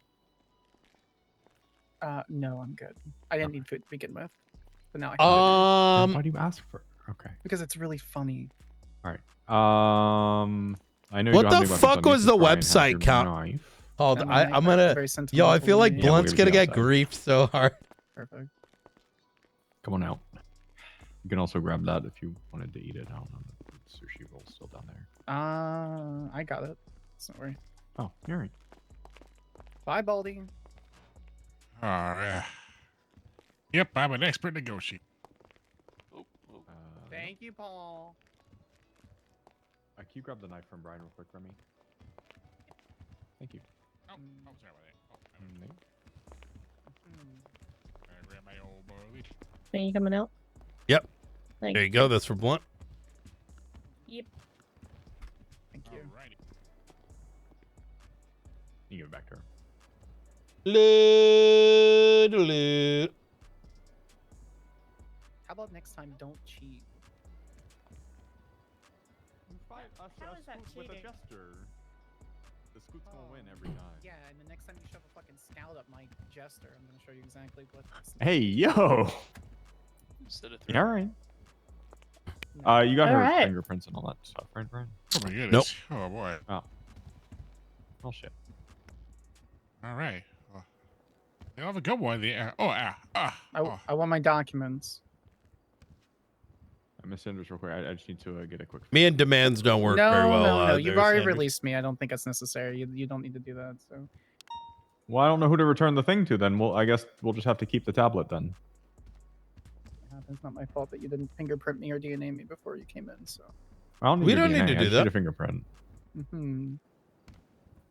Speaker 6: No, I'm good. I didn't need food to begin with, but now I have
Speaker 3: Why do you ask for? Okay.
Speaker 6: because it's really funny.
Speaker 3: All right. I know.
Speaker 16: What
Speaker 3: you don't have
Speaker 16: the
Speaker 3: any weapons
Speaker 16: fuck
Speaker 3: on you,
Speaker 16: was
Speaker 3: so
Speaker 16: the
Speaker 3: try and have
Speaker 16: website
Speaker 3: your
Speaker 16: count?
Speaker 3: knife.
Speaker 16: Hold,
Speaker 6: And
Speaker 16: I'm
Speaker 6: my
Speaker 16: gonna.
Speaker 6: very
Speaker 16: Yo, I feel like
Speaker 6: sentimental
Speaker 16: Blunt's
Speaker 3: we'll
Speaker 16: gonna
Speaker 3: be
Speaker 16: get
Speaker 3: outside.
Speaker 16: griefed so hard.
Speaker 6: Perfect.
Speaker 3: Come on out. You can also grab that if you wanted to eat it. I don't know. The sushi roll's still down there.
Speaker 6: I got it. Don't worry.
Speaker 3: Oh, all right.
Speaker 6: Bye, Baldy.
Speaker 1: Yep, I'm an expert negotiator.
Speaker 6: Thank you, Paul.
Speaker 3: Can you grab the knife from Brian real quick for me? Thank you.
Speaker 1: Oh, sorry about that. I grab my old boy.
Speaker 8: Are you coming out?
Speaker 16: Yep.
Speaker 8: Thank
Speaker 16: There you go. That's for Blunt.
Speaker 8: Yep.
Speaker 6: Thank you.
Speaker 1: Alrighty.
Speaker 3: You give it back to her.
Speaker 6: How about next time, don't cheat?
Speaker 3: How is that with a jester? The Scoot's gonna win every time.
Speaker 6: Yeah, and the next time you shove a fucking scout up my jester, I'm gonna show you exactly what.
Speaker 3: Hey, yo. Yeah, all right. You got
Speaker 8: All
Speaker 3: her
Speaker 8: right.
Speaker 3: fingerprints and all that stuff, right, Brian?
Speaker 1: Oh my goodness.
Speaker 16: Nope.
Speaker 1: Oh boy.
Speaker 3: Oh. Oh shit.
Speaker 1: All right. Well, you'll have a good one.
Speaker 6: I want my documents.
Speaker 3: Miss Sanders, real quick. I just need to get a quick.
Speaker 16: Me and demands don't work very well.
Speaker 6: No. You've
Speaker 16: there,
Speaker 6: already
Speaker 16: Sanders.
Speaker 6: released me. I don't think it's necessary. You don't need to do that. So.
Speaker 3: Well, I don't know who to return the thing to then. Well, I guess we'll just have to keep the tablet then.
Speaker 6: It's not my fault that you didn't fingerprint me or DNA me before you came in. So.
Speaker 3: I don't need
Speaker 16: We
Speaker 3: your
Speaker 16: don't need
Speaker 3: DNA.
Speaker 16: to
Speaker 3: I
Speaker 16: do
Speaker 3: just
Speaker 16: that.
Speaker 3: need a fingerprint.
Speaker 6: Hmm.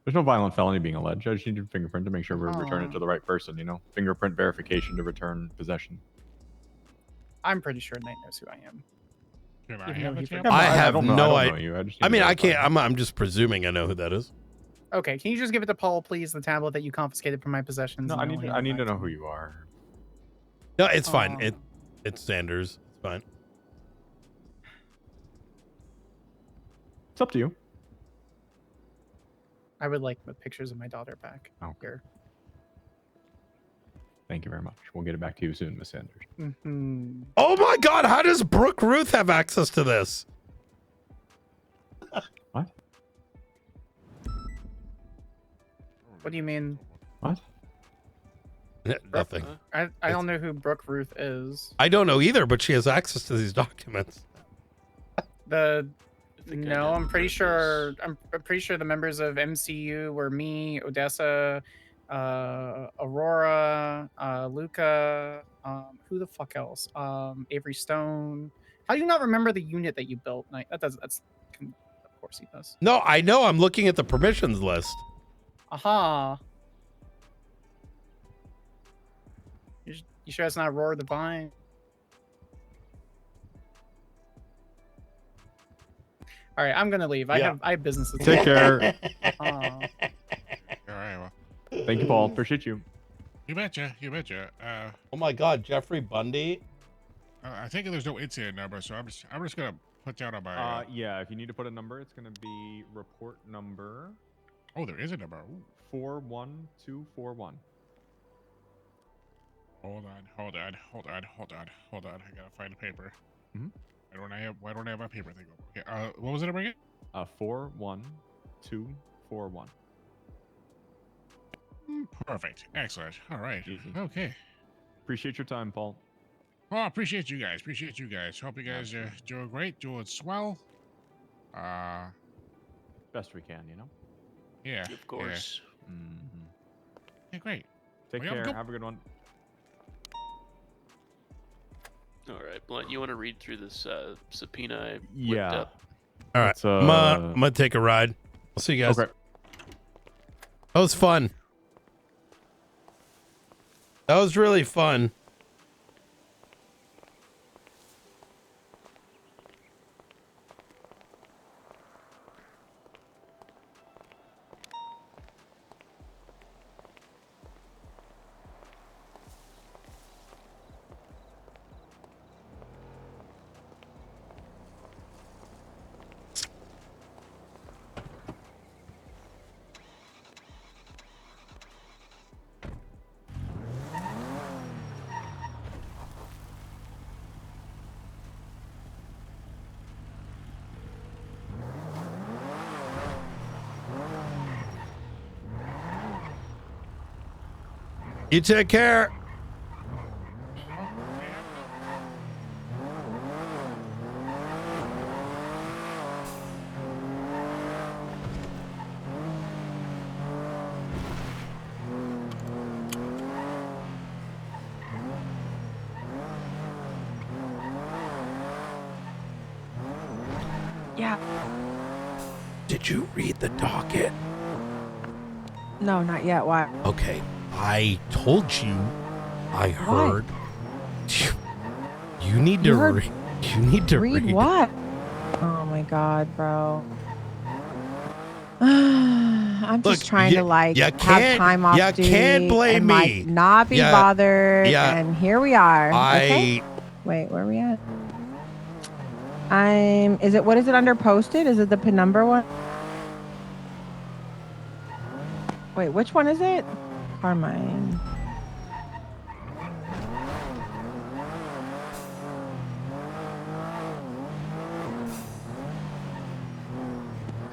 Speaker 3: There's no violent felony being alleged. I just need your fingerprint to make sure we return it to the right person, you know? Fingerprint verification to return possession.
Speaker 6: I'm pretty sure Knight knows who I am.
Speaker 1: Can I
Speaker 6: Even
Speaker 1: have
Speaker 6: though
Speaker 1: a
Speaker 6: he
Speaker 1: chance?
Speaker 6: forgot.
Speaker 16: I have
Speaker 3: don't know-
Speaker 16: no
Speaker 3: I don't know
Speaker 16: idea.
Speaker 3: you. I just
Speaker 16: I
Speaker 3: need
Speaker 16: mean,
Speaker 3: to
Speaker 16: I can't.
Speaker 3: verify.
Speaker 16: I'm just presuming I know who that is.
Speaker 6: Okay, can you just give it to Paul, please? The tablet that you confiscated from my possessions.
Speaker 3: No,
Speaker 6: and
Speaker 3: I
Speaker 6: I'll
Speaker 3: need to,
Speaker 6: hand
Speaker 3: I
Speaker 6: it
Speaker 3: need
Speaker 6: back
Speaker 3: to know
Speaker 6: you.
Speaker 3: who you are.
Speaker 16: No, it's fine.
Speaker 6: Aw.
Speaker 16: It's Sanders. It's fine.
Speaker 3: It's up to you.
Speaker 6: I would like the pictures of my daughter back.
Speaker 3: Okay.
Speaker 6: Here.
Speaker 3: Thank you very much. We'll get it back to you soon, Miss Sanders.
Speaker 6: Mm-hmm.
Speaker 16: Oh my God! How does Brooke Ruth have access to this?
Speaker 3: What?
Speaker 6: What do you mean?
Speaker 3: What?
Speaker 16: Nothing.
Speaker 6: I don't know who Brooke Ruth is.
Speaker 16: I don't know either, but she has access to these documents.
Speaker 6: I'm pretty sure. I'm pretty sure the members of MCU were me, Odessa, Aurora, Luca. Who the fuck else? Avery Stone. How do you not remember the unit that you built? That's of course he does.
Speaker 16: No, I know. I'm looking at the permissions list.
Speaker 6: Aha. You sure it's not Roar the Vine? All right, I'm gonna leave. I have business to do.
Speaker 3: Take care.
Speaker 6: Aw.
Speaker 1: All right. Well,
Speaker 3: Thank you, Paul. Appreciate you.
Speaker 1: you betcha. You betcha.
Speaker 16: Oh my God, Jeffrey Bundy.
Speaker 1: I think there's no incident number, so I'm just gonna put down on my.
Speaker 3: Yeah, if you need to put a number, it's going to be report number.
Speaker 1: Oh, there is a number. Ooh.
Speaker 3: 41241.
Speaker 1: Hold on. I gotta find a paper.
Speaker 3: Mhm.
Speaker 1: Why don't I have my paper thing? Okay. What was the number again?
Speaker 3: 41241.
Speaker 1: Perfect. Excellent. All right.
Speaker 3: Easy.
Speaker 1: Okay.
Speaker 3: Appreciate your time, Paul.
Speaker 1: Well, I appreciate you guys. Hope you guys are doing great, doing swell.
Speaker 3: Best we can, you know?
Speaker 1: Yeah.
Speaker 14: Of course.
Speaker 3: Mm-hmm.
Speaker 1: Yeah, great.
Speaker 3: Take care. Have a good one.
Speaker 14: All right, Blunt, you want to read through this subpoena I whipped
Speaker 3: Yeah.
Speaker 14: up?
Speaker 16: All right. I'm gonna take a ride. I'll see you guys.
Speaker 3: Okay.
Speaker 16: That was fun. That was really fun. You take care.
Speaker 5: Yeah.
Speaker 16: Did you read the docket?
Speaker 5: No, not yet. Why?
Speaker 16: Okay. I told you. I heard. You need to read. You need to read.
Speaker 5: What? Oh my god, bro. I'm just trying to like have time off duty.
Speaker 16: You can't blame
Speaker 5: and,
Speaker 16: me.
Speaker 5: Like, not be bothered.
Speaker 16: Yeah.
Speaker 5: And here we are. Okay? Wait, where are we at? What is it under posted? Is it the penumbra one? Wait, which one is it? Carmine.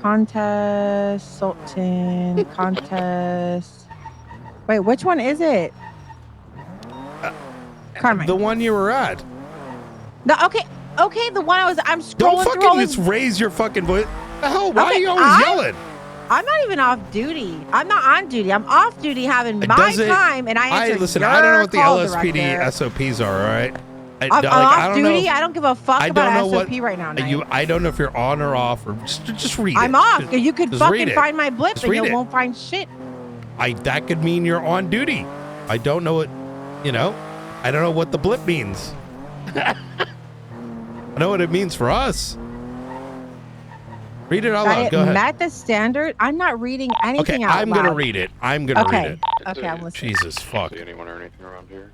Speaker 5: Contest, Sultan, contest. Wait, which one is it? Carmine.
Speaker 16: The one you were at.
Speaker 5: Okay, the one I'm scrolling
Speaker 16: Don't
Speaker 5: through.
Speaker 16: fucking just raise your fucking voice. The hell? Why are you always yelling?
Speaker 5: I'm not even off duty. I'm not on duty. I'm off duty having my time, and I answer
Speaker 16: listen.
Speaker 5: your
Speaker 16: I don't know what the
Speaker 5: call,
Speaker 16: LSPD
Speaker 5: director.
Speaker 16: SOPs are. All right.
Speaker 5: I'm off duty. I don't give a fuck about SOP right now.
Speaker 16: I don't know if you're on or off, or just read it.
Speaker 5: I'm off. You could
Speaker 16: just read
Speaker 5: fucking
Speaker 16: it.
Speaker 5: find my blip,
Speaker 16: Just
Speaker 5: and
Speaker 16: read
Speaker 5: you
Speaker 16: it.
Speaker 5: won't find shit.
Speaker 16: That could mean you're on duty. I don't know what, I don't know what the blip means. I know what it means for us. Read it out loud. Go ahead.
Speaker 5: Met the standard. I'm not reading anything out loud.
Speaker 16: I'm gonna read it. I'm gonna read it.
Speaker 5: Okay, I'm listening.
Speaker 16: Jesus fuck.
Speaker 2: See anyone or anything around here?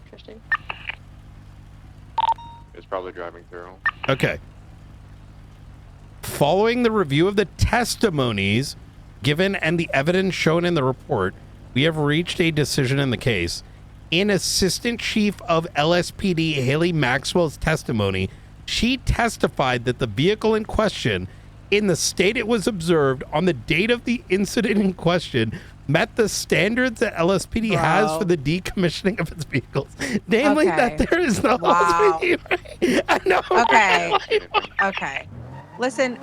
Speaker 4: Interesting.
Speaker 2: It's probably driving through.
Speaker 16: Okay. Following the review of the testimonies given and the evidence shown in the report, we have reached a decision in the case. In Assistant Chief of LSPD Haley Maxwell's testimony, she testified that the vehicle in question, in the state it was observed on the date of the incident in question, met the standards that LSPD has for the decommissioning of its vehicles. Namely, that there is no LSPD. I know.
Speaker 5: Okay. Listen,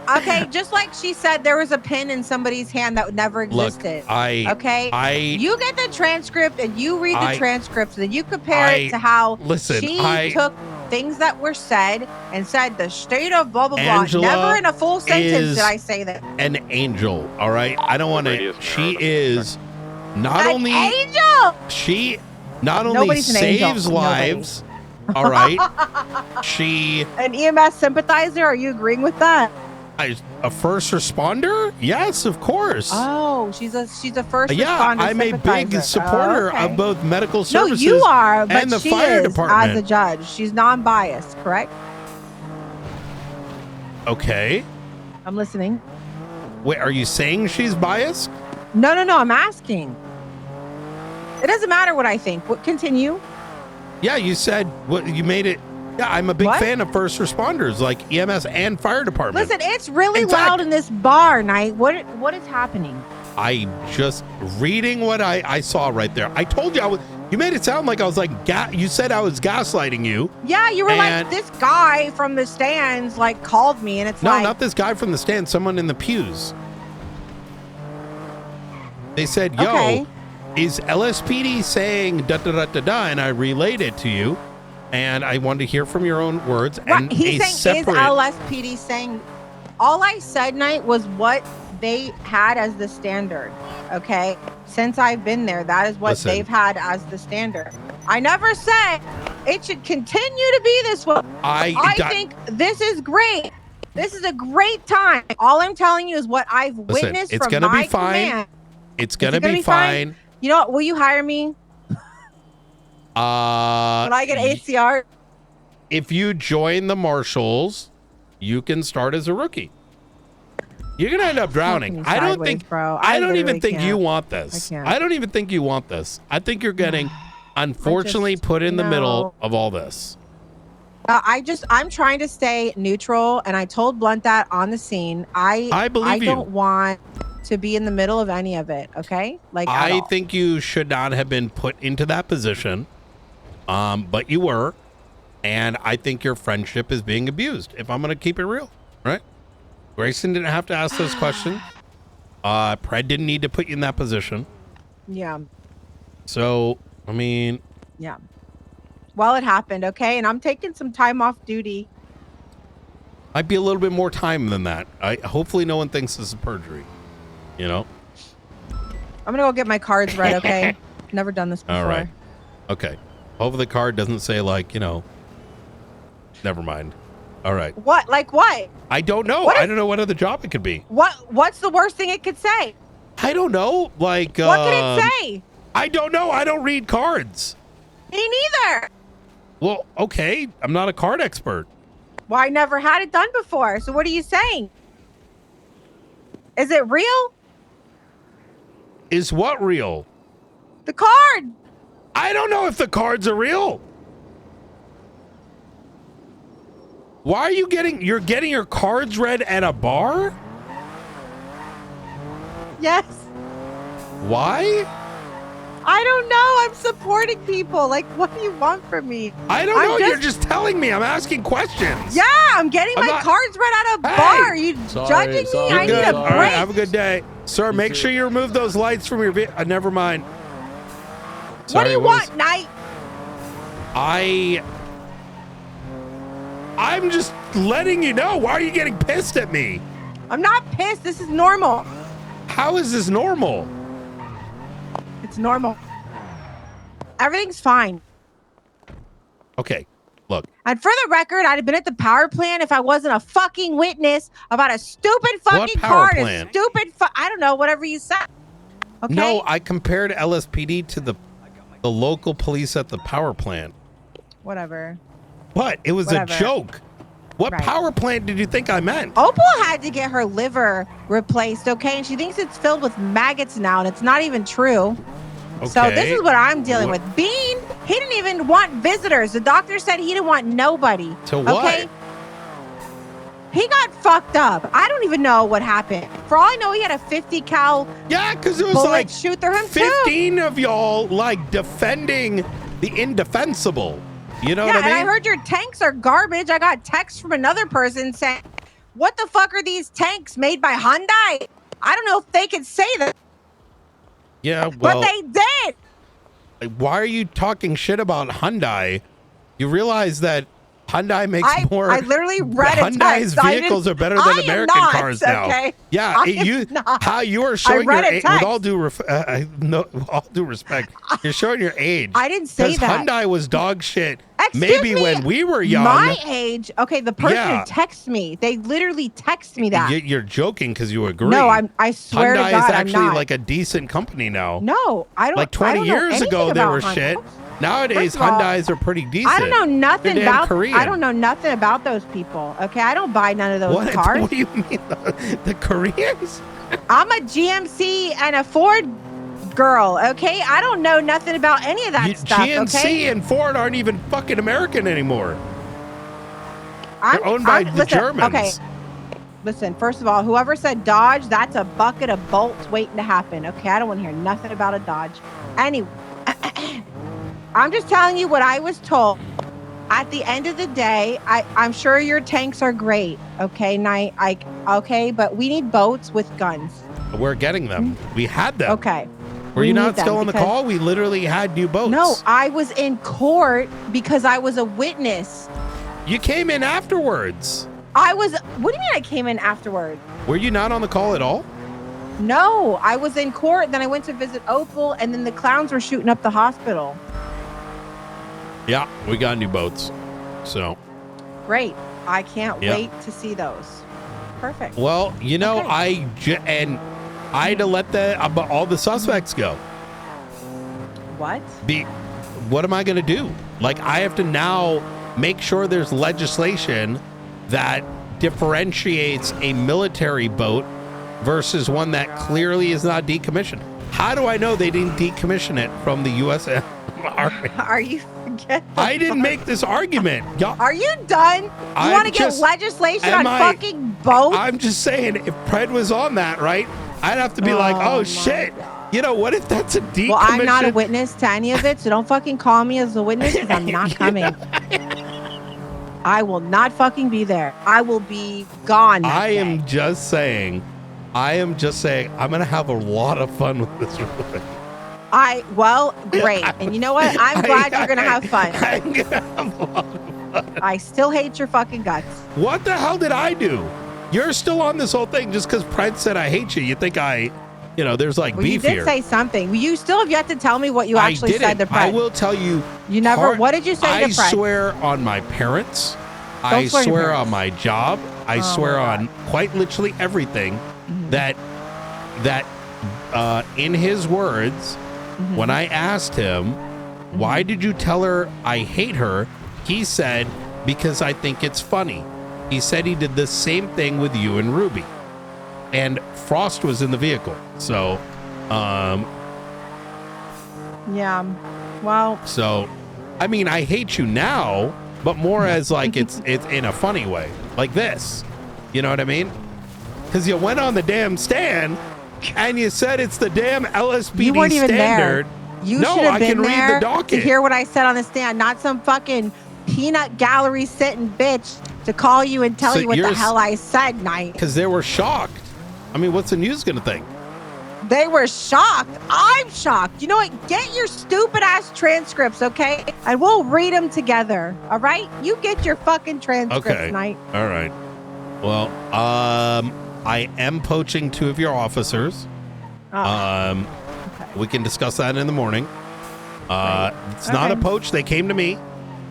Speaker 5: just like she said, there was a pin in somebody's hand that never existed. You get the transcript and you read the transcript, and then you compare it to how she took things that were said and said the state of blah, blah, blah.
Speaker 16: Angela
Speaker 5: Never in a full sentence
Speaker 16: is
Speaker 5: did I say that.
Speaker 16: An angel, all right? I don't want to. She is not
Speaker 5: An
Speaker 16: only.
Speaker 5: Angel!
Speaker 16: She not only
Speaker 5: Nobody's an angel.
Speaker 16: saves lives, all right? She.
Speaker 5: An EMS sympathizer? Are you agreeing with that?
Speaker 16: A first responder? Yes, of course.
Speaker 5: Oh, she's a first responder.
Speaker 16: Yeah, I'm a big supporter of both medical services
Speaker 5: no, you are, but
Speaker 16: and the
Speaker 5: she
Speaker 16: fire
Speaker 5: is
Speaker 16: department.
Speaker 5: as a judge. She's non-biased, correct?
Speaker 16: Okay.
Speaker 5: I'm listening.
Speaker 16: Wait, are you saying she's biased?
Speaker 5: No, I'm asking. It doesn't matter what I think. Continue.
Speaker 16: Yeah, you said what you made it. Yeah, I'm a big fan of first responders, like EMS and fire department.
Speaker 5: Listen, it's really loud in this bar, Knight. What is happening?
Speaker 16: I just reading what I saw right there. I told you You made it sound like I was like, you said I was gaslighting you.
Speaker 5: Yeah, you were
Speaker 16: And-
Speaker 5: like, this guy from the stands like called me, and it's
Speaker 16: No,
Speaker 5: like,
Speaker 16: not this guy from the stand, someone in the pews. They said, yo,
Speaker 5: Okay.
Speaker 16: is LSPD saying da da da da da? And I relayed it to you. And I wanted to hear from your own words.
Speaker 5: right,
Speaker 16: And
Speaker 5: he's
Speaker 16: a
Speaker 5: saying,
Speaker 16: separate,
Speaker 5: is LSPD saying, all I said, Knight, was what they had as the standard, okay? Since I've been there, that is what
Speaker 16: Listen.
Speaker 5: they've had as the standard. I never said it should continue to be this way. I think this is great. This is a great time. All I'm telling you is what I've
Speaker 16: Listen,
Speaker 5: witnessed
Speaker 16: it's
Speaker 5: from
Speaker 16: gonna
Speaker 5: my
Speaker 16: be fine.
Speaker 5: command.
Speaker 16: It's
Speaker 5: Is
Speaker 16: gonna
Speaker 5: it
Speaker 16: be fine.
Speaker 5: You know what? Will you hire me when I get ACR?
Speaker 16: If you join the marshals, you can start as a rookie. You're gonna end up drowning. I don't
Speaker 5: sideways,
Speaker 16: think,
Speaker 5: bro.
Speaker 16: I don't even
Speaker 5: literally
Speaker 16: think you
Speaker 5: can't.
Speaker 16: want this.
Speaker 5: I can't.
Speaker 16: I don't even think you want this. I think you're getting, unfortunately, put in the middle of all this.
Speaker 5: I'm trying to stay neutral, and I told Blunt that on the scene. I
Speaker 16: believe you.
Speaker 5: I don't want to be in the middle of any of it. Okay, like at
Speaker 16: I
Speaker 5: all.
Speaker 16: think you should not have been put into that position, but you were, and I think your friendship is being abused. If I'm gonna keep it real, right? Grayson didn't have to ask those questions. Pred didn't need to put you in that position.
Speaker 5: Yeah,
Speaker 16: So, I mean,
Speaker 5: yeah. Well, it happened. Okay, and I'm taking some time off duty.
Speaker 16: might be a little bit more time than that. Hopefully no one thinks this is perjury, you know?
Speaker 5: I'm gonna go get my cards read. Okay, never done this before.
Speaker 16: All right. Okay. Hopefully the card doesn't say like, you know, never mind. All right.
Speaker 5: What? Like what?
Speaker 16: I don't know. I don't know what other job it could be.
Speaker 5: What's the worst thing it could say?
Speaker 16: I don't know. Like,
Speaker 5: What could it say?
Speaker 16: I don't know. I don't read cards.
Speaker 5: Me neither.
Speaker 16: Well, okay. I'm not a card expert.
Speaker 5: Well, I never had it done before. So what are you saying? Is it real?
Speaker 16: Is what real?
Speaker 5: The card.
Speaker 16: I don't know if the cards are real. Why are you're getting your cards read at a bar?
Speaker 5: Yes.
Speaker 16: Why?
Speaker 5: I don't know. I'm supporting people. Like, what do you want from me?
Speaker 16: I don't know. You're just telling me. I'm asking questions.
Speaker 5: Yeah, I'm getting
Speaker 16: I'm
Speaker 5: my
Speaker 16: not-
Speaker 5: cards read at a
Speaker 16: Hey!
Speaker 5: bar. Are you judging me?
Speaker 16: You're
Speaker 5: I
Speaker 16: good.
Speaker 5: need a
Speaker 16: All
Speaker 5: break.
Speaker 16: right, have a good day. Sir, make sure you remove those lights from your vehicle. Never mind.
Speaker 5: What do
Speaker 16: Sorry,
Speaker 5: you
Speaker 16: was-
Speaker 5: want, Knight?
Speaker 16: I'm just letting you know. Why are you getting pissed at me?
Speaker 5: I'm not pissed. This is normal.
Speaker 16: How is this normal?
Speaker 5: It's normal. Everything's fine.
Speaker 16: Okay, look.
Speaker 5: And for the record, I'd have been at the power plant if I wasn't a fucking witness about a stupid fucking
Speaker 16: power
Speaker 5: card.
Speaker 16: plant?
Speaker 5: A stupid, I don't know, whatever you said. Okay.
Speaker 16: No, I compared LSPD to the local police at the power plant.
Speaker 5: Whatever.
Speaker 16: But it was
Speaker 5: Whatever.
Speaker 16: a joke. What
Speaker 5: Right.
Speaker 16: power plant did you think I meant?
Speaker 5: Opal had to get her liver replaced, okay? And she thinks it's filled with maggots now, and it's not even true. So this
Speaker 16: Okay.
Speaker 5: is what I'm dealing
Speaker 16: What-
Speaker 5: with. Bean, he didn't even want visitors. The doctor said he didn't want nobody.
Speaker 16: To what?
Speaker 5: Okay? He got fucked up. I don't even know what happened. For all I know, he had a 50 cal
Speaker 16: Yeah, because it was
Speaker 5: bullet
Speaker 16: like
Speaker 5: shoot through him
Speaker 16: 15 of y'all like defending the indefensible. You know
Speaker 5: yeah,
Speaker 16: what I mean?
Speaker 5: and I heard your tanks are garbage. I got text from another person saying, what the fuck are these tanks made by Hyundai? I don't know if they could say that,
Speaker 16: Yeah,
Speaker 5: but
Speaker 16: well,
Speaker 5: they did.
Speaker 16: like, why are you talking shit about Hyundai? You realize that Hyundai makes more.
Speaker 5: I literally read a
Speaker 16: Hyundai's
Speaker 5: text. I
Speaker 16: vehicles
Speaker 5: didn't-
Speaker 16: are better
Speaker 5: I
Speaker 16: than
Speaker 5: am
Speaker 16: American
Speaker 5: not,
Speaker 16: cars now.
Speaker 5: okay?
Speaker 16: Yeah,
Speaker 5: I am not.
Speaker 16: how you are showing
Speaker 5: read
Speaker 16: your
Speaker 5: a
Speaker 16: age.
Speaker 5: text.
Speaker 16: With all due respect, you're showing your age.
Speaker 5: I didn't say
Speaker 16: 'Cause
Speaker 5: that.
Speaker 16: Hyundai was dog shit.
Speaker 5: Excuse
Speaker 16: Maybe
Speaker 5: me,
Speaker 16: when we were young.
Speaker 5: My age. Okay, the person
Speaker 16: Yeah.
Speaker 5: who texts me, they literally text me that.
Speaker 16: You're joking because you agree.
Speaker 5: No, I swear
Speaker 16: Hyundai
Speaker 5: to God,
Speaker 16: is
Speaker 5: I'm
Speaker 16: actually
Speaker 5: not.
Speaker 16: like a decent company now.
Speaker 5: No, I don't.
Speaker 16: Like 20
Speaker 5: I don't know
Speaker 16: years ago,
Speaker 5: anything
Speaker 16: they
Speaker 5: about
Speaker 16: were
Speaker 5: Hyundai.
Speaker 16: shit. Nowadays,
Speaker 5: First of all,
Speaker 16: Hyundais are pretty decent.
Speaker 5: I don't know nothing
Speaker 16: They're damn
Speaker 5: about.
Speaker 16: Korean.
Speaker 5: I don't know nothing about those people. Okay, I don't buy none of those
Speaker 16: What?
Speaker 5: cars.
Speaker 16: What do you mean, the Koreans?
Speaker 5: I'm a GMC and a Ford girl. Okay, I don't know nothing about any of that stuff.
Speaker 16: GMC
Speaker 5: okay,
Speaker 16: and Ford aren't even fucking American anymore.
Speaker 5: I'm,
Speaker 16: They're owned by the
Speaker 5: listen,
Speaker 16: Germans.
Speaker 5: Okay, listen. First of all, whoever said Dodge, that's a bucket of bolts waiting to happen. Okay, I don't want to hear nothing about a Dodge. Anyway, I'm just telling you what I was told. At the end of the day, I'm sure your tanks are great. Okay, okay, but we need boats with guns.
Speaker 16: We're getting them. We had them.
Speaker 5: Okay.
Speaker 16: Were you not still on the call? We literally had new boats.
Speaker 5: No, I was in court because I was a witness.
Speaker 16: You came in afterwards.
Speaker 5: What do you mean I came in afterwards?
Speaker 16: Were you not on the call at all?
Speaker 5: No, I was in court. Then I went to visit Opal, and then the clowns were shooting up the hospital.
Speaker 16: Yeah, we got new boats. So.
Speaker 5: Great. I can't
Speaker 16: Yeah.
Speaker 5: wait to see those. Perfect.
Speaker 16: Well, you know,
Speaker 5: Okay.
Speaker 16: I had to let all the suspects go.
Speaker 5: What?
Speaker 16: What am I going to do? Like, I have to now make sure there's legislation that differentiates a military boat versus one that clearly is not decommissioned. How do I know they didn't decommission it from the U.S. Army?
Speaker 5: Are you forgetting?
Speaker 16: I didn't make this argument.
Speaker 5: Are you done? You want to get legislation on fucking boats?
Speaker 16: I'm just saying, if Pred was on that, right, I'd have to be like, oh shit. You know, what if that's a decommission?
Speaker 5: Well, I'm not a witness to any of it, so don't fucking call me as a witness because I'm not coming. I will not fucking be there. I will be gone.
Speaker 16: I am just saying, I'm going to have a lot of fun with this movie.
Speaker 5: Well, great. And you know what? I'm glad you're going to have fun.
Speaker 16: I'm going to have a lot of fun.
Speaker 5: I still hate your fucking guts.
Speaker 16: What the hell did I do? You're still on this whole thing just because Pred said I hate you. You think there's like beef here.
Speaker 5: You did say something. You still have yet to tell me what you actually said to Pred.
Speaker 16: I will tell you.
Speaker 5: You never. What did you say to Pred?
Speaker 16: I swear on my parents. I
Speaker 5: swear on your
Speaker 16: swear
Speaker 5: parents.
Speaker 16: on my job. I swear on quite literally everything that in his words, when I asked him, why did you tell her I hate her? He said, because I think it's funny. He said he did the same thing with you and Ruby. And Frost was in the vehicle. So,
Speaker 5: yeah. Well.
Speaker 16: So, I mean, I hate you now, but more as like it's in a funny way, like this. You know what I mean? Because you went on the damn stand and you said it's the damn LSPD
Speaker 5: You weren't even
Speaker 16: standard.
Speaker 5: there. You
Speaker 16: no,
Speaker 5: should have
Speaker 16: I
Speaker 5: been
Speaker 16: can read
Speaker 5: there
Speaker 16: the docket.
Speaker 5: to hear what I said on the stand, not some fucking peanut gallery sitting bitch to call you and tell
Speaker 16: So
Speaker 5: you what the
Speaker 16: you're
Speaker 5: hell I said, Knight.
Speaker 16: Because they were shocked. I mean, what's the news gonna think?
Speaker 5: They were shocked. I'm shocked. You know what? Get your stupid ass transcripts, okay? And we'll read them together. All right? You get your fucking transcripts,
Speaker 16: Okay.
Speaker 5: Knight.
Speaker 16: All right. Well, I am poaching 2 of your officers. We can discuss that in the morning. It's not a
Speaker 5: Okay.
Speaker 16: poach. They came to me.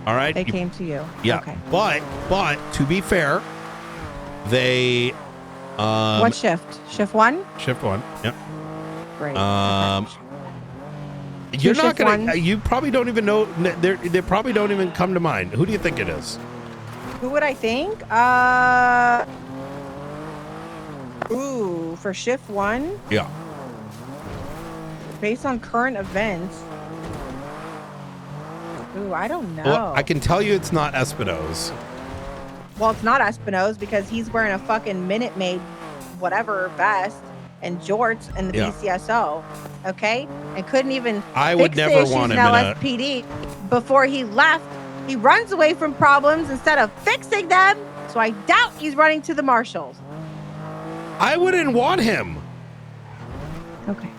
Speaker 16: All right.
Speaker 5: They came to you.
Speaker 16: Yeah.
Speaker 5: Okay.
Speaker 16: But to be fair, they
Speaker 5: What shift? Shift 1?
Speaker 16: shift 1. Yep.
Speaker 5: Great.
Speaker 16: You're not
Speaker 5: shift
Speaker 16: gonna.
Speaker 5: ones.
Speaker 16: You probably don't even know. They probably don't even come to mind. Who do you think it is?
Speaker 5: Who would I think? For shift 1,
Speaker 16: Yeah.
Speaker 5: based on current events. I don't know.
Speaker 16: Well, I can tell you it's not Espino's.
Speaker 5: Well, it's not Espino's because he's wearing a fucking Minute Maid whatever vest and jorts and the
Speaker 16: Yeah.
Speaker 5: BCSO, okay? And couldn't even
Speaker 16: I would
Speaker 5: fix the
Speaker 16: never
Speaker 5: issues
Speaker 16: want
Speaker 5: in
Speaker 16: him in a-
Speaker 5: LSPD. Before he left, he runs away from problems instead of fixing them. So I doubt he's running to the marshals.
Speaker 16: I wouldn't want him.
Speaker 5: Okay.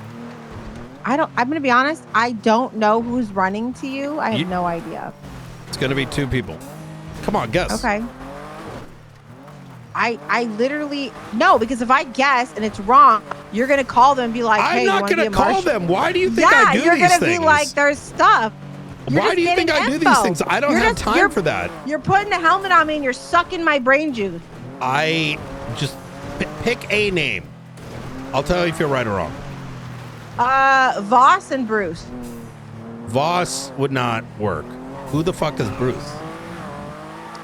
Speaker 5: I'm going to be honest. I don't know who's running to you. I have no idea.
Speaker 16: It's gonna be 2 people. Come on, guess.
Speaker 5: Okay. I literally no, because if I guess and it's wrong, you're gonna call them and be like, "Hey,
Speaker 16: I'm
Speaker 5: you
Speaker 16: not
Speaker 5: wanna be
Speaker 16: gonna
Speaker 5: a
Speaker 16: call
Speaker 5: marshal?"
Speaker 16: them. Why do you think
Speaker 5: yeah,
Speaker 16: I do
Speaker 5: you're
Speaker 16: these
Speaker 5: gonna
Speaker 16: things?
Speaker 5: be like, "There's stuff." You're
Speaker 16: Why
Speaker 5: just
Speaker 16: do you think
Speaker 5: getting
Speaker 16: I do these
Speaker 5: info.
Speaker 16: things? I don't
Speaker 5: You're
Speaker 16: have
Speaker 5: just-
Speaker 16: time
Speaker 5: you're-
Speaker 16: for that.
Speaker 5: You're putting a helmet on me and you're sucking my brain juice.
Speaker 16: I just pick a name. I'll tell you if you're right or wrong.
Speaker 5: Voss and Bruce.
Speaker 16: Voss would not work. Who the fuck is Bruce?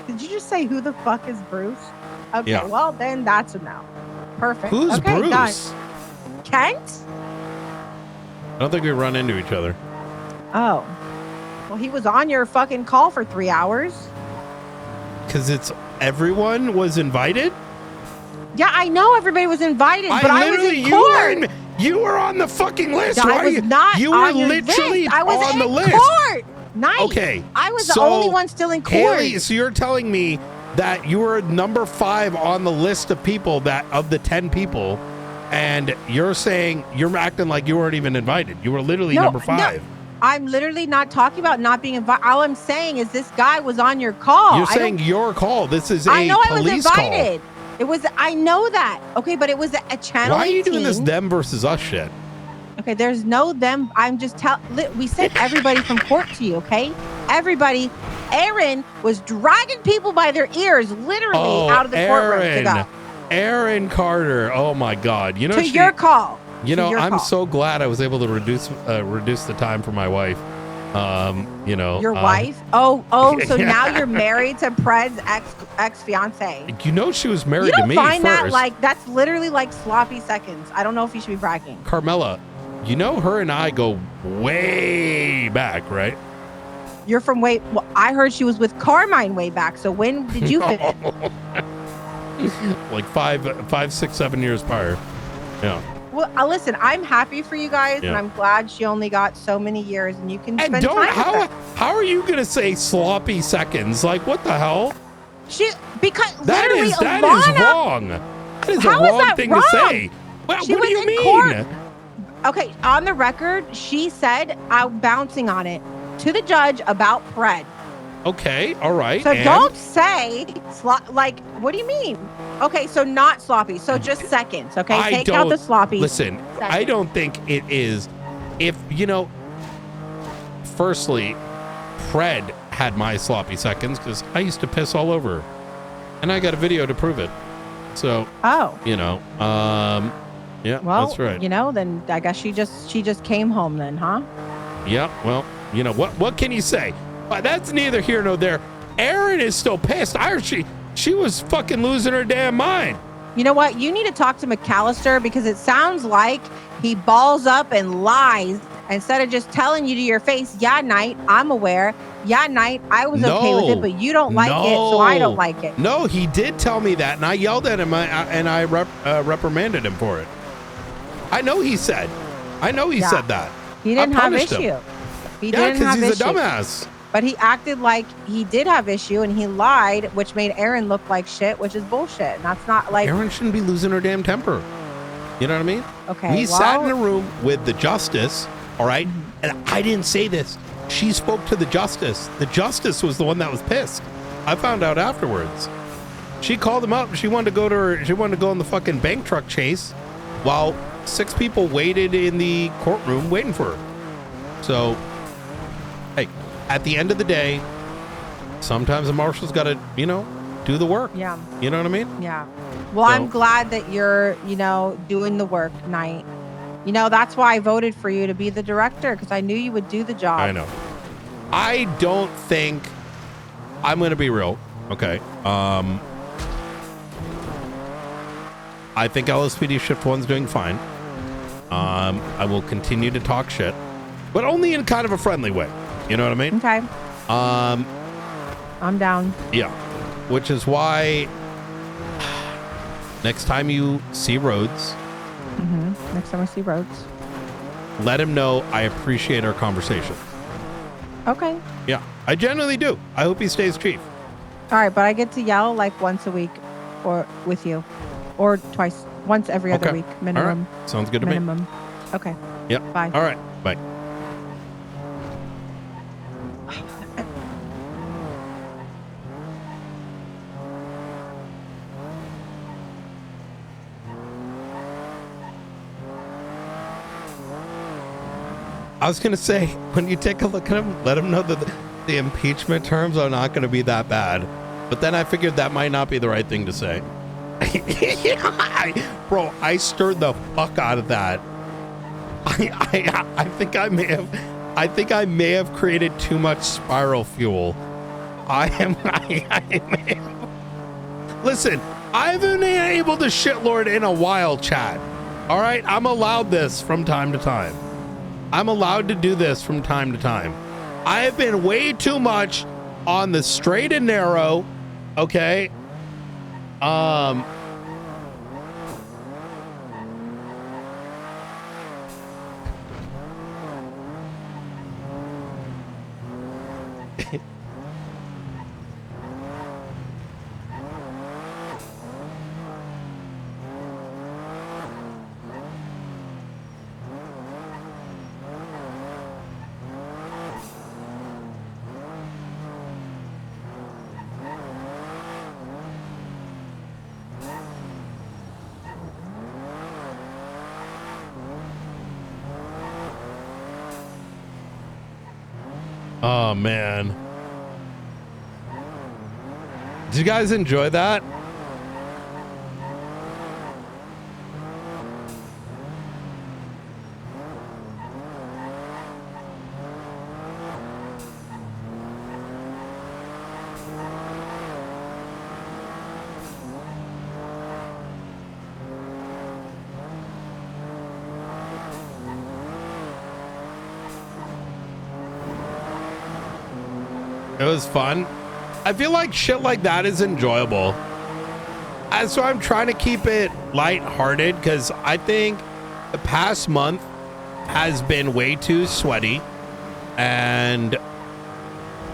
Speaker 5: Did you just say who the fuck is Bruce? Okay,
Speaker 16: Yeah.
Speaker 5: well then that's a no. Perfect.
Speaker 16: Who's
Speaker 5: okay,
Speaker 16: Bruce?
Speaker 5: Done. Kent?
Speaker 16: I don't think we run into each other.
Speaker 5: Oh. Well, he was on your fucking call for 3 hours.
Speaker 16: Because it's everyone was invited?
Speaker 5: Yeah, I know everybody was invited, but I was in court.
Speaker 16: You were on the fucking list.
Speaker 5: I
Speaker 16: Why
Speaker 5: was
Speaker 16: are you,
Speaker 5: not
Speaker 16: you were
Speaker 5: on your
Speaker 16: literally
Speaker 5: list. I was
Speaker 16: on
Speaker 5: in
Speaker 16: the list.
Speaker 5: court. Nice.
Speaker 16: Okay.
Speaker 5: I was the
Speaker 16: so
Speaker 5: only one still in court.
Speaker 16: Haley, so you're telling me that you were number 5 on the list of people that of the 10 people, and you're saying you're acting like you weren't even invited. You were literally number 5.
Speaker 5: No, I'm literally not talking about not being invited. All I'm saying is this guy was on your call.
Speaker 16: You're saying your call. This is a
Speaker 5: I know I was
Speaker 16: police
Speaker 5: invited.
Speaker 16: call.
Speaker 5: It was. I know that. Okay, but it was a channel.
Speaker 16: Why are you doing
Speaker 5: 18.
Speaker 16: this them versus us shit?
Speaker 5: Okay, there's no them. I'm just we sent everybody from court to you, okay? Everybody. Aaron was dragging people by their ears, literally out of the courtroom to go.
Speaker 16: Aaron Carter. Oh my God. You know,
Speaker 5: to your call.
Speaker 16: You know, I'm
Speaker 5: call.
Speaker 16: so glad I was able to reduce the time for my wife. You know,
Speaker 5: your wife? Oh, so now you're married to Pred's ex-fiance.
Speaker 16: You know, she was married
Speaker 5: you
Speaker 16: to
Speaker 5: don't
Speaker 16: me
Speaker 5: find
Speaker 16: first.
Speaker 5: that like that's literally like sloppy seconds. I don't know if you should be bragging.
Speaker 16: Carmela, you know, her and I go way back, right?
Speaker 5: You're from way. Well, I heard she was with Carmine way back. So when did you fit in?
Speaker 16: Like 5, 6, 7 years prior. Yeah.
Speaker 5: Well, listen, I'm happy for you guys, and I'm glad she only got so many years, and you can spend time with her.
Speaker 16: How are you gonna say sloppy seconds? Like what the hell?
Speaker 5: Because
Speaker 16: that
Speaker 5: literally
Speaker 16: is
Speaker 5: Alana,
Speaker 16: wrong. That is
Speaker 5: how
Speaker 16: a
Speaker 5: is
Speaker 16: wrong
Speaker 5: that
Speaker 16: thing
Speaker 5: wrong?
Speaker 16: to say. Well,
Speaker 5: She
Speaker 16: what do
Speaker 5: was
Speaker 16: you
Speaker 5: in
Speaker 16: mean?
Speaker 5: court. Okay, on the record, she said I'm bouncing on it to the judge about Pred.
Speaker 16: Okay, all right.
Speaker 5: So
Speaker 16: and?
Speaker 5: don't say like. What do you mean? Okay, so not sloppy. So just seconds. Okay, take out the sloppy.
Speaker 16: Listen, I don't think it is. If you know, firstly, Pred had my sloppy seconds because I used to piss all over, and I got a video to prove it. So, you know, yeah,
Speaker 5: Well,
Speaker 16: that's right.
Speaker 5: You know, then I guess she just came home then, huh?
Speaker 16: Yeah, well, you know what can you say? But that's neither here nor there. Erin is still pissed. I heard she was fucking losing her damn mind.
Speaker 5: You know what? You need to talk to McAllister because it sounds like he balls up and lies instead of just telling you to your face, yeah, Knight, I'm aware. Yeah, Knight, I was okay with it, but you don't like it, so I don't like it.
Speaker 16: No, he did tell me that, and I yelled at him, and I reprimanded him for it. I know he said that.
Speaker 5: He didn't have issue. He didn't have issue.
Speaker 16: He's a dumbass.
Speaker 5: But he acted like he did have issue and he lied, which made Erin look like shit, which is bullshit. And that's not like
Speaker 16: Erin shouldn't be losing her damn temper. You know what I mean?
Speaker 5: Okay.
Speaker 16: We sat in a room with the justice, all right? And I didn't say this. She spoke to the justice. The justice was the one that was pissed. I found out afterwards. She called him up. She wanted to go on the fucking bank truck chase while 6 people waited in the courtroom waiting for her. So, hey, at the end of the day, sometimes the marshal's got to, you know, do the work.
Speaker 5: Yeah.
Speaker 16: You know what I mean?
Speaker 5: Yeah. Well, I'm glad that you're, you know, doing the work, Knight. You know, that's why I voted for you to be the director, because I knew you would do the job.
Speaker 16: I know. I don't think I'm going to be real. Okay. I think LSPD Shift 1's doing fine. I will continue to talk shit, but only in kind of a friendly way. You know what I mean?
Speaker 5: Okay. I'm down.
Speaker 16: Yeah. Which is why next time you see Rhodes,
Speaker 5: next time I see Rhodes,
Speaker 16: let him know I appreciate our conversation.
Speaker 5: Okay.
Speaker 16: Yeah, I genuinely do. I hope he stays chief.
Speaker 5: All right, but I get to yell like once a week or with you or once every other week minimum.
Speaker 16: All right. Sounds good to
Speaker 5: me. Okay.
Speaker 16: Yep.
Speaker 5: Bye.
Speaker 16: All right. Bye. I was going to say, when you take a look at him, let him know that the impeachment terms are not going to be that bad. But then I figured that might not be the right thing to say. Bro, I stirred the fuck out of that. I think I may have created too much spiral fuel. Listen, I haven't been able to shitlord in a while, chat. All right, I'm allowed this from time to time. I'm allowed to do this from time to time. I have been way too much on the straight and narrow, okay? Oh, man. Did you guys enjoy that? It was fun. I feel like shit like that is enjoyable. And so I'm trying to keep it lighthearted because I think the past month has been way too sweaty. And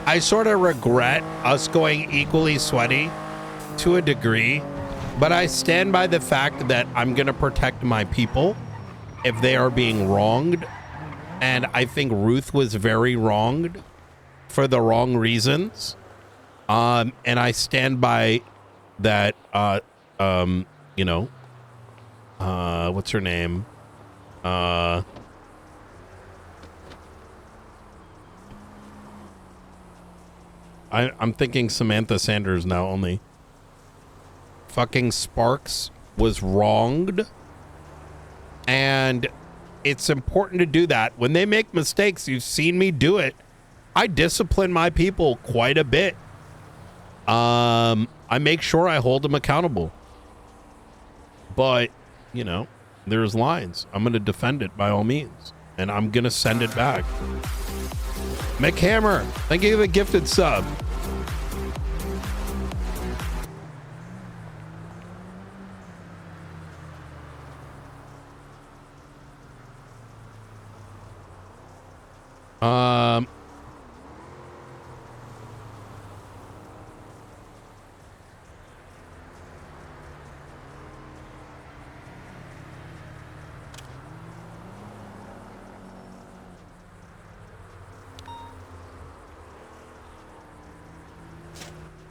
Speaker 16: I sort of regret us going equally sweaty to a degree. But I stand by the fact that I'm going to protect my people if they are being wronged. And I think Ruth was very wronged for the wrong reasons. And I stand by that, you know, what's her name? I'm thinking Samantha Sanders now only. Fucking Sparks was wronged. And it's important to do that. When they make mistakes, you've seen me do it. I discipline my people quite a bit. I make sure I hold them accountable. But, you know, there's lines. I'm going to defend it by all means. And I'm going to send it back. McHammer, thank you for the gifted sub.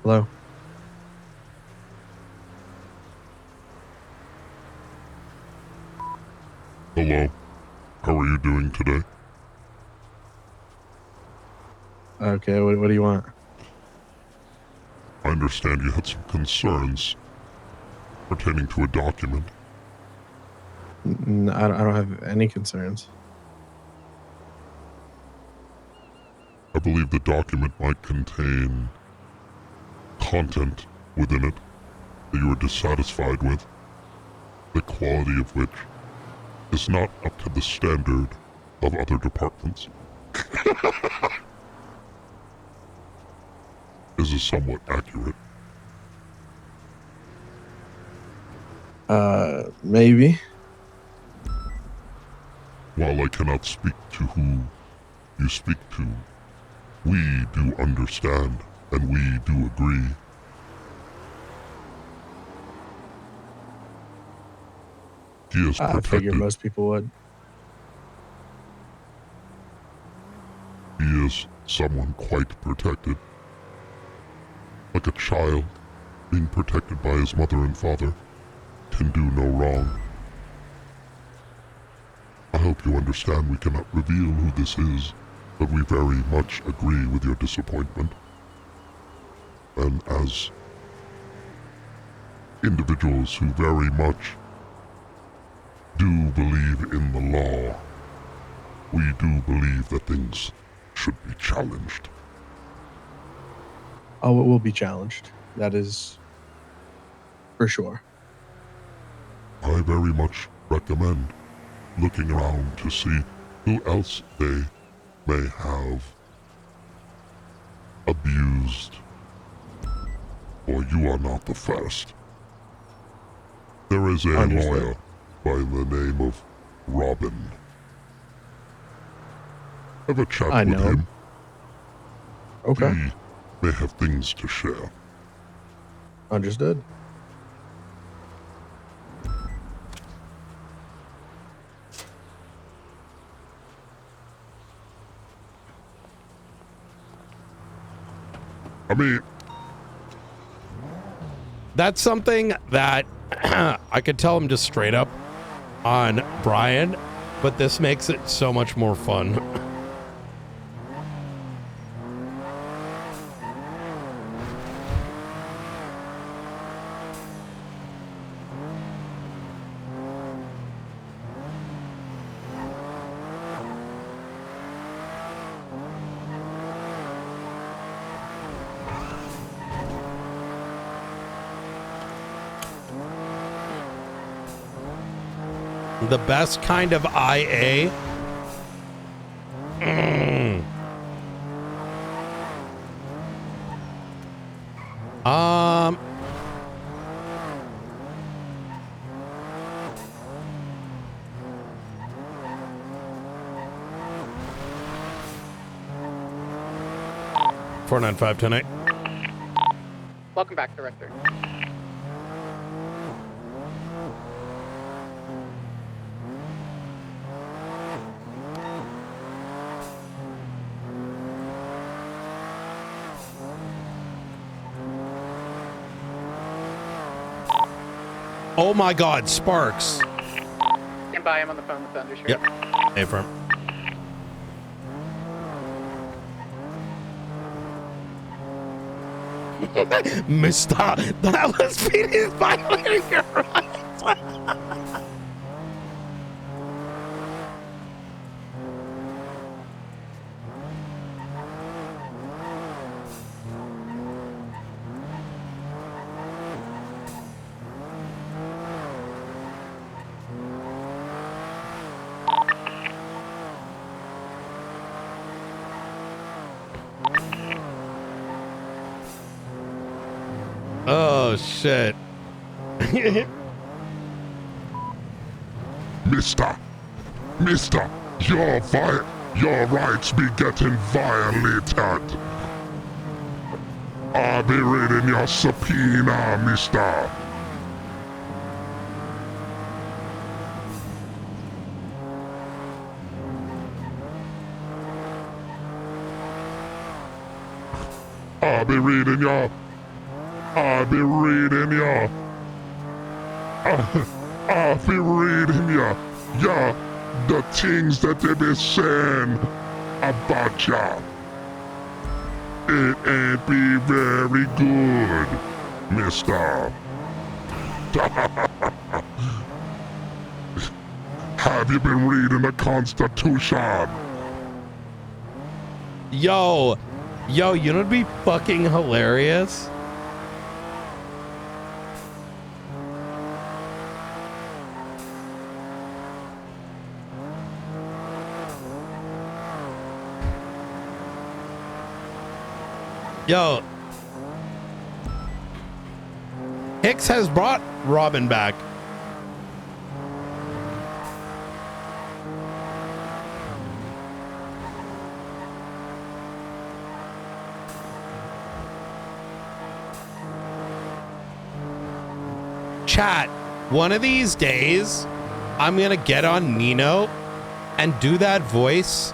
Speaker 11: Hello.
Speaker 17: Hello. How are you doing today?
Speaker 11: Okay, what do you want?
Speaker 17: I understand you had some concerns pertaining to a document.
Speaker 11: I don't have any concerns.
Speaker 17: I believe the document might contain content within it that you are dissatisfied with, the quality of which is not up to the standard of other departments. Is this somewhat accurate?
Speaker 11: Maybe.
Speaker 17: While I cannot speak to who you speak to, we do understand and we do agree. He is protected.
Speaker 11: I figured most people would.
Speaker 17: He is someone quite protected. Like a child being protected by his mother and father can do no wrong. I hope you understand we cannot reveal who this is, but we very much agree with your disappointment. And as individuals who very much do believe in the law, we do believe that things should be challenged.
Speaker 11: Oh, it will be challenged. That is for sure.
Speaker 17: I very much recommend looking around to see who else they may have abused. For you are not the first. There is a lawyer by the name of Robin. Have a chat with him.
Speaker 11: Okay.
Speaker 17: He may have things to share.
Speaker 11: Understood.
Speaker 17: I mean,
Speaker 16: that's something that I could tell him just straight up on Brian, but this makes it so much more fun. The best kind of IA. $495 tonight.
Speaker 6: Welcome back, Director.
Speaker 16: Oh my God, Sparks.
Speaker 6: Stand by, I'm on the phone with the undersheriff.
Speaker 16: Yep. Hey, firm. Mister, that was Peter's violating your rights. Oh shit.
Speaker 17: Mister, your rights be getting violated. I'll be reading your subpoena, mister. I'll be reading your yeah, the things that they be saying about ya. It ain't be very good, mister. Have you been reading the Constitution?
Speaker 16: Yo, you know what'd be fucking hilarious? Yo, Hicks has brought Robin back. Chat, one of these days, I'm gonna get on Nino and do that voice,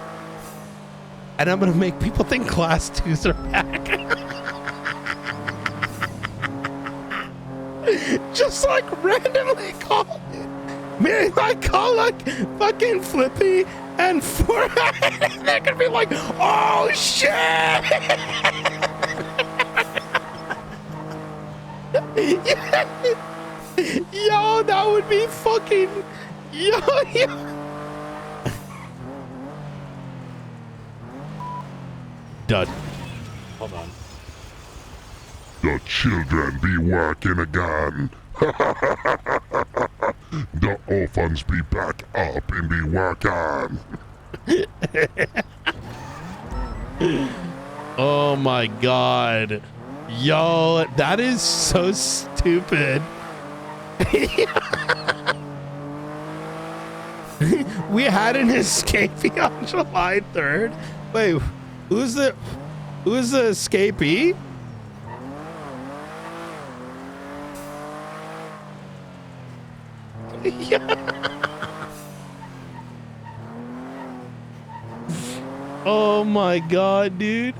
Speaker 16: and I'm gonna make people think Class 2s are back. Just like randomly call it. Man, I call like fucking Flippy and they're gonna be like, oh shit! Yo, that would be fucking yo. Dud. Hold on.
Speaker 17: The children be working again. The orphans be back up and be working.
Speaker 16: Oh my god. Yo, that is so stupid. We had an escapee on July 3rd. Wait, who's the escapee? Oh my god, dude.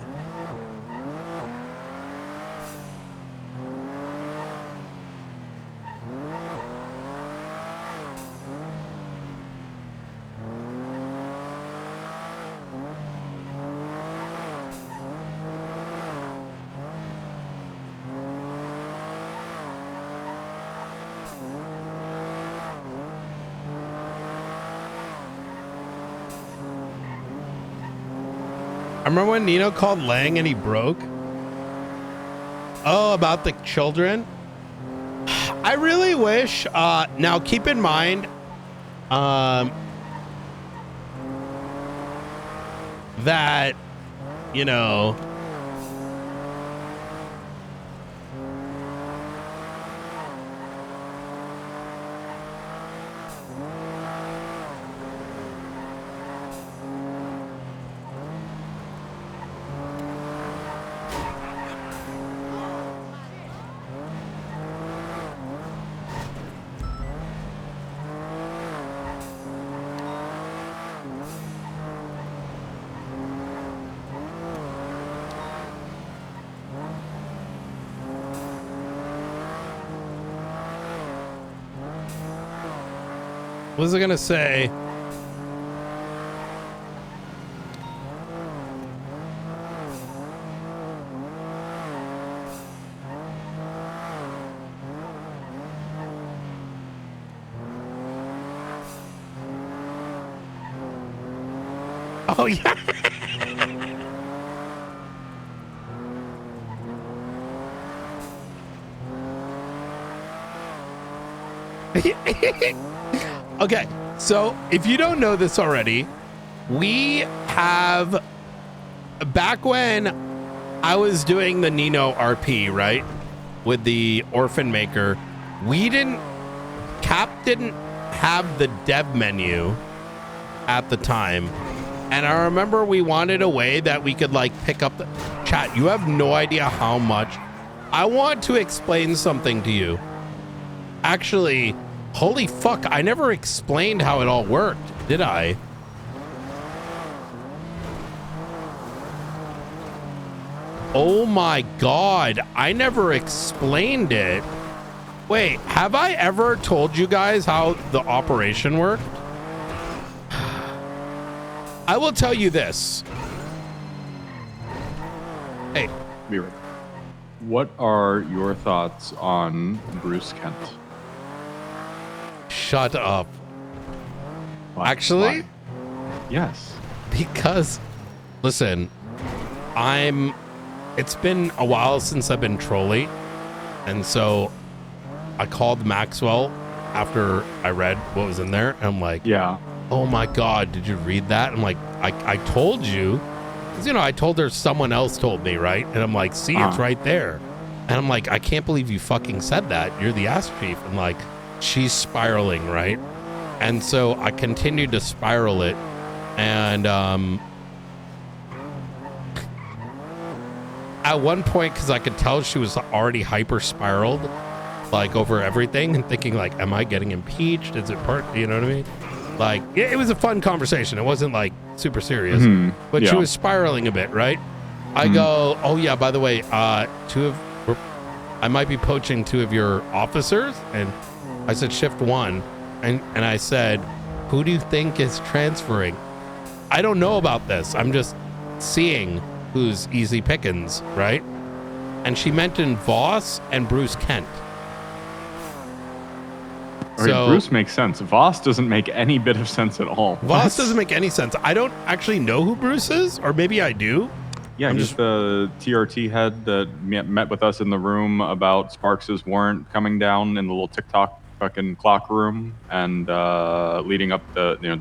Speaker 16: I remember when Nino called Lang and he broke. Oh, about the children. I really wish, now keep in mind, that, you know, what was I gonna say? Oh yeah. Okay, so if you don't know this already, we have, back when I was doing the Nino RP, right, with the Orphan Maker, Cap didn't have the dev menu at the time. And I remember we wanted a way that we could like pick up the chat. You have no idea how much. I want to explain something to you. Actually, holy fuck, I never explained how it all worked, did I? Oh my God, I never explained it. Wait, have I ever told you guys how the operation worked? I will tell you this. Hey.
Speaker 3: Mira, what are your thoughts on Bruce Kent?
Speaker 16: Shut up.
Speaker 3: Why?
Speaker 16: Actually?
Speaker 3: Why? Yes.
Speaker 16: Because, listen, it's been a while since I've been trolling. And so I called Maxwell after I read what was in there. And I'm like,
Speaker 3: yeah.
Speaker 16: Oh my God, did you read that? I'm like, I told you. 'Cause, you know, I told her someone else told me, right? And I'm like, see, it's right there. And I'm like, I can't believe you fucking said that. You're the ass chief. And like, she's spiraling, right? And so I continued to spiral it. And at one point, because I could tell she was already hyper spiraled, like over everything, and thinking like, am I getting impeached? Is it part, you know what I mean? Like, it was a fun conversation. It wasn't like super serious, but she was spiraling a bit, right? I go, oh yeah, by the way, I might be poaching 2 of your officers. And I said, shift 1. And I said, who do you think is transferring? I don't know about this. I'm just seeing who's easy pickings, right? And she mentioned Voss and Bruce Kent.
Speaker 3: So, Bruce makes sense. Voss doesn't make any bit of sense at all.
Speaker 16: Voss doesn't make any sense. I don't actually know who Bruce is, or maybe I do.
Speaker 3: Yeah, he's the TRT head that met with us in the room about Sparks's warrant coming down in the little TikTok fucking clock room, and leading up their internal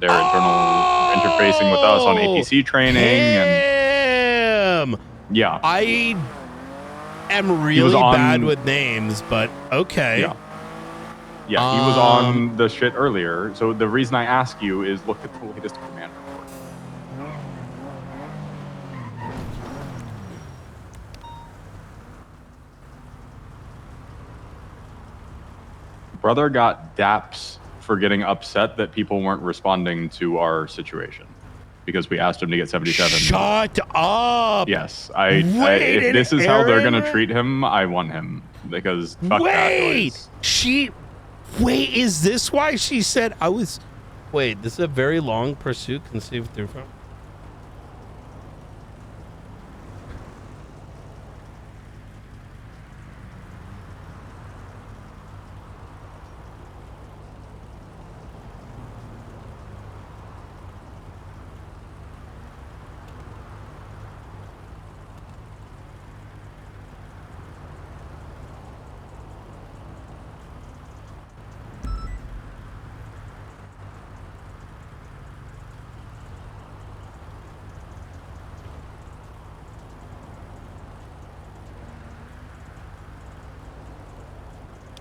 Speaker 3: interfacing with us on APC training.
Speaker 16: And
Speaker 3: yeah,
Speaker 16: I am really bad with names, but okay.
Speaker 3: Yeah, he was on the shit earlier. So the reason I ask you is look at the latest command report. Brother got daps for getting upset that people weren't responding to our situation because we asked him to get 77.
Speaker 16: Shut up!
Speaker 3: Yes, if this is how they're gonna treat him, I want him because fuck that noise.
Speaker 16: Wait, is this why she said I was... Wait, this is a very long pursuit conceived through from...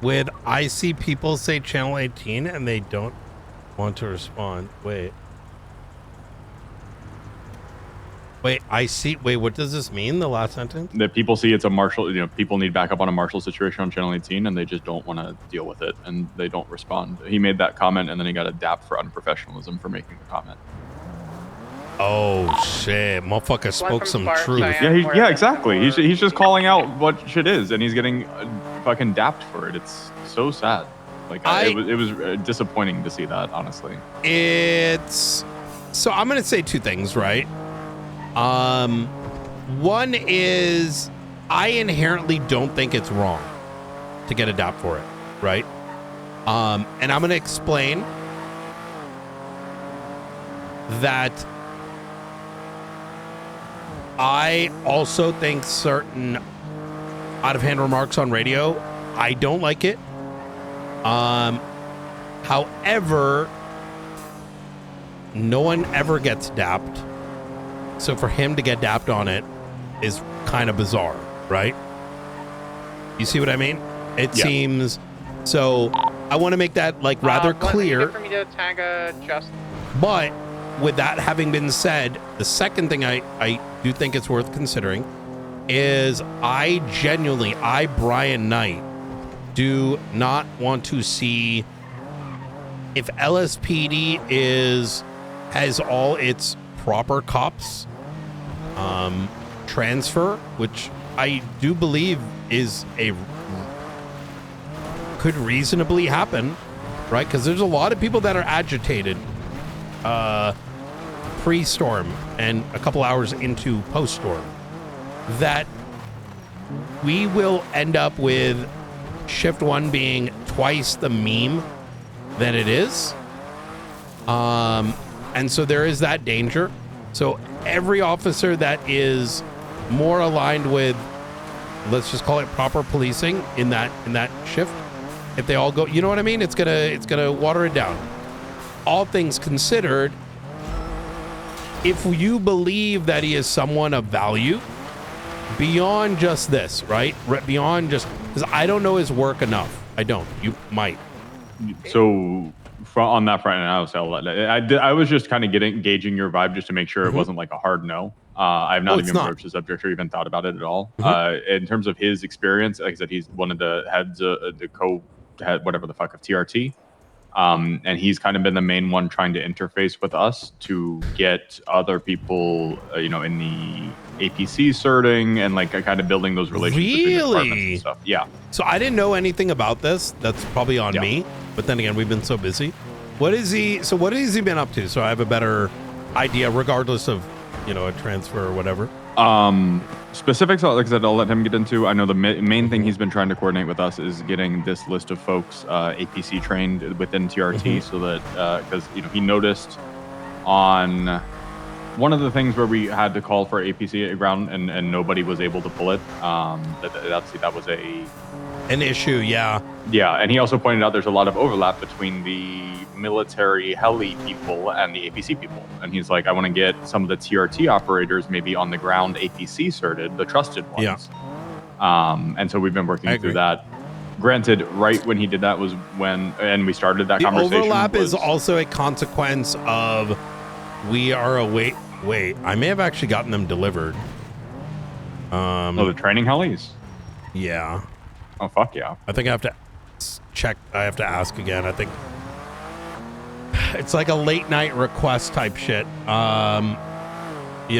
Speaker 16: With I see people say channel 18 and they don't want to respond. Wait, I see. Wait, what does this mean? The last sentence?
Speaker 3: That people see it's a marshal, people need backup on a marshal situation on channel 18 and they just don't want to deal with it and they don't respond. He made that comment and then he got a dap for unprofessionalism for making the comment.
Speaker 16: Oh shit, motherfucker spoke some truth.
Speaker 3: Yeah, exactly. He's just calling out what shit is and he's getting fucking dapped for it. It's so sad. Like it was disappointing to see that, honestly.
Speaker 16: So I'm gonna say two things, right? One is I inherently don't think it's wrong to get a DAP for it, right? And I'm gonna explain that I also think certain out-of-hand remarks on radio, I don't like it. However, no one ever gets dapped. So for him to get dapped on it is kind of bizarre, right? You see what I mean? It seems... So I want to make that like rather clear.
Speaker 2: For me to tag Justin.
Speaker 16: But with that having been said, the second thing I do think it's worth considering is I, Brian Knight, do not want to see if LSPD has all its proper cops transfer, which I do believe could reasonably happen, right? Because there's a lot of people that are agitated pre-storm and a couple hours into post-storm, that we will end up with shift 1 being twice the meme than it is. And so there is that danger. So every officer that is more aligned with, let's just call it proper policing in that shift, if they all go, you know what I mean? It's gonna water it down. All things considered, if you believe that he is someone of value beyond just this, right? Beyond just, because I don't know his work enough. I don't. You might.
Speaker 3: So on that front, and I was just kind of gauging your vibe just to make sure it wasn't like a hard no. I have not even broached the subject or even thought about it at all. In terms of his experience, like I said, he's one of the heads, the co-head, whatever the fuck, of TRT. And he's kind of been the main one trying to interface with us to get other people, in the APC certing and like kind of building those relationships between departments and stuff. Yeah.
Speaker 16: So I didn't know anything about this. That's probably on me. But then again, we've been so busy. What has he been up to? So I have a better idea, regardless of, a transfer or whatever.
Speaker 3: Specifics, like I said, I'll let him get into. I know the main thing he's been trying to coordinate with us is getting this list of folks APC trained within TRT, so that because he noticed on one of the things where we had to call for APC at ground and nobody was able to pull it. That was
Speaker 16: an issue, yeah.
Speaker 3: Yeah, and he also pointed out there's a lot of overlap between the military heli people and the APC people. And he's like, I want to get some of the TRT operators maybe on the ground APC certed, the trusted ones. Yeah. And so we've been working through that. Granted, right when he did that was when, and we started that conversation.
Speaker 16: The overlap is also a consequence of we are wait, I may have actually gotten them delivered.
Speaker 3: The training helis?
Speaker 16: Yeah.
Speaker 3: Oh, fuck yeah.
Speaker 16: I think I have to check. I have to ask again. I think it's like a late night request type shit. You know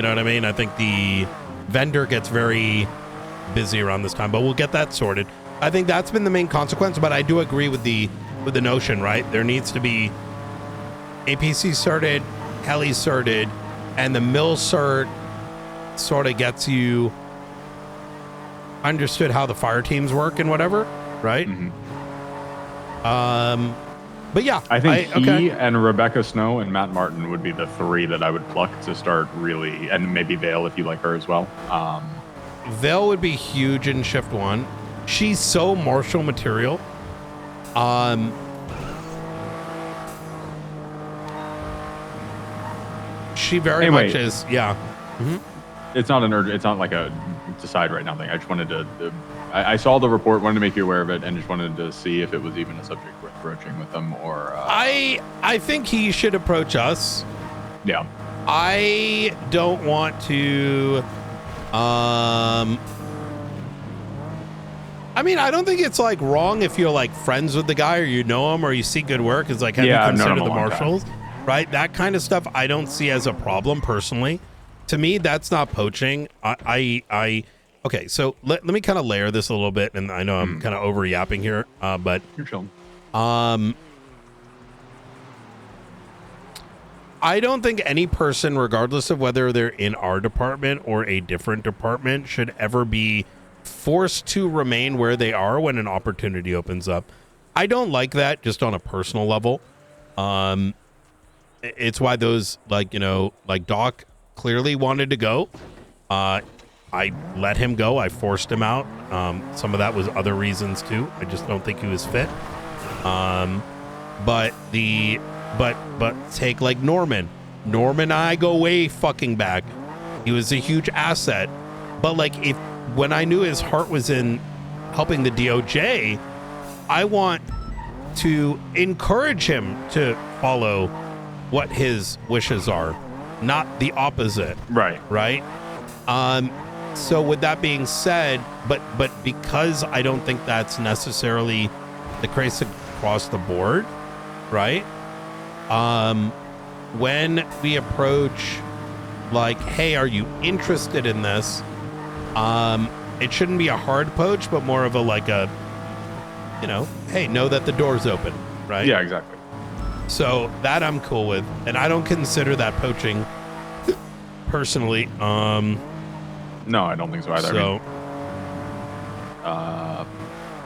Speaker 16: what I mean? I think the vendor gets very busy around this time, but we'll get that sorted. I think that's been the main consequence, but I do agree with the notion, right? There needs to be APC certed, heli certed, and the mill cert sort of gets you understood how the fire teams work and whatever, right? But yeah,
Speaker 3: I think he and Rebecca Snow and Matt Martin would be the three that I would pluck to start really, and maybe Vale if you like her as well.
Speaker 16: Vale would be huge in shift 1. She's so martial material. She very much is, yeah.
Speaker 3: It's not an urgent. It's not like a decide right now. I just wanted to. I saw the report, wanted to make you aware of it, and just wanted to see if it was even a subject worth broaching with them or.
Speaker 16: I think he should approach us.
Speaker 3: Yeah.
Speaker 16: I don't want to. I mean, I don't think it's like wrong if you're like friends with the guy or you know him or you see good work. It's like, have you considered the marshals? Right? That kind of stuff I don't see as a problem personally. To me, that's not poaching. Okay, so let me kind of layer this a little bit, and I know I'm kind of over yapping here, but
Speaker 3: you're chilling.
Speaker 16: I don't think any person, regardless of whether they're in our department or a different department, should ever be forced to remain where they are when an opportunity opens up. I don't like that just on a personal level. It's why those like Doc clearly wanted to go. I let him go. I forced him out. Some of that was other reasons too. I just don't think he was fit. But take like Norman. Norman and I go way fucking back. He was a huge asset. But like when I knew his heart was in helping the DOJ, I want to encourage him to follow what his wishes are, not the opposite.
Speaker 3: Right.
Speaker 16: Right. So with that being said, but because I don't think that's necessarily the case across the board, right? When we approach like, hey, are you interested in this? It shouldn't be a hard poach, but more of a like a, hey, know that the door's open, right?
Speaker 3: Yeah, exactly.
Speaker 16: So that I'm cool with, and I don't consider that poaching personally.
Speaker 3: No, I don't think so either.
Speaker 16: So,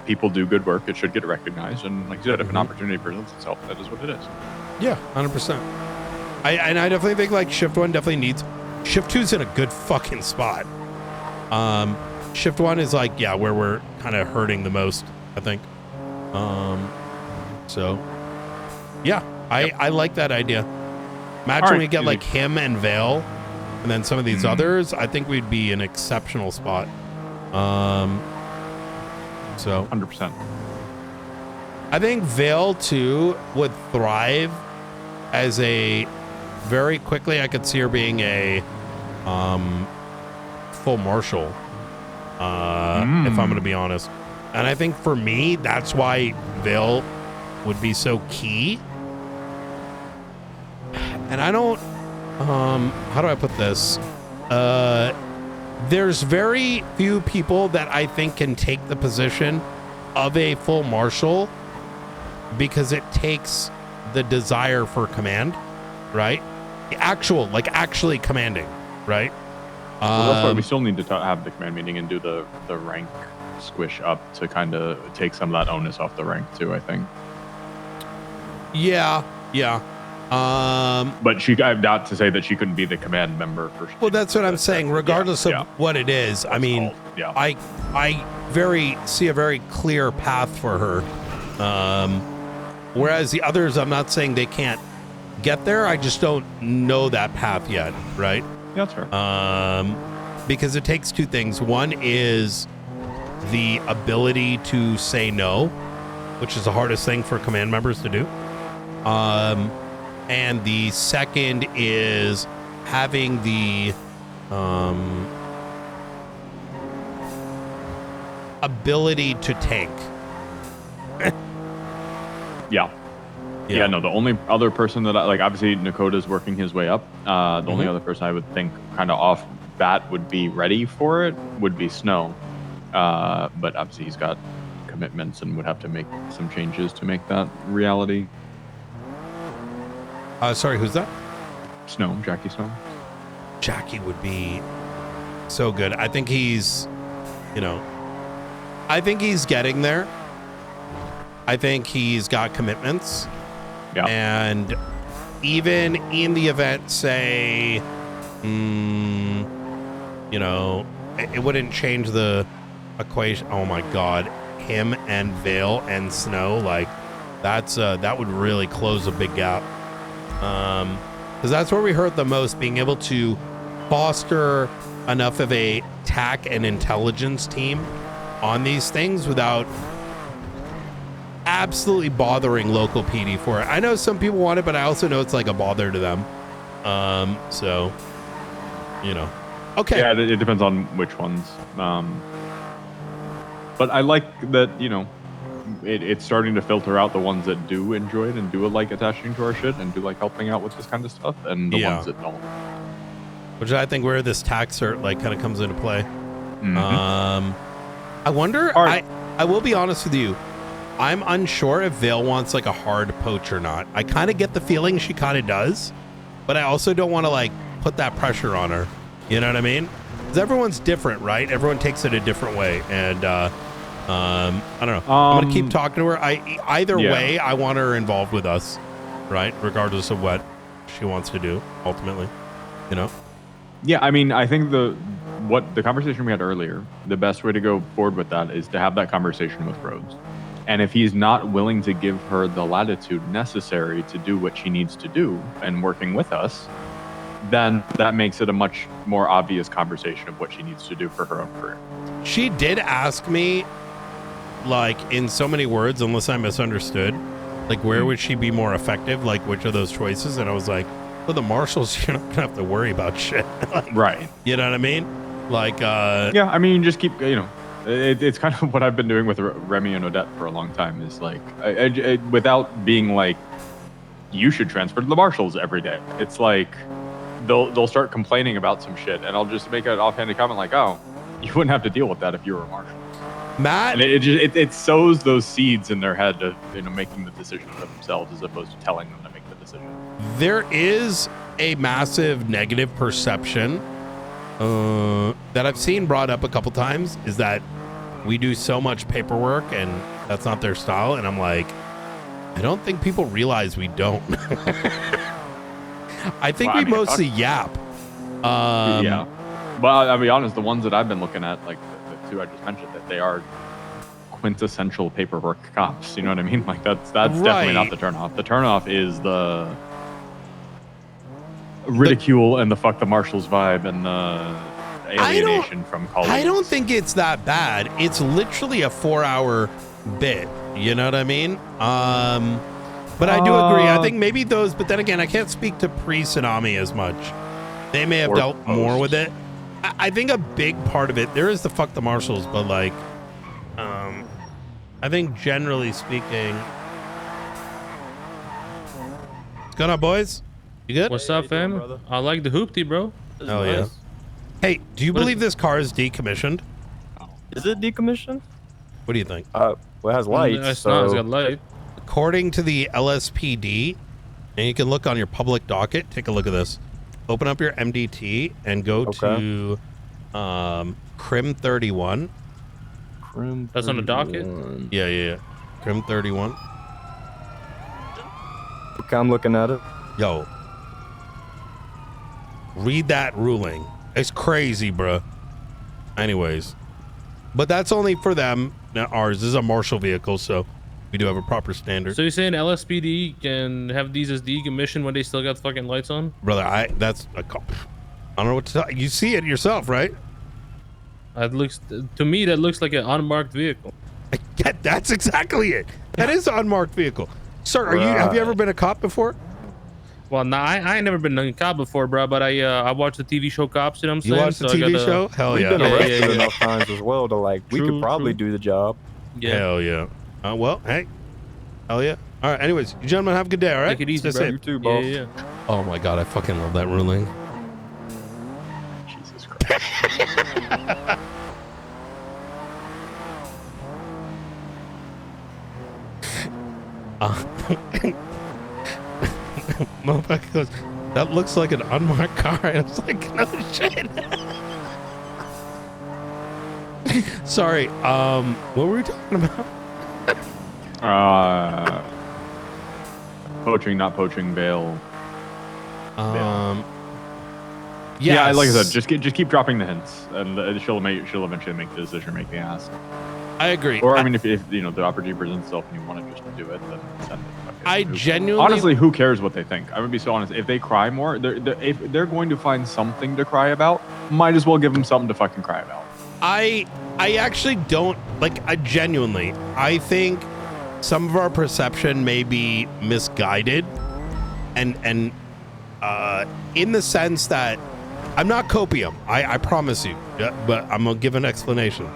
Speaker 3: people do good work. It should get recognized, and like you said, if an opportunity presents itself, that is what it is.
Speaker 16: Yeah, 100%. I definitely think like shift 1 definitely needs. Shift 2's in a good fucking spot. Shift 1 is like, yeah, where we're kind of hurting the most, I think. So yeah, I like that idea. Imagine we get like him and Vale and then some of these others. I think we'd be in an exceptional spot. So
Speaker 3: 100%.
Speaker 16: I think Vale too would thrive as a very quickly. I could see her being a full marshal, if I'm going to be honest. And I think for me, that's why Vale would be so key. And I don't, how do I put this? There's very few people that I think can take the position of a full marshal because it takes the desire for command, right? Actually commanding, right?
Speaker 3: Well, that's why we still need to have the command meeting and do the rank squish up to kind of take some of that onus off the rank too, I think.
Speaker 16: Yeah.
Speaker 3: But not to say that she couldn't be the command member for.
Speaker 16: Well, that's what I'm saying. Regardless of what it is, I mean, I see a very clear path for her. Whereas the others, I'm not saying they can't get there. I just don't know that path yet, right?
Speaker 3: Yeah, that's fair.
Speaker 16: Because it takes two things. One is the ability to say no, which is the hardest thing for command members to do. And the second is having the ability to tank.
Speaker 3: Yeah, no, the only other person that obviously Nakota's working his way up. The only other person I would think kind of off bat would be ready for it would be Snow. But obviously he's got commitments and would have to make some changes to make that reality.
Speaker 16: Sorry, who's that?
Speaker 3: Snow, Jackie Snow.
Speaker 16: Jackie would be so good. I think he's, I think he's getting there. I think he's got commitments.
Speaker 3: Yeah.
Speaker 16: And even in the event, say, it wouldn't change the equation. Oh my God. Him and Vale and Snow, that would really close a big gap. Because that's where we hurt the most, being able to foster enough of a TAC and intelligence team on these things without absolutely bothering local PD for it. I know some people want it, but I also know it's like a bother to them. So, you know. Okay.
Speaker 3: Yeah, it depends on which ones. But I like that, you know, it's starting to filter out the ones that do enjoy it and do like attaching to our shit and do like helping out with this kind of stuff, and the ones that don't.
Speaker 16: Which I think where this tax cert like kind of comes into play.
Speaker 3: Mhm.
Speaker 16: I wonder. I will be honest with you. I'm unsure if Vale wants like a hard poach or not. I kind of get the feeling she kind of does, but I also don't want to like put that pressure on her. You know what I mean? Because everyone's different, right? Everyone takes it a different way, and I don't know. I'm gonna keep talking to her. Either way, I want her involved with us, right? Regardless of what she wants to do ultimately, you know.
Speaker 3: Yeah, I mean, I think the conversation we had earlier, the best way to go forward with that is to have that conversation with Rhodes. And if he's not willing to give her the latitude necessary to do what she needs to do and working with us, then that makes it a much more obvious conversation of what she needs to do for her own career.
Speaker 16: She did ask me, like, in so many words, unless I misunderstood, like, where would she be more effective? Like, which of those choices? And I was like, well, the marshals, you're not going to have to worry about shit. Like,
Speaker 3: right.
Speaker 16: You know what I mean? Like,
Speaker 3: yeah, I mean, just keep, you know, it's kind of what I've been doing with Remy and Odette for a long time is like, without being like, you should transfer to the marshals every day. It's like, they'll start complaining about some shit, and I'll just make an offhanded comment like, oh, you wouldn't have to deal with that if you were a marshal.
Speaker 16: Matt,
Speaker 3: and it sows those seeds in their head of, you know, making the decision for themselves as opposed to telling them to make the decision.
Speaker 16: there is a massive negative perception that I've seen brought up a couple times, is that we do so much paperwork and that's not their style. And I'm like, I don't think people realize we don't. I think we mostly yap.
Speaker 3: Yeah. Well, I'll be honest, the ones that I've been looking at, like the two I just mentioned, that they are quintessential paperwork cops. You know what I mean? Like that's definitely not the turnoff. The turnoff is the ridicule and the fuck the marshals vibe and the alienation from colleagues.
Speaker 16: I don't think it's that bad. It's literally a 4-hour bit. You know what I mean? But I do agree. I think maybe those, but then again, I can't speak to pre-tsunami as much. They may have dealt more with it. I think a big part of it, there is the fuck the marshals, but like, I think generally speaking, what's going on, boys? You good?
Speaker 19: What's up, fam? I like the hoopty, bro.
Speaker 16: Oh yeah. Hey, do you believe this car is decommissioned?
Speaker 20: Is it decommissioned?
Speaker 16: What do you think?
Speaker 20: Well, it has lights.
Speaker 19: It's not. It's got light.
Speaker 16: According to the LSPD, and you can look on your public docket. Take a look at this. Open up your MDT and go to Crim 31.
Speaker 20: Crim.
Speaker 19: That's on the docket.
Speaker 16: Yeah. Crim 31.
Speaker 20: Okay, I'm looking at it.
Speaker 16: Yo, read that ruling. It's crazy, bruh. Anyways, but that's only for them. Now ours is a marshal vehicle, so we do have a proper standard.
Speaker 19: So you're saying LSPD can have these as decommissioned when they still got fucking lights on?
Speaker 16: Brother, I don't know what to tell you. See it yourself, right?
Speaker 19: That looks, to me, that looks like an unmarked vehicle.
Speaker 16: That's exactly it. That is an unmarked vehicle. Sir, have you ever been a cop before?
Speaker 19: Well, nah, I ain't never been a cop before, bro, but I watched the TV show Cops, you know what I'm saying?
Speaker 16: You watched the TV show? Hell yeah.
Speaker 20: We've been arrested enough times as well to like, we could probably do the job.
Speaker 19: Yeah.
Speaker 16: Hell yeah. Well, hey. Hell yeah. All right, anyways, you gentlemen have a good day, all right?
Speaker 19: Take it easy,
Speaker 16: Stay
Speaker 19: bro.
Speaker 16: safe.
Speaker 20: You too, boss.
Speaker 19: Yeah.
Speaker 16: Oh my God, I fucking love that ruling.
Speaker 3: Jesus Christ.
Speaker 16: Motherfucker goes, that looks like an unmarked car. I was like, no shit. Sorry, what were we talking about?
Speaker 3: Poaching, not poaching, bail.
Speaker 16: Yeah,
Speaker 3: like I said, just keep dropping the hints, and she'll eventually make the decision, make the ask.
Speaker 16: I agree.
Speaker 3: Or I mean, if you know the opportunity presents itself and you want to just do it, then send it.
Speaker 16: I genuinely
Speaker 3: honestly, who cares what they think? I'm gonna be so honest. If they cry more, if they're going to find something to cry about, might as well give them something to fucking cry about.
Speaker 16: I actually don't like. I genuinely, I think some of our perception may be misguided, and in the sense that I'm not copium. I promise you, but I'm gonna give an explanation.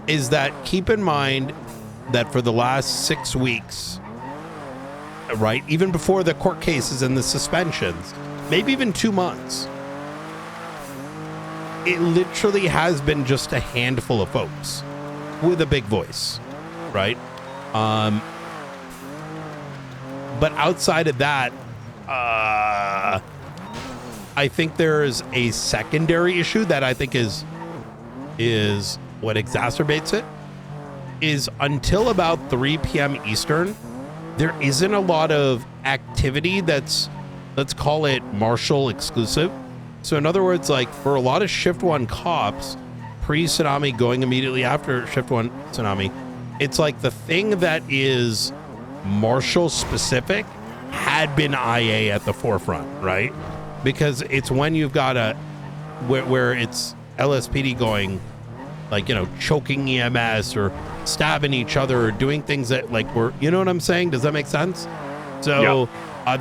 Speaker 16: Is that keep in mind that for the last 6 weeks, right, even before the court cases and the suspensions, maybe even 2 months, it literally has been just a handful of folks with a big voice, right? But outside of that, I think there's a secondary issue that I think is what exacerbates it, is until about 3 p.m. Eastern, there isn't a lot of activity that's, let's call it Marshall exclusive. So in other words, like for a lot of Shift 1 cops, pre-Tsunami going immediately after Shift 1 Tsunami, it's like the thing that is Marshall specific had been IA at the forefront, right? Because it's when you've got where it's LSPD going, like, you know, choking EMS or stabbing each other or doing things that like were, you know what I'm saying? Does that make sense? So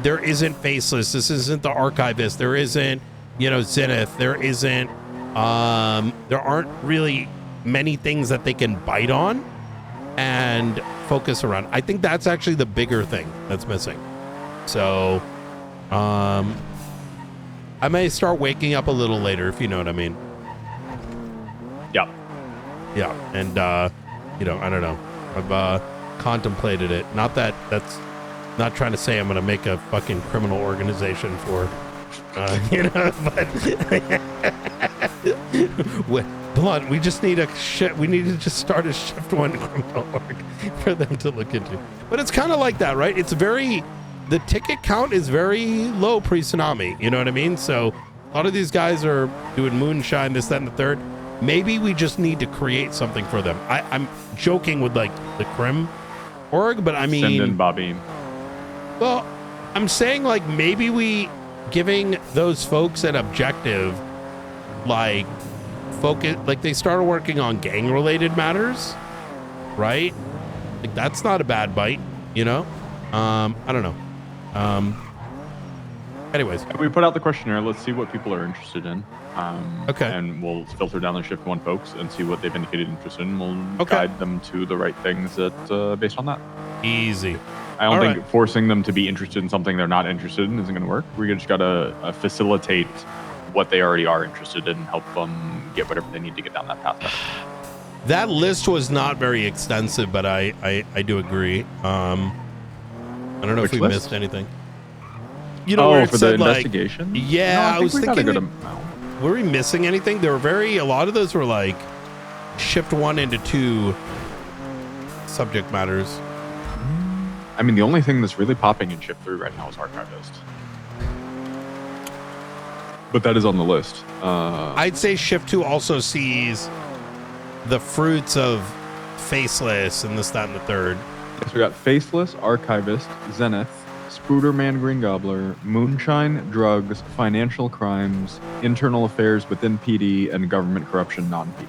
Speaker 16: there isn't Faceless. This isn't the Archivist. There isn't, you know, Zenith. There isn't, there aren't really many things that they can bite on and focus around. I think that's actually the bigger thing that's missing. So, I may start waking up a little later, if you know what I mean.
Speaker 3: Yeah.
Speaker 16: Yeah. And, you know, I don't know. I've contemplated it. Not that that's not trying to say I'm going to make a fucking criminal organization for, you know, but Blunt, we just need we need to just start a Shift 1 criminal org for them to look into. But it's kind of like that, right? It's the ticket count is very low pre-Tsunami. You know what I mean? So a lot of these guys are doing moonshine, this, that, and the third. Maybe we just need to create something for them. I'm joking with like the Crim org, but I mean,
Speaker 3: send in Bobby.
Speaker 16: Well, I'm saying like maybe we giving those folks an objective, like focus, like they started working on gang related matters, right? Like that's not a bad bite, you know? I don't know. Anyways,
Speaker 3: we put out the questionnaire. Let's see what people are interested in.
Speaker 16: Okay.
Speaker 3: And we'll filter down the Shift 1 folks and see what they've indicated interest in. We'll guide them to the right things that based on that.
Speaker 16: Easy.
Speaker 3: I don't think forcing them to be interested in something they're not interested in isn't going to work. We just got to facilitate what they already are interested in and help them get whatever they need to get down that path.
Speaker 16: That list was not very extensive, but I do agree. I don't know if we missed anything. You know, where it
Speaker 3: for
Speaker 16: said,
Speaker 3: the
Speaker 16: like,
Speaker 3: investigation?
Speaker 16: Yeah,
Speaker 3: No, I
Speaker 16: I was
Speaker 3: think we got a
Speaker 16: thinking,
Speaker 3: good amount.
Speaker 16: were we missing anything? There were a lot of those were like Shift 1 into 2 subject matters.
Speaker 3: I mean, the only thing that's really popping in Shift 3 right now is Archivist. But that is on the list.
Speaker 16: I'd say Shift 2 also sees the fruits of Faceless and this, that, and the third.
Speaker 3: So we got Faceless, Archivist, Zenith, Spooderman Green Gobbler, Moonshine, Drugs, Financial Crimes, Internal Affairs within PD, and Government Corruption non-PD.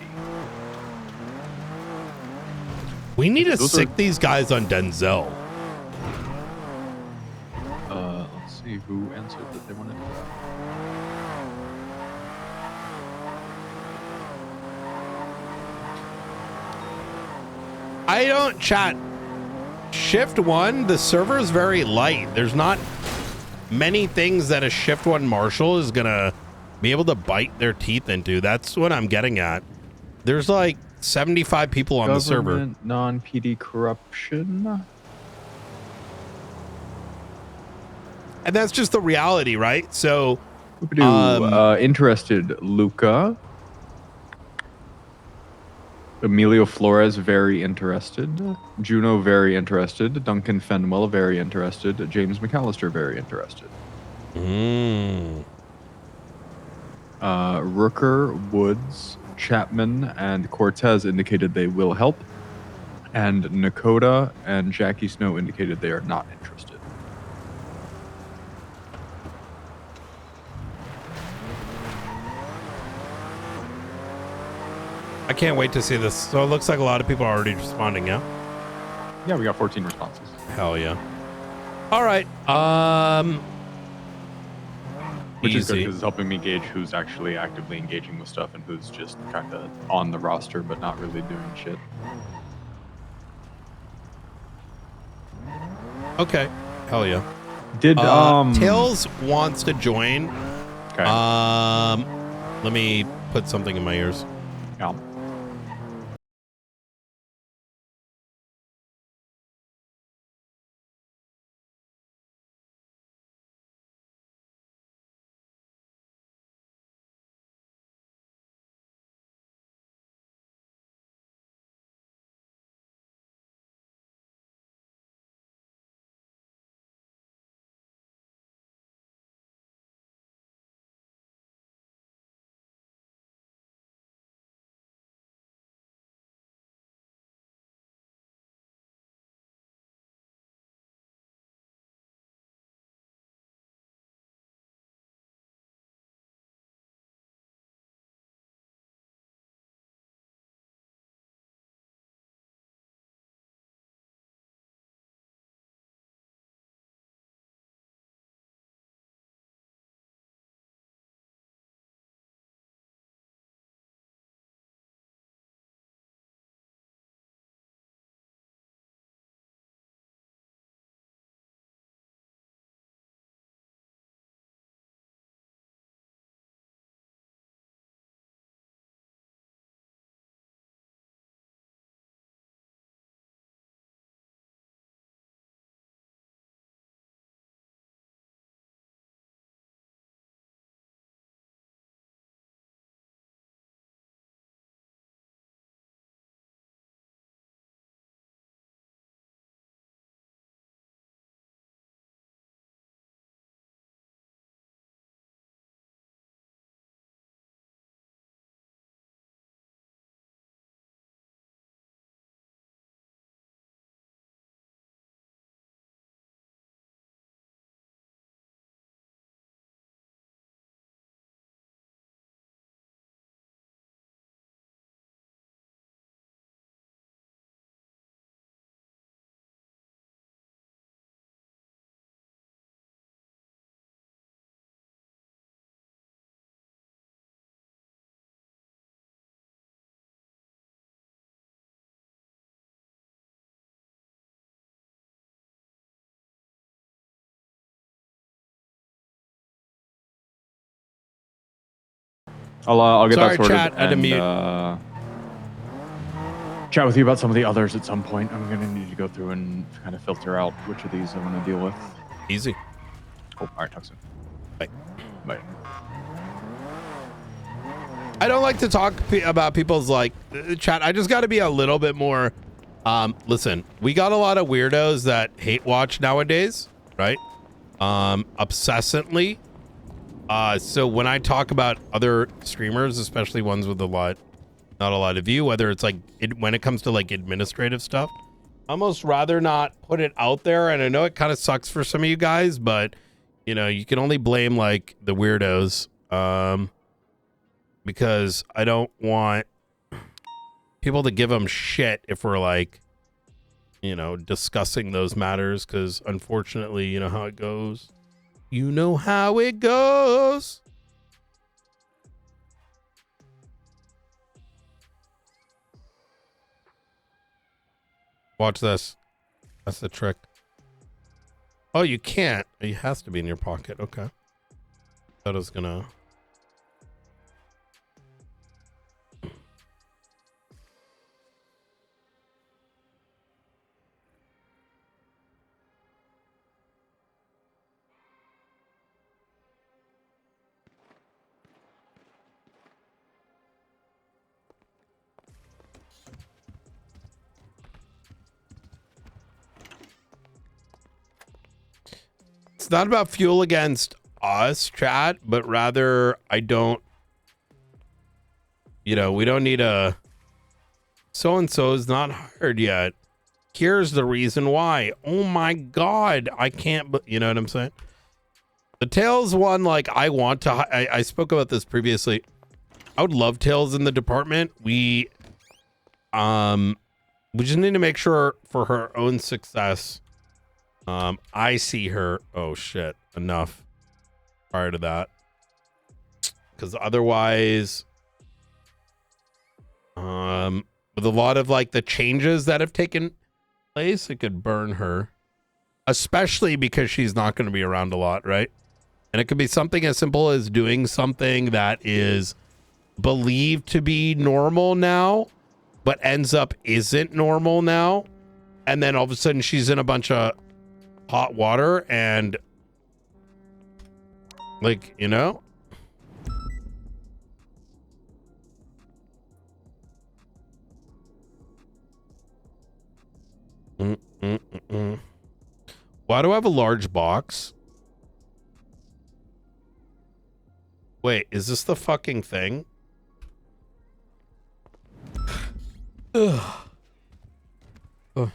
Speaker 16: We need to sick these guys on Denzel.
Speaker 3: Let's see who answered that they wanted to do that.
Speaker 16: I don't chat. Shift 1, the server is very light. There's not many things that a Shift 1 Marshal is going to be able to bite their teeth into. That's what I'm getting at. There's like 75 people on the server.
Speaker 3: Non-PD corruption.
Speaker 16: And that's just the reality, right? So,
Speaker 3: interested, Luca. Emilio Flores, very interested. Juno, very interested. Duncan Fenwell, very interested. James McAllister, very interested. Rooker, Woods, Chapman, and Cortez indicated they will help. And Nakota and Jackie Snow indicated they are not interested.
Speaker 16: I can't wait to see this. So it looks like a lot of people are already responding, yeah?
Speaker 3: Yeah, we got 14 responses.
Speaker 16: Hell yeah. All right.
Speaker 3: Which is good
Speaker 16: Easy.
Speaker 3: because it's helping me gauge who's actually actively engaging with stuff and who's just kind of on the roster but not really doing shit.
Speaker 16: Okay. Hell yeah.
Speaker 3: Did
Speaker 16: Tails wants to join.
Speaker 3: Okay.
Speaker 16: Let me put something in my ears.
Speaker 3: Yeah. I'll get
Speaker 16: Sorry,
Speaker 3: that sorted
Speaker 16: chat, I had to mute.
Speaker 3: Chat with you about some of the others at some point. I'm gonna need to go through and kind of filter out which of these I want to deal with.
Speaker 16: Easy.
Speaker 3: Cool. All right, talk soon.
Speaker 16: Bye.
Speaker 3: Bye.
Speaker 16: I don't like to talk about people's like chat. I just got to be a little bit more. Listen, we got a lot of weirdos that hate watch nowadays, right? Obsessively. So when I talk about other streamers, especially ones with not a lot of view, whether it's like when it comes to like administrative stuff, I almost rather not put it out there. And I know it kind of sucks for some of you guys, but you know, you can only blame like the weirdos. Because I don't want people to give them shit if we're like, you know, discussing those matters. Because unfortunately, you know how it goes. You know how it goes. Watch this. That's the trick. Oh, you can't. It has to be in your pocket. Okay. That was gonna. It's not about fuel against us, chat, but rather we don't need a so-and-so is not hired yet. Here's the reason why. Oh my God. I can't, you know what I'm saying? The Tails one, like, I spoke about this previously. I would love Tails in the department. We just need to make sure for her own success. I see her. Oh shit. Enough. Prior to that. Because otherwise, with a lot of like the changes that have taken place, it could burn her. Especially because she's not going to be around a lot, right? And it could be something as simple as doing something that is believed to be normal now, but ends up isn't normal now. And then all of a sudden she's in a bunch of hot water and like, you know? Why do I have a large box? Wait, is this the fucking thing? Ugh. Ugh.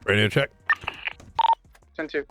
Speaker 16: Radio check.
Speaker 2: 10-2.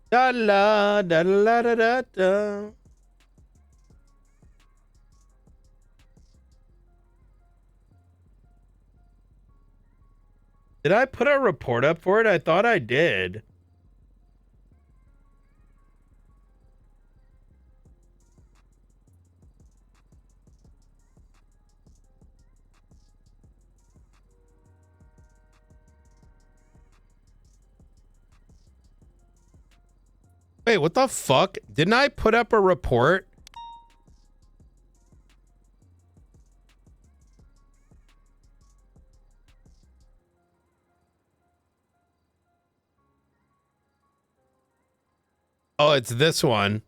Speaker 16: Da la da la da da da. Did I put a report up for it? I thought I did. Wait, what the fuck? Didn't I put up a report? Oh, it's this one.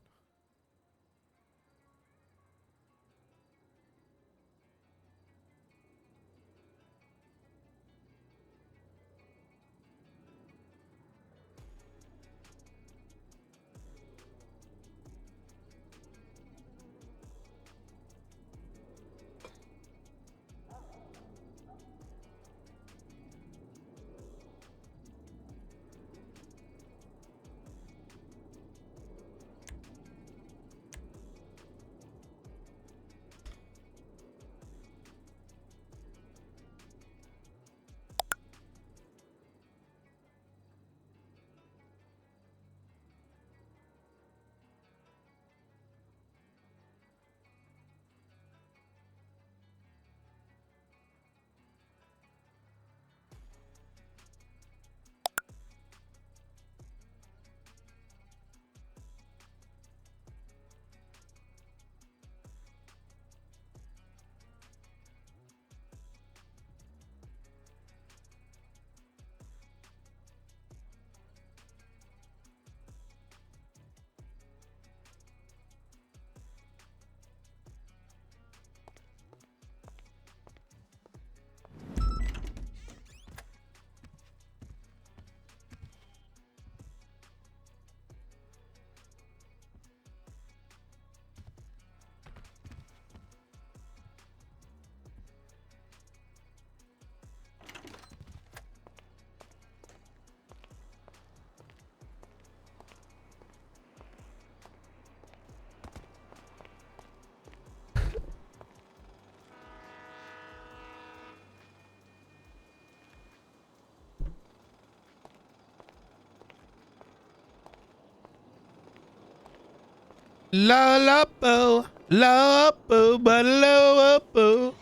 Speaker 7: La la boo, la boo, ba la boo.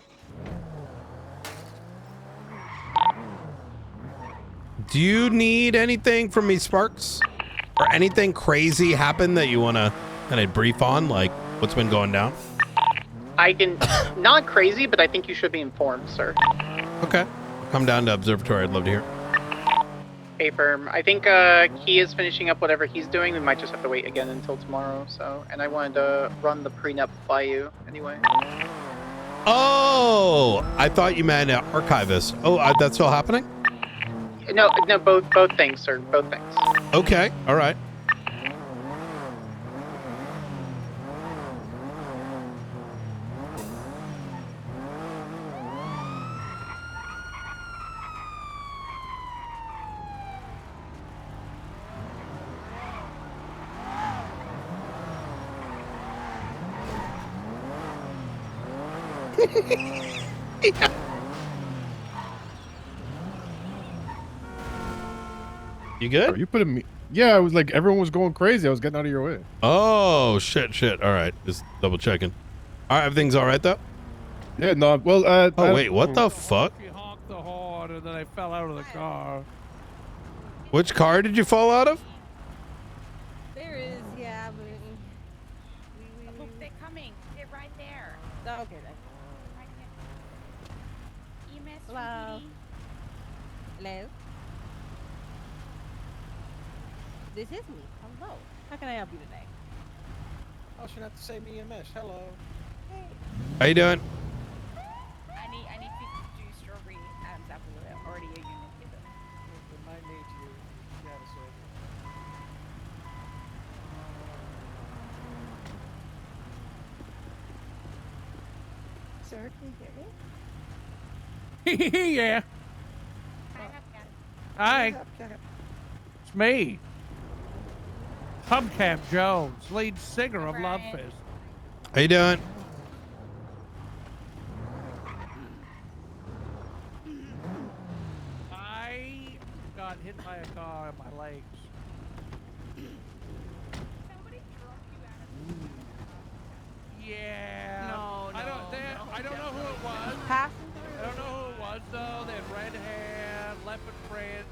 Speaker 7: Do you need anything from me, Sparks? Or anything crazy happen that you want to kind of brief on, like what's been going down?
Speaker 6: I can, not crazy, but I think you should be informed, sir.
Speaker 7: Okay. Come down to Observatory. I'd love to hear.
Speaker 6: A firm. I think he is finishing up whatever he's doing. We might just have to wait again until tomorrow. So, and I wanted to run the prenup by you anyway.
Speaker 7: Oh, I thought you meant archivist. Oh, that's still happening?
Speaker 6: No, both things, sir. Both things.
Speaker 7: Okay. All right.
Speaker 11: Yeah.
Speaker 7: You good?
Speaker 11: Are you putting me? Yeah, I was like, everyone was going crazy. I was getting out of your way.
Speaker 7: Oh, shit. All right. Just double checking. All right. Everything's all right, though?
Speaker 11: Yeah, no, well,
Speaker 7: oh, wait. What the fuck?
Speaker 15: She honked the horn and then I fell out of the car.
Speaker 7: Which car did you fall out of?
Speaker 5: There is, yeah, but
Speaker 4: Look, they're coming. They're right there.
Speaker 5: Oh, okay then.
Speaker 4: Right there. EMS,
Speaker 5: Hello. Hello. This is me. Hello. How can I help you today?
Speaker 15: Oh, she not to say me EMS. Hello.
Speaker 7: How you doing?
Speaker 4: I need to do strawberry apple already a unit given.
Speaker 15: We might need you. You gotta say.
Speaker 5: Sir, can you hear me?
Speaker 15: Yeah. Hi. It's me. Hubcap Jones, lead singer of Love Fist.
Speaker 7: How you doing?
Speaker 15: I got hit by a car in my legs. Yeah.
Speaker 5: No,
Speaker 15: I don't know who it was.
Speaker 5: Passing through.
Speaker 15: I don't know who it was though. They had red hair, leopard print,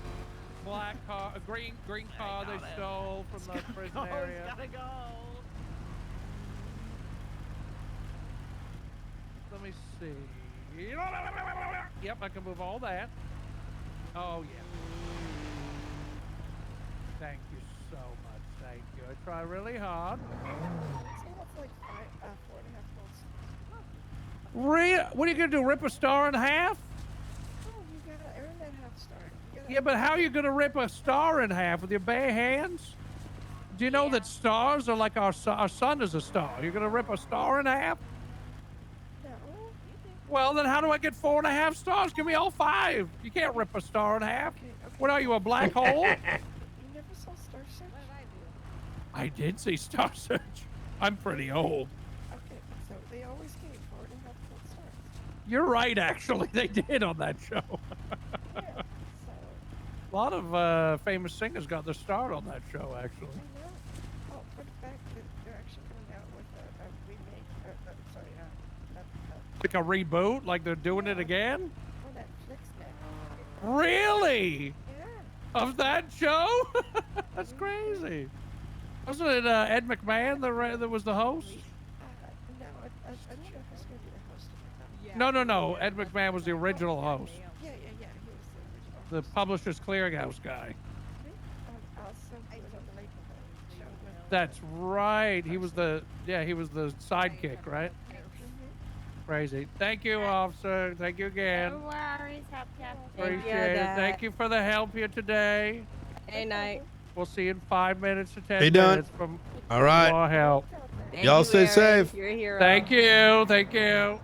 Speaker 15: black car, a green car they stole from the prison area.
Speaker 5: Gotta go.
Speaker 15: Let me see. Yep, I can move all that. Oh yeah. Thank you so much. Thank you. I try really hard. What are you gonna do? Rip a star in half? Yeah, but how are you gonna rip a star in half with your bare hands? Do you know that stars are like our sun is a star? You're gonna rip a star in half? Well, then how do I get 4.5 stars? Give me all 5. You can't rip a star in half. What are you, a black hole?
Speaker 22: You never saw Star Search?
Speaker 15: I did see Star Search. I'm pretty old.
Speaker 22: Okay, so they always gave 4.5 full stars.
Speaker 15: You're right, actually. They did on that show.
Speaker 22: Yeah,
Speaker 15: A lot of famous singers got their start on that show, actually.
Speaker 22: I know. Oh, for the fact that they're actually coming out with a remake,
Speaker 15: Like a reboot? Like they're doing it again?
Speaker 22: for Netflix now.
Speaker 15: Really?
Speaker 22: Yeah.
Speaker 15: Of that show? That's crazy. Wasn't it Ed McMahon that was the host?
Speaker 22: No, I'm not sure if it's going to be the host of it.
Speaker 15: No. Ed McMahon was the original host.
Speaker 22: Yeah, he was the original.
Speaker 15: The Publishers Clearinghouse guy.
Speaker 22: Also, he was on the late show with
Speaker 15: That's right. He was the sidekick, right? Crazy. Thank you, officer. Thank you again.
Speaker 4: No worries, Hubcap.
Speaker 15: Appreciate it. Thank you for the help here today.
Speaker 5: Hey, night.
Speaker 15: We'll see you in 5 minutes to 10
Speaker 7: Hey, Don.
Speaker 15: minutes from
Speaker 7: All right.
Speaker 15: more help.
Speaker 7: Y'all stay safe.
Speaker 5: You're a hero.
Speaker 15: Thank you. Thank you.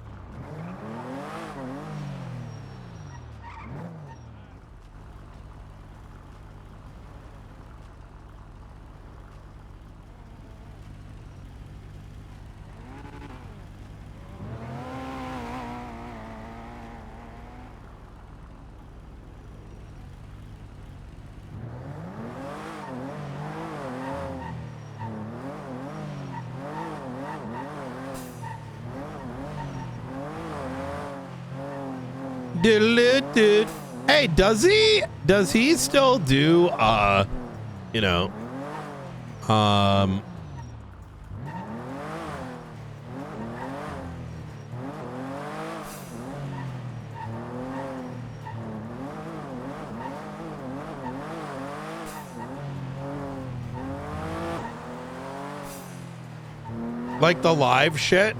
Speaker 16: Hey, does he still do you know, like the live shit?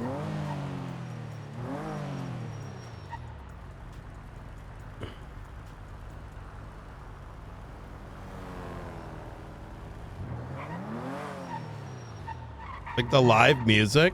Speaker 16: Like the live music?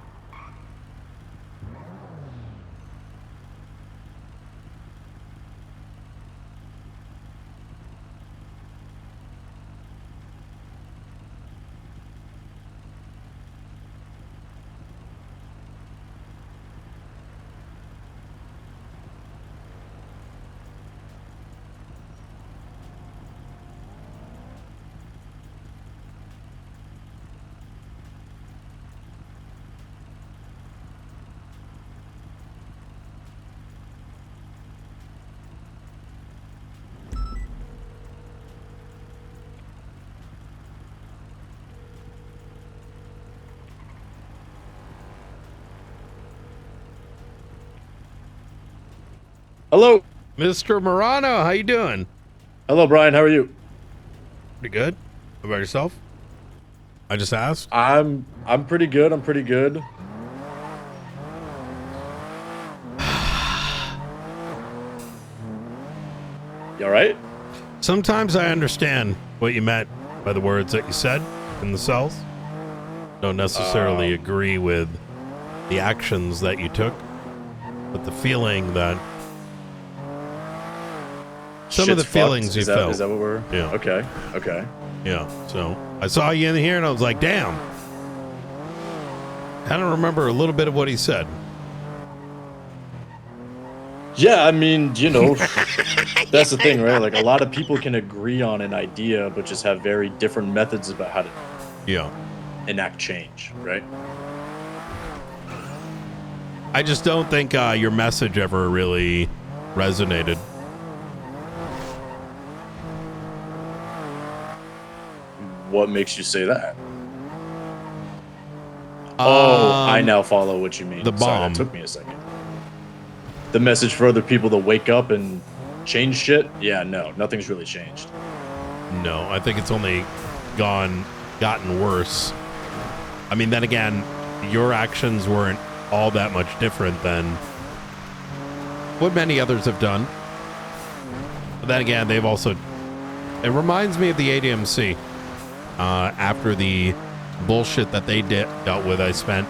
Speaker 9: Hello,
Speaker 16: Mr. Morano. How you doing?
Speaker 9: Hello, Brian. How are you?
Speaker 16: Pretty good. How about yourself? I just asked.
Speaker 9: I'm pretty good. I'm pretty good. You all right?
Speaker 16: Sometimes I understand what you meant by the words that you said in the cells. Don't necessarily agree with the actions that you took, but the feeling that some of the feelings you felt.
Speaker 9: Is that what we're?
Speaker 16: Yeah.
Speaker 9: Okay. Okay.
Speaker 16: Yeah. So I saw you in here and I was like, damn. I don't remember a little bit of what he said.
Speaker 9: Yeah, I mean, you know, that's the thing, right? Like a lot of people can agree on an idea, but just have very different methods about how to enact change, right?
Speaker 16: I just don't think your message ever really resonated.
Speaker 9: What makes you say that? I now follow what you mean.
Speaker 16: The
Speaker 9: Sorry,
Speaker 16: bomb.
Speaker 9: that took me a second. The message for other people to wake up and change shit? Yeah, no, nothing's really changed.
Speaker 16: No, I think it's only gotten worse. I mean, then again, your actions weren't all that much different than what many others have done. But then again, they've also... It reminds me of the ADMC. After the bullshit that they dealt with, I spent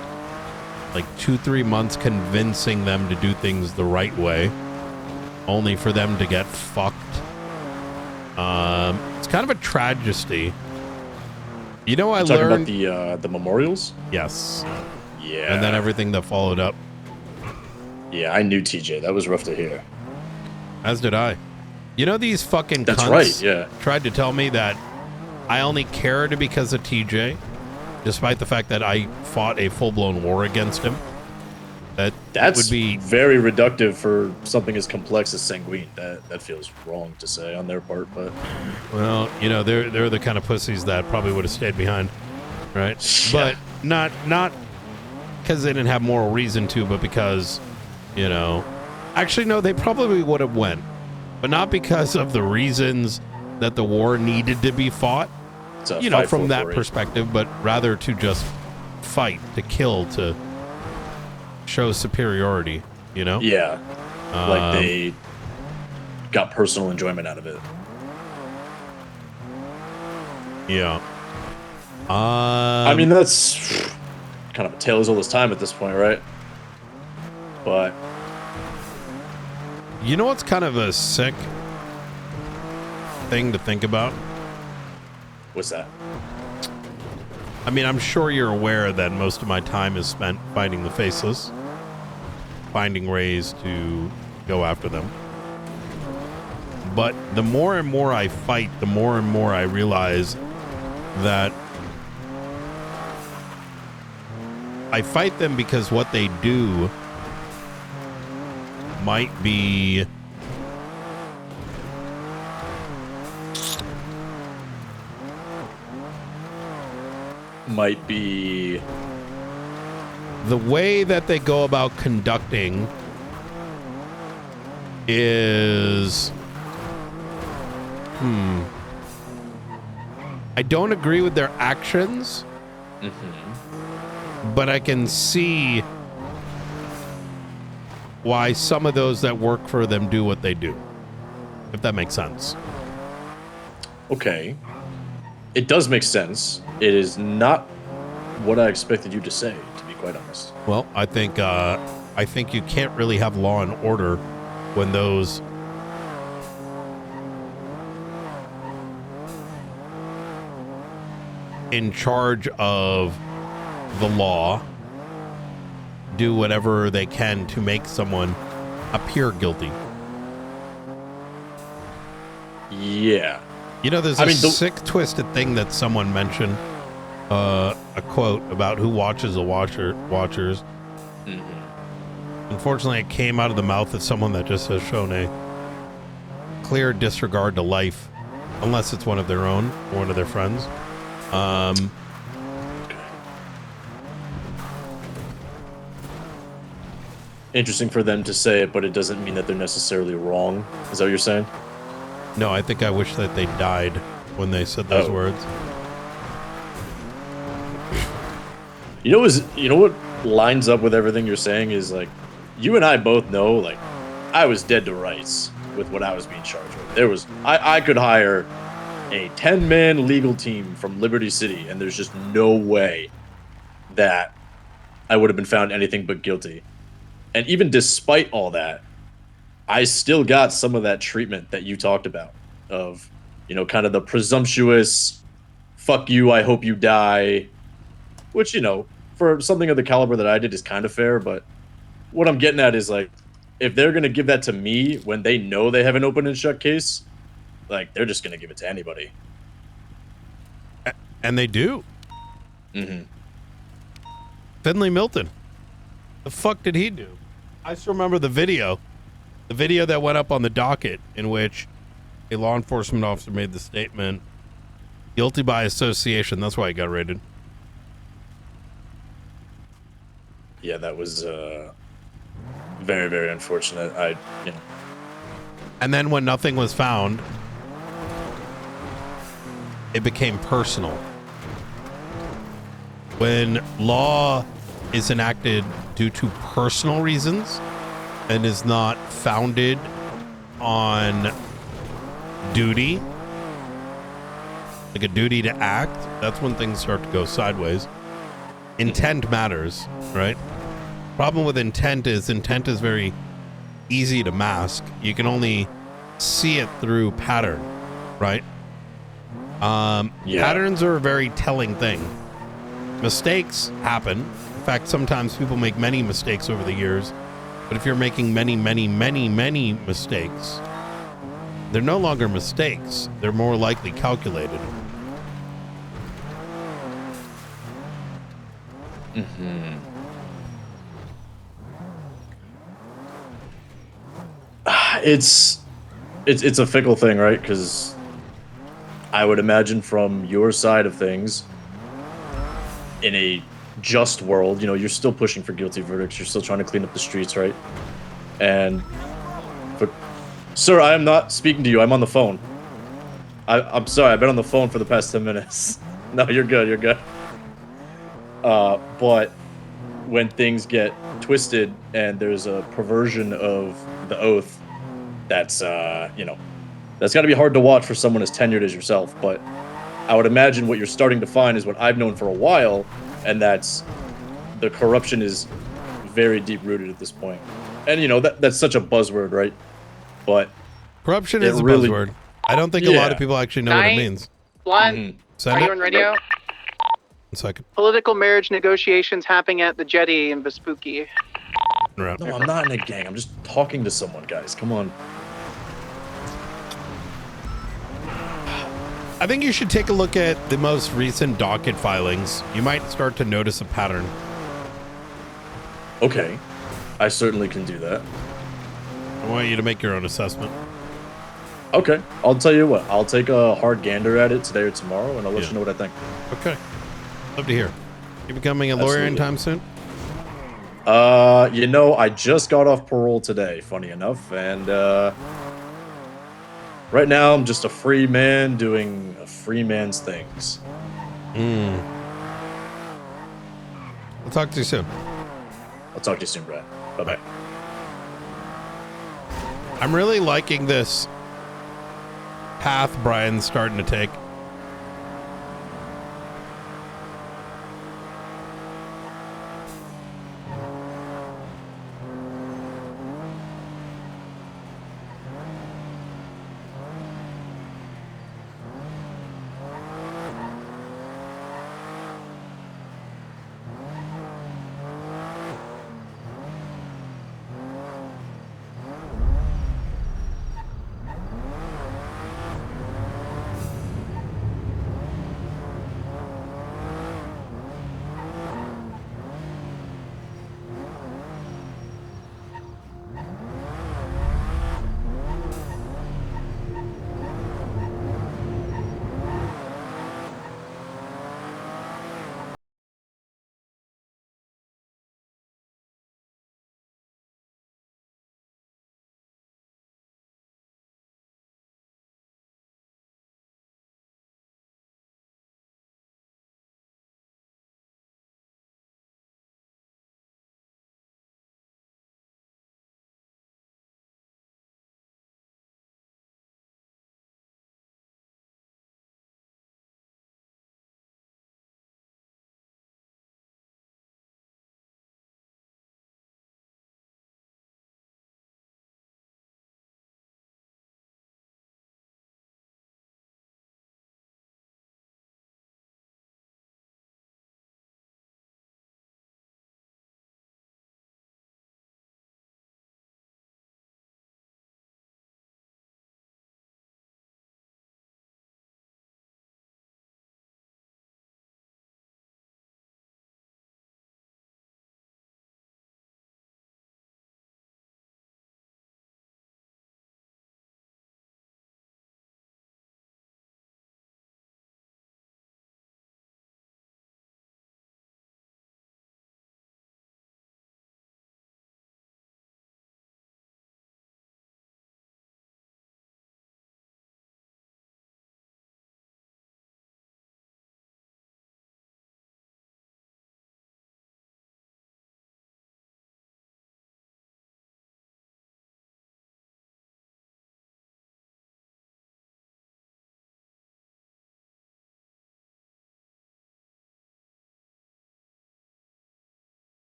Speaker 16: like 2-3 months convincing them to do things the right way, only for them to get fucked. It's kind of a tragedy. You know, I
Speaker 9: You're talking
Speaker 16: learned
Speaker 9: about the memorials.
Speaker 16: Yes.
Speaker 9: Yeah.
Speaker 16: And then everything that followed up.
Speaker 9: Yeah, I knew TJ. That was rough to hear.
Speaker 16: As did I. You know, these fucking
Speaker 9: That's
Speaker 16: cunts
Speaker 9: right, yeah.
Speaker 16: tried to tell me that I only cared because of TJ, despite the fact that I fought a full-blown war against him.
Speaker 9: That's
Speaker 16: would be
Speaker 9: very reductive for something as complex as Sanguine. That feels wrong to say on their part, but
Speaker 16: well, you know, they're the kind of pussies that probably would have stayed behind, right?
Speaker 9: Yeah.
Speaker 16: But not because they didn't have moral reason to, but because, you know, actually no, they probably would have went, but not because of the reasons that the war needed to be fought. You know, from that perspective, but rather to just fight, to kill, to show superiority, you know?
Speaker 9: yeah, like they got personal enjoyment out of it.
Speaker 16: Yeah.
Speaker 9: I mean, that's kind of a tale as old as time at this point, right? But
Speaker 16: you know what's kind of a sick thing to think about?
Speaker 9: What's that?
Speaker 16: I mean, I'm sure you're aware that most of my time is spent fighting the faceless, finding ways to go after them. But the more and more I fight, the more and more I realize that I fight them because what they do might be
Speaker 9: might be
Speaker 16: the way that they go about conducting is I don't agree with their actions, but I can see why some of those that work for them do what they do, if that makes sense.
Speaker 9: Okay. It does make sense. It is not what I expected you to say, to be quite honest.
Speaker 16: Well, I think you can't really have law and order when those in charge of the law do whatever they can to make someone appear guilty.
Speaker 9: Yeah.
Speaker 16: You know, there's a sick, twisted thing that someone mentioned, a quote about who watches the watchers. Unfortunately, it came out of the mouth of someone that just has shown a clear disregard to life, unless it's one of their own or one of their friends.
Speaker 9: Interesting for them to say it, but it doesn't mean that they're necessarily wrong. Is that what you're saying?
Speaker 16: No, I think I wish that they died when they said those words.
Speaker 9: You know what lines up with everything you're saying is like, you and I both know, like, I was dead to rights with what I was being charged with. I could hire a 10-man legal team from Liberty City, and there's just no way that I would have been found anything but guilty. And even despite all that, I still got some of that treatment that you talked about of, kind of the presumptuous, fuck you, I hope you die, which, for something of the caliber that I did is kind of fair. But what I'm getting at is, like, if they're going to give that to me when they know they have an open and shut case, like, they're just going to give it to anybody.
Speaker 16: And they do. Finley Milton. The fuck did he do? I still remember the video that went up on the docket in which a law enforcement officer made the statement, guilty by association. That's why he got raided.
Speaker 9: Yeah, that was very, very unfortunate.
Speaker 16: And then when nothing was found, it became personal. When law is enacted due to personal reasons and is not founded on duty, like a duty to act, that's when things start to go sideways. Intent matters, right? Problem with intent is very easy to mask. You can only see it through pattern, right? Patterns are a very telling thing. Mistakes happen. In fact, sometimes people make many mistakes over the years. But if you're making many, many, many, many mistakes, they're no longer mistakes. They're more likely calculated.
Speaker 9: It's a fickle thing, right? Because I would imagine from your side of things, in a just world, you're still pushing for guilty verdicts. You're still trying to clean up the streets, right? And, sir, I am not speaking to you. I'm on the phone. I'm sorry. I've been on the phone for the past 10 minutes. No, you're good. You're good. But when things get twisted and there's a perversion of the oath, that's that's got to be hard to watch for someone as tenured as yourself. But I would imagine what you're starting to find is what I've known for a while, and that's the corruption is very deep rooted at this point. And that's such a buzzword, right? But
Speaker 16: corruption is a buzzword. I don't think a lot of people actually know what it means.
Speaker 6: Blunt, are you on radio?
Speaker 16: 1 second.
Speaker 6: Political marriage negotiations happening at the Jetty in Vespucci.
Speaker 9: No, I'm not in a gang. I'm just talking to someone, guys. Come on.
Speaker 16: I think you should take a look at the most recent docket filings. You might start to notice a pattern.
Speaker 9: Okay. I certainly can do that.
Speaker 16: I want you to make your own assessment.
Speaker 9: Okay. I'll tell you what. I'll take a hard gander at it today or tomorrow, and I'll let you know what I think.
Speaker 16: Okay. Love to hear. You becoming a lawyer anytime soon?
Speaker 9: You know, I just got off parole today, funny enough, and right now I'm just a free man doing a free man's things.
Speaker 16: I'll talk to you soon.
Speaker 9: I'll talk to you soon, Brad. Bye-bye.
Speaker 16: I'm really liking this path Brian's starting to take.